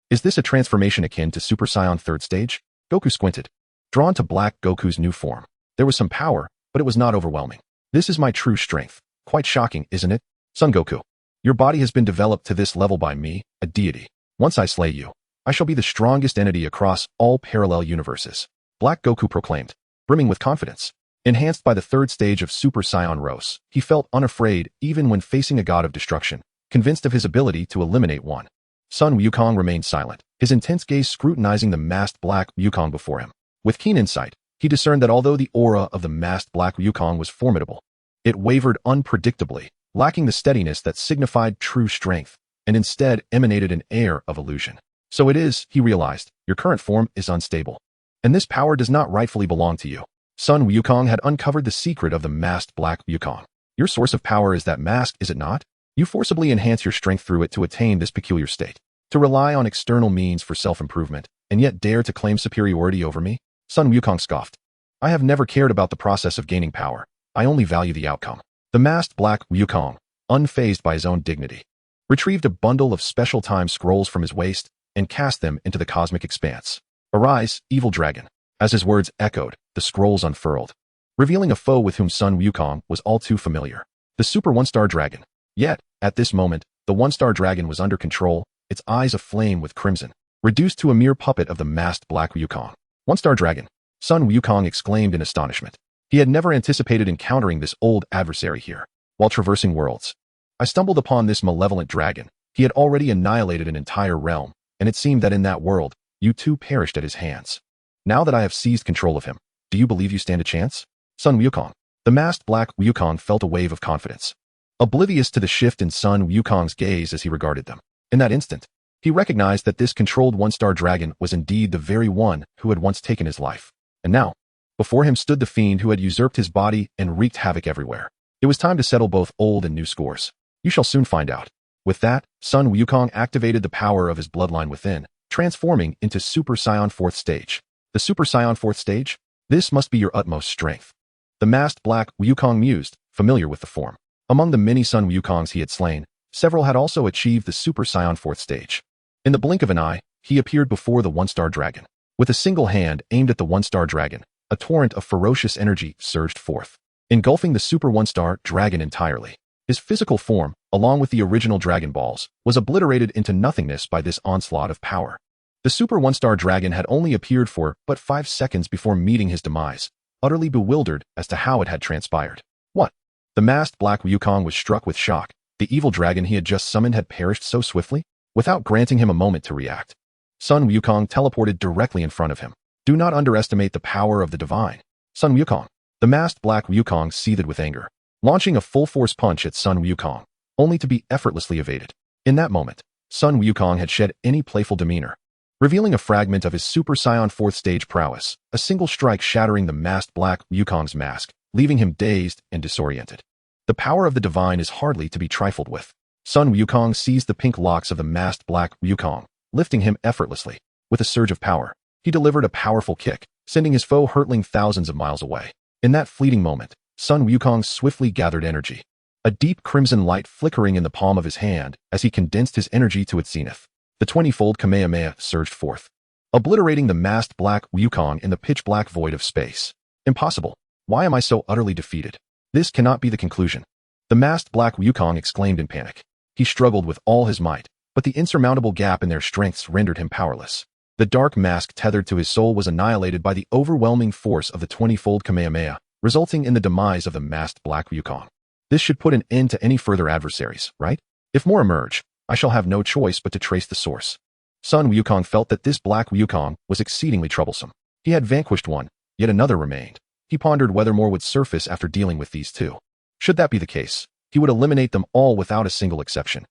Is this a transformation akin to Super Saiyan third stage? Goku squinted, drawn to Black Goku's new form. There was some power, but it was not overwhelming. This is my true strength. Quite shocking, isn't it? Son Goku, your body has been developed to this level by me, a deity. Once I slay you, I shall be the strongest entity across all parallel universes. Black Goku proclaimed, brimming with confidence. Enhanced by the third stage of Super Saiyan Rose, he felt unafraid even when facing a god of destruction, convinced of his ability to eliminate one. Sun Wukong remained silent, his intense gaze scrutinizing the masked Black Wukong before him. With keen insight, he discerned that although the aura of the masked Black Wukong was formidable, it wavered unpredictably, lacking the steadiness that signified true strength, and instead emanated an air of illusion. So it is, he realized, your current form is unstable, and this power does not rightfully belong to you. Sun Wukong had uncovered the secret of the masked Black Wukong. Your source of power is that mask, is it not? You forcibly enhance your strength through it to attain this peculiar state. To rely on external means for self-improvement, and yet dare to claim superiority over me? Sun Wukong scoffed. I have never cared about the process of gaining power. I only value the outcome. The masked Black Wukong, unfazed by his own dignity, retrieved a bundle of special time scrolls from his waist and cast them into the cosmic expanse. "Arise, evil dragon." As his words echoed, the scrolls unfurled, revealing a foe with whom Sun Wukong was all too familiar. The Super One-Star Dragon. Yet, at this moment, the One-Star Dragon was under control, its eyes aflame with crimson, reduced to a mere puppet of the masked Black Wukong. "One-Star Dragon," Sun Wukong exclaimed in astonishment. He had never anticipated encountering this old adversary here. While traversing worlds, I stumbled upon this malevolent dragon. He had already annihilated an entire realm, and it seemed that in that world, you too perished at his hands. Now that I have seized control of him, do you believe you stand a chance? Sun Wukong. The masked Black Wukong felt a wave of confidence, oblivious to the shift in Sun Wukong's gaze as he regarded them. In that instant, he recognized that this controlled one-star dragon was indeed the very one who had once taken his life. And now, before him stood the fiend who had usurped his body and wreaked havoc everywhere. It was time to settle both old and new scores. You shall soon find out. With that, Sun Wukong activated the power of his bloodline within, transforming into Super Saiyan 4th stage. The Super Saiyan 4th stage? This must be your utmost strength. The masked Black Wukong mused, familiar with the form. Among the many Sun Wukongs he had slain, several had also achieved the Super Saiyan 4th stage. In the blink of an eye, he appeared before the one-star dragon. With a single hand aimed at the one-star dragon, a torrent of ferocious energy surged forth, engulfing the Super One-Star Dragon entirely. His physical form, along with the original Dragon Balls, was obliterated into nothingness by this onslaught of power. The Super One-Star Dragon had only appeared for but 5 seconds before meeting his demise, utterly bewildered as to how it had transpired. What? The masked Black Wukong was struck with shock. The evil dragon he had just summoned had perished so swiftly, without granting him a moment to react. Sun Wukong teleported directly in front of him. Do not underestimate the power of the divine. Sun Wukong. The masked Black Wukong seethed with anger, launching a full-force punch at Sun Wukong, only to be effortlessly evaded. In that moment, Sun Wukong had shed any playful demeanor, revealing a fragment of his Super Saiyan 4th stage prowess, a single strike shattering the masked Black Wukong's mask, leaving him dazed and disoriented. The power of the divine is hardly to be trifled with. Sun Wukong seized the pink locks of the masked Black Wukong, lifting him effortlessly. With a surge of power, he delivered a powerful kick, sending his foe hurtling thousands of miles away. In that fleeting moment, Sun Wukong swiftly gathered energy, a deep crimson light flickering in the palm of his hand as he condensed his energy to its zenith. The 20-fold Kamehameha surged forth, obliterating the masked Black Wukong in the pitch-black void of space. Impossible. Why am I so utterly defeated? This cannot be the conclusion. The masked Black Wukong exclaimed in panic. He struggled with all his might, but the insurmountable gap in their strengths rendered him powerless. The dark mask tethered to his soul was annihilated by the overwhelming force of the 20-fold Kamehameha, resulting in the demise of the masked Black Wukong. This should put an end to any further adversaries, right? If more emerge, I shall have no choice but to trace the source. Sun Wukong felt that this Black Wukong was exceedingly troublesome. He had vanquished one, yet another remained. He pondered whether more would surface after dealing with these two. Should that be the case, he would eliminate them all without a single exception.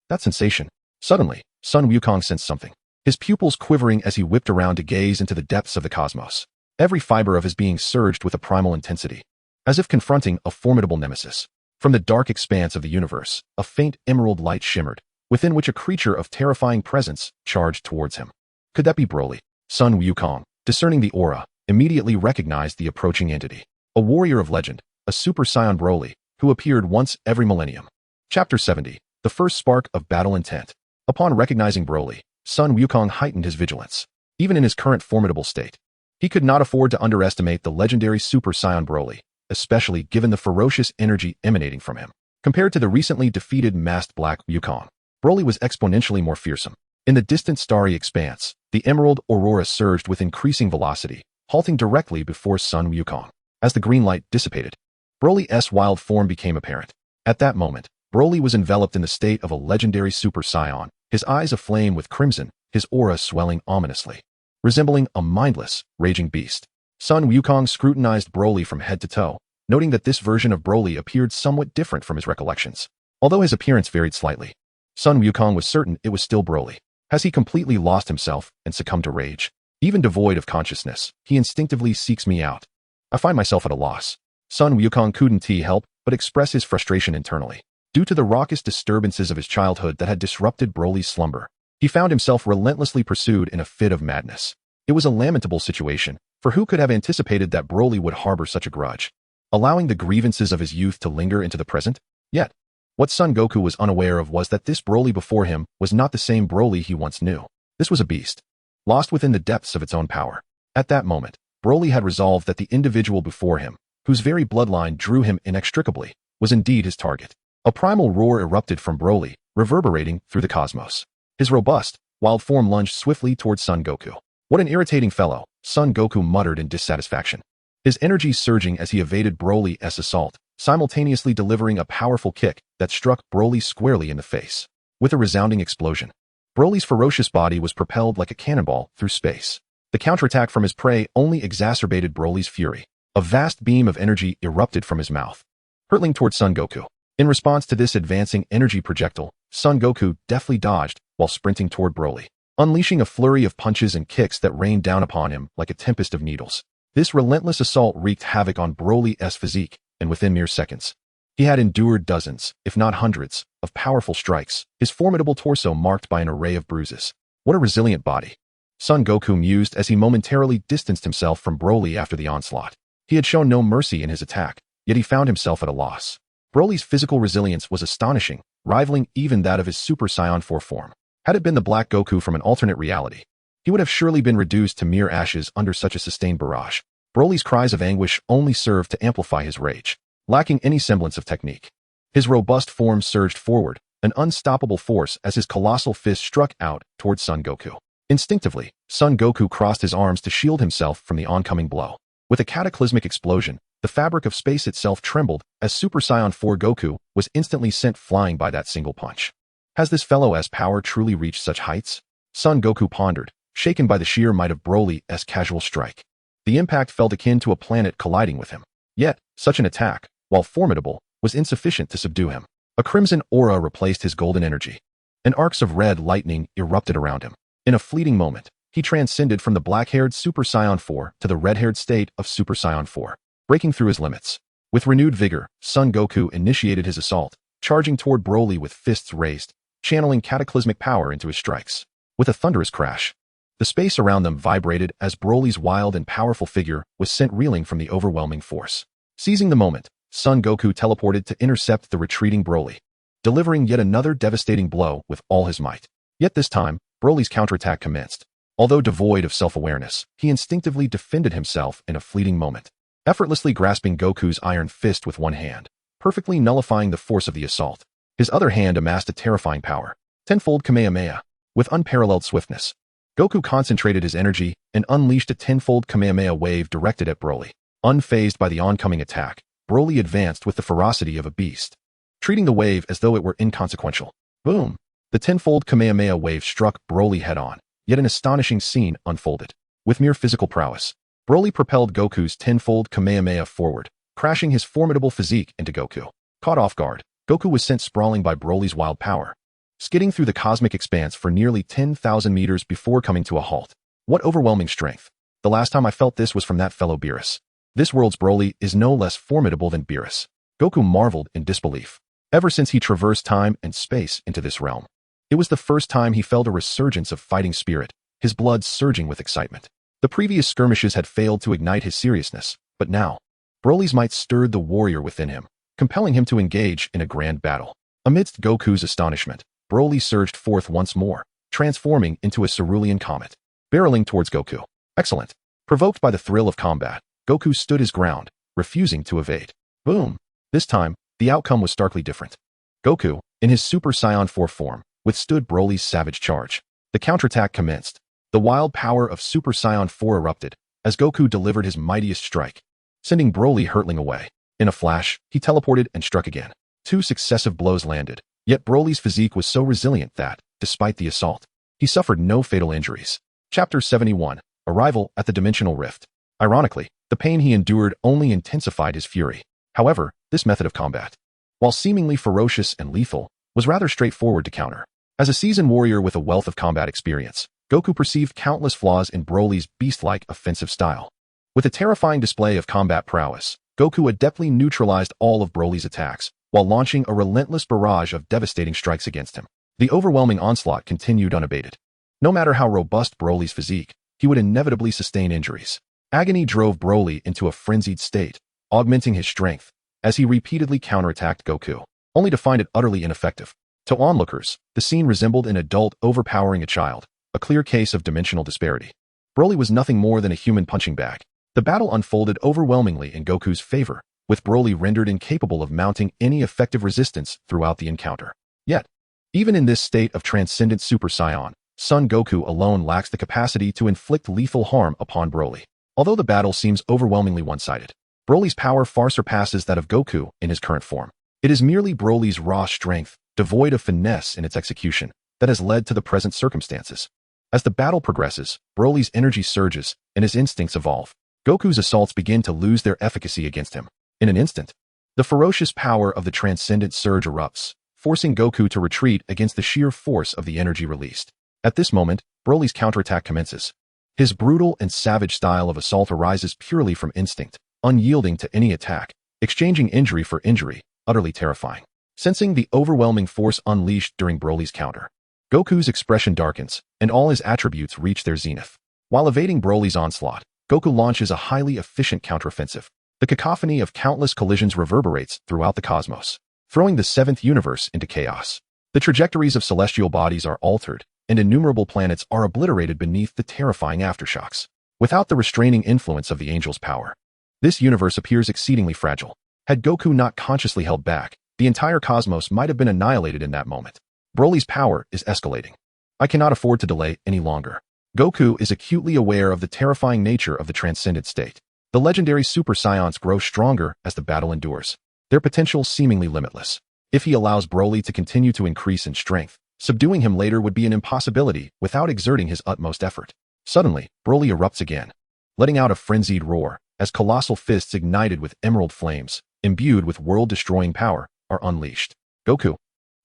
That sensation. Suddenly, Sun Wukong sensed something, his pupils quivering as he whipped around to gaze into the depths of the cosmos. Every fiber of his being surged with a primal intensity, as if confronting a formidable nemesis. From the dark expanse of the universe, a faint emerald light shimmered, within which a creature of terrifying presence charged towards him. Could that be Broly? Sun Wukong, discerning the aura, immediately recognized the approaching entity. A warrior of legend, a Super Saiyan Broly, who appeared once every millennium. Chapter 70. The first spark of battle intent. Upon recognizing Broly, Sun Wukong heightened his vigilance. Even in his current formidable state, he could not afford to underestimate the legendary Super Saiyan Broly, especially given the ferocious energy emanating from him. Compared to the recently defeated masked Black Wukong, Broly was exponentially more fearsome. In the distant starry expanse, the emerald aurora surged with increasing velocity, halting directly before Sun Wukong. As the green light dissipated, Broly's wild form became apparent. At that moment, Broly was enveloped in the state of a legendary Super Saiyan, his eyes aflame with crimson, his aura swelling ominously, resembling a mindless, raging beast. Sun Wukong scrutinized Broly from head to toe, noting that this version of Broly appeared somewhat different from his recollections. Although his appearance varied slightly, Sun Wukong was certain it was still Broly. Has he completely lost himself and succumbed to rage? Even devoid of consciousness, he instinctively seeks me out. I find myself at a loss. Sun Wukong couldn't help but express his frustration internally. Due to the raucous disturbances of his childhood that had disrupted Broly's slumber, he found himself relentlessly pursued in a fit of madness. It was a lamentable situation, for who could have anticipated that Broly would harbor such a grudge, allowing the grievances of his youth to linger into the present? Yet, What Son Goku was unaware of was that this Broly before him was not the same Broly he once knew. This was a beast, lost within the depths of its own power. At that moment, Broly had resolved that the individual before him, whose very bloodline drew him inextricably, was indeed his target. A primal roar erupted from Broly, reverberating through the cosmos. His robust, wild form lunged swiftly towards Son Goku. What an irritating fellow, Son Goku muttered in dissatisfaction. His energy surging as he evaded Broly's assault, simultaneously delivering a powerful kick that struck Broly squarely in the face. With a resounding explosion, Broly's ferocious body was propelled like a cannonball through space. The counterattack from his prey only exacerbated Broly's fury. A vast beam of energy erupted from his mouth, hurtling towards Son Goku. In response to this advancing energy projectile, Son Goku deftly dodged while sprinting toward Broly, unleashing a flurry of punches and kicks that rained down upon him like a tempest of needles. This relentless assault wreaked havoc on Broly's physique, and within mere seconds, he had endured dozens, if not hundreds, of powerful strikes, his formidable torso marked by an array of bruises. What a resilient body, Son Goku mused as he momentarily distanced himself from Broly after the onslaught. He had shown no mercy in his attack, yet he found himself at a loss. Broly's physical resilience was astonishing, rivaling even that of his Super Saiyan 4 form. Had it been the Black Goku from an alternate reality, he would have surely been reduced to mere ashes under such a sustained barrage. Broly's cries of anguish only served to amplify his rage, lacking any semblance of technique. His robust form surged forward, an unstoppable force as his colossal fist struck out towards Son Goku. Instinctively, Son Goku crossed his arms to shield himself from the oncoming blow. With a cataclysmic explosion, the fabric of space itself trembled as Super Saiyan 4 Goku was instantly sent flying by that single punch. Has this fellow's power truly reached such heights? Son Goku pondered, shaken by the sheer might of Broly's casual strike. The impact felt akin to a planet colliding with him. Yet, such an attack, while formidable, was insufficient to subdue him. A crimson aura replaced his golden energy, and arcs of red lightning erupted around him. In a fleeting moment, he transcended from the black-haired Super Saiyan 4 to the red-haired state of Super Saiyan 4, breaking through his limits. With renewed vigor, Son Goku initiated his assault, charging toward Broly with fists raised, channeling cataclysmic power into his strikes. With a thunderous crash, the space around them vibrated as Broly's wild and powerful figure was sent reeling from the overwhelming force. Seizing the moment, Son Goku teleported to intercept the retreating Broly, delivering yet another devastating blow with all his might. Yet this time, Broly's counterattack commenced. Although devoid of self-awareness, he instinctively defended himself in a fleeting moment, effortlessly grasping Goku's iron fist with one hand, perfectly nullifying the force of the assault. His other hand amassed a terrifying power, tenfold Kamehameha. With unparalleled swiftness, Goku concentrated his energy and unleashed a tenfold Kamehameha wave directed at Broly. Unfazed by the oncoming attack, Broly advanced with the ferocity of a beast, treating the wave as though it were inconsequential. Boom! The tenfold Kamehameha wave struck Broly head-on, yet an astonishing scene unfolded. With mere physical prowess, Broly propelled Goku's tenfold Kamehameha forward, crashing his formidable physique into Goku. Caught off guard, Goku was sent sprawling by Broly's wild power, skidding through the cosmic expanse for nearly 10,000 meters before coming to a halt. What overwhelming strength! The last time I felt this was from that fellow Beerus. This world's Broly is no less formidable than Beerus. Goku marveled in disbelief. Ever since he traversed time and space into this realm, it was the first time he felt a resurgence of fighting spirit, his blood surging with excitement. The previous skirmishes had failed to ignite his seriousness, but now, Broly's might stirred the warrior within him, compelling him to engage in a grand battle. Amidst Goku's astonishment, Broly surged forth once more, transforming into a cerulean comet, barreling towards Goku. Excellent. Provoked by the thrill of combat, Goku stood his ground, refusing to evade. Boom! This time, the outcome was starkly different. Goku, in his Super Saiyan 4 form, withstood Broly's savage charge. The counterattack commenced. The wild power of Super Saiyan 4 erupted, as Goku delivered his mightiest strike, sending Broly hurtling away. In a flash, he teleported and struck again. 2 successive blows landed, yet Broly's physique was so resilient that, despite the assault, he suffered no fatal injuries. Chapter 71, Arrival at the Dimensional Rift. Ironically, the pain he endured only intensified his fury. However, this method of combat, while seemingly ferocious and lethal, was rather straightforward to counter. As a seasoned warrior with a wealth of combat experience, Goku perceived countless flaws in Broly's beast-like offensive style. With a terrifying display of combat prowess, Goku adeptly neutralized all of Broly's attacks, while launching a relentless barrage of devastating strikes against him. The overwhelming onslaught continued unabated. No matter how robust Broly's physique, he would inevitably sustain injuries. Agony drove Broly into a frenzied state, augmenting his strength, as he repeatedly counterattacked Goku. only to find it utterly ineffective. To onlookers, the scene resembled an adult overpowering a child, a clear case of dimensional disparity. Broly was nothing more than a human punching bag. The battle unfolded overwhelmingly in Goku's favor, with Broly rendered incapable of mounting any effective resistance throughout the encounter. Yet, even in this state of transcendent Super Saiyan, Son Goku alone lacks the capacity to inflict lethal harm upon Broly. Although the battle seems overwhelmingly one-sided, Broly's power far surpasses that of Goku in his current form. It is merely Broly's raw strength, devoid of finesse in its execution, that has led to the present circumstances. As the battle progresses, Broly's energy surges and his instincts evolve. Goku's assaults begin to lose their efficacy against him. In an instant, the ferocious power of the transcendent surge erupts, forcing Goku to retreat against the sheer force of the energy released. At this moment, Broly's counterattack commences. His brutal and savage style of assault arises purely from instinct, unyielding to any attack, exchanging injury for injury, utterly terrifying. Sensing the overwhelming force unleashed during Broly's counter, Goku's expression darkens, and all his attributes reach their zenith. While evading Broly's onslaught, Goku launches a highly efficient counteroffensive. The cacophony of countless collisions reverberates throughout the cosmos, throwing the seventh universe into chaos. The trajectories of celestial bodies are altered, and innumerable planets are obliterated beneath the terrifying aftershocks. Without the restraining influence of the angel's power, this universe appears exceedingly fragile. Had Goku not consciously held back, the entire cosmos might have been annihilated in that moment. Broly's power is escalating. I cannot afford to delay any longer. Goku is acutely aware of the terrifying nature of the transcendent state. The legendary Super Saiyans grow stronger as the battle endures, their potential seemingly limitless. If he allows Broly to continue to increase in strength, subduing him later would be an impossibility without exerting his utmost effort. Suddenly, Broly erupts again, letting out a frenzied roar, as colossal fists ignited with emerald flames, imbued with world-destroying power, are unleashed. Goku.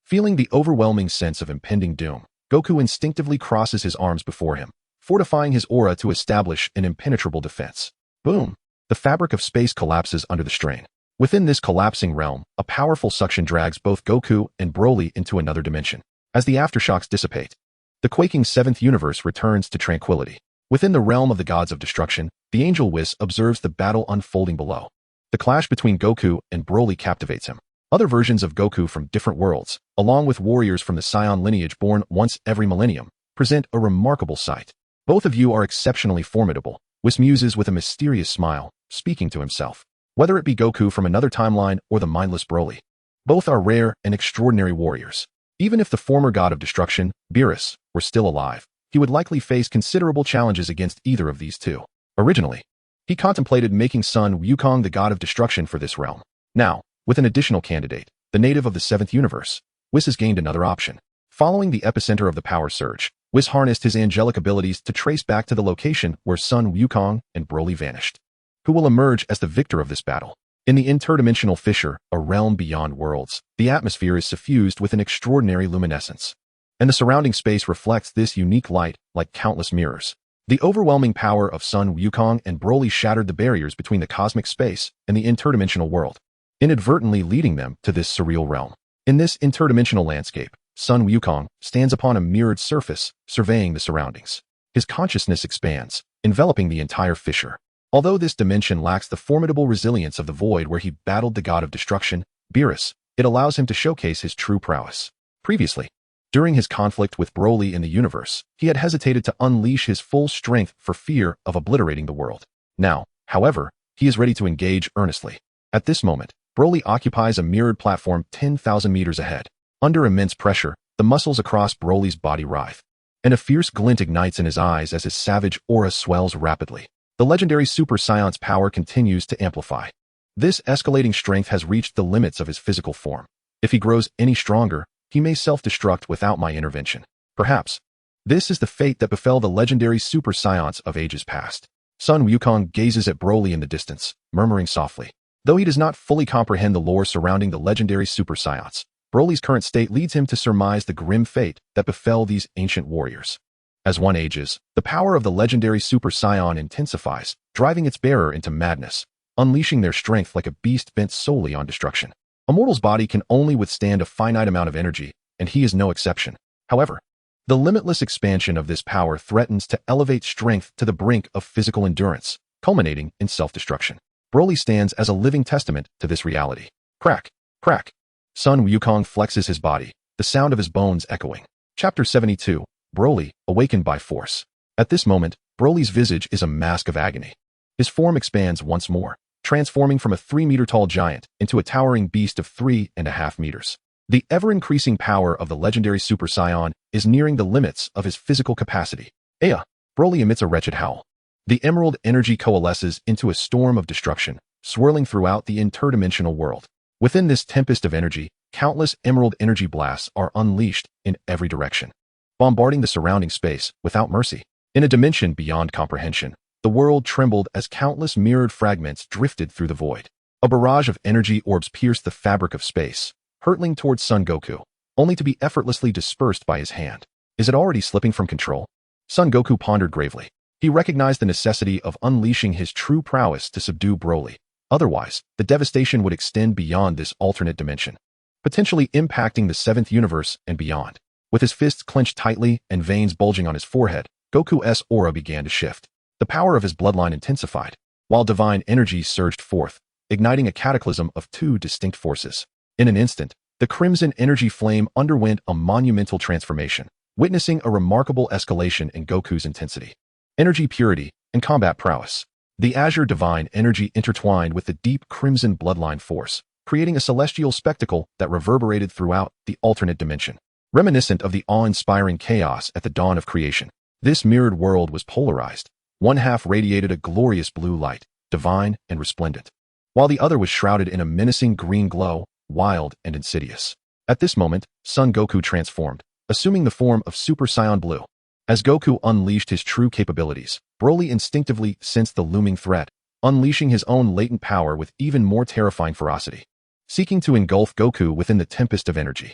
Feeling the overwhelming sense of impending doom, Goku instinctively crosses his arms before him, fortifying his aura to establish an impenetrable defense. Boom! The fabric of space collapses under the strain. Within this collapsing realm, a powerful suction drags both Goku and Broly into another dimension. As the aftershocks dissipate, the quaking seventh universe returns to tranquility. Within the realm of the gods of destruction, the angel Whis observes the battle unfolding below. The clash between Goku and Broly captivates him. Other versions of Goku from different worlds, along with warriors from the Saiyan lineage born once every millennium, present a remarkable sight. Both of you are exceptionally formidable, Whis muses with a mysterious smile, speaking to himself. Whether it be Goku from another timeline or the mindless Broly, both are rare and extraordinary warriors. Even if the former god of destruction, Beerus, were still alive, he would likely face considerable challenges against either of these two. Originally, he contemplated making Son Wukong the god of destruction for this realm. Now, with an additional candidate, the native of the seventh universe, Whis has gained another option. Following the epicenter of the power surge, Whis harnessed his angelic abilities to trace back to the location where Son Wukong and Broly vanished. Who will emerge as the victor of this battle? In the interdimensional fissure, a realm beyond worlds, the atmosphere is suffused with an extraordinary luminescence, and the surrounding space reflects this unique light like countless mirrors. The overwhelming power of Son Wukong and Broly shattered the barriers between the cosmic space and the interdimensional world, inadvertently leading them to this surreal realm. In this interdimensional landscape, Son Wukong stands upon a mirrored surface, surveying the surroundings. His consciousness expands, enveloping the entire fissure. Although this dimension lacks the formidable resilience of the void where he battled the god of destruction, Beerus, it allows him to showcase his true prowess. Previously, during his conflict with Broly in the universe, he had hesitated to unleash his full strength for fear of obliterating the world. Now, however, he is ready to engage earnestly. At this moment, Broly occupies a mirrored platform 10,000 meters ahead. Under immense pressure, the muscles across Broly's body writhe, and a fierce glint ignites in his eyes as his savage aura swells rapidly. The legendary Super Saiyan's power continues to amplify. This escalating strength has reached the limits of his physical form. If he grows any stronger, he may self-destruct without my intervention. Perhaps this is the fate that befell the legendary Super Saiyans of ages past. Son Wukong gazes at Broly in the distance, murmuring softly. Though he does not fully comprehend the lore surrounding the legendary Super Saiyans, Broly's current state leads him to surmise the grim fate that befell these ancient warriors. As one ages, the power of the legendary Super Saiyan intensifies, driving its bearer into madness, unleashing their strength like a beast bent solely on destruction. A mortal's body can only withstand a finite amount of energy, and he is no exception. However, the limitless expansion of this power threatens to elevate strength to the brink of physical endurance, culminating in self-destruction. Broly stands as a living testament to this reality. Crack, crack. Sun Wukong flexes his body, the sound of his bones echoing. Chapter 72. Broly, awakened by force. At this moment, Broly's visage is a mask of agony. His form expands once more, transforming from a 3-meter-tall giant into a towering beast of 3.5 meters. The ever-increasing power of the legendary Super Saiyan is nearing the limits of his physical capacity. Aya! Broly emits a wretched howl. The emerald energy coalesces into a storm of destruction, swirling throughout the interdimensional world. Within this tempest of energy, countless emerald energy blasts are unleashed in every direction, bombarding the surrounding space without mercy. In a dimension beyond comprehension, the world trembled as countless mirrored fragments drifted through the void. A barrage of energy orbs pierced the fabric of space, hurtling towards Son Goku, only to be effortlessly dispersed by his hand. Is it already slipping from control? Son Goku pondered gravely. He recognized the necessity of unleashing his true prowess to subdue Broly. Otherwise, the devastation would extend beyond this alternate dimension, potentially impacting the 7th universe and beyond. With his fists clenched tightly and veins bulging on his forehead, Goku's aura began to shift. The power of his bloodline intensified, while divine energy surged forth, igniting a cataclysm of 2 distinct forces. In an instant, the crimson energy flame underwent a monumental transformation, witnessing a remarkable escalation in Goku's intensity, energy purity, and combat prowess. The azure divine energy intertwined with the deep crimson bloodline force, creating a celestial spectacle that reverberated throughout the alternate dimension. Reminiscent of the awe-inspiring chaos at the dawn of creation, this mirrored world was polarized. One half radiated a glorious blue light, divine and resplendent, while the other was shrouded in a menacing green glow, wild and insidious. At this moment, Son Goku transformed, assuming the form of Super Saiyan Blue. As Goku unleashed his true capabilities, Broly instinctively sensed the looming threat, unleashing his own latent power with even more terrifying ferocity, seeking to engulf Goku within the tempest of energy.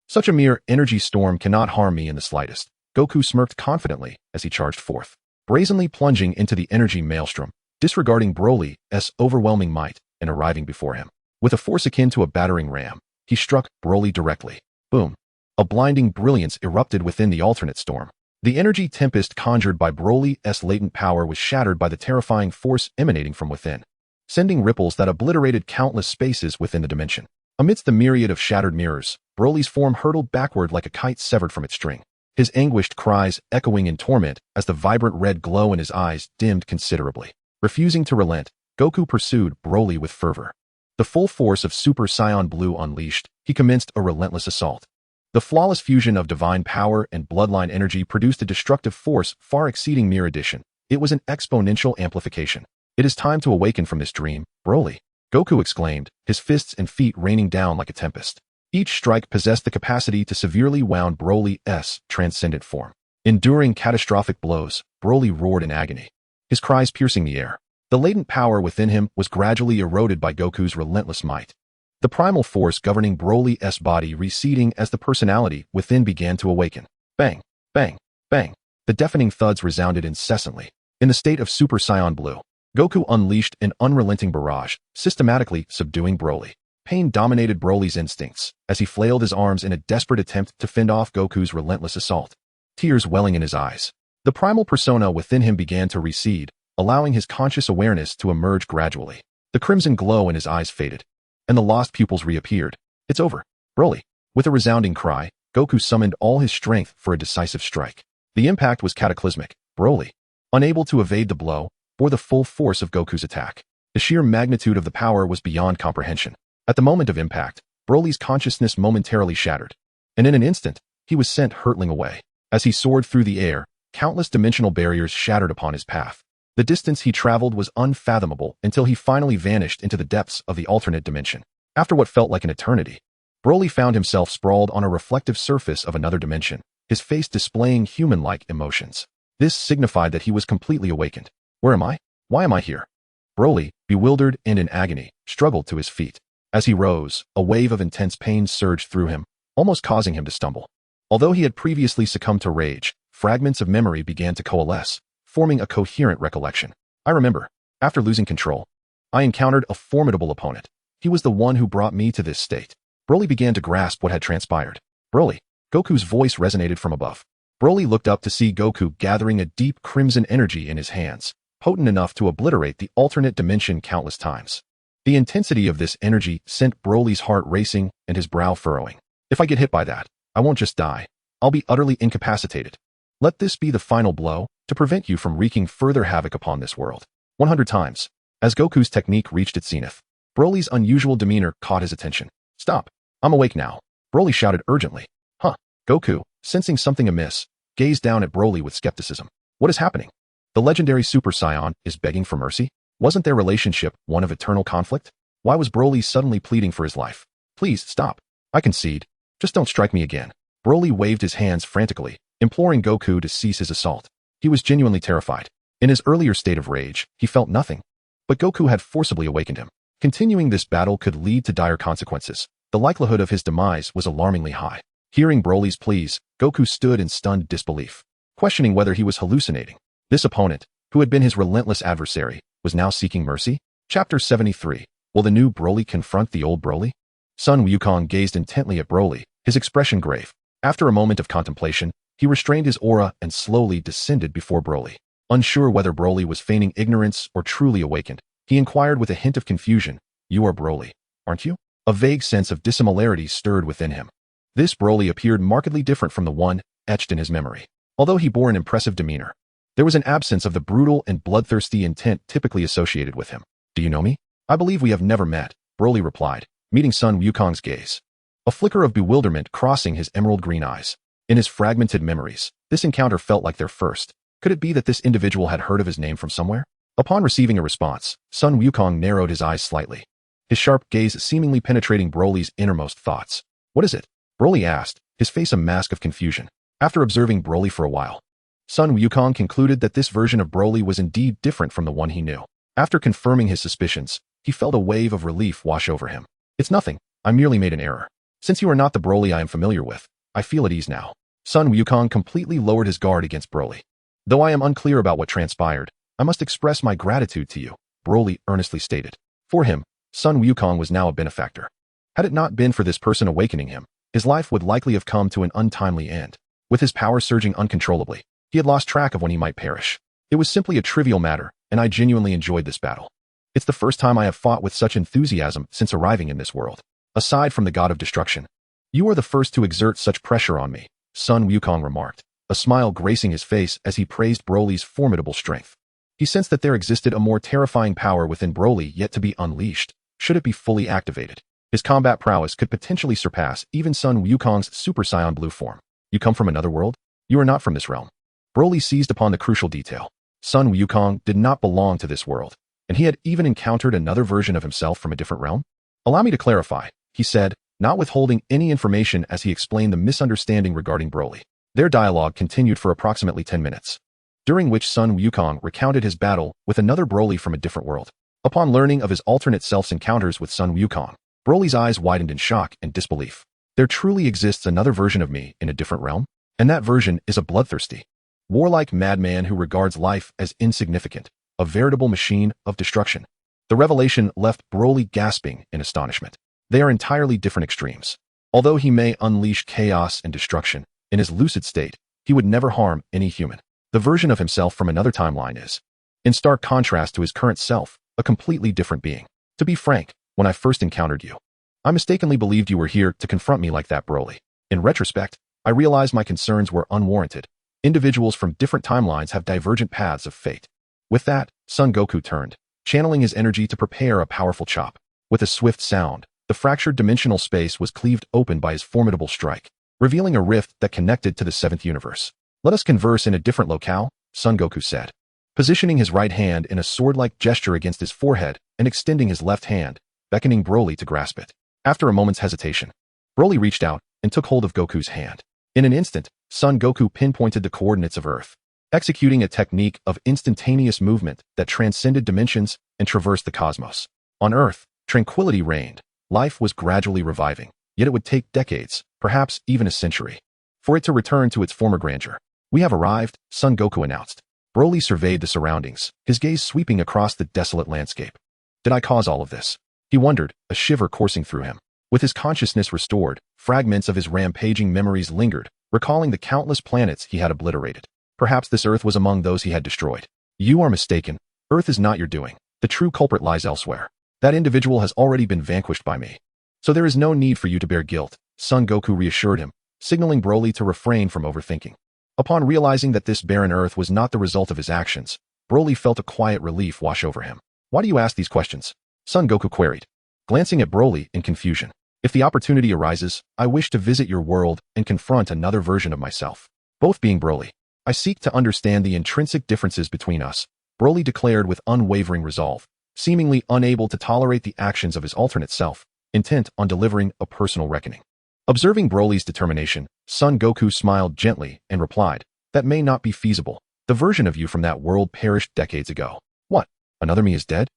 Such a mere energy storm cannot harm me in the slightest, Goku smirked confidently as he charged forth, brazenly plunging into the energy maelstrom, disregarding Broly's overwhelming might and arriving before him. With a force akin to a battering ram, he struck Broly directly. Boom! A blinding brilliance erupted within the alternate storm. The energy tempest conjured by Broly's latent power was shattered by the terrifying force emanating from within, sending ripples that obliterated countless spaces within the dimension. Amidst the myriad of shattered mirrors, Broly's form hurtled backward like a kite severed from its string, his anguished cries echoing in torment as the vibrant red glow in his eyes dimmed considerably. Refusing to relent, Goku pursued Broly with fervor. The full force of Super Saiyan Blue unleashed, he commenced a relentless assault. The flawless fusion of divine power and bloodline energy produced a destructive force far exceeding mere addition. It was an exponential amplification. It is time to awaken from this dream, Broly, Goku exclaimed, his fists and feet raining down like a tempest. Each strike possessed the capacity to severely wound Broly's transcendent form. Enduring catastrophic blows, Broly roared in agony, his cries piercing the air. The latent power within him was gradually eroded by Goku's relentless might, the primal force governing Broly's body receding as the personality within began to awaken. Bang, bang, bang. The deafening thuds resounded incessantly. In the state of Super Saiyan Blue, Goku unleashed an unrelenting barrage, systematically subduing Broly. Pain dominated Broly's instincts as he flailed his arms in a desperate attempt to fend off Goku's relentless assault, tears welling in his eyes. The primal persona within him began to recede, allowing his conscious awareness to emerge gradually. The crimson glow in his eyes faded, and the lost pupils reappeared. It's over, Broly. With a resounding cry, Goku summoned all his strength for a decisive strike. The impact was cataclysmic. Broly, unable to evade the blow, bore the full force of Goku's attack. The sheer magnitude of the power was beyond comprehension. At the moment of impact, Broly's consciousness momentarily shattered, and in an instant, he was sent hurtling away. As he soared through the air, countless dimensional barriers shattered upon his path. The distance he traveled was unfathomable until he finally vanished into the depths of the alternate dimension. After what felt like an eternity, Broly found himself sprawled on a reflective surface of another dimension, his face displaying human-like emotions. This signified that he was completely awakened. Where am I? Why am I here? Broly, bewildered and in agony, struggled to his feet. As he rose, a wave of intense pain surged through him, almost causing him to stumble. Although he had previously succumbed to rage, fragments of memory began to coalesce, forming a coherent recollection. I remember, after losing control, I encountered a formidable opponent. He was the one who brought me to this state. Broly began to grasp what had transpired. Broly, Goku's voice resonated from above. Broly looked up to see Goku gathering a deep crimson energy in his hands, potent enough to obliterate the alternate dimension countless times. The intensity of this energy sent Broly's heart racing and his brow furrowing. If I get hit by that, I won't just die. I'll be utterly incapacitated. Let this be the final blow to prevent you from wreaking further havoc upon this world. 100 times. As Goku's technique reached its zenith, Broly's unusual demeanor caught his attention. Stop. I'm awake now. Broly shouted urgently. Huh. Goku, sensing something amiss, gazed down at Broly with skepticism. What is happening? The legendary Super Saiyan is begging for mercy? Wasn't their relationship one of eternal conflict? Why was Broly suddenly pleading for his life? Please, stop. I concede. Just don't strike me again. Broly waved his hands frantically, imploring Goku to cease his assault. He was genuinely terrified. In his earlier state of rage, he felt nothing. But Goku had forcibly awakened him. Continuing this battle could lead to dire consequences. The likelihood of his demise was alarmingly high. Hearing Broly's pleas, Goku stood in stunned disbelief, questioning whether he was hallucinating. This opponent, who had been his relentless adversary, was now seeking mercy? Chapter 73. Will the new Broly confront the old Broly? Sun Wukong gazed intently at Broly, his expression grave. After a moment of contemplation, he restrained his aura and slowly descended before Broly. Unsure whether Broly was feigning ignorance or truly awakened, he inquired with a hint of confusion, "You are Broly, aren't you?" A vague sense of dissimilarity stirred within him. This Broly appeared markedly different from the one etched in his memory. Although he bore an impressive demeanor, there was an absence of the brutal and bloodthirsty intent typically associated with him. "Do you know me?" "I believe we have never met," Broly replied, meeting Sun Wukong's gaze. A flicker of bewilderment crossing his emerald green eyes. In his fragmented memories, this encounter felt like their first. Could it be that this individual had heard of his name from somewhere? Upon receiving a response, Sun Wukong narrowed his eyes slightly, his sharp gaze seemingly penetrating Broly's innermost thoughts. "What is it?" Broly asked, his face a mask of confusion. After observing Broly for a while, Sun Wukong concluded that this version of Broly was indeed different from the one he knew. After confirming his suspicions, he felt a wave of relief wash over him. "It's nothing. I merely made an error. Since you are not the Broly I am familiar with, I feel at ease now." Sun Wukong completely lowered his guard against Broly. "Though I am unclear about what transpired, I must express my gratitude to you," Broly earnestly stated. For him, Sun Wukong was now a benefactor. Had it not been for this person awakening him, his life would likely have come to an untimely end. With his power surging uncontrollably, he had lost track of when he might perish. "It was simply a trivial matter, and I genuinely enjoyed this battle. It's the first time I have fought with such enthusiasm since arriving in this world. Aside from the god of destruction, you are the first to exert such pressure on me," Sun Wukong remarked, a smile gracing his face as he praised Broly's formidable strength. He sensed that there existed a more terrifying power within Broly yet to be unleashed, should it be fully activated. His combat prowess could potentially surpass even Sun Wukong's Super Saiyan Blue form. "You come from another world? You are not from this realm." Broly seized upon the crucial detail. Sun Wukong did not belong to this world, and he had even encountered another version of himself from a different realm. "Allow me to clarify," he said, not withholding any information as he explained the misunderstanding regarding Broly. Their dialogue continued for approximately 10 minutes, during which Sun Wukong recounted his battle with another Broly from a different world. Upon learning of his alternate self's encounters with Sun Wukong, Broly's eyes widened in shock and disbelief. There truly exists another version of me in a different realm? And that version is a bloodthirsty, warlike madman who regards life as insignificant, a veritable machine of destruction. The revelation left Broly gasping in astonishment. They are entirely different extremes. Although he may unleash chaos and destruction, in his lucid state, he would never harm any human. The version of himself from another timeline is, in stark contrast to his current self, a completely different being. To be frank, when I first encountered you, I mistakenly believed you were here to confront me like that, Broly. In retrospect, I realized my concerns were unwarranted. Individuals from different timelines have divergent paths of fate. With that, Son Goku turned, channeling his energy to prepare a powerful chop. With a swift sound, the fractured dimensional space was cleaved open by his formidable strike, revealing a rift that connected to the seventh universe. "Let us converse in a different locale," Son Goku said, positioning his right hand in a sword-like gesture against his forehead and extending his left hand, beckoning Broly to grasp it. After a moment's hesitation, Broly reached out and took hold of Goku's hand. In an instant, Son Goku pinpointed the coordinates of Earth, executing a technique of instantaneous movement that transcended dimensions and traversed the cosmos. On Earth, tranquility reigned. Life was gradually reviving, yet it would take decades, perhaps even a century, for it to return to its former grandeur. "We have arrived," Son Goku announced. Broly surveyed the surroundings, his gaze sweeping across the desolate landscape. Did I cause all of this? He wondered, a shiver coursing through him. With his consciousness restored, fragments of his rampaging memories lingered, recalling the countless planets he had obliterated. Perhaps this Earth was among those he had destroyed. "You are mistaken. Earth is not your doing. The true culprit lies elsewhere." That individual has already been vanquished by me. So there is no need for you to bear guilt, Son Goku reassured him, signaling Broly to refrain from overthinking. Upon realizing that this barren earth was not the result of his actions, Broly felt a quiet relief wash over him. Why do you ask these questions? Son Goku queried, glancing at Broly in confusion. If the opportunity arises, I wish to visit your world and confront another version of myself. Both being Broly. I seek to understand the intrinsic differences between us, Broly declared with unwavering resolve, seemingly unable to tolerate the actions of his alternate self, intent on delivering a personal reckoning. Observing Broly's determination, Son Goku smiled gently and replied, that may not be feasible. The version of you from that world perished decades ago. What? Another me is dead?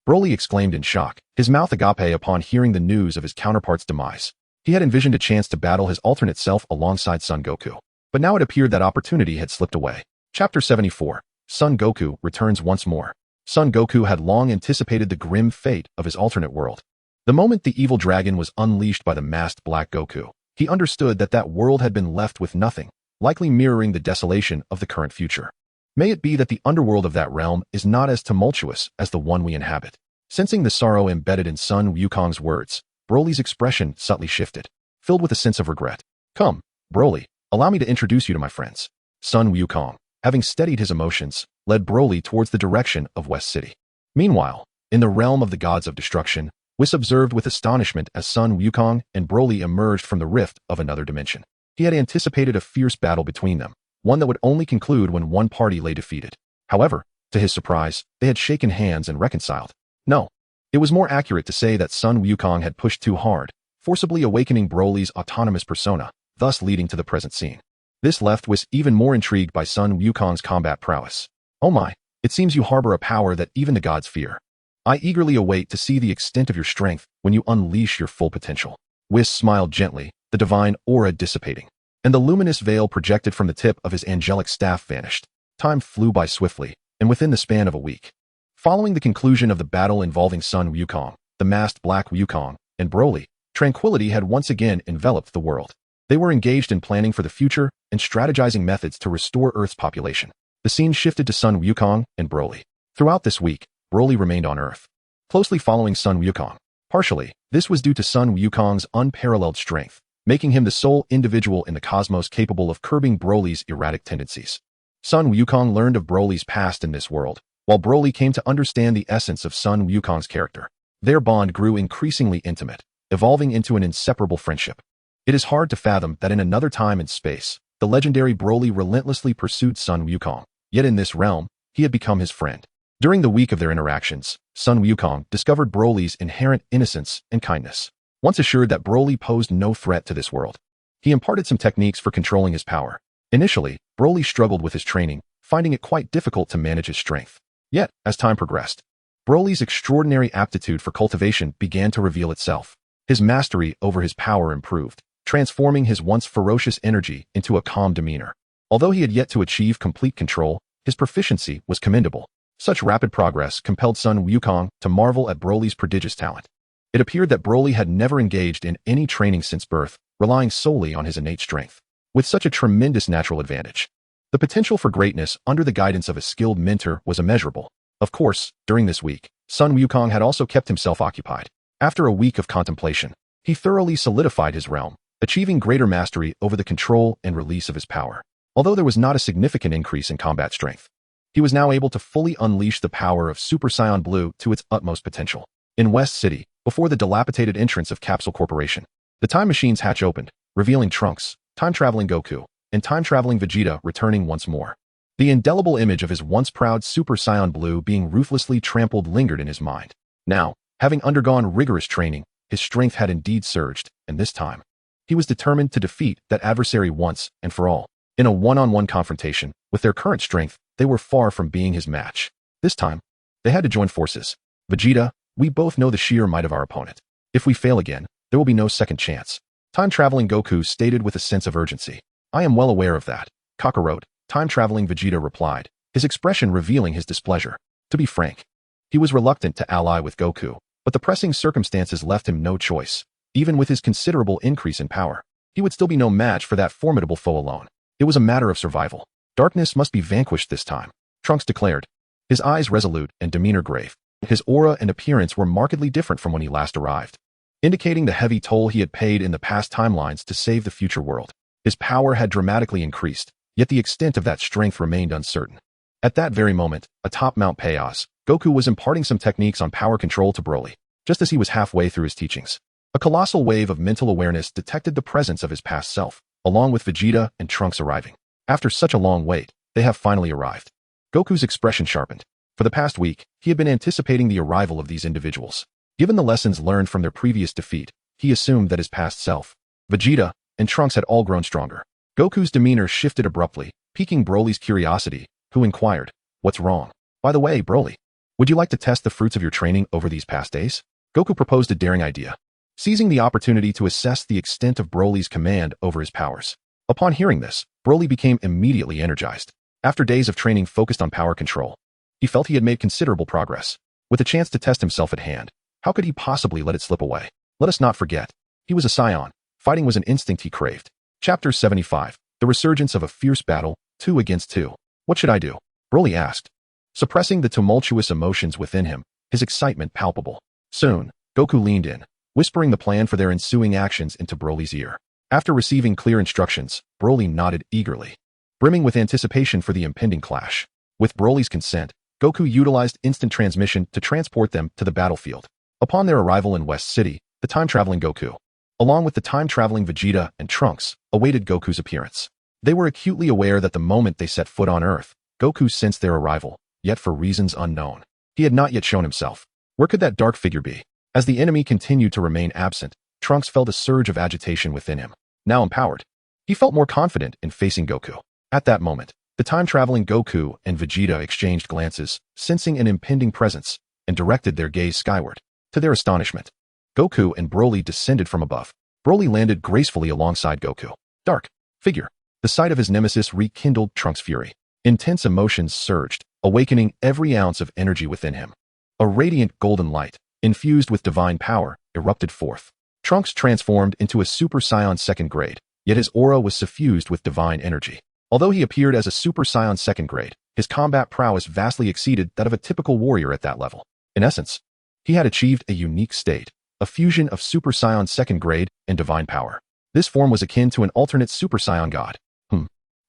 Broly exclaimed in shock, his mouth agape upon hearing the news of his counterpart's demise. He had envisioned a chance to battle his alternate self alongside Son Goku. But now it appeared that opportunity had slipped away. Chapter 74. Son Goku returns once more. Son Goku had long anticipated the grim fate of his alternate world. The moment the evil dragon was unleashed by the masked Black Goku, he understood that that world had been left with nothing, likely mirroring the desolation of the current future. May it be that the underworld of that realm is not as tumultuous as the one we inhabit. Sensing the sorrow embedded in Sun Wukong's words, Broly's expression subtly shifted, filled with a sense of regret. Come, Broly, allow me to introduce you to my friends. Sun Wukong, having steadied his emotions, led Broly towards the direction of West City. Meanwhile, in the realm of the gods of destruction, Whis observed with astonishment as Sun Wukong and Broly emerged from the rift of another dimension. He had anticipated a fierce battle between them, one that would only conclude when one party lay defeated. However, to his surprise, they had shaken hands and reconciled. No, it was more accurate to say that Sun Wukong had pushed too hard, forcibly awakening Broly's autonomous persona, thus leading to the present scene. This left Whis even more intrigued by Sun Wukong's combat prowess. Oh my, it seems you harbor a power that even the gods fear. I eagerly await to see the extent of your strength when you unleash your full potential. Whis smiled gently, the divine aura dissipating, and the luminous veil projected from the tip of his angelic staff vanished. Time flew by swiftly, and within the span of a week. Following the conclusion of the battle involving Sun Wukong, the masked Black Wukong, and Broly, tranquility had once again enveloped the world. They were engaged in planning for the future and strategizing methods to restore Earth's population. The scene shifted to Sun Wukong and Broly. Throughout this week, Broly remained on Earth, closely following Sun Wukong. Partially, this was due to Sun Wukong's unparalleled strength, making him the sole individual in the cosmos capable of curbing Broly's erratic tendencies. Sun Wukong learned of Broly's past in this world, while Broly came to understand the essence of Sun Wukong's character. Their bond grew increasingly intimate, evolving into an inseparable friendship. It is hard to fathom that in another time and space, the legendary Broly relentlessly pursued Sun Wukong, yet in this realm, he had become his friend. During the week of their interactions, Sun Wukong discovered Broly's inherent innocence and kindness. Once assured that Broly posed no threat to this world, he imparted some techniques for controlling his power. Initially, Broly struggled with his training, finding it quite difficult to manage his strength. Yet, as time progressed, Broly's extraordinary aptitude for cultivation began to reveal itself. His mastery over his power improved, transforming his once ferocious energy into a calm demeanor. Although he had yet to achieve complete control, his proficiency was commendable. Such rapid progress compelled Sun Wukong to marvel at Broly's prodigious talent. It appeared that Broly had never engaged in any training since birth, relying solely on his innate strength. With such a tremendous natural advantage, the potential for greatness under the guidance of a skilled mentor was immeasurable. Of course, during this week, Sun Wukong had also kept himself occupied. After a week of contemplation, he thoroughly solidified his realm, achieving greater mastery over the control and release of his power. Although there was not a significant increase in combat strength, he was now able to fully unleash the power of Super Saiyan Blue to its utmost potential. In West City, before the dilapidated entrance of Capsule Corporation, the time machine's hatch opened, revealing Trunks, time-traveling Goku, and time-traveling Vegeta returning once more. The indelible image of his once proud Super Saiyan Blue being ruthlessly trampled lingered in his mind. Now, having undergone rigorous training, his strength had indeed surged, and this time, he was determined to defeat that adversary once and for all. In a one-on-one confrontation, with their current strength, they were far from being his match. This time, they had to join forces. Vegeta, we both know the sheer might of our opponent. If we fail again, there will be no second chance. Time-traveling Goku stated with a sense of urgency. I am well aware of that. Kakarot, time-traveling Vegeta replied, his expression revealing his displeasure. To be frank, he was reluctant to ally with Goku, but the pressing circumstances left him no choice. Even with his considerable increase in power, he would still be no match for that formidable foe alone. It was a matter of survival. Darkness must be vanquished this time, Trunks declared, his eyes resolute and demeanor grave. His aura and appearance were markedly different from when he last arrived, indicating the heavy toll he had paid in the past timelines to save the future world. His power had dramatically increased, yet the extent of that strength remained uncertain. At that very moment, atop Mount Payos, Goku was imparting some techniques on power control to Broly. Just as he was halfway through his teachings, a colossal wave of mental awareness detected the presence of his past self, along with Vegeta and Trunks arriving. After such a long wait, they have finally arrived. Goku's expression sharpened. For the past week, he had been anticipating the arrival of these individuals. Given the lessons learned from their previous defeat, he assumed that his past self, Vegeta, and Trunks had all grown stronger. Goku's demeanor shifted abruptly, piquing Broly's curiosity, who inquired, "What's wrong? By the way, Broly, would you like to test the fruits of your training over these past days?" Goku proposed a daring idea, seizing the opportunity to assess the extent of Broly's command over his powers. Upon hearing this, Broly became immediately energized. After days of training focused on power control, he felt he had made considerable progress. With a chance to test himself at hand, how could he possibly let it slip away? Let us not forget, he was a Saiyan. Fighting was an instinct he craved. Chapter 75, The Resurgence of a Fierce Battle, 2 against 2. What should I do? Broly asked, suppressing the tumultuous emotions within him, his excitement palpable. Soon, Goku leaned in, whispering the plan for their ensuing actions into Broly's ear. After receiving clear instructions, Broly nodded eagerly, brimming with anticipation for the impending clash. With Broly's consent, Goku utilized instant transmission to transport them to the battlefield. Upon their arrival in West City, the time-traveling Goku, along with the time-traveling Vegeta and Trunks, awaited Goku's appearance. They were acutely aware that the moment they set foot on Earth, Goku sensed their arrival, yet for reasons unknown, he had not yet shown himself. Where could that dark figure be? As the enemy continued to remain absent, Trunks felt a surge of agitation within him. Now empowered, he felt more confident in facing Goku. At that moment, the time-traveling Goku and Vegeta exchanged glances, sensing an impending presence, and directed their gaze skyward. To their astonishment, Goku and Broly descended from above. Broly landed gracefully alongside Goku. Dark figure. The sight of his nemesis rekindled Trunks' fury. Intense emotions surged, awakening every ounce of energy within him. A radiant golden light, infused with divine power, erupted forth. Trunks transformed into a Super Saiyan second grade, yet his aura was suffused with divine energy. Although he appeared as a Super Saiyan second grade, his combat prowess vastly exceeded that of a typical warrior at that level. In essence, he had achieved a unique state, a fusion of Super Saiyan second grade and divine power. This form was akin to an alternate Super Saiyan god.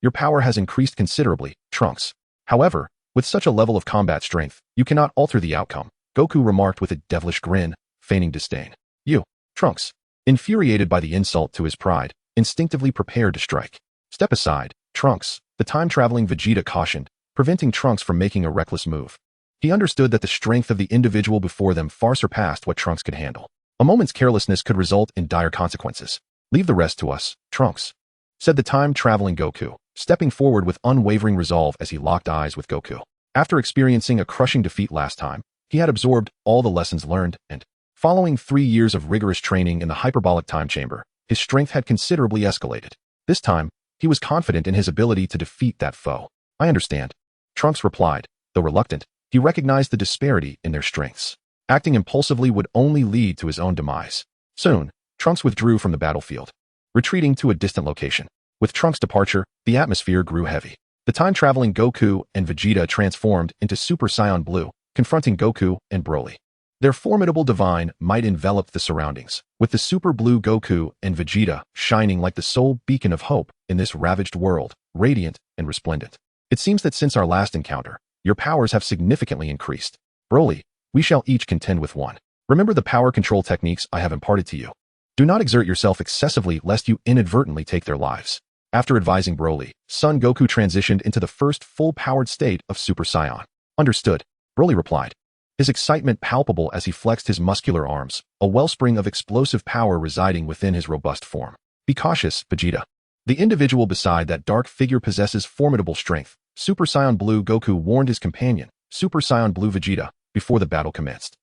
Your power has increased considerably, Trunks. However, with such a level of combat strength, you cannot alter the outcome, Goku remarked with a devilish grin, feigning disdain. You, Trunks, infuriated by the insult to his pride, instinctively prepared to strike. Step aside, Trunks, the time-traveling Vegeta cautioned, preventing Trunks from making a reckless move. He understood that the strength of the individual before them far surpassed what Trunks could handle. A moment's carelessness could result in dire consequences. Leave the rest to us, Trunks, said the time-traveling Goku, stepping forward with unwavering resolve as he locked eyes with Goku. After experiencing a crushing defeat last time, he had absorbed all the lessons learned and, following 3 years of rigorous training in the hyperbolic time chamber, his strength had considerably escalated. This time, he was confident in his ability to defeat that foe. I understand, Trunks replied. Though reluctant, he recognized the disparity in their strengths. Acting impulsively would only lead to his own demise. Soon, Trunks withdrew from the battlefield, retreating to a distant location. With Trunks' departure, the atmosphere grew heavy. The time-traveling Goku and Vegeta transformed into Super Saiyan Blue, confronting Goku and Broly. Their formidable divine might enveloped the surroundings, with the Super Blue Goku and Vegeta shining like the sole beacon of hope in this ravaged world, radiant and resplendent. It seems that since our last encounter, your powers have significantly increased. Broly, we shall each contend with one. Remember the power control techniques I have imparted to you. Do not exert yourself excessively lest you inadvertently take their lives. After advising Broly, Son Goku transitioned into the first full-powered state of Super Saiyan. Understood, Broly replied, his excitement palpable as he flexed his muscular arms, a wellspring of explosive power residing within his robust form. Be cautious, Vegeta. The individual beside that dark figure possesses formidable strength. Super Saiyan Blue Goku warned his companion, Super Saiyan Blue Vegeta, before the battle commenced.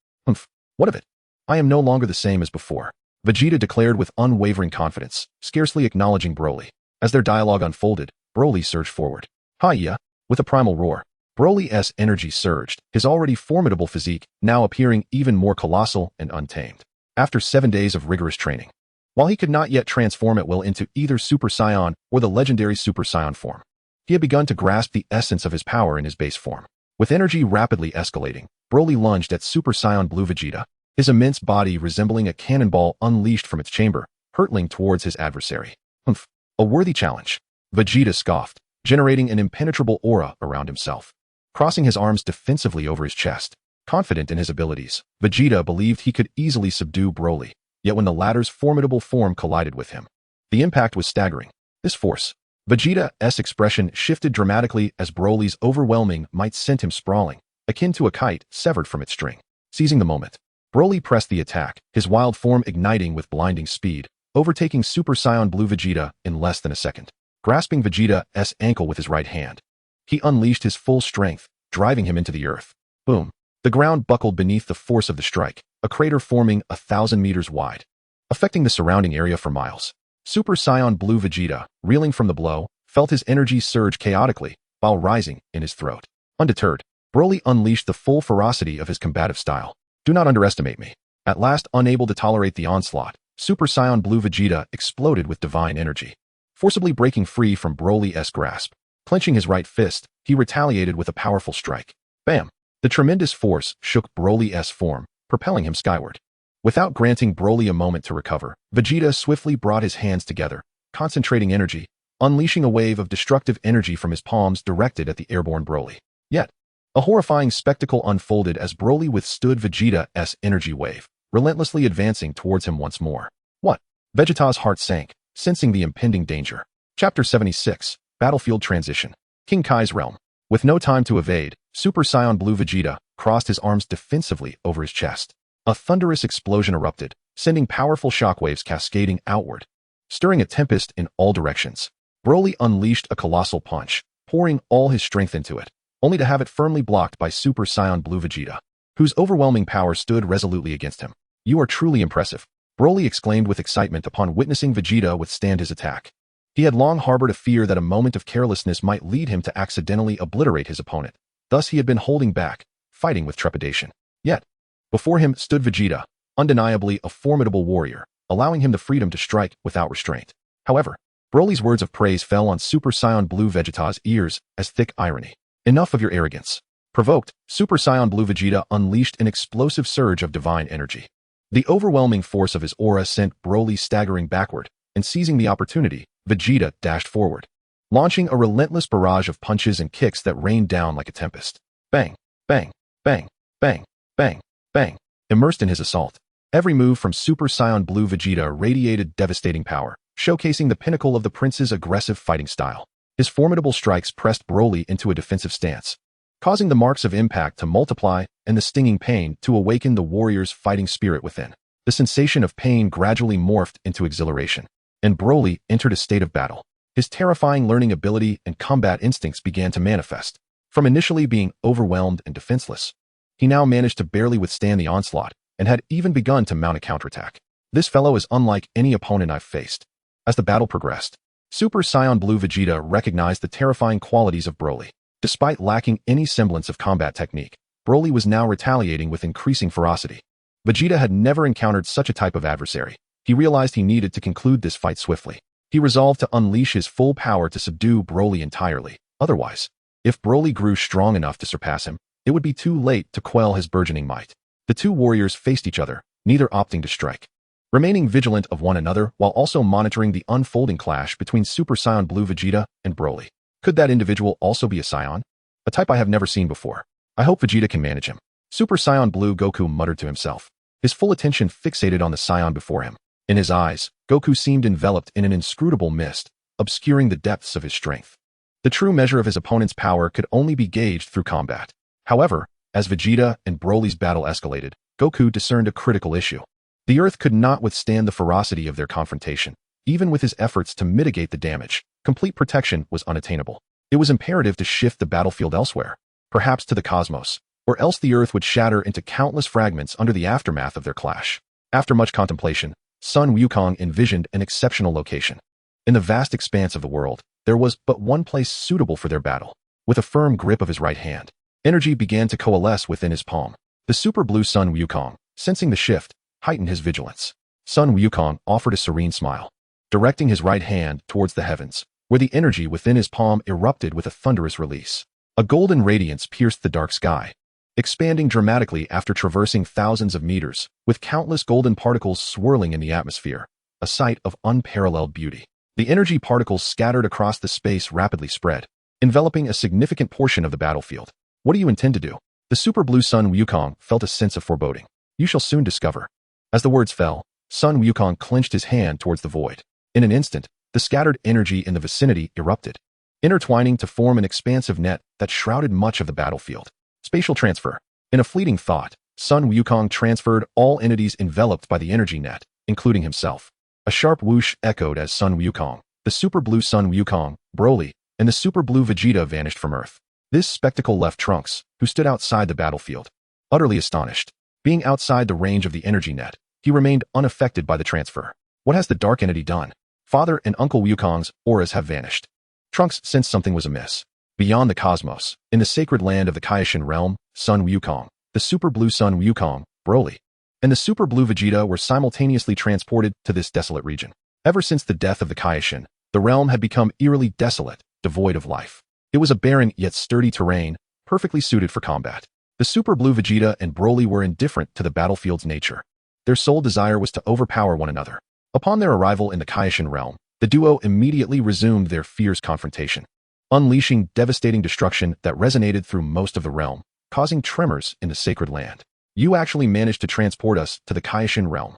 What of it? I am no longer the same as before, Vegeta declared with unwavering confidence, scarcely acknowledging Broly. As their dialogue unfolded, Broly surged forward. Hi-ya! With a primal roar, Broly's energy surged, his already formidable physique now appearing even more colossal and untamed. After 7 days of rigorous training, while he could not yet transform at will into either Super Saiyan or the legendary Super Saiyan form, he had begun to grasp the essence of his power in his base form. With energy rapidly escalating, Broly lunged at Super Saiyan Blue Vegeta, his immense body resembling a cannonball unleashed from its chamber, hurtling towards his adversary. Humph, a worthy challenge. Vegeta scoffed, generating an impenetrable aura around himself. Crossing his arms defensively over his chest, confident in his abilities, Vegeta believed he could easily subdue Broly, yet when the latter's formidable form collided with him, the impact was staggering. This force, Vegeta's expression shifted dramatically as Broly's overwhelming might sent him sprawling, akin to a kite severed from its string. Seizing the moment, Broly pressed the attack, his wild form igniting with blinding speed, overtaking Super Saiyan Blue Vegeta in less than a second. Grasping Vegeta's ankle with his right hand, he unleashed his full strength, driving him into the earth. Boom! The ground buckled beneath the force of the strike, a crater forming 1,000 meters wide, affecting the surrounding area for miles. Super Saiyan Blue Vegeta, reeling from the blow, felt his energy surge chaotically while rising in his throat. Undeterred, Broly unleashed the full ferocity of his combative style. Do not underestimate me. At last, unable to tolerate the onslaught, Super Saiyan Blue Vegeta exploded with divine energy. Forcibly breaking free from Broly's grasp, clenching his right fist, he retaliated with a powerful strike. Bam! The tremendous force shook Broly's form, propelling him skyward. Without granting Broly a moment to recover, Vegeta swiftly brought his hands together, concentrating energy, unleashing a wave of destructive energy from his palms directed at the airborne Broly. Yet, a horrifying spectacle unfolded as Broly withstood Vegeta's energy wave, relentlessly advancing towards him once more. What? Vegeta's heart sank, sensing the impending danger. Chapter 76, Battlefield Transition. King Kai's Realm. With no time to evade, Super Saiyan Blue Vegeta crossed his arms defensively over his chest. A thunderous explosion erupted, sending powerful shockwaves cascading outward, stirring a tempest in all directions. Broly unleashed a colossal punch, pouring all his strength into it, only to have it firmly blocked by Super Saiyan Blue Vegeta, whose overwhelming power stood resolutely against him. You are truly impressive, Broly exclaimed with excitement upon witnessing Vegeta withstand his attack. He had long harbored a fear that a moment of carelessness might lead him to accidentally obliterate his opponent. Thus he had been holding back, fighting with trepidation. Yet, before him stood Vegeta, undeniably a formidable warrior, allowing him the freedom to strike without restraint. However, Broly's words of praise fell on Super Saiyan Blue Vegeta's ears as thick irony. Enough of your arrogance. Provoked, Super Saiyan Blue Vegeta unleashed an explosive surge of divine energy. The overwhelming force of his aura sent Broly staggering backward, and seizing the opportunity, Vegeta dashed forward, launching a relentless barrage of punches and kicks that rained down like a tempest. Bang, bang, bang, bang, bang, bang. Immersed in his assault, every move from Super Saiyan Blue Vegeta radiated devastating power, showcasing the pinnacle of the prince's aggressive fighting style. His formidable strikes pressed Broly into a defensive stance, causing the marks of impact to multiply and the stinging pain to awaken the warrior's fighting spirit within. The sensation of pain gradually morphed into exhilaration, and Broly entered a state of battle. His terrifying learning ability and combat instincts began to manifest. From initially being overwhelmed and defenseless, he now managed to barely withstand the onslaught and had even begun to mount a counterattack. This fellow is unlike any opponent I've faced. As the battle progressed, Super Saiyan Blue Vegeta recognized the terrifying qualities of Broly. Despite lacking any semblance of combat technique, Broly was now retaliating with increasing ferocity. Vegeta had never encountered such a type of adversary. He realized he needed to conclude this fight swiftly. He resolved to unleash his full power to subdue Broly entirely. Otherwise, if Broly grew strong enough to surpass him, it would be too late to quell his burgeoning might. The two warriors faced each other, neither opting to strike, remaining vigilant of one another while also monitoring the unfolding clash between Super Saiyan Blue Vegeta and Broly. Could that individual also be a Saiyan? A type I have never seen before. I hope Vegeta can manage him. Super Saiyan Blue Goku muttered to himself, his full attention fixated on the Saiyan before him. In his eyes, Goku seemed enveloped in an inscrutable mist, obscuring the depths of his strength. The true measure of his opponent's power could only be gauged through combat. However, as Vegeta and Broly's battle escalated, Goku discerned a critical issue. The Earth could not withstand the ferocity of their confrontation. Even with his efforts to mitigate the damage, complete protection was unattainable. It was imperative to shift the battlefield elsewhere, perhaps to the cosmos, or else the Earth would shatter into countless fragments under the aftermath of their clash. After much contemplation, Sun Wukong envisioned an exceptional location. In the vast expanse of the world, there was but one place suitable for their battle. With a firm grip of his right hand, energy began to coalesce within his palm. The super blue Sun Wukong, sensing the shift, heightened his vigilance. Sun Wukong offered a serene smile, directing his right hand towards the heavens, where the energy within his palm erupted with a thunderous release. A golden radiance pierced the dark sky, expanding dramatically after traversing thousands of meters, with countless golden particles swirling in the atmosphere, a sight of unparalleled beauty. The energy particles scattered across the space rapidly spread, enveloping a significant portion of the battlefield. What do you intend to do? The Super Blue Sun Wukong felt a sense of foreboding. You shall soon discover. As the words fell, Sun Wukong clenched his hand towards the void. In an instant, the scattered energy in the vicinity erupted, intertwining to form an expansive net that shrouded much of the battlefield. Spatial transfer. In a fleeting thought, Sun Wukong transferred all entities enveloped by the energy net, including himself. A sharp whoosh echoed as Sun Wukong, the Super Blue Sun Wukong, Broly, and the Super Blue Vegeta vanished from Earth. This spectacle left Trunks, who stood outside the battlefield, utterly astonished. Being outside the range of the energy net, he remained unaffected by the transfer. What has the dark entity done? Father and Uncle Wukong's auras have vanished. Trunks sensed something was amiss. Beyond the cosmos, in the sacred land of the Kaishin realm, Sun Wukong, the Super Blue Sun Wukong, Broly, and the Super Blue Vegeta were simultaneously transported to this desolate region. Ever since the death of the Kaishin, the realm had become eerily desolate, devoid of life. It was a barren yet sturdy terrain, perfectly suited for combat. The Super Blue Vegeta and Broly were indifferent to the battlefield's nature. Their sole desire was to overpower one another. Upon their arrival in the Kaishin realm, the duo immediately resumed their fierce confrontation, unleashing devastating destruction that resonated through most of the realm, causing tremors in the sacred land. You actually managed to transport us to the Kaishin realm.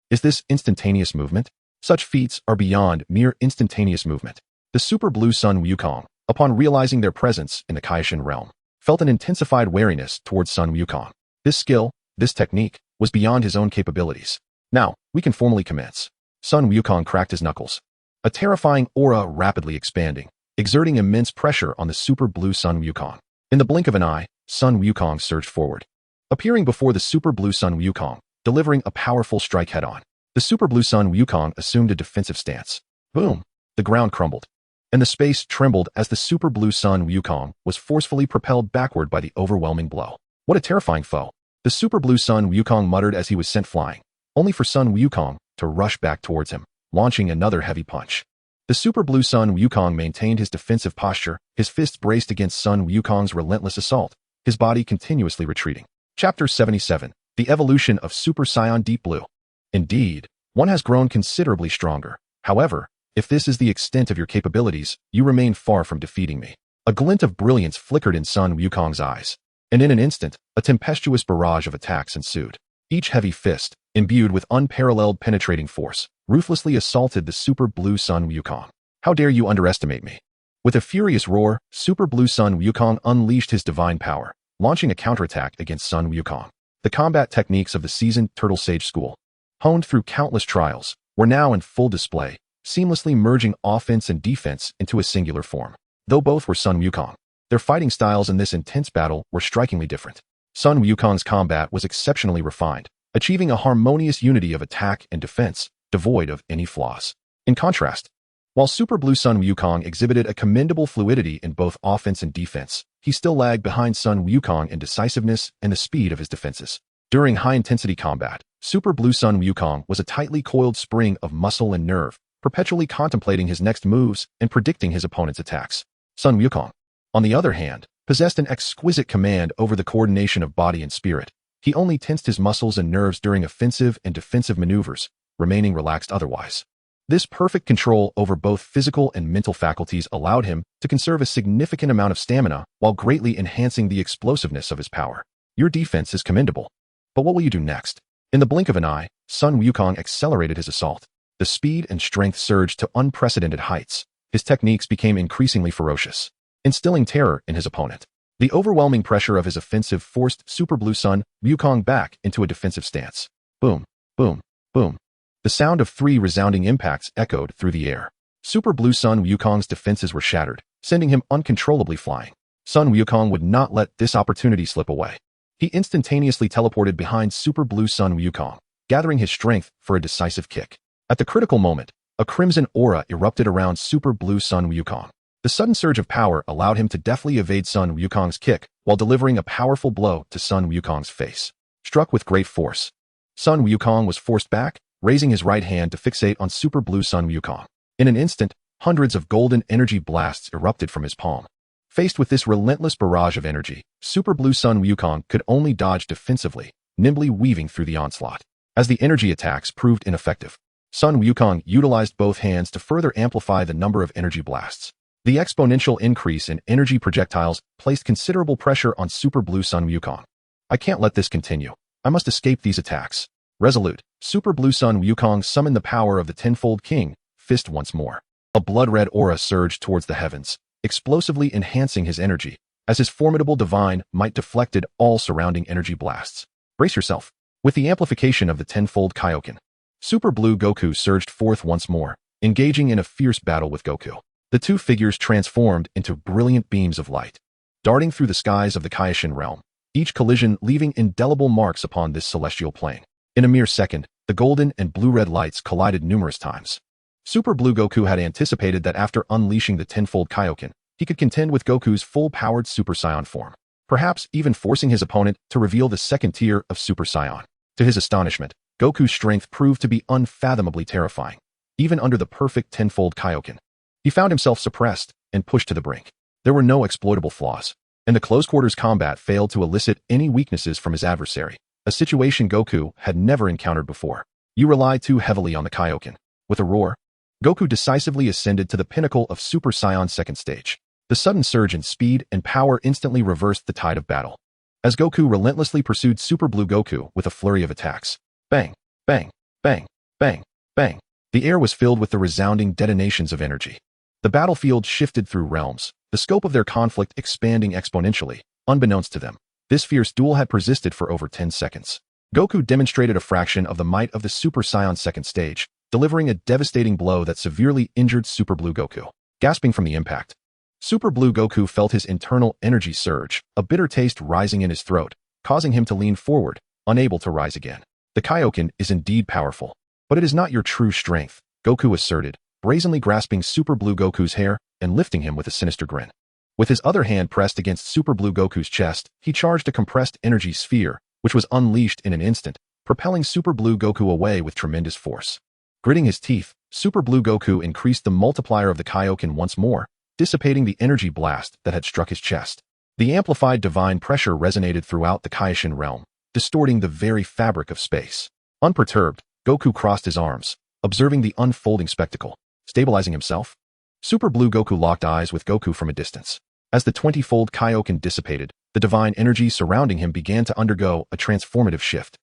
Is this instantaneous movement? Such feats are beyond mere instantaneous movement. The Super Blue Sun Wukong, upon realizing their presence in the Kaishin realm, felt an intensified wariness towards Sun Wukong. This skill, this technique, was beyond his own capabilities. Now, we can formally commence. Sun Wukong cracked his knuckles, a terrifying aura rapidly expanding, exerting immense pressure on the Super Blue Sun Wukong. In the blink of an eye, Sun Wukong surged forward, appearing before the Super Blue Sun Wukong, delivering a powerful strike head-on. The Super Blue Sun Wukong assumed a defensive stance. Boom! The ground crumbled, and the space trembled as the Super Blue Sun Wukong was forcefully propelled backward by the overwhelming blow. What a terrifying foe! The Super Blue Sun Wukong muttered as he was sent flying, only for Sun Wukong to rush back towards him, launching another heavy punch. The Super Blue Sun Wukong maintained his defensive posture, his fists braced against Sun Wukong's relentless assault, his body continuously retreating. Chapter 77. The Evolution of Super Saiyan Deep Blue. Indeed, one has grown considerably stronger. However, if this is the extent of your capabilities, you remain far from defeating me. A glint of brilliance flickered in Sun Wukong's eyes, and in an instant, a tempestuous barrage of attacks ensued. Each heavy fist, imbued with unparalleled penetrating force, ruthlessly assaulted the Super Blue Sun Wukong. How dare you underestimate me? With a furious roar, Super Blue Sun Wukong unleashed his divine power, launching a counterattack against Sun Wukong. The combat techniques of the seasoned Turtle Sage school, honed through countless trials, were now in full display, seamlessly merging offense and defense into a singular form. Though both were Sun Wukong, their fighting styles in this intense battle were strikingly different. Sun Wukong's combat was exceptionally refined, achieving a harmonious unity of attack and defense, devoid of any flaws. In contrast, while Super Blue Sun Wukong exhibited a commendable fluidity in both offense and defense, he still lagged behind Sun Wukong in decisiveness and the speed of his defenses. During high-intensity combat, Super Blue Sun Wukong was a tightly coiled spring of muscle and nerve, perpetually contemplating his next moves and predicting his opponent's attacks. Sun Wukong, on the other hand, possessed an exquisite command over the coordination of body and spirit. He only tensed his muscles and nerves during offensive and defensive maneuvers, remaining relaxed otherwise. This perfect control over both physical and mental faculties allowed him to conserve a significant amount of stamina while greatly enhancing the explosiveness of his power. Your defense is commendable. But what will you do next? In the blink of an eye, Sun Wukong accelerated his assault. The speed and strength surged to unprecedented heights. His techniques became increasingly ferocious, instilling terror in his opponent. The overwhelming pressure of his offensive forced Super Blue Sun Wukong back into a defensive stance. Boom, boom, boom. The sound of 3 resounding impacts echoed through the air. Super Blue Sun Wukong's defenses were shattered, sending him uncontrollably flying. Sun Wukong would not let this opportunity slip away. He instantaneously teleported behind Super Blue Sun Wukong, gathering his strength for a decisive kick. At the critical moment, a crimson aura erupted around Super Blue Sun Wukong. The sudden surge of power allowed him to deftly evade Sun Wukong's kick while delivering a powerful blow to Sun Wukong's face. Struck with great force, Sun Wukong was forced back, raising his right hand to fixate on Super Blue Sun Wukong. In an instant, hundreds of golden energy blasts erupted from his palm, Faced with this relentless barrage of energy, Super Blue Sun Wukong could only dodge defensively, nimbly weaving through the onslaught. As the energy attacks proved ineffective, Sun Wukong utilized both hands to further amplify the number of energy blasts. The exponential increase in energy projectiles placed considerable pressure on Super Blue Sun Wukong. I can't let this continue. I must escape these attacks. Resolute, Super Blue Sun Wukong summoned the power of the Tenfold King, fist once more. A blood-red aura surged towards the heavens, explosively enhancing his energy, as his formidable divine might deflected all surrounding energy blasts. Brace yourself. With the amplification of the Tenfold Kaioken, Super Blue Goku surged forth once more, engaging in a fierce battle with Goku. The two figures transformed into brilliant beams of light, darting through the skies of the Kaioshin realm, each collision leaving indelible marks upon this celestial plane. In a mere second, the golden and blue-red lights collided numerous times. Super Blue Goku had anticipated that after unleashing the Tenfold Kaioken, he could contend with Goku's full-powered Super Saiyan form, perhaps even forcing his opponent to reveal the second tier of Super Saiyan. To his astonishment, Goku's strength proved to be unfathomably terrifying, even under the perfect Tenfold Kaioken. He found himself suppressed and pushed to the brink. There were no exploitable flaws, and the close-quarters combat failed to elicit any weaknesses from his adversary, a situation Goku had never encountered before. You rely too heavily on the Kaioken. With a roar, Goku decisively ascended to the pinnacle of Super Saiyan's second stage. The sudden surge in speed and power instantly reversed the tide of battle, as Goku relentlessly pursued Super Blue Goku with a flurry of attacks. Bang, bang, bang, bang, bang. The air was filled with the resounding detonations of energy. The battlefield shifted through realms, the scope of their conflict expanding exponentially. Unbeknownst to them, this fierce duel had persisted for over 10 seconds. Goku demonstrated a fraction of the might of the Super Saiyan second stage, delivering a devastating blow that severely injured Super Blue Goku. Gasping from the impact, Super Blue Goku felt his internal energy surge, a bitter taste rising in his throat, causing him to lean forward, unable to rise again. The Kaioken is indeed powerful, but it is not your true strength, Goku asserted, brazenly grasping Super Blue Goku's hair and lifting him with a sinister grin. With his other hand pressed against Super Blue Goku's chest, he charged a compressed energy sphere, which was unleashed in an instant, propelling Super Blue Goku away with tremendous force. Gritting his teeth, Super Blue Goku increased the multiplier of the Kaioken once more, dissipating the energy blast that had struck his chest. The amplified divine pressure resonated throughout the Kaioshin realm, distorting the very fabric of space. Unperturbed, Goku crossed his arms, observing the unfolding spectacle. Stabilizing himself, Super Blue Goku locked eyes with Goku from a distance. As the 20-fold Kaioken dissipated, the divine energy surrounding him began to undergo a transformative shift.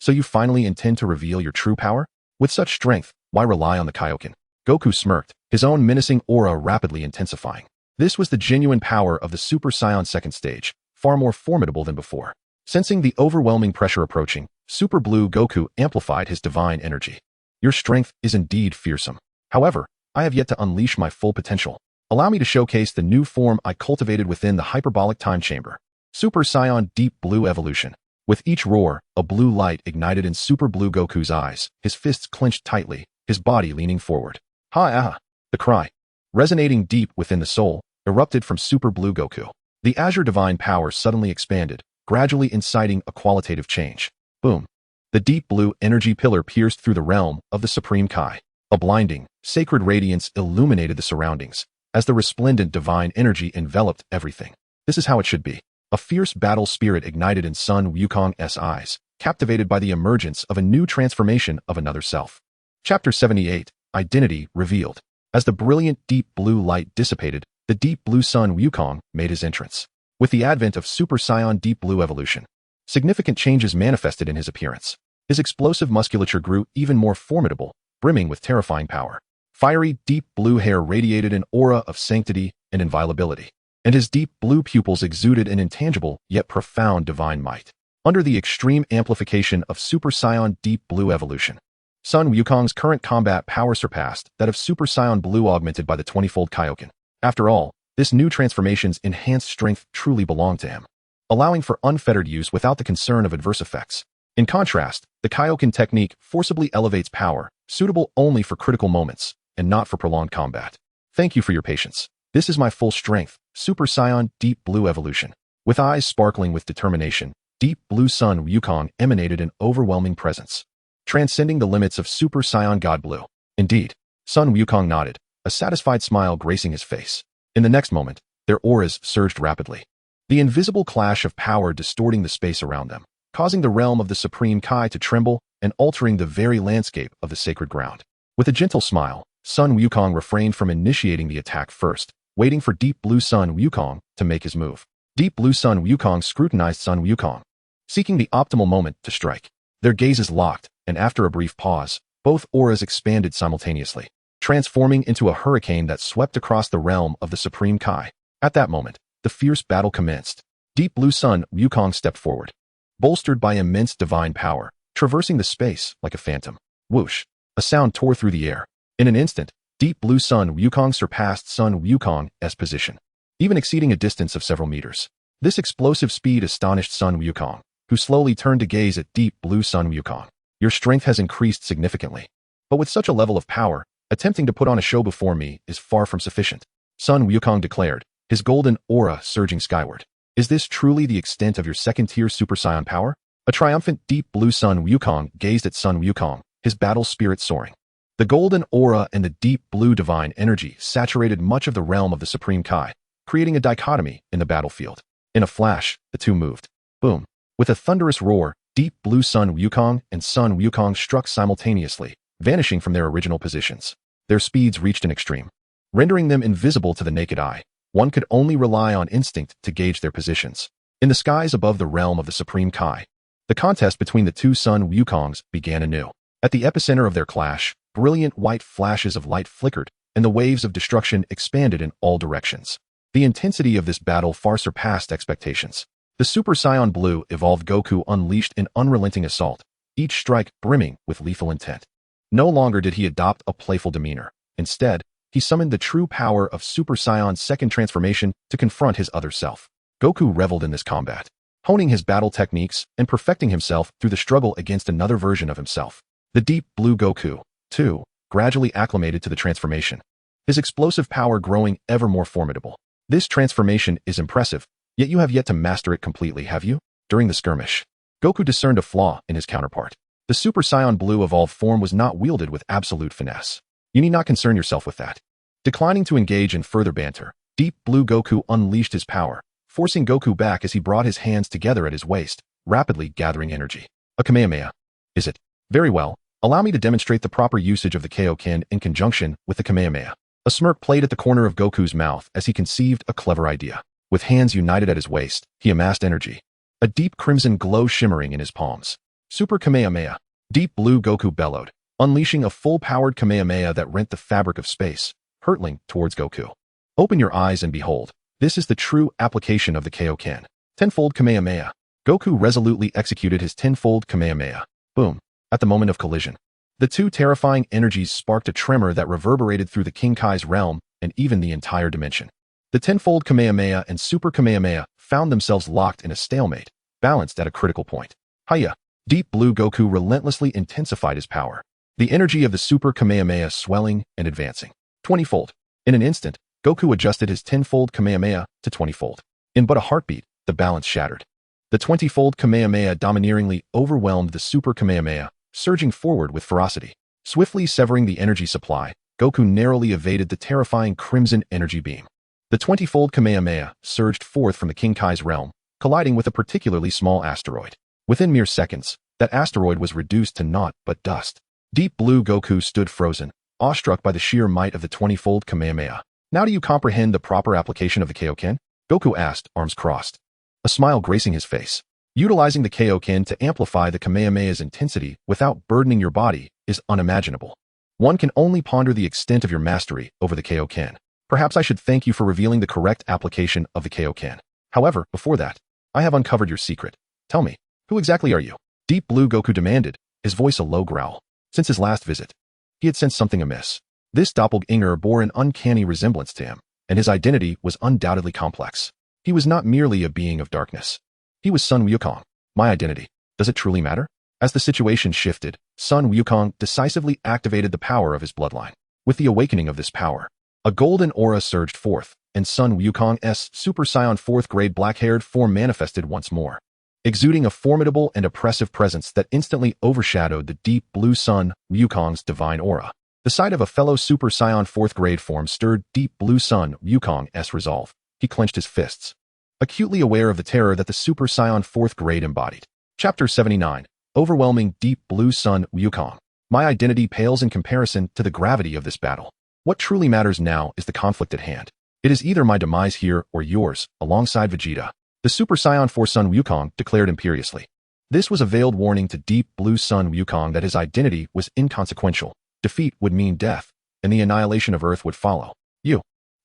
So you finally intend to reveal your true power? With such strength, why rely on the Kaioken? Goku smirked, his own menacing aura rapidly intensifying. This was the genuine power of the Super Saiyan second stage, far more formidable than before. Sensing the overwhelming pressure approaching, Super Blue Goku amplified his divine energy. Your strength is indeed fearsome. However, I have yet to unleash my full potential. Allow me to showcase the new form I cultivated within the hyperbolic time chamber. Super Saiyan Deep Blue Evolution. With each roar, a blue light ignited in Super Blue Goku's eyes, his fists clenched tightly, his body leaning forward. Ha-ah! The cry, resonating deep within the soul, erupted from Super Blue Goku. The Azure Divine Power suddenly expanded, gradually inciting a qualitative change. Boom! The deep blue energy pillar pierced through the realm of the Supreme Kai. A blinding, sacred radiance illuminated the surroundings, as the resplendent divine energy enveloped everything. This is how it should be. A fierce battle spirit ignited in Sun Wukong's eyes, captivated by the emergence of a new transformation of another self. Chapter 78, Identity Revealed. As the brilliant deep blue light dissipated, the deep blue Sun Wukong made his entrance. With the advent of Super Saiyan Deep Blue Evolution, significant changes manifested in his appearance. His explosive musculature grew even more formidable, brimming with terrifying power. Fiery, deep blue hair radiated an aura of sanctity and inviolability, and his deep blue pupils exuded an intangible yet profound divine might. Under the extreme amplification of Super Saiyan Deep Blue Evolution, Sun Wukong's current combat power surpassed that of Super Saiyan Blue augmented by the 20-fold Kaioken. After all, this new transformation's enhanced strength truly belonged to him, allowing for unfettered use without the concern of adverse effects. In contrast, the Kaioken technique forcibly elevates power, suitable only for critical moments, and not for prolonged combat. Thank you for your patience. This is my full strength, Super Saiyan Deep Blue Evolution. With eyes sparkling with determination, Deep Blue Sun Wukong emanated an overwhelming presence, transcending the limits of Super Saiyan God Blue. Indeed, Sun Wukong nodded, a satisfied smile gracing his face. In the next moment, Their auras surged rapidly. The invisible clash of power distorting the space around them, causing the realm of the Supreme Kai to tremble and altering the very landscape of the sacred ground. With a gentle smile, Sun Wukong refrained from initiating the attack first, waiting for Deep Blue Sun Wukong to make his move. Deep Blue Sun Wukong scrutinized Sun Wukong, seeking the optimal moment to strike. Their gazes locked, and after a brief pause, both auras expanded simultaneously, transforming into a hurricane that swept across the realm of the Supreme Kai. At that moment, the fierce battle commenced. Deep Blue Sun Wukong stepped forward, bolstered by immense divine power, traversing the space like a phantom. Whoosh! A sound tore through the air. In an instant, Deep Blue Sun Wukong surpassed Sun Wukong's position, even exceeding a distance of several meters. This explosive speed astonished Sun Wukong, who slowly turned to gaze at Deep Blue Sun Wukong. Your strength has increased significantly. But with such a level of power, attempting to put on a show before me is far from sufficient, Sun Wukong declared, his golden aura surging skyward. Is this truly the extent of your second-tier Super Saiyan power? A triumphant Deep Blue Sun Wukong gazed at Sun Wukong, his battle spirit soaring. The golden aura and the deep blue divine energy saturated much of the realm of the Supreme Kai, creating a dichotomy in the battlefield. In a flash, the two moved. Boom! With a thunderous roar, Deep Blue Sun Wukong and Sun Wukong struck simultaneously, vanishing from their original positions. Their speeds reached an extreme, rendering them invisible to the naked eye. One could only rely on instinct to gauge their positions. In the skies above the realm of the Supreme Kai, the contest between the two Sun Wukongs began anew. At the epicenter of their clash, brilliant white flashes of light flickered, and the waves of destruction expanded in all directions. The intensity of this battle far surpassed expectations. The Super Saiyan Blue evolved Goku unleashed an unrelenting assault, each strike brimming with lethal intent. No longer did he adopt a playful demeanor. Instead, he summoned the true power of Super Saiyan's second transformation to confront his other self. Goku reveled in this combat, honing his battle techniques and perfecting himself through the struggle against another version of himself. The Deep Blue Goku, too, gradually acclimated to the transformation, his explosive power growing ever more formidable. This transformation is impressive, yet you have yet to master it completely, have you? During the skirmish, Goku discerned a flaw in his counterpart. The Super Saiyan Blue evolved form was not wielded with absolute finesse. You need not concern yourself with that. Declining to engage in further banter, Deep Blue Goku unleashed his power, forcing Goku back as he brought his hands together at his waist, rapidly gathering energy. A Kamehameha. Is it? Very well. Allow me to demonstrate the proper usage of the Kaioken in conjunction with the Kamehameha. A smirk played at the corner of Goku's mouth as he conceived a clever idea. With hands united at his waist, he amassed energy, a deep crimson glow shimmering in his palms. Super Kamehameha. Deep Blue Goku bellowed, unleashing a full-powered Kamehameha that rent the fabric of space, hurtling towards Goku. Open your eyes and behold. This is the true application of the Kaioken. Tenfold Kamehameha. Goku resolutely executed his tenfold Kamehameha. Boom. At the moment of collision, the two terrifying energies sparked a tremor that reverberated through the King Kai's realm and even the entire dimension. The tenfold Kamehameha and Super Kamehameha found themselves locked in a stalemate, balanced at a critical point. Hiya! Deep Blue Goku relentlessly intensified his power, the energy of the Super Kamehameha swelling and advancing. 20-fold. In an instant, Goku adjusted his tenfold Kamehameha to 20-fold. In but a heartbeat, the balance shattered. The 20-fold Kamehameha domineeringly overwhelmed the Super Kamehameha, surging forward with ferocity. Swiftly severing the energy supply, Goku narrowly evaded the terrifying crimson energy beam. The 20-fold Kamehameha surged forth from the King Kai's realm, colliding with a particularly small asteroid. Within mere seconds, that asteroid was reduced to naught but dust. Deep Blue Goku stood frozen, awestruck by the sheer might of the 20-fold Kamehameha. Now do you comprehend the proper application of the Kaioken? Goku asked, arms crossed, a smile gracing his face. Utilizing the Kaioken to amplify the Kamehameha's intensity without burdening your body is unimaginable. One can only ponder the extent of your mastery over the Kaioken. Perhaps I should thank you for revealing the correct application of the Kaioken. However, before that, I have uncovered your secret. Tell me, who exactly are you? Deep Blue Goku demanded, his voice a low growl. Since his last visit, he had sensed something amiss. This doppelganger bore an uncanny resemblance to him, and his identity was undoubtedly complex. He was not merely a being of darkness. He was Sun Wukong. My identity. Does it truly matter? As the situation shifted, Sun Wukong decisively activated the power of his bloodline. With the awakening of this power, a golden aura surged forth, and Sun Wukong's Super Saiyan 4th grade black-haired form manifested once more, exuding a formidable and oppressive presence that instantly overshadowed the Deep Blue Sun Wukong's divine aura. The sight of a fellow Super Saiyan 4th grade form stirred Deep Blue Sun Wukong's resolve. He clenched his fists, acutely aware of the terror that the Super Saiyan 4th grade embodied. Chapter 79. Overwhelming Deep Blue Sun Wukong. My identity pales in comparison to the gravity of this battle. What truly matters now is the conflict at hand. It is either my demise here or yours, alongside Vegeta. The Super Saiyan 4 Sun Wukong declared imperiously. This was a veiled warning to Deep Blue Sun Wukong that his identity was inconsequential. Defeat would mean death, and the annihilation of Earth would follow.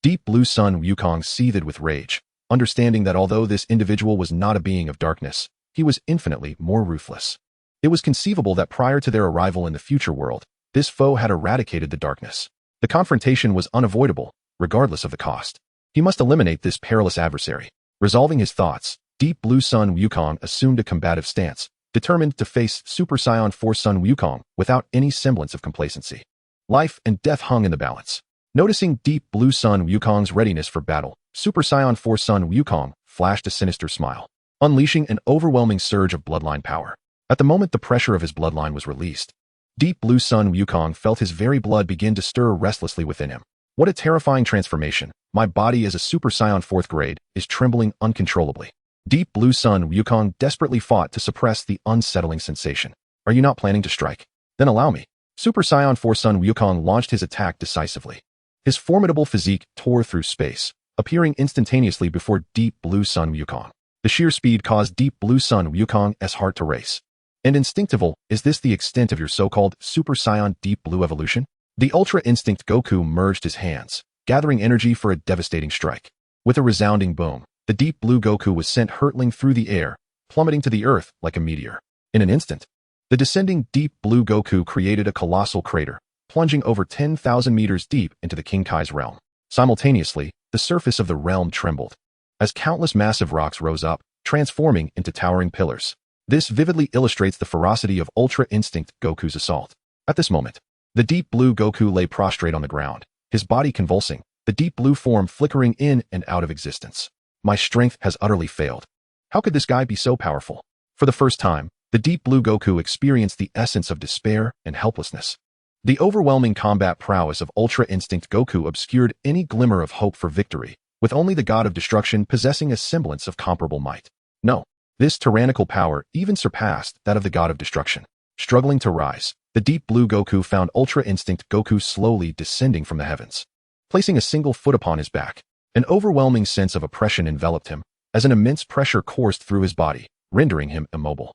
Deep Blue Sun Wukong seethed with rage, understanding that although this individual was not a being of darkness, he was infinitely more ruthless. It was conceivable that prior to their arrival in the future world, this foe had eradicated the darkness. The confrontation was unavoidable, regardless of the cost. He must eliminate this perilous adversary. Resolving his thoughts, Deep Blue Sun Wukong assumed a combative stance, determined to face Super Saiyan 4 Sun Wukong without any semblance of complacency. Life and death hung in the balance. Noticing Deep Blue Sun Wukong's readiness for battle, Super Saiyan 4 Sun Wukong flashed a sinister smile, unleashing an overwhelming surge of bloodline power. At the moment the pressure of his bloodline was released, Deep Blue Sun Wukong felt his very blood begin to stir restlessly within him. What a terrifying transformation. My body as a Super Saiyan 4th grade is trembling uncontrollably. Deep Blue Sun Wukong desperately fought to suppress the unsettling sensation. Are you not planning to strike? Then allow me. Super Saiyan 4 Sun Wukong launched his attack decisively. His formidable physique tore through space, appearing instantaneously before Deep Blue Sun Wukong. The sheer speed caused Deep Blue Sun Wukong's heart to race. And instinctive, is this the extent of your so-called Super Saiyan Deep Blue evolution? The Ultra Instinct Goku merged his hands, gathering energy for a devastating strike. With a resounding boom, the Deep Blue Goku was sent hurtling through the air, plummeting to the earth like a meteor. In an instant, the descending Deep Blue Goku created a colossal crater, plunging over 10,000 meters deep into the King Kai's realm. Simultaneously, the surface of the realm trembled, as countless massive rocks rose up, transforming into towering pillars. This vividly illustrates the ferocity of Ultra Instinct Goku's assault. At this moment, the Deep Blue Goku lay prostrate on the ground, his body convulsing, the deep blue form flickering in and out of existence. My strength has utterly failed. How could this guy be so powerful? For the first time, the Deep Blue Goku experienced the essence of despair and helplessness. The overwhelming combat prowess of Ultra Instinct Goku obscured any glimmer of hope for victory, with only the god of destruction possessing a semblance of comparable might. No, this tyrannical power even surpassed that of the god of destruction. Struggling to rise, the Deep Blue Goku found Ultra Instinct Goku slowly descending from the heavens. Placing a single foot upon his back, an overwhelming sense of oppression enveloped him, as an immense pressure coursed through his body, rendering him immobile.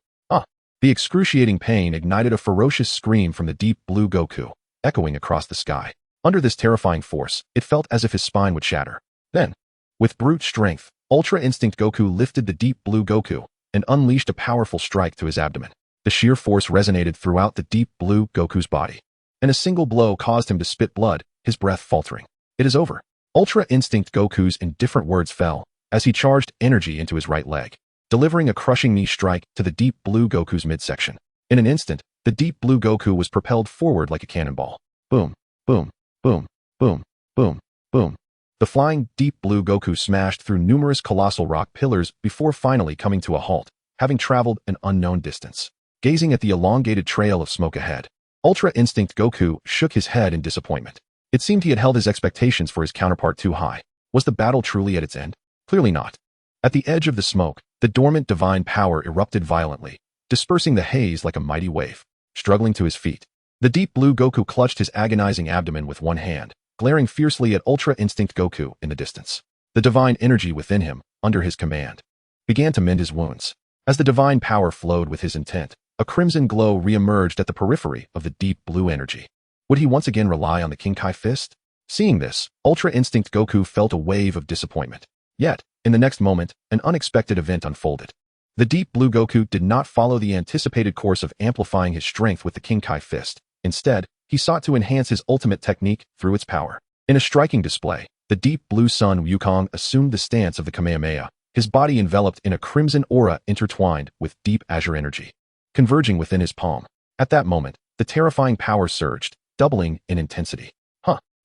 The excruciating pain ignited a ferocious scream from the Deep Blue Goku, echoing across the sky. Under this terrifying force, it felt as if his spine would shatter. Then, with brute strength, Ultra Instinct Goku lifted the Deep Blue Goku and unleashed a powerful strike to his abdomen. The sheer force resonated throughout the Deep Blue Goku's body, and a single blow caused him to spit blood, his breath faltering. It is over. Ultra Instinct Goku's indifferent words fell, as he charged energy into his right leg, delivering a crushing knee strike to the Deep Blue Goku's midsection. In an instant, the Deep Blue Goku was propelled forward like a cannonball. Boom, boom, boom, boom, boom, boom. The flying Deep Blue Goku smashed through numerous colossal rock pillars before finally coming to a halt, having traveled an unknown distance. Gazing at the elongated trail of smoke ahead, Ultra Instinct Goku shook his head in disappointment. It seemed he had held his expectations for his counterpart too high. Was the battle truly at its end? Clearly not. At the edge of the smoke, the dormant divine power erupted violently, dispersing the haze like a mighty wave. Struggling to his feet, the Deep Blue Goku clutched his agonizing abdomen with one hand, glaring fiercely at Ultra Instinct Goku in the distance. The divine energy within him, under his command, began to mend his wounds. As the divine power flowed with his intent, a crimson glow re-emerged at the periphery of the Deep Blue energy. Would he once again rely on the King Kai fist? Seeing this, Ultra Instinct Goku felt a wave of disappointment. Yet, in the next moment, an unexpected event unfolded. The Deep Blue Goku did not follow the anticipated course of amplifying his strength with the King Kai fist. Instead, he sought to enhance his ultimate technique through its power. In a striking display, the Deep Blue Sun Wukong assumed the stance of the Kamehameha, his body enveloped in a crimson aura intertwined with deep azure energy, converging within his palm. At that moment, the terrifying power surged, doubling in intensity.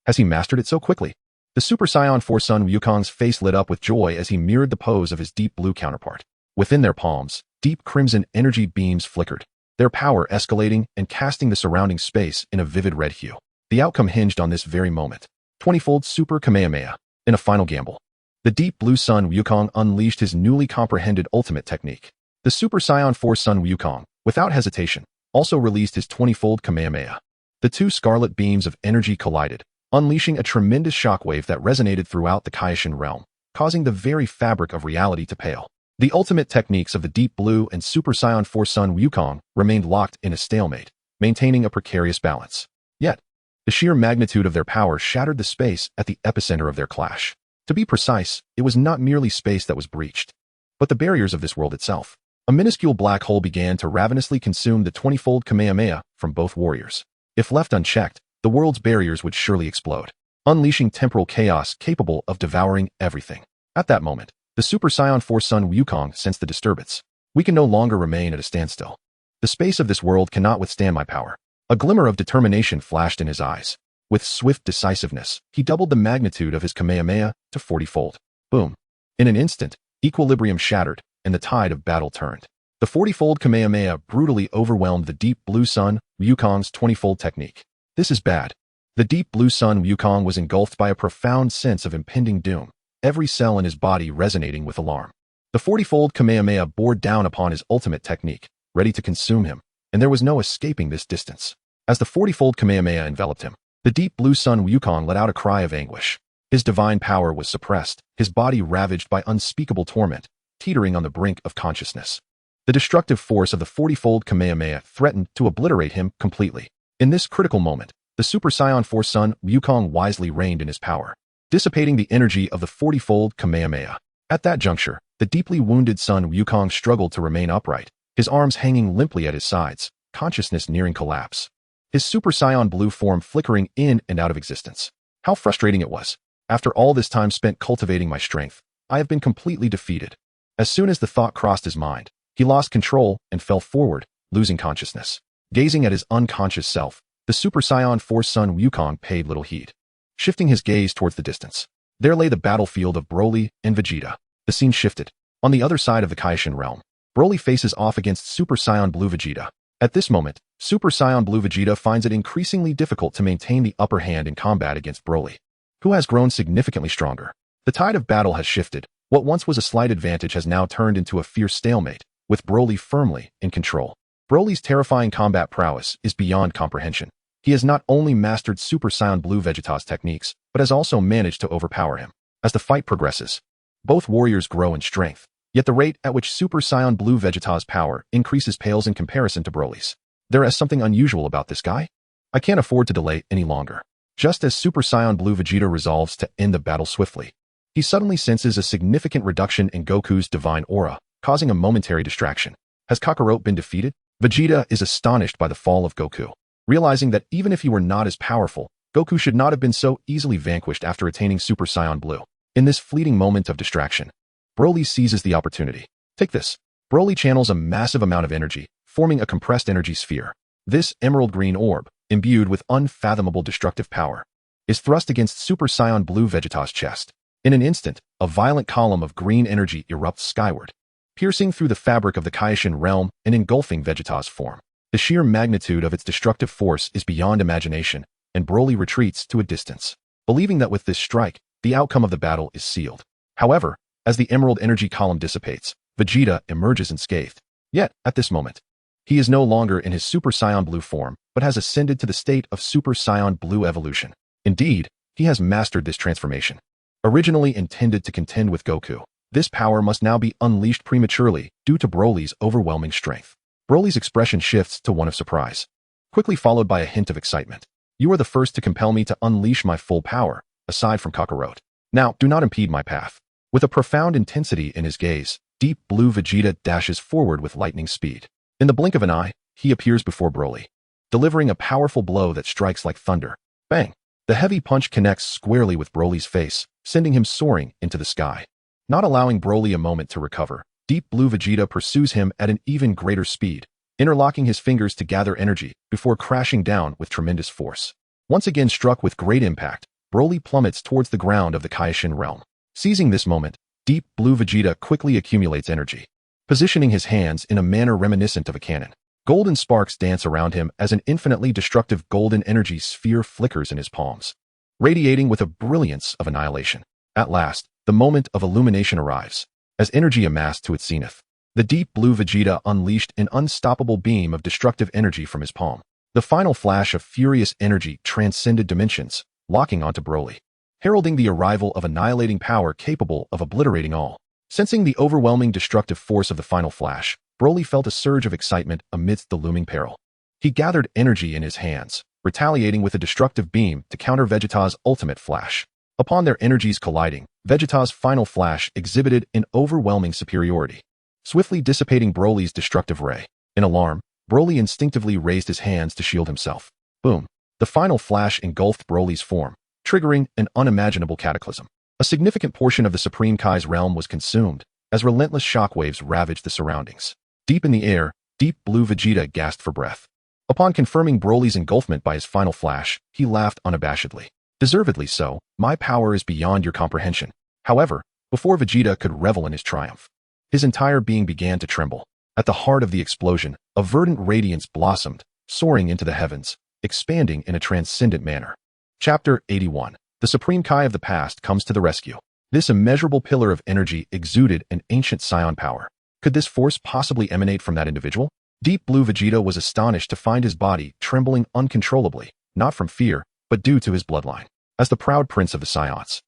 Has he mastered it so quickly? The Super Saiyan 4 Sun Wukong's face lit up with joy as he mirrored the pose of his Deep Blue counterpart. Within their palms, deep crimson energy beams flickered, their power escalating and casting the surrounding space in a vivid red hue. The outcome hinged on this very moment. 20-fold Super Kamehameha. In a final gamble, The Deep Blue Sun Wukong unleashed his newly comprehended ultimate technique. The Super Saiyan 4 Sun Wukong, without hesitation, also released his 20-fold Kamehameha. The two scarlet beams of energy collided, unleashing a tremendous shockwave that resonated throughout the Kaishin realm, causing the very fabric of reality to pale. The ultimate techniques of the Deep Blue and Super Saiyan 4 Sun Wukong remained locked in a stalemate, maintaining a precarious balance. Yet, the sheer magnitude of their power shattered the space at the epicenter of their clash. To be precise, it was not merely space that was breached, but the barriers of this world itself. A minuscule black hole began to ravenously consume the 20-fold Kamehameha from both warriors. If left unchecked, the world's barriers would surely explode, unleashing temporal chaos capable of devouring everything. At that moment, the Super Saiyan 4 Sun Wukong sensed the disturbance. We can no longer remain at a standstill. The space of this world cannot withstand my power. A glimmer of determination flashed in his eyes. With swift decisiveness, he doubled the magnitude of his Kamehameha to 40-fold. Boom. In an instant, equilibrium shattered, and the tide of battle turned. The 40-fold Kamehameha brutally overwhelmed the Deep Blue Sun Wukong's 20-fold technique. This is bad. The Deep Blue Sun Wukong was engulfed by a profound sense of impending doom, every cell in his body resonating with alarm. The 40-fold Kamehameha bore down upon his ultimate technique, ready to consume him, and there was no escaping this distance. As the 40-fold Kamehameha enveloped him, the Deep Blue Sun Wukong let out a cry of anguish. His divine power was suppressed, his body ravaged by unspeakable torment, teetering on the brink of consciousness. The destructive force of the 40-fold Kamehameha threatened to obliterate him completely. In this critical moment, the Super Saiyan 4 Sun Wukong wisely reigned in his power, dissipating the energy of the 40-fold Kamehameha. At that juncture, the deeply wounded Sun Wukong struggled to remain upright, his arms hanging limply at his sides, consciousness nearing collapse. His Super Saiyan blue form flickering in and out of existence. How frustrating it was. After all this time spent cultivating my strength, I have been completely defeated. As soon as the thought crossed his mind, he lost control and fell forward, losing consciousness. Gazing at his unconscious self, the Super Saiyan 4 Sun Wukong paid little heed. Shifting his gaze towards the distance, there lay the battlefield of Broly and Vegeta. The scene shifted. On the other side of the Kaishin realm, Broly faces off against Super Saiyan Blue Vegeta. At this moment, Super Saiyan Blue Vegeta finds it increasingly difficult to maintain the upper hand in combat against Broly, who has grown significantly stronger. The tide of battle has shifted. What once was a slight advantage has now turned into a fierce stalemate, with Broly firmly in control. Broly's terrifying combat prowess is beyond comprehension. He has not only mastered Super Saiyan Blue Vegeta's techniques, but has also managed to overpower him. As the fight progresses, both warriors grow in strength, yet the rate at which Super Saiyan Blue Vegeta's power increases pales in comparison to Broly's. There is something unusual about this guy. I can't afford to delay any longer. Just as Super Saiyan Blue Vegeta resolves to end the battle swiftly, he suddenly senses a significant reduction in Goku's divine aura, causing a momentary distraction. Has Kakarot been defeated? Vegeta is astonished by the fall of Goku, realizing that even if he were not as powerful, Goku should not have been so easily vanquished after attaining Super Saiyan Blue. In this fleeting moment of distraction, Broly seizes the opportunity. Take this. Broly channels a massive amount of energy, forming a compressed energy sphere. This emerald green orb, imbued with unfathomable destructive power, is thrust against Super Saiyan Blue Vegeta's chest. In an instant, a violent column of green energy erupts skyward, piercing through the fabric of the Kaishin realm and engulfing Vegeta's form. The sheer magnitude of its destructive force is beyond imagination, and Broly retreats to a distance, believing that with this strike, the outcome of the battle is sealed. However, as the emerald energy column dissipates, Vegeta emerges unscathed. Yet, at this moment, he is no longer in his Super Saiyan Blue form, but has ascended to the state of Super Saiyan Blue evolution. Indeed, he has mastered this transformation. Originally intended to contend with Goku, this power must now be unleashed prematurely due to Broly's overwhelming strength. Broly's expression shifts to one of surprise, quickly followed by a hint of excitement. You are the first to compel me to unleash my full power, aside from Kakarot. Now, do not impede my path. With a profound intensity in his gaze, Deep Blue Vegeta dashes forward with lightning speed. In the blink of an eye, he appears before Broly, delivering a powerful blow that strikes like thunder. Bang! The heavy punch connects squarely with Broly's face, sending him soaring into the sky. Not allowing Broly a moment to recover, Deep Blue Vegeta pursues him at an even greater speed, interlocking his fingers to gather energy before crashing down with tremendous force. Once again struck with great impact, Broly plummets towards the ground of the Kaishin realm. Seizing this moment, Deep Blue Vegeta quickly accumulates energy, positioning his hands in a manner reminiscent of a cannon. Golden sparks dance around him as an infinitely destructive golden energy sphere flickers in his palms, radiating with a brilliance of annihilation. At last, The moment of illumination arrives. As energy amassed to its zenith, the deep blue Vegeta unleashed an unstoppable beam of destructive energy from his palm. The final flash of furious energy transcended dimensions, locking onto Broly, heralding the arrival of annihilating power capable of obliterating all. Sensing the overwhelming destructive force of the final flash, Broly felt a surge of excitement amidst the looming peril. He gathered energy in his hands, retaliating with a destructive beam to counter Vegeta's ultimate flash. Upon their energies colliding, Vegeta's final flash exhibited an overwhelming superiority, swiftly dissipating Broly's destructive ray. In alarm, Broly instinctively raised his hands to shield himself. Boom! The final flash engulfed Broly's form, triggering an unimaginable cataclysm. A significant portion of the Supreme Kai's realm was consumed, as relentless shockwaves ravaged the surroundings. Deep in the air, Deep Blue Vegeta gasped for breath. Upon confirming Broly's engulfment by his final flash, he laughed unabashedly. Deservedly so, my power is beyond your comprehension. However, before Vegeta could revel in his triumph, his entire being began to tremble. At the heart of the explosion, a verdant radiance blossomed, soaring into the heavens, expanding in a transcendent manner. Chapter 81. The Supreme Kai of the past comes to the rescue. This immeasurable pillar of energy exuded an ancient Saiyan power. Could this force possibly emanate from that individual? Deep Blue Vegeta was astonished to find his body trembling uncontrollably, not from fear, but due to his bloodline. As the proud prince of the Saiyans,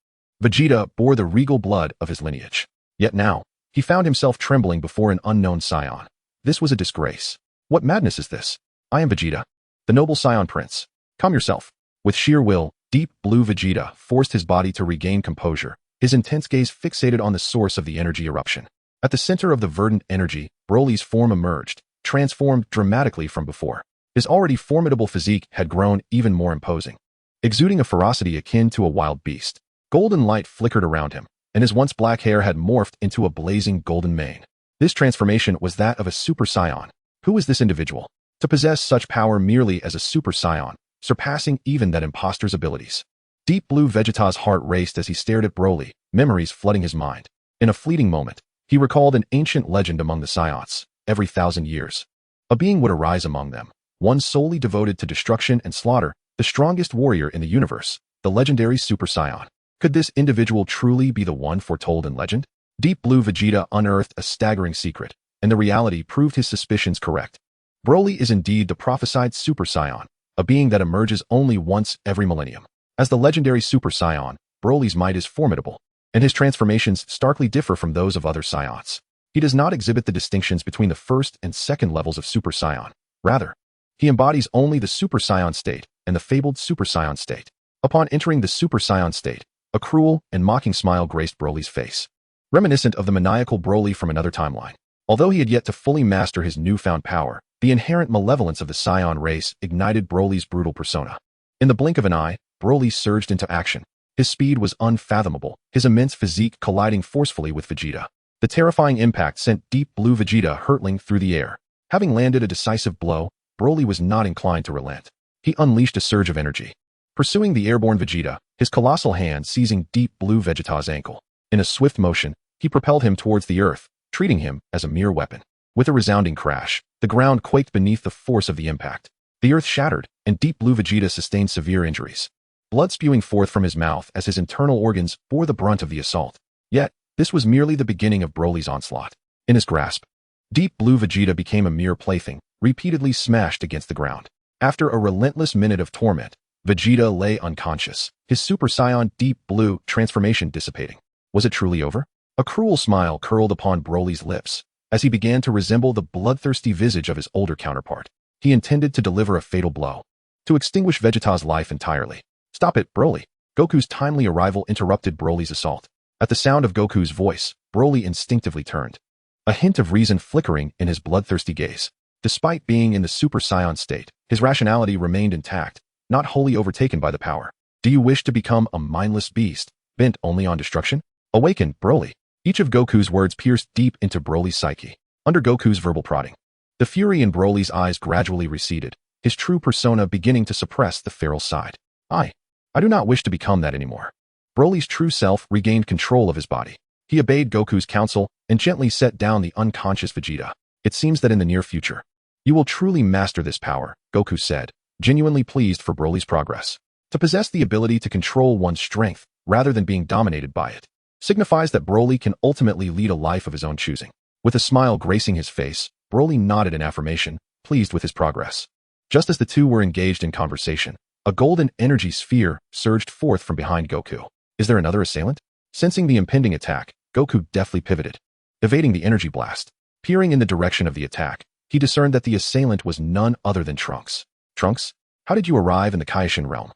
Vegeta bore the regal blood of his lineage. Yet now, he found himself trembling before an unknown Saiyan. This was a disgrace. What madness is this? I am Vegeta, the noble Saiyan prince. Calm yourself. With sheer will, Deep Blue Vegeta forced his body to regain composure, his intense gaze fixated on the source of the energy eruption. At the center of the verdant energy, Broly's form emerged, transformed dramatically from before. His already formidable physique had grown even more imposing, exuding a ferocity akin to a wild beast. Golden light flickered around him, and his once black hair had morphed into a blazing golden mane. This transformation was that of a Super Saiyan. Who was this individual? To possess such power merely as a Super Saiyan, surpassing even that imposter's abilities. Deep Blue Vegeta's heart raced as he stared at Broly, memories flooding his mind. In a fleeting moment, he recalled an ancient legend among the Saiyans. Every 1,000 years, a being would arise among them, one solely devoted to destruction and slaughter, the strongest warrior in the universe, the legendary Super Saiyan. Could this individual truly be the one foretold in legend? Deep Blue Vegeta unearthed a staggering secret, and the reality proved his suspicions correct. Broly is indeed the prophesied Super Saiyan, a being that emerges only once every millennium. As the legendary Super Saiyan, Broly's might is formidable, and his transformations starkly differ from those of other Saiyans. He does not exhibit the distinctions between the first and second levels of Super Saiyan. Rather, he embodies only the Super Saiyan state and the fabled Super Saiyan state. Upon entering the Super Saiyan state, a cruel and mocking smile graced Broly's face, reminiscent of the maniacal Broly from another timeline. Although he had yet to fully master his newfound power, the inherent malevolence of the Saiyan race ignited Broly's brutal persona. In the blink of an eye, Broly surged into action. His speed was unfathomable, his immense physique colliding forcefully with Vegeta. The terrifying impact sent Deep Blue Vegeta hurtling through the air. Having landed a decisive blow, Broly was not inclined to relent. He unleashed a surge of energy, pursuing the airborne Vegeta, his colossal hand seizing Deep Blue Vegeta's ankle. In a swift motion, he propelled him towards the earth, treating him as a mere weapon. With a resounding crash, the ground quaked beneath the force of the impact. The earth shattered, and Deep Blue Vegeta sustained severe injuries, blood spewing forth from his mouth as his internal organs bore the brunt of the assault. Yet, this was merely the beginning of Broly's onslaught. In his grasp, Deep Blue Vegeta became a mere plaything, repeatedly smashed against the ground. After a relentless minute of torment, Vegeta lay unconscious, his Super Saiyan Deep Blue transformation dissipating. Was it truly over? A cruel smile curled upon Broly's lips, as he began to resemble the bloodthirsty visage of his older counterpart. He intended to deliver a fatal blow, to extinguish Vegeta's life entirely. Stop it, Broly! Goku's timely arrival interrupted Broly's assault. At the sound of Goku's voice, Broly instinctively turned, a hint of reason flickering in his bloodthirsty gaze. Despite being in the Super Saiyan state, his rationality remained intact, not wholly overtaken by the power. Do you wish to become a mindless beast, bent only on destruction? Awaken, Broly! Each of Goku's words pierced deep into Broly's psyche. Under Goku's verbal prodding, the fury in Broly's eyes gradually receded, his true persona beginning to suppress the feral side. I do not wish to become that anymore. Broly's true self regained control of his body. He obeyed Goku's counsel and gently set down the unconscious Vegeta. It seems that in the near future, you will truly master this power, Goku said, genuinely pleased for Broly's progress. To possess the ability to control one's strength rather than being dominated by it. signifies that Broly can ultimately lead a life of his own choosing. With a smile gracing his face, Broly nodded in affirmation, pleased with his progress. Just as the two were engaged in conversation, a golden energy sphere surged forth from behind Goku. Is there another assailant? Sensing the impending attack, Goku deftly pivoted, evading the energy blast. Peering in the direction of the attack, he discerned that the assailant was none other than Trunks. Trunks, how did you arrive in the Kaishin realm?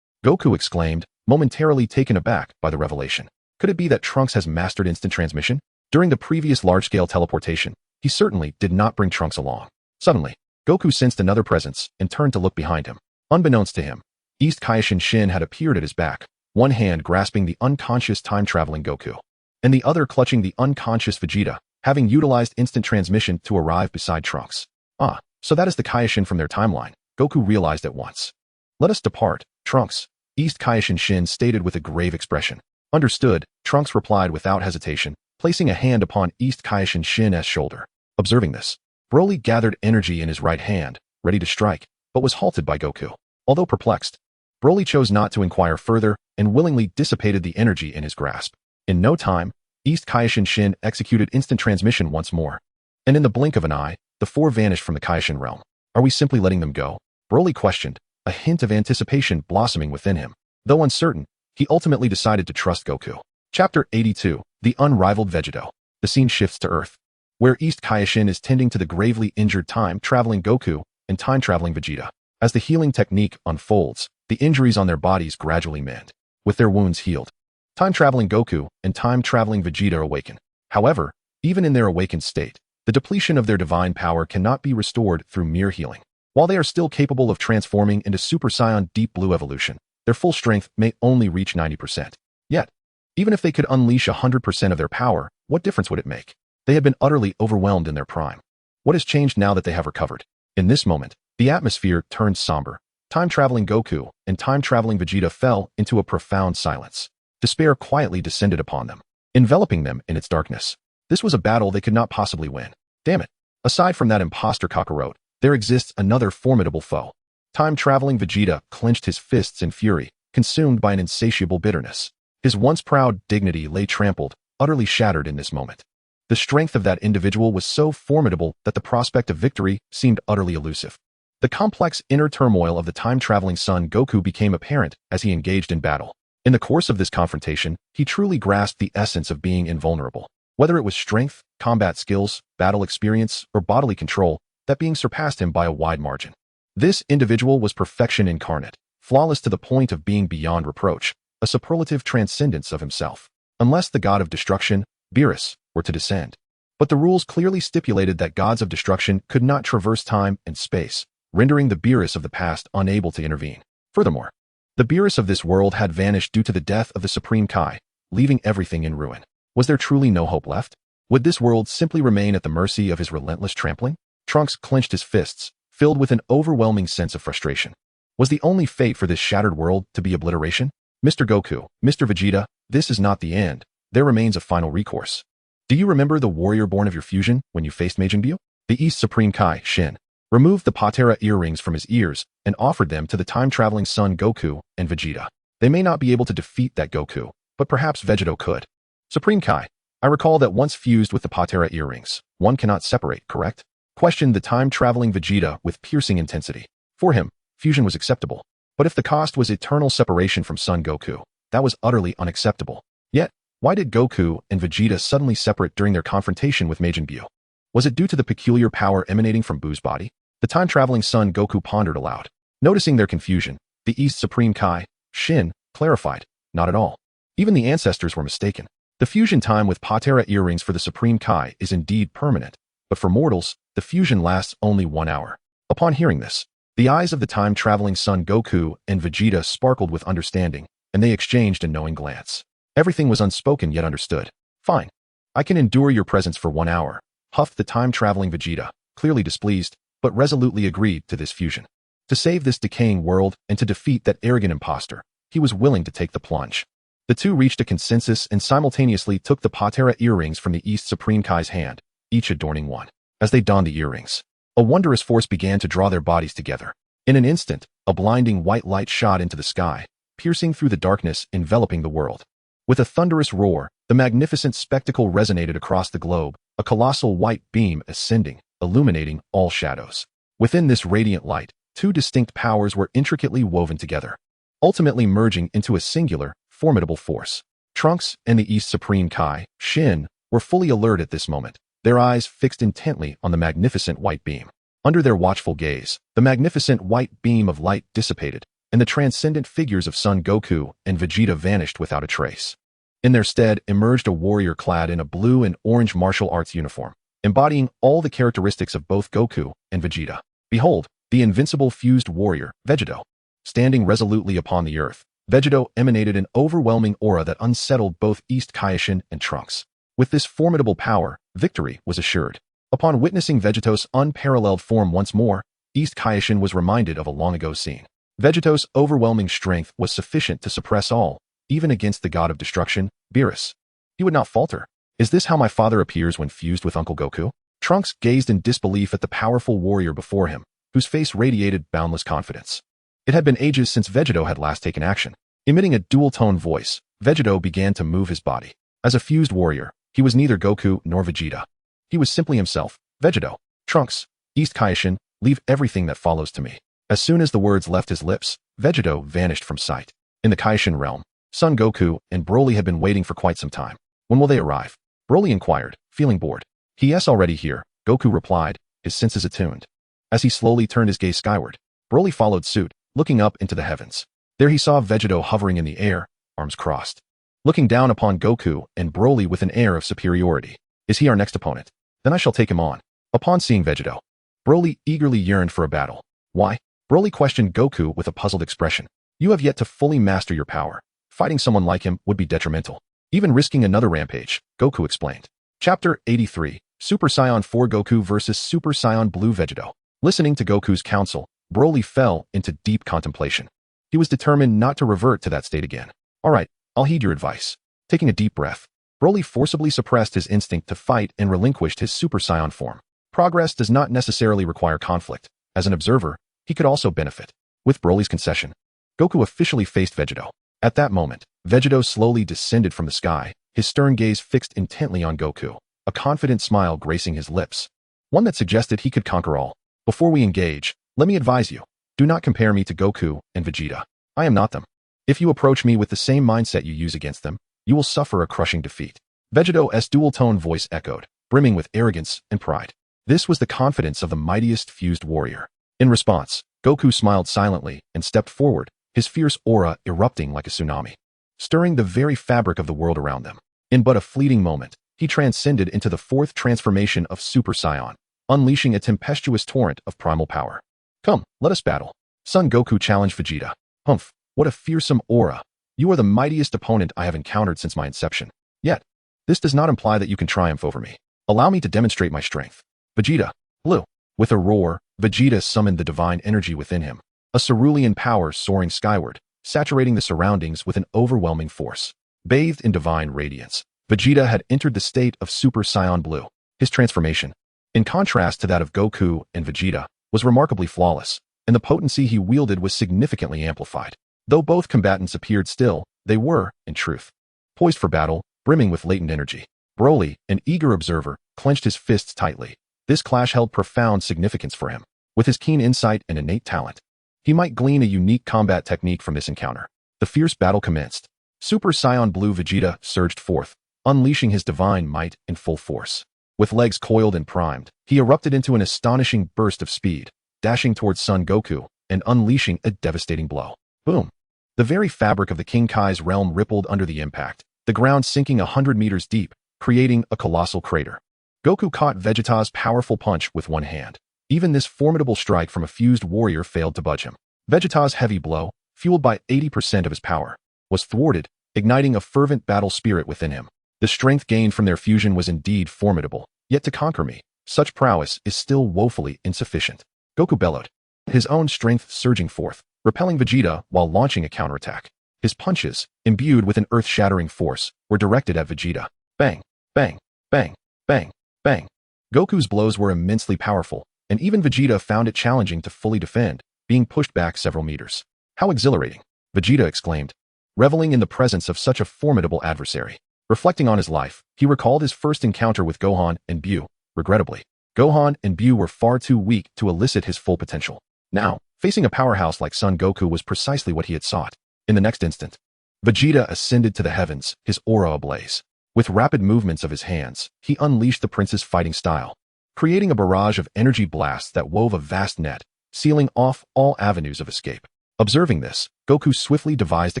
Goku exclaimed, momentarily taken aback by the revelation. Could it be that Trunks has mastered instant transmission? During the previous large-scale teleportation, he certainly did not bring Trunks along. Suddenly, Goku sensed another presence and turned to look behind him. Unbeknownst to him, East Kaishin Shin had appeared at his back, one hand grasping the unconscious time-traveling Goku, and the other clutching the unconscious Vegeta, having utilized instant transmission to arrive beside Trunks. Ah, so that is the Kaishin from their timeline, Goku realized at once. Let us depart, Trunks, East Kaishin Shin stated with a grave expression. Understood, Trunks replied without hesitation, placing a hand upon East Kaishin Shin's shoulder. Observing this, Broly gathered energy in his right hand, ready to strike, but was halted by Goku. Although perplexed, Broly chose not to inquire further and willingly dissipated the energy in his grasp. In no time, East Kaishin Shin executed instant transmission once more. And in the blink of an eye, the four vanished from the Kaishin realm. Are we simply letting them go? Broly questioned, a hint of anticipation blossoming within him. Though uncertain, he ultimately decided to trust Goku. Chapter 82, The Unrivaled Vegeta. The scene shifts to Earth, where East Kaishin is tending to the gravely injured time-traveling Goku and time-traveling Vegeta. As the healing technique unfolds, the injuries on their bodies gradually mend. With their wounds healed, time-traveling Goku and time-traveling Vegeta awaken. However, even in their awakened state, the depletion of their divine power cannot be restored through mere healing. While they are still capable of transforming into Super Saiyan Deep Blue evolution, their full strength may only reach 90%. Yet, even if they could unleash 100% of their power, what difference would it make? They had been utterly overwhelmed in their prime. What has changed now that they have recovered? In this moment, the atmosphere turned somber. Time-traveling Goku and time-traveling Vegeta fell into a profound silence. Despair quietly descended upon them, enveloping them in its darkness. This was a battle they could not possibly win. Damn it. Aside from that imposter Kakarot, there exists another formidable foe. Time-traveling Vegeta clenched his fists in fury, consumed by an insatiable bitterness. His once proud dignity lay trampled, utterly shattered in this moment. The strength of that individual was so formidable that the prospect of victory seemed utterly elusive. The complex inner turmoil of the time-traveling son Goku became apparent as he engaged in battle. In the course of this confrontation, he truly grasped the essence of being invulnerable. Whether it was strength, combat skills, battle experience, or bodily control, that being surpassed him by a wide margin. This individual was perfection incarnate, flawless to the point of being beyond reproach, a superlative transcendence of himself. Unless the god of destruction, Beerus, were to descend. But the rules clearly stipulated that gods of destruction could not traverse time and space, rendering the Beerus of the past unable to intervene. Furthermore, the Beerus of this world had vanished due to the death of the Supreme Kai, leaving everything in ruin. Was there truly no hope left? Would this world simply remain at the mercy of his relentless trampling? Trunks clenched his fists, filled with an overwhelming sense of frustration. Was the only fate for this shattered world to be obliteration? Mr. Goku, Mr. Vegeta, this is not the end. There remains a final recourse. Do you remember the warrior born of your fusion when you faced Majin Buu? The East Supreme Kai, Shin, removed the Patera earrings from his ears and offered them to the time-traveling son Goku and Vegeta. They may not be able to defeat that Goku, but perhaps Vegeta could. Supreme Kai, I recall that once fused with the Patera earrings, one cannot separate, correct? Questioned the time-traveling Vegeta with piercing intensity. For him, fusion was acceptable. But if the cost was eternal separation from Son Goku, that was utterly unacceptable. Yet, why did Goku and Vegeta suddenly separate during their confrontation with Majin Buu? Was it due to the peculiar power emanating from Buu's body? The time-traveling son Goku pondered aloud. Noticing their confusion, the East Supreme Kai, Shin, clarified, not at all. Even the ancestors were mistaken. The fusion time with Patera earrings for the Supreme Kai is indeed permanent, but for mortals, the fusion lasts only 1 hour. Upon hearing this, the eyes of the time-traveling son Goku and Vegeta sparkled with understanding, and they exchanged a knowing glance. Everything was unspoken yet understood. Fine. I can endure your presence for 1 hour, huffed the time-traveling Vegeta, clearly displeased, but resolutely agreed to this fusion. To save this decaying world and to defeat that arrogant impostor, he was willing to take the plunge. The two reached a consensus and simultaneously took the Patera earrings from the East Supreme Kai's hand, each adorning one. As they donned the earrings, a wondrous force began to draw their bodies together. In an instant, a blinding white light shot into the sky, piercing through the darkness enveloping the world. With a thunderous roar, the magnificent spectacle resonated across the globe, a colossal white beam ascending, illuminating all shadows. Within this radiant light, two distinct powers were intricately woven together, ultimately merging into a singular, formidable force. Trunks and the East Supreme Kai, Shin, were fully alert at this moment, their eyes fixed intently on the magnificent white beam. Under their watchful gaze, the magnificent white beam of light dissipated, and the transcendent figures of Son Goku and Vegeta vanished without a trace. In their stead emerged a warrior clad in a blue and orange martial arts uniform, embodying all the characteristics of both Goku and Vegeta. Behold, the invincible fused warrior, Vegeta. Standing resolutely upon the earth, Vegeta emanated an overwhelming aura that unsettled both East Kaioshin and Trunks. With this formidable power, victory was assured. Upon witnessing Vegeta's unparalleled form once more, East Kaioshin was reminded of a long-ago scene. Vegeta's overwhelming strength was sufficient to suppress all, even against the god of destruction, Beerus. He would not falter. Is this how my father appears when fused with Uncle Goku? Trunks gazed in disbelief at the powerful warrior before him, whose face radiated boundless confidence. It had been ages since Vegeta had last taken action. Emitting a dual-tone voice, Vegeta began to move his body. As a fused warrior, he was neither Goku nor Vegeta. He was simply himself, Vegeta. Trunks, East Kaioshin, leave everything that follows to me. As soon as the words left his lips, Vegeta vanished from sight. In the Kaioshin realm, Son Goku and Broly had been waiting for quite some time. When will they arrive? Broly inquired, feeling bored. Yes, already here, Goku replied, his senses attuned. As he slowly turned his gaze skyward, Broly followed suit, looking up into the heavens. There he saw Vegeta hovering in the air, arms crossed, looking down upon Goku and Broly with an air of superiority. Is he our next opponent? Then I shall take him on. Upon seeing Vegeta, Broly eagerly yearned for a battle. Why? Broly questioned Goku with a puzzled expression. You have yet to fully master your power. Fighting someone like him would be detrimental. Even risking another rampage, Goku explained. Chapter 83, Super Saiyan 4 Goku vs Super Saiyan Blue Vegeta. Listening to Goku's counsel, Broly fell into deep contemplation. He was determined not to revert to that state again. All right, I'll heed your advice. Taking a deep breath, Broly forcibly suppressed his instinct to fight and relinquished his Super Saiyan form. Progress does not necessarily require conflict. As an observer, he could also benefit. With Broly's concession, Goku officially faced Vegeta. At that moment, Vegeta slowly descended from the sky, his stern gaze fixed intently on Goku, a confident smile gracing his lips, one that suggested he could conquer all. Before we engage, let me advise you, do not compare me to Goku and Vegeta. I am not them. If you approach me with the same mindset you use against them, you will suffer a crushing defeat. Vegeta's dual-tone voice echoed, brimming with arrogance and pride. This was the confidence of the mightiest fused warrior. In response, Goku smiled silently and stepped forward, his fierce aura erupting like a tsunami, stirring the very fabric of the world around them. In but a fleeting moment, he transcended into the fourth transformation of Super Saiyan, unleashing a tempestuous torrent of primal power. Come, let us battle. Son Goku challenged Vegeta. Humph, what a fearsome aura. You are the mightiest opponent I have encountered since my inception. Yet, this does not imply that you can triumph over me. Allow me to demonstrate my strength. Vegeta, Blue. With a roar, Vegeta summoned the divine energy within him, a cerulean power soaring skyward, saturating the surroundings with an overwhelming force. Bathed in divine radiance, Vegeta had entered the state of Super Saiyan Blue. His transformation, in contrast to that of Goku and Vegeta, was remarkably flawless, and the potency he wielded was significantly amplified. Though both combatants appeared still, they were, in truth, poised for battle, brimming with latent energy. Broly, an eager observer, clenched his fists tightly. This clash held profound significance for him. With his keen insight and innate talent, he might glean a unique combat technique from this encounter. The fierce battle commenced. Super Saiyan Blue Vegeta surged forth, unleashing his divine might in full force. With legs coiled and primed, he erupted into an astonishing burst of speed, dashing towards Son Goku and unleashing a devastating blow. Boom! The very fabric of the King Kai's realm rippled under the impact, the ground sinking 100 meters deep, creating a colossal crater. Goku caught Vegeta's powerful punch with one hand. Even this formidable strike from a fused warrior failed to budge him. Vegeta's heavy blow, fueled by 80% of his power, was thwarted, igniting a fervent battle spirit within him. The strength gained from their fusion was indeed formidable, yet to conquer me, such prowess is still woefully insufficient. Goku bellowed, his own strength surging forth, repelling Vegeta while launching a counterattack. His punches, imbued with an earth-shattering force, were directed at Vegeta. Bang, bang, bang, bang, bang. Goku's blows were immensely powerful, and even Vegeta found it challenging to fully defend, being pushed back several meters. How exhilarating! Vegeta exclaimed. reveling in the presence of such a formidable adversary. Reflecting on his life, he recalled his first encounter with Gohan and Beerus. Regrettably, Gohan and Beerus were far too weak to elicit his full potential. Now, facing a powerhouse like Son Goku was precisely what he had sought. In the next instant, Vegeta ascended to the heavens, his aura ablaze. With rapid movements of his hands, he unleashed the prince's fighting style, creating a barrage of energy blasts that wove a vast net, sealing off all avenues of escape. Observing this, Goku swiftly devised a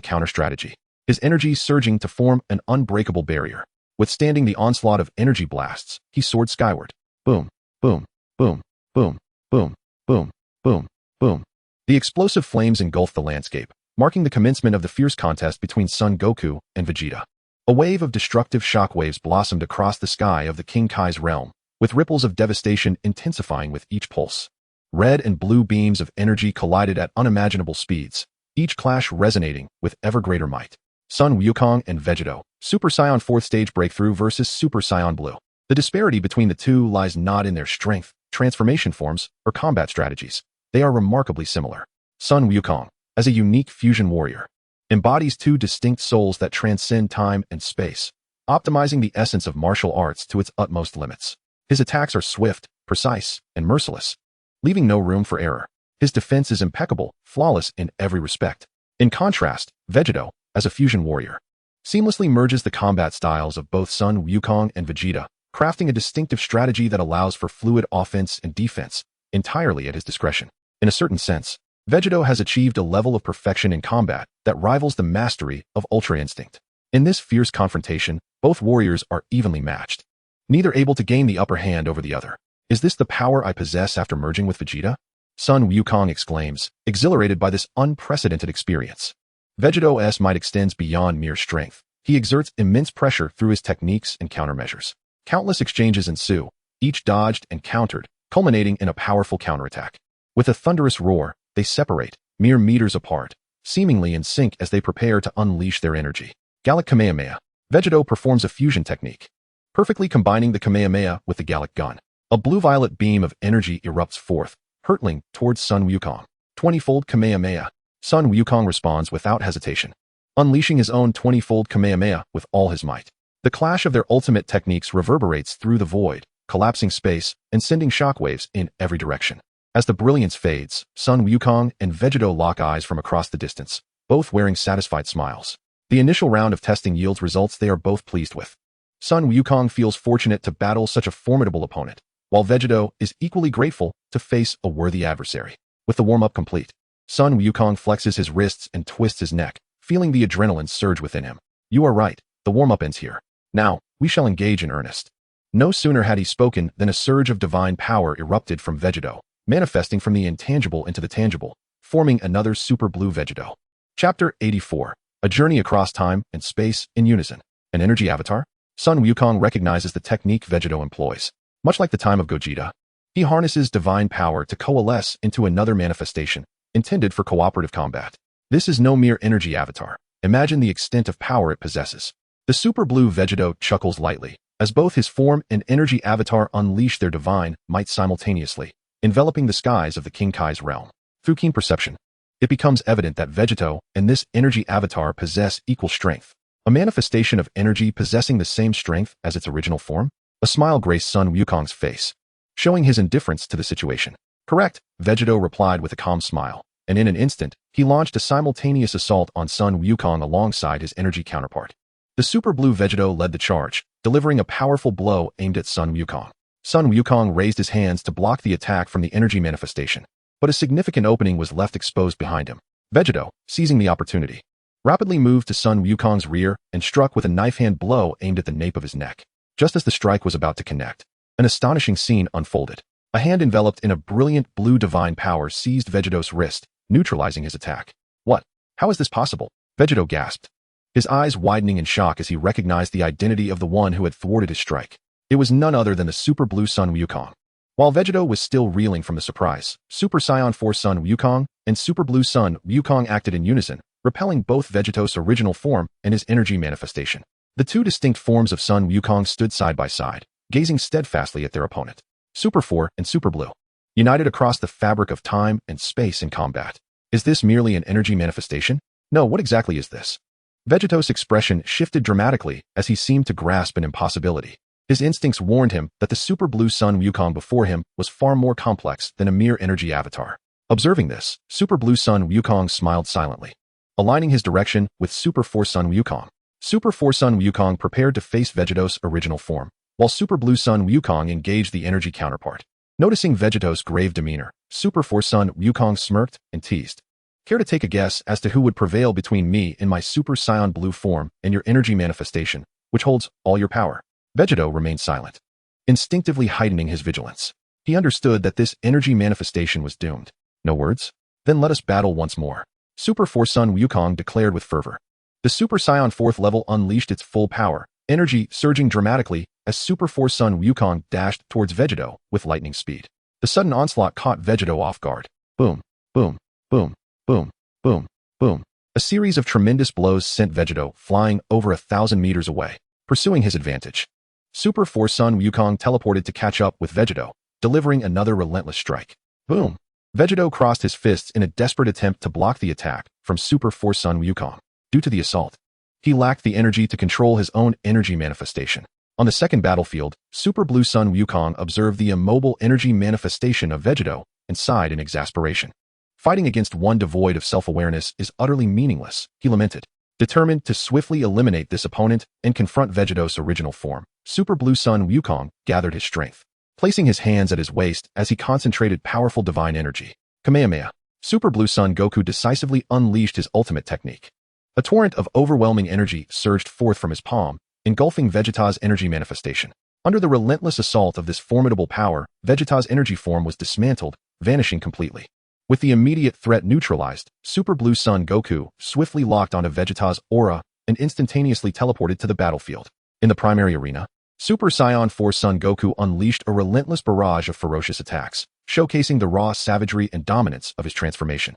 counter-strategy, his energy surging to form an unbreakable barrier. Withstanding the onslaught of energy blasts, he soared skyward. Boom, boom, boom, boom, boom, boom, boom, boom. The explosive flames engulfed the landscape, marking the commencement of the fierce contest between Son Goku and Vegeta. A wave of destructive shockwaves blossomed across the sky of the King Kai's realm, with ripples of devastation intensifying with each pulse. Red and blue beams of energy collided at unimaginable speeds, each clash resonating with ever greater might. Son Wukong and Vegeta, Super Saiyan 4th Stage Breakthrough versus Super Saiyan Blue. The disparity between the two lies not in their strength, transformation forms, or combat strategies. They are remarkably similar. Son Wukong, as a unique fusion warrior, embodies two distinct souls that transcend time and space, optimizing the essence of martial arts to its utmost limits. His attacks are swift, precise, and merciless, leaving no room for error. His defense is impeccable, flawless in every respect. In contrast, Vegeta, as a fusion warrior, seamlessly merges the combat styles of both Son Wukong and Vegeta, crafting a distinctive strategy that allows for fluid offense and defense, entirely at his discretion. In a certain sense, Vegeta has achieved a level of perfection in combat that rivals the mastery of Ultra Instinct. In this fierce confrontation, both warriors are evenly matched, neither able to gain the upper hand over the other. Is this the power I possess after merging with Vegeta? Son Wukong exclaims, exhilarated by this unprecedented experience. Vegeta's might extends beyond mere strength. He exerts immense pressure through his techniques and countermeasures. Countless exchanges ensue, each dodged and countered, culminating in a powerful counterattack. With a thunderous roar, they separate, mere meters apart, seemingly in sync as they prepare to unleash their energy. Gallic Kamehameha. Vegeta performs a fusion technique, perfectly combining the Kamehameha with the Gallic gun. A blue-violet beam of energy erupts forth, hurtling towards Son Wukong. 20-fold Kamehameha. Son Wukong responds without hesitation, unleashing his own 20-fold Kamehameha with all his might. The clash of their ultimate techniques reverberates through the void, collapsing space and sending shockwaves in every direction. As the brilliance fades, Son Wukong and Vegeta lock eyes from across the distance, both wearing satisfied smiles. The initial round of testing yields results they are both pleased with. Son Wukong feels fortunate to battle such a formidable opponent, while Vegeta is equally grateful to face a worthy adversary. With the warm-up complete, Son Wukong flexes his wrists and twists his neck, feeling the adrenaline surge within him. You are right, the warm-up ends here. Now, we shall engage in earnest. No sooner had he spoken than a surge of divine power erupted from Vegeta, manifesting from the intangible into the tangible, forming another super blue Vegeta. Chapter 84. A journey across time and space in unison. An energy avatar? Son Wukong recognizes the technique Vegeta employs. Much like the time of Gogeta, he harnesses divine power to coalesce into another manifestation, intended for cooperative combat. This is no mere energy avatar. Imagine the extent of power it possesses. The super blue Vegeta chuckles lightly, as both his form and energy avatar unleash their divine might simultaneously, enveloping the skies of the King Kai's realm. Through keen perception, it becomes evident that Vegeta and this energy avatar possess equal strength. A manifestation of energy possessing the same strength as its original form? A smile graced Son Wukong's face, showing his indifference to the situation. Correct, Vegeta replied with a calm smile, and in an instant, he launched a simultaneous assault on Son Wukong alongside his energy counterpart. The super blue Vegeta led the charge, delivering a powerful blow aimed at Son Wukong. Son Wukong raised his hands to block the attack from the energy manifestation, but a significant opening was left exposed behind him. Vegeta, seizing the opportunity, rapidly moved to Son Wukong's rear and struck with a knife-hand blow aimed at the nape of his neck. Just as the strike was about to connect, an astonishing scene unfolded. A hand enveloped in a brilliant blue divine power seized Vegeta's wrist, neutralizing his attack. What? How is this possible? Vegeta gasped, his eyes widening in shock as he recognized the identity of the one who had thwarted his strike. It was none other than the super blue Son Wukong. While Vegeta was still reeling from the surprise, Super Saiyan 4 Son Wukong and Super Blue Son Wukong acted in unison, repelling both Vegeta's original form and his energy manifestation. The two distinct forms of Son Wukong stood side by side, gazing steadfastly at their opponent. Super 4 and Super Blue, united across the fabric of time and space in combat. Is this merely an energy manifestation? No, what exactly is this? Vegeto's expression shifted dramatically as he seemed to grasp an impossibility. His instincts warned him that the Super Blue Sun Wukong before him was far more complex than a mere energy avatar. Observing this, Super Blue Sun Wukong smiled silently, aligning his direction with Super Force Sun Wukong. Super Force Sun Wukong prepared to face Vegeto's original form, while Super Blue Sun Wukong engaged the energy counterpart. Noticing Vegeto's grave demeanor, Super Force Sun Wukong smirked and teased. Care to take a guess as to who would prevail between me in my Super Saiyan Blue form and your energy manifestation, which holds all your power? Vegeta remained silent, instinctively heightening his vigilance. He understood that this energy manifestation was doomed. No words? Then let us battle once more. Super Force Sun Wukong declared with fervor. The Super Saiyan 4th level unleashed its full power, energy surging dramatically as Super Force Sun Wukong dashed towards Vegeta with lightning speed. The sudden onslaught caught Vegeta off guard. Boom, boom, boom, boom, boom, boom. A series of tremendous blows sent Vegeta flying over 1,000 meters away, pursuing his advantage. Super Force Sun Wukong teleported to catch up with Vegeta, delivering another relentless strike. Boom! Vegeta crossed his fists in a desperate attempt to block the attack from Super Force Sun Wukong. Due to the assault, he lacked the energy to control his own energy manifestation. On the second battlefield, Super Blue Sun Wukong observed the immobile energy manifestation of Vegeta and sighed in exasperation. Fighting against one devoid of self-awareness is utterly meaningless, he lamented. Determined to swiftly eliminate this opponent and confront Vegeta's original form, Super Blue Sun Wukong gathered his strength, placing his hands at his waist as he concentrated powerful divine energy. Kamehameha. Super Blue Sun Goku decisively unleashed his ultimate technique. A torrent of overwhelming energy surged forth from his palm, engulfing Vegeta's energy manifestation. Under the relentless assault of this formidable power, Vegeta's energy form was dismantled, vanishing completely. With the immediate threat neutralized, Super Blue Sun Goku swiftly locked onto Vegeta's aura and instantaneously teleported to the battlefield. In the primary arena, Super Saiyan 4 Sun Goku unleashed a relentless barrage of ferocious attacks, showcasing the raw savagery and dominance of his transformation.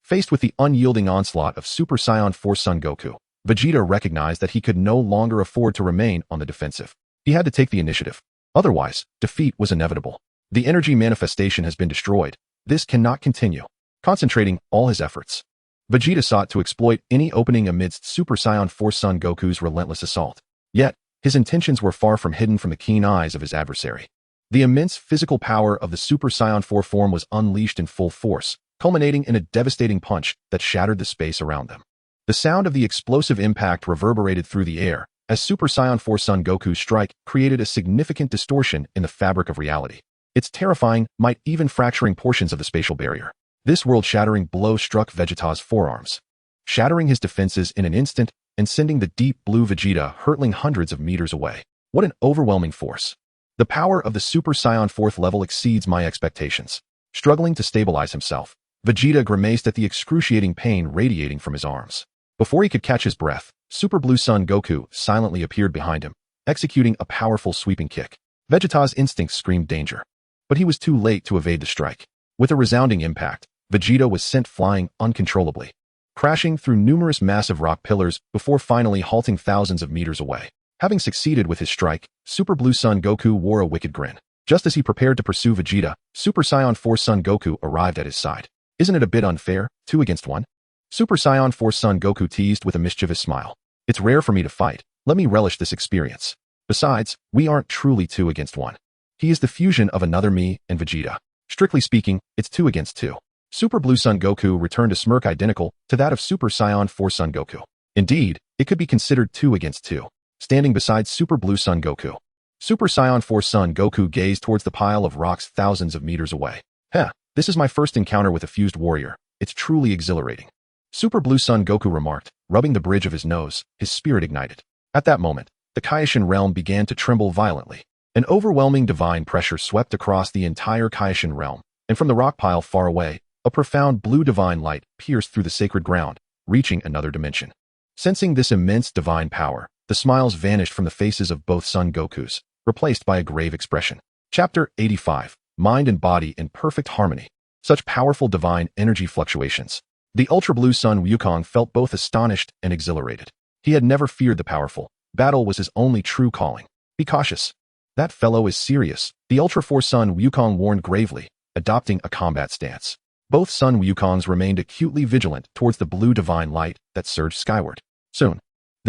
Faced with the unyielding onslaught of Super Saiyan 4 Sun Goku, Vegeta recognized that he could no longer afford to remain on the defensive. He had to take the initiative. Otherwise, defeat was inevitable. The energy manifestation has been destroyed. This cannot continue. Concentrating all his efforts, Vegeta sought to exploit any opening amidst Super Saiyan 4 Sun Goku's relentless assault. Yet, his intentions were far from hidden from the keen eyes of his adversary. The immense physical power of the Super Saiyan 4 form was unleashed in full force, culminating in a devastating punch that shattered the space around them. The sound of the explosive impact reverberated through the air, as Super Saiyan 4 Sun Goku's strike created a significant distortion in the fabric of reality. Its terrifying, might even fracturing portions of the spatial barrier. This world-shattering blow struck Vegeta's forearms, shattering his defenses in an instant and sending the deep blue Vegeta hurtling hundreds of meters away. What an overwhelming force! The power of the Super Saiyan 4th level exceeds my expectations. Struggling to stabilize himself, Vegeta grimaced at the excruciating pain radiating from his arms. Before he could catch his breath, Super Blue Sun Goku silently appeared behind him, executing a powerful sweeping kick. Vegeta's instincts screamed danger, but he was too late to evade the strike. With a resounding impact, Vegeta was sent flying uncontrollably, crashing through numerous massive rock pillars before finally halting thousands of meters away. Having succeeded with his strike, Super Blue Sun Goku wore a wicked grin. Just as he prepared to pursue Vegeta, Super Saiyan 4 Sun Goku arrived at his side. Isn't it a bit unfair, 2 against 1? Super Saiyan 4 Sun Goku teased with a mischievous smile. It's rare for me to fight. Let me relish this experience. Besides, we aren't truly 2 against 1. He is the fusion of another me and Vegeta. Strictly speaking, it's 2 against 2. Super Blue Sun Goku returned a smirk identical to that of Super Saiyan 4 Sun Goku. Indeed, it could be considered 2 against 2. Standing beside Super Blue Sun Goku, Super Saiyan 4 Sun Goku gazed towards the pile of rocks thousands of meters away. This is my first encounter with a fused warrior. It's truly exhilarating. Super Blue Sun Goku remarked, rubbing the bridge of his nose, his spirit ignited. At that moment, the Kaioshin realm began to tremble violently. An overwhelming divine pressure swept across the entire Kaioshin realm, and from the rock pile far away, a profound blue divine light pierced through the sacred ground, reaching another dimension. Sensing this immense divine power, the smiles vanished from the faces of both Son Gokus, replaced by a grave expression. Chapter 85. Mind and body in perfect harmony. Such powerful divine energy fluctuations. The Ultra Blue Sun Wukong felt both astonished and exhilarated. He had never feared the powerful. Battle was his only true calling. Be cautious. That fellow is serious, the Ultra 4 Sun Wukong warned gravely, adopting a combat stance. Both Sun Wukongs remained acutely vigilant towards the blue divine light that surged skyward. Soon,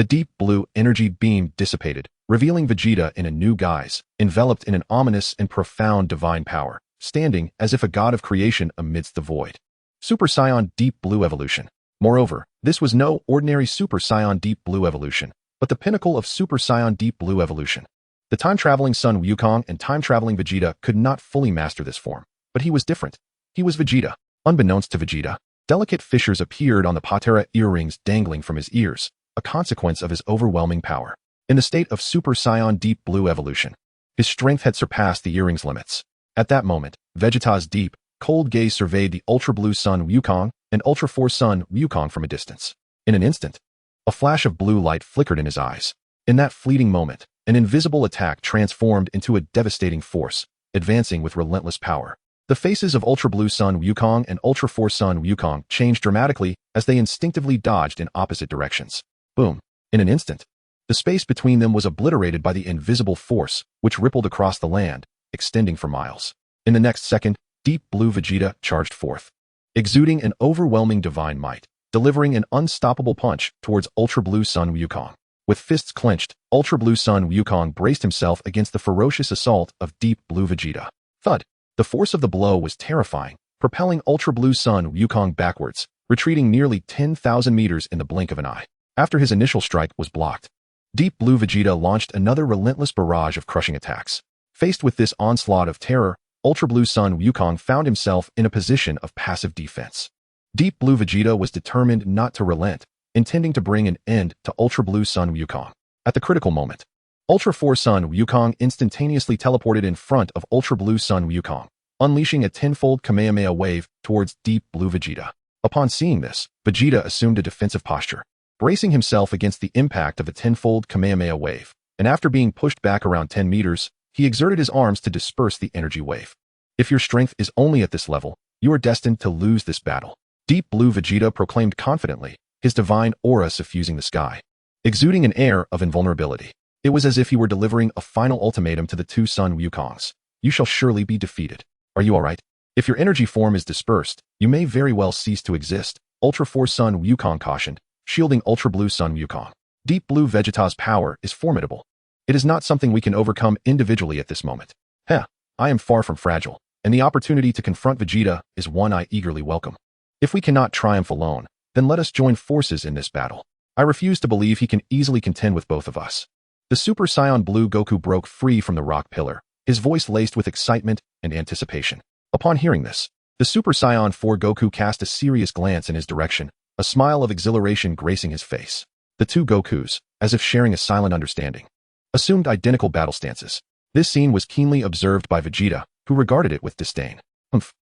The deep blue energy beam dissipated, revealing Vegeta in a new guise, enveloped in an ominous and profound divine power, standing as if a god of creation amidst the void. Super Saiyan Deep Blue Evolution. Moreover, this was no ordinary Super Saiyan Deep Blue Evolution, but the pinnacle of Super Saiyan Deep Blue Evolution. The time-traveling Son Wukong and time-traveling Vegeta could not fully master this form, but he was different. He was Vegeta. Unbeknownst to Vegeta, delicate fissures appeared on the Patera earrings dangling from his ears, a consequence of his overwhelming power. In the state of Super Saiyan Deep Blue Evolution, his strength had surpassed the earring's limits. At that moment, Vegeta's deep, cold gaze surveyed the Ultra Blue Son Wukong and Ultra Force Son Wukong from a distance. In an instant, a flash of blue light flickered in his eyes. In that fleeting moment, an invisible attack transformed into a devastating force, advancing with relentless power. The faces of Ultra Blue Son Wukong and Ultra Force Son Wukong changed dramatically as they instinctively dodged in opposite directions. Boom. In an instant, the space between them was obliterated by the invisible force, which rippled across the land, extending for miles. In the next second, Deep Blue Vegeta charged forth, exuding an overwhelming divine might, delivering an unstoppable punch towards Ultra Blue Son Wukong. With fists clenched, Ultra Blue Son Wukong braced himself against the ferocious assault of Deep Blue Vegeta. Thud! The force of the blow was terrifying, propelling Ultra Blue Son Wukong backwards, retreating nearly 10,000 meters in the blink of an eye. After his initial strike was blocked, Deep Blue Vegeta launched another relentless barrage of crushing attacks. Faced with this onslaught of terror, Ultra Blue Son Wukong found himself in a position of passive defense. Deep Blue Vegeta was determined not to relent, intending to bring an end to Ultra Blue Son Wukong. At the critical moment, Ultra Force Son Wukong instantaneously teleported in front of Ultra Blue Son Wukong, unleashing a tenfold Kamehameha wave towards Deep Blue Vegeta. Upon seeing this, Vegeta assumed a defensive posture, bracing himself against the impact of the tenfold Kamehameha wave, and after being pushed back around 10 meters, he exerted his arms to disperse the energy wave. If your strength is only at this level, you are destined to lose this battle. Deep Blue Vegeta proclaimed confidently, his divine aura suffusing the sky, exuding an air of invulnerability. It was as if he were delivering a final ultimatum to the two Son Wukongs. You shall surely be defeated. Are you alright? If your energy form is dispersed, you may very well cease to exist, Ultra Force Son Wukong cautioned, shielding Ultra Blue Son Wukong. Deep Blue Vegeta's power is formidable. It is not something we can overcome individually at this moment. I am far from fragile, and the opportunity to confront Vegeta is one I eagerly welcome. If we cannot triumph alone, then let us join forces in this battle. I refuse to believe he can easily contend with both of us. The Super Saiyan Blue Goku broke free from the rock pillar, his voice laced with excitement and anticipation. Upon hearing this, the Super Saiyan 4 Goku cast a serious glance in his direction, a smile of exhilaration gracing his face. The two Gokus, as if sharing a silent understanding, assumed identical battle stances. This scene was keenly observed by Vegeta, who regarded it with disdain.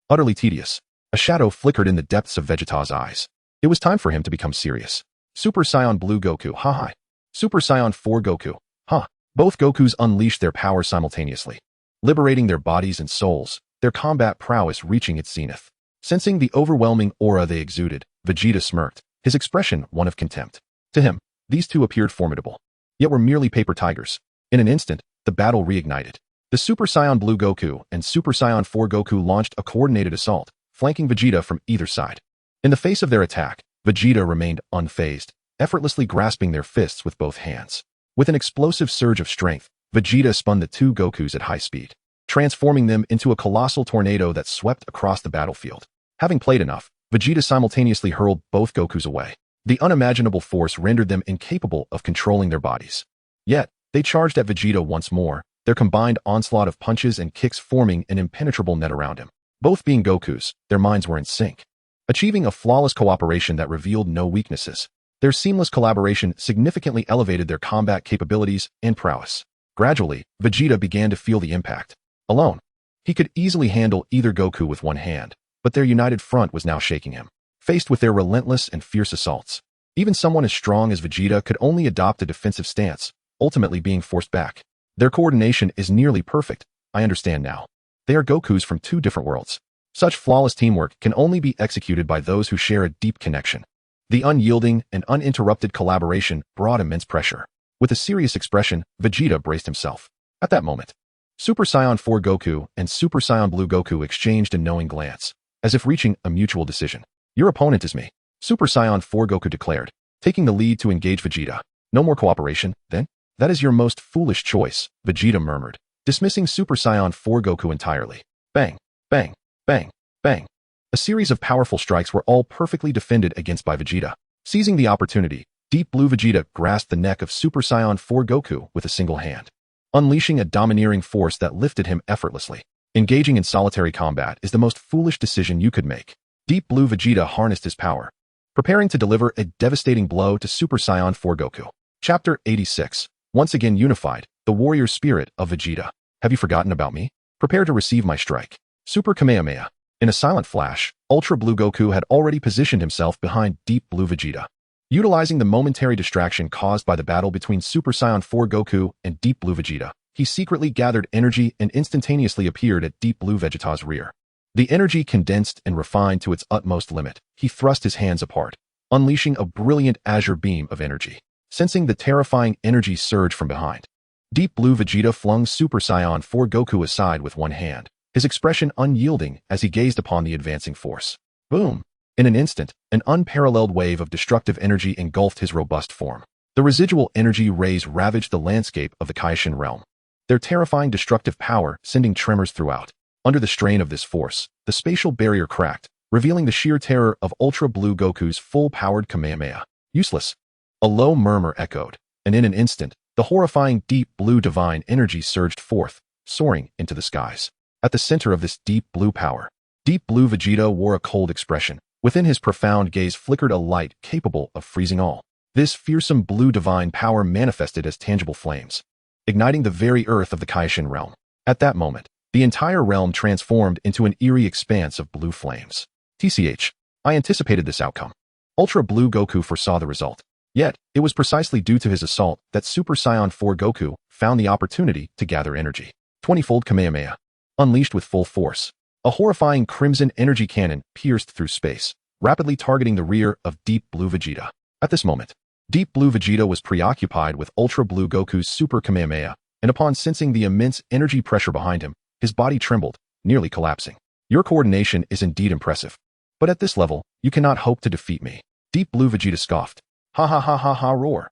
Utterly tedious. A shadow flickered in the depths of Vegeta's eyes. It was time for him to become serious. Super Saiyan Blue Goku, ha. Super Saiyan 4 Goku, ha. Both Gokus unleashed their power simultaneously, liberating their bodies and souls, their combat prowess reaching its zenith. Sensing the overwhelming aura they exuded, Vegeta smirked, his expression one of contempt. To him, these two appeared formidable, yet were merely paper tigers. In an instant, the battle reignited. The Super Saiyan Blue Goku and Super Saiyan 4 Goku launched a coordinated assault, flanking Vegeta from either side. In the face of their attack, Vegeta remained unfazed, effortlessly grasping their fists with both hands. With an explosive surge of strength, Vegeta spun the two Gokus at high speed, transforming them into a colossal tornado that swept across the battlefield. Having played enough, Vegeta simultaneously hurled both Gokus away. The unimaginable force rendered them incapable of controlling their bodies. Yet, they charged at Vegeta once more, their combined onslaught of punches and kicks forming an impenetrable net around him. Both being Gokus, their minds were in sync, achieving a flawless cooperation that revealed no weaknesses. Their seamless collaboration significantly elevated their combat capabilities and prowess. Gradually, Vegeta began to feel the impact. Alone, he could easily handle either Goku with one hand, but their united front was now shaking him. Faced with their relentless and fierce assaults, even someone as strong as Vegeta could only adopt a defensive stance, ultimately being forced back. Their coordination is nearly perfect, I understand now. They are Gokus from two different worlds. Such flawless teamwork can only be executed by those who share a deep connection. The unyielding and uninterrupted collaboration brought immense pressure. With a serious expression, Vegeta braced himself. At that moment, Super Saiyan 4 Goku and Super Saiyan Blue Goku exchanged a knowing glance, as if reaching a mutual decision. Your opponent is me, Super Saiyan 4 Goku declared, taking the lead to engage Vegeta. No more cooperation, then? That is your most foolish choice, Vegeta murmured, dismissing Super Saiyan 4 Goku entirely. Bang, bang, bang, bang. A series of powerful strikes were all perfectly defended against by Vegeta. Seizing the opportunity, Deep Blue Vegeta grasped the neck of Super Saiyan 4 Goku with a single hand, unleashing a domineering force that lifted him effortlessly. Engaging in solitary combat is the most foolish decision you could make. Deep Blue Vegeta harnessed his power, preparing to deliver a devastating blow to Super Saiyan 4 Goku. Chapter 86. Once again unified, the warrior spirit of Vegeta. Have you forgotten about me? Prepare to receive my strike. Super Kamehameha. In a silent flash, Ultra Blue Goku had already positioned himself behind Deep Blue Vegeta. Utilizing the momentary distraction caused by the battle between Super Saiyan 4 Goku and Deep Blue Vegeta, he secretly gathered energy and instantaneously appeared at Deep Blue Vegeta's rear. The energy condensed and refined to its utmost limit. He thrust his hands apart, unleashing a brilliant azure beam of energy. Sensing the terrifying energy surge from behind, Deep Blue Vegeta flung Super Saiyan 4 Goku aside with one hand, his expression unyielding as he gazed upon the advancing force. Boom! In an instant, an unparalleled wave of destructive energy engulfed his robust form. The residual energy rays ravaged the landscape of the Kaishin realm, their terrifying destructive power sending tremors throughout. Under the strain of this force, the spatial barrier cracked, revealing the sheer terror of Ultra Blue Goku's full-powered Kamehameha. Useless. A low murmur echoed, and in an instant, the horrifying deep blue divine energy surged forth, soaring into the skies. At the center of this deep blue power, Deep Blue Vegeta wore a cold expression. Within his profound gaze flickered a light capable of freezing all. This fearsome blue divine power manifested as tangible flames, igniting the very earth of the Kaishin realm. At that moment, the entire realm transformed into an eerie expanse of blue flames. TCH. I anticipated this outcome. Ultra Blue Goku foresaw the result. Yet, it was precisely due to his assault that Super Saiyan 4 Goku found the opportunity to gather energy. 20-fold Kamehameha. Unleashed with full force, a horrifying crimson energy cannon pierced through space, rapidly targeting the rear of Deep Blue Vegeta. At this moment, Deep Blue Vegeta was preoccupied with Ultra Blue Goku's Super Kamehameha, and upon sensing the immense energy pressure behind him, his body trembled, nearly collapsing. Your coordination is indeed impressive, but at this level, you cannot hope to defeat me. Deep Blue Vegeta scoffed. Ha ha ha ha ha roar.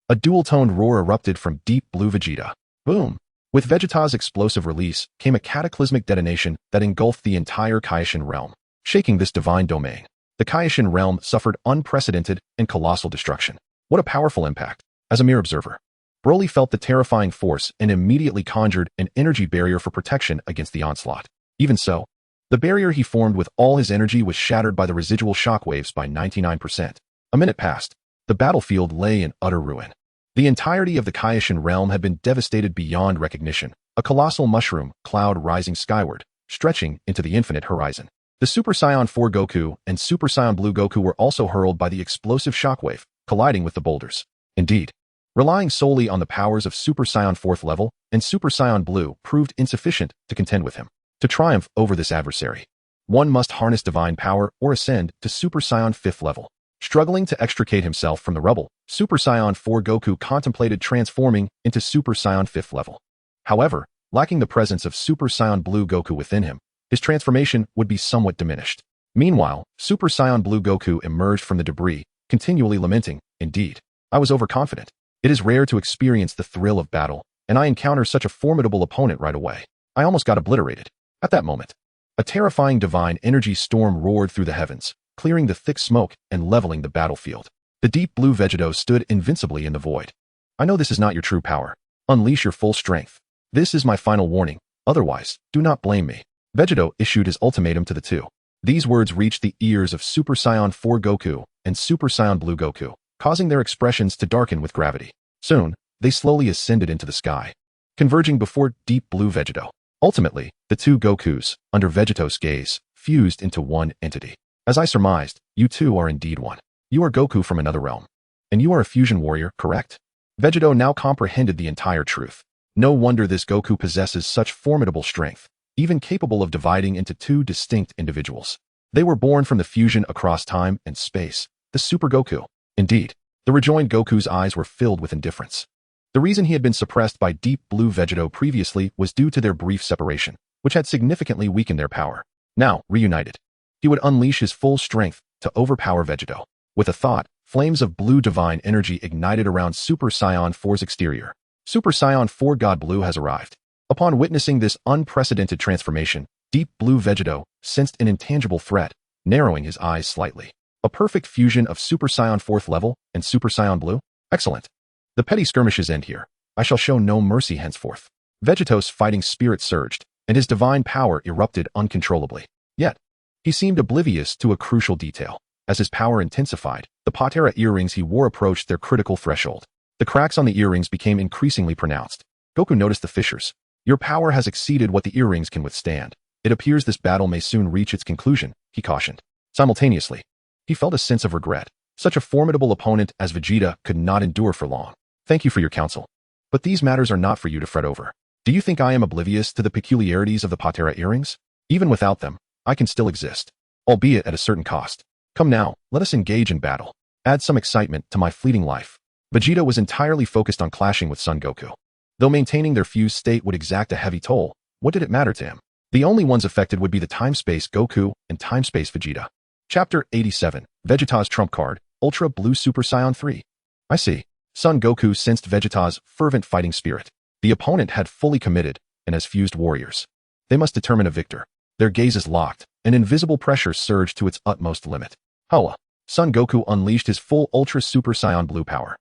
A dual-toned roar erupted from Deep Blue Vegeta. Boom! With Vegeta's explosive release came a cataclysmic detonation that engulfed the entire Kaishin realm, shaking this divine domain. The Kaishin realm suffered unprecedented and colossal destruction. What a powerful impact. As a mere observer, Broly felt the terrifying force and immediately conjured an energy barrier for protection against the onslaught. Even so, the barrier he formed with all his energy was shattered by the residual shockwaves by 99%. A minute passed. The battlefield lay in utter ruin. The entirety of the Kaishin realm had been devastated beyond recognition, a colossal mushroom cloud rising skyward, stretching into the infinite horizon. The Super Saiyan 4 Goku and Super Saiyan Blue Goku were also hurled by the explosive shockwave, colliding with the boulders. Indeed, relying solely on the powers of Super Saiyan 4th level and Super Saiyan Blue proved insufficient to contend with him. To triumph over this adversary, one must harness divine power or ascend to Super Saiyan 5th level. Struggling to extricate himself from the rubble, Super Saiyan 4 Goku contemplated transforming into Super Saiyan 5th level. However, lacking the presence of Super Saiyan Blue Goku within him, his transformation would be somewhat diminished. Meanwhile, Super Saiyan Blue Goku emerged from the debris, continually lamenting, "Indeed, I was overconfident. It is rare to experience the thrill of battle, and I encounter such a formidable opponent right away. I almost got obliterated." At that moment, a terrifying divine energy storm roared through the heavens, clearing the thick smoke and leveling the battlefield. The Deep Blue Vegeta stood invincibly in the void. "I know this is not your true power. Unleash your full strength. This is my final warning. Otherwise, do not blame me." Vegeta issued his ultimatum to the two. These words reached the ears of Super Saiyan 4 Goku and Super Saiyan Blue Goku, causing their expressions to darken with gravity. Soon, they slowly ascended into the sky, converging before Deep Blue Vegeta. Ultimately, the two Gokus, under Vegeta's gaze, fused into one entity. "As I surmised, you two are indeed one. You are Goku from another realm. And you are a fusion warrior, correct?" Vegeta now comprehended the entire truth. No wonder this Goku possesses such formidable strength, even capable of dividing into two distinct individuals. They were born from the fusion across time and space, the Super Goku. Indeed, the rejoined Goku's eyes were filled with indifference. The reason he had been suppressed by Deep Blue Vegeta previously was due to their brief separation, which had significantly weakened their power. Now, reunited, he would unleash his full strength to overpower Vegeta. With a thought, Flames of blue divine energy ignited around Super Saiyan 4's exterior. Super Saiyan 4 God Blue has arrived. Upon witnessing this unprecedented transformation, Deep Blue Vegeta sensed an intangible threat, narrowing his eyes slightly. A perfect fusion of Super Saiyan 4th level and Super Saiyan Blue? Excellent. The petty skirmishes end here. I shall show no mercy henceforth. Vegeta's fighting spirit surged, and his divine power erupted uncontrollably. Yet, he seemed oblivious to a crucial detail. As his power intensified, the Patera earrings he wore approached their critical threshold. The cracks on the earrings became increasingly pronounced. Goku noticed the fissures. Your power has exceeded what the earrings can withstand. It appears this battle may soon reach its conclusion, he cautioned. Simultaneously, he felt a sense of regret. Such a formidable opponent as Vegeta could not endure for long. Thank you for your counsel. But these matters are not for you to fret over. Do you think I am oblivious to the peculiarities of the Patera earrings? Even without them, I can still exist, albeit at a certain cost. Come now, let us engage in battle. Add some excitement to my fleeting life. Vegeta was entirely focused on clashing with Son Goku. Though maintaining their fused state would exact a heavy toll, what did it matter to him? The only ones affected would be the Time-Space Goku and Time-Space Vegeta. Chapter 87, Vegeta's Trump Card, Ultra Blue Super Saiyan 3. I see. Son Goku sensed Vegeta's fervent fighting spirit. The opponent had fully committed, and as fused warriors, they must determine a victor. Their gazes locked, and invisible pressure surged to its utmost limit. Howa! Son Goku unleashed his full Ultra Super Saiyan Blue power.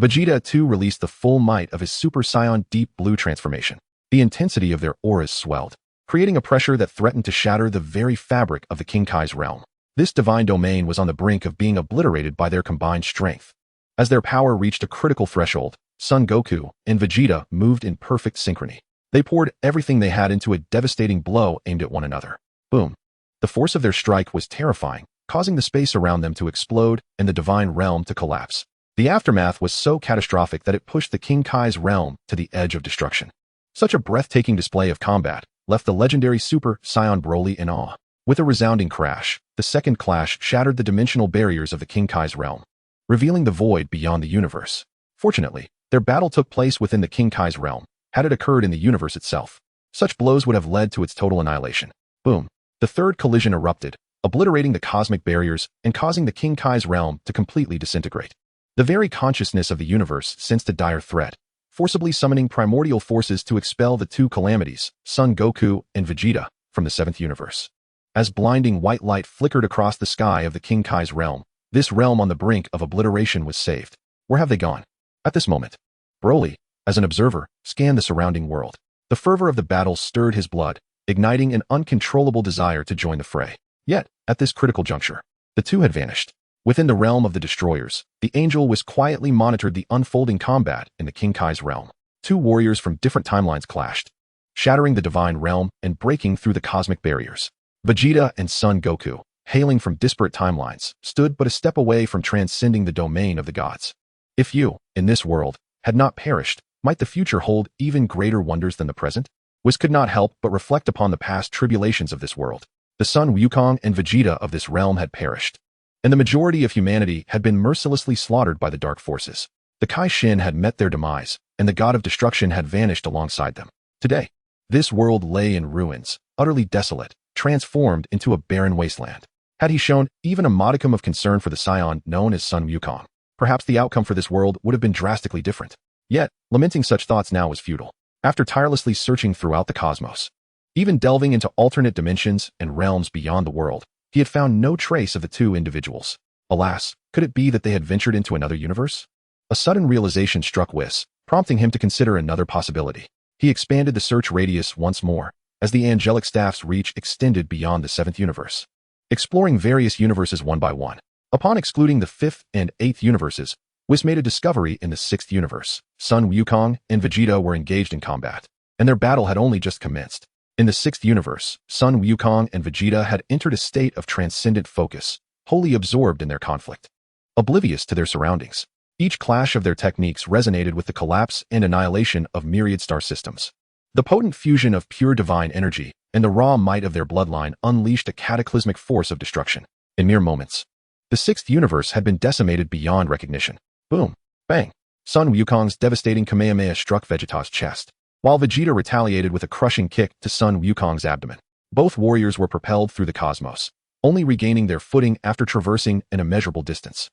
Vegeta too released the full might of his Super Saiyan Deep Blue transformation. The intensity of their auras swelled, creating a pressure that threatened to shatter the very fabric of the King Kai's realm. This divine domain was on the brink of being obliterated by their combined strength. As their power reached a critical threshold, Son Goku and Vegeta moved in perfect synchrony. They poured everything they had into a devastating blow aimed at one another. Boom! The force of their strike was terrifying, causing the space around them to explode and the divine realm to collapse. The aftermath was so catastrophic that it pushed the King Kai's realm to the edge of destruction. Such a breathtaking display of combat left the legendary Super Saiyan Broly in awe. With a resounding crash, the second clash shattered the dimensional barriers of the King Kai's realm, revealing the void beyond the universe. Fortunately, their battle took place within the King Kai's realm. Had it occurred in the universe itself, such blows would have led to its total annihilation. Boom! The third collision erupted, obliterating the cosmic barriers and causing the King Kai's realm to completely disintegrate. The very consciousness of the universe sensed a dire threat, forcibly summoning primordial forces to expel the two calamities, Son Goku and Vegeta, from the seventh universe. As blinding white light flickered across the sky of the King Kai's realm, this realm on the brink of obliteration was saved. Where have they gone? At this moment, Broly, as an observer, scanned the surrounding world. The fervor of the battle stirred his blood, igniting an uncontrollable desire to join the fray. Yet, at this critical juncture, the two had vanished. Within the realm of the destroyers, the angel was quietly monitored the unfolding combat in the King Kai's realm. Two warriors from different timelines clashed, shattering the divine realm and breaking through the cosmic barriers. Vegeta and Son Goku, hailing from disparate timelines, stood but a step away from transcending the domain of the gods. If you, in this world, had not perished, might the future hold even greater wonders than the present? Whis could not help but reflect upon the past tribulations of this world. The Son Wukong and Vegeta of this realm had perished, and the majority of humanity had been mercilessly slaughtered by the dark forces. The Kai Shin had met their demise, and the god of destruction had vanished alongside them. Today, this world lay in ruins, utterly desolate, transformed into a barren wasteland. Had he shown even a modicum of concern for the Saiyan known as Son Wukong, perhaps the outcome for this world would have been drastically different. Yet, lamenting such thoughts now was futile. After tirelessly searching throughout the cosmos, even delving into alternate dimensions and realms beyond the world, he had found no trace of the two individuals. Alas, could it be that they had ventured into another universe? A sudden realization struck Whis, prompting him to consider another possibility. He expanded the search radius once more, as the angelic staff's reach extended beyond the seventh universe, exploring various universes one by one. Upon excluding the fifth and eighth universes, Whis made a discovery in the sixth universe. Son Wukong and Vegeta were engaged in combat, and their battle had only just commenced. In the sixth universe, Son Wukong and Vegeta had entered a state of transcendent focus, wholly absorbed in their conflict, oblivious to their surroundings. Each clash of their techniques resonated with the collapse and annihilation of myriad star systems. The potent fusion of pure divine energy and the raw might of their bloodline unleashed a cataclysmic force of destruction. In mere moments, the sixth universe had been decimated beyond recognition. Boom! Bang! Son Wukong's devastating Kamehameha struck Vegeta's chest, while Vegeta retaliated with a crushing kick to Son Wukong's abdomen. Both warriors were propelled through the cosmos, only regaining their footing after traversing an immeasurable distance.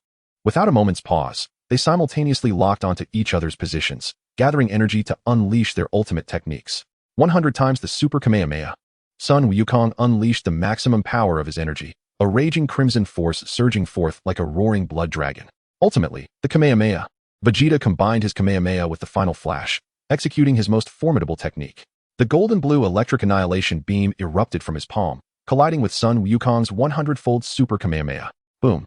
Without a moment's pause, they simultaneously locked onto each other's positions, gathering energy to unleash their ultimate techniques. 100 times the Super Kamehameha. Sun Wukong unleashed the maximum power of his energy, a raging crimson force surging forth like a roaring blood dragon. Ultimately, the Kamehameha. Vegeta combined his Kamehameha with the final flash, executing his most formidable technique. The golden-blue electric annihilation beam erupted from his palm, colliding with Sun Wukong's 100-fold Super Kamehameha. Boom.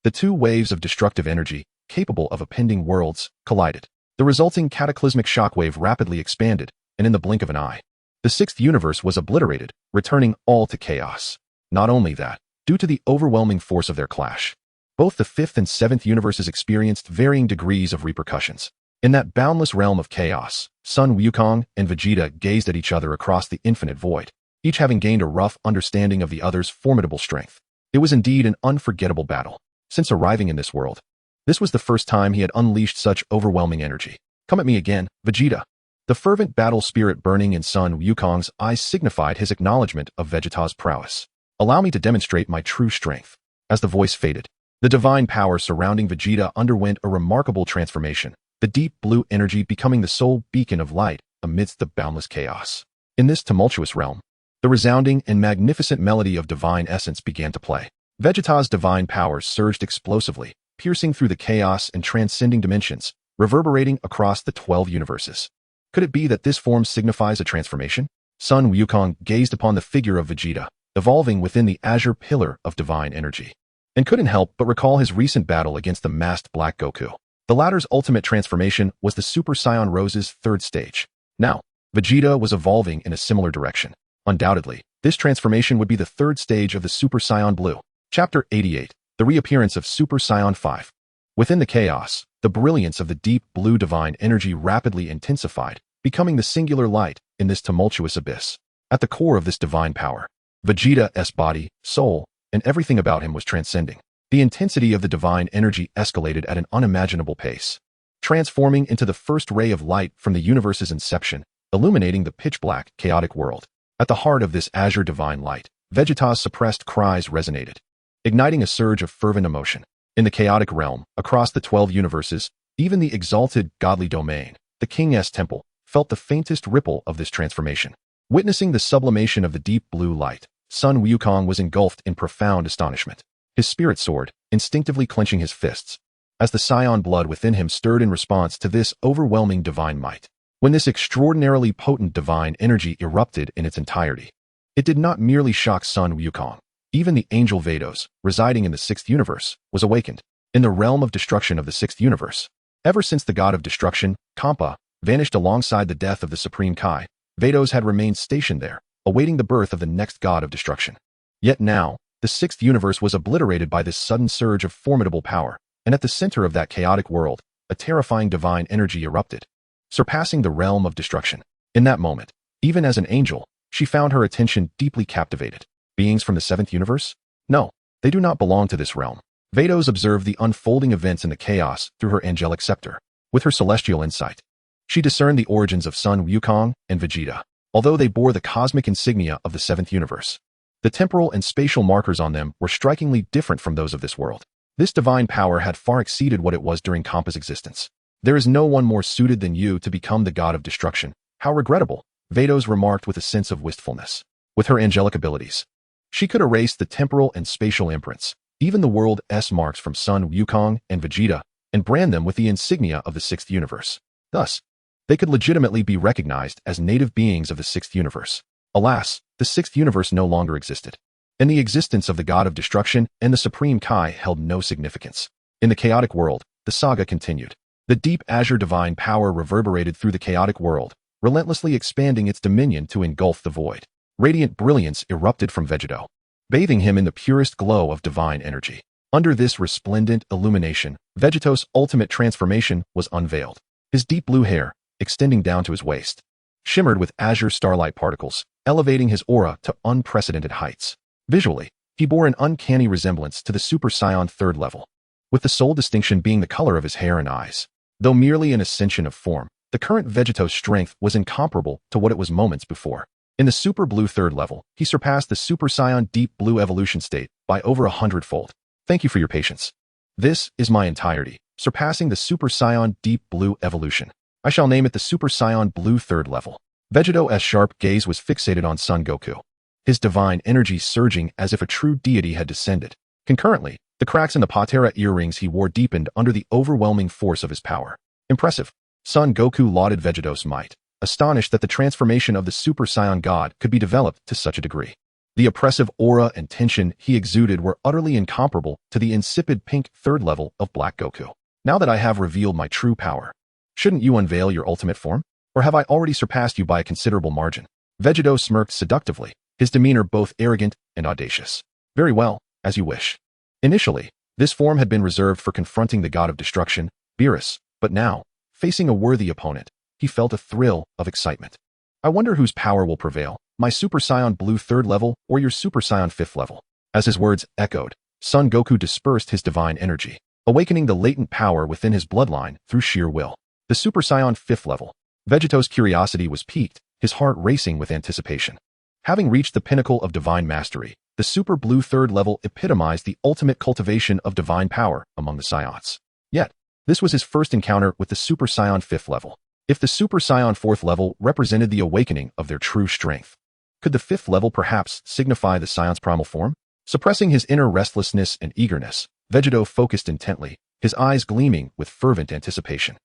The two waves of destructive energy, capable of upending worlds, collided. The resulting cataclysmic shockwave rapidly expanded, and in the blink of an eye, the sixth universe was obliterated, returning all to chaos. Not only that, due to the overwhelming force of their clash, both the fifth and seventh universes experienced varying degrees of repercussions. In that boundless realm of chaos, Sun Wukong and Vegeta gazed at each other across the infinite void, each having gained a rough understanding of the other's formidable strength. It was indeed an unforgettable battle. Since arriving in this world, this was the first time he had unleashed such overwhelming energy. Come at me again, Vegeta. The fervent battle spirit burning in Sun Wukong's eyes signified his acknowledgement of Vegeta's prowess. Allow me to demonstrate my true strength. As the voice faded, the divine power surrounding Vegeta underwent a remarkable transformation, the deep blue energy becoming the sole beacon of light amidst the boundless chaos. In this tumultuous realm, the resounding and magnificent melody of divine essence began to play. Vegeta's divine powers surged explosively, piercing through the chaos and transcending dimensions, reverberating across the 12 universes. Could it be that this form signifies a transformation? Sun Wukong gazed upon the figure of Vegeta, evolving within the azure pillar of divine energy, and couldn't help but recall his recent battle against the masked Black Goku. The latter's ultimate transformation was the Super Saiyan Rose's third stage. Now, Vegeta was evolving in a similar direction. Undoubtedly, this transformation would be the third stage of the Super Saiyan Blue. Chapter 88. The reappearance of Super Saiyan 5. Within the chaos, the brilliance of the deep blue divine energy rapidly intensified, becoming the singular light in this tumultuous abyss. At the core of this divine power, Vegeta's body, soul, and everything about him was transcending. The intensity of the divine energy escalated at an unimaginable pace, transforming into the first ray of light from the universe's inception, illuminating the pitch-black, chaotic world. At the heart of this azure divine light, Vegeta's suppressed cries resonated, igniting a surge of fervent emotion. In the chaotic realm, across the 12 universes, even the exalted, godly domain, the King's Temple, felt the faintest ripple of this transformation. Witnessing the sublimation of the deep blue light, Sun Wukong was engulfed in profound astonishment. His spirit soared, instinctively clenching his fists, as the Saiyan blood within him stirred in response to this overwhelming divine might. When this extraordinarily potent divine energy erupted in its entirety, it did not merely shock Sun Wukong. Even the angel Vados, residing in the sixth universe, was awakened. In the realm of destruction of the sixth universe, ever since the god of destruction, Kampa, vanished alongside the death of the Supreme Kai, Vados had remained stationed there, awaiting the birth of the next god of destruction. Yet now, the sixth universe was obliterated by this sudden surge of formidable power, and at the center of that chaotic world, a terrifying divine energy erupted, surpassing the realm of destruction. In that moment, even as an angel, she found her attention deeply captivated. Beings from the seventh universe? No, they do not belong to this realm. Vados observed the unfolding events in the chaos through her angelic scepter. With her celestial insight, she discerned the origins of Sun Wukong and Vegeta, although they bore the cosmic insignia of the seventh universe. The temporal and spatial markers on them were strikingly different from those of this world. This divine power had far exceeded what it was during Kampa's existence. There is no one more suited than you to become the god of destruction. How regrettable, Vados remarked with a sense of wistfulness. With her angelic abilities, she could erase the temporal and spatial imprints, even the world's marks from Sun Wukong and Vegeta, and brand them with the insignia of the sixth universe. Thus, they could legitimately be recognized as native beings of the sixth universe. Alas, the sixth universe no longer existed, and the existence of the god of destruction and the Supreme Kai held no significance. In the chaotic world, the saga continued. The deep azure divine power reverberated through the chaotic world, relentlessly expanding its dominion to engulf the void. Radiant brilliance erupted from Vegeta, bathing him in the purest glow of divine energy. Under this resplendent illumination, Vegeta's ultimate transformation was unveiled. His deep blue hair, extending down to his waist, shimmered with azure starlight particles, elevating his aura to unprecedented heights. Visually, he bore an uncanny resemblance to the Super Saiyan third level, with the sole distinction being the color of his hair and eyes. Though merely an ascension of form, the current Vegeta's strength was incomparable to what it was moments before. In the Super Blue third level, he surpassed the Super Saiyan Deep Blue evolution state by over 100-fold. Thank you for your patience. This is my entirety, surpassing the Super Saiyan Deep Blue evolution. I shall name it the Super Saiyan Blue 3rd level. Vegeto's sharp gaze was fixated on Son Goku, his divine energy surging as if a true deity had descended. Concurrently, the cracks in the patera earrings he wore deepened under the overwhelming force of his power. Impressive. Son Goku lauded Vegeta's might, astonished that the transformation of the Super Saiyan God could be developed to such a degree. The oppressive aura and tension he exuded were utterly incomparable to the insipid pink 3rd level of Black Goku. Now that I have revealed my true power, shouldn't you unveil your ultimate form? Or have I already surpassed you by a considerable margin? Vegeta smirked seductively, his demeanor both arrogant and audacious. Very well, as you wish. Initially, this form had been reserved for confronting the god of destruction, Beerus, but now, facing a worthy opponent, he felt a thrill of excitement. I wonder whose power will prevail, my Super Saiyan Blue 3rd level or your Super Saiyan 5th level. As his words echoed, Son Goku dispersed his divine energy, awakening the latent power within his bloodline through sheer will. The Super Saiyan 5th level. Vegeta's curiosity was piqued, his heart racing with anticipation. Having reached the pinnacle of divine mastery, the Super Blue 3rd level epitomized the ultimate cultivation of divine power among the Saiyans. Yet, this was his first encounter with the Super Saiyan 5th level. If the Super Saiyan 4th level represented the awakening of their true strength, could the 5th level perhaps signify the Saiyan's primal form? Suppressing his inner restlessness and eagerness, Vegeta focused intently, his eyes gleaming with fervent anticipation.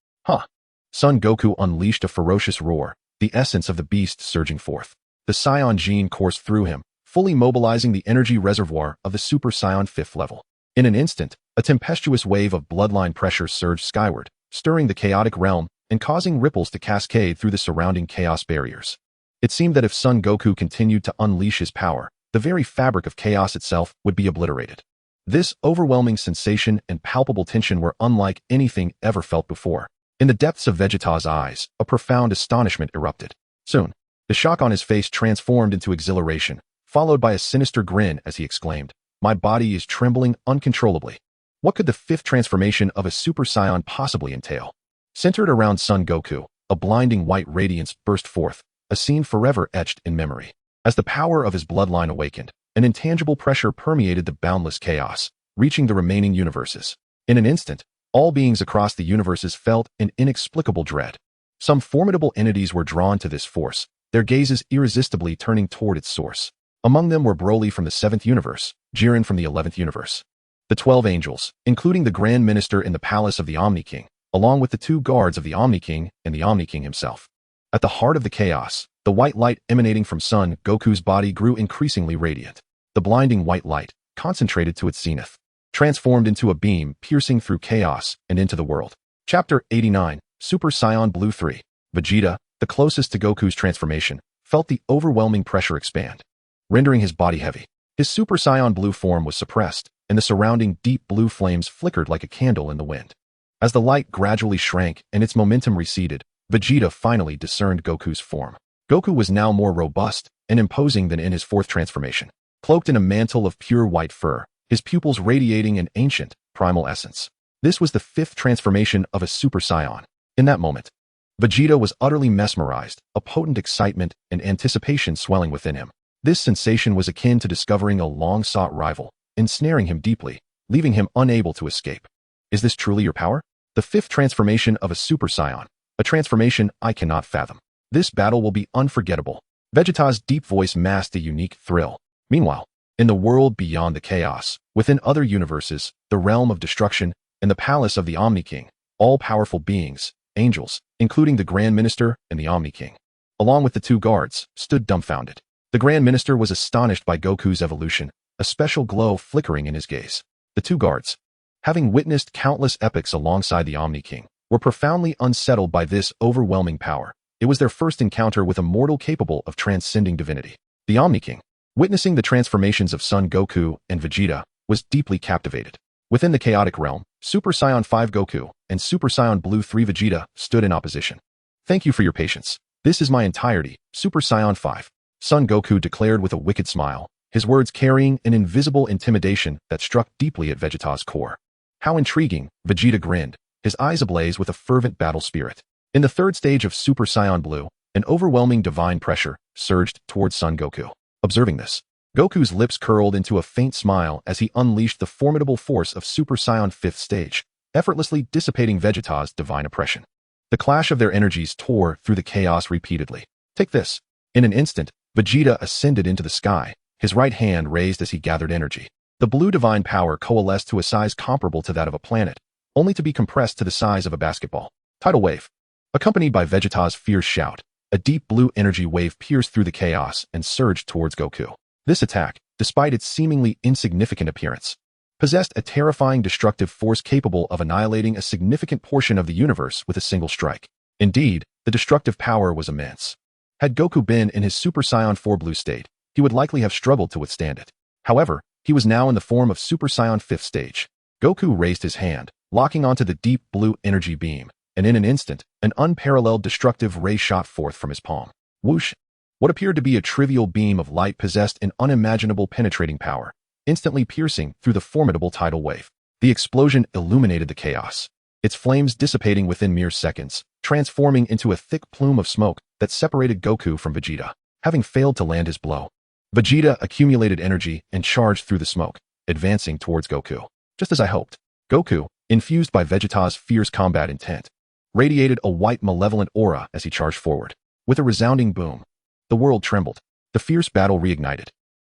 Son Goku unleashed a ferocious roar, the essence of the beast surging forth. The Saiyan gene coursed through him, fully mobilizing the energy reservoir of the Super Saiyan 5th level. In an instant, a tempestuous wave of bloodline pressure surged skyward, stirring the chaotic realm and causing ripples to cascade through the surrounding chaos barriers. It seemed that if Son Goku continued to unleash his power, the very fabric of chaos itself would be obliterated. This overwhelming sensation and palpable tension were unlike anything ever felt before. In the depths of Vegeta's eyes, a profound astonishment erupted. Soon, the shock on his face transformed into exhilaration, followed by a sinister grin as he exclaimed, "My body is trembling uncontrollably." What could the 5th transformation of a Super Saiyan possibly entail? Centered around Son Goku, a blinding white radiance burst forth, a scene forever etched in memory. As the power of his bloodline awakened, an intangible pressure permeated the boundless chaos, reaching the remaining universes. In an instant, all beings across the universes felt an inexplicable dread. Some formidable entities were drawn to this force, their gazes irresistibly turning toward its source. Among them were Broly from the 7th universe, Jiren from the 11th universe. The 12 angels, including the Grand Minister in the palace of the Omni King, along with the 2 guards of the Omni King and the Omni King himself. At the heart of the chaos, the white light emanating from Son Goku's body grew increasingly radiant. The blinding white light, concentrated to its zenith, transformed into a beam piercing through chaos and into the world. Chapter 89, Super Saiyan Blue 3. Vegeta, the closest to Goku's transformation, felt the overwhelming pressure expand, rendering his body heavy. His Super Saiyan Blue form was suppressed, and the surrounding deep blue flames flickered like a candle in the wind. As the light gradually shrank and its momentum receded, Vegeta finally discerned Goku's form. Goku was now more robust and imposing than in his 4th transformation. Cloaked in a mantle of pure white fur, his pupils radiating an ancient, primal essence. This was the 5th transformation of a Super Saiyan. In that moment, Vegeta was utterly mesmerized, a potent excitement and anticipation swelling within him. This sensation was akin to discovering a long-sought rival, ensnaring him deeply, leaving him unable to escape. Is this truly your power? The 5th transformation of a Super Saiyan, a transformation I cannot fathom. This battle will be unforgettable. Vegeta's deep voice masked a unique thrill. Meanwhile, in the world beyond the chaos, within other universes, the realm of destruction, and the palace of the Omni King, all-powerful beings, angels, including the Grand Minister and the Omni King, along with the 2 guards, stood dumbfounded. The Grand Minister was astonished by Goku's evolution, a special glow flickering in his gaze. The 2 guards, having witnessed countless epics alongside the Omni King, were profoundly unsettled by this overwhelming power. It was their first encounter with a mortal capable of transcending divinity. The Omni King, witnessing the transformations of Son Goku and Vegeta, was deeply captivated. Within the chaotic realm, Super Saiyan 5 Goku and Super Saiyan Blue 3 Vegeta stood in opposition. "Thank you for your patience. This is my entirety, Super Saiyan 5. Son Goku declared with a wicked smile, his words carrying an invisible intimidation that struck deeply at Vegeta's core. How intriguing, Vegeta grinned, his eyes ablaze with a fervent battle spirit. In the 3rd stage of Super Saiyan Blue, an overwhelming divine pressure surged towards Son Goku. Observing this, Goku's lips curled into a faint smile as he unleashed the formidable force of Super Saiyan 5th stage, effortlessly dissipating Vegeta's divine oppression. The clash of their energies tore through the chaos repeatedly. Take this. In an instant, Vegeta ascended into the sky, his right hand raised as he gathered energy. The blue divine power coalesced to a size comparable to that of a planet, only to be compressed to the size of a basketball. Tidal wave. Accompanied by Vegeta's fierce shout, a deep blue energy wave pierced through the chaos and surged towards Goku. This attack, despite its seemingly insignificant appearance, possessed a terrifying destructive force capable of annihilating a significant portion of the universe with a single strike. Indeed, the destructive power was immense. Had Goku been in his Super Saiyan 4 blue state, he would likely have struggled to withstand it. However, he was now in the form of Super Saiyan 5th stage. Goku raised his hand, locking onto the deep blue energy beam, and in an instant, an unparalleled destructive ray shot forth from his palm. Whoosh! What appeared to be a trivial beam of light possessed an unimaginable penetrating power, instantly piercing through the formidable tidal wave. The explosion illuminated the chaos, its flames dissipating within mere seconds, transforming into a thick plume of smoke that separated Goku from Vegeta. Having failed to land his blow, Vegeta accumulated energy and charged through the smoke, advancing towards Goku. Just as I hoped, Goku, infused by Vegeta's fierce combat intent, radiated a white malevolent aura as he charged forward. With a resounding boom, the world trembled. The fierce battle reignited,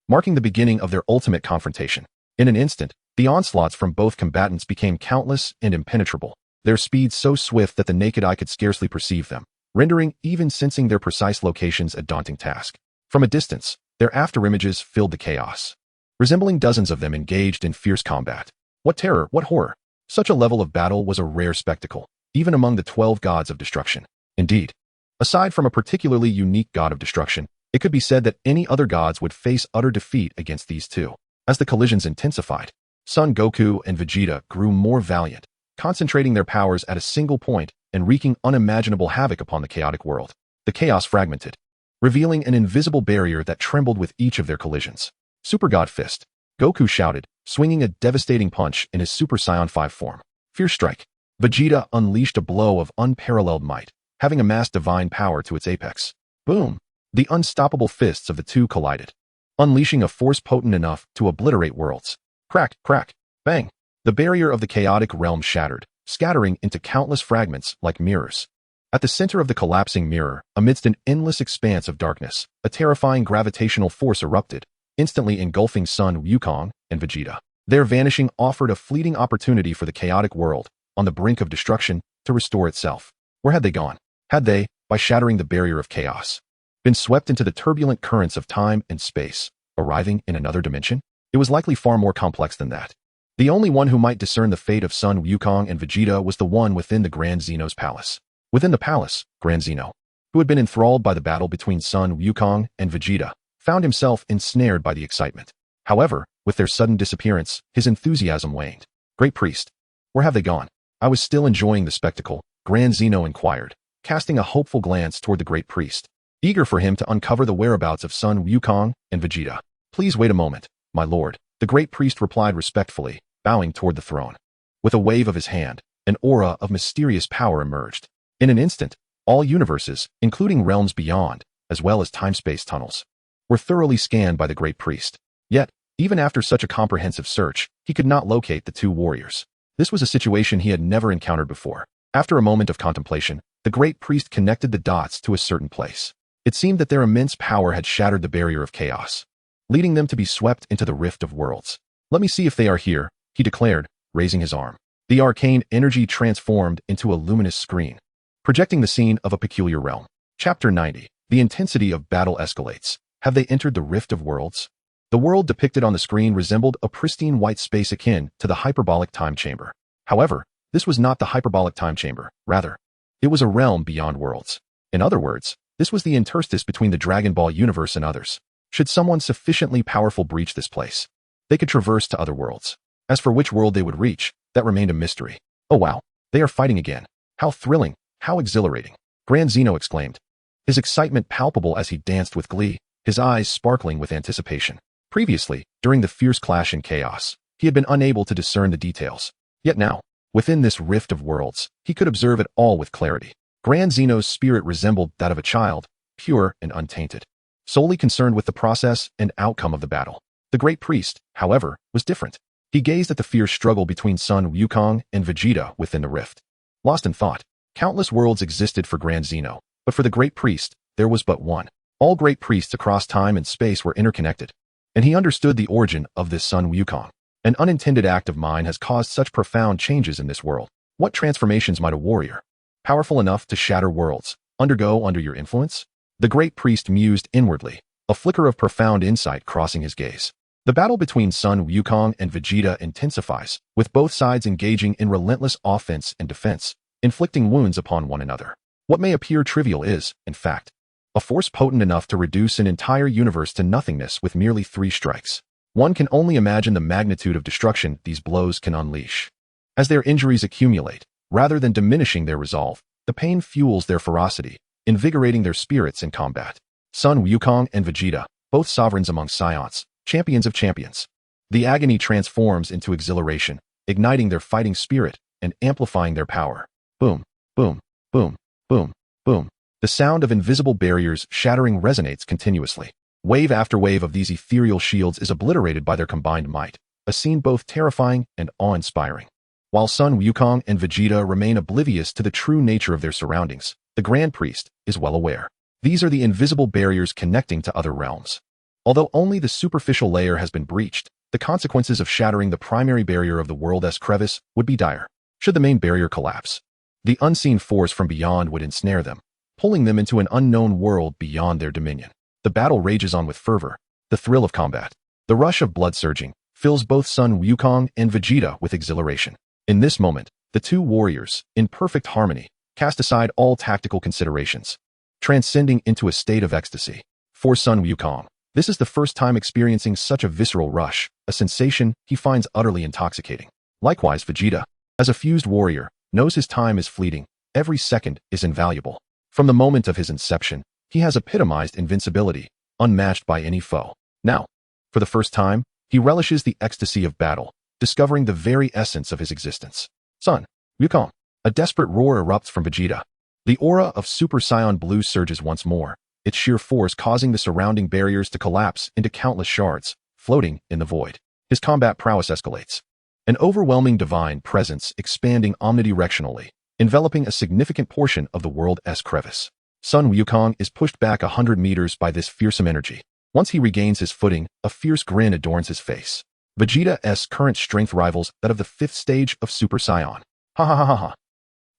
marking the beginning of their ultimate confrontation. In an instant, the onslaughts from both combatants became countless and impenetrable, their speed so swift that the naked eye could scarcely perceive them, rendering even sensing their precise locations a daunting task. From a distance, their afterimages filled the chaos, resembling dozens of them engaged in fierce combat. What terror, what horror! Such a level of battle was a rare spectacle, even among the 12 gods of destruction. Indeed, aside from a particularly unique god of destruction, it could be said that any other gods would face utter defeat against these two. As the collisions intensified, Son Goku and Vegeta grew more valiant, concentrating their powers at a single point and wreaking unimaginable havoc upon the chaotic world. The chaos fragmented, revealing an invisible barrier that trembled with each of their collisions. Super God Fist, Goku shouted, swinging a devastating punch in his Super Saiyan 5 form. Fierce Strike. Vegeta unleashed a blow of unparalleled might, having amassed divine power to its apex. Boom! The unstoppable fists of the two collided, unleashing a force potent enough to obliterate worlds. Crack, crack, bang! The barrier of the chaotic realm shattered, scattering into countless fragments like mirrors. At the center of the collapsing mirror, amidst an endless expanse of darkness, a terrifying gravitational force erupted, instantly engulfing Son Wukong and Vegeta. Their vanishing offered a fleeting opportunity for the chaotic world, on the brink of destruction, to restore itself. Where had they gone? Had they, by shattering the barrier of chaos, been swept into the turbulent currents of time and space, arriving in another dimension? It was likely far more complex than that. The only one who might discern the fate of Son Wukong and Vegeta was the one within the Grand Zeno's palace. Within the palace, Grand Zeno, who had been enthralled by the battle between Son Wukong and Vegeta, found himself ensnared by the excitement. However, with their sudden disappearance, his enthusiasm waned. Great Priest, where have they gone? I was still enjoying the spectacle, Grand Zeno inquired, casting a hopeful glance toward the Great Priest, eager for him to uncover the whereabouts of Son Wukong and Vegeta. Please wait a moment, my lord, the Great Priest replied respectfully, bowing toward the throne. With a wave of his hand, an aura of mysterious power emerged. In an instant, all universes, including realms beyond, as well as time-space tunnels, were thoroughly scanned by the Great Priest. Yet, even after such a comprehensive search, he could not locate the two warriors. This was a situation he had never encountered before. After a moment of contemplation, the Great Priest connected the dots to a certain place. It seemed that their immense power had shattered the barrier of chaos, leading them to be swept into the rift of worlds. Let me see if they are here, he declared, raising his arm. The arcane energy transformed into a luminous screen, projecting the scene of a peculiar realm. Chapter 90. The intensity of battle escalates. Have they entered the rift of worlds? The world depicted on the screen resembled a pristine white space akin to the hyperbolic time chamber. However, this was not the hyperbolic time chamber. Rather, it was a realm beyond worlds. In other words, this was the interstice between the Dragon Ball universe and others. Should someone sufficiently powerful breach this place, they could traverse to other worlds. As for which world they would reach, that remained a mystery. Oh wow, they are fighting again. How thrilling, how exhilarating, Grand Zeno exclaimed, his excitement palpable as he danced with glee, his eyes sparkling with anticipation. Previously, during the fierce clash and chaos, he had been unable to discern the details. Yet now, within this rift of worlds, he could observe it all with clarity. Grand Zeno's spirit resembled that of a child, pure and untainted. solely concerned with the process and outcome of the battle. The Great Priest, however, was different. He gazed at the fierce struggle between Sun Wukong and Vegeta within the rift. Lost in thought, countless worlds existed for Grand Zeno, but for the Great Priest, there was but one. All Great Priests across time and space were interconnected, and he understood the origin of this Sun Wukong. An unintended act of mine has caused such profound changes in this world. What transformations might a warrior, powerful enough to shatter worlds, undergo under your influence? The Great Priest mused inwardly, a flicker of profound insight crossing his gaze. The battle between Sun Wukong and Vegeta intensifies, with both sides engaging in relentless offense and defense, inflicting wounds upon one another. What may appear trivial is, in fact, a force potent enough to reduce an entire universe to nothingness with merely 3 strikes. One can only imagine the magnitude of destruction these blows can unleash. As their injuries accumulate, rather than diminishing their resolve, the pain fuels their ferocity, invigorating their spirits in combat. Sun Wukong and Vegeta, both sovereigns among Saiyans, champions of champions. The agony transforms into exhilaration, igniting their fighting spirit and amplifying their power. Boom, boom, boom, boom, boom. The sound of invisible barriers shattering resonates continuously. Wave after wave of these ethereal shields is obliterated by their combined might, a scene both terrifying and awe-inspiring. While Sun Wukong and Vegeta remain oblivious to the true nature of their surroundings, the Grand Priest is well aware. These are the invisible barriers connecting to other realms. Although only the superficial layer has been breached, the consequences of shattering the primary barrier of the world's crevice would be dire. Should the main barrier collapse, the unseen force from beyond would ensnare them, pulling them into an unknown world beyond their dominion. The battle rages on with fervor, the thrill of combat, the rush of blood surging, fills both Sun Wukong and Vegeta with exhilaration. In this moment, the two warriors, in perfect harmony, cast aside all tactical considerations, transcending into a state of ecstasy. For Sun Wukong, this is the first time experiencing such a visceral rush, a sensation he finds utterly intoxicating. Likewise, Vegeta, as a fused warrior, knows his time is fleeting, every second is invaluable. From the moment of his inception, he has epitomized invincibility, unmatched by any foe. Now, for the first time, he relishes the ecstasy of battle, discovering the very essence of his existence. Sun Wukong. A desperate roar erupts from Vegeta. The aura of Super Saiyan Blue surges once more, its sheer force causing the surrounding barriers to collapse into countless shards, floating in the void. His combat prowess escalates. An overwhelming divine presence expanding omnidirectionally, enveloping a significant portion of the world's crevice. Sun Wukong is pushed back 100 meters by this fearsome energy. Once he regains his footing, a fierce grin adorns his face. Vegeta's current strength rivals that of the 5th stage of Super Saiyan. Ha ha ha ha ha.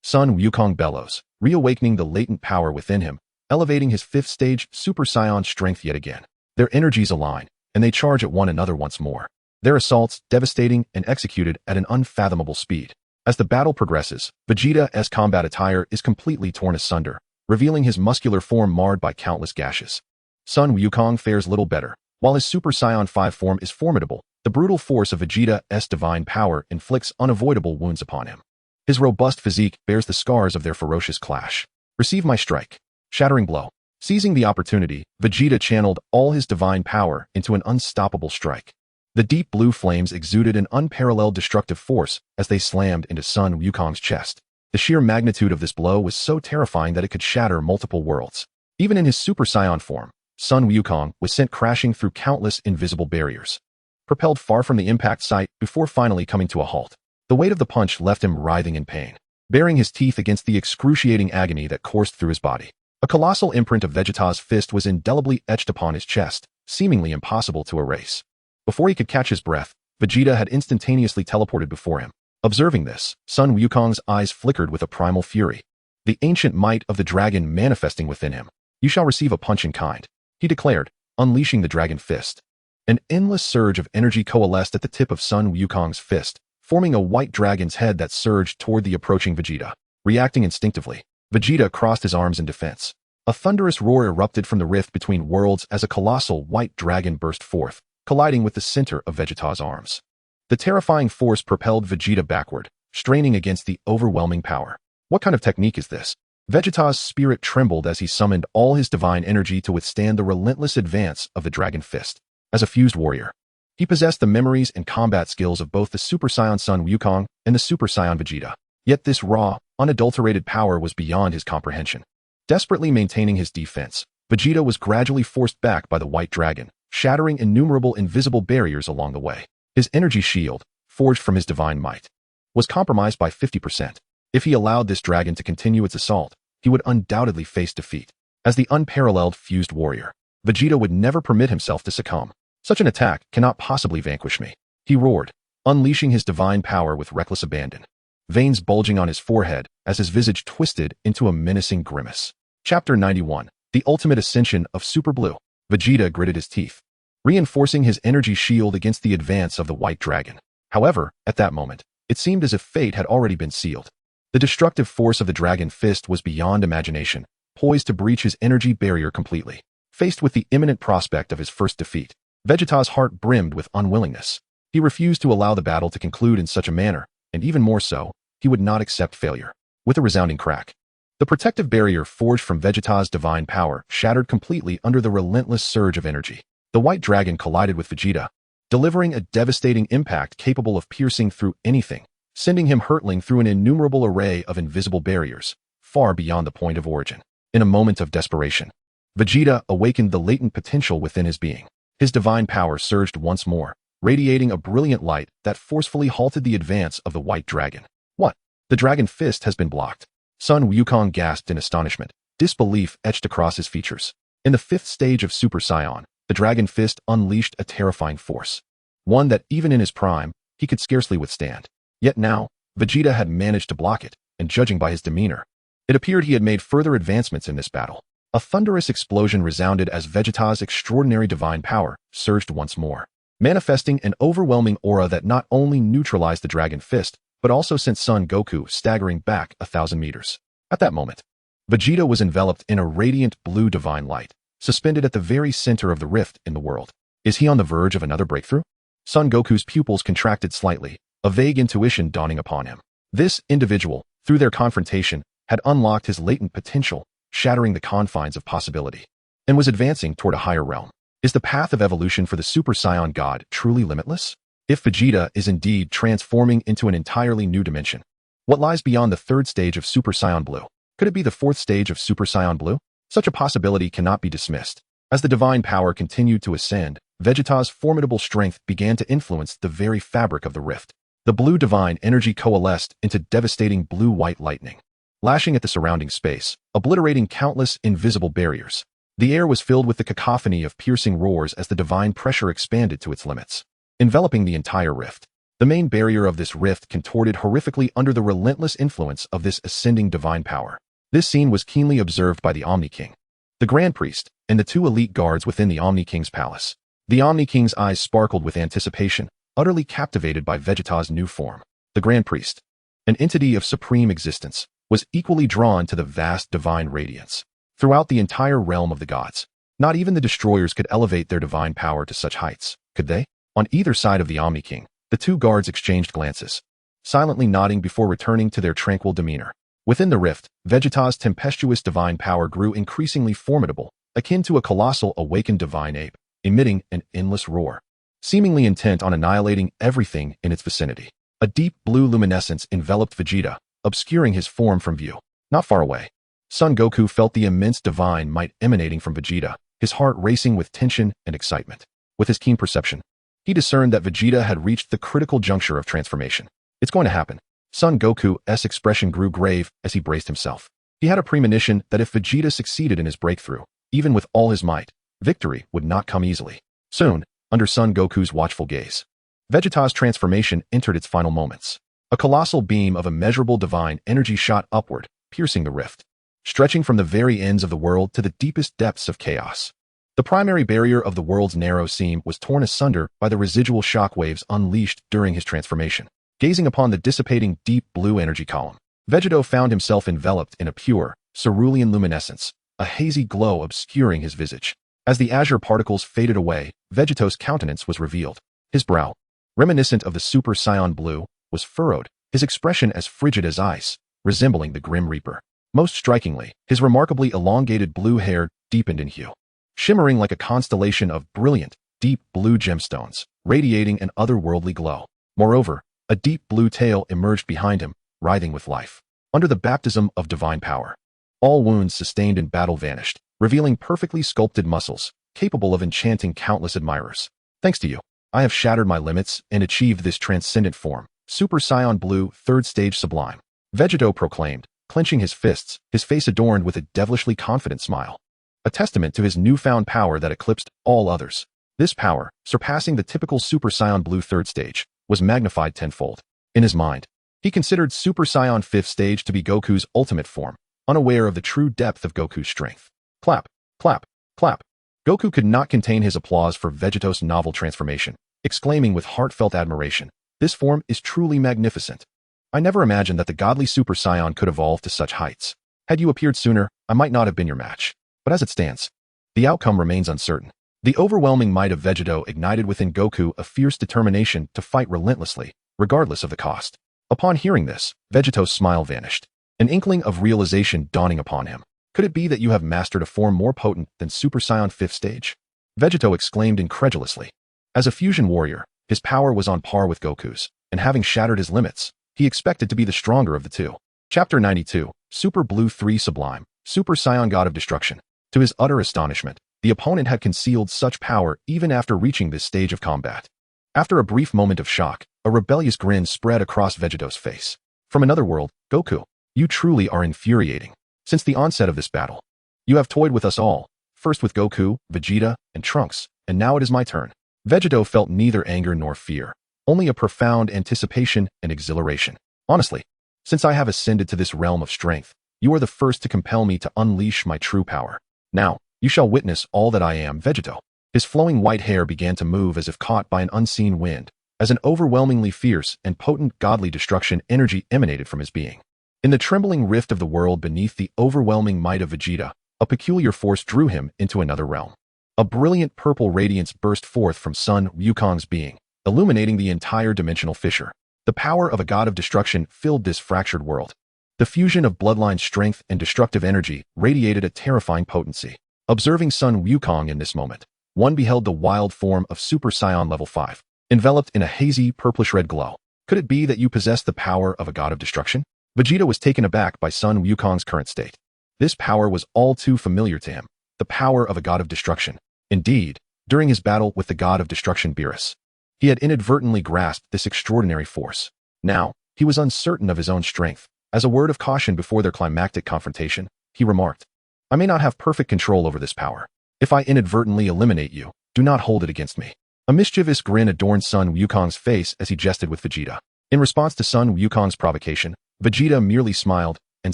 Sun Wukong bellows, reawakening the latent power within him, elevating his 5th stage Super Saiyan strength yet again. Their energies align, and they charge at one another once more. Their assaults devastating and executed at an unfathomable speed. As the battle progresses, Vegeta's combat attire is completely torn asunder, revealing his muscular form marred by countless gashes. Sun Wukong fares little better. While his Super Saiyan 5 form is formidable, the brutal force of Vegeta's divine power inflicts unavoidable wounds upon him. His robust physique bears the scars of their ferocious clash. Receive my strike. Shattering blow. Seizing the opportunity, Vegeta channeled all his divine power into an unstoppable strike. The deep blue flames exuded an unparalleled destructive force as they slammed into Sun Wukong's chest. The sheer magnitude of this blow was so terrifying that it could shatter multiple worlds. Even in his Super Saiyan form, Sun Wukong was sent crashing through countless invisible barriers, propelled far from the impact site before finally coming to a halt. The weight of the punch left him writhing in pain, baring his teeth against the excruciating agony that coursed through his body. A colossal imprint of Vegeta's fist was indelibly etched upon his chest, seemingly impossible to erase. Before he could catch his breath, Vegeta had instantaneously teleported before him. Observing this, Sun Wukong's eyes flickered with a primal fury, the ancient might of the dragon manifesting within him. You shall receive a punch in kind, he declared, unleashing the dragon fist. An endless surge of energy coalesced at the tip of Sun Wukong's fist, forming a white dragon's head that surged toward the approaching Vegeta. Reacting instinctively, Vegeta crossed his arms in defense. A thunderous roar erupted from the rift between worlds as a colossal white dragon burst forth, colliding with the center of Vegeta's arms. The terrifying force propelled Vegeta backward, straining against the overwhelming power. What kind of technique is this? Vegeta's spirit trembled as he summoned all his divine energy to withstand the relentless advance of the Dragon Fist. As a fused warrior, he possessed the memories and combat skills of both the Super Saiyan Sun Wukong and the Super Saiyan Vegeta. Yet this raw, unadulterated power was beyond his comprehension. Desperately maintaining his defense, Vegeta was gradually forced back by the white dragon, shattering innumerable invisible barriers along the way. His energy shield, forged from his divine might, was compromised by 50%. If he allowed this dragon to continue its assault, he would undoubtedly face defeat. As the unparalleled fused warrior, Vegeta would never permit himself to succumb. Such an attack cannot possibly vanquish me, he roared, unleashing his divine power with reckless abandon, veins bulging on his forehead as his visage twisted into a menacing grimace. Chapter 91. The Ultimate Ascension of Super Blue. Vegeta gritted his teeth, reinforcing his energy shield against the advance of the white dragon. However, at that moment, it seemed as if fate had already been sealed. The destructive force of the Dragon Fist was beyond imagination, poised to breach his energy barrier completely. Faced with the imminent prospect of his first defeat, Vegeta's heart brimmed with unwillingness. He refused to allow the battle to conclude in such a manner, and even more so, he would not accept failure. With a resounding crack, the protective barrier forged from Vegeta's divine power shattered completely under the relentless surge of energy. The white dragon collided with Vegeta, delivering a devastating impact capable of piercing through anything, sending him hurtling through an innumerable array of invisible barriers, far beyond the point of origin. In a moment of desperation, Vegeta awakened the latent potential within his being. His divine power surged once more, radiating a brilliant light that forcefully halted the advance of the white dragon. What? The Dragon Fist has been blocked. Sun Wukong gasped in astonishment, disbelief etched across his features. In the fifth stage of Super Saiyan, the Dragon Fist unleashed a terrifying force, one that even in his prime, he could scarcely withstand. Yet now, Vegeta had managed to block it, and judging by his demeanor, it appeared he had made further advancements in this battle. A thunderous explosion resounded as Vegeta's extraordinary divine power surged once more, manifesting an overwhelming aura that not only neutralized the Dragon Fist, but also sent Son Goku staggering back 1,000 meters. At that moment, Vegeta was enveloped in a radiant blue divine light, suspended at the very center of the rift in the world. Is he on the verge of another breakthrough? Son Goku's pupils contracted slightly, a vague intuition dawning upon him. This individual, through their confrontation, had unlocked his latent potential, shattering the confines of possibility, and was advancing toward a higher realm. Is the path of evolution for the Super Saiyan God truly limitless? If Vegeta is indeed transforming into an entirely new dimension, what lies beyond the third stage of Super Saiyan Blue? Could it be the fourth stage of Super Saiyan Blue? Such a possibility cannot be dismissed. As the divine power continued to ascend, Vegeta's formidable strength began to influence the very fabric of the rift. The blue divine energy coalesced into devastating blue-white lightning, lashing at the surrounding space, obliterating countless invisible barriers. The air was filled with the cacophony of piercing roars as the divine pressure expanded to its limits, enveloping the entire rift. The main barrier of this rift contorted horrifically under the relentless influence of this ascending divine power. This scene was keenly observed by the Omni King, the Grand Priest, and the two elite guards within the Omni King's palace. The Omni King's eyes sparkled with anticipation, utterly captivated by Vegeta's new form. The Grand Priest, an entity of supreme existence, was equally drawn to the vast divine radiance. Throughout the entire realm of the gods, not even the destroyers could elevate their divine power to such heights, could they? On either side of the Omni King, the two guards exchanged glances, silently nodding before returning to their tranquil demeanor. Within the rift, Vegeta's tempestuous divine power grew increasingly formidable, akin to a colossal awakened divine ape, emitting an endless roar, seemingly intent on annihilating everything in its vicinity. A deep blue luminescence enveloped Vegeta, obscuring his form from view. Not far away, Son Goku felt the immense divine might emanating from Vegeta, his heart racing with tension and excitement. With his keen perception, he discerned that Vegeta had reached the critical juncture of transformation. It's going to happen. Son Goku's expression grew grave as he braced himself. He had a premonition that if Vegeta succeeded in his breakthrough, even with all his might, victory would not come easily. Soon, under Son Goku's watchful gaze, Vegeta's transformation entered its final moments. A colossal beam of immeasurable divine energy shot upward, piercing the rift, stretching from the very ends of the world to the deepest depths of chaos. The primary barrier of the world's narrow seam was torn asunder by the residual shockwaves unleashed during his transformation. Gazing upon the dissipating deep blue energy column, Vegeta found himself enveloped in a pure, cerulean luminescence, a hazy glow obscuring his visage. As the azure particles faded away, Vegeta's countenance was revealed. His brow, reminiscent of the Super Saiyan Blue, was furrowed, his expression as frigid as ice, resembling the Grim Reaper. Most strikingly, his remarkably elongated blue hair deepened in hue, shimmering like a constellation of brilliant, deep blue gemstones, radiating an otherworldly glow. Moreover, a deep blue tail emerged behind him, writhing with life. Under the baptism of divine power, all wounds sustained in battle vanished, revealing perfectly sculpted muscles, capable of enchanting countless admirers. Thanks to you, I have shattered my limits and achieved this transcendent form, Super Saiyan Blue, 3rd stage sublime. Vegeta proclaimed, clenching his fists, his face adorned with a devilishly confident smile. A testament to his newfound power that eclipsed all others. This power, surpassing the typical Super Saiyan Blue 3rd stage, was magnified tenfold. In his mind, he considered Super Saiyan 5th stage to be Goku's ultimate form, unaware of the true depth of Goku's strength. Clap, clap, clap. Goku could not contain his applause for Vegeta's novel transformation, exclaiming with heartfelt admiration, "This form is truly magnificent. I never imagined that the godly Super Saiyan could evolve to such heights. Had you appeared sooner, I might not have been your match. But as it stands, the outcome remains uncertain." The overwhelming might of Vegeta ignited within Goku a fierce determination to fight relentlessly, regardless of the cost. Upon hearing this, Vegeta's smile vanished, an inkling of realization dawning upon him. Could it be that you have mastered a form more potent than Super Saiyan 5th stage? Vegeta exclaimed incredulously. As a fusion warrior, his power was on par with Goku's, and having shattered his limits, he expected to be the stronger of the two. Chapter 92, Super Blue 3 Sublime, Super Saiyan God of Destruction. To his utter astonishment, the opponent had concealed such power even after reaching this stage of combat. After a brief moment of shock, a rebellious grin spread across Vegeta's face. From another world, Goku, you truly are infuriating. Since the onset of this battle, you have toyed with us all, first with Goku, Vegeta, and Trunks, and now it is my turn. Vegeta felt neither anger nor fear, only a profound anticipation and exhilaration. Honestly, since I have ascended to this realm of strength, you are the first to compel me to unleash my true power. Now, you shall witness all that I am, Vegeta. His flowing white hair began to move as if caught by an unseen wind, as an overwhelmingly fierce and potent godly destruction energy emanated from his being. In the trembling rift of the world beneath the overwhelming might of Vegeta, a peculiar force drew him into another realm. A brilliant purple radiance burst forth from Sun Wukong's being, illuminating the entire dimensional fissure. The power of a god of destruction filled this fractured world. The fusion of bloodline strength and destructive energy radiated a terrifying potency. Observing Sun Wukong in this moment, one beheld the wild form of Super Saiyan level 5, enveloped in a hazy purplish-red glow. Could it be that you possess the power of a god of destruction? Vegeta was taken aback by Sun Wukong's current state. This power was all too familiar to him, the power of a god of destruction. Indeed, during his battle with the god of destruction Beerus, he had inadvertently grasped this extraordinary force. Now, he was uncertain of his own strength. As a word of caution before their climactic confrontation, he remarked, I may not have perfect control over this power. If I inadvertently eliminate you, do not hold it against me. A mischievous grin adorned Sun Wukong's face as he jested with Vegeta. In response to Sun Wukong's provocation, Vegeta merely smiled and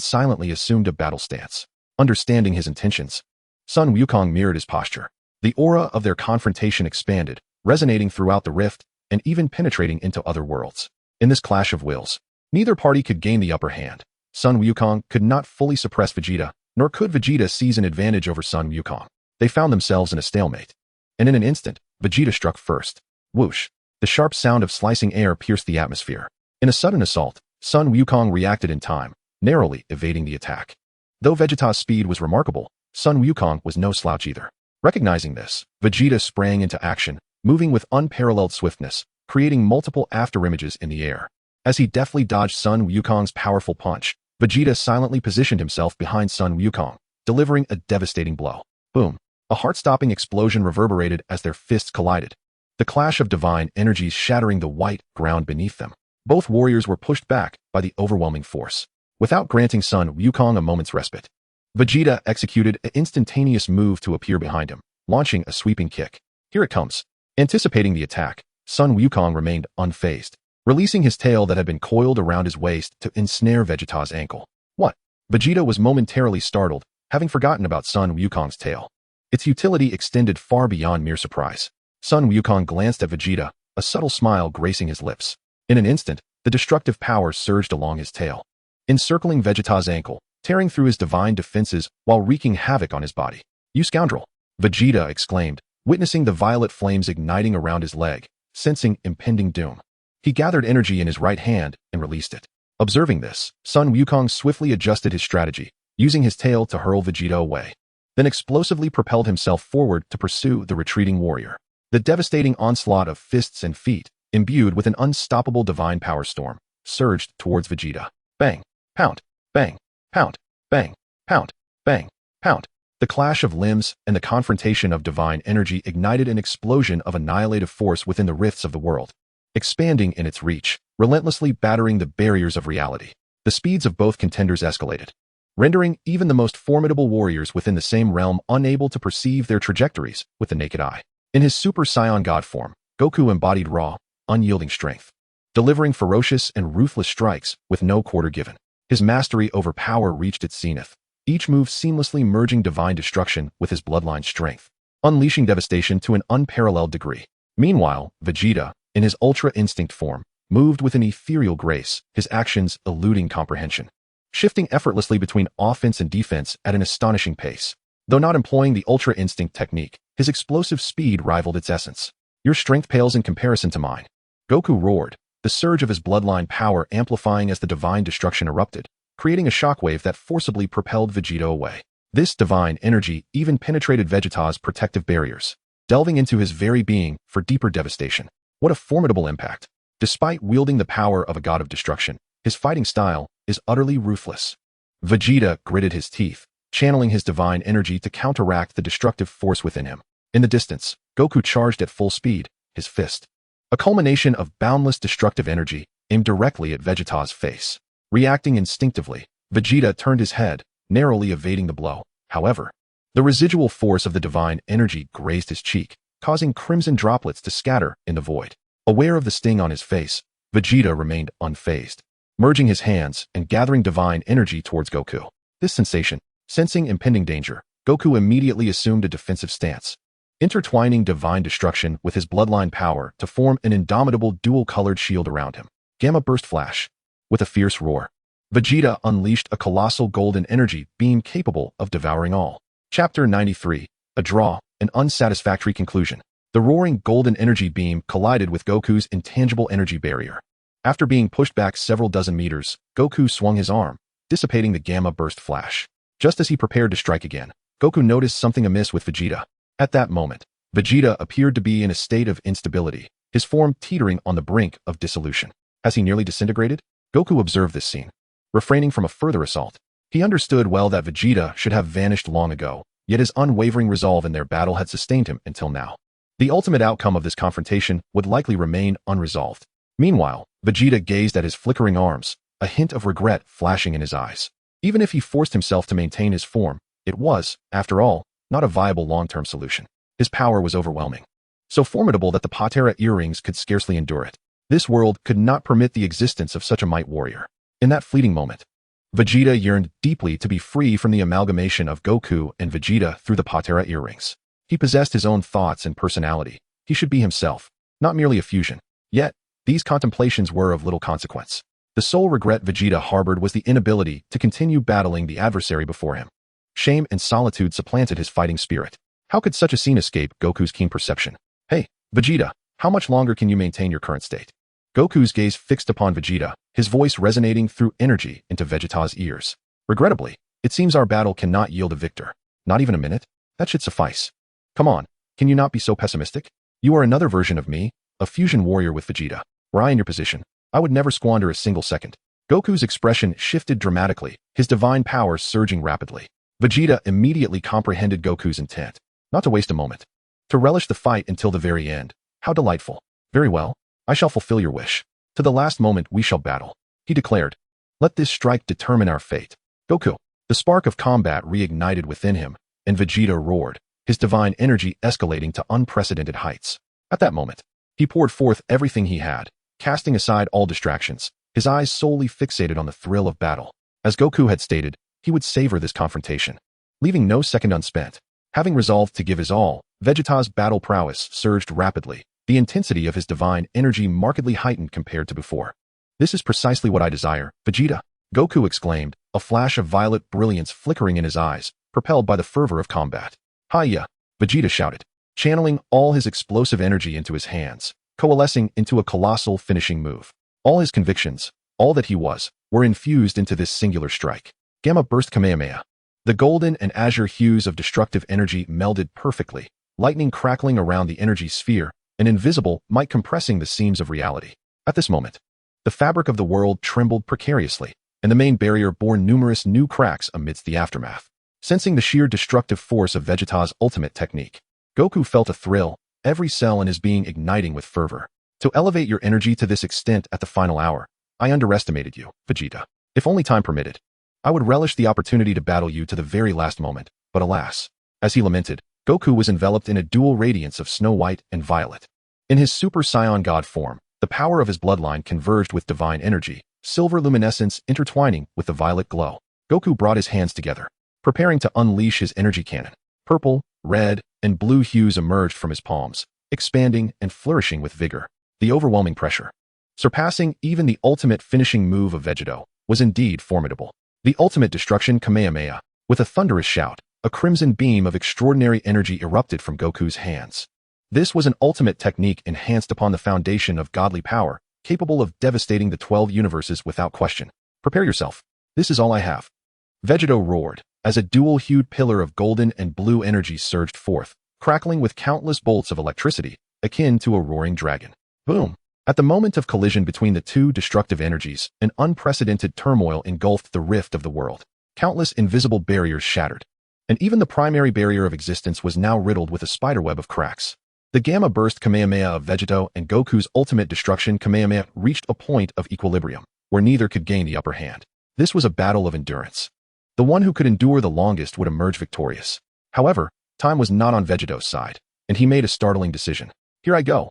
silently assumed a battle stance. Understanding his intentions, Sun Wukong mirrored his posture. The aura of their confrontation expanded, resonating throughout the rift and even penetrating into other worlds. In this clash of wills, neither party could gain the upper hand. Sun Wukong could not fully suppress Vegeta, nor could Vegeta seize an advantage over Sun Wukong. They found themselves in a stalemate. And in an instant, Vegeta struck first. Whoosh! The sharp sound of slicing air pierced the atmosphere. In a sudden assault, Sun Wukong reacted in time, narrowly evading the attack. Though Vegeta's speed was remarkable, Sun Wukong was no slouch either. Recognizing this, Vegeta sprang into action, moving with unparalleled swiftness, creating multiple afterimages in the air. As he deftly dodged Sun Wukong's powerful punch, Vegeta silently positioned himself behind Sun Wukong, delivering a devastating blow. Boom! A heart-stopping explosion reverberated as their fists collided, the clash of divine energies shattering the white ground beneath them. Both warriors were pushed back by the overwhelming force. Without granting Sun Wukong a moment's respite, Vegeta executed an instantaneous move to appear behind him, launching a sweeping kick. Here it comes. Anticipating the attack, Sun Wukong remained unfazed, releasing his tail that had been coiled around his waist to ensnare Vegeta's ankle. What? Vegeta was momentarily startled, having forgotten about Sun Wukong's tail. Its utility extended far beyond mere surprise. Sun Wukong glanced at Vegeta, a subtle smile gracing his lips. In an instant, the destructive power surged along his tail, encircling Vegeta's ankle, tearing through his divine defenses while wreaking havoc on his body. You scoundrel! Vegeta exclaimed, witnessing the violet flames igniting around his leg, sensing impending doom. He gathered energy in his right hand and released it. Observing this, Sun Wukong swiftly adjusted his strategy, using his tail to hurl Vegeta away, then explosively propelled himself forward to pursue the retreating warrior. The devastating onslaught of fists and feet, imbued with an unstoppable divine power storm, surged towards Vegeta. Bang! Pound! Bang! Pound! Bang! Pound! Bang! Pound! The clash of limbs and the confrontation of divine energy ignited an explosion of annihilative force within the rifts of the world, expanding in its reach, relentlessly battering the barriers of reality. The speeds of both contenders escalated, rendering even the most formidable warriors within the same realm unable to perceive their trajectories with the naked eye. In his Super Saiyan God form, Goku embodied raw, unyielding strength, delivering ferocious and ruthless strikes with no quarter given. His mastery over power reached its zenith, each move seamlessly merging divine destruction with his bloodline strength, unleashing devastation to an unparalleled degree. Meanwhile, Vegeta, in his Ultra Instinct form, moved with an ethereal grace, his actions eluding comprehension, shifting effortlessly between offense and defense at an astonishing pace. Though not employing the Ultra Instinct technique, his explosive speed rivaled its essence. "Your strength pales in comparison to mine," Goku roared, the surge of his bloodline power amplifying as the divine destruction erupted, creating a shockwave that forcibly propelled Vegeta away. This divine energy even penetrated Vegeta's protective barriers, delving into his very being for deeper devastation. What a formidable impact! Despite wielding the power of a god of destruction, his fighting style is utterly ruthless. Vegeta gritted his teeth, channeling his divine energy to counteract the destructive force within him. In the distance, Goku charged at full speed, his fist, a culmination of boundless destructive energy, aimed directly at Vegeta's face. Reacting instinctively, Vegeta turned his head, narrowly evading the blow. However, the residual force of the divine energy grazed his cheek, causing crimson droplets to scatter in the void. Aware of the sting on his face, Vegeta remained unfazed, merging his hands and gathering divine energy towards Goku. This sensation, sensing impending danger, Goku immediately assumed a defensive stance, intertwining divine destruction with his bloodline power to form an indomitable dual-colored shield around him. Gamma Burst Flash. With a fierce roar, Vegeta unleashed a colossal golden energy beam capable of devouring all. Chapter 93. A draw, an unsatisfactory conclusion. The roaring golden energy beam collided with Goku's intangible energy barrier. After being pushed back several dozen meters, Goku swung his arm, dissipating the Gamma Burst Flash. Just as he prepared to strike again, Goku noticed something amiss with Vegeta. At that moment, Vegeta appeared to be in a state of instability, his form teetering on the brink of dissolution. Has he nearly disintegrated? Goku observed this scene, refraining from a further assault. He understood well that Vegeta should have vanished long ago, yet his unwavering resolve in their battle had sustained him until now. The ultimate outcome of this confrontation would likely remain unresolved. Meanwhile, Vegeta gazed at his flickering arms, a hint of regret flashing in his eyes. Even if he forced himself to maintain his form, it was, after all, not a viable long-term solution. His power was overwhelming, so formidable that the Patera earrings could scarcely endure it. This world could not permit the existence of such a might warrior. In that fleeting moment, Vegeta yearned deeply to be free from the amalgamation of Goku and Vegeta through the Patera earrings. He possessed his own thoughts and personality. He should be himself, not merely a fusion. Yet, these contemplations were of little consequence. The sole regret Vegeta harbored was the inability to continue battling the adversary before him. Shame and solitude supplanted his fighting spirit. How could such a scene escape Goku's keen perception? "Hey, Vegeta, how much longer can you maintain your current state?" Goku's gaze fixed upon Vegeta, his voice resonating through energy into Vegeta's ears. "Regrettably, it seems our battle cannot yield a victor. Not even a minute? That should suffice. Come on, can you not be so pessimistic? You are another version of me, a fusion warrior with Vegeta. Were I in your position, I would never squander a single second." Goku's expression shifted dramatically, his divine power surging rapidly. Vegeta immediately comprehended Goku's intent. Not to waste a moment. To relish the fight until the very end. How delightful. "Very well. I shall fulfill your wish. To the last moment we shall battle," he declared. "Let this strike determine our fate." Goku. The spark of combat reignited within him, and Vegeta roared, his divine energy escalating to unprecedented heights. At that moment, he poured forth everything he had, casting aside all distractions, his eyes solely fixated on the thrill of battle. As Goku had stated, he would savor this confrontation, leaving no second unspent. Having resolved to give his all, Vegeta's battle prowess surged rapidly, the intensity of his divine energy markedly heightened compared to before. "This is precisely what I desire, Vegeta," Goku exclaimed, a flash of violet brilliance flickering in his eyes, propelled by the fervor of combat. "Hi-ya!" Vegeta shouted, channeling all his explosive energy into his hands, coalescing into a colossal finishing move. All his convictions, all that he was, were infused into this singular strike. Gamma Burst Kamehameha. The golden and azure hues of destructive energy melded perfectly, lightning crackling around the energy sphere, an invisible might compressing the seams of reality. At this moment, the fabric of the world trembled precariously, and the main barrier bore numerous new cracks amidst the aftermath. Sensing the sheer destructive force of Vegeta's ultimate technique, Goku felt a thrill, every cell in his being igniting with fervor. To elevate your energy to this extent at the final hour, I underestimated you, Vegeta. If only time permitted, I would relish the opportunity to battle you to the very last moment, but alas. As he lamented, Goku was enveloped in a dual radiance of snow white and violet. In his Super Saiyan God form, the power of his bloodline converged with divine energy, silver luminescence intertwining with the violet glow. Goku brought his hands together, preparing to unleash his energy cannon. Purple, red, and blue hues emerged from his palms, expanding and flourishing with vigor. The overwhelming pressure, surpassing even the ultimate finishing move of Vegeta, was indeed formidable. The ultimate destruction Kamehameha. With a thunderous shout, a crimson beam of extraordinary energy erupted from Goku's hands. This was an ultimate technique enhanced upon the foundation of godly power, capable of devastating the 12 universes without question. Prepare yourself. This is all I have. Vegeta roared, as a dual-hued pillar of golden and blue energy surged forth, crackling with countless bolts of electricity, akin to a roaring dragon. Boom! At the moment of collision between the two destructive energies, an unprecedented turmoil engulfed the rift of the world. Countless invisible barriers shattered, and even the primary barrier of existence was now riddled with a spiderweb of cracks. The Gamma Burst Kamehameha of Vegeta and Goku's ultimate destruction Kamehameha reached a point of equilibrium, where neither could gain the upper hand. This was a battle of endurance. The one who could endure the longest would emerge victorious. However, time was not on Vegeta's side, and he made a startling decision. Here I go.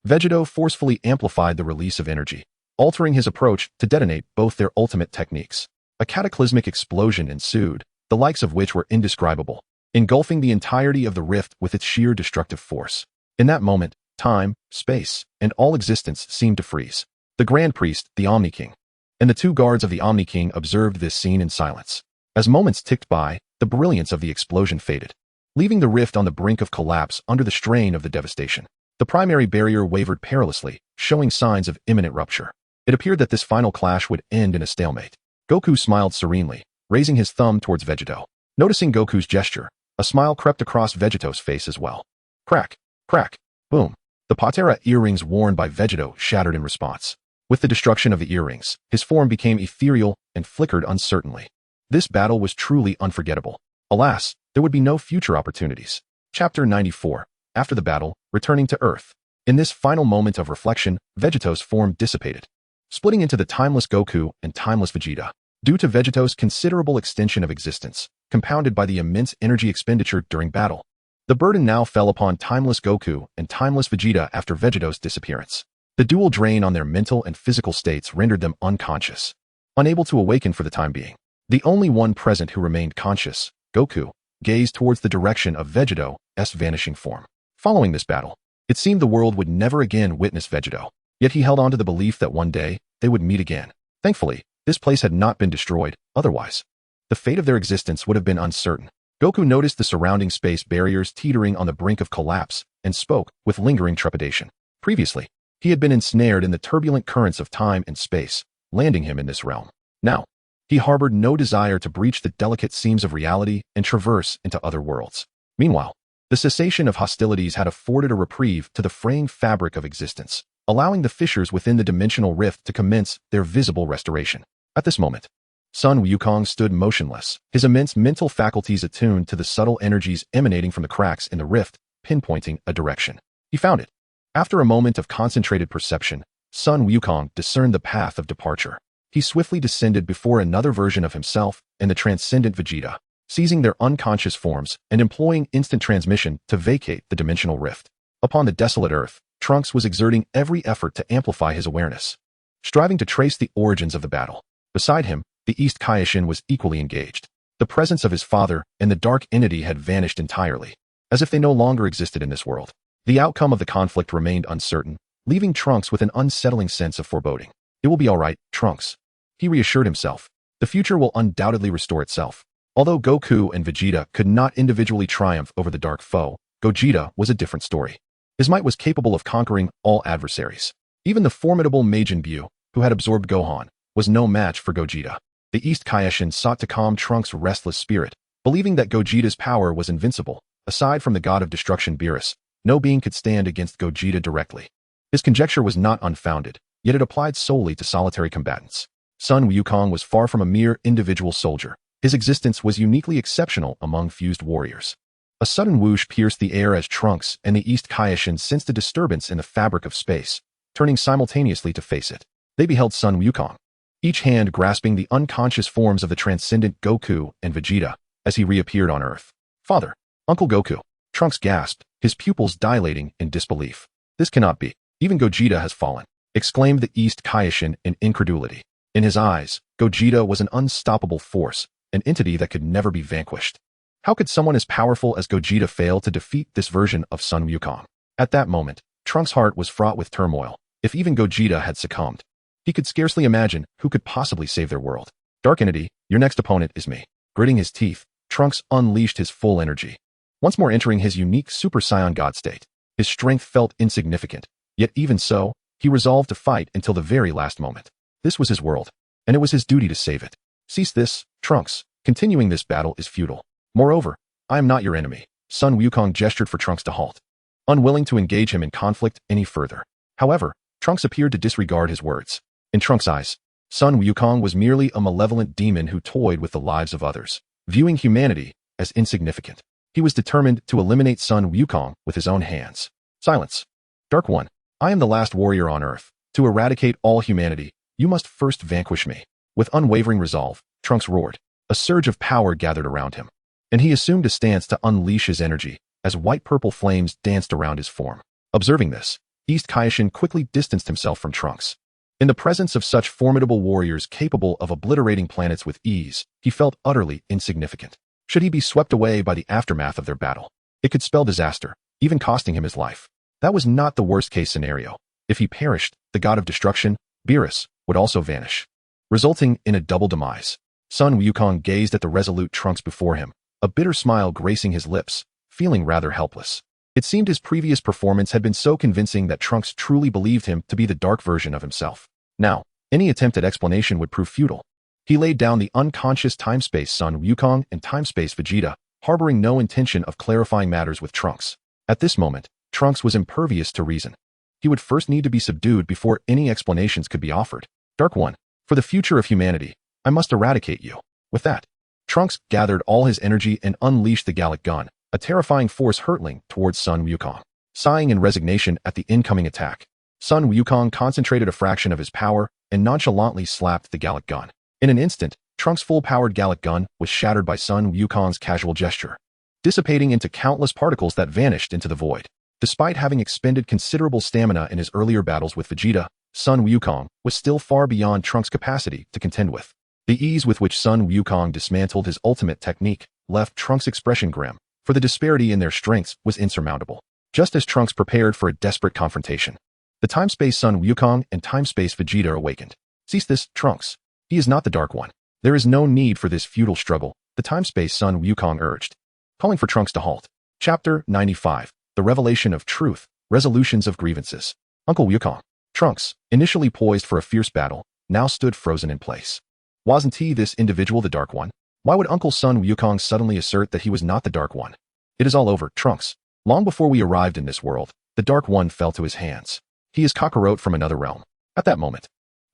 Vegeta forcefully amplified the release of energy, altering his approach to detonate both their ultimate techniques. A cataclysmic explosion ensued, the likes of which were indescribable, engulfing the entirety of the rift with its sheer destructive force. In that moment, time, space, and all existence seemed to freeze. The Grand Priest, the Omni King, and the two guards of the Omni King observed this scene in silence. As moments ticked by, the brilliance of the explosion faded, leaving the rift on the brink of collapse under the strain of the devastation. The primary barrier wavered perilously, showing signs of imminent rupture. It appeared that this final clash would end in a stalemate. Goku smiled serenely, raising his thumb towards Vegeta. Noticing Goku's gesture, a smile crept across Vegeta's face as well. Crack, crack, boom. The patera earrings worn by Vegeta shattered in response. With the destruction of the earrings, his form became ethereal and flickered uncertainly. This battle was truly unforgettable. Alas, there would be no future opportunities. Chapter 94. After the battle, returning to Earth. In this final moment of reflection, Vegeta's form dissipated, splitting into the timeless Goku and timeless Vegeta. Due to Vegeta's considerable extension of existence, compounded by the immense energy expenditure during battle, the burden now fell upon timeless Goku and timeless Vegeta after Vegeta's disappearance. The dual drain on their mental and physical states rendered them unconscious, unable to awaken for the time being. The only one present who remained conscious, Goku, gazed towards the direction of Vegeta's vanishing form. Following this battle, it seemed the world would never again witness Vegeta, yet he held on to the belief that one day, they would meet again. Thankfully, this place had not been destroyed, otherwise, the fate of their existence would have been uncertain. Goku noticed the surrounding space barriers teetering on the brink of collapse and spoke with lingering trepidation. Previously, he had been ensnared in the turbulent currents of time and space, landing him in this realm. Now, he harbored no desire to breach the delicate seams of reality and traverse into other worlds. Meanwhile, the cessation of hostilities had afforded a reprieve to the fraying fabric of existence, allowing the fissures within the dimensional rift to commence their visible restoration. At this moment, Sun Wukong stood motionless, his immense mental faculties attuned to the subtle energies emanating from the cracks in the rift, pinpointing a direction. He found it. After a moment of concentrated perception, Sun Wukong discerned the path of departure. He swiftly descended before another version of himself and the transcendent Vegeta, seizing their unconscious forms and employing instant transmission to vacate the dimensional rift. Upon the desolate earth, Trunks was exerting every effort to amplify his awareness, striving to trace the origins of the battle. Beside him, the East Kaioshin was equally engaged. The presence of his father and the dark entity had vanished entirely, as if they no longer existed in this world. The outcome of the conflict remained uncertain, leaving Trunks with an unsettling sense of foreboding. It will be all right, Trunks, he reassured himself. The future will undoubtedly restore itself. Although Goku and Vegeta could not individually triumph over the dark foe, Gogeta was a different story. His might was capable of conquering all adversaries. Even the formidable Majin Buu, who had absorbed Gohan, was no match for Gogeta. The East Kaioshin sought to calm Trunks' restless spirit, believing that Gogeta's power was invincible. Aside from the god of destruction Beerus, no being could stand against Gogeta directly. His conjecture was not unfounded, yet it applied solely to solitary combatants. Sun Wukong was far from a mere individual soldier. His existence was uniquely exceptional among fused warriors. A sudden whoosh pierced the air as Trunks and the East Kaioshin sensed a disturbance in the fabric of space, turning simultaneously to face it. They beheld Sun Wukong, each hand grasping the unconscious forms of the transcendent Goku and Vegeta as he reappeared on Earth. "Father, Uncle Goku," Trunks gasped, his pupils dilating in disbelief. "This cannot be. Even Gogeta has fallen," exclaimed the East Kaioshin in incredulity. In his eyes, Gogeta was an unstoppable force, an entity that could never be vanquished. How could someone as powerful as Gogeta fail to defeat this version of Sun Wukong? At that moment, Trunks' heart was fraught with turmoil. If even Gogeta had succumbed, he could scarcely imagine who could possibly save their world. "Dark Entity, your next opponent is me." Gritting his teeth, Trunks unleashed his full energy. Once more entering his unique Super Saiyan God state, his strength felt insignificant, yet even so, he resolved to fight until the very last moment. This was his world, and it was his duty to save it. "Cease this, Trunks. Continuing this battle is futile. Moreover, I am not your enemy." Sun Wukong gestured for Trunks to halt, unwilling to engage him in conflict any further. However, Trunks appeared to disregard his words. In Trunks' eyes, Sun Wukong was merely a malevolent demon who toyed with the lives of others, viewing humanity as insignificant. He was determined to eliminate Sun Wukong with his own hands. "Silence. Dark One, I am the last warrior on Earth. To eradicate all humanity, you must first vanquish me." With unwavering resolve, Trunks roared. A surge of power gathered around him, and he assumed a stance to unleash his energy as white-purple flames danced around his form. Observing this, East Kaioshin quickly distanced himself from Trunks. In the presence of such formidable warriors capable of obliterating planets with ease, he felt utterly insignificant. Should he be swept away by the aftermath of their battle, it could spell disaster, even costing him his life. That was not the worst-case scenario. If he perished, the god of destruction, Beerus, would also vanish, resulting in a double demise. Sun Wukong gazed at the resolute Trunks before him, a bitter smile gracing his lips, feeling rather helpless. It seemed his previous performance had been so convincing that Trunks truly believed him to be the dark version of himself. Now, any attempt at explanation would prove futile. He laid down the unconscious time-space Sun Wukong and time-space Vegeta, harboring no intention of clarifying matters with Trunks. At this moment, Trunks was impervious to reason. He would first need to be subdued before any explanations could be offered. "Dark One, for the future of humanity, I must eradicate you." With that, Trunks gathered all his energy and unleashed the Gallic Gun, a terrifying force hurtling towards Sun Wukong. Sighing in resignation at the incoming attack, Sun Wukong concentrated a fraction of his power and nonchalantly slapped the Gallic Gun. In an instant, Trunks' full-powered Gallic Gun was shattered by Sun Wukong's casual gesture, dissipating into countless particles that vanished into the void. Despite having expended considerable stamina in his earlier battles with Vegeta, Sun Wukong was still far beyond Trunks' capacity to contend with. The ease with which Sun Wukong dismantled his ultimate technique left Trunks' expression grim, for the disparity in their strengths was insurmountable. Just as Trunks prepared for a desperate confrontation, the time-space Sun Wukong and time-space Vegeta awakened. "Cease this, Trunks. He is not the Dark One. There is no need for this futile struggle," the time-space Sun Wukong urged, calling for Trunks to halt. Chapter 95. The Revelation of Truth, Resolutions of Grievances. Uncle Wukong. Trunks, initially poised for a fierce battle, now stood frozen in place. Wasn't he this individual the Dark One? Why would Uncle Sun Wukong suddenly assert that he was not the Dark One? "It is all over, Trunks. Long before we arrived in this world, the Dark One fell to his hands. He is Kakarot from another realm." At that moment,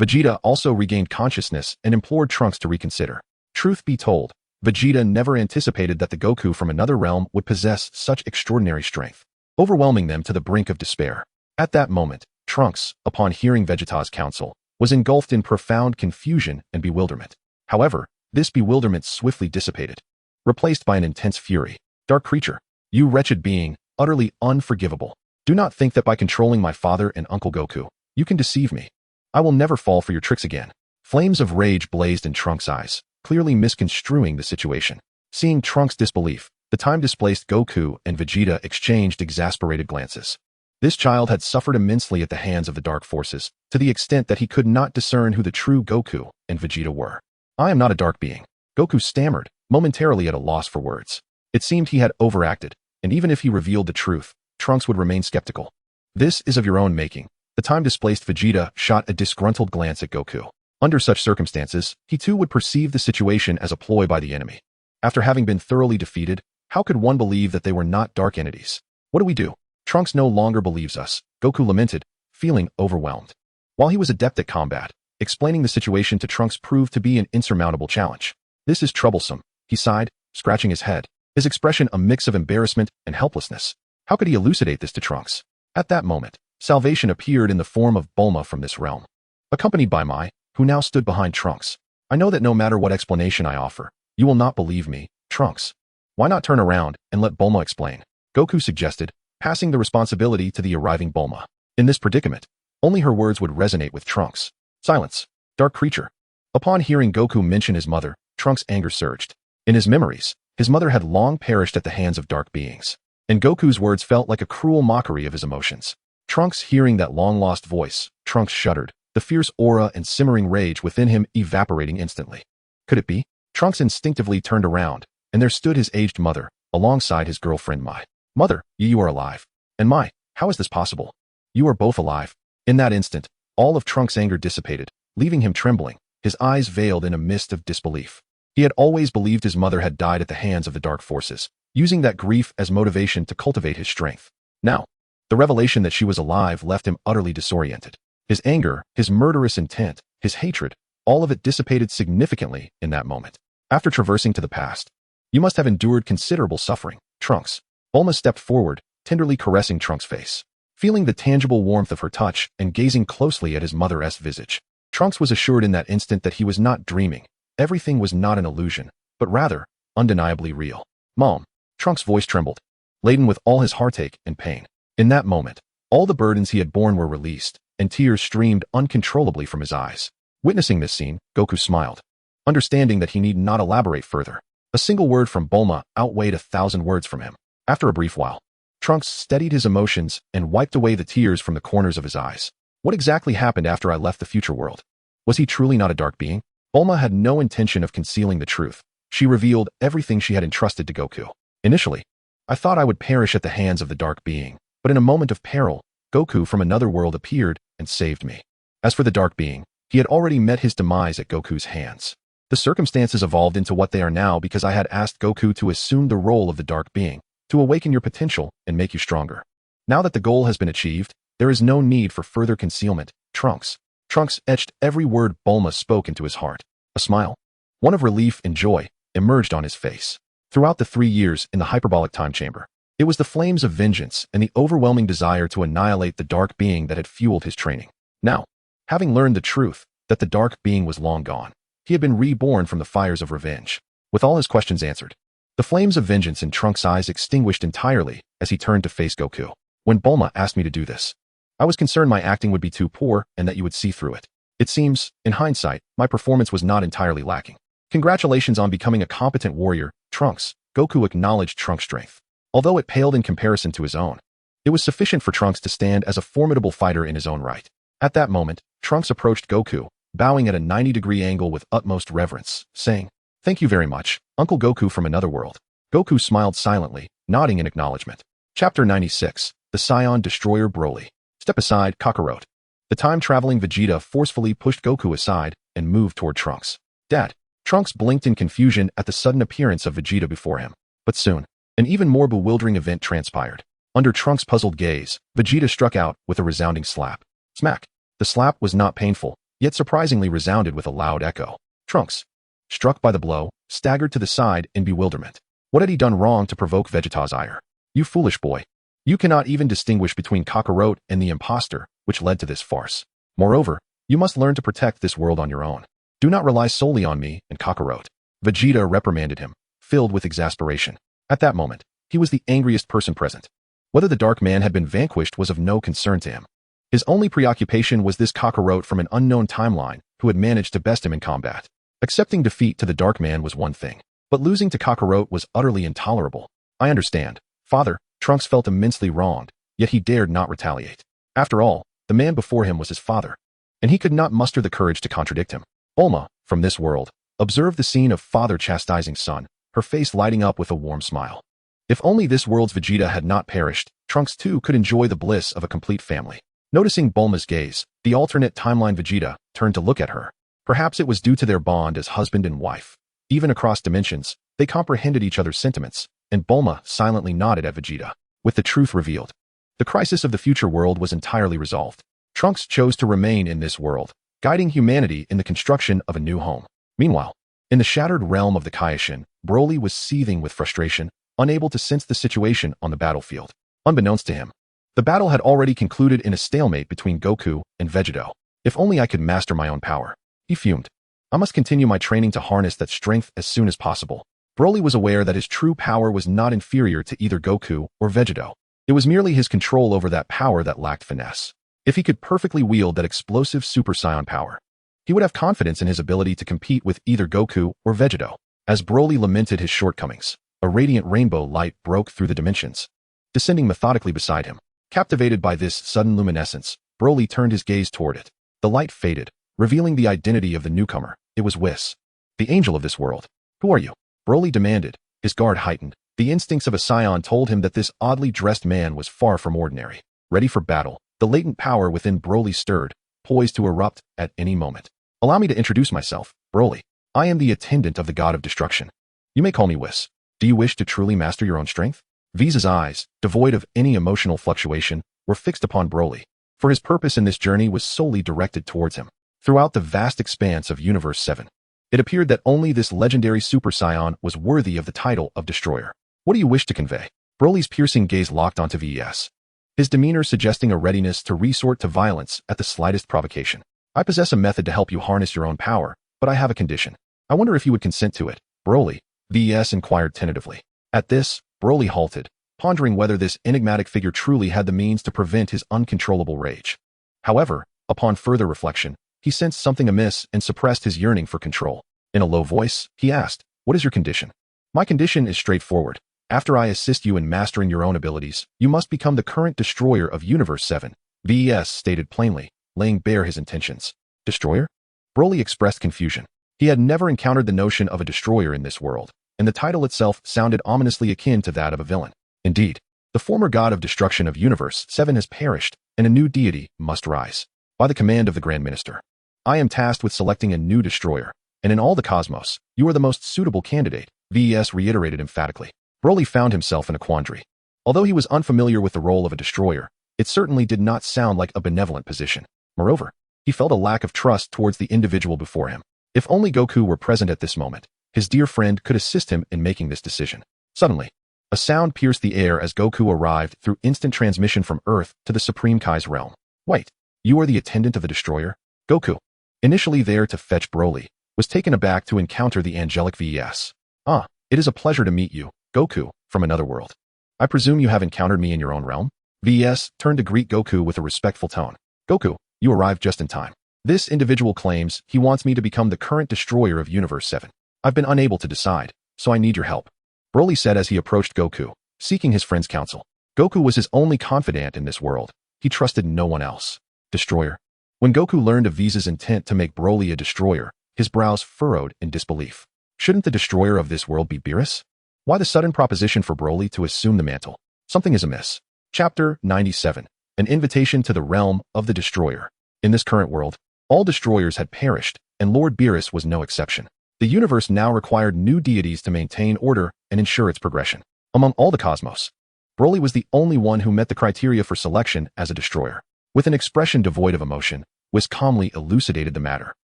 Vegeta also regained consciousness and implored Trunks to reconsider. Truth be told, Vegeta never anticipated that the Goku from another realm would possess such extraordinary strength, overwhelming them to the brink of despair. At that moment, Trunks, upon hearing Vegeta's counsel, was engulfed in profound confusion and bewilderment. However, this bewilderment swiftly dissipated, replaced by an intense fury. "Dark creature, you wretched being, utterly unforgivable. Do not think that by controlling my father and Uncle Goku, you can deceive me. I will never fall for your tricks again." Flames of rage blazed in Trunks' eyes, clearly misconstruing the situation. Seeing Trunks' disbelief, the time-displaced Goku and Vegeta exchanged exasperated glances. This child had suffered immensely at the hands of the dark forces, to the extent that he could not discern who the true Goku and Vegeta were. "I am not a dark being," Goku stammered, momentarily at a loss for words. It seemed he had overacted, and even if he revealed the truth, Trunks would remain skeptical. "This is of your own making." The time-displaced Vegeta shot a disgruntled glance at Goku. Under such circumstances, he too would perceive the situation as a ploy by the enemy. After having been thoroughly defeated, how could one believe that they were not dark entities? "What do we do? Trunks no longer believes us," Goku lamented, feeling overwhelmed. While he was adept at combat, explaining the situation to Trunks proved to be an insurmountable challenge. This is troublesome, he sighed, scratching his head, his expression a mix of embarrassment and helplessness. How could he elucidate this to Trunks? At that moment, salvation appeared in the form of Bulma from this realm, accompanied by Mai, who now stood behind Trunks. I know that no matter what explanation I offer, you will not believe me, Trunks. Why not turn around and let Bulma explain? Goku suggested, passing the responsibility to the arriving Bulma. In this predicament, only her words would resonate with Trunks. Silence. Dark creature. Upon hearing Goku mention his mother, Trunks' anger surged. In his memories, his mother had long perished at the hands of dark beings, and Goku's words felt like a cruel mockery of his emotions. Trunks hearing that long-lost voice, Trunks shuddered, the fierce aura and simmering rage within him evaporating instantly. Could it be? Trunks instinctively turned around, and there stood his aged mother, alongside his girlfriend Mai. Mother, you are alive. And Mai, how is this possible? You are both alive. In that instant, all of Trunks' anger dissipated, leaving him trembling, his eyes veiled in a mist of disbelief. He had always believed his mother had died at the hands of the dark forces, using that grief as motivation to cultivate his strength. Now, the revelation that she was alive left him utterly disoriented. His anger, his murderous intent, his hatred, all of it dissipated significantly in that moment. After traversing to the past, you must have endured considerable suffering, Trunks. Bulma stepped forward, tenderly caressing Trunks' face. Feeling the tangible warmth of her touch and gazing closely at his mother's visage, Trunks was assured in that instant that he was not dreaming. Everything was not an illusion, but rather, undeniably real. Mom. Trunks' voice trembled, laden with all his heartache and pain. In that moment, all the burdens he had borne were released, and tears streamed uncontrollably from his eyes. Witnessing this scene, Goku smiled, understanding that he need not elaborate further. A single word from Bulma outweighed 1,000 words from him. After a brief while, Trunks steadied his emotions and wiped away the tears from the corners of his eyes. What exactly happened after I left the future world? Was he truly not a dark being? Bulma had no intention of concealing the truth. She revealed everything she had entrusted to Goku. Initially, I thought I would perish at the hands of the dark being, but in a moment of peril, Goku from another world appeared and saved me. As for the dark being, he had already met his demise at Goku's hands. The circumstances evolved into what they are now because I had asked Goku to assume the role of the dark being, to awaken your potential and make you stronger. Now that the goal has been achieved, there is no need for further concealment, Trunks. Trunks etched every word Bulma spoke into his heart. A smile, one of relief and joy, emerged on his face. Throughout the 3 years in the hyperbolic time chamber, it was the flames of vengeance and the overwhelming desire to annihilate the dark being that had fueled his training. Now, having learned the truth, that the dark being was long gone, he had been reborn from the fires of revenge. With all his questions answered, the flames of vengeance in Trunks' eyes extinguished entirely as he turned to face Goku. When Bulma asked me to do this, I was concerned my acting would be too poor and that you would see through it. It seems, in hindsight, my performance was not entirely lacking. Congratulations on becoming a competent warrior, Trunks. Goku acknowledged Trunks' strength. Although it paled in comparison to his own, it was sufficient for Trunks to stand as a formidable fighter in his own right. At that moment, Trunks approached Goku, bowing at a 90-degree angle with utmost reverence, saying, "Thank you very much, Uncle Goku from another world." Goku smiled silently, nodding in acknowledgement. Chapter 96. The Saiyan Destroyer Broly. Step aside, Kakarot. The time-traveling Vegeta forcefully pushed Goku aside and moved toward Trunks. Dad. Trunks blinked in confusion at the sudden appearance of Vegeta before him. But soon, an even more bewildering event transpired. Under Trunks' puzzled gaze, Vegeta struck out with a resounding slap. Smack. The slap was not painful, yet surprisingly resounded with a loud echo. Trunks, struck by the blow, staggered to the side in bewilderment. What had he done wrong to provoke Vegeta's ire? You foolish boy. You cannot even distinguish between Kakarot and the impostor, which led to this farce. Moreover, you must learn to protect this world on your own. Do not rely solely on me and Kakarot. Vegeta reprimanded him, filled with exasperation. At that moment, he was the angriest person present. Whether the Dark Man had been vanquished was of no concern to him. His only preoccupation was this Kakarot from an unknown timeline who had managed to best him in combat. Accepting defeat to the Dark Man was one thing, but losing to Kakarot was utterly intolerable. I understand, Father. Trunks felt immensely wronged, yet he dared not retaliate. After all, the man before him was his father, and he could not muster the courage to contradict him. Bulma, from this world, observed the scene of father chastising son, her face lighting up with a warm smile. If only this world's Vegeta had not perished, Trunks too could enjoy the bliss of a complete family. Noticing Bulma's gaze, the alternate timeline Vegeta turned to look at her. Perhaps it was due to their bond as husband and wife. Even across dimensions, they comprehended each other's sentiments, and Bulma silently nodded at Vegeta. With the truth revealed, the crisis of the future world was entirely resolved. Trunks chose to remain in this world, guiding humanity in the construction of a new home. Meanwhile, In the shattered realm of the Kaioshin, Broly was seething with frustration, unable to sense the situation on the battlefield. Unbeknownst to him, the battle had already concluded in a stalemate between Goku and Vegeta. If only I could master my own power, he fumed. I must continue my training to harness that strength as soon as possible. Broly was aware that his true power was not inferior to either Goku or Vegeta. It was merely his control over that power that lacked finesse. If he could perfectly wield that explosive Super Saiyan power, he would have confidence in his ability to compete with either Goku or Vegeta. As Broly lamented his shortcomings, a radiant rainbow light broke through the dimensions, descending methodically beside him. Captivated by this sudden luminescence, Broly turned his gaze toward it. The light faded, revealing the identity of the newcomer. It was Whis, the angel of this world. Who are you? Broly demanded, his guard heightened. The instincts of a Saiyan told him that this oddly dressed man was far from ordinary. Ready for battle, the latent power within Broly stirred, poised to erupt at any moment. Allow me to introduce myself, Broly. I am the attendant of the god of destruction. You may call me Whis. Do you wish to truly master your own strength? V's eyes, devoid of any emotional fluctuation, were fixed upon Broly, for his purpose in this journey was solely directed towards him. Throughout the vast expanse of Universe 7, it appeared that only this legendary Super Saiyan was worthy of the title of Destroyer. What do you wish to convey? Broly's piercing gaze locked onto V's, his demeanor suggesting a readiness to resort to violence at the slightest provocation. I possess a method to help you harness your own power, but I have a condition. I wonder if you would consent to it, Broly, V's inquired tentatively. At this, Broly halted, pondering whether this enigmatic figure truly had the means to prevent his uncontrollable rage. However, upon further reflection, he sensed something amiss and suppressed his yearning for control. In a low voice, he asked, "What is your condition?" "My condition is straightforward. After I assist you in mastering your own abilities, you must become the current destroyer of Universe 7, V's stated plainly, laying bare his intentions. Destroyer? Broly expressed confusion. He had never encountered the notion of a destroyer in this world, and the title itself sounded ominously akin to that of a villain. Indeed, the former god of destruction of Universe 7 has perished, and a new deity must rise. By the command of the Grand Minister, I am tasked with selecting a new destroyer, and in all the cosmos, you are the most suitable candidate, V's reiterated emphatically. Broly found himself in a quandary. Although he was unfamiliar with the role of a destroyer, it certainly did not sound like a benevolent position. Moreover, he felt a lack of trust towards the individual before him. If only Goku were present at this moment, his dear friend could assist him in making this decision. Suddenly, a sound pierced the air as Goku arrived through instant transmission from Earth to the Supreme Kai's realm. Wait, you are the attendant of the destroyer? Goku, initially there to fetch Broly, was taken aback to encounter the angelic V's. Ah, it is a pleasure to meet you, Goku, from another world. I presume you have encountered me in your own realm? V's turned to greet Goku with a respectful tone. Goku, you arrived just in time. This individual claims he wants me to become the current destroyer of Universe 7. I've been unable to decide, so I need your help, Broly said as he approached Goku, seeking his friend's counsel. Goku was his only confidant in this world. He trusted no one else. Destroyer. When Goku learned of V's intent to make Broly a destroyer, his brows furrowed in disbelief. Shouldn't the destroyer of this world be Beerus? Why the sudden proposition for Broly to assume the mantle? Something is amiss. Chapter 97. An invitation to the realm of the destroyer. In this current world, all destroyers had perished, and Lord Beerus was no exception. The universe now required new deities to maintain order and ensure its progression. Among all the cosmos, Broly was the only one who met the criteria for selection as a destroyer. With an expression devoid of emotion, Whis calmly elucidated the matter,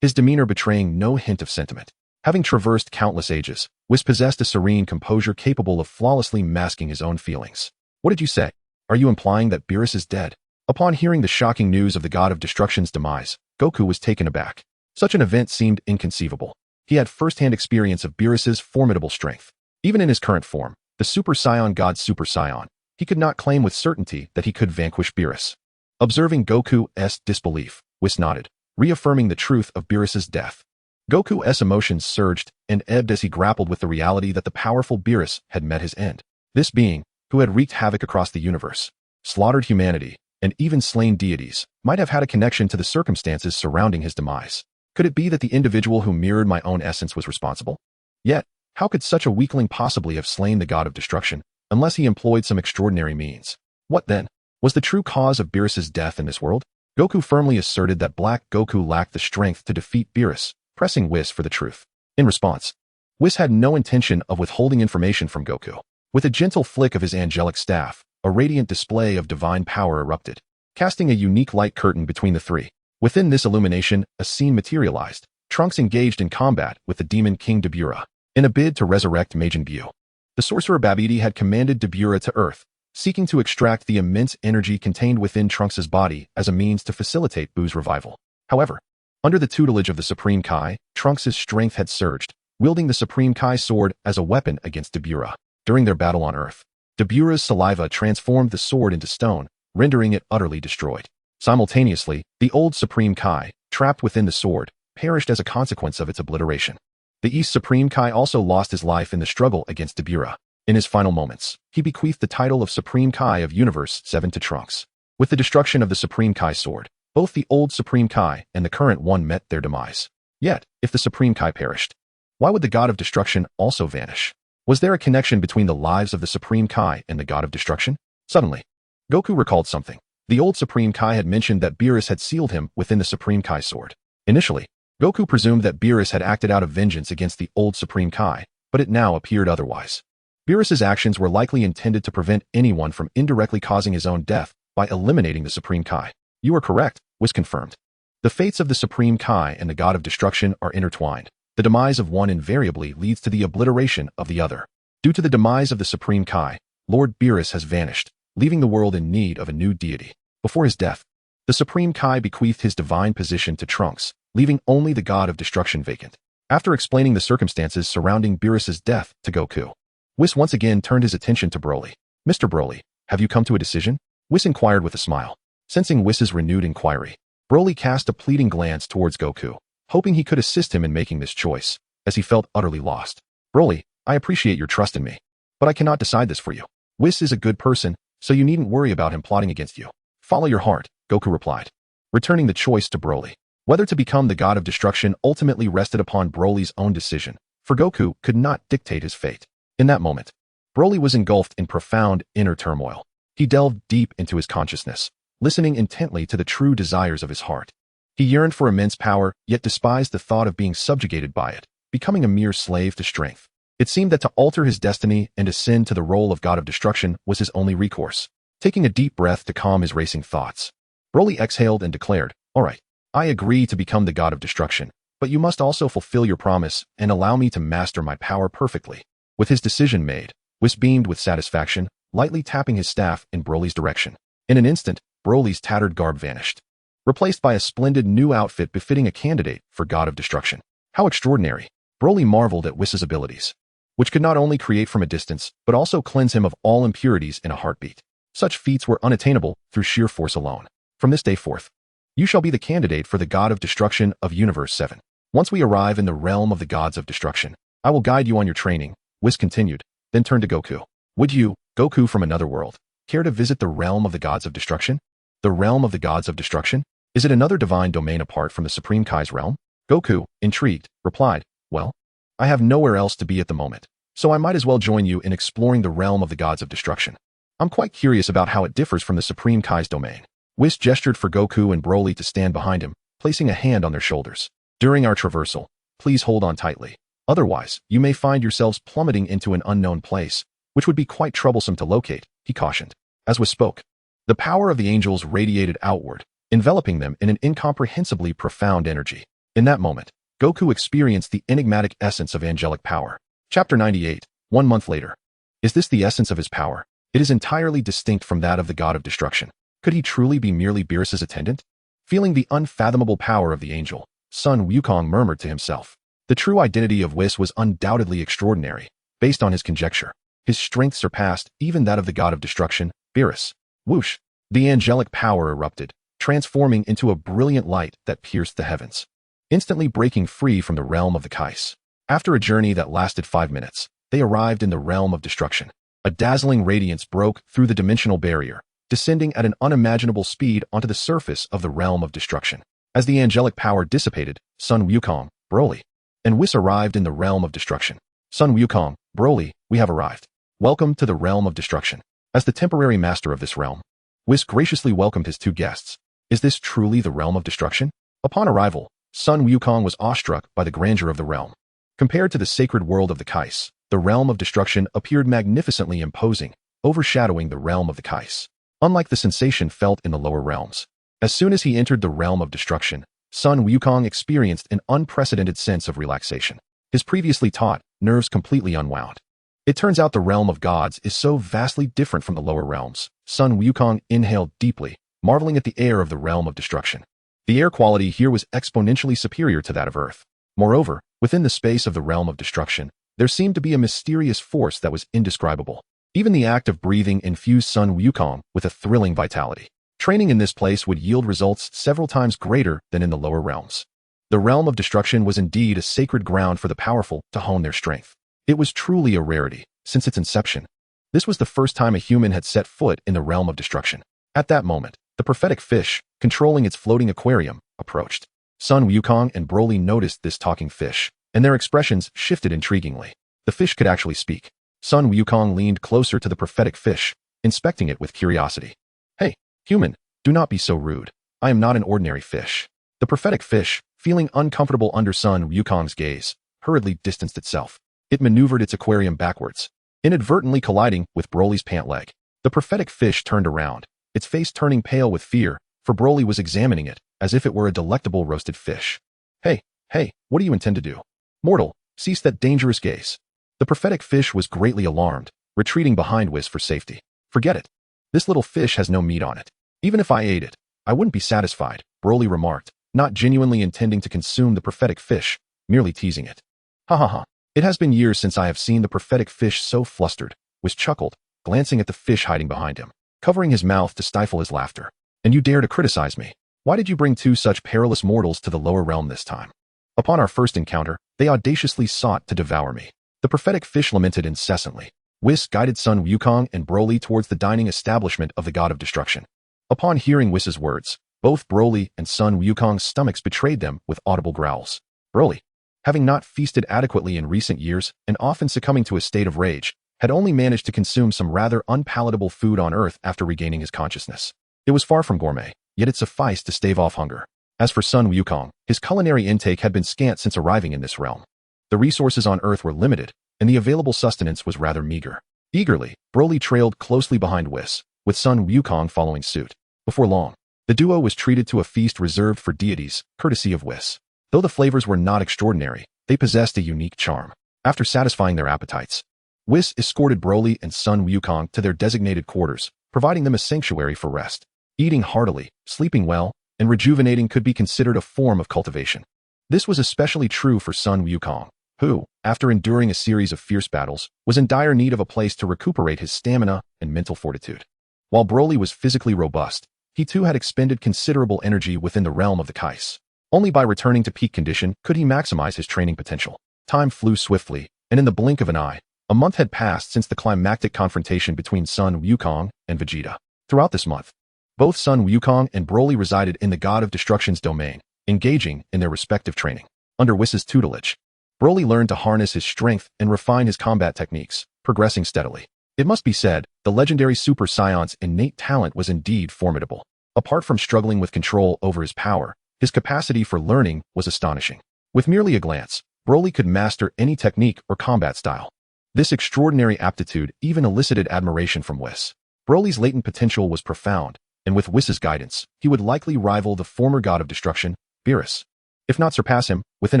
his demeanor betraying no hint of sentiment. Having traversed countless ages, Whis possessed a serene composure capable of flawlessly masking his own feelings. What did you say? Are you implying that Beerus is dead? Upon hearing the shocking news of the god of destruction's demise, Goku was taken aback. Such an event seemed inconceivable. He had first-hand experience of Beerus's formidable strength. Even in his current form, the Super Saiyan god Super Saiyan, he could not claim with certainty that he could vanquish Beerus. Observing Goku's disbelief, Whis nodded, reaffirming the truth of Beerus's death. Goku's emotions surged and ebbed as he grappled with the reality that the powerful Beerus had met his end. This being, who had wreaked havoc across the universe, slaughtered humanity, and even slain deities, might have had a connection to the circumstances surrounding his demise. Could it be that the individual who mirrored my own essence was responsible? Yet, how could such a weakling possibly have slain the god of destruction, unless he employed some extraordinary means? What then was the true cause of Beerus's death in this world? Goku firmly asserted that Black Goku lacked the strength to defeat Beerus, pressing Whis for the truth. In response, Whis had no intention of withholding information from Goku. With a gentle flick of his angelic staff, a radiant display of divine power erupted, casting a unique light curtain between the three. Within this illumination, a scene materialized. Trunks engaged in combat with the demon King Beerus in a bid to resurrect Majin Buu. The sorcerer Babidi had commanded Beerus to Earth, seeking to extract the immense energy contained within Trunks' body as a means to facilitate Buu's revival. However, under the tutelage of the Supreme Kai, Trunks' strength had surged, wielding the Supreme Kai sword as a weapon against Beerus. During their battle on Earth, Beerus' saliva transformed the sword into stone, rendering it utterly destroyed. Simultaneously, the old Supreme Kai, trapped within the sword, perished as a consequence of its obliteration. The East Supreme Kai also lost his life in the struggle against Beerus. In his final moments, he bequeathed the title of Supreme Kai of Universe 7 to Trunks. With the destruction of the Supreme Kai sword, both the old Supreme Kai and the current one met their demise. Yet, if the Supreme Kai perished, why would the God of Destruction also vanish? Was there a connection between the lives of the Supreme Kai and the God of Destruction? Suddenly, Goku recalled something. The old Supreme Kai had mentioned that Beerus had sealed him within the Supreme Kai sword. Initially, Goku presumed that Beerus had acted out of vengeance against the old Supreme Kai, but it now appeared otherwise. Beerus's actions were likely intended to prevent anyone from indirectly causing his own death by eliminating the Supreme Kai. You are correct, was confirmed. The fates of the Supreme Kai and the God of Destruction are intertwined. The demise of one invariably leads to the obliteration of the other. Due to the demise of the Supreme Kai, Lord Beerus has vanished, leaving the world in need of a new deity. Before his death, the Supreme Kai bequeathed his divine position to Trunks, leaving only the God of Destruction vacant. After explaining the circumstances surrounding Beerus's death to Goku, Whis once again turned his attention to Broly. Mr. Broly, have you come to a decision? Whis inquired with a smile. Sensing Whis's renewed inquiry, Broly cast a pleading glance towards Goku, hoping he could assist him in making this choice, as he felt utterly lost. Broly, I appreciate your trust in me, but I cannot decide this for you. Whis is a good person, so you needn't worry about him plotting against you. Follow your heart, Goku replied, returning the choice to Broly. Whether to become the God of Destruction ultimately rested upon Broly's own decision, for Goku could not dictate his fate. In that moment, Broly was engulfed in profound inner turmoil. He delved deep into his consciousness, listening intently to the true desires of his heart. He yearned for immense power, yet despised the thought of being subjugated by it, becoming a mere slave to strength. It seemed that to alter his destiny and ascend to the role of God of Destruction was his only recourse. Taking a deep breath to calm his racing thoughts, Broly exhaled and declared, "All right, I agree to become the God of Destruction, but you must also fulfill your promise and allow me to master my power perfectly." With his decision made, Whis beamed with satisfaction, lightly tapping his staff in Broly's direction. In an instant, Broly's tattered garb vanished, replaced by a splendid new outfit befitting a candidate for God of Destruction. How extraordinary! Broly marveled at Whis's abilities, which could not only create from a distance, but also cleanse him of all impurities in a heartbeat. Such feats were unattainable through sheer force alone. From this day forth, you shall be the candidate for the God of Destruction of Universe 7. Once we arrive in the realm of the Gods of Destruction, I will guide you on your training, Whis continued, then turned to Goku. Would you, Goku from another world, care to visit the realm of the Gods of Destruction? The realm of the Gods of Destruction? Is it another divine domain apart from the Supreme Kai's realm? Goku, intrigued, replied, well, I have nowhere else to be at the moment, so I might as well join you in exploring the realm of the Gods of Destruction. I'm quite curious about how it differs from the Supreme Kai's domain. Whis gestured for Goku and Broly to stand behind him, placing a hand on their shoulders. During our traversal, please hold on tightly. Otherwise, you may find yourselves plummeting into an unknown place, which would be quite troublesome to locate, he cautioned. As Whis spoke, the power of the angels radiated outward, enveloping them in an incomprehensibly profound energy. In that moment, Goku experienced the enigmatic essence of angelic power. Chapter 98, 1 month later. Is this the essence of his power? It is entirely distinct from that of the God of Destruction. Could he truly be merely Beerus's attendant? Feeling the unfathomable power of the angel, Sun Wukong murmured to himself. The true identity of Whis was undoubtedly extraordinary, based on his conjecture. His strength surpassed even that of the God of Destruction, Beerus. Whoosh! The angelic power erupted, transforming into a brilliant light that pierced the heavens, instantly breaking free from the realm of the Kais. After a journey that lasted 5 minutes, they arrived in the realm of destruction. A dazzling radiance broke through the dimensional barrier, descending at an unimaginable speed onto the surface of the realm of destruction. As the angelic power dissipated, Sun Wukong, Broly, and Whis arrived in the realm of destruction. Sun Wukong, Broly, we have arrived. Welcome to the realm of destruction. As the temporary master of this realm, Whis graciously welcomed his two guests. Is this truly the realm of destruction? Upon arrival, Sun Wukong was awestruck by the grandeur of the realm. Compared to the sacred world of the Kais, the realm of destruction appeared magnificently imposing, overshadowing the realm of the Kais. Unlike the sensation felt in the lower realms. As soon as he entered the realm of destruction, Sun Wukong experienced an unprecedented sense of relaxation. His previously taut nerves completely unwound. It turns out the realm of gods is so vastly different from the lower realms. Sun Wukong inhaled deeply, marveling at the air of the realm of destruction. The air quality here was exponentially superior to that of Earth. Moreover, within the space of the realm of destruction, there seemed to be a mysterious force that was indescribable. Even the act of breathing infused Sun Wukong with a thrilling vitality. Training in this place would yield results several times greater than in the lower realms. The realm of destruction was indeed a sacred ground for the powerful to hone their strength. It was truly a rarity, since its inception. This was the first time a human had set foot in the realm of destruction. At that moment, the prophetic fish, controlling its floating aquarium, approached. Sun Wukong and Broly noticed this talking fish, and their expressions shifted intriguingly. The fish could actually speak. Sun Wukong leaned closer to the prophetic fish, inspecting it with curiosity. "Hey, human, do not be so rude. I am not an ordinary fish." The prophetic fish, feeling uncomfortable under Sun Wukong's gaze, hurriedly distanced itself. It maneuvered its aquarium backwards, inadvertently colliding with Broly's pant leg. The prophetic fish turned around, its face turning pale with fear, for Broly was examining it, as if it were a delectable roasted fish. Hey, what do you intend to do? Mortal, cease that dangerous gaze." The prophetic fish was greatly alarmed, retreating behind Whis for safety. "Forget it. This little fish has no meat on it. Even if I ate it, I wouldn't be satisfied," Broly remarked, not genuinely intending to consume the prophetic fish, merely teasing it. "Ha ha ha. It has been years since I have seen the prophetic fish so flustered," Whis chuckled, glancing at the fish hiding behind him, covering his mouth to stifle his laughter. "And you dare to criticize me? Why did you bring two such perilous mortals to the lower realm this time? Upon our first encounter, they audaciously sought to devour me." The prophetic fish lamented incessantly. Whis guided Sun Wukong and Broly towards the dining establishment of the god of destruction. Upon hearing Whis's words, both Broly and Sun Wukong's stomachs betrayed them with audible growls. Broly, having not feasted adequately in recent years and often succumbing to a state of rage, had only managed to consume some rather unpalatable food on Earth after regaining his consciousness. It was far from gourmet, yet it sufficed to stave off hunger. As for Sun Wukong, his culinary intake had been scant since arriving in this realm. The resources on Earth were limited, and the available sustenance was rather meager. Eagerly, Broly trailed closely behind Whis, with Sun Wukong following suit. Before long, the duo was treated to a feast reserved for deities, courtesy of Whis. Though the flavors were not extraordinary, they possessed a unique charm. After satisfying their appetites, Whis escorted Broly and Sun Wukong to their designated quarters, providing them a sanctuary for rest. Eating heartily, sleeping well, and rejuvenating could be considered a form of cultivation. This was especially true for Sun Wukong, who, after enduring a series of fierce battles, was in dire need of a place to recuperate his stamina and mental fortitude. While Broly was physically robust, he too had expended considerable energy within the realm of the Kais. Only by returning to peak condition could he maximize his training potential. Time flew swiftly, and in the blink of an eye, a month had passed since the climactic confrontation between Sun Wukong and Vegeta. Throughout this month, both Sun Wukong and Broly resided in the God of Destruction's domain, engaging in their respective training. Under Whis's tutelage, Broly learned to harness his strength and refine his combat techniques, progressing steadily. It must be said, the legendary Super Saiyan's innate talent was indeed formidable. Apart from struggling with control over his power, his capacity for learning was astonishing. With merely a glance, Broly could master any technique or combat style. This extraordinary aptitude even elicited admiration from Whis. Broly's latent potential was profound, and with Whis's guidance, he would likely rival the former god of destruction, Beerus, if not surpass him, within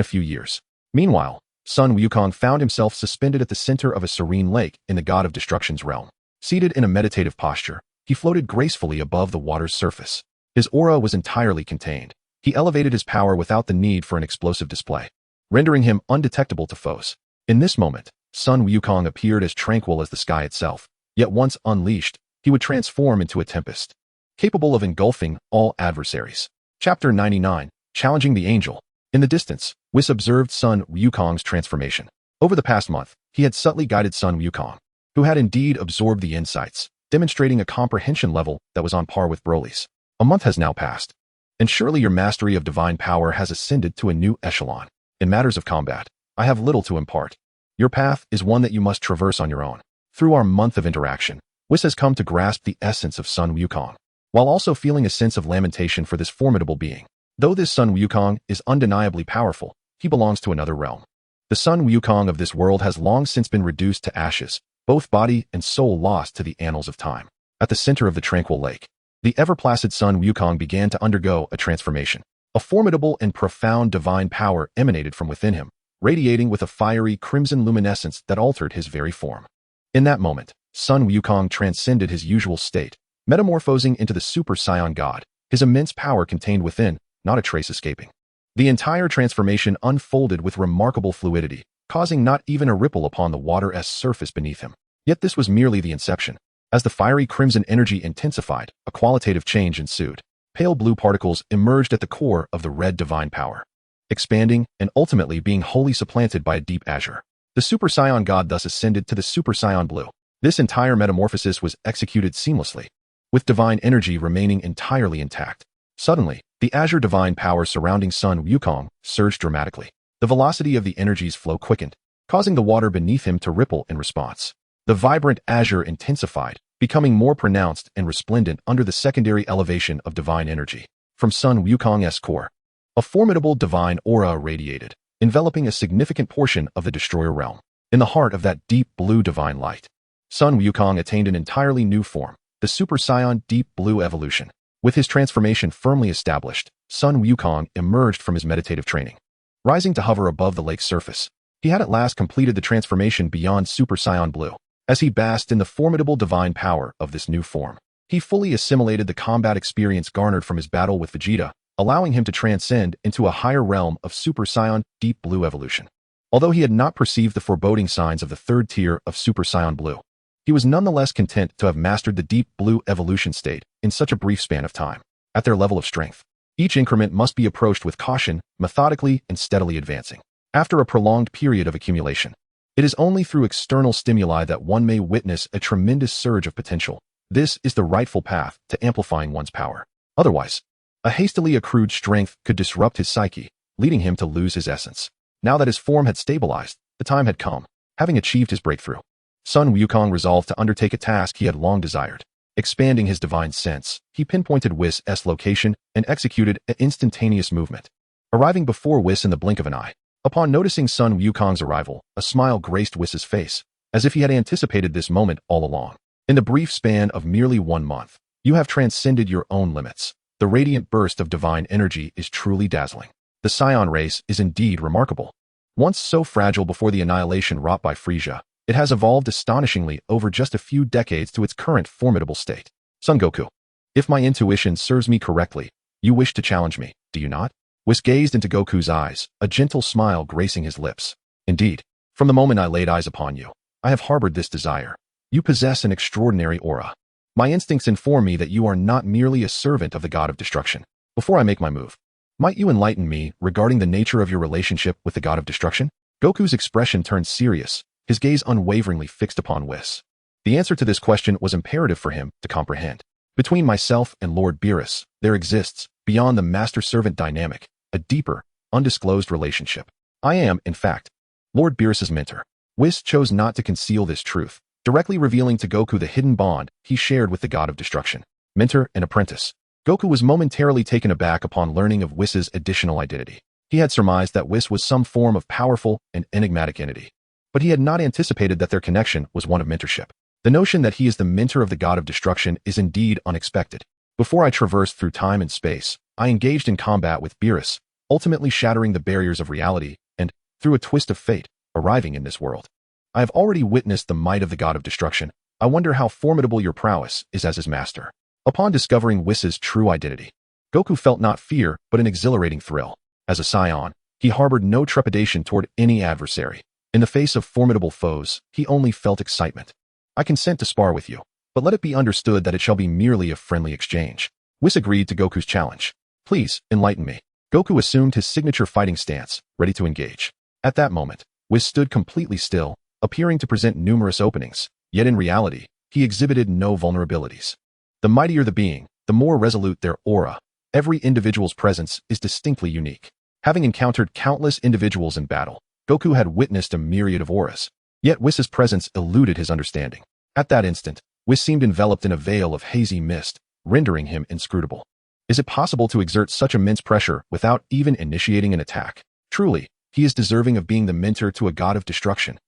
a few years. Meanwhile, Sun Wukong found himself suspended at the center of a serene lake in the god of destruction's realm. Seated in a meditative posture, he floated gracefully above the water's surface. His aura was entirely contained. He elevated his power without the need for an explosive display, rendering him undetectable to foes. In this moment, Sun Wukong appeared as tranquil as the sky itself, yet once unleashed, he would transform into a tempest, capable of engulfing all adversaries. Chapter 99, Challenging the Angel. In the distance, Whis observed Sun Wukong's transformation. Over the past month, he had subtly guided Sun Wukong, who had indeed absorbed the insights, demonstrating a comprehension level that was on par with Broly's. A month has now passed, and surely your mastery of divine power has ascended to a new echelon. In matters of combat, I have little to impart. Your path is one that you must traverse on your own. Through our month of interaction, Whis has come to grasp the essence of Sun Wukong, while also feeling a sense of lamentation for this formidable being. Though this Sun Wukong is undeniably powerful, he belongs to another realm. The Sun Wukong of this world has long since been reduced to ashes, both body and soul lost to the annals of time. At the center of the tranquil lake, the ever-placid Sun Wukong began to undergo a transformation. A formidable and profound divine power emanated from within him, radiating with a fiery crimson luminescence that altered his very form. In that moment, Sun Wukong transcended his usual state, metamorphosing into the Super Saiyan God, his immense power contained within, not a trace escaping. The entire transformation unfolded with remarkable fluidity, causing not even a ripple upon the water's surface beneath him. Yet this was merely the inception. As the fiery crimson energy intensified, a qualitative change ensued. Pale blue particles emerged at the core of the red divine power, expanding and ultimately being wholly supplanted by a deep azure. The Super Saiyan God thus ascended to the Super Saiyan Blue. This entire metamorphosis was executed seamlessly, with divine energy remaining entirely intact. Suddenly, the azure divine power surrounding Sun Wukong surged dramatically. The velocity of the energy's flow quickened, causing the water beneath him to ripple in response. The vibrant azure intensified, becoming more pronounced and resplendent under the secondary elevation of divine energy. From Sun Wukong's core, a formidable divine aura radiated, enveloping a significant portion of the Destroyer realm. In the heart of that deep blue divine light, Sun Wukong attained an entirely new form, the Super Saiyan Deep Blue evolution. With his transformation firmly established, Sun Wukong emerged from his meditative training. Rising to hover above the lake's surface, he had at last completed the transformation beyond Super Saiyan Blue. As he basked in the formidable divine power of this new form, he fully assimilated the combat experience garnered from his battle with Vegeta, allowing him to transcend into a higher realm of Super Saiyan Deep Blue evolution. Although he had not perceived the foreboding signs of the third tier of Super Saiyan Blue, he was nonetheless content to have mastered the Deep Blue evolution state in such a brief span of time. At their level of strength, each increment must be approached with caution, methodically and steadily advancing. After a prolonged period of accumulation, it is only through external stimuli that one may witness a tremendous surge of potential. This is the rightful path to amplifying one's power. Otherwise, a hastily accrued strength could disrupt his psyche, leading him to lose his essence. Now that his form had stabilized, the time had come. Having achieved his breakthrough, Sun Wukong resolved to undertake a task he had long desired. Expanding his divine sense, he pinpointed Whis' location and executed an instantaneous movement, arriving before Whis in the blink of an eye. Upon noticing Sun Wukong's arrival, a smile graced Whis' face, as if he had anticipated this moment all along. In the brief span of merely 1 month, you have transcended your own limits. The radiant burst of divine energy is truly dazzling. The Saiyan race is indeed remarkable. Once so fragile before the annihilation wrought by Frieza, it has evolved astonishingly over just a few decades to its current formidable state. Son Goku, if my intuition serves me correctly, you wish to challenge me, do you not? Whis gazed into Goku's eyes, a gentle smile gracing his lips. Indeed, from the moment I laid eyes upon you, I have harbored this desire. You possess an extraordinary aura. My instincts inform me that you are not merely a servant of the God of Destruction. Before I make my move, might you enlighten me regarding the nature of your relationship with the God of Destruction? Goku's expression turned serious, his gaze unwaveringly fixed upon Whis. The answer to this question was imperative for him to comprehend. Between myself and Lord Beerus, there exists, beyond the master-servant dynamic, a deeper, undisclosed relationship. I am, in fact, Lord Beerus's mentor. Whis chose not to conceal this truth, directly revealing to Goku the hidden bond he shared with the God of Destruction. Mentor and apprentice. Goku was momentarily taken aback upon learning of Whis' additional identity. He had surmised that Whis was some form of powerful and enigmatic entity, but he had not anticipated that their connection was one of mentorship. The notion that he is the mentor of the God of Destruction is indeed unexpected. Before I traversed through time and space, I engaged in combat with Beerus, ultimately shattering the barriers of reality and, through a twist of fate, arriving in this world. I have already witnessed the might of the God of Destruction. I wonder how formidable your prowess is as his master. Upon discovering Whis' true identity, Goku felt not fear, but an exhilarating thrill. As a Saiyan, he harbored no trepidation toward any adversary. In the face of formidable foes, he only felt excitement. I consent to spar with you, but let it be understood that it shall be merely a friendly exchange. Whis agreed to Goku's challenge. Please, enlighten me. Goku assumed his signature fighting stance, ready to engage. At that moment, Whis stood completely still, appearing to present numerous openings, yet in reality, he exhibited no vulnerabilities. The mightier the being, the more resolute their aura. Every individual's presence is distinctly unique. Having encountered countless individuals in battle, Goku had witnessed a myriad of auras, yet Whis' presence eluded his understanding. At that instant, Whis seemed enveloped in a veil of hazy mist, rendering him inscrutable. Is it possible to exert such immense pressure without even initiating an attack? Truly, he is deserving of being the mentor to a God of Destruction.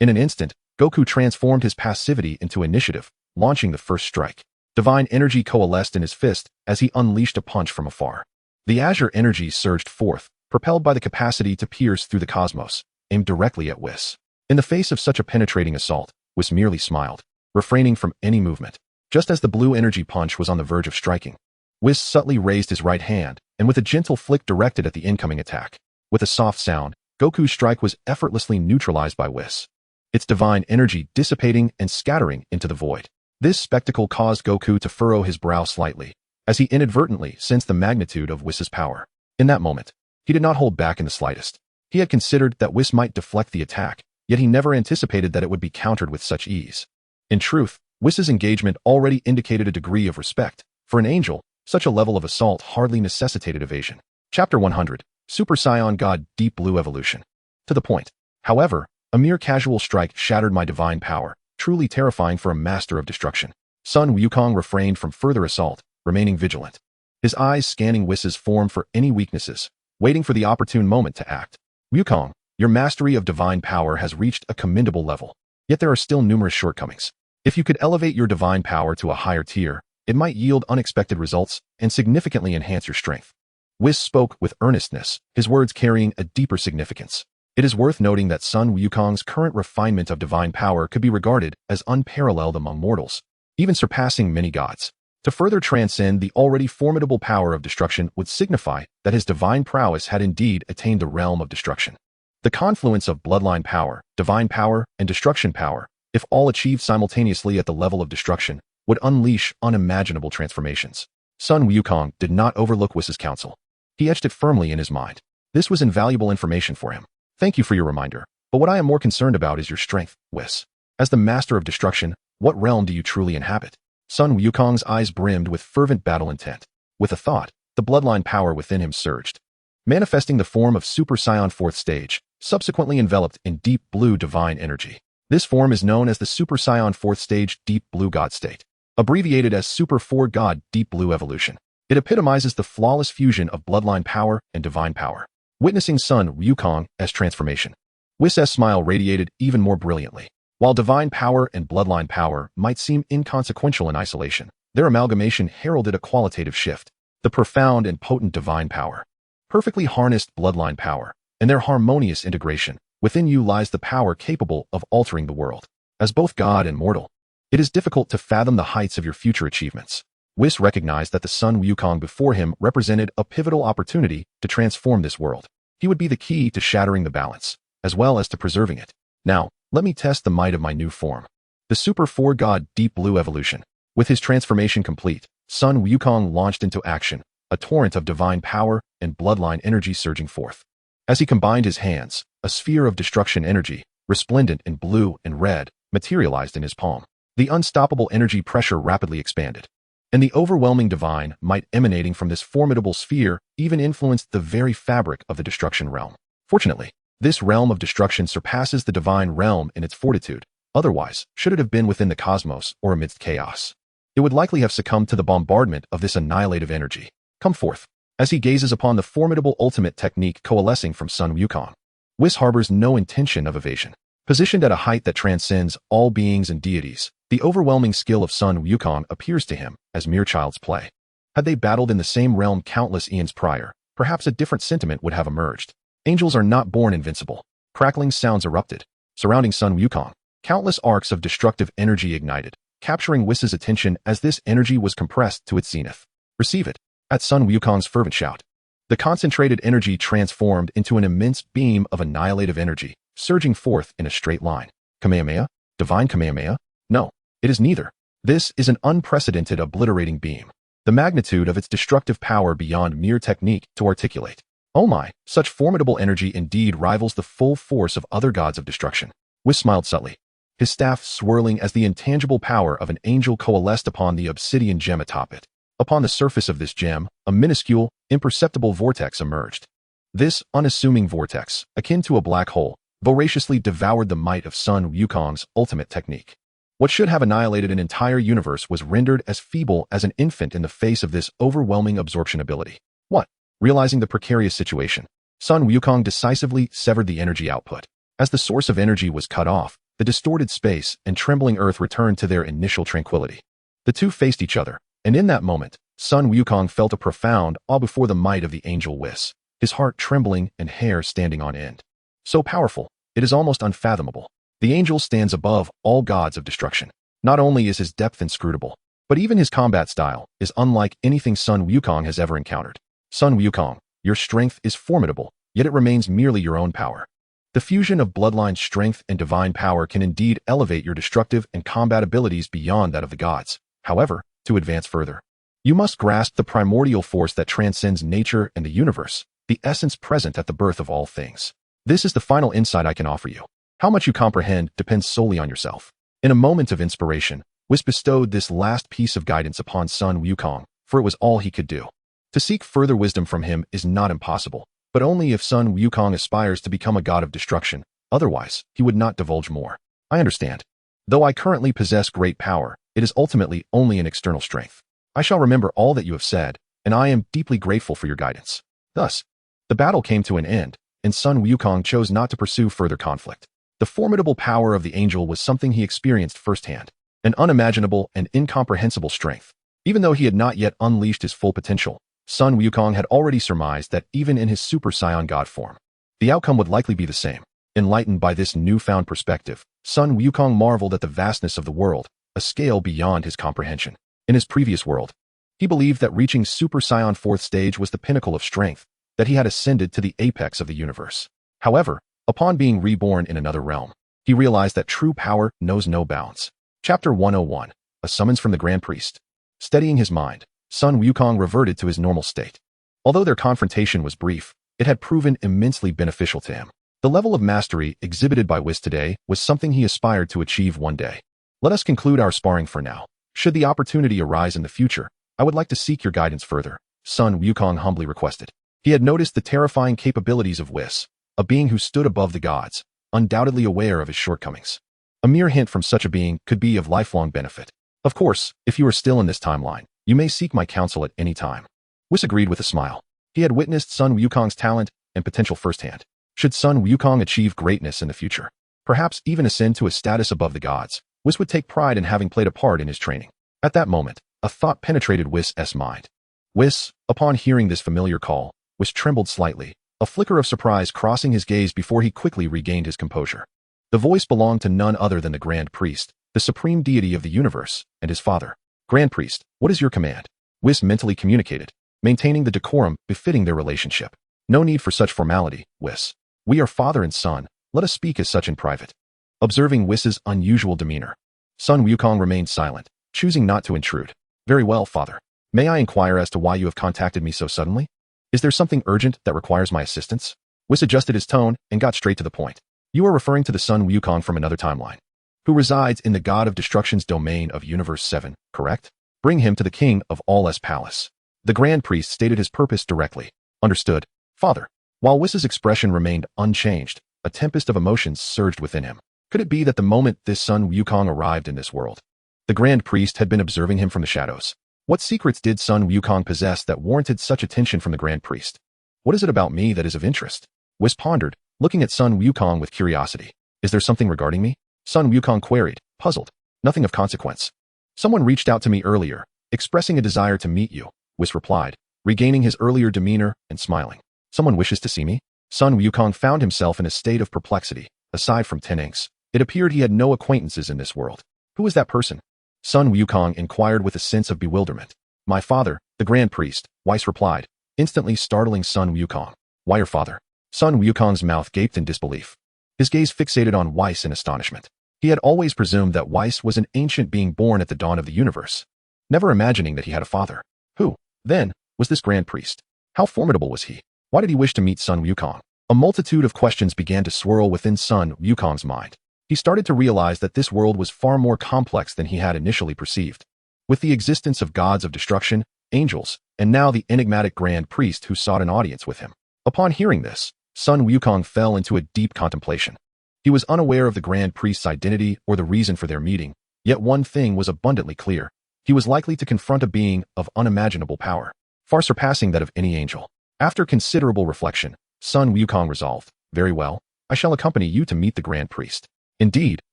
In an instant, Goku transformed his passivity into initiative, launching the first strike. Divine energy coalesced in his fist as he unleashed a punch from afar. The azure energy surged forth, propelled by the capacity to pierce through the cosmos, aimed directly at Whis. In the face of such a penetrating assault, Whis merely smiled, refraining from any movement. Just as the blue energy punch was on the verge of striking, Whis subtly raised his right hand, and with a gentle flick directed at the incoming attack. With a soft sound, Goku's strike was effortlessly neutralized by Whis, its divine energy dissipating and scattering into the void. This spectacle caused Goku to furrow his brow slightly, as he inadvertently sensed the magnitude of Whis' power. In that moment, he did not hold back in the slightest. He had considered that Whis might deflect the attack, yet he never anticipated that it would be countered with such ease. In truth, Whis' engagement already indicated a degree of respect. For an angel, such a level of assault hardly necessitated evasion. Chapter 100, Super Saiyan God Deep Blue Evolution. To the point. However, a mere casual strike shattered my divine power, truly terrifying for a master of destruction. Sun Wukong refrained from further assault, remaining vigilant, his eyes scanning Whis' form for any weaknesses, waiting for the opportune moment to act. Wukong, your mastery of divine power has reached a commendable level, yet there are still numerous shortcomings. If you could elevate your divine power to a higher tier, it might yield unexpected results and significantly enhance your strength. Whis spoke with earnestness, his words carrying a deeper significance. It is worth noting that Sun Wukong's current refinement of divine power could be regarded as unparalleled among mortals, even surpassing many gods. To further transcend the already formidable power of destruction would signify that his divine prowess had indeed attained the realm of destruction. The confluence of bloodline power, divine power, and destruction power, if all achieved simultaneously at the level of destruction, would unleash unimaginable transformations. Sun Wukong did not overlook Whis' counsel. He etched it firmly in his mind. This was invaluable information for him. Thank you for your reminder, but what I am more concerned about is your strength, Whis. As the master of destruction, what realm do you truly inhabit? Sun Wukong's eyes brimmed with fervent battle intent. With a thought, the bloodline power within him surged, manifesting the form of Super Saiyan 4th stage, subsequently enveloped in deep blue divine energy. This form is known as the Super Saiyan 4th stage Deep Blue God state, abbreviated as Super 4 God Deep Blue Evolution. It epitomizes the flawless fusion of bloodline power and divine power. Witnessing Sun Wukong's transformation, Whis' smile radiated even more brilliantly. While divine power and bloodline power might seem inconsequential in isolation, their amalgamation heralded a qualitative shift. The profound and potent divine power, perfectly harnessed bloodline power, and their harmonious integration. Within you lies the power capable of altering the world. As both God and mortal, it is difficult to fathom the heights of your future achievements. Whis recognized that the Sun Wukong before him represented a pivotal opportunity to transform this world. He would be the key to shattering the balance, as well as to preserving it. Now, let me test the might of my new form. The Super 4 God Deep Blue Evolution. With his transformation complete, Sun Wukong launched into action, a torrent of divine power and bloodline energy surging forth. As he combined his hands, a sphere of destruction energy, resplendent in blue and red, materialized in his palm. The unstoppable energy pressure rapidly expanded, and the overwhelming divine might emanating from this formidable sphere even influenced the very fabric of the destruction realm. Fortunately, this realm of destruction surpasses the divine realm in its fortitude. Otherwise, should it have been within the cosmos or amidst chaos, it would likely have succumbed to the bombardment of this annihilative energy. Come forth. As he gazes upon the formidable ultimate technique coalescing from Sun Wukong, Whis harbors no intention of evasion. Positioned at a height that transcends all beings and deities, the overwhelming skill of Sun Wukong appears to him as mere child's play. Had they battled in the same realm countless eons prior, perhaps a different sentiment would have emerged. Angels are not born invincible. Crackling sounds erupted, surrounding Sun Wukong. Countless arcs of destructive energy ignited, capturing Whis' attention as this energy was compressed to its zenith. Receive it. At Sun Wukong's fervent shout, the concentrated energy transformed into an immense beam of annihilative energy, surging forth in a straight line. Kamehameha? Divine Kamehameha? No, it is neither. This is an unprecedented obliterating beam, the magnitude of its destructive power beyond mere technique to articulate. Oh my, such formidable energy indeed rivals the full force of other gods of destruction. Whis smiled subtly, his staff swirling as the intangible power of an angel coalesced upon the obsidian gem atop it. Upon the surface of this gem, a minuscule, imperceptible vortex emerged. This unassuming vortex, akin to a black hole, voraciously devoured the might of Sun Wukong's ultimate technique. What should have annihilated an entire universe was rendered as feeble as an infant in the face of this overwhelming absorption ability. What? Realizing the precarious situation, Sun Wukong decisively severed the energy output. As the source of energy was cut off, the distorted space and trembling earth returned to their initial tranquility. The two faced each other, and in that moment, Sun Wukong felt a profound awe before the might of the angel Whis, his heart trembling and hair standing on end. So powerful, it is almost unfathomable. The angel stands above all gods of destruction. Not only is his depth inscrutable, but even his combat style is unlike anything Sun Wukong has ever encountered. Sun Wukong, your strength is formidable, yet it remains merely your own power. The fusion of bloodline strength and divine power can indeed elevate your destructive and combat abilities beyond that of the gods. However, to advance further, you must grasp the primordial force that transcends nature and the universe, the essence present at the birth of all things. This is the final insight I can offer you. How much you comprehend depends solely on yourself. In a moment of inspiration, Whis bestowed this last piece of guidance upon Sun Wukong, for it was all he could do. To seek further wisdom from him is not impossible, but only if Sun Wukong aspires to become a god of destruction. Otherwise, he would not divulge more. I understand. Though I currently possess great power, it is ultimately only an external strength. I shall remember all that you have said, and I am deeply grateful for your guidance. Thus, the battle came to an end, and Sun Wukong chose not to pursue further conflict. The formidable power of the angel was something he experienced firsthand, an unimaginable and incomprehensible strength. Even though he had not yet unleashed his full potential, Sun Wukong had already surmised that even in his Super Saiyan God form, the outcome would likely be the same. Enlightened by this newfound perspective, Sun Wukong marveled at the vastness of the world, a scale beyond his comprehension. In his previous world, he believed that reaching Super Saiyan 4th stage was the pinnacle of strength, that he had ascended to the apex of the universe. However, upon being reborn in another realm, he realized that true power knows no bounds. Chapter 101, A Summons from the Grand Priest. Steadying his mind, Sun Wukong reverted to his normal state. Although their confrontation was brief, it had proven immensely beneficial to him. The level of mastery exhibited by Whis today was something he aspired to achieve one day. Let us conclude our sparring for now. Should the opportunity arise in the future, I would like to seek your guidance further, Sun Wukong humbly requested. He had noticed the terrifying capabilities of Whis, a being who stood above the gods, undoubtedly aware of his shortcomings. A mere hint from such a being could be of lifelong benefit. Of course, if you are still in this timeline, you may seek my counsel at any time. Whis agreed with a smile. He had witnessed Sun Wukong's talent and potential firsthand. Should Sun Wukong achieve greatness in the future, perhaps even ascend to a status above the gods, Whis would take pride in having played a part in his training. At that moment, a thought penetrated Whis' mind. Whis, upon hearing this familiar call, Whis trembled slightly, a flicker of surprise crossing his gaze before he quickly regained his composure. The voice belonged to none other than the Grand Priest, the supreme deity of the universe, and his father. Grand Priest, what is your command? Whis mentally communicated, maintaining the decorum befitting their relationship. No need for such formality, Whis. We are father and son, let us speak as such in private. Observing Whis' unusual demeanor, Sun Wukong remained silent, choosing not to intrude. Very well, father. May I inquire as to why you have contacted me so suddenly? Is there something urgent that requires my assistance? Whis adjusted his tone and got straight to the point. You are referring to the Sun Wukong from another timeline, who resides in the God of Destruction's domain of Universe 7, correct? Bring him to the King of All's palace. The Grand Priest stated his purpose directly. Understood, father. While Whis' expression remained unchanged, a tempest of emotions surged within him. Could it be that the moment this Sun Wukong arrived in this world, the Grand Priest had been observing him from the shadows? What secrets did Sun Wukong possess that warranted such attention from the Grand Priest? What is it about me that is of interest? Whis pondered, looking at Sun Wukong with curiosity. Is there something regarding me? Sun Wukong queried, puzzled. Nothing of consequence. Someone reached out to me earlier, expressing a desire to meet you, Whis replied, regaining his earlier demeanor and smiling. Someone wishes to see me? Sun Wukong found himself in a state of perplexity. Aside from Tenengs, it appeared he had no acquaintances in this world. Who is that person? Sun Wukong inquired with a sense of bewilderment. My father, the Grand Priest, Whis replied, instantly startling Sun Wukong. Why your father? Sun Wukong's mouth gaped in disbelief. His gaze fixated on Whis in astonishment. He had always presumed that Whis was an ancient being born at the dawn of the universe, never imagining that he had a father. Who, then, was this Grand Priest? How formidable was he? Why did he wish to meet Sun Wukong? A multitude of questions began to swirl within Sun Wukong's mind. He started to realize that this world was far more complex than he had initially perceived. With the existence of gods of destruction, angels, and now the enigmatic Grand Priest who sought an audience with him. Upon hearing this, Sun Wukong fell into a deep contemplation. He was unaware of the Grand Priest's identity or the reason for their meeting, yet one thing was abundantly clear. He was likely to confront a being of unimaginable power, far surpassing that of any angel. After considerable reflection, Sun Wukong resolved, very well, I shall accompany you to meet the Grand Priest. Indeed,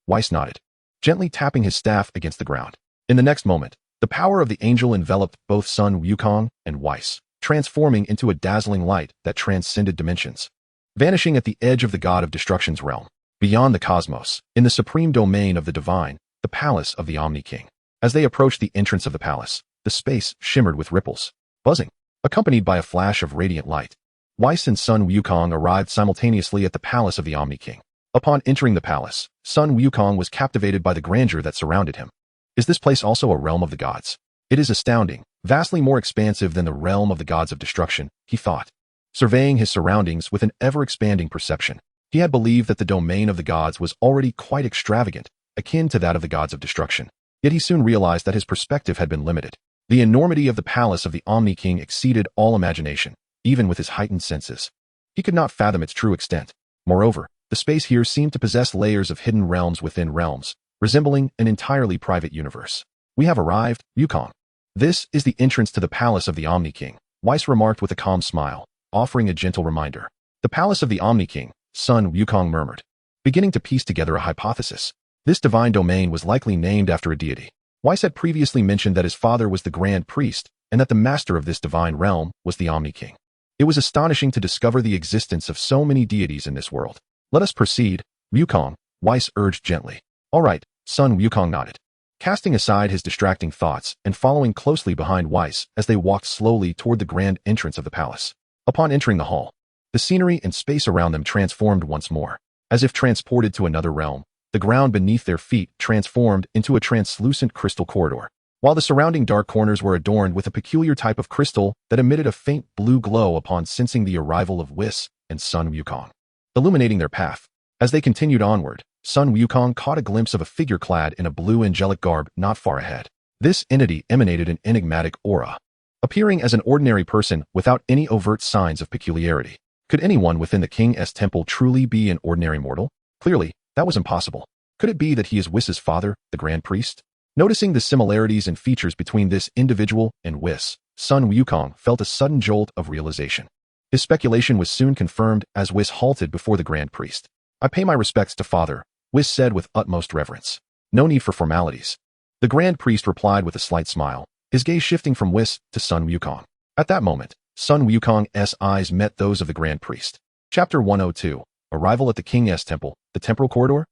Whis nodded, gently tapping his staff against the ground. In the next moment, The power of the angel enveloped both Sun Wukong and Weiss, transforming into a dazzling light that transcended dimensions. Vanishing at the edge of the god of destruction's realm, beyond the cosmos, in the supreme domain of the divine, the palace of the Omni King. As they approached the entrance of the palace, the space shimmered with ripples, buzzing, accompanied by a flash of radiant light. Weiss and Sun Wukong arrived simultaneously at the palace of the Omni King. Upon entering the palace, Sun Wukong was captivated by the grandeur that surrounded him. Is this place also a realm of the gods? It is astounding, vastly more expansive than the realm of the gods of destruction, he thought. Surveying his surroundings with an ever-expanding perception, he had believed that the domain of the gods was already quite extravagant, akin to that of the gods of destruction. Yet he soon realized that his perspective had been limited. The enormity of the palace of the Omni King exceeded all imagination, even with his heightened senses. He could not fathom its true extent. Moreover, the space here seemed to possess layers of hidden realms within realms, resembling an entirely private universe. We have arrived, Wukong. This is the entrance to the palace of the Omni King, Weiss remarked with a calm smile, offering a gentle reminder. The palace of the Omni King, Sun Wukong murmured, beginning to piece together a hypothesis. This divine domain was likely named after a deity. Weiss had previously mentioned that his father was the Grand Priest, and that the master of this divine realm was the Omni King. It was astonishing to discover the existence of so many deities in this world. Let us proceed, Wukong, Weiss urged gently. All right, Sun Wukong nodded, casting aside his distracting thoughts and following closely behind Weiss as they walked slowly toward the grand entrance of the palace. Upon entering the hall, the scenery and space around them transformed once more. As if transported to another realm, the ground beneath their feet transformed into a translucent crystal corridor, while the surrounding dark corners were adorned with a peculiar type of crystal that emitted a faint blue glow upon sensing the arrival of Weiss and Sun Wukong, illuminating their path. As they continued onward, Sun Wukong caught a glimpse of a figure clad in a blue angelic garb not far ahead. This entity emanated an enigmatic aura, appearing as an ordinary person without any overt signs of peculiarity. Could anyone within the King's temple truly be an ordinary mortal? Clearly, that was impossible. Could it be that he is Wiss's father, the Grand Priest? Noticing the similarities and features between this individual and Weiss, Sun Wukong felt a sudden jolt of realization. His speculation was soon confirmed as Weiss halted before the Grand Priest. I pay my respects to Father, Weiss said with utmost reverence. No need for formalities. The Grand Priest replied with a slight smile, his gaze shifting from Weiss to Sun Wukong. At that moment, Sun Wukong's eyes met those of the Grand Priest. Chapter 102, Arrival at the King's Temple, the Temporal Corridor?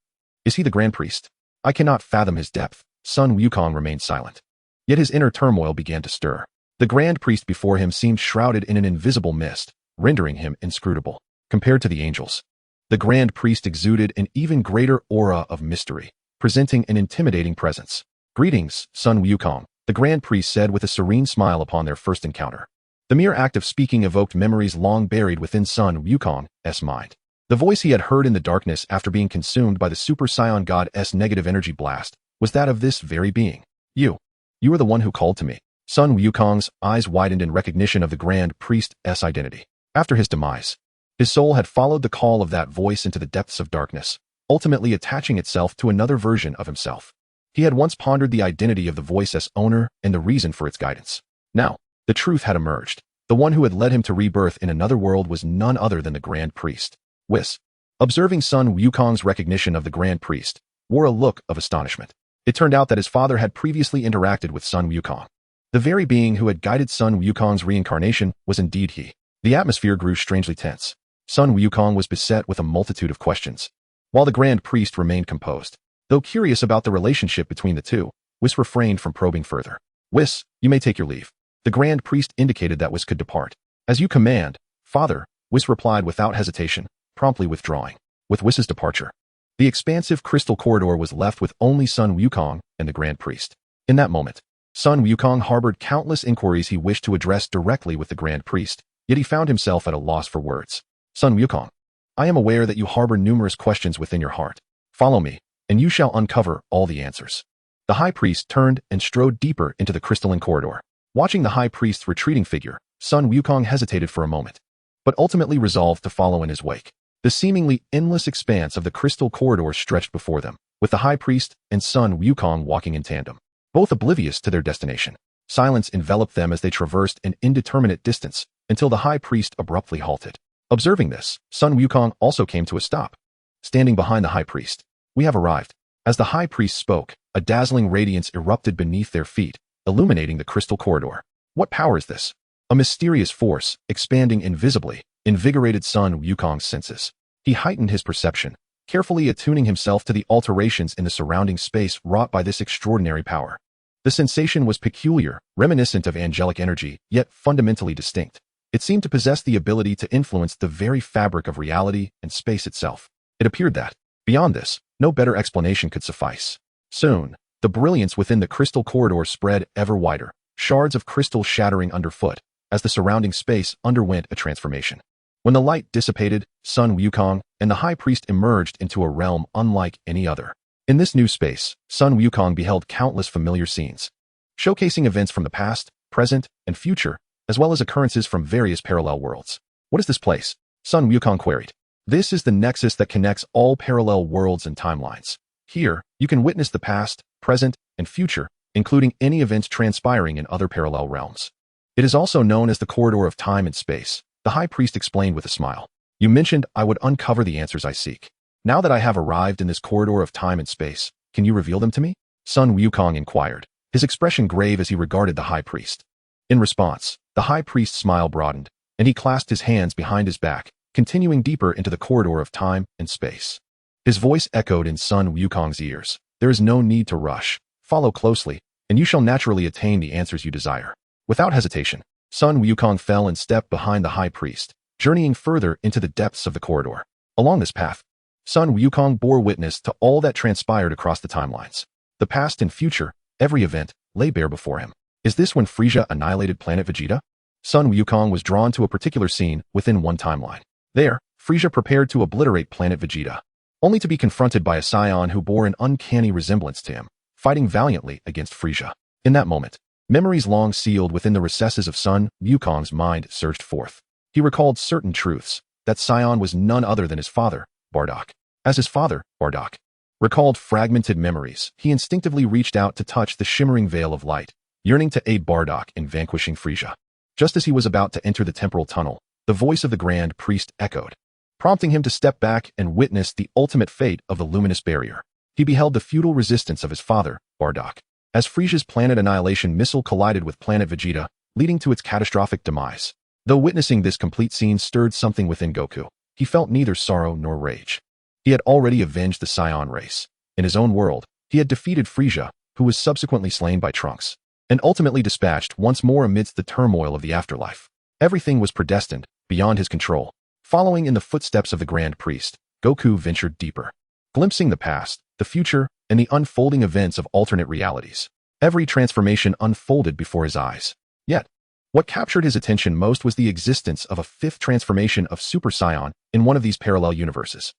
Is he the Grand Priest? I cannot fathom his depth. Sun Wukong remained silent. Yet his inner turmoil began to stir. The Grand Priest before him seemed shrouded in an invisible mist, rendering him inscrutable. Compared to the angels, the Grand Priest exuded an even greater aura of mystery, presenting an intimidating presence. Greetings, Sun Wukong, the Grand Priest said with a serene smile upon their first encounter. The mere act of speaking evoked memories long buried within Sun Wukong's mind. The voice he had heard in the darkness after being consumed by the Super Saiyan God's negative energy blast was that of this very being. You are the one who called to me. Sun Wukong's eyes widened in recognition of the Grand Priest's identity. After his demise, his soul had followed the call of that voice into the depths of darkness, ultimately attaching itself to another version of himself. He had once pondered the identity of the voice's owner and the reason for its guidance. Now, the truth had emerged. The one who had led him to rebirth in another world was none other than the Grand Priest. Weiss, observing Sun Wukong's recognition of the Grand Priest, wore a look of astonishment. It turned out that his father had previously interacted with Sun Wukong. The very being who had guided Sun Wukong's reincarnation was indeed he. The atmosphere grew strangely tense. Sun Wukong was beset with a multitude of questions, while the Grand Priest remained composed. Though curious about the relationship between the two, Weiss refrained from probing further. Weiss, you may take your leave. The Grand Priest indicated that Weiss could depart. As you command, Father, Weiss replied without hesitation, promptly withdrawing. With Wiss's departure, the expansive crystal corridor was left with only Sun Wukong and the Grand Priest. In that moment, Sun Wukong harbored countless inquiries he wished to address directly with the Grand Priest, yet he found himself at a loss for words. Sun Wukong, I am aware that you harbor numerous questions within your heart. Follow me, and you shall uncover all the answers. The High Priest turned and strode deeper into the crystalline corridor. Watching the High Priest's retreating figure, Sun Wukong hesitated for a moment, but ultimately resolved to follow in his wake. The seemingly endless expanse of the crystal corridor stretched before them, with the High Priest and Sun Wukong walking in tandem, both oblivious to their destination. Silence enveloped them as they traversed an indeterminate distance, until the High Priest abruptly halted. Observing this, Sun Wukong also came to a stop, standing behind the High Priest. We have arrived. As the High Priest spoke, a dazzling radiance erupted beneath their feet, illuminating the crystal corridor. What power is this? A mysterious force, expanding invisibly, invigorated Sun Wukong's senses. He heightened his perception, carefully attuning himself to the alterations in the surrounding space wrought by this extraordinary power. The sensation was peculiar, reminiscent of angelic energy, yet fundamentally distinct. It seemed to possess the ability to influence the very fabric of reality and space itself. It appeared that, beyond this, no better explanation could suffice. Soon, the brilliance within the crystal corridor spread ever wider, shards of crystal shattering underfoot, as the surrounding space underwent a transformation. When the light dissipated, Sun Wukong and the High Priest emerged into a realm unlike any other. In this new space, Sun Wukong beheld countless familiar scenes, showcasing events from the past, present, and future, as well as occurrences from various parallel worlds. What is this place? Sun Wukong queried. This is the nexus that connects all parallel worlds and timelines. Here, you can witness the past, present, and future, including any events transpiring in other parallel realms. It is also known as the Corridor of Time and Space, the High Priest explained with a smile. You mentioned I would uncover the answers I seek. Now that I have arrived in this corridor of time and space, can you reveal them to me? Sun Wukong inquired, his expression grave as he regarded the High Priest. In response, the High Priest's smile broadened, and he clasped his hands behind his back, continuing deeper into the corridor of time and space. His voice echoed in Sun Wukong's ears. There is no need to rush. Follow closely, and you shall naturally attain the answers you desire. Without hesitation, Sun Wukong fell and stepped behind the High Priest, journeying further into the depths of the corridor. Along this path, Sun Wukong bore witness to all that transpired across the timelines. The past and future, every event, lay bare before him. Is this when Frieza annihilated planet Vegeta? Sun Wukong was drawn to a particular scene within one timeline. There, Frieza prepared to obliterate planet Vegeta, only to be confronted by a Saiyan who bore an uncanny resemblance to him, fighting valiantly against Frieza. In that moment, memories long sealed within the recesses of Sun Wukong's mind surged forth. He recalled certain truths, that Saiyan was none other than his father, Bardock. As his father, Bardock recalled fragmented memories, he instinctively reached out to touch the shimmering veil of light, yearning to aid Bardock in vanquishing Frieza. Just as he was about to enter the temporal tunnel, the voice of the Grand Priest echoed, prompting him to step back and witness the ultimate fate of the luminous barrier. He beheld the futile resistance of his father, Bardock, as Frieza's planet annihilation missile collided with planet Vegeta, leading to its catastrophic demise. Though witnessing this complete scene stirred something within Goku, he felt neither sorrow nor rage. He had already avenged the Saiyan race. In his own world, he had defeated Frieza, who was subsequently slain by Trunks, and ultimately dispatched once more amidst the turmoil of the afterlife. Everything was predestined, beyond his control. Following in the footsteps of the Grand Priest, Goku ventured deeper, glimpsing the past, the future, and the unfolding events of alternate realities. Every transformation unfolded before his eyes. Yet, what captured his attention most was the existence of a fifth transformation of Super Saiyan in one of these parallel universes.